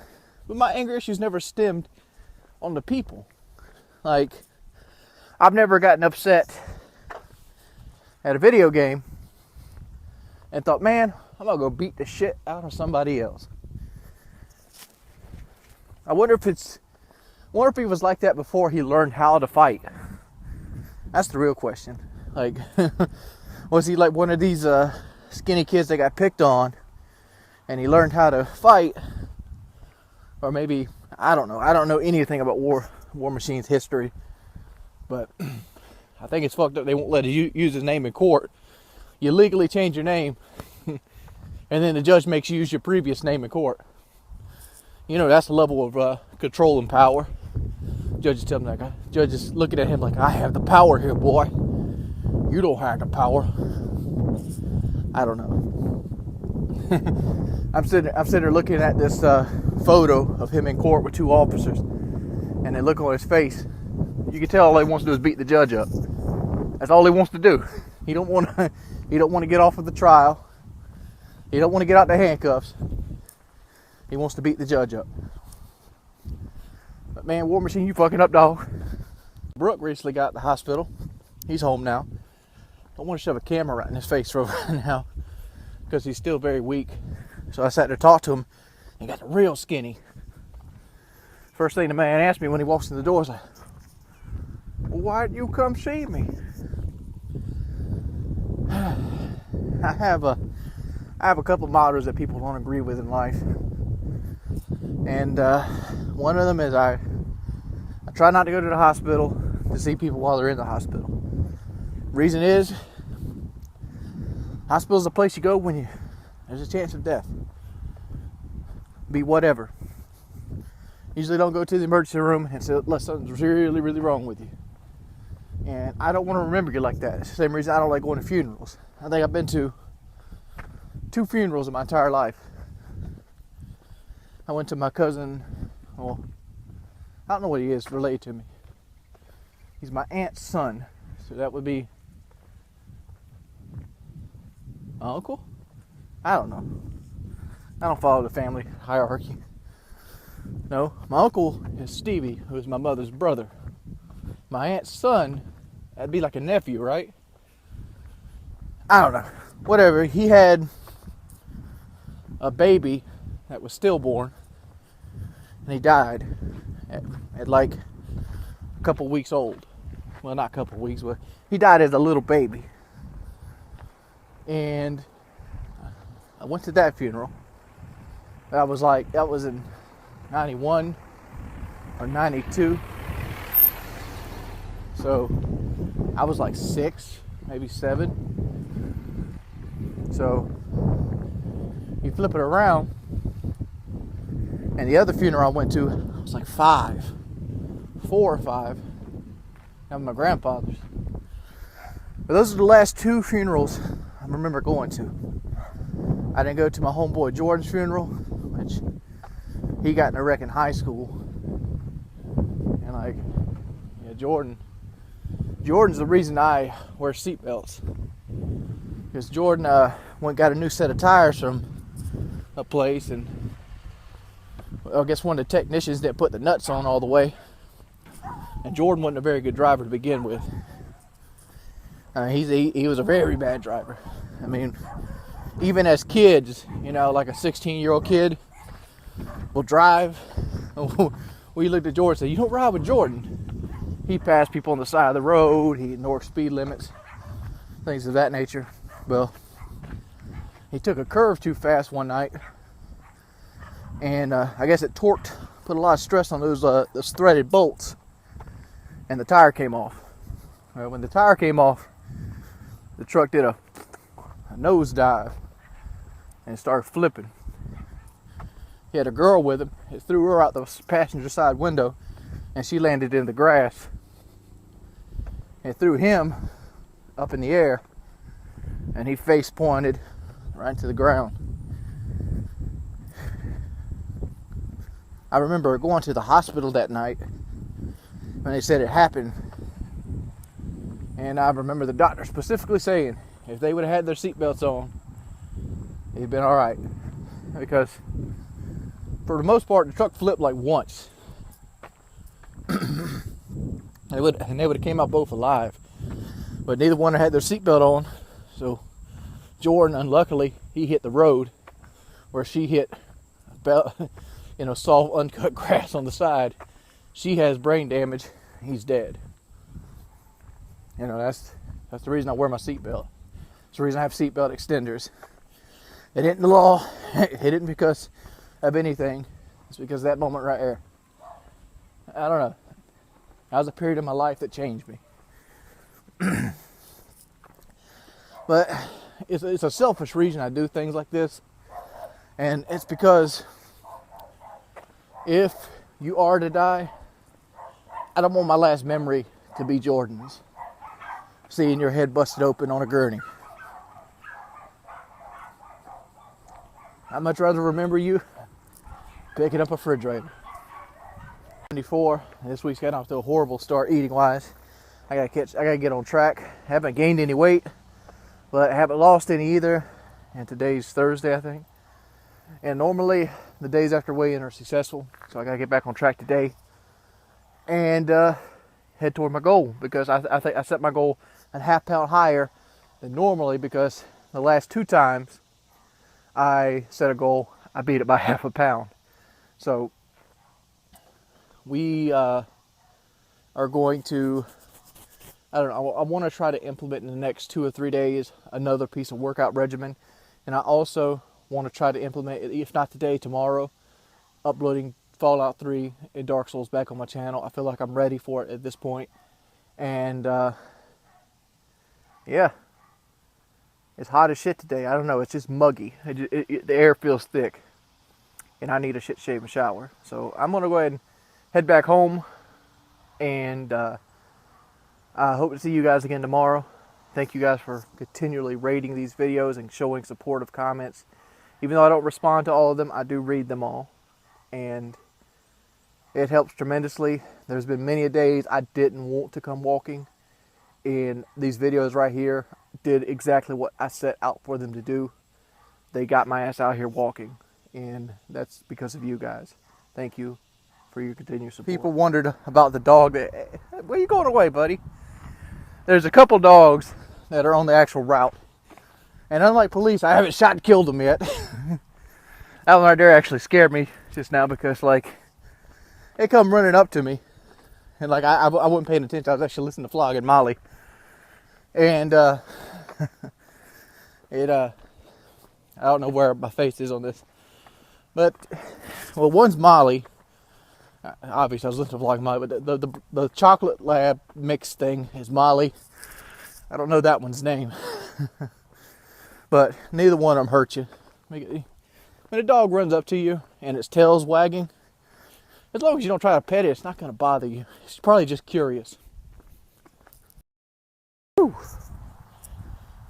But my anger issues never stemmed on the people. Like, I've never gotten upset at a video game and thought, man, I'm going to go beat the shit out of somebody else. I wonder if he was like that before he learned how to fight. That's the real question. Like, was he like one of these skinny kids that got picked on and he learned how to fight? Or maybe, I don't know. I don't know anything about War Machine's history. But I think it's fucked up they won't let you use his name in court. You legally change your name and then the judge makes you use your previous name in court. You know, that's the level of control and power. Judges tell him like, judges looking at him like, I have the power here, boy. You don't have the power. I don't know. I'm sitting there looking at this photo of him in court with two officers, and they look on his face. You can tell all he wants to do is beat the judge up. That's all he wants to do. He don't want to get off of the trial. He don't want to get out the handcuffs. He wants to beat the judge up. But man, War Machine, you fucking up, dog. Brooke recently got to the hospital. He's home now. Don't want to shove a camera right in his face right now because he's still very weak. So I sat there to talk to him. He got real skinny. First thing the man asked me when he walks in the door is like, well, why didn't you come see me? I have a couple mottos that people don't agree with in life. And one of them is I try not to go to the hospital to see people while they're in the hospital. Reason is, hospital's a place you go when there's a chance of death. Be whatever. Usually don't go to the emergency room unless something's really, really wrong with you. And I don't want to remember you like that. It's the same reason I don't like going to funerals. I think I've been to 2 funerals in my entire life. I went to my cousin, well, I don't know what he is related to me. He's my aunt's son. So that would be my uncle? I don't know. I don't follow the family hierarchy. No, my uncle is Stevie, who is my mother's brother. My aunt's son, that'd be like a nephew, right? I don't know. Whatever. He had a baby that was stillborn, and he died at like a couple weeks old. Well, not a couple weeks, but he died as a little baby. And I went to that funeral. That was in 91 or 92. So I was like 6, maybe 7. So you flip it around, and the other funeral I went to, I was like 4 or 5. That was my grandfather's. But those are the last 2 funerals I remember going to. I didn't go to my homeboy Jordan's funeral, which he got in a wreck in high school. And like, yeah, Jordan's the reason I wear seatbelts. Because Jordan went and got a new set of tires from a place, and I guess one of the technicians didn't put the nuts on all the way. And Jordan wasn't a very good driver to begin with. He was a very bad driver. I mean, even as kids, you know, like a 16-year-old kid will drive. We looked at Jordan and said, "You don't ride with Jordan." He passed people on the side of the road. He ignored speed limits, things of that nature. Well, he took a curve too fast one night, and I guess it torqued, put a lot of stress on those threaded bolts, and the tire came off. When the tire came off, the truck did a nosedive and started flipping. He had a girl with him. It threw her out the passenger side window, and she landed in the grass. It threw him up in the air, and he face pointed right to the ground. I remember going to the hospital that night when they said it happened, and I remember the doctor specifically saying if they would have had their seatbelts on, it'd been all right. Because for the most part, the truck flipped like once. They would have came out both alive, but neither one had their seatbelt on. So Jordan, unluckily, he hit the road, where she hit soft uncut grass on the side. She has brain damage. He's dead. You know, that's the reason I wear my seatbelt. It's the reason I have seatbelt extenders. It isn't the law. It isn't because of anything. It's because of that moment right there. I don't know. That was a period of my life that changed me. But it's a selfish reason I do things like this. And it's because if you are to die, I don't want my last memory to be Jordan's. Seeing your head busted open on a gurney. I'd much rather remember you picking up a refrigerator. 74. This week's gotten off to a horrible start eating wise. I gotta get on track. Haven't gained any weight, but I haven't lost any either. And today's Thursday, I think. And normally the days after weigh-in are successful, so I gotta get back on track today and head toward my goal, because I think I set my goal a half pound higher than normally, because the last 2 times I set a goal, I beat it by half a pound. So we are going to, I don't know, I want to try to implement in the next 2 or 3 days another piece of workout regimen. And I also want to try to implement, if not today, tomorrow, uploading Fallout 3 and Dark Souls back on my channel. I feel like I'm ready for it at this point. And yeah, it's hot as shit today. I don't know, it's just muggy. The air feels thick, and I need a shit shave and shower. So I'm gonna go ahead and head back home, and I hope to see you guys again tomorrow. Thank you guys for continually rating these videos and showing supportive comments. Even though I don't respond to all of them, I do read them all, and it helps tremendously. There's been many a days I didn't want to come walking, and these videos right here did exactly what I set out for them to do. They got my ass out here walking, and that's because of you guys. Thank you for your continued support. People wondered about the dog. Where you going away, buddy? There's a couple dogs that are on the actual route, and unlike police, I haven't shot and killed them yet. That one right there actually scared me just now, because like they come running up to me, and like I wasn't paying attention. I was actually listening to Flog and Molly, and I don't know where my face is on this, but well, one's Molly. Obviously, I was listening to Vlog Molly, but the chocolate lab mix thing is Molly. I don't know that one's name, but neither one of them hurt you. When a dog runs up to you and its tail's wagging, as long as you don't try to pet it, it's not going to bother you. It's probably just curious. Whew.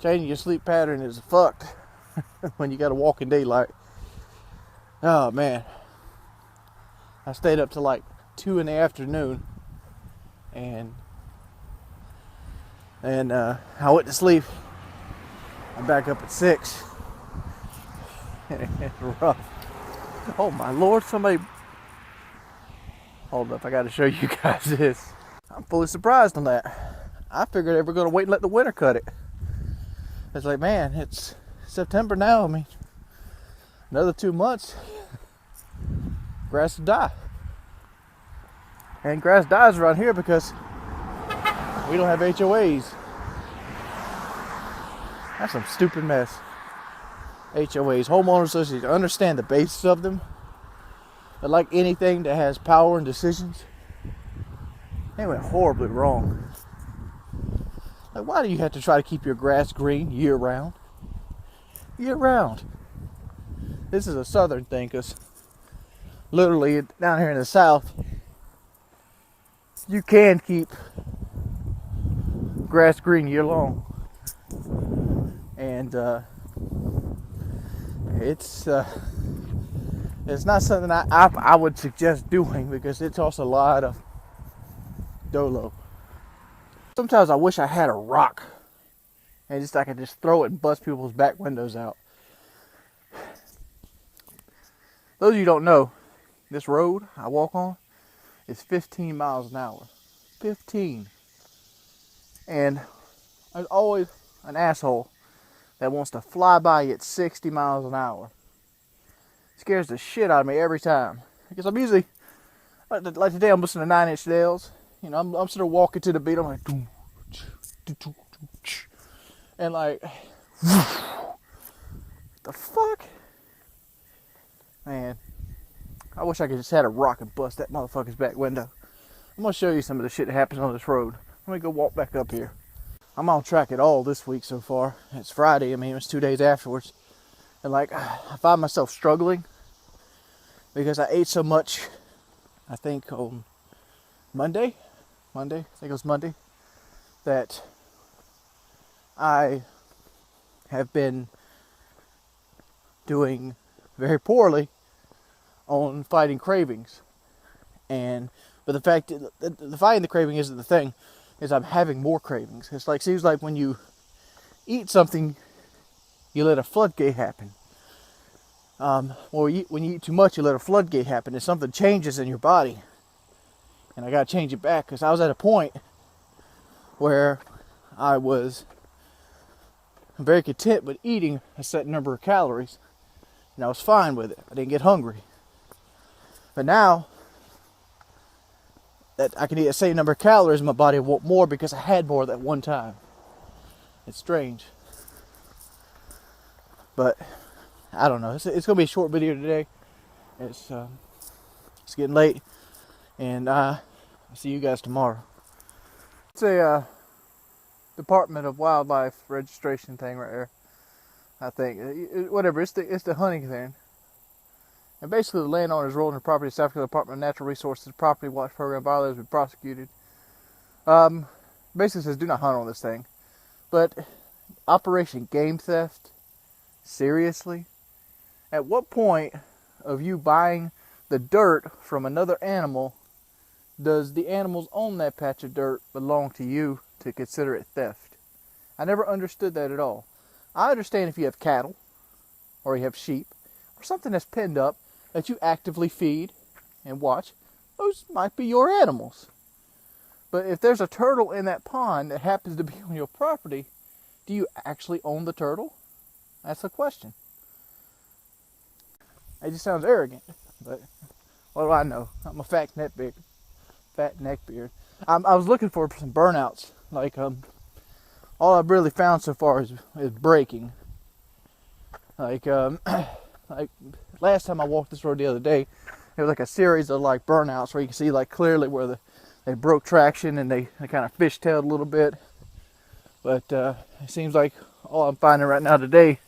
Changing your sleep pattern is fucked when you gotta walk in daylight. Oh man. I stayed up till like 2 in the afternoon and I went to sleep. I'm back up at 6. It's rough. Oh my lord, somebody. Hold up, I gotta show you guys this. I'm fully surprised on that. I figured they were gonna wait and let the winter cut it. It's like, man, it's September now. I mean, another 2 months, grass will die. And grass dies around here because we don't have HOAs. That's some stupid mess. HOAs, homeowner associations, I understand the basis of them. But like anything that has power and decisions, they went horribly wrong. Like, why do you have to try to keep your grass green year round? Year round. This is a southern thing, because literally down here in the south, you can keep grass green year long. And it's not something I would suggest doing, because it's also a lot of dolo. Sometimes I wish I had a rock and I could just throw it and bust people's back windows out. Those of you who don't know, this road I walk on is 15 miles an hour. 15. And there's always an asshole that wants to fly by you at 60 miles an hour. It scares the shit out of me every time. Because I'm usually, like today, I'm listening to 9 Inch Nails. You know, I'm sort of walking to the beat. I'm like, and like, what the fuck? Man, I wish I could just had a rock and bust that motherfucker's back window. I'm gonna show you some of the shit that happens on this road. Let me go walk back up here. I'm on track at all this week so far. It's Friday. I mean, it's 2 days afterwards. And like, I find myself struggling because I ate so much, I think on Monday, I think it was Monday, that I have been doing very poorly on fighting cravings. But the fact that the fighting the craving isn't the thing, is I'm having more cravings. It's like, seems like when you eat something, you let a floodgate happen. Or when you eat too much, you let a floodgate happen. And something changes in your body. And I gotta change it back, because I was at a point where I was very content with eating a set number of calories, and I was fine with it. I didn't get hungry. But now that I can eat the same number of calories, my body will want more because I had more at that one time. It's strange. But I don't know. It's gonna be a short video today. It's getting late, and I'll see you guys tomorrow. It's a Department of Wildlife registration thing right there. I think whatever. It's the hunting thing. And basically, the landowner's role in the property of South Carolina Department of Natural Resources Property Watch Program violators will be prosecuted. Basically says do not hunt on this thing. But Operation Game Theft? Seriously? At what point of you buying the dirt from another animal does the animals on that patch of dirt belong to you to consider it theft? I never understood that at all. I understand if you have cattle, or you have sheep, or something that's penned up that you actively feed and watch, those might be your animals. But if there's a turtle in that pond that happens to be on your property, do you actually own the turtle? That's the question. It just sounds arrogant, but what do I know? I'm a fat neckbeard. I was looking for some burnouts. Like, all I've really found so far is breaking. Like, like last time I walked this road the other day, it was like a series of like burnouts where you can see like clearly where they broke traction and they kind of fishtailed a little bit. But it seems like all I'm finding right now today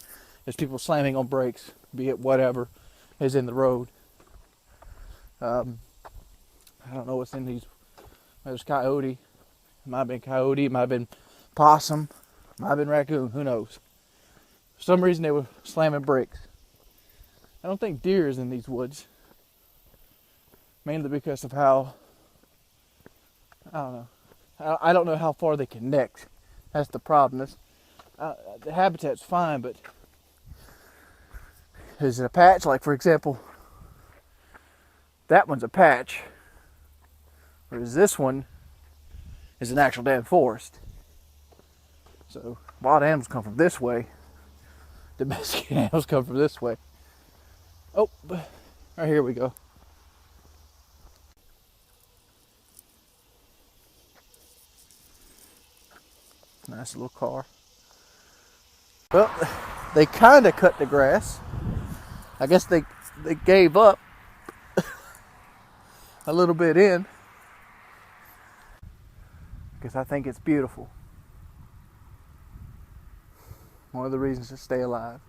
is people slamming on brakes, be it whatever is in the road. I don't know what's in these. There's coyote. It might have been coyote. It might have been possum. Might have been raccoon, who knows. For some reason they were slamming brakes. I don't think deer is in these woods. Mainly because of how, I don't know. I don't know how far they connect. That's the problem. The habitat's fine, but is it a patch? Like, for example, that one's a patch, whereas this one is an actual damn forest. So wild animals come from this way. Domesticated animals come from this way. Oh, right here we go. Nice little car. Well, they kind of cut the grass. I guess they gave up a little bit in, because I think it's beautiful. One of the reasons to stay alive.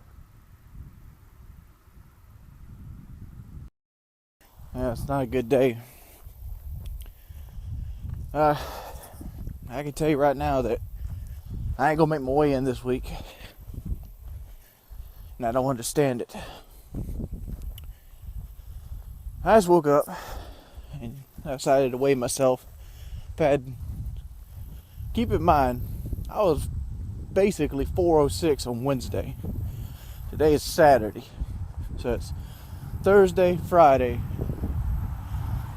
Yeah, it's not a good day. I can tell you right now that I ain't gonna make my way in this week, and I don't understand it. I just woke up and I decided to weigh myself. Keep in mind, I was basically 406 on Wednesday. Today is Saturday, so it's Thursday, Friday.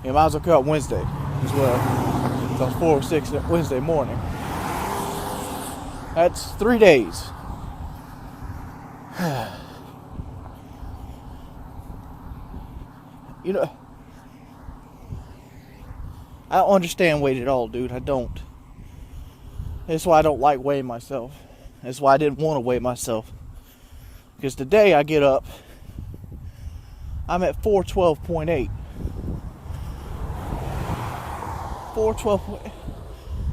You might as well cut Wednesday as well. So I was 406 Wednesday morning. That's 3 days. You know, I don't understand weight at all, dude. I don't. That's why I don't like weighing myself. That's why I didn't want to weigh myself. Because today I get up, I'm at 412.8. 412,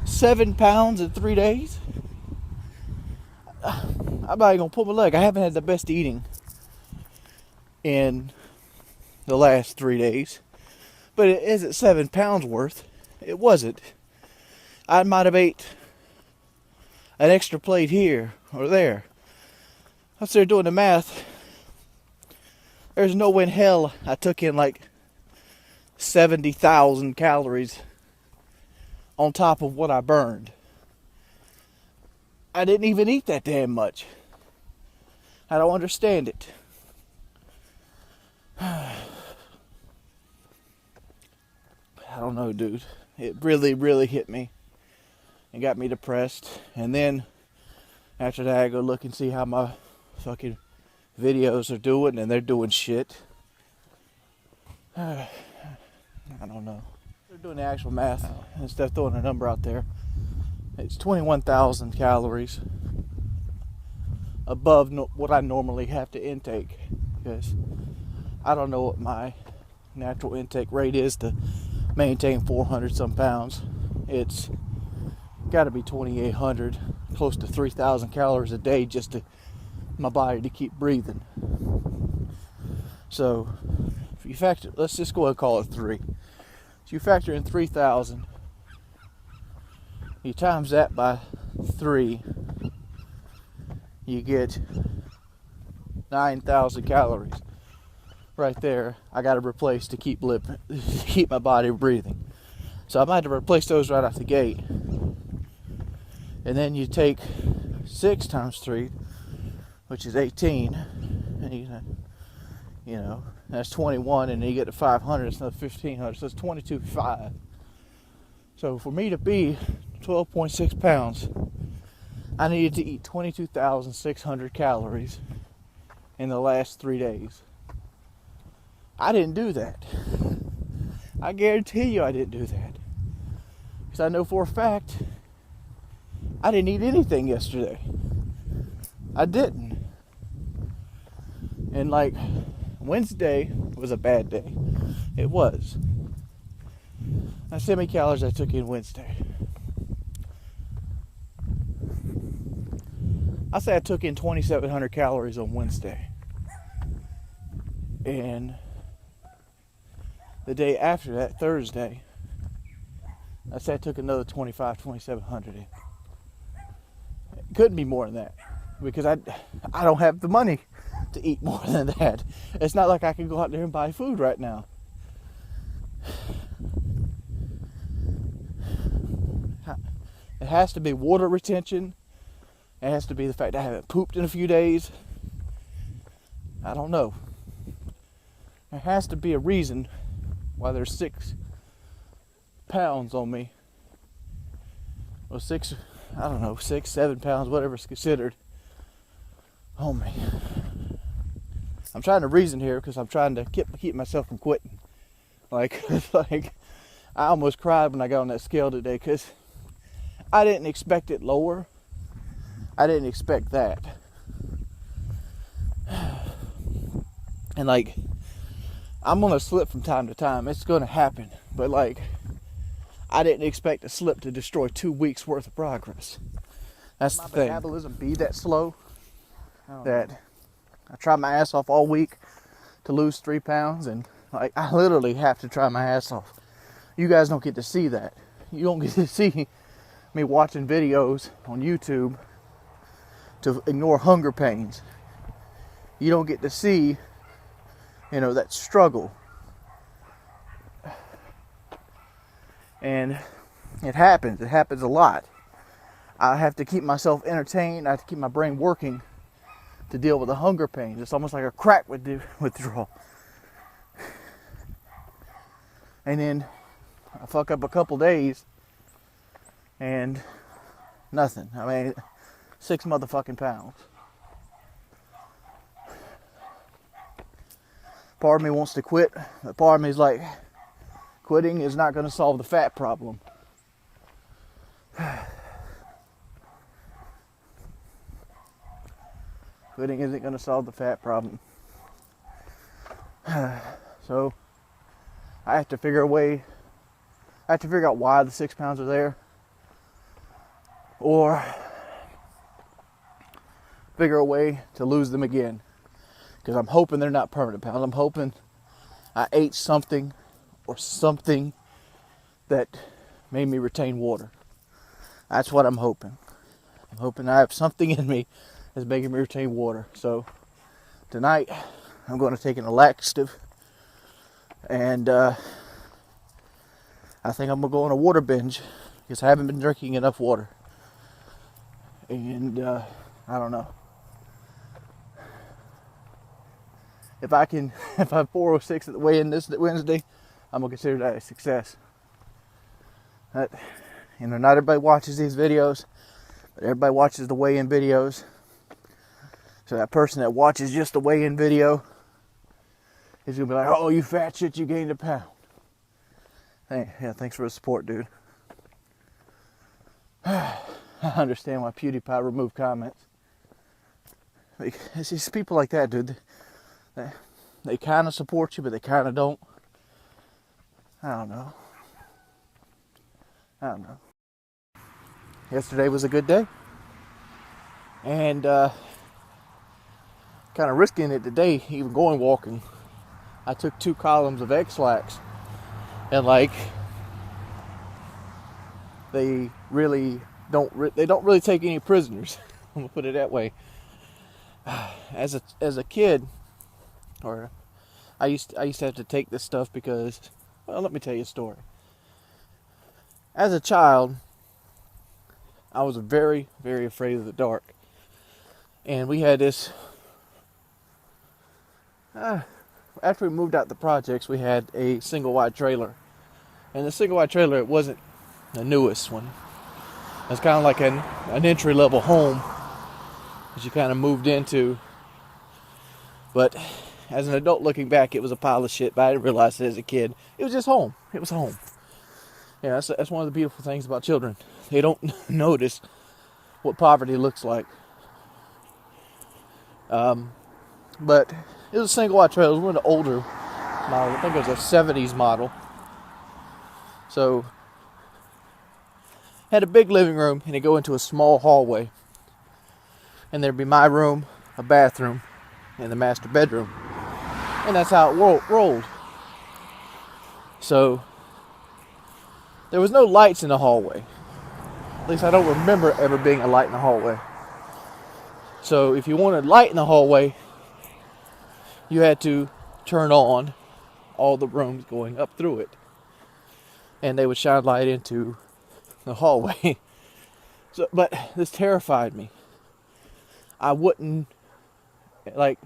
7 pounds in 3 days. I'm not even gonna pull my leg. I haven't had the best eating in the last 3 days, but it isn't 7 pounds worth. It wasn't. I might have ate an extra plate here or there. I was there doing the math. There's no way in hell I took in like 70,000 calories on top of what I burned. I didn't even eat that damn much. I don't understand it. I don't know, dude. It really, really hit me and got me depressed. And then after that, I go look and see how my fucking videos are doing, and they're doing shit. I don't know. They're doing the actual math instead of throwing a number out there. It's 21,000 calories above what I normally have to intake, because I don't know what my natural intake rate is to maintain 400 some pounds. It's got to be 2,800, close to 3,000 calories a day just to my body to keep breathing. So if you factor, let's just go ahead and call it 3. So you factor in 3,000, you times that by 3, you get 9,000 calories. Right there, I got to replace to keep my body breathing. So I might have to replace those right off the gate. And then you take 6 times 3, which is 18, and you know that's 21, and then you get to 500, it's another 1,500, so it's 22.5. So for me to be 12.6 pounds, I needed to eat 22,600 calories in the last 3 days. I didn't do that. I guarantee you I didn't do that. Because I know for a fact I didn't eat anything yesterday. I didn't. And like Wednesday was a bad day. It was. That's how many calories I took in Wednesday. I say I took in 2,700 calories on Wednesday. And the day after that, Thursday, I say I took another 2,700 in. couldn't be more than that because I don't have the money to eat more than that. It's not like I can go out there and buy food right now. It has to be water retention. It has to be the fact I haven't pooped in a few days. I don't know. There has to be a reason why there's 6 pounds on me. Or 6, I don't know, 6, 7 pounds, whatever's considered on me. I'm trying to reason here because I'm trying to keep myself from quitting. Like I almost cried when I got on that scale today because I didn't expect it lower. I didn't expect that. And like, I'm gonna slip from time to time. It's gonna happen. But like, I didn't expect a slip to destroy 2 weeks worth of progress. That's the thing. My metabolism be that slow that I try my ass off all week to lose 3 pounds, and like I literally have to try my ass off. You guys don't get to see that. You don't get to see me watching videos on YouTube to ignore hunger pains. You don't get to see, that struggle. And it happens a lot. I have to keep myself entertained. I have to keep my brain working to deal with the hunger pains. It's almost like a crack withdrawal. And then I fuck up a couple days and nothing. I mean, 6 motherfucking pounds. Part of me wants to quit, but part of me is like, quitting is not going to solve the fat problem. Quitting isn't going to solve the fat problem. So, I have to figure out why the 6 pounds are there. Or figure a way to lose them again. Because I'm hoping they're not permanent pounds. I'm hoping I ate something or something that made me retain water. That's what I'm hoping. I'm hoping I have something in me that's making me retain water. So tonight I'm going to take an laxative, and I think I'm going to go on a water binge because I haven't been drinking enough water. And I don't know. If I'm 406 at the weigh-in this Wednesday, I'm gonna consider that a success. Not everybody watches these videos, but everybody watches the weigh-in videos. So that person that watches just the weigh-in video is gonna be like, "Oh, you fat shit, you gained a pound." Hey, yeah, thanks for the support, dude. I understand why PewDiePie removed comments. It's just people like that, dude. They kind of support you, but they kind of don't. I don't know. Yesterday was a good day. And kind of risking it today, even going walking. I took 2 columns of X-Lax. And like, they don't really take any prisoners. I'm going to put it that way. As a kid, or I used to have to take this stuff because, well, let me tell you a story. As a child, I was very, very afraid of the dark. And we had this, after we moved out the projects, we had a single wide trailer. And the single wide trailer, it wasn't the newest one. It was kind of like an entry level home that you kind of moved into. But as an adult looking back, it was a pile of shit, but I didn't realize it as a kid. It was just home. It was home. Yeah, that's one of the beautiful things about children. They don't notice what poverty looks like. But it was a single wide trailer. It was one of the older models. I think it was a 70s model. So, had a big living room, and it go into a small hallway. And there'd be my room, a bathroom, and the master bedroom. And that's how it rolled. So, there was no lights in the hallway. At least I don't remember ever being a light in the hallway. So if you wanted light in the hallway, you had to turn on all the rooms going up through it, and they would shine light into the hallway. So, but this terrified me. I wouldn't, like,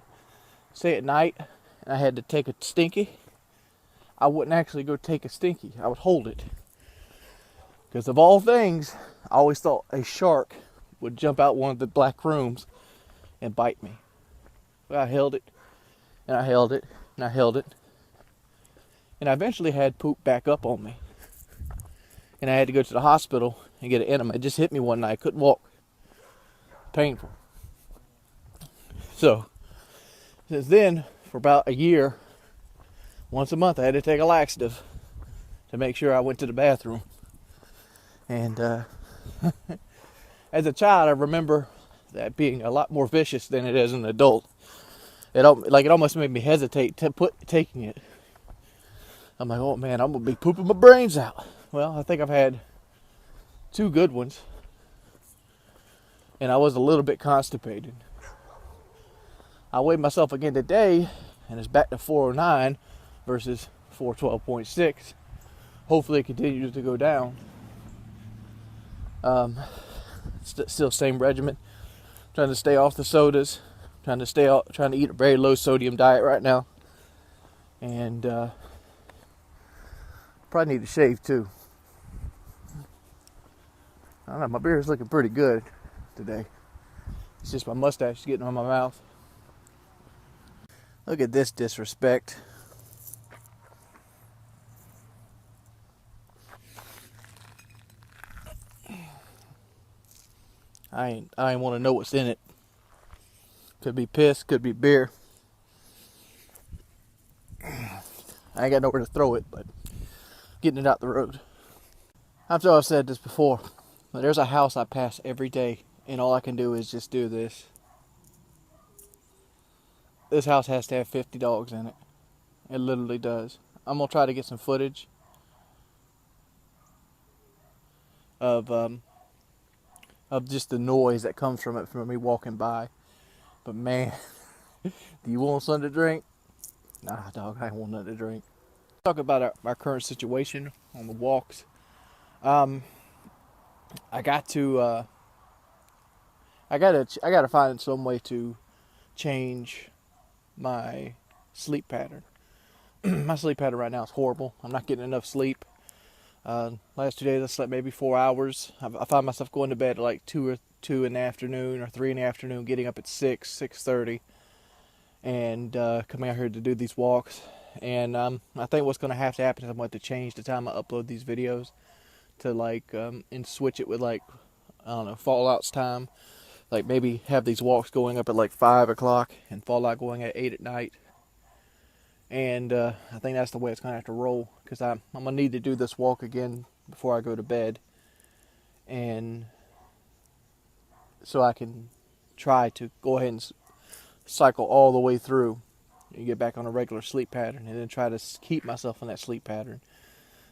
say at night and I had to take a stinky, I wouldn't actually go take a stinky. I would hold it. Because of all things, I always thought a shark would jump out one of the black rooms and bite me. But I held it, and I held it, and I held it. And I eventually had poop back up on me. And I had to go to the hospital and get an enema. It just hit me one night. I couldn't walk. Painful. So, since then, for about a year, once a month I had to take a laxative to make sure I went to the bathroom. And as a child, I remember that being a lot more vicious than it is as an adult. It almost made me hesitate to taking it. I'm like, oh man, I'm going to be pooping my brains out. Well, I think I've had 2 good ones. And I was a little bit constipated. I weighed myself again today, and it's back to 409 versus 412.6. Hopefully it continues to go down. Still same regimen. Trying to stay off the sodas. Trying to eat a very low sodium diet right now. And probably need to shave too. I don't know, my beard's looking pretty good today. It's just my mustache getting on my mouth. Look at this disrespect. I ain't want to know what's in it. Could be piss, could be beer. I ain't got nowhere to throw it, but getting it out the road. I'm sure I've said this before, but there's a house I pass every day, and all I can do is just do this. This house has to have 50 dogs in it. It literally does. I'm going to try to get some footage of just the noise that comes from it from me walking by. But man, do you want something to drink? Nah, dog, I ain't want nothing to drink. Talk about our current situation on the walks. I got to find some way to change my sleep pattern. My sleep pattern right now is horrible. I'm not getting enough sleep. Last 2 days I slept maybe 4 hours. I find myself going to bed at like 2 in the afternoon or 3 in the afternoon, getting up at 6:30, and coming out here to do these walks. And I think what's going to have to happen is I'm going to have to change the time I upload these videos to and switch it with I don't know, Fallout's time. Like maybe have these walks going up at like 5 o'clock and Fallout going at 8 at night. And I think that's the way it's going to have to roll, because I'm going to need to do this walk again before I go to bed. And so I can try to go ahead and cycle all the way through and get back on a regular sleep pattern, and then try to keep myself in that sleep pattern.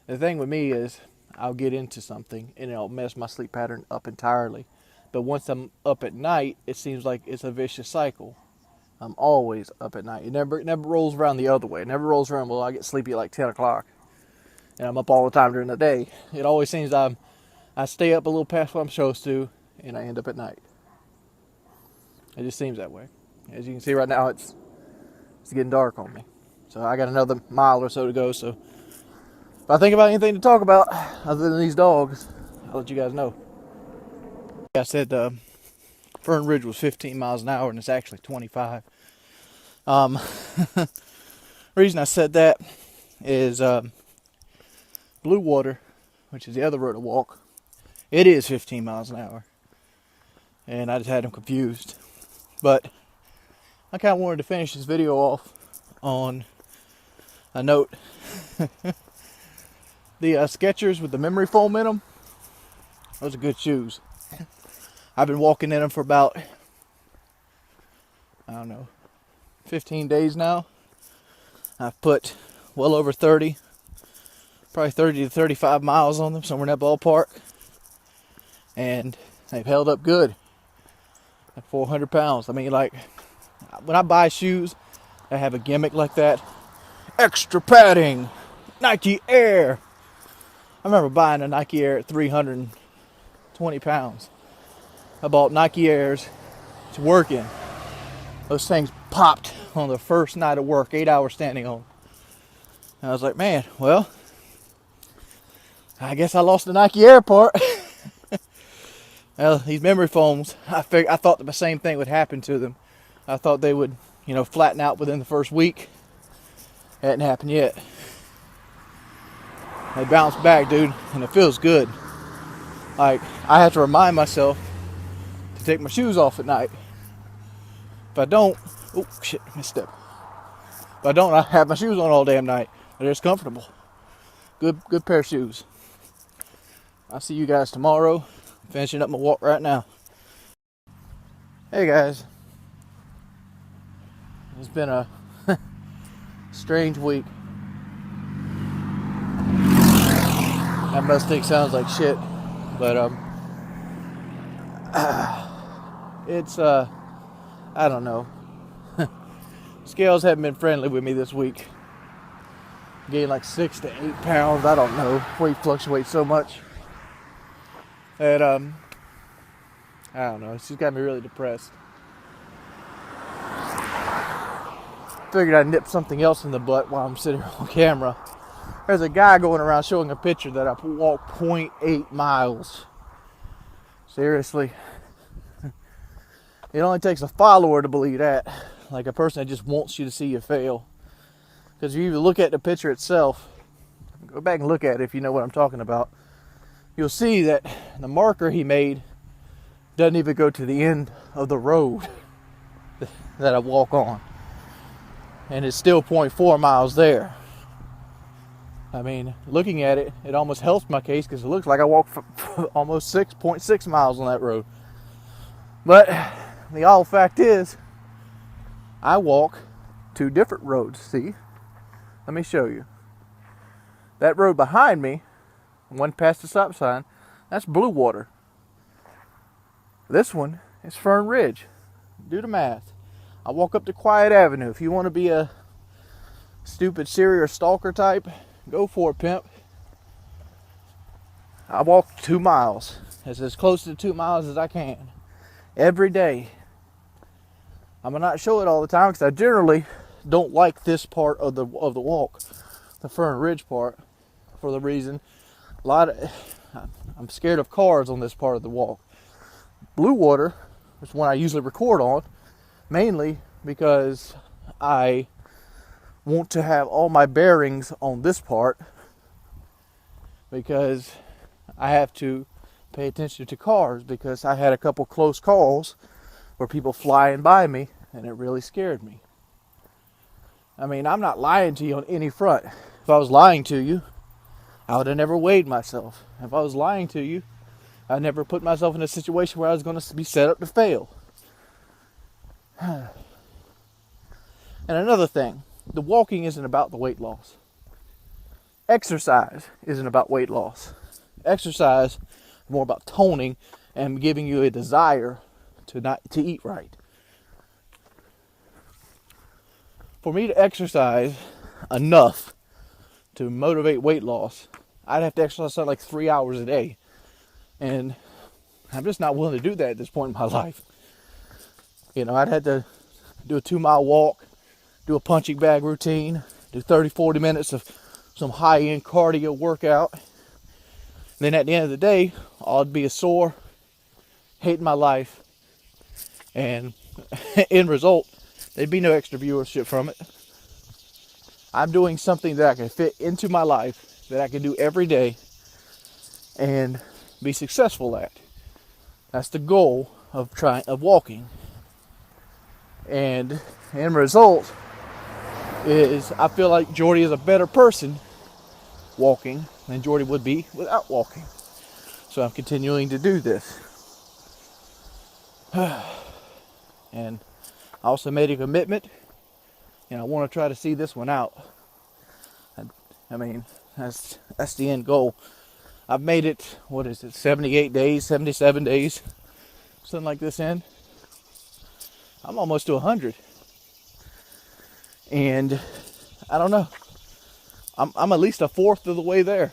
The thing with me is I'll get into something and it'll mess my sleep pattern up entirely. But once I'm up at night, it seems like it's a vicious cycle. I'm always up at night. It never rolls around the other way. It never rolls around, well, I get sleepy at like 10 o'clock. And I'm up all the time during the day. It always seems I stay up a little past what I'm supposed to, and I end up at night. It just seems that way. As you can see right now, it's getting dark on me. So I got another mile or so to go. So if I think about anything to talk about other than these dogs, I'll let you guys know. Like I said, Fern Ridge was 15 miles an hour, and it's actually 25. Reason I said that is Blue Water, which is the other road to walk, it is 15 miles an hour. And I just had them confused. But I kind of wanted to finish this video off on a note. The Skechers with the memory foam in them, those are good shoes. I've been walking in them for about, I don't know, 15 days now. I've put well over 30, probably 30 to 35 miles on them, somewhere in that ballpark. And they've held up good. Like 400 pounds. I mean, like, when I buy shoes that have a gimmick like that, extra padding, Nike Air. I remember buying a Nike Air at 320 pounds. I bought Nike Airs. It's working. Those things popped on the first night of work, 8 hours standing on. And I was like, man, well, I guess I lost the Nike Air part. Well, these memory foams, I thought the same thing would happen to them. I thought they would, flatten out within the first week. It hadn't happened yet. They bounce back, dude, and it feels good. Like, I have to remind myself to take my shoes off at night. If I don't, oh shit, misstep. If I don't, I have my shoes on all damn night. They're just comfortable. Good pair of shoes. I'll see you guys tomorrow. Finishing up my walk right now. Hey guys. It's been a strange week. That Mustang sounds like shit, but it's I don't know. Scales haven't been friendly with me this week. Gained like 6 to 8 pounds. I don't know. Weight fluctuates so much. And I don't know. It's just got me really depressed. Figured I'd nip something else in the butt while I'm sitting here on camera. There's a guy going around showing a picture that I walked 0.8 miles. Seriously. It only takes a follower to believe that. Like a person that just wants you to see you fail. Because if you look at the picture itself, go back and look at it if you know what I'm talking about. You'll see that the marker he made doesn't even go to the end of the road that I walk on. And it's still 0.4 miles there. I mean, looking at it, it almost helps my case because it looks like I walked almost 6.6 miles on that road. But the all fact is, I walk 2 different roads, see? Let me show you. That road behind me, one past the stop sign, that's Blue Water. This one is Fern Ridge. Do the math. I walk up to Quiet Avenue. If you want to be a stupid serial stalker type, go for it, pimp. I walk 2 miles. It's as close to 2 miles as I can. Every day. I'm going to not show it all the time because I generally don't like this part of the walk. The Fern Ridge part. For the reason, I'm scared of cars on this part of the walk. Blue Water is one I usually record on, mainly because I want to have all my bearings on this part because I have to pay attention to cars because I had a couple close calls where people flying by me and it really scared me. I mean, I'm not lying to you on any front. If I was lying to you, I would have never weighed myself. If I was lying to you, I'd never put myself in a situation where I was going to be set up to fail. And another thing, the walking isn't about the weight loss. Exercise isn't about weight loss. Exercise is more about toning and giving you a desire to eat right. For me to exercise enough to motivate weight loss, I'd have to exercise something like 3 hours a day. And I'm just not willing to do that at this point in my life. I'd have to do a 2-mile walk, do a punching bag routine, do 30-40 minutes of some high-end cardio workout. And then at the end of the day, I'd be a sore, hating my life. And end result, there'd be no extra viewership from it. I'm doing something that I can fit into my life, that I can do every day, and be successful at. That's the goal of walking. And end result is I feel like Jordy is a better person walking than Jordy would be without walking. So I'm continuing to do this. And I also made a commitment, and I want to try to see this one out. I mean, that's the end goal. I've made it, 78 days, 77 days, something like this in. I'm almost to 100. And I don't know. I'm at least a fourth of the way there.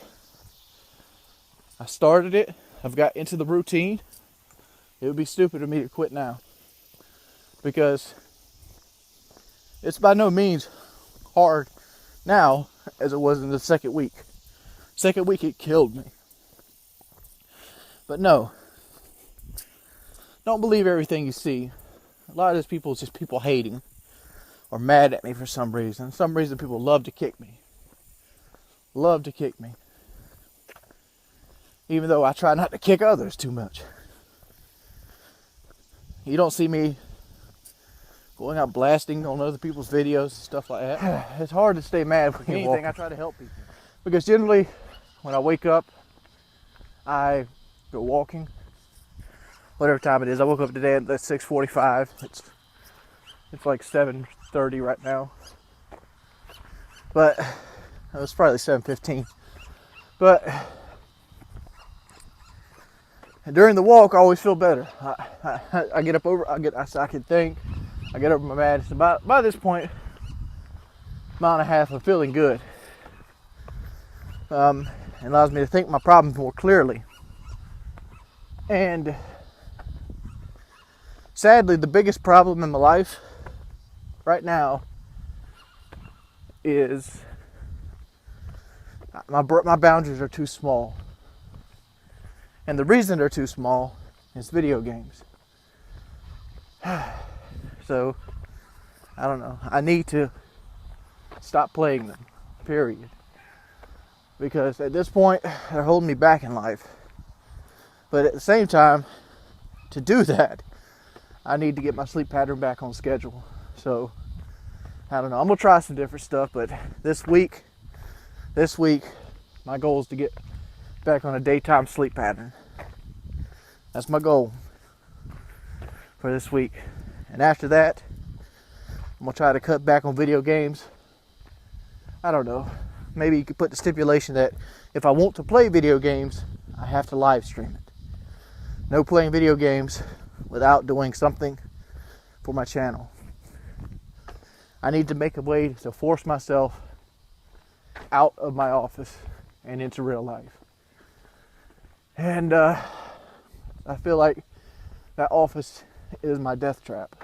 I started it. I've got into the routine. It would be stupid of me to quit now, because it's by no means hard now as it was in the second week. Second week it killed me. But no, don't believe everything you see. A lot of this people is just people hating or mad at me for some reason. Some reason people love to kick me. Love to kick me. Even though I try not to kick others too much. You don't see me going out blasting on other people's videos and stuff like that. It's hard to stay mad with anything. I try to help people. Because generally, when I wake up, I go walking. Whatever time it is. I woke up today at 6:45. It's like 7:30 right now. But it was probably 7:15. But during the walk, I always feel better. I get up over. I can think. I get over my madness. By this point, mile and a half, I'm feeling good. It allows me to think my problems more clearly. And sadly, the biggest problem in my life right now is my boundaries are too small. And the reason they're too small is video games. So, I don't know. I need to stop playing them, period. Because at this point, they're holding me back in life. But at the same time, to do that, I need to get my sleep pattern back on schedule. So, I don't know. I'm going to try some different stuff, but this week, my goal is to get back on a daytime sleep pattern. That's my goal for this week. And after that, I'm going to try to cut back on video games. I don't know. Maybe you could put the stipulation that if I want to play video games, I have to live stream it. No playing video games without doing something for my channel. I need to make a way to force myself out of my office and into real life. And I feel like that office is my death trap.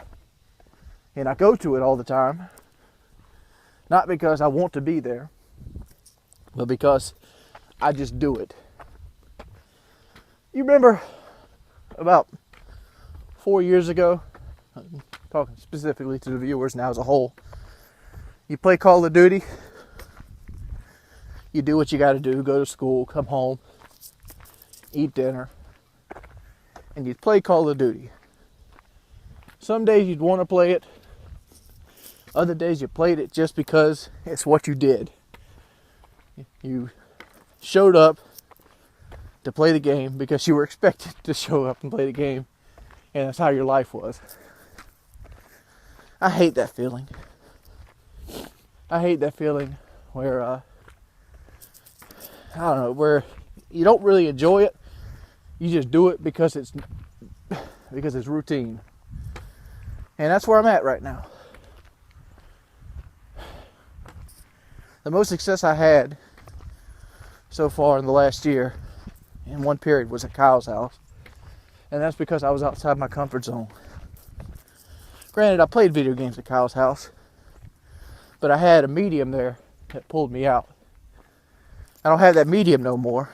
And I go to it all the time. Not because I want to be there, but because I just do it. You remember about 4 years ago, I'm talking specifically to the viewers now as a whole, you play Call of Duty, you do what you got to do, go to school, come home, eat dinner, and you'd play Call of Duty. Some days you'd want to play it, other days you played it just because it's what you did. You showed up to play the game because you were expected to show up and play the game, and that's how your life was. I hate that feeling. I hate that feeling where, I don't know, where you don't really enjoy it. You just do it because it's routine. And that's where I'm at right now. The most success I had so far in the last year, in one period, was at Kyle's house. And that's because I was outside my comfort zone. Granted, I played video games at Kyle's house, but I had a medium there that pulled me out. I don't have that medium no more.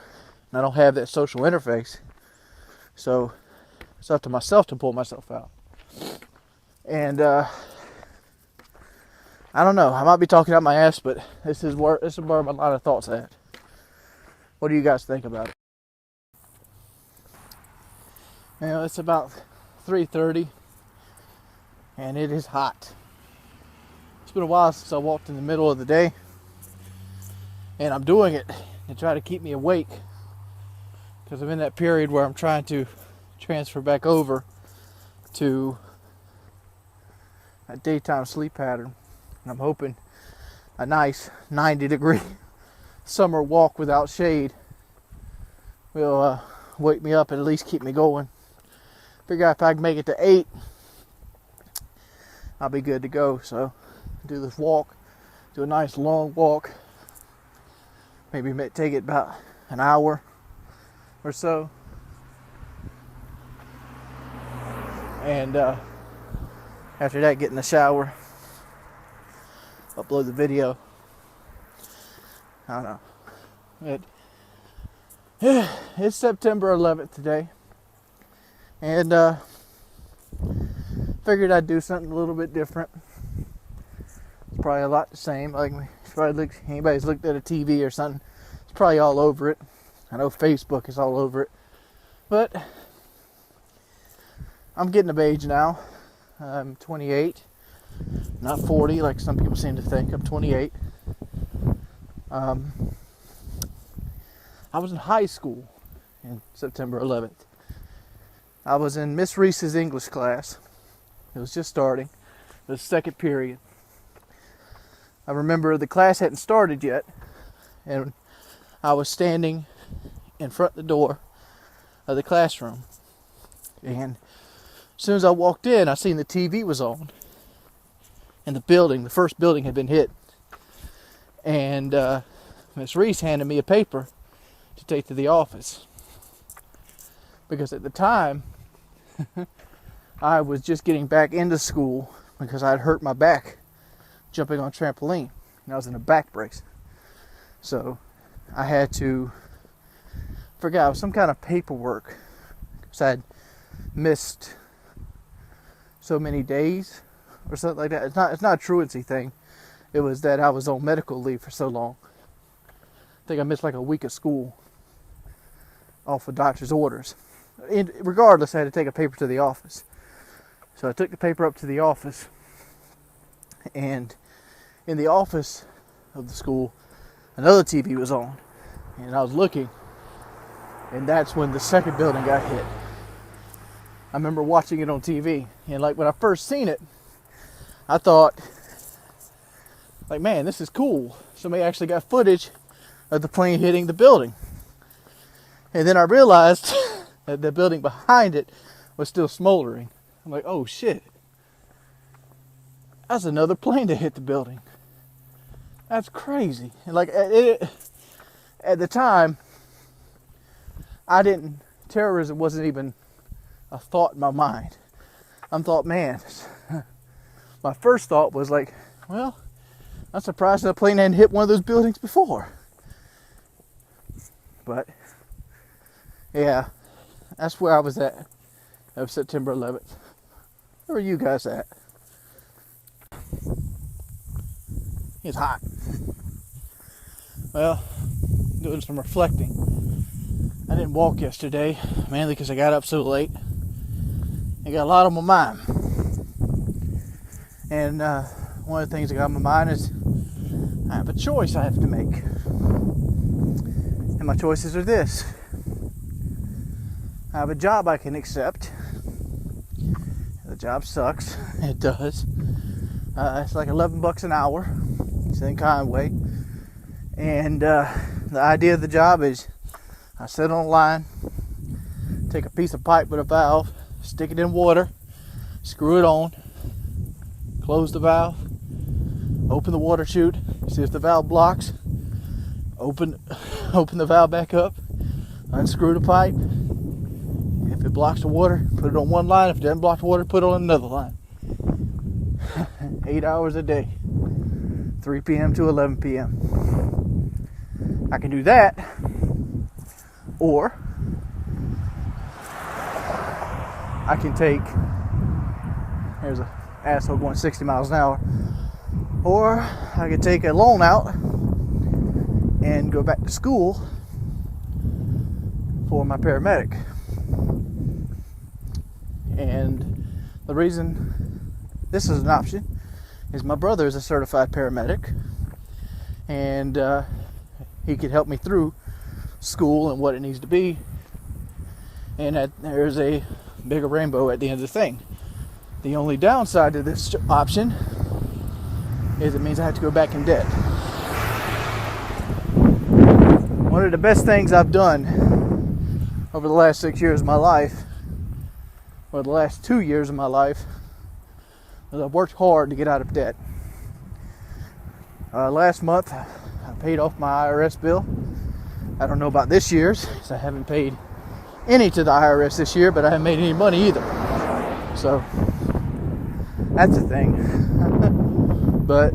And I don't have that social interface. So it's up to myself to pull myself out. And I don't know. I might be talking out my ass, but this is where my line of thoughts at. What do you guys think about it? You know, it's about 3:30, and it is hot. It's been a while since I walked in the middle of the day, and I'm doing it to try to keep me awake, because I'm in that period where I'm trying to transfer back over to a daytime sleep pattern. And I'm hoping a nice 90-degree summer walk without shade will wake me up and at least keep me going. Figure out if I can make it to 8 I'll be good to go. So do this walk, do a nice long walk, maybe take it about an hour or so, and after that get in the shower, upload the video. I don't know. It's September 11th today, and figured I'd do something a little bit different. It's probably a lot the same. Like, anybody's looked at a TV or something, it's probably all over it. I know Facebook is all over it, but I'm getting of age now. I'm 28, not 40 like some people seem to think. I'm 28. I was in high school in September 11th. I was in Miss Reese's English class. It was just starting. The second period. I remember the class hadn't started yet, and I was standing in front of the door of the classroom. And as soon as I walked in, I seen the TV was on. And the first building had been hit. And Miss Reese handed me a paper to take to the office, because at the time I was just getting back into school because I'd hurt my back jumping on trampoline, and I was in a back brace. So I had to forget some kind of paperwork because I'd missed so many days or something like that. It's not a truancy thing. It was that I was on medical leave for so long. I think I missed like a week of school off of doctor's orders. Regardless, I had to take a paper to the office. So I took the paper up to the office, and in the office of the school, another TV was on, and I was looking, and that's when the second building got hit. I remember watching it on TV, and like when I first seen it, I thought, like, man, this is cool. Somebody actually got footage of the plane hitting the building. And then I realized that the building behind it was still smoldering. I'm like, oh shit. That's another plane that hit the building. That's crazy. And like at the time, terrorism wasn't even a thought in my mind. I thought, man, my first thought was like, well, I'm surprised that plane hadn't hit one of those buildings before. But yeah, that's where I was at of September 11th. Where are you guys at? It's hot. Well, doing some reflecting. I didn't walk yesterday, mainly because I got up so late. I got a lot on my mind. And one of the things I got on my mind is I have a choice I have to make. And my choices are this. I have a job I can accept. The job sucks. It does. It's like $11 an hour. It's in Conway. And the idea of the job is I sit on a line, take a piece of pipe with a valve, stick it in water, screw it on, close the valve, open the water chute, see if the valve blocks, open the valve back up, unscrew the pipe. If it blocks the water, put it on one line. If it doesn't block the water, put it on another line. 8 hours a day, 3 p.m. to 11 p.m. I can do that, or I can take, there's an asshole going 60 miles an hour, or I can take a loan out and go back to school for my paramedic. And the reason this is an option is my brother is a certified paramedic, and he could help me through school and what it needs to be, and there's a bigger rainbow at the end of the thing. The only downside to this option is it means I have to go back in debt. One of the best things I've done over the last 6 years of my life, or the last 2 years of my life, I've worked hard to get out of debt. Last month, I paid off my IRS bill. I don't know about this year's, because I haven't paid any to the IRS this year, but I haven't made any money either. So, that's the thing. But,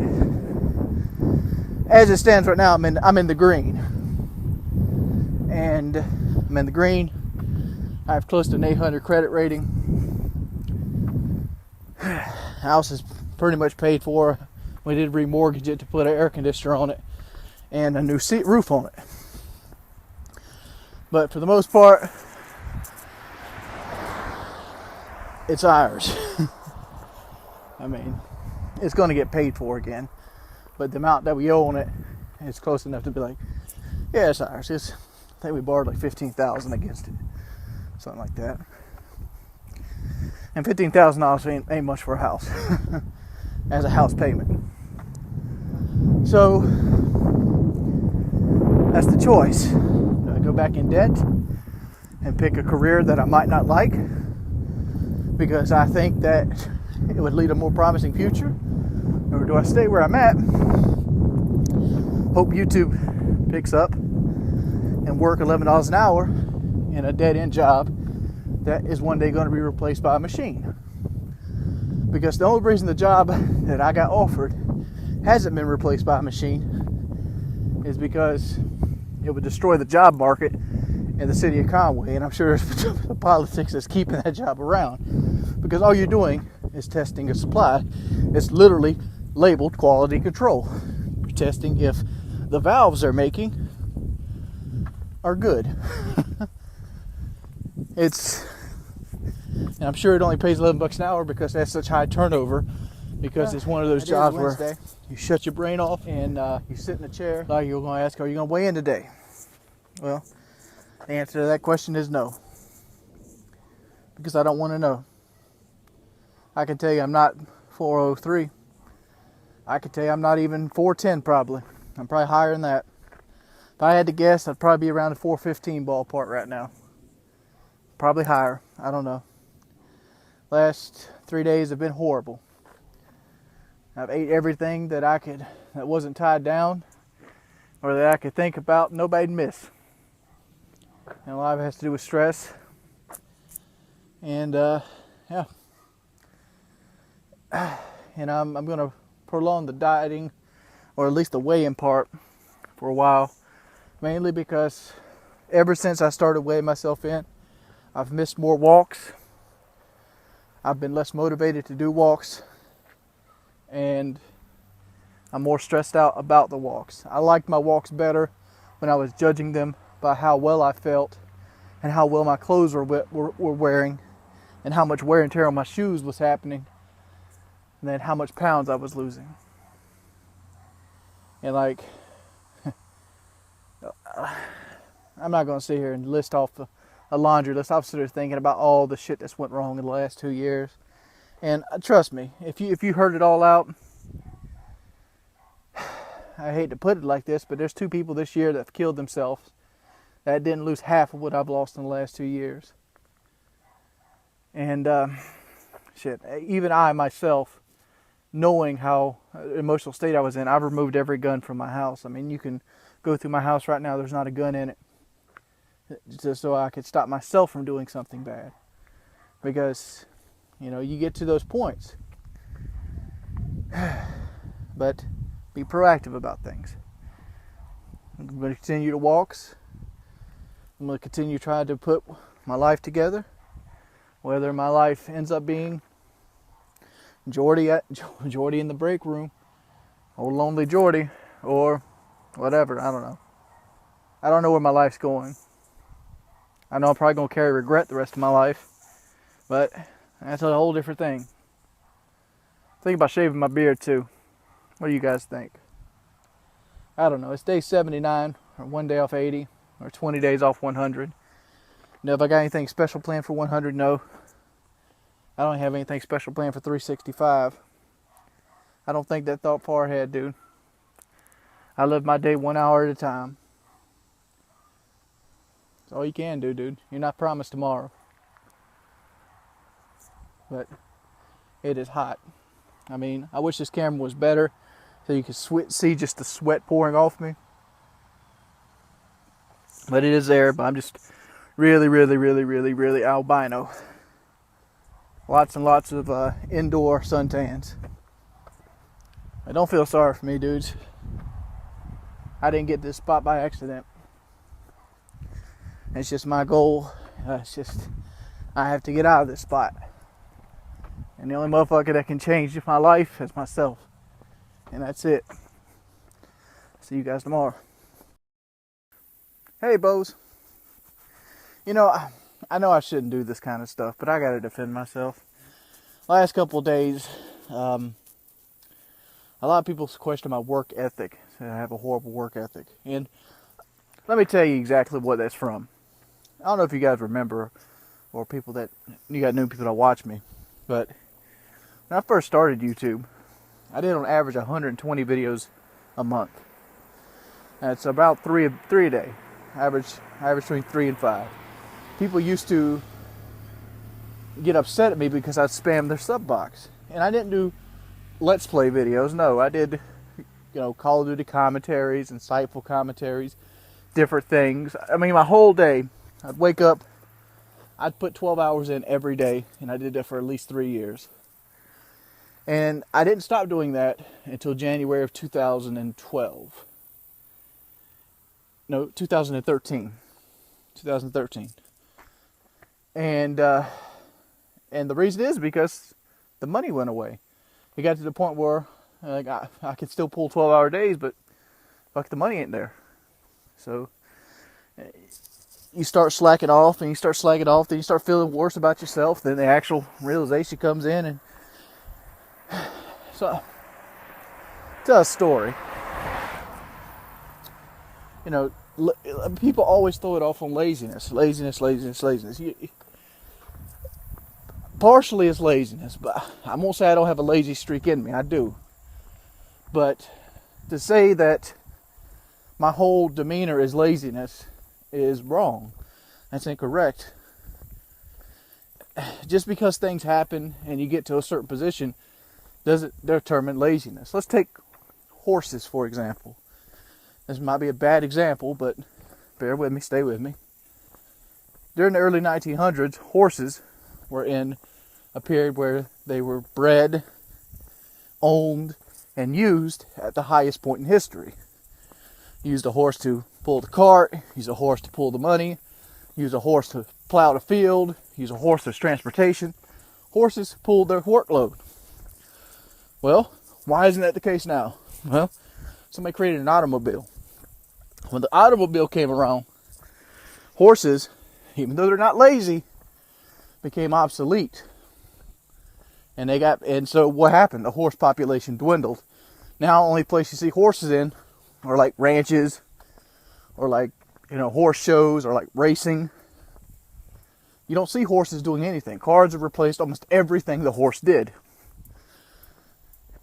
as it stands right now, I'm in the green. And I'm in the green. I have close to an 800 credit rating. House is pretty much paid for. We did remortgage it to put an air conditioner on it and a new roof on it. But for the most part, it's ours. I mean, it's going to get paid for again. But the amount that we owe on it is close enough to be like, yeah, it's ours. I think we borrowed like $15,000 against it. Something like that. And $15,000 ain't much for a house as a house payment. So that's the choice. Do I go back in debt and pick a career that I might not like because I think that it would lead a more promising future? Or do I stay where I'm at, hope YouTube picks up, and work $11 an hour in a dead-end job that is one day going to be replaced by a machine? Because the only reason the job that I got offered hasn't been replaced by a machine is because it would destroy the job market in the city of Conway, and I'm sure the politics that's keeping that job around, because all you're doing is testing a supply. It's literally labeled quality control. You're testing if the valves they're making are good. And I'm sure it only pays $11 an hour because that's such high turnover, because it's one of those jobs where you shut your brain off and you sit in a chair. Like you're going to ask, are you going to weigh in today? Well, the answer to that question is no, because I don't want to know. I can tell you I'm not 403. I can tell you I'm not even 410 probably. I'm probably higher than that. If I had to guess, I'd probably be around the 415 ballpark right now. Probably higher. I don't know. Last 3 days have been horrible. I've ate everything that wasn't tied down or that I could think about nobody'd miss. And a lot of it has to do with stress. And yeah. And I'm going to prolong the dieting, or at least the weigh-in part, for a while. Mainly because ever since I started weighing myself in, I've missed more walks. I've been less motivated to do walks. And I'm more stressed out about the walks. I liked my walks better when I was judging them by how well I felt and how well my clothes were wearing and how much wear and tear on my shoes was happening, and then how much pounds I was losing. And like, I'm not going to sit here and list off a laundry list. I'm sitting there thinking about all the shit that's went wrong in the last 2 years. And trust me, if you heard it all out, I hate to put it like this, but there's 2 people this year that have killed themselves that didn't lose half of what I've lost in the last 2 years. And shit, even I myself, knowing how emotional state I was in, I've removed every gun from my house. I mean, you can go through my house right now, there's not a gun in it, just so I could stop myself from doing something bad. Because, you know, you get to those points. But be proactive about things. I'm going to continue to walks. I'm going to continue trying to put my life together. Whether my life ends up being Jordy in the break room, or Lonely Jordy, or whatever, I don't know. I don't know where my life's going. I know I'm probably going to carry regret the rest of my life, but that's a whole different thing. Think about shaving my beard too. What do you guys think? I don't know. It's day 79, or 1 day off 80, or 20 days off 100. Now, if I got anything special planned for 100, no. I don't have anything special planned for 365. I don't think that thought far ahead, dude. I live my day 1 hour at a time. That's all you can do, dude. You're not promised tomorrow. But it is hot. I mean, I wish this camera was better so you could see just the sweat pouring off me. But it is there, but I'm just really, really, really, really, really albino. Lots and lots of indoor suntans. But don't feel sorry for me, dudes. I didn't get this spot by accident. It's just my goal. It's just, I have to get out of this spot. And the only motherfucker that can change my life is myself. And that's it. See you guys tomorrow. Hey, Bows. You know, I know I shouldn't do this kind of stuff, but I gotta defend myself. Last couple of days, a lot of people question my work ethic. Say I have a horrible work ethic. And let me tell you exactly what that's from. I don't know if you guys remember, or people that, you got new people that watch me, but when I first started YouTube, I did on average 120 videos a month. That's about three a day. Average between 3 and 5. People used to get upset at me because I'd spam their sub box. And I didn't do Let's Play videos. No, I did, Call of Duty commentaries, insightful commentaries, different things. I mean, my whole day, I'd wake up, I'd put 12 hours in every day, and I did that for at least 3 years. And I didn't stop doing that until January of 2012. No, 2013. 2013. And the reason is because the money went away. It got to the point where I could still pull 12-hour days, but fuck, the money ain't there. So you start slacking off, and you start slacking off, then you start feeling worse about yourself. Then the actual realization comes in, and so tell a story. People always throw it off on laziness. Partially it's laziness, but I'm gonna say I don't have a lazy streak in me. I do. But to say that my whole demeanor is laziness is wrong. That's incorrect. Just because things happen and you get to a certain position doesn't determine laziness. Let's take horses, for example. This might be a bad example, but bear with me, stay with me. During the early 1900s, horses were in a period where they were bred, owned, and used at the highest point in history. Used a horse to pull the cart, use a horse to pull the money, use a horse to plow the field, use a horse as transportation. Horses pulled their workload. Well, why isn't that the case now? Well, somebody created an automobile. When the automobile came around, horses, even though they're not lazy, became obsolete. And so what happened? The horse population dwindled. Now the only place you see horses in are like ranches, or like, horse shows, or like racing. You don't see horses doing anything. Cars have replaced almost everything the horse did.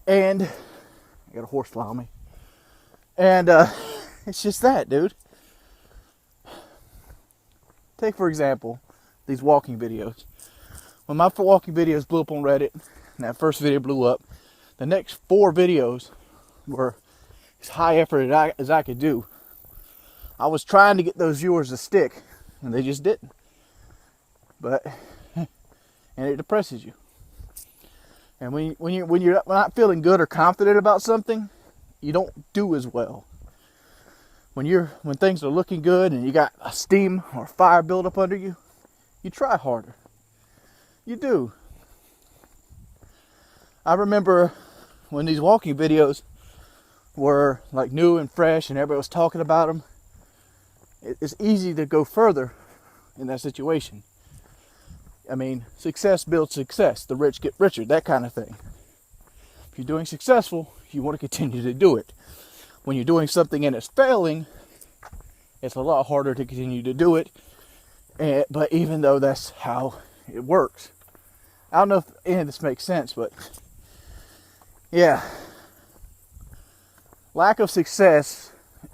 And I got a horse fly on me. And it's just that, dude. Take, for example, these walking videos. When my walking videos blew up on Reddit, and that first video blew up, the next 4 videos were as high effort as I could do. I was trying to get those viewers to stick, and they just didn't. But, and it depresses you. And when you're not feeling good or confident about something, you don't do as well. When things are looking good and you got a steam or fire build up under you, you try harder. You do. I remember when these walking videos were like new and fresh and everybody was talking about them, it's easy to go further in that situation. I mean, success builds success. The rich get richer, that kind of thing. If you're doing successful, you want to continue to do it. When you're doing something and it's failing, it's a lot harder to continue to do it. But even though that's how it works. I don't know if any of this makes sense, but yeah. Lack of success,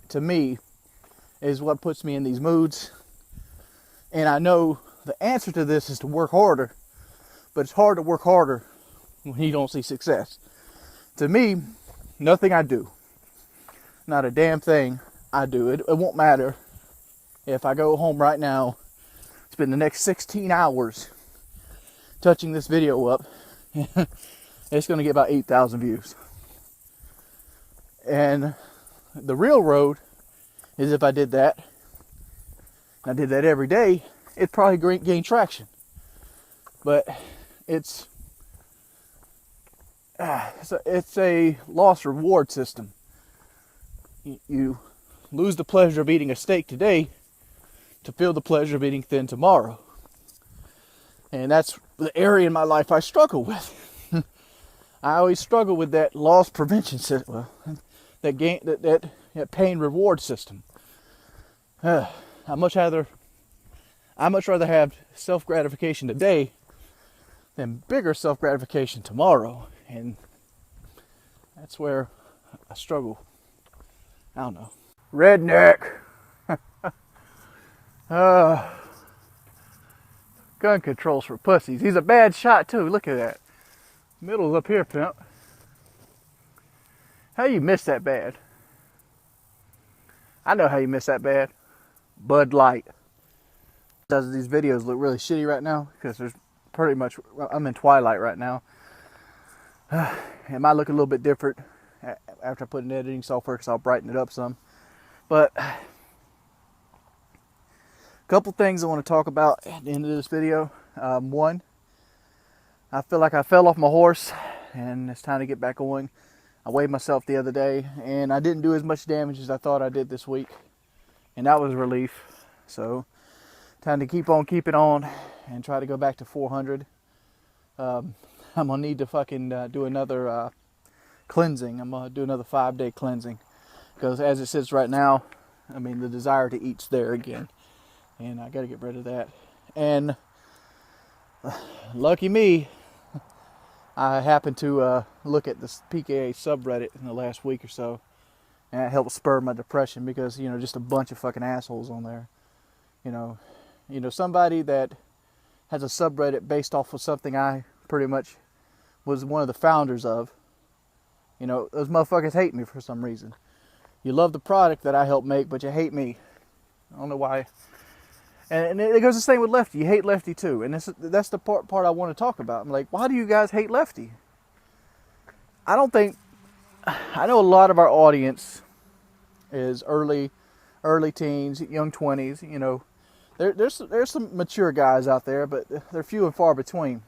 to me, is what puts me in these moods. And I know the answer to this is to work harder, but it's hard to work harder when you don't see success. To me, nothing I do, not a damn thing I do. It won't matter if I go home right now, spend the next 16 hours touching this video up, it's going to get about 8,000 views. And the real road is if I did that, and I did that every day, it'd probably gain traction. But it's a loss reward system. You lose the pleasure of eating a steak today to feel the pleasure of eating thin tomorrow. And that's the area in my life I struggle with. I always struggle with that loss prevention system, that pain reward system. I much rather have self-gratification today than bigger self-gratification tomorrow. And that's where I struggle. I don't know. Redneck. Gun control's for pussies. He's a bad shot too. Look at that. Middle's up here, pimp. How you miss that bad? I know how you miss that bad. Bud Light. Does these videos look really shitty right now? Because there's pretty much, I'm in twilight right now. It might look a little bit different after I put in editing software, because I'll brighten it up some. But a couple things I want to talk about at the end of this video. One, I feel like I fell off my horse and it's time to get back going. I weighed myself the other day and I didn't do as much damage as I thought I did this week, and that was a relief. So time to keep on keeping on and try to go back to 400. I'm gonna need to fucking do another cleansing. I'm gonna do another 5-day cleansing, because as it sits right now, I mean, the desire to eat's there again, and I gotta get rid of that. And lucky me, I happened to look at this PKA subreddit in the last week or so, and it helped spur my depression, because, you know, just a bunch of fucking assholes on there. You know, somebody that has a subreddit based off of something I pretty much was one of the founders of. You know, those motherfuckers hate me for some reason. You love the product that I helped make, but you hate me. I don't know why. And it goes the same with Lefty. You hate Lefty too. And that's the part I want to talk about. I'm like, why do you guys hate Lefty? I know a lot of our audience is early teens, young 20s. You know, there's some mature guys out there, but they're few and far between.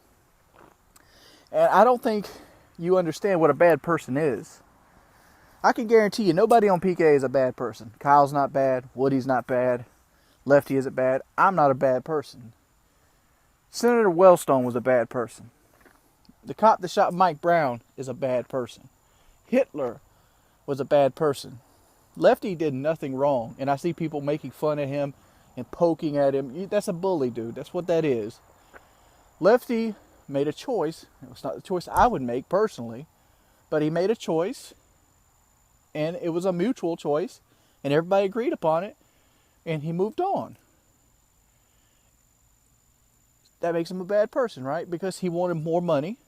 And I don't think you understand what a bad person is. I can guarantee you nobody on PK is a bad person. Kyle's not bad. Woody's not bad. Lefty isn't bad. I'm not a bad person. Senator Wellstone was a bad person. The cop that shot Mike Brown is a bad person. Hitler was a bad person. Lefty did nothing wrong, and I see people making fun of him and poking at him. That's a bully, dude. That's what that is. Lefty made a choice. It was not the choice I would make personally, but he made a choice, and it was a mutual choice, and everybody agreed upon it, and he moved on. That makes him a bad person, right? Because he wanted more money.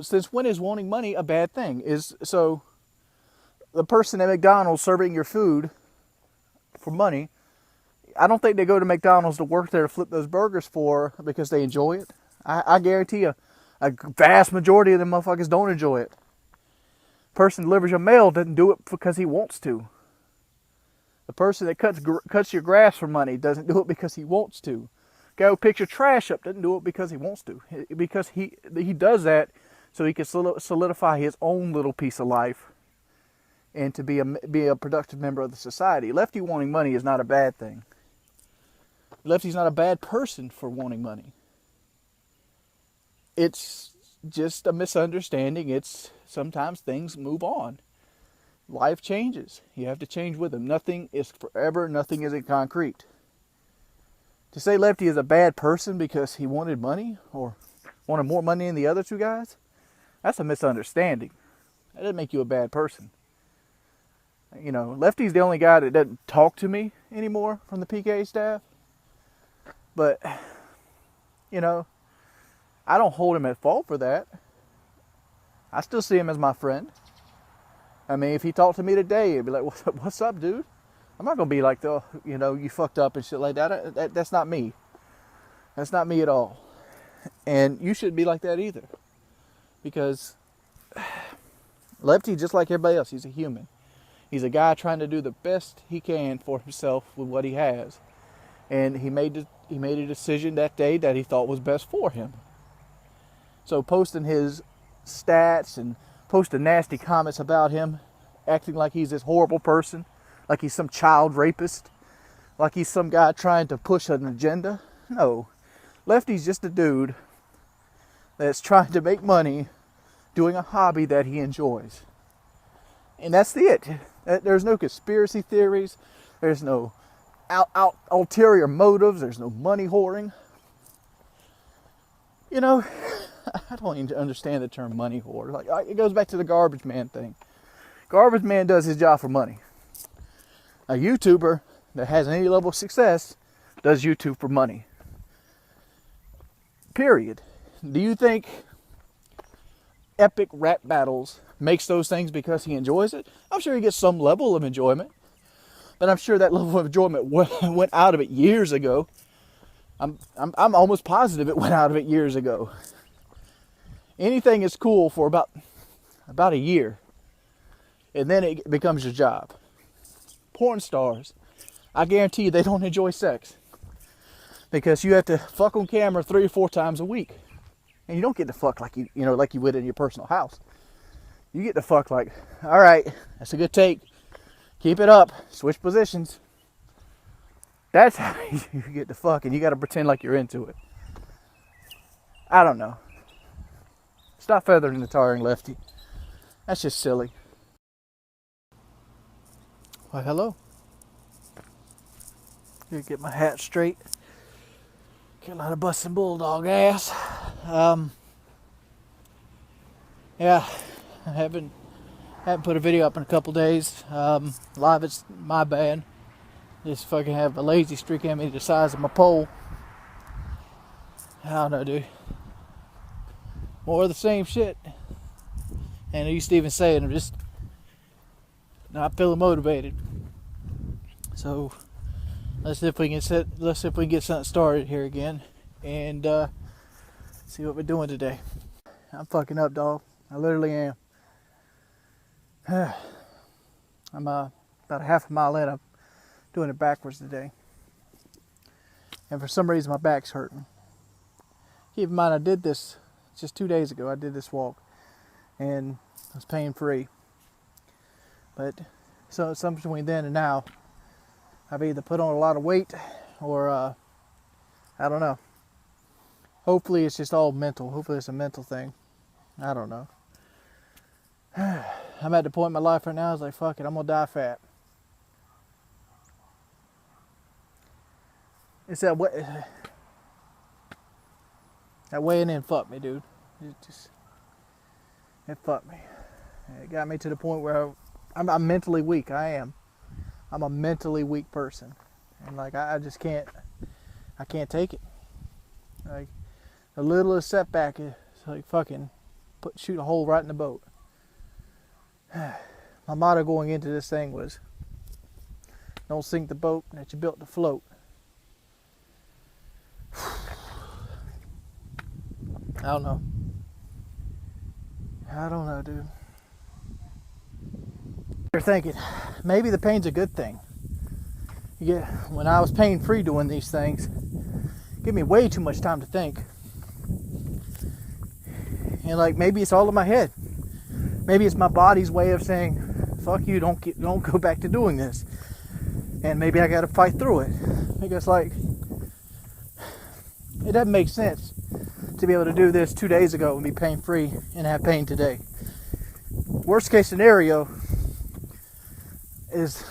Since when is wanting money a bad thing? So the person at McDonald's serving your food for money, I don't think they go to McDonald's to work there to flip those burgers for because they enjoy it. I guarantee you, a vast majority of them motherfuckers don't enjoy it. Person delivers your mail doesn't do it because he wants to. The person that cuts your grass for money doesn't do it because he wants to. Guy who picks your trash up doesn't do it because he wants to. Because he does that so he can solidify his own little piece of life and to be a productive member of the society. Lefty wanting money is not a bad thing. Lefty's not a bad person for wanting money. It's just a misunderstanding. It's sometimes things move on. Life changes. You have to change with them. Nothing is forever. Nothing isn't concrete. To say Lefty is a bad person because he wanted money or wanted more money than the other two guys, that's a misunderstanding. That doesn't make you a bad person. You know, Lefty's the only guy that doesn't talk to me anymore from the PK staff. But, you know, I don't hold him at fault for that. I still see him as my friend. I mean, if he talked to me today, he'd be like, what's up, dude? I'm not going to be like, you fucked up and shit like that. That's not me. That's not me at all. And you shouldn't be like that either. Because Lefty, just like everybody else, he's a human. He's a guy trying to do the best he can for himself with what he has. And he made a decision that day that he thought was best for him. So posting his stats and posting nasty comments about him, acting like he's this horrible person, like he's some child rapist, like he's some guy trying to push an agenda. No. Lefty's just a dude that's trying to make money doing a hobby that he enjoys. And that's it. There's no conspiracy theories. There's no ulterior motives. There's no money whoring. You know, I don't even understand the term money whore. Like, it goes back to the garbage man thing. Garbage man does his job for money. A YouTuber that has any level of success does YouTube for money. Period. Do you think epic rap battles makes those things because he enjoys it? I'm sure he gets some level of enjoyment, but I'm sure that level of enjoyment went out of it years ago. I'm almost positive it went out of it years ago. Anything is cool for about a year, and then it becomes your job. Porn stars, I guarantee you they don't enjoy sex because you have to fuck on camera 3 or 4 times a week. And you don't get to fuck like you would in your personal house. You get to fuck like, all right, that's a good take. Keep it up. Switch positions. That's how you get to fuck, and you got to pretend like you're into it. I don't know. Stop feathering the tarring, Lefty. That's just silly. Why, hello. Here, get my hat straight. Carolina busting bulldog ass. Yeah, I haven't put a video up in a couple days. A lot of it's my bad. Just fucking have a lazy streak in me the size of my pole. I don't know, dude. More of the same shit. And I used to even say it, I'm just not feeling motivated. So let's see if we can get something started here again, and see what we're doing today. I'm fucking up, dog. I literally am. I'm about a half a mile in. I'm doing it backwards today, and for some reason my back's hurting. Keep in mind, I did this just 2 days ago. I did this walk, and I was pain free. But so some between then and now, I've either put on a lot of weight or I don't know. Hopefully it's just all mental. Hopefully it's a mental thing. I don't know. I'm at the point in my life right now, it's like, fuck it, I'm gonna die fat. It's that weighing in fucked me, dude. It fucked me. It got me to the point where I'm mentally weak. I am. I'm a mentally weak person, and like I just can't take it. Like the littlest setback is like fucking shoot a hole right in the boat. My motto going into this thing was, don't sink the boat that you built to float. I don't know, dude. You're thinking, maybe the pain's a good thing. When I was pain-free doing these things, give me way too much time to think. And like, maybe it's all in my head. Maybe it's my body's way of saying, fuck you, don't go back to doing this. And maybe I gotta fight through it. Because like, it doesn't make sense to be able to do this 2 days ago and be pain-free and have pain today. Worst case scenario is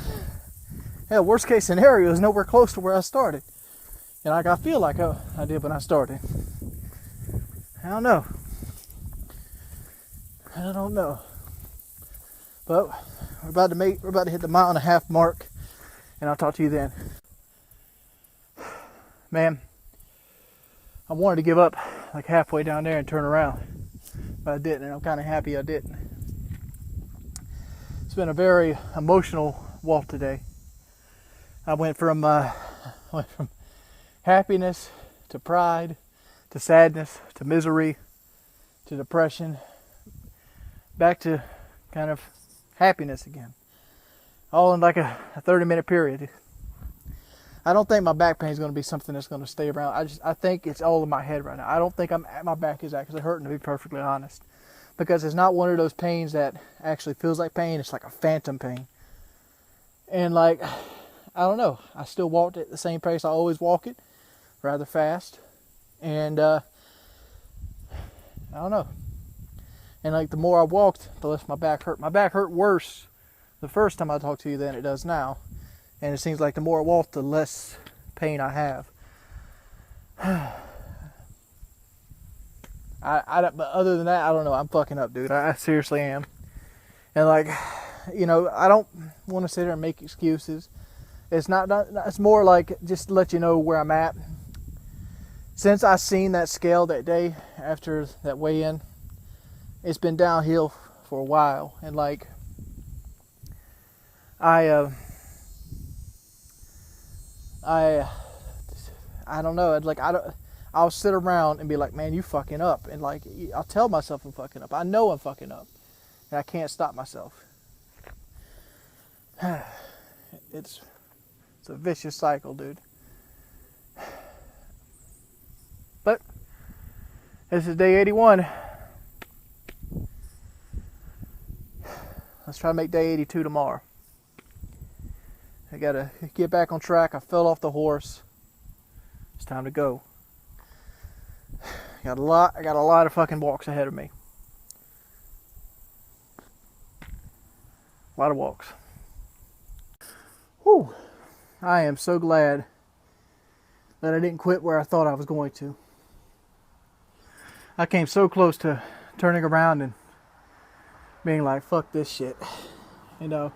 nowhere close to where I started. And like I feel like I did when I started. I don't know. But we're about to hit the 1.5 mile mark, and I'll talk to you then. Man, I wanted to give up like halfway down there and turn around. but I didn't, and I'm kind of happy I didn't. It's been a very emotional walk today. I went from happiness to pride to sadness to misery to depression, back to kind of happiness again, all in like a 30-minute period. I don't think my back pain is going to be something that's going to stay around. I think it's all in my head right now. I don't think my back is actually hurting, to be perfectly honest, because it's not one of those pains that actually feels like pain. It's like a phantom pain. And like, I don't know, I still walked at the same pace I always walk it, rather fast. And I don't know. And like the more I walked, the less my back hurt. My back hurt worse the first time I talked to you than it does now. And it seems like the more I walk, the less pain I have. But other than that, I don't know. I'm fucking up, dude. I seriously am. And like, you know, I don't want to sit there and make excuses. It's not. It's more like just to let you know where I'm at. Since I seen that scale that day after that weigh-in, it's been downhill for a while. And like, I don't know. Like, I'll sit around and be like, man, you fucking up. And like, I'll tell myself I'm fucking up. I know I'm fucking up. And I can't stop myself. It's a vicious cycle, dude. But this is day 81. Let's try to make day 82 tomorrow. I gotta get back on track. I fell off the horse. It's time to go. I got a lot of fucking walks ahead of me. A lot of walks. Whew. I am so glad that I didn't quit where I thought I was going to. I came so close to turning around and being like, fuck this shit. You know,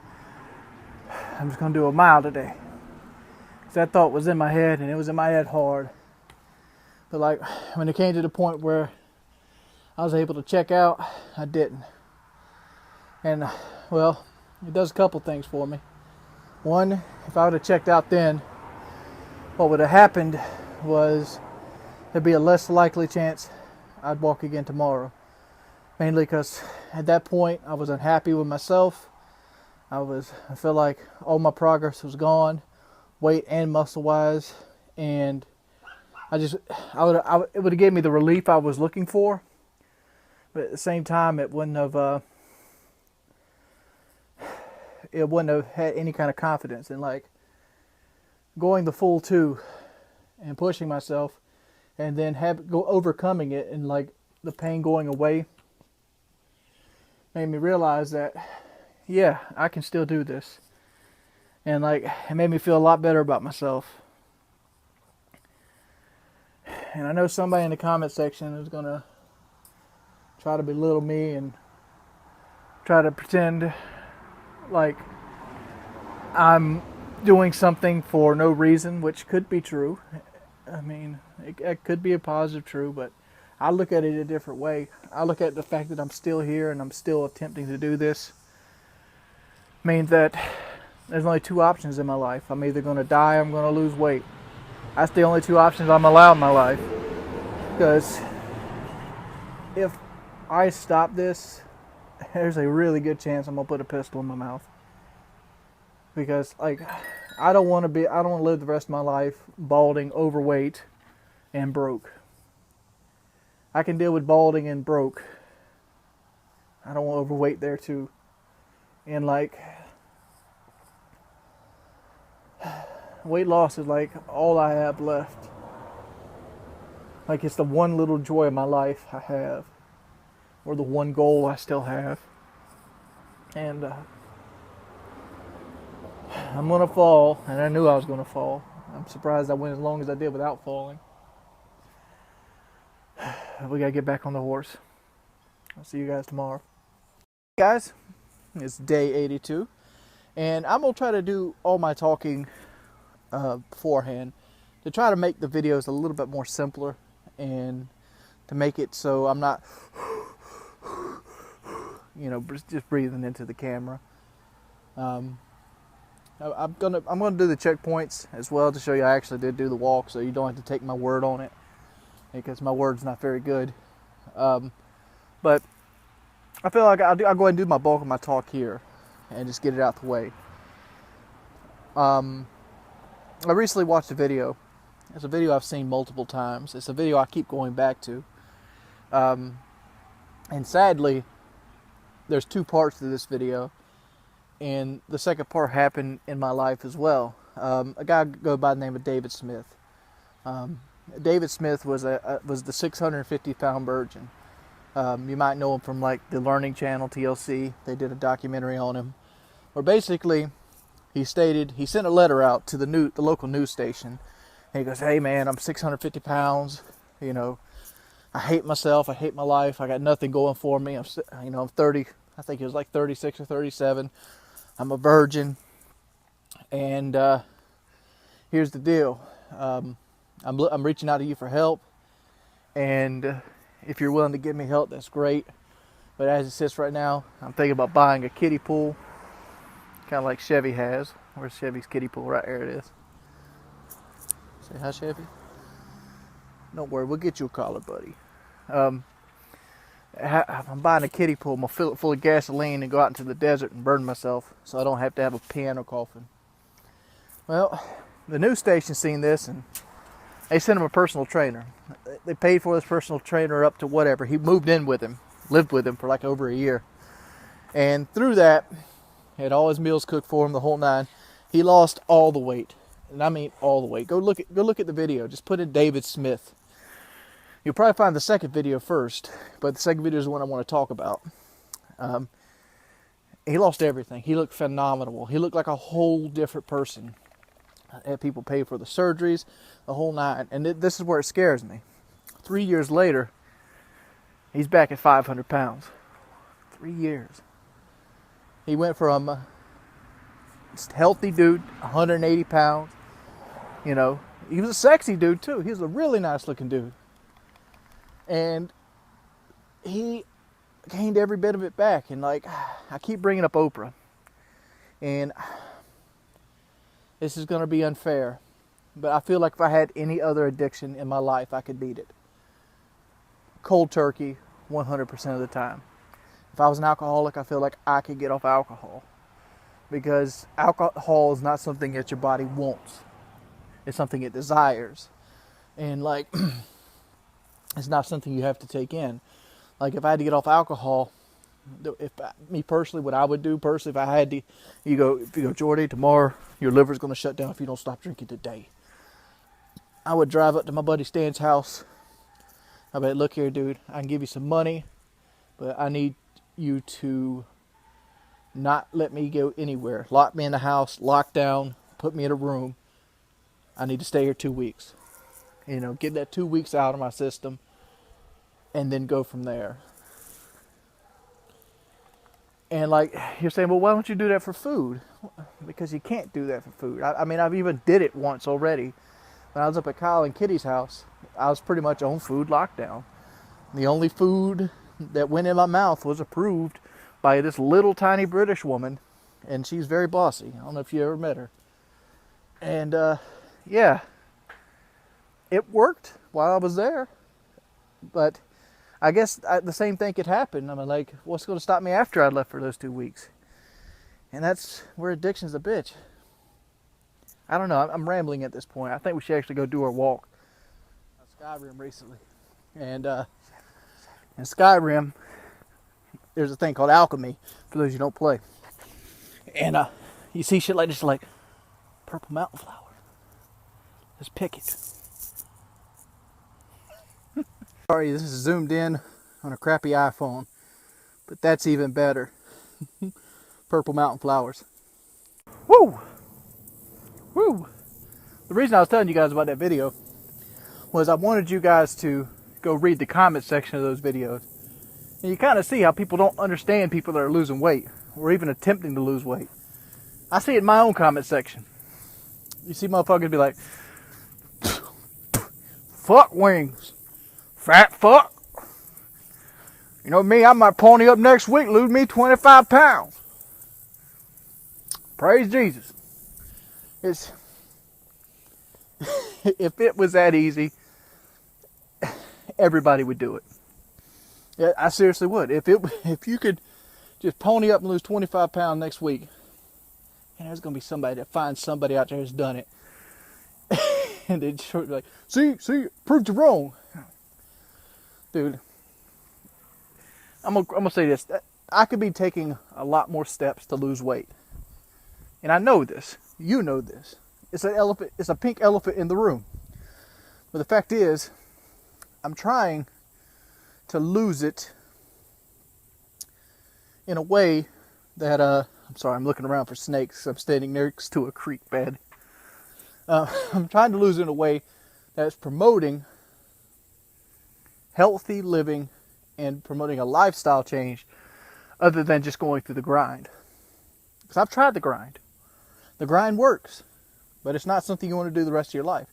I'm just going to do a mile today. Because that thought was in my head, and it was in my head hard. But like, when it came to the point where I was able to check out, I didn't. And, well, it does a couple things for me. One, if I would have checked out then, what would have happened was there'd be a less likely chance I'd walk again tomorrow. Mainly because at that point I was unhappy with myself. I felt like all my progress was gone, weight and muscle wise, and it would have given me the relief I was looking for, but at the same time it wouldn't have had any kind of confidence in like going the full 2 and pushing myself, and then overcoming it and like the pain going away made me realize that, yeah, I can still do this. And like, it made me feel a lot better about myself. And I know somebody in the comment section is gonna try to belittle me and try to pretend like I'm doing something for no reason, which could be true. I mean, it could be a positive true, but I look at it a different way. I look at the fact that I'm still here and I'm still attempting to do this means that there's only 2 options in my life. I'm either going to die or I'm going to lose weight. That's the only 2 options I'm allowed in my life. Because if I stop this, there's a really good chance I'm going to put a pistol in my mouth. Because like, I don't want to live the rest of my life balding, overweight, and broke. I can deal with balding and broke. I don't want overweight there too. And like, weight loss is like all I have left. Like, it's the one little joy of my life I have, or the one goal I still have. And I'm gonna fall, and I knew I was gonna fall. I'm surprised I went as long as I did without falling. We gotta get back on the horse. I'll see you guys tomorrow. Hey guys, it's day 82, and I'm gonna try to do all my talking beforehand to try to make the videos a little bit more simpler, and to make it so I'm not just breathing into the camera. I'm gonna do the checkpoints as well to show you I actually did do the walk, so you don't have to take my word on it, because my word's not very good. But I feel like I'll go ahead and do my bulk of my talk here and just get it out the way. I recently watched a video. It's a video I've seen multiple times. It's a video I keep going back to. And sadly, there's two parts to this video. And the second part happened in my life as well. A guy go by the name of David Smith. David Smith was the 650-pound virgin. You might know him from like the Learning Channel, TLC. They did a documentary on him, where basically he sent a letter out to the local news station. And he goes, "Hey man, I'm 650 pounds. I hate myself. I hate my life. I got nothing going for me. I'm 30. I think it was like 36 or 37. I'm a virgin, and here's the deal. I'm reaching out to you for help, and if you're willing to give me help, that's great. But as it sits right now, I'm thinking about buying a kiddie pool, kind of like Chevy has. Where's Chevy's kiddie pool? Right there it is. Say hi, Chevy. Don't worry, we'll get you a collar, buddy. I'm buying a kiddie pool. I'm going to fill it full of gasoline and go out into the desert and burn myself so I don't have to have a piano coffin. Well, the news station seen this and they sent him a personal trainer. They paid for this personal trainer up to whatever. He moved in with him, lived with him for like over a year. And through that, he had all his meals cooked for him, the whole nine. He lost all the weight. And I mean all the weight. Go look at the video. Just put in David Smith. You'll probably find the second video first, but the second video is the one I want to talk about. He lost everything. He looked phenomenal. He looked like a whole different person. Had people pay for the surgeries, the whole nine. And this is where it scares me. 3 years later, he's back at 500 pounds. 3 years. He went from a healthy dude, 180 pounds. He was a sexy dude too. He was a really nice looking dude. And he gained every bit of it back. And like, I keep bringing up Oprah. And this is going to be unfair. But I feel like if I had any other addiction in my life, I could beat it. Cold turkey, 100% of the time. If I was an alcoholic, I feel like I could get off alcohol. Because alcohol is not something that your body wants. It's something it desires. And like, it's not something you have to take in. Like if I had to get off alcohol, me personally, what I would do personally, if I had to, if you go, Jordy, tomorrow your liver's going to shut down if you don't stop drinking today. I would drive up to my buddy Stan's house. I'd be like, "Look here, dude, I can give you some money, but I need you to not let me go anywhere. Lock me in the house, lock down, put me in a room. I need to stay here 2 weeks. Get that 2 weeks out of my system and then go from there." And like, you're saying, well, why don't you do that for food? Because you can't do that for food. I mean, I've even did it once already. When I was up at Kyle and Kitty's house, I was pretty much on food lockdown. The only food that went in my mouth was approved by this little tiny British woman, and she's very bossy. I don't know if you ever met her. And yeah, it worked while I was there. But I guess the same thing could happen. I mean, like, what's going to stop me after I left for those 2 weeks? And that's where addiction's a bitch. I don't know. I'm rambling at this point. I think we should actually go do our walk. Skyrim recently. And in Skyrim, there's a thing called alchemy, for those who don't play. And you see shit like this, like purple mountain flower. Let's pick it. Sorry, this is zoomed in on a crappy iPhone, but that's even better. Purple mountain flowers. Woo! Woo! The reason I was telling you guys about that video was I wanted you guys to go read the comment section of those videos. And you kind of see how people don't understand people that are losing weight or even attempting to lose weight. I see it in my own comment section. You see motherfuckers be like, "Fuck wings. Fat fuck. You know me, I might pony up next week, lose me 25 pounds. Praise Jesus. It's if it was that easy, everybody would do it. Yeah, I seriously would. If you could just pony up and lose 25 pounds next week, and there's gonna be somebody that finds somebody out there who's done it, and they'd be like, see, proved you wrong, dude. I'm gonna say this: I could be taking a lot more steps to lose weight, and I know this. You know this. It's an elephant. It's a pink elephant in the room. But the fact is, I'm trying to lose it in a way that I'm sorry, I'm looking around for snakes. I'm standing next to a creek bed. I'm trying to lose it in a way that's promoting healthy living and promoting a lifestyle change other than just going through the grind. Because I've tried the grind. The grind works, but it's not something you want to do the rest of your life.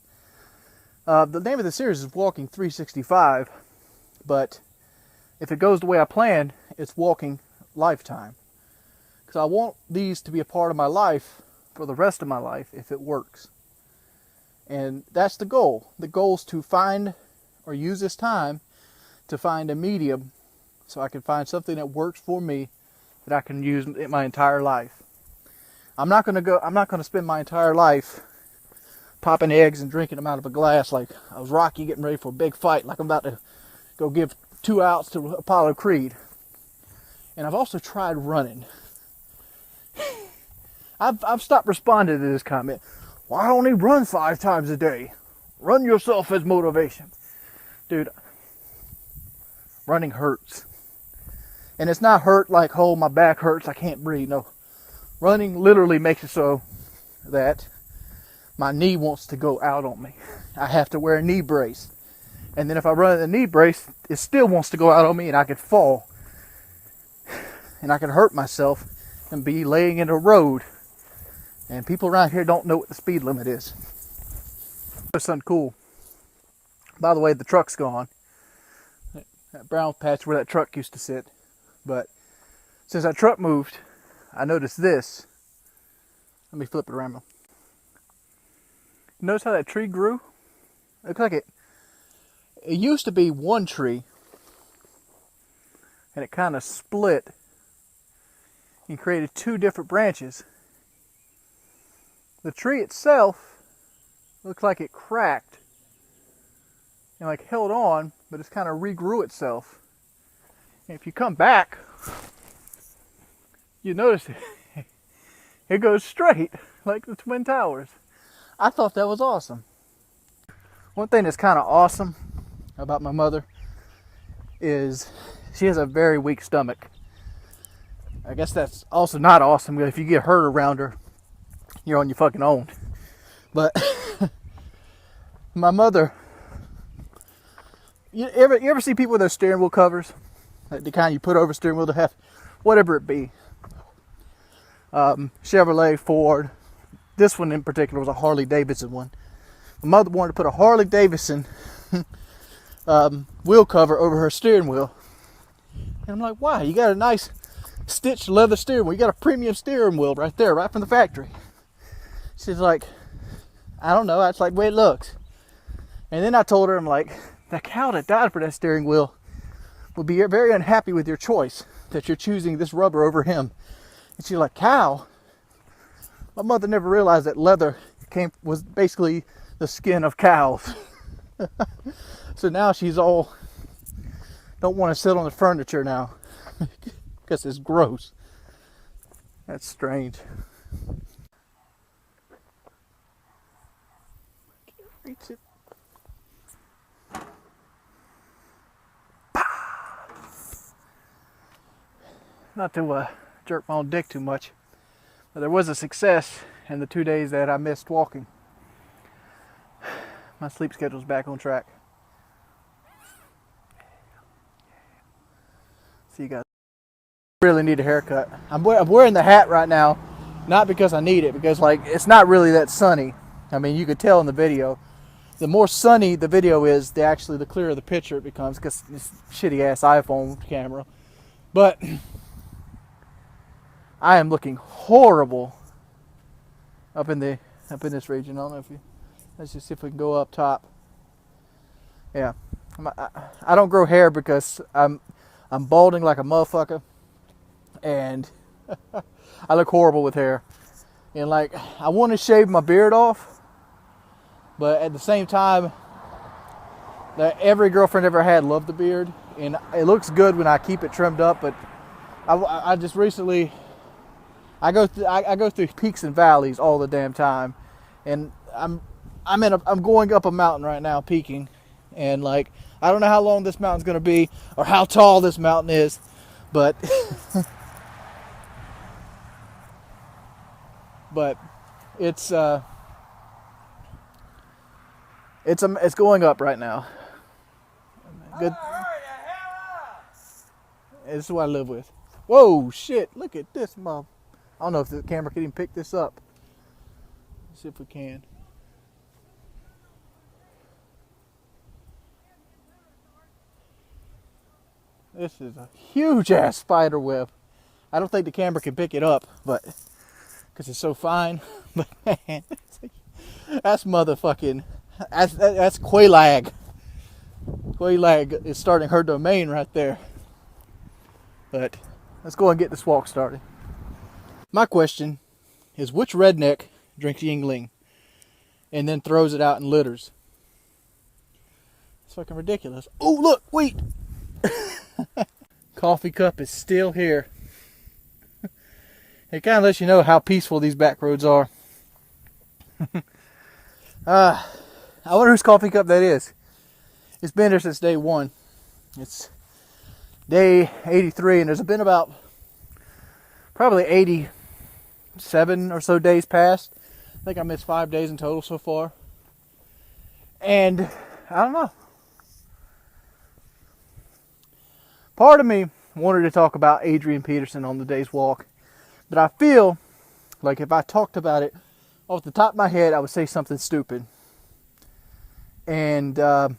The name of the series is Walking 365, but if it goes the way I planned, it's Walking Lifetime. Because I want these to be a part of my life for the rest of my life if it works. And that's the goal. The goal is to find or use this time to find a medium so I can find something that works for me that I can use in my entire life. I'm not going to spend my entire life popping eggs and drinking them out of a glass like I was Rocky getting ready for a big fight, like I'm about to go give 2 outs to Apollo Creed. And I've also tried running. I've stopped responding to this comment. Why don't you run 5 times a day? Run yourself as motivation. Dude, running hurts. And it's not hurt like, oh, my back hurts, I can't breathe. No. Running literally makes it so that my knee wants to go out on me. I have to wear a knee brace. And then if I run in the knee brace, it still wants to go out on me and I could fall. And I could hurt myself and be laying in a road. And people around here don't know what the speed limit is. There's something cool. By the way, the truck's gone. That brown patch where that truck used to sit. But since that truck moved, I noticed this. Let me flip it around. Notice how that tree grew? It looks like it used to be one tree. And it kind of split and created 2 different branches. The tree itself looks like it cracked and like held on, but it's kind of regrew itself. And if you come back, you notice it goes straight like the Twin Towers. I thought that was awesome. One thing that's kind of awesome about my mother is she has a very weak stomach. I guess that's also not awesome. If you get hurt around her, you're on your fucking own. But my mother, you ever see people with those steering wheel covers? Like the kind you put over steering wheel to have, whatever it be. Chevrolet, Ford. This one in particular was a Harley Davidson one. My mother wanted to put a Harley Davidson wheel cover over her steering wheel. And I'm like, why? You got a nice stitched leather steering wheel. You got a premium steering wheel right there, right from the factory. She's like, I don't know. That's like the way it looks. And then I told her, I'm like, the cow that died for that steering wheel would be very unhappy with your choice that you're choosing this rubber over him. And she's like, cow? My mother never realized that leather was basically the skin of cows. So now she's all, don't want to sit on the furniture now because it's gross. That's strange. Reach it. Not to jerk my own dick too much, but there was a success in the 2 days that I missed walking. My sleep schedule's back on track. See you guys. I really need a haircut. I'm wearing the hat right now, not because I need it, because like it's not really that sunny. I mean, you could tell in the video, the more sunny the video is, the clearer the picture it becomes, because this shitty ass iPhone camera. But I am looking horrible up in this region. I don't know if you. Let's just see if we can go up top. Yeah, I don't grow hair because I'm balding like a motherfucker, and I look horrible with hair. And like, I want to shave my beard off, but at the same time, that every girlfriend ever had loved the beard, and it looks good when I keep it trimmed up. But I just recently, I go through peaks and valleys all the damn time, and I'm going up a mountain right now, peaking, and like, I don't know how long this mountain's gonna be or how tall this mountain is, but but it's going up right now. Good. This is what I live with. Whoa, shit! Look at this, mom. I don't know if the camera can even pick this up. Let's see if we can. This is a huge ass spider web. I don't think the camera can pick it up, but because it's so fine. But man, that's motherfucking. That's Quaylag. Quaylag is starting her domain right there. But let's go and get this walk started. My question is, which redneck drinks Yingling and then throws it out in litters? It's fucking ridiculous. Oh, look, wait. Coffee cup is still here. It kind of lets you know how peaceful these back roads are. I wonder whose coffee cup that is. It's been there since day one. It's day 83, and there's been about probably 87 or so days past. I think I missed 5 days in total so far. And I don't know. Part of me wanted to talk about Adrian Peterson on the day's walk, but I feel like if I talked about it off the top of my head, I would say something stupid. And I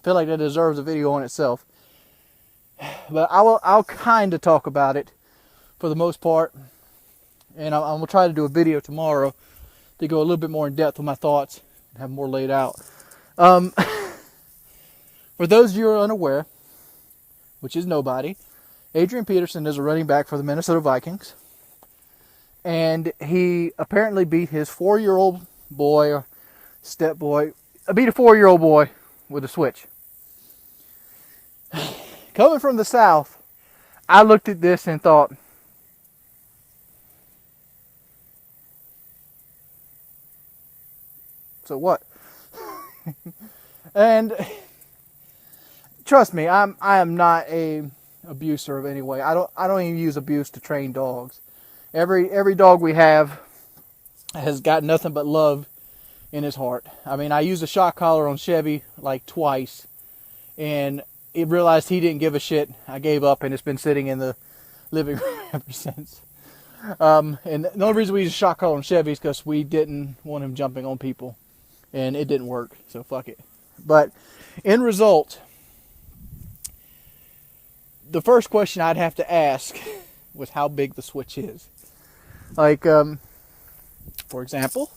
feel like that deserves a video on itself. But I'll kind of talk about it for the most part. And I'm going to try to do a video tomorrow to go a little bit more in depth with my thoughts and have more laid out. For those of you who are unaware, which is nobody, Adrian Peterson is a running back for the Minnesota Vikings. And he apparently beat his 4-year-old boy, or step boy, beat a 4-year-old boy with a switch. Coming from the South, I looked at this and thought, so what? And trust me, I am not a abuser of any way. I don't even use abuse to train dogs. Every dog we have has got nothing but love in his heart. I mean, I used a shock collar on Chevy like twice, and it realized he didn't give a shit. I gave up, and it's been sitting in the living room ever since. And the only reason we used a shock collar on Chevy is because we didn't want him jumping on people, and it didn't work, so fuck it. But in result, the first question I'd have to ask was how big the switch is. Like, for example,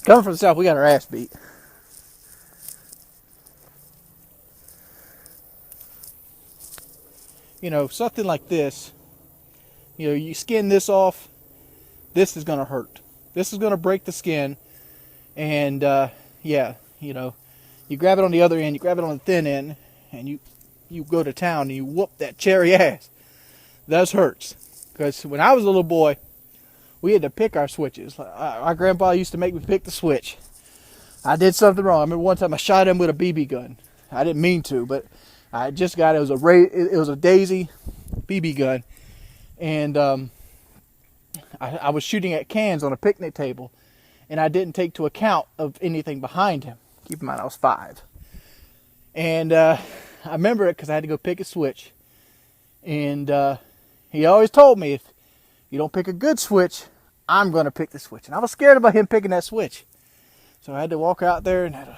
coming from the South, we got our ass beat. You know, something like this, you know, you skin this off, this is going to hurt. This is going to break the skin. And, yeah, you know, you grab it on the other end, you grab it on the thin end, and you go to town and you whoop that cherry ass. That hurts. Because when I was a little boy, we had to pick our switches. Our grandpa used to make me pick the switch. I did something wrong. I remember one time I shot him with a BB gun. I didn't mean to, but I just got it. It was a Daisy BB gun. And I was shooting at cans on a picnic table. And I didn't take into account of anything behind him. Keep in mind, I was 5. And I remember it because I had to go pick a switch. And he always told me, if you don't pick a good switch, I'm going to pick the switch. And I was scared about him picking that switch. So I had to walk out there and had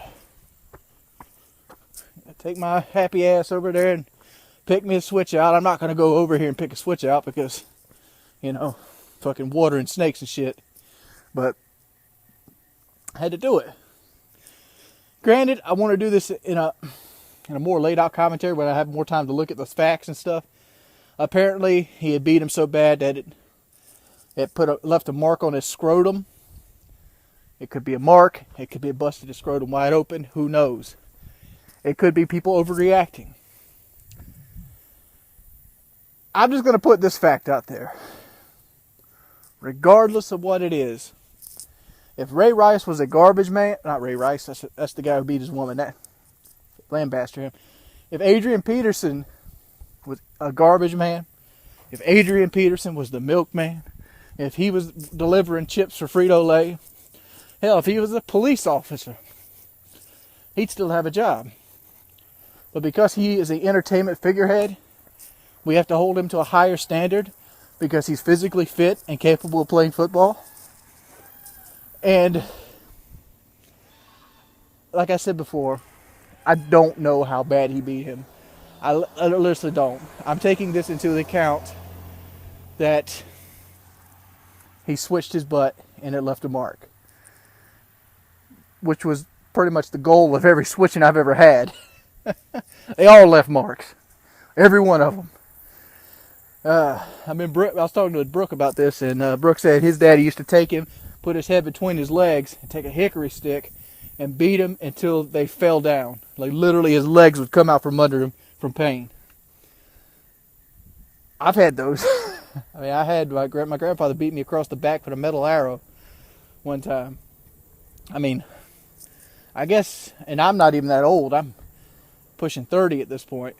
to take my happy ass over there and pick me a switch out. I'm not going to go over here and pick a switch out because, you know, fucking water and snakes and shit. But I had to do it. Granted, I want to do this in a more laid out commentary when I have more time to look at the facts and stuff. Apparently, he had beat him so bad that it left a mark on his scrotum. It could be a mark. It could be a busted his scrotum wide open. Who knows? It could be people overreacting. I'm just going to put this fact out there. Regardless of what it is, if Ray Rice was a garbage man, not Ray Rice, that's the guy who beat his woman, that lambasted him. If Adrian Peterson was a garbage man, if Adrian Peterson was the milkman, if he was delivering chips for Frito-Lay, hell, if he was a police officer, he'd still have a job. But because he is an entertainment figurehead, we have to hold him to a higher standard because he's physically fit and capable of playing football. And like I said before, I don't know how bad he beat him. I literally don't. I'm taking this into account that he switched his butt and it left a mark, which was pretty much the goal of every switching I've ever had. They all left marks. Every one of them. I was talking to Brooke about this, and Brooke said his daddy used to take him, put his head between his legs, and take a hickory stick and beat him until they fell down. Like literally his legs would come out from under him from pain. I've had those. I mean, I had my grandfather beat me across the back with a metal arrow one time. I mean, I guess, and I'm not even that old. I'm pushing 30 at this point.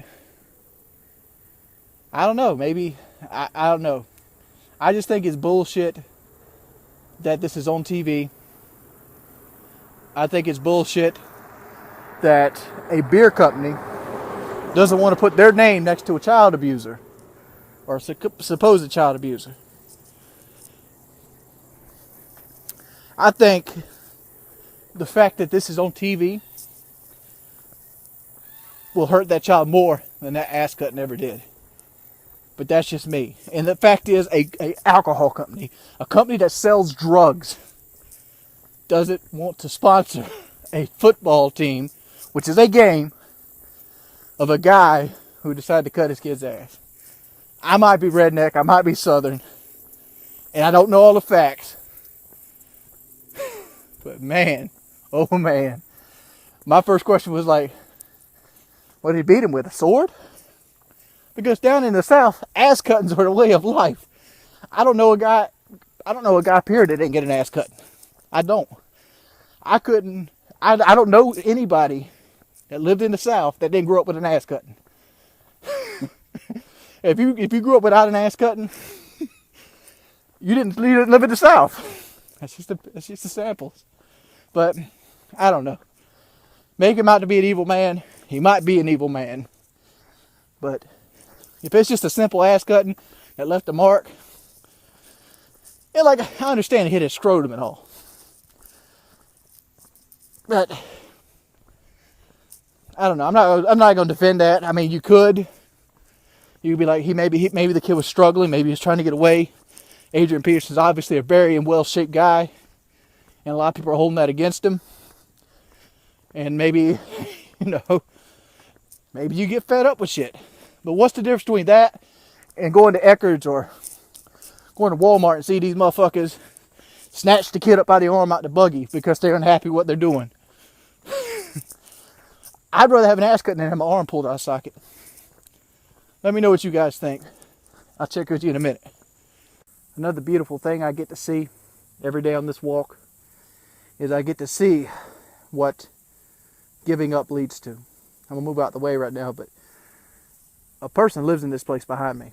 I don't know. Maybe, I don't know. I just think it's bullshit that this is on TV. I think it's bullshit that a beer company doesn't want to put their name next to a child abuser or supposed child abuser. I think the fact that this is on TV will hurt that child more than that ass cutting ever did. But that's just me. And the fact is, a alcohol company, a company that sells drugs, doesn't want to sponsor a football team, which is a game, of a guy who decided to cut his kid's ass. I might be redneck, I might be southern, and I don't know all the facts. But man, oh man. My first question was like, what did he beat him with, a sword? Because down in the South, ass cuttings are the way of life. I don't know a guy up here that didn't get an ass cut. I don't. I don't know anybody that lived in the South that didn't grow up with an ass cutting. If you grew up without an ass cutting, you didn't live in the South. That's just the samples. But I don't know. Make him out to be an evil man. He might be an evil man. But if it's just a simple ass cutting that left a mark, yeah, like I understand it hit his scrotum and all. But I don't know. I'm not going to defend that. I mean, you could be like, maybe the kid was struggling. Maybe he was trying to get away. Adrian Peterson's obviously a very well-shaped guy, and a lot of people are holding that against him. And maybe, maybe you get fed up with shit. But what's the difference between that and going to Eckerd's or going to Walmart and see these motherfuckers snatch the kid up by the arm out the buggy because they're unhappy with what they're doing? I'd rather have an ass cut than have my arm pulled out of socket. Let me know what you guys think. I'll check with you in a minute. Another beautiful thing I get to see every day on this walk is I get to see what giving up leads to. I'm going to move out the way right now, but a person lives in this place behind me.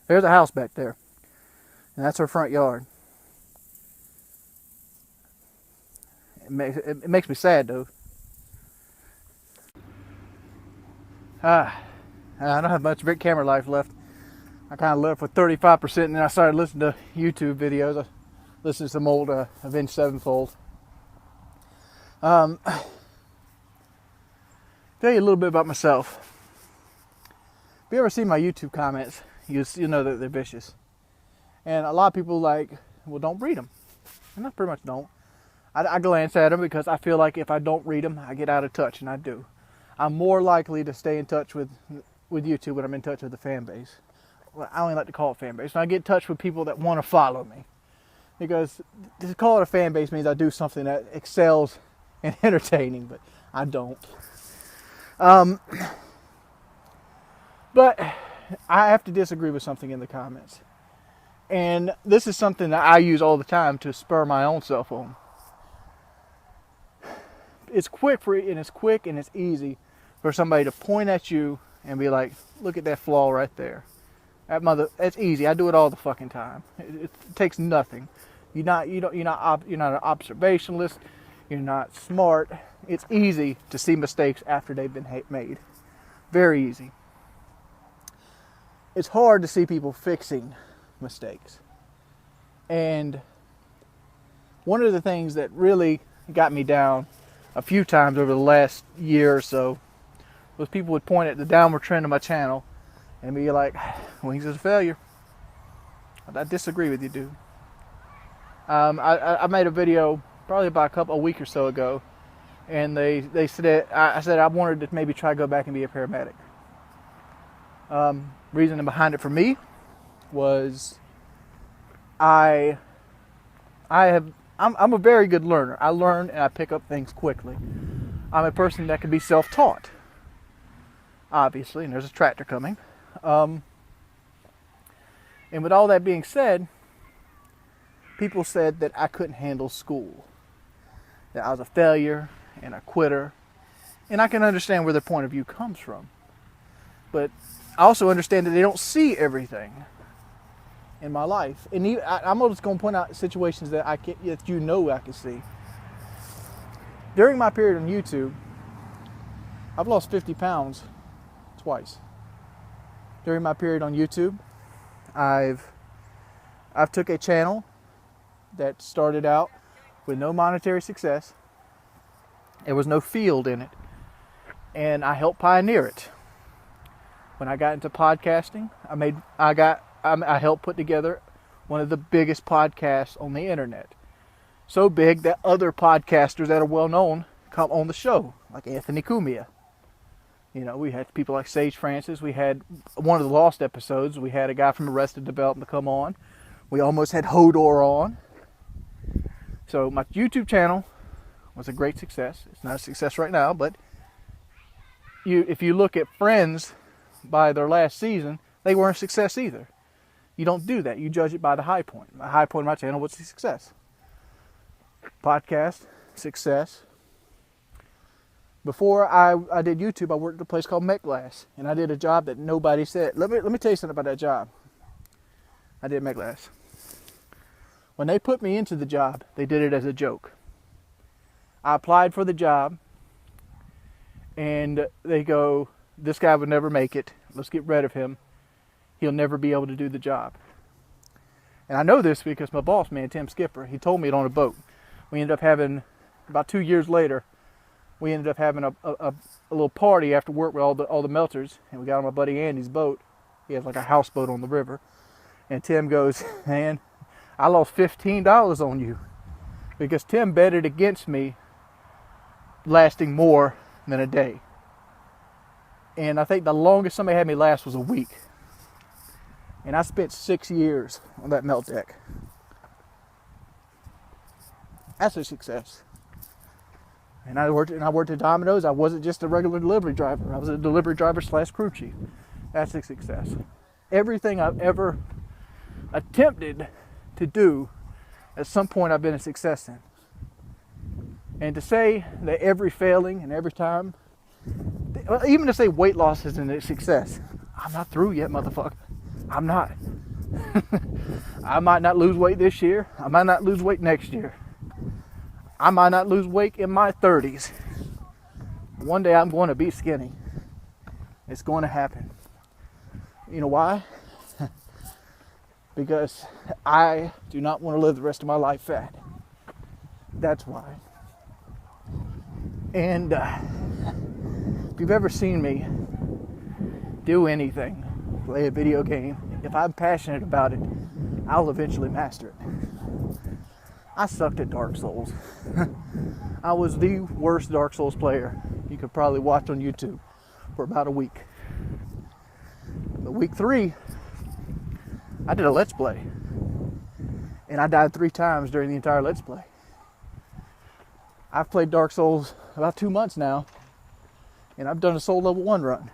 There's a house back there, and that's her front yard. It makes me sad, though. I don't have much camera life left. I kind of left with 35%, and then I started listening to YouTube videos. I listened to some old Avenged Sevenfold. Tell you a little bit about myself. If you ever see my YouTube comments, you know that they're vicious. And a lot of people well, don't read them. And I pretty much don't. I glance at them because I feel like if I don't read them, I get out of touch, and I do. I'm more likely to stay in touch with YouTube when I'm in touch with the fan base. Well, I only like to call it fan base. And I get in touch with people that want to follow me. Because to call it a fan base means I do something that excels in entertaining, but I don't. But I have to disagree with something in the comments. And this is something that I use all the time to spur my own self on. It's quick and it's easy for somebody to point at you and be like, look at that flaw right there. That's easy. I do it all the fucking time. It takes nothing. You're not an observationalist. You're not smart. It's easy to see mistakes after they've been made. Very easy. It's hard to see people fixing mistakes. And one of the things that really got me down a few times over the last year or so was people would point at the downward trend of my channel and be like, Wings is a failure. I disagree with you, dude. I made a video probably about a week or so ago, and they said I said I wanted to maybe try to go back and be a paramedic. Reasoning behind it for me was I'm a very good learner. I learn and I pick up things quickly. I'm a person that can be self-taught, obviously, and there's a tractor coming. And with all that being said, people said that I couldn't handle school, that I was a failure and a quitter, and I can understand where their point of view comes from. But I also understand that they don't see everything in my life. And I'm just going to point out situations that I can see. During my period on YouTube, I've lost 50 pounds twice. During my period on YouTube, I've took a channel that started out with no monetary success. There was no field in it. And I helped pioneer it. When I got into podcasting, I helped put together one of the biggest podcasts on the internet. So big that other podcasters that are well known come on the show, like Anthony Cumia. You know, we had people like Sage Francis. We had one of the Lost episodes. We had a guy from Arrested Development come on. We almost had Hodor on. So my YouTube channel was a great success. It's not a success right now, but if you look at Friends by their last season, they weren't a success either. You don't do that. You judge it by the high point. My high point of my channel was a success. Podcast, success. Before I did YouTube, I worked at a place called MetGlass, and I did a job that nobody said. Let me tell you something about that job. I did MetGlass. When they put me into the job, they did it as a joke. I applied for the job, and they go, this guy would never make it. Let's get rid of him. He'll never be able to do the job. And I know this because my boss, man, Tim Skipper, he told me it on a boat. We ended up having, about 2 years later, we ended up having a little party after work with all the melters, and we got on my buddy Andy's boat. He has like a houseboat on the river. And Tim goes, man, I lost $15 on you. Because Tim betted against me lasting more than a day. And I think the longest somebody had me last was a week. And I spent 6 years on that melt deck. That's a success. And I worked at Domino's. I wasn't just a regular delivery driver. I was a delivery driver / crew chief. That's a success. Everything I've ever attempted to do, at some point I've been a success in. And to say that every failing and every time, even to say weight loss isn't a success, I'm not through yet, motherfucker. I'm not. I might not lose weight this year. I might not lose weight next year. I might not lose weight in my 30s. One day I'm going to be skinny. It's going to happen. You know why? because I do not want to live the rest of my life fat. That's why. And if you've ever seen me do anything, play a video game, if I'm passionate about it, I'll eventually master it. I sucked at Dark Souls. I was the worst Dark Souls player you could probably watch on YouTube for about a week. But week 3, I did a Let's Play. And I died 3 times during the entire Let's Play. I've played Dark Souls about 2 months now, and I've done a Soul Level 1 run.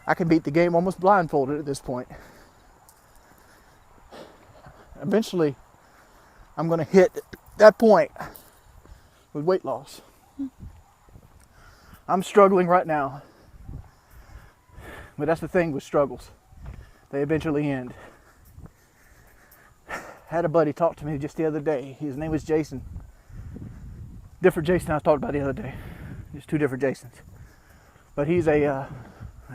I can beat the game almost blindfolded at this point. Eventually, I'm going to hit that point with weight loss. I'm struggling right now, but that's the thing with struggles. They eventually end. I had a buddy talk to me just the other day. His name was Jason. Different Jason I was talking about the other day. There's 2 different Jasons. But he's a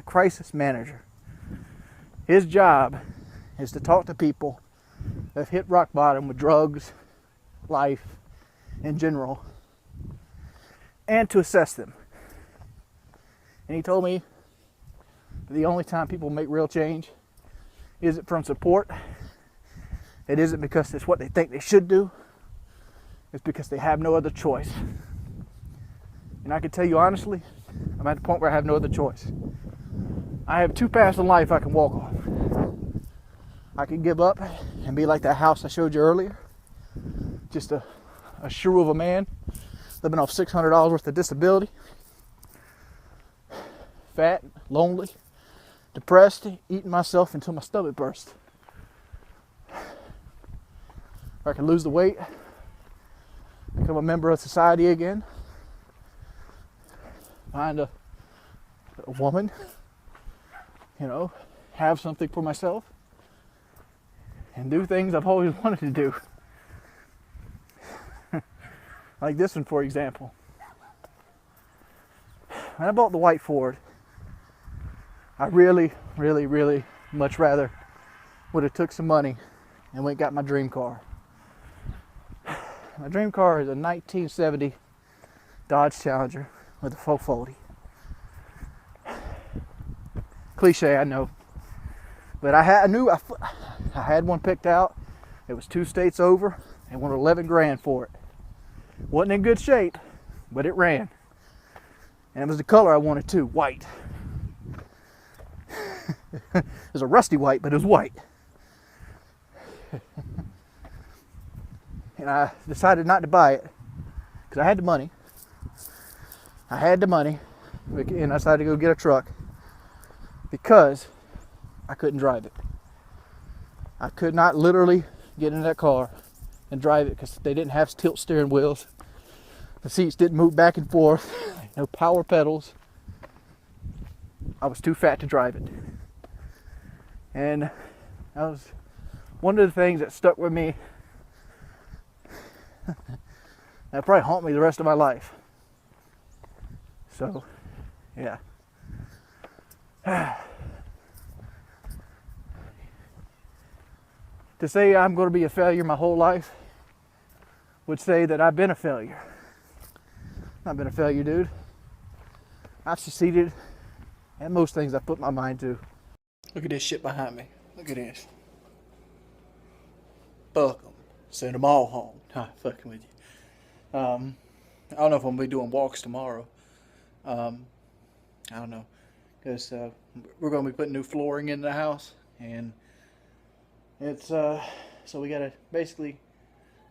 crisis manager. His job is to talk to people that have hit rock bottom with drugs, life in general, and to assess them. And he told me the only time people make real change isn't from support. It isn't because it's what they think they should do. It's because they have no other choice. And I can tell you honestly, I'm at the point where I have no other choice. I have 2 paths in life I can walk on. I can give up and be like that house I showed you earlier. Just a shrew of a man living off $600 worth of disability. Fat, lonely, depressed, eating myself until my stomach burst. Or I can lose the weight, become a member of society again, find a woman, have something for myself, and do things I've always wanted to do. Like this one, for example. When I bought the white Ford, I really, really, really much rather would have took some money and went and got my dream car. My dream car is a 1970 Dodge Challenger with a 440. Cliche, I know. But I knew I had one picked out. It was 2 states over. They wanted 11 grand for it. Wasn't in good shape, but it ran. And it was the color I wanted too, white. It was a rusty white, but it was white. And I decided not to buy it because I had the money. And I decided to go get a truck because I couldn't drive it. I could not literally get in that car and drive it because they didn't have tilt steering wheels. The seats didn't move back and forth. No power pedals. I was too fat to drive it. And that was one of the things that stuck with me. That'll probably haunt me the rest of my life. So, yeah. To say I'm going to be a failure my whole life would say that I've been a failure. I've been a failure, dude. I've succeeded at most things I've put my mind to. Look at this shit behind me. Look at this. Fuck them. Send them all home. Not fucking with you. I don't know if I'm going to be doing walks tomorrow. I don't know. Because we're going to be putting new flooring in the house. And it's, so we got to basically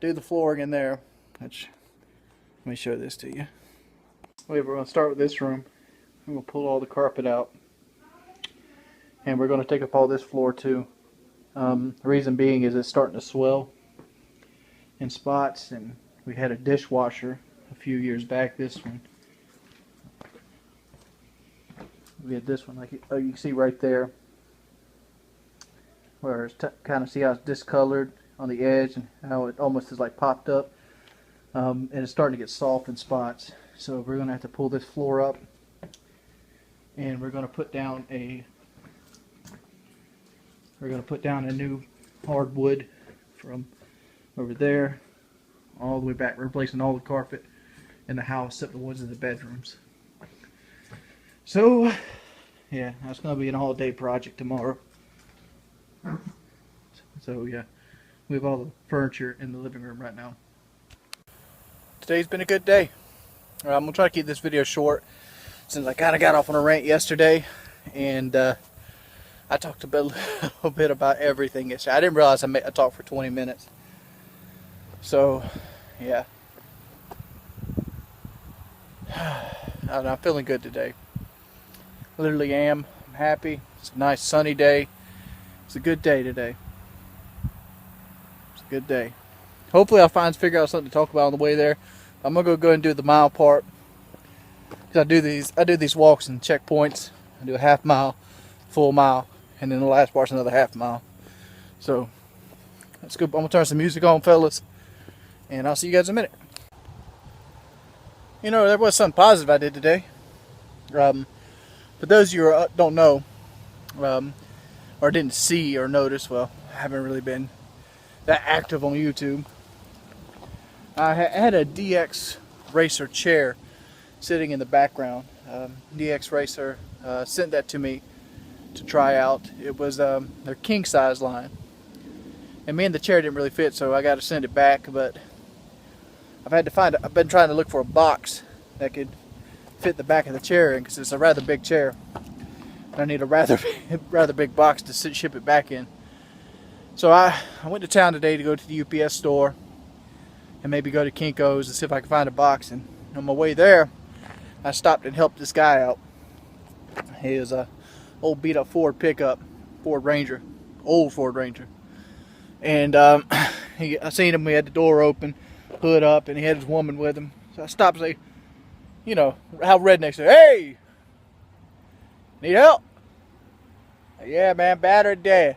do the flooring in there. Which, let me show this to you. We're going to start with this room. I'm going to pull all the carpet out. And we're going to take up all this floor too. The reason being is it's starting to swell in spots. And we had a dishwasher a few years back. This one. We had this one, like you can see right there. Where it's kind of see how it's discolored on the edge and how it almost is like popped up. And it's starting to get soft in spots. So we're going to have to pull this floor up. And we're going to put down a We're going to put down a new hardwood from over there all the way back, replacing all the carpet in the house except the ones in the bedrooms. So, yeah, that's going to be an all-day project tomorrow. So, yeah, we have all the furniture in the living room right now. Today's been a good day. I'm going to try to keep this video short since I kind of got off on a rant yesterday, and I talked a little bit about everything yesterday. I didn't realize I talked for 20 minutes. So, yeah. I'm feeling good today. I literally am. I'm happy. It's a nice sunny day. It's a good day today. It's a good day. Hopefully I'll figure out something to talk about on the way there. I'm gonna go and do the mile part. Cause I do these walks and checkpoints. I do a half mile, full mile, and then the last part's another half mile. So let's go. I'm gonna turn some music on, fellas, and I'll see you guys in a minute. You know, there was something positive I did today. For those of you who don't know, or didn't see or notice, well, I haven't really been that active on YouTube. I had a DX Racer chair sitting in the background. DX Racer sent that to me to try out. It was their king size line, and me and the chair didn't really fit, so I got to send it back. But I've been trying to look for a box that could fit the back of the chair in, because it's a rather big chair. I need a rather big box to ship it back in. So I went to town today to go to the UPS store and maybe go to Kinko's and see if I can find a box. And on my way there, I stopped and helped this guy out. He is a old beat up Ford pickup, Ford Ranger, old Ford Ranger. And I seen him. We had the door open, hood up, and he had his woman with him. So I stopped and say, you know how rednecks say, "Hey, need help?" "Yeah, man, battery dead."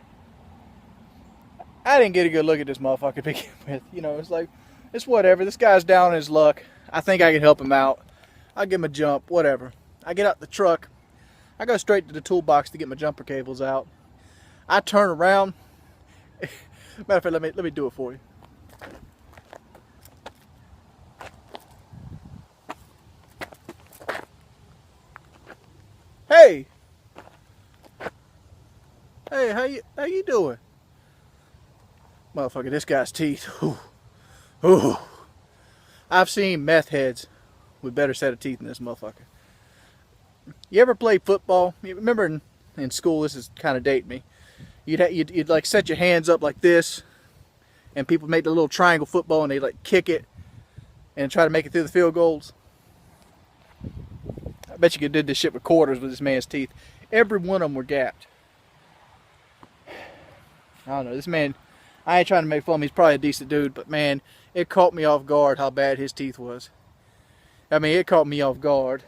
I didn't get a good look at this motherfucker to begin with. You know, it's like, it's whatever. This guy's down on his luck. I think I can help him out. I'll give him a jump, whatever. I get out the truck. I go straight to the toolbox to get my jumper cables out. I turn around. Matter of fact, let me do it for you. Hey! Hey, how you doing? Motherfucker, this guy's teeth. Ooh. Ooh. I've seen meth heads with better set of teeth than this motherfucker. You ever play football? You remember in school, this is kind of dating me. You'd like set your hands up like this, and people make the little triangle football, and they like kick it and try to make it through the field goals. I bet you could do this shit with quarters with this man's teeth. Every one of them were gapped. I don't know, this man, I ain't trying to make fun of him, he's probably a decent dude, but man, it caught me off guard how bad his teeth was. I mean, it caught me off guard.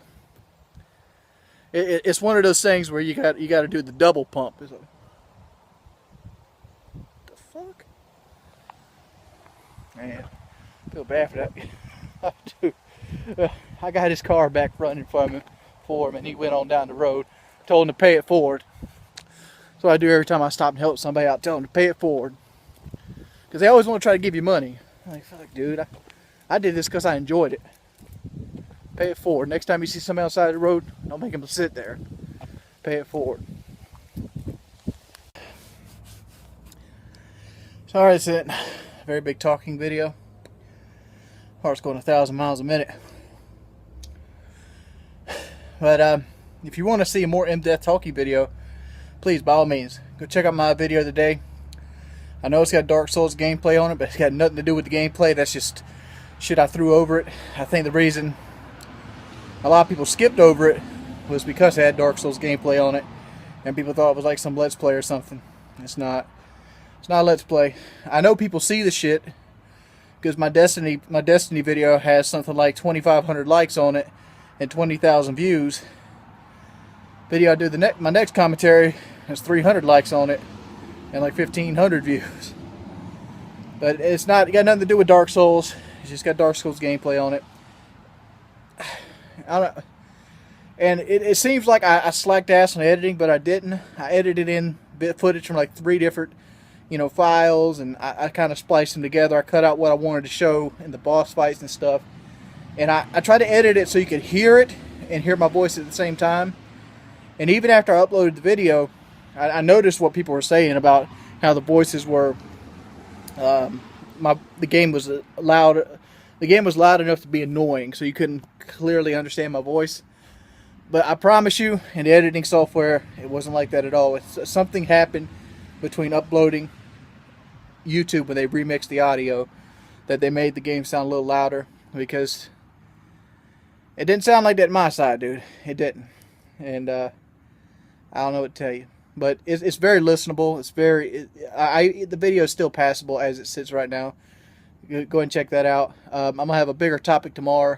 It's one of those things where you got to do the double pump. It's like, what the fuck? Man, I feel bad for that. I do. I got his car back running for him, and he went on down the road. Told him to pay it forward. So I do every time I stop and help somebody out, tell them to pay it forward. Because they always want to try to give you money. I'm like, fuck, dude, I did this because I enjoyed it. Pay it forward. Next time you see somebody outside the road, don't make them sit there. Pay it forward. So alright, that's it. Very big talking video. Heart's going 1,000 miles a minute. But if you want to see a more in-depth talking video, please, by all means, go check out my video today. I know it's got Dark Souls gameplay on it, but it's got nothing to do with the gameplay. That's just shit I threw over it. I think the reason a lot of people skipped over it was because it had Dark Souls gameplay on it, and people thought it was like some Let's Play or something. It's not. It's not a Let's Play. I know people see the shit because my Destiny video has something like 2,500 likes on it and 20,000 views. Video I do my next commentary has 300 likes on it and like 1,500 views. But it got nothing to do with Dark Souls. It's just got Dark Souls gameplay on it. And it seems like I slacked ass on editing, but I didn't. I edited in footage from like 3 different, files, and I kind of spliced them together. I cut out what I wanted to show in the boss fights and stuff. And I tried to edit it so you could hear it and hear my voice at the same time. And even after I uploaded the video, I noticed what people were saying about how the voices were. The game was loud. The game was loud enough to be annoying, so you couldn't clearly understand my voice. But I promise you, in the editing software, it wasn't like that at all. Something happened between uploading YouTube when they remixed the audio that they made the game sound a little louder, because it didn't sound like that on my side, dude. It didn't. And I don't know what to tell you. But it's very listenable. It's the video is still passable as it sits right now. Go ahead and check that out. I'm going to have a bigger topic tomorrow.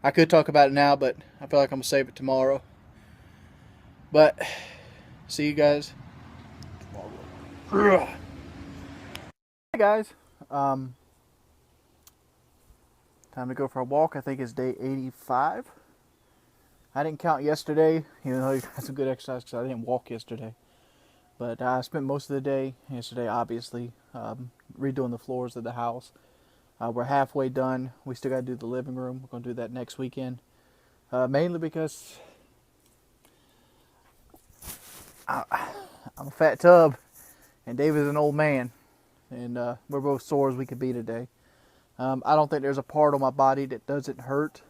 I could talk about it now, but I feel like I'm going to save it tomorrow. But, see you guys tomorrow. Hey guys. Time to go for a walk. I think it's day 85. I didn't count yesterday, even though you got some good exercise, because I didn't walk yesterday. But I spent most of the day yesterday, obviously, redoing the floors of the house. We're halfway done. We still got to do the living room. We're going to do that next weekend. Mainly because I'm a fat tub and David's an old man. And we're both sore as we could be today. I don't think there's a part on my body that doesn't hurt.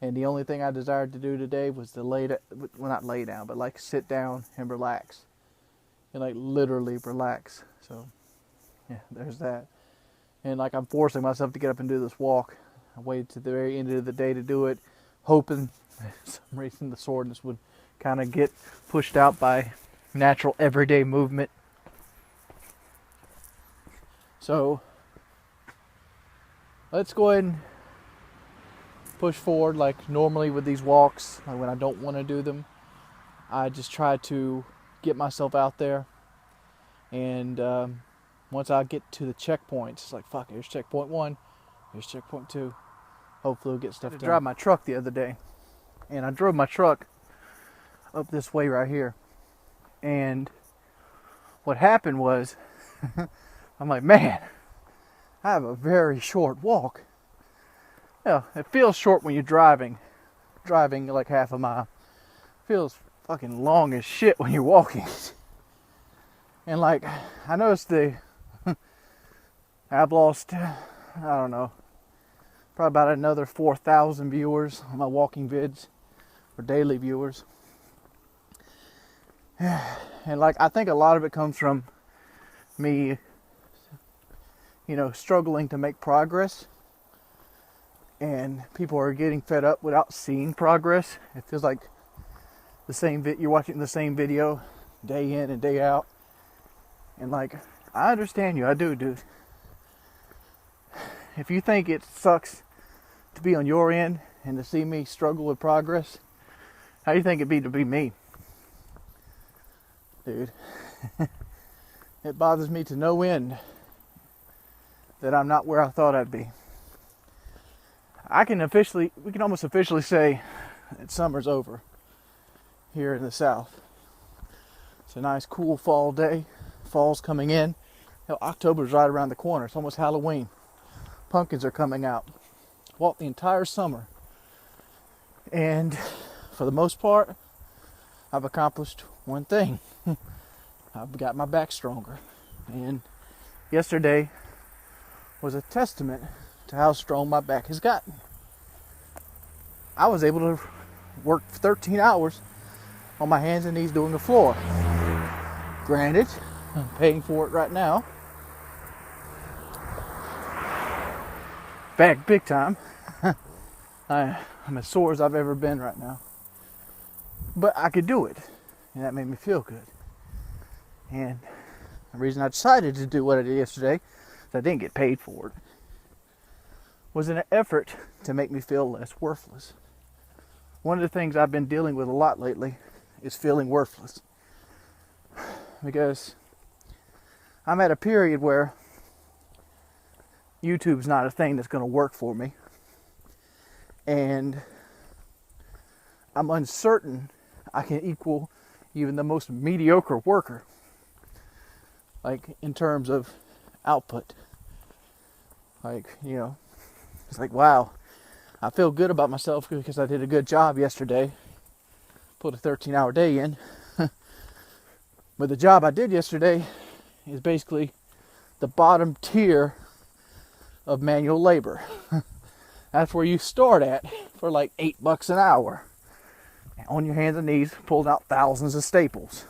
And the only thing I desired to do today was to not lay down, but like sit down and relax. And like literally relax. So yeah, there's that. And like I'm forcing myself to get up and do this walk. I waited to the very end of the day to do it, hoping for some reason the soreness would kind of get pushed out by natural everyday movement. So let's go ahead and push forward like normally with these walks. Like when I don't want to do them, I just try to get myself out there. And once I get to the checkpoints, it's like, fuck, here's checkpoint 1, here's checkpoint 2. Hopefully we'll get stuff done. I drove my truck the other day, and I drove my truck up this way right here. And what happened was, I'm like, man, I have a very short walk. Yeah, it feels short when you're driving like half a mile. It feels fucking long as shit when you're walking. And like, I noticed I've lost, I don't know, probably about another 4,000 viewers on my walking vids, or daily viewers. And like, I think a lot of it comes from me, struggling to make progress. And people are getting fed up without seeing progress. It feels like you're watching the same video day in and day out. And like, I understand you, I do, dude. If you think it sucks to be on your end and to see me struggle with progress, how do you think it'd be to be me? Dude, it bothers me to no end that I'm not where I thought I'd be. We can almost officially say that summer's over here in the South. It's a nice cool fall day. Fall's coming in. Hell, October's right around the corner. It's almost Halloween. Pumpkins are coming out. Walked the entire summer. And for the most part, I've accomplished one thing. I've got my back stronger. And yesterday was a testament to how strong my back has gotten. I was able to work 13 hours on my hands and knees doing the floor. Granted, I'm paying for it right now. Back big time. I'm as sore as I've ever been right now. But I could do it. And that made me feel good. And the reason I decided to do what I did yesterday, is I didn't get paid for it, was an effort to make me feel less worthless. One of the things I've been dealing with a lot lately is feeling worthless. Because I'm at a period where YouTube's not a thing that's going to work for me. And I'm uncertain I can equal even the most mediocre worker. like in terms of output. Like, you know, it's like, wow, I feel good about myself because I did a good job yesterday. Put a 13-hour day in. But the job I did yesterday is basically the bottom tier of manual labor. That's where you start at for like $8 an hour. On your hands and knees, pulling out thousands of staples.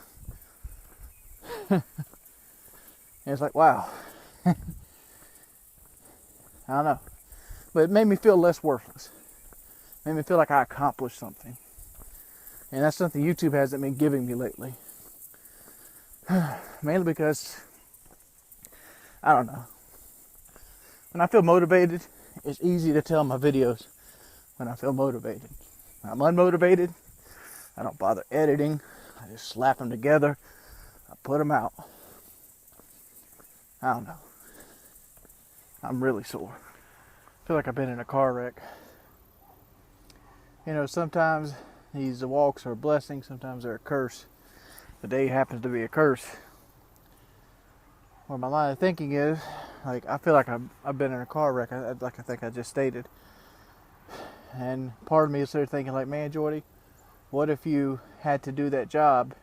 And it's like, wow. I don't know. But it made me feel less worthless. It made me feel like I accomplished something. And that's something YouTube hasn't been giving me lately. Mainly because, I don't know. When I feel motivated, it's easy to tell in my videos when I feel motivated. When I'm unmotivated, I don't bother editing. I just slap them together. I put them out. I don't know. I'm really sore. I feel like I've been in a car wreck. You know, sometimes these walks are a blessing, sometimes they're a curse. Today happens to be a curse. Well, my line of thinking is, like, I feel like I've been in a car wreck, like I think I just stated. And part of me is there thinking, like, man, Jordy, what if you had to do that job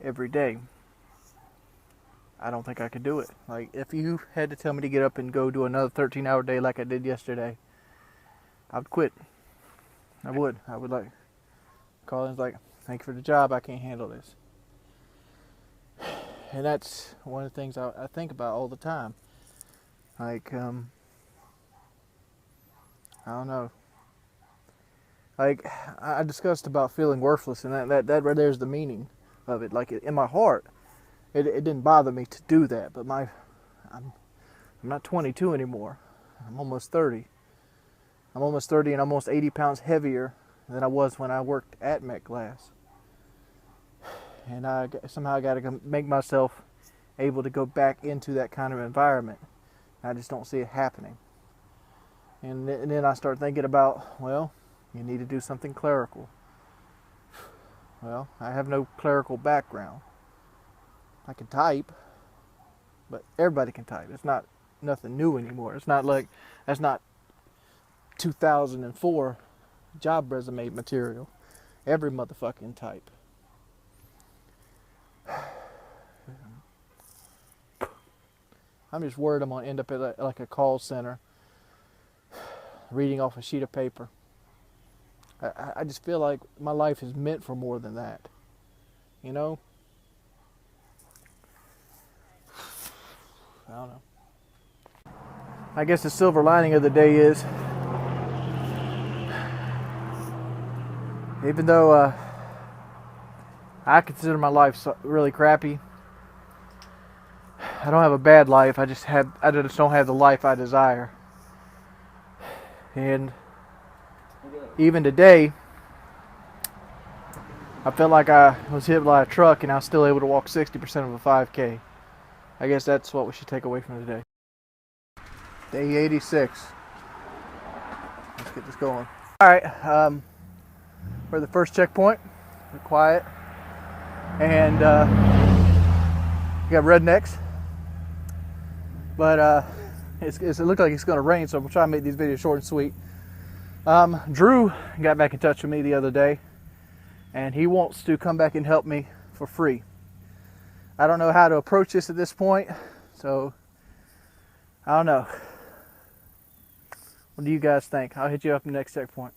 every day? I don't think I could do it. Like, if you had to tell me to get up and go do another 13-hour day like I did yesterday, I'd quit. I would. I would, like, call in, like, thank you for the job, I can't handle this. And that's one of the things I think about all the time. Like, I don't know. Like, I discussed about feeling worthless, and that right there's the meaning of it. Like, in my heart, it didn't bother me to do that, but I'm not 22 anymore. I'm almost 30. I'm almost 30 and almost 80 pounds heavier than I was when I worked at Met Glass. And I somehow got to make myself able to go back into that kind of environment. I just don't see it happening. And then I start thinking about, well, you need to do something clerical. Well, I have no clerical background. I can type, but everybody can type. It's not nothing new anymore. It's not like, that's not 2004 job resume material. Every motherfucker can type. I'm just worried I'm going to end up at like a call center reading off a sheet of paper. I just feel like my life is meant for more than that. You know? I don't know. I guess the silver lining of the day is, even though I consider my life really crappy, I don't have a bad life. I just don't have the life I desire. And even today, I felt like I was hit by a truck and I was still able to walk 60% of a 5K. I guess that's what we should take away from today. Day 86. Let's get this going. Alright, we're at the first checkpoint. We're quiet. And we got rednecks. But it looked like it's going to rain, so I'm trying to make these videos short and sweet. Drew got back in touch with me the other day, and he wants to come back and help me for free. I don't know how to approach this at this point, so I don't know. What do you guys think? I'll hit you up in the next checkpoint.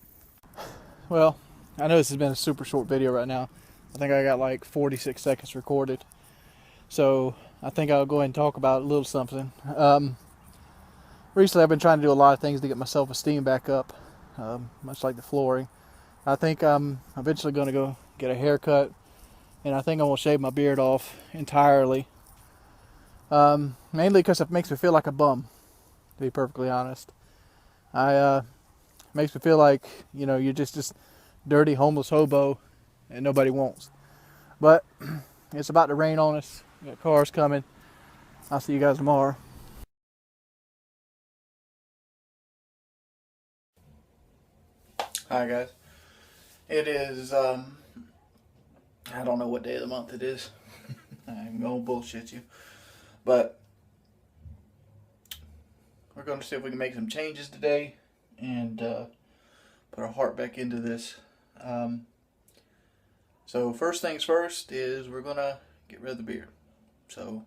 Well, I know this has been a super short video right now. I think I got like 46 seconds recorded. So I think I'll go ahead and talk about a little something. Recently I've been trying to do a lot of things to get my self-esteem back up, much like the flooring. I think I'm eventually going to go get a haircut, and I think I'm going to shave my beard off entirely. Mainly because it makes me feel like a bum, to be perfectly honest. It makes me feel like, you know, you're just this dirty homeless hobo and nobody wants. But it's about to rain on us. We got cars coming. I'll see you guys tomorrow. Hi guys. It is I don't know what day of the month it is. I'm gonna bullshit you. But we're going to see if we can make some changes today and put our heart back into this. So first things first is we're going to get rid of the beard. So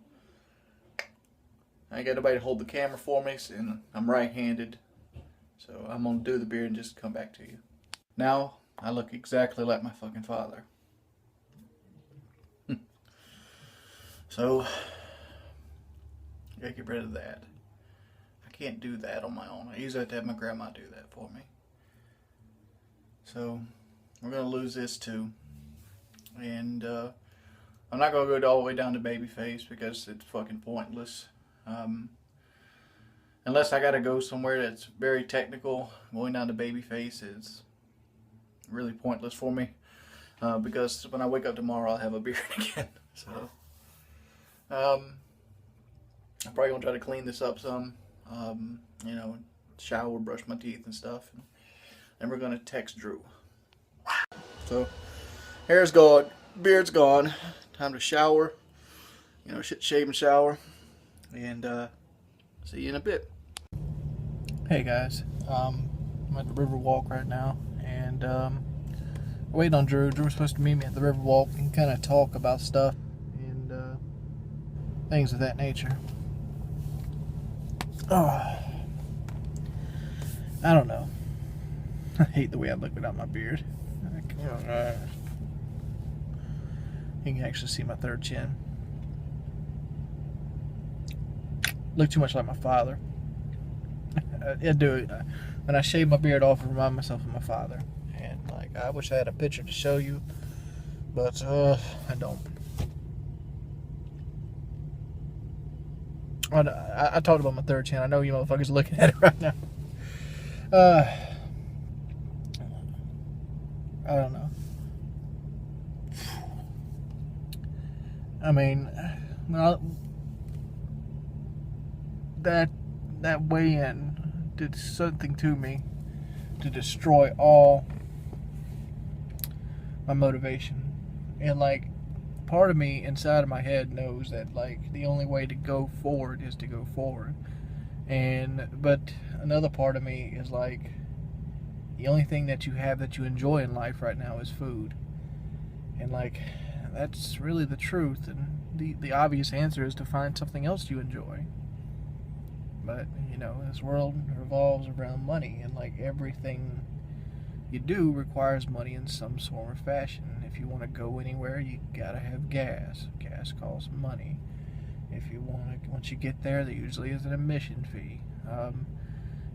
I ain't got nobody to hold the camera for me, and I'm right-handed. So I'm going to do the beard and just come back to you. Now I look exactly like my fucking father. So I gotta get rid of that. I can't do that on my own. I usually have to have my grandma do that for me. So we're gonna lose this too. And I'm not gonna go all the way down to baby face because it's fucking pointless. Unless I gotta go somewhere that's very technical, going down to baby face is really pointless for me. Because when I wake up tomorrow, I'll have a beard again. So I'm probably gonna try to clean this up some. You know, shower, brush my teeth and stuff. And we're gonna text Drew. So hair's gone, beard's gone. Time to shower. You know, shave and shower. And see you in a bit. Hey guys, I'm at the river walk right now, and waiting on Drew. Drew was supposed to meet me at the river walk and kind of talk about stuff and things of that nature. Oh, I don't know. I hate the way I look without my beard. You can actually see my third chin. Look too much like my father. I do. When I shave my beard off, I remind myself of my father. And like, I wish I had a picture to show you, but I don't. I talked about my third chin. I know you motherfuckers are looking at it right now. I don't know. I mean, well, that weigh-in did something to me to destroy all my motivation. And like, part of me inside of my head knows that like the only way to go forward is to go forward. But another part of me is like, the only thing that you have that you enjoy in life right now is food. And like, that's really the truth. And the obvious answer is to find something else you enjoy. But, you know, this world revolves around money, and like everything you do requires money in some sort of fashion. If you want to go anywhere, you gotta have gas. Gas costs money. If you want to, once you get there, there usually is an admission fee.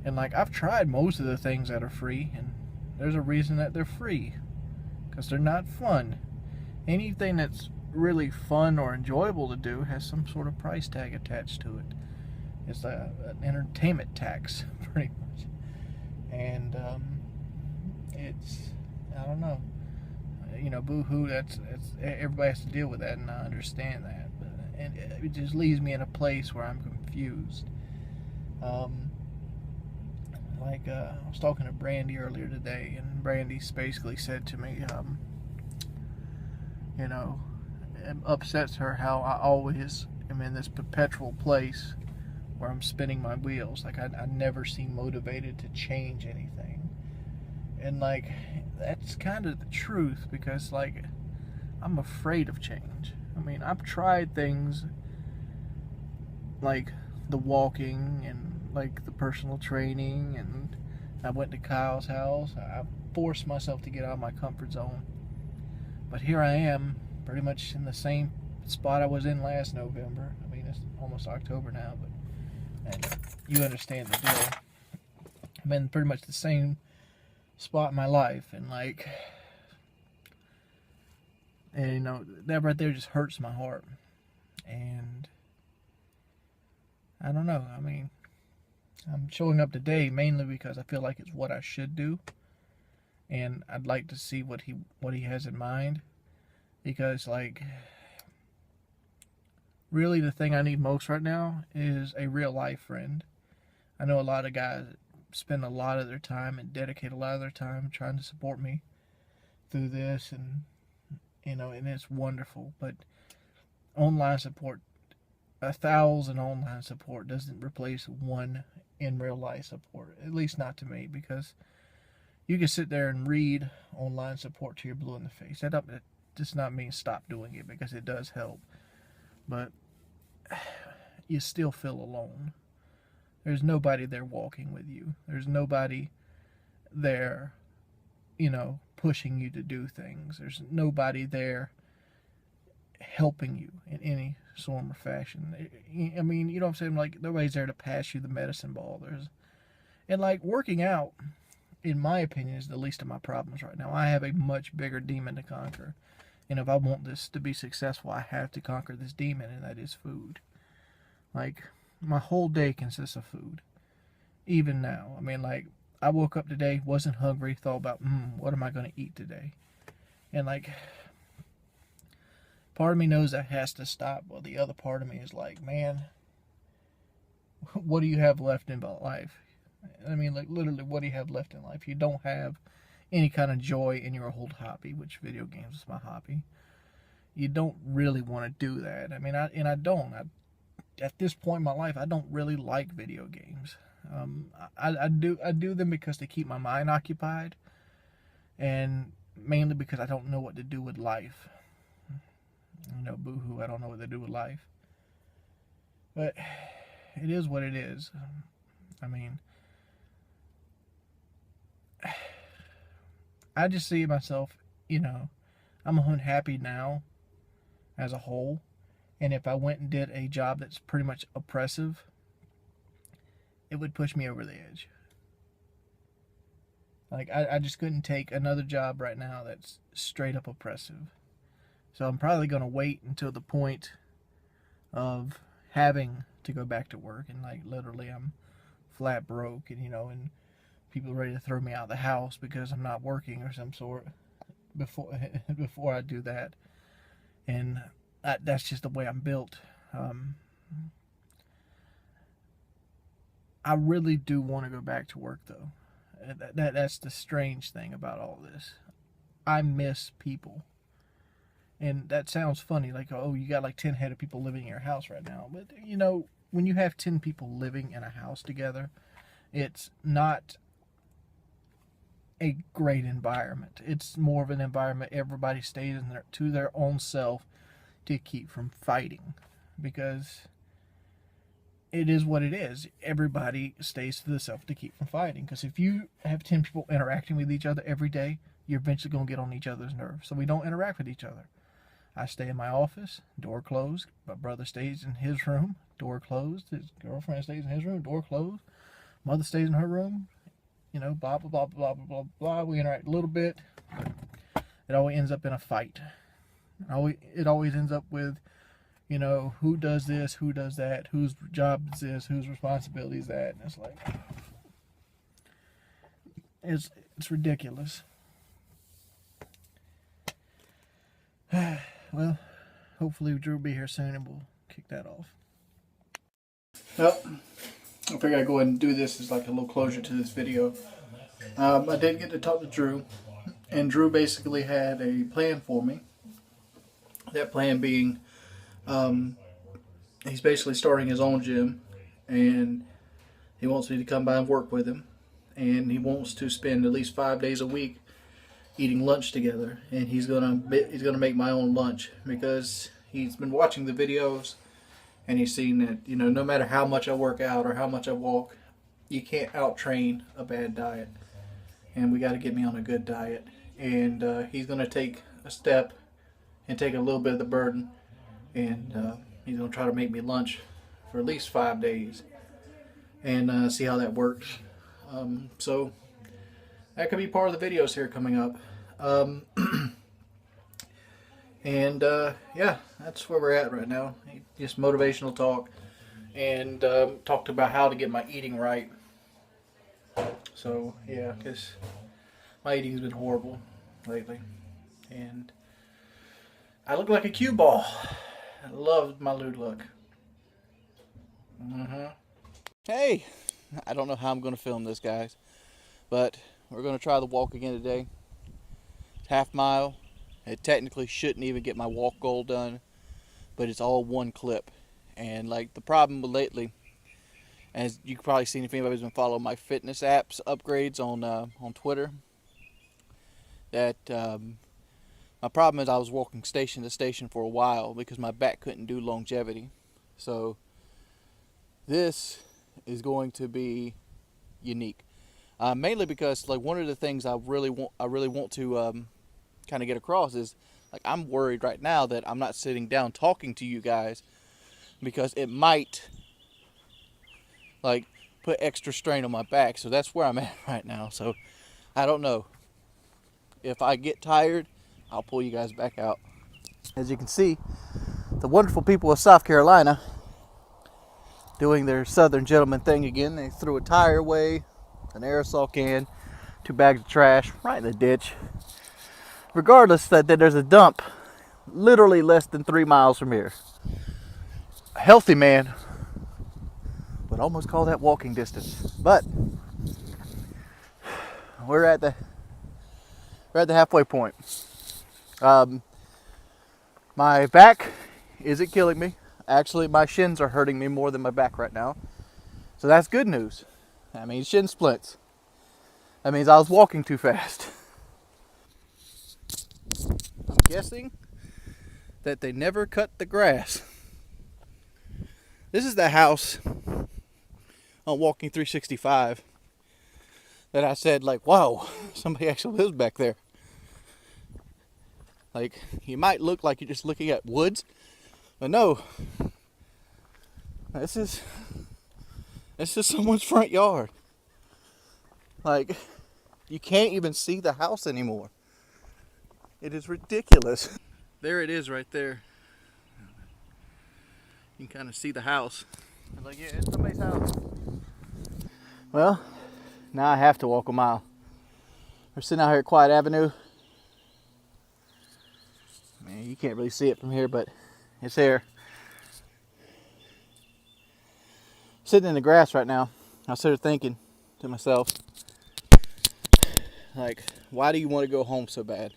And like, I've tried most of the things that are free, and there's a reason that they're free, because they're not fun. Anything that's really fun or enjoyable to do has some sort of price tag attached to it. It's an entertainment tax, pretty much. And it's, I don't know, you know, boo-hoo, that's everybody has to deal with that, and I understand that. And it just leaves me in a place where I'm confused. I was talking to Brandy earlier today, and Brandy basically said to me, you know, it upsets her how I always am in this perpetual place where I'm spinning my wheels. Like, I never seem motivated to change anything. And like, that's kind of the truth, because like, I'm afraid of change. I mean, I've tried things like the walking and like the personal training, and I went to Kyle's house. I forced myself to get out of my comfort zone. But here I am, pretty much in the same spot I was in last November. I mean, it's almost October now, but and you understand the deal. I'm in pretty much the same spot in my life, and like, and you know, that right there just hurts my heart. And I don't know, I mean, I'm showing up today mainly because I feel like it's what I should do, and I'd like to see what he has in mind, because like, really the thing I need most right now is a real life friend. I know a lot of guys spend a lot of their time and dedicate a lot of their time trying to support me through this, and you know, and it's wonderful, but online support 1,000 online support doesn't replace one in real life support. At least not to me, because you can sit there and read online support till you're blue in the face. That does not mean stop doing it, because it does help. But you still feel alone. There's nobody there walking with you. There's nobody there, pushing you to do things. There's nobody there helping you in any form or fashion. I mean, you know what I'm saying? Like, nobody's there to pass you the medicine ball. And like, working out, in my opinion, is the least of my problems right now. I have a much bigger demon to conquer. And if I want this to be successful, I have to conquer this demon, and that is food. Like, my whole day consists of food. Even now. I mean, like, I woke up today, wasn't hungry, thought about, what am I going to eat today? And like, part of me knows that has to stop, but the other part of me is like, man, what do you have left in life? I mean, like, literally, what do you have left in life? You don't have any kind of joy in your old hobby, which video games is my hobby. You don't really want to do that. I mean, I don't. At this point in my life, I don't really like video games. I do them because they keep my mind occupied, and mainly because I don't know what to do with life. Boo-hoo, I don't know what to do with life. But it is what it is. I mean, I just see myself, I'm unhappy now as a whole. And if I went and did a job that's pretty much oppressive, it would push me over the edge. Like, I just couldn't take another job right now that's straight up oppressive. So I'm probably going to wait until the point of having to go back to work. And, like, literally I'm flat broke, and, and people are ready to throw me out of the house because I'm not working or some sort before I do that. And that's just the way I'm built. I really do want to go back to work, though. That's the strange thing about all this. I miss people. And that sounds funny, like, oh, you got like 10 head of people living in your house right now. But, when you have 10 people living in a house together, it's not a great environment. It's more of an environment everybody stays in to their own self to keep from fighting, because it is what it is. Everybody stays to themselves to keep from fighting, because if you have 10 people interacting with each other every day, you're eventually going to get on each other's nerves. So we don't interact with each other. I stay in my office, door closed. My brother stays in his room, door closed. His girlfriend stays in his room, door closed. Mother stays in her room, blah, blah, blah, blah, blah, blah, blah. We interact a little bit. It always ends up in a fight. It always ends up with, who does this, who does that, whose job is this, whose responsibility is that. And it's like, it's ridiculous. Well, hopefully Drew will be here soon and we'll kick that off. Well, I figured I'd go ahead and do this as like a little closure to this video. I did get to talk to Drew, and Drew basically had a plan for me. That plan being, he's basically starting his own gym, and he wants me to come by and work with him, and he wants to spend at least 5 days a week eating lunch together, and he's gonna make my own lunch, because he's been watching the videos, and he's seen that, no matter how much I work out or how much I walk, you can't out-train a bad diet, and we got to get me on a good diet. And he's gonna take a step and take a little bit of the burden, and he's gonna try to make me lunch for at least 5 days, and see how that works. So that could be part of the videos here coming up. Yeah, that's where we're at right now. Just motivational talk, and talked about how to get my eating right. So yeah, because my eating has been horrible lately, and I look like a cue ball. I love my lewd look. Hey, I don't know how I'm going to film this, guys, but we're going to try the walk again today. It's half mile. It technically shouldn't even get my walk goal done, but it's all one clip, And like the problem lately, as you can probably seen if anybody's been following my fitness apps upgrades on Twitter, that my problem is I was walking station to station for a while because my back couldn't do longevity. So this is going to be unique, mainly because like one of the things I really want to kind of get across is like I'm worried right now that I'm not sitting down talking to you guys because it might like put extra strain on my back. So that's where I'm at right now. So I don't know. If I get tired, I'll pull you guys back out. As you can see, the wonderful people of South Carolina doing their Southern gentleman thing again. They threw a tire away, an aerosol can, 2 bags of trash right in the ditch. Regardless that there's a dump literally less than 3 miles from here. A healthy man would almost call that walking distance. But we're at the halfway point. My back isn't killing me. Actually, my shins are hurting me more than my back right now. So that's good news. That means shin splints. That means I was walking too fast. I'm guessing that they never cut the grass. This is the house on Walking 365 that I said, like, wow, somebody actually lives back there. Like, you might look like you're just looking at woods, but no. This is someone's front yard. Like, you can't even see the house anymore. It is ridiculous. There it is right there. You can kind of see the house. I was like, yeah, it's somebody's house. Well, now I have to walk a mile. We're sitting out here at Quiet Avenue. Man, you can't really see it from here, but it's there. Sitting in the grass right now, I started thinking to myself, like, why do you want to go home so bad?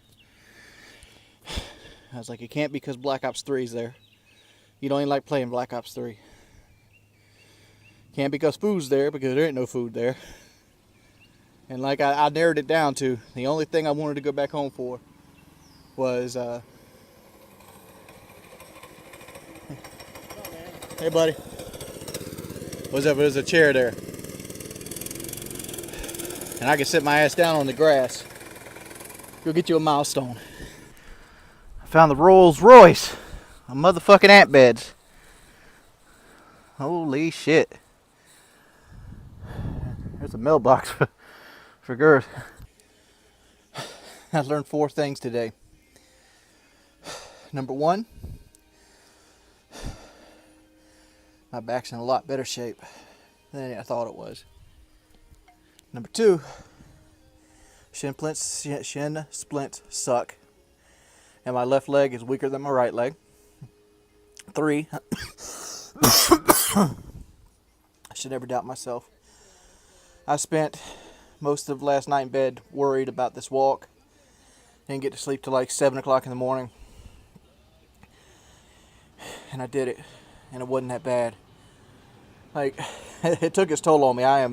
I was like, it can't be because Black Ops 3 is there. You don't even like playing Black Ops 3. Can't because food's there, because there ain't no food there. And like I narrowed it down to the only thing I wanted to go back home for was hey buddy. What's up? There's a chair there. And I can sit my ass down on the grass. Go get you a milestone. I found the Rolls Royce. A motherfucking ant beds. Holy shit. There's a mailbox for Girth. I learned 4 things today. Number 1, my back's in a lot better shape than I thought it was. Number 2, shin splints suck. And my left leg is weaker than my right leg. 3, I should never doubt myself. I spent most of last night in bed worried about this walk. Didn't get to sleep till like 7 o'clock in the morning. And I did it. And it wasn't that bad. Like, it took its toll on me. I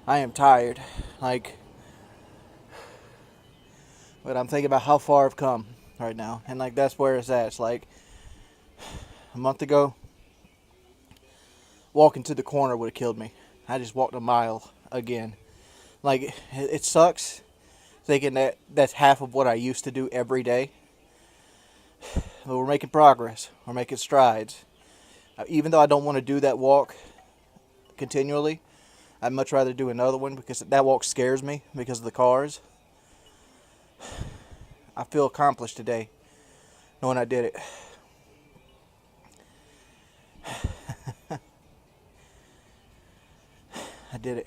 am tired. Like, but I'm thinking about how far I've come right now. And like, that's where it's at. It's like, a month ago, walking to the corner would have killed me. I just walked a mile again. Like, it sucks thinking that that's half of what I used to do every day. But we're making progress. We're making strides. Even though I don't want to do that walk continually, I'd much rather do another one because that walk scares me because of the cars. I feel accomplished today knowing I did it. I did it.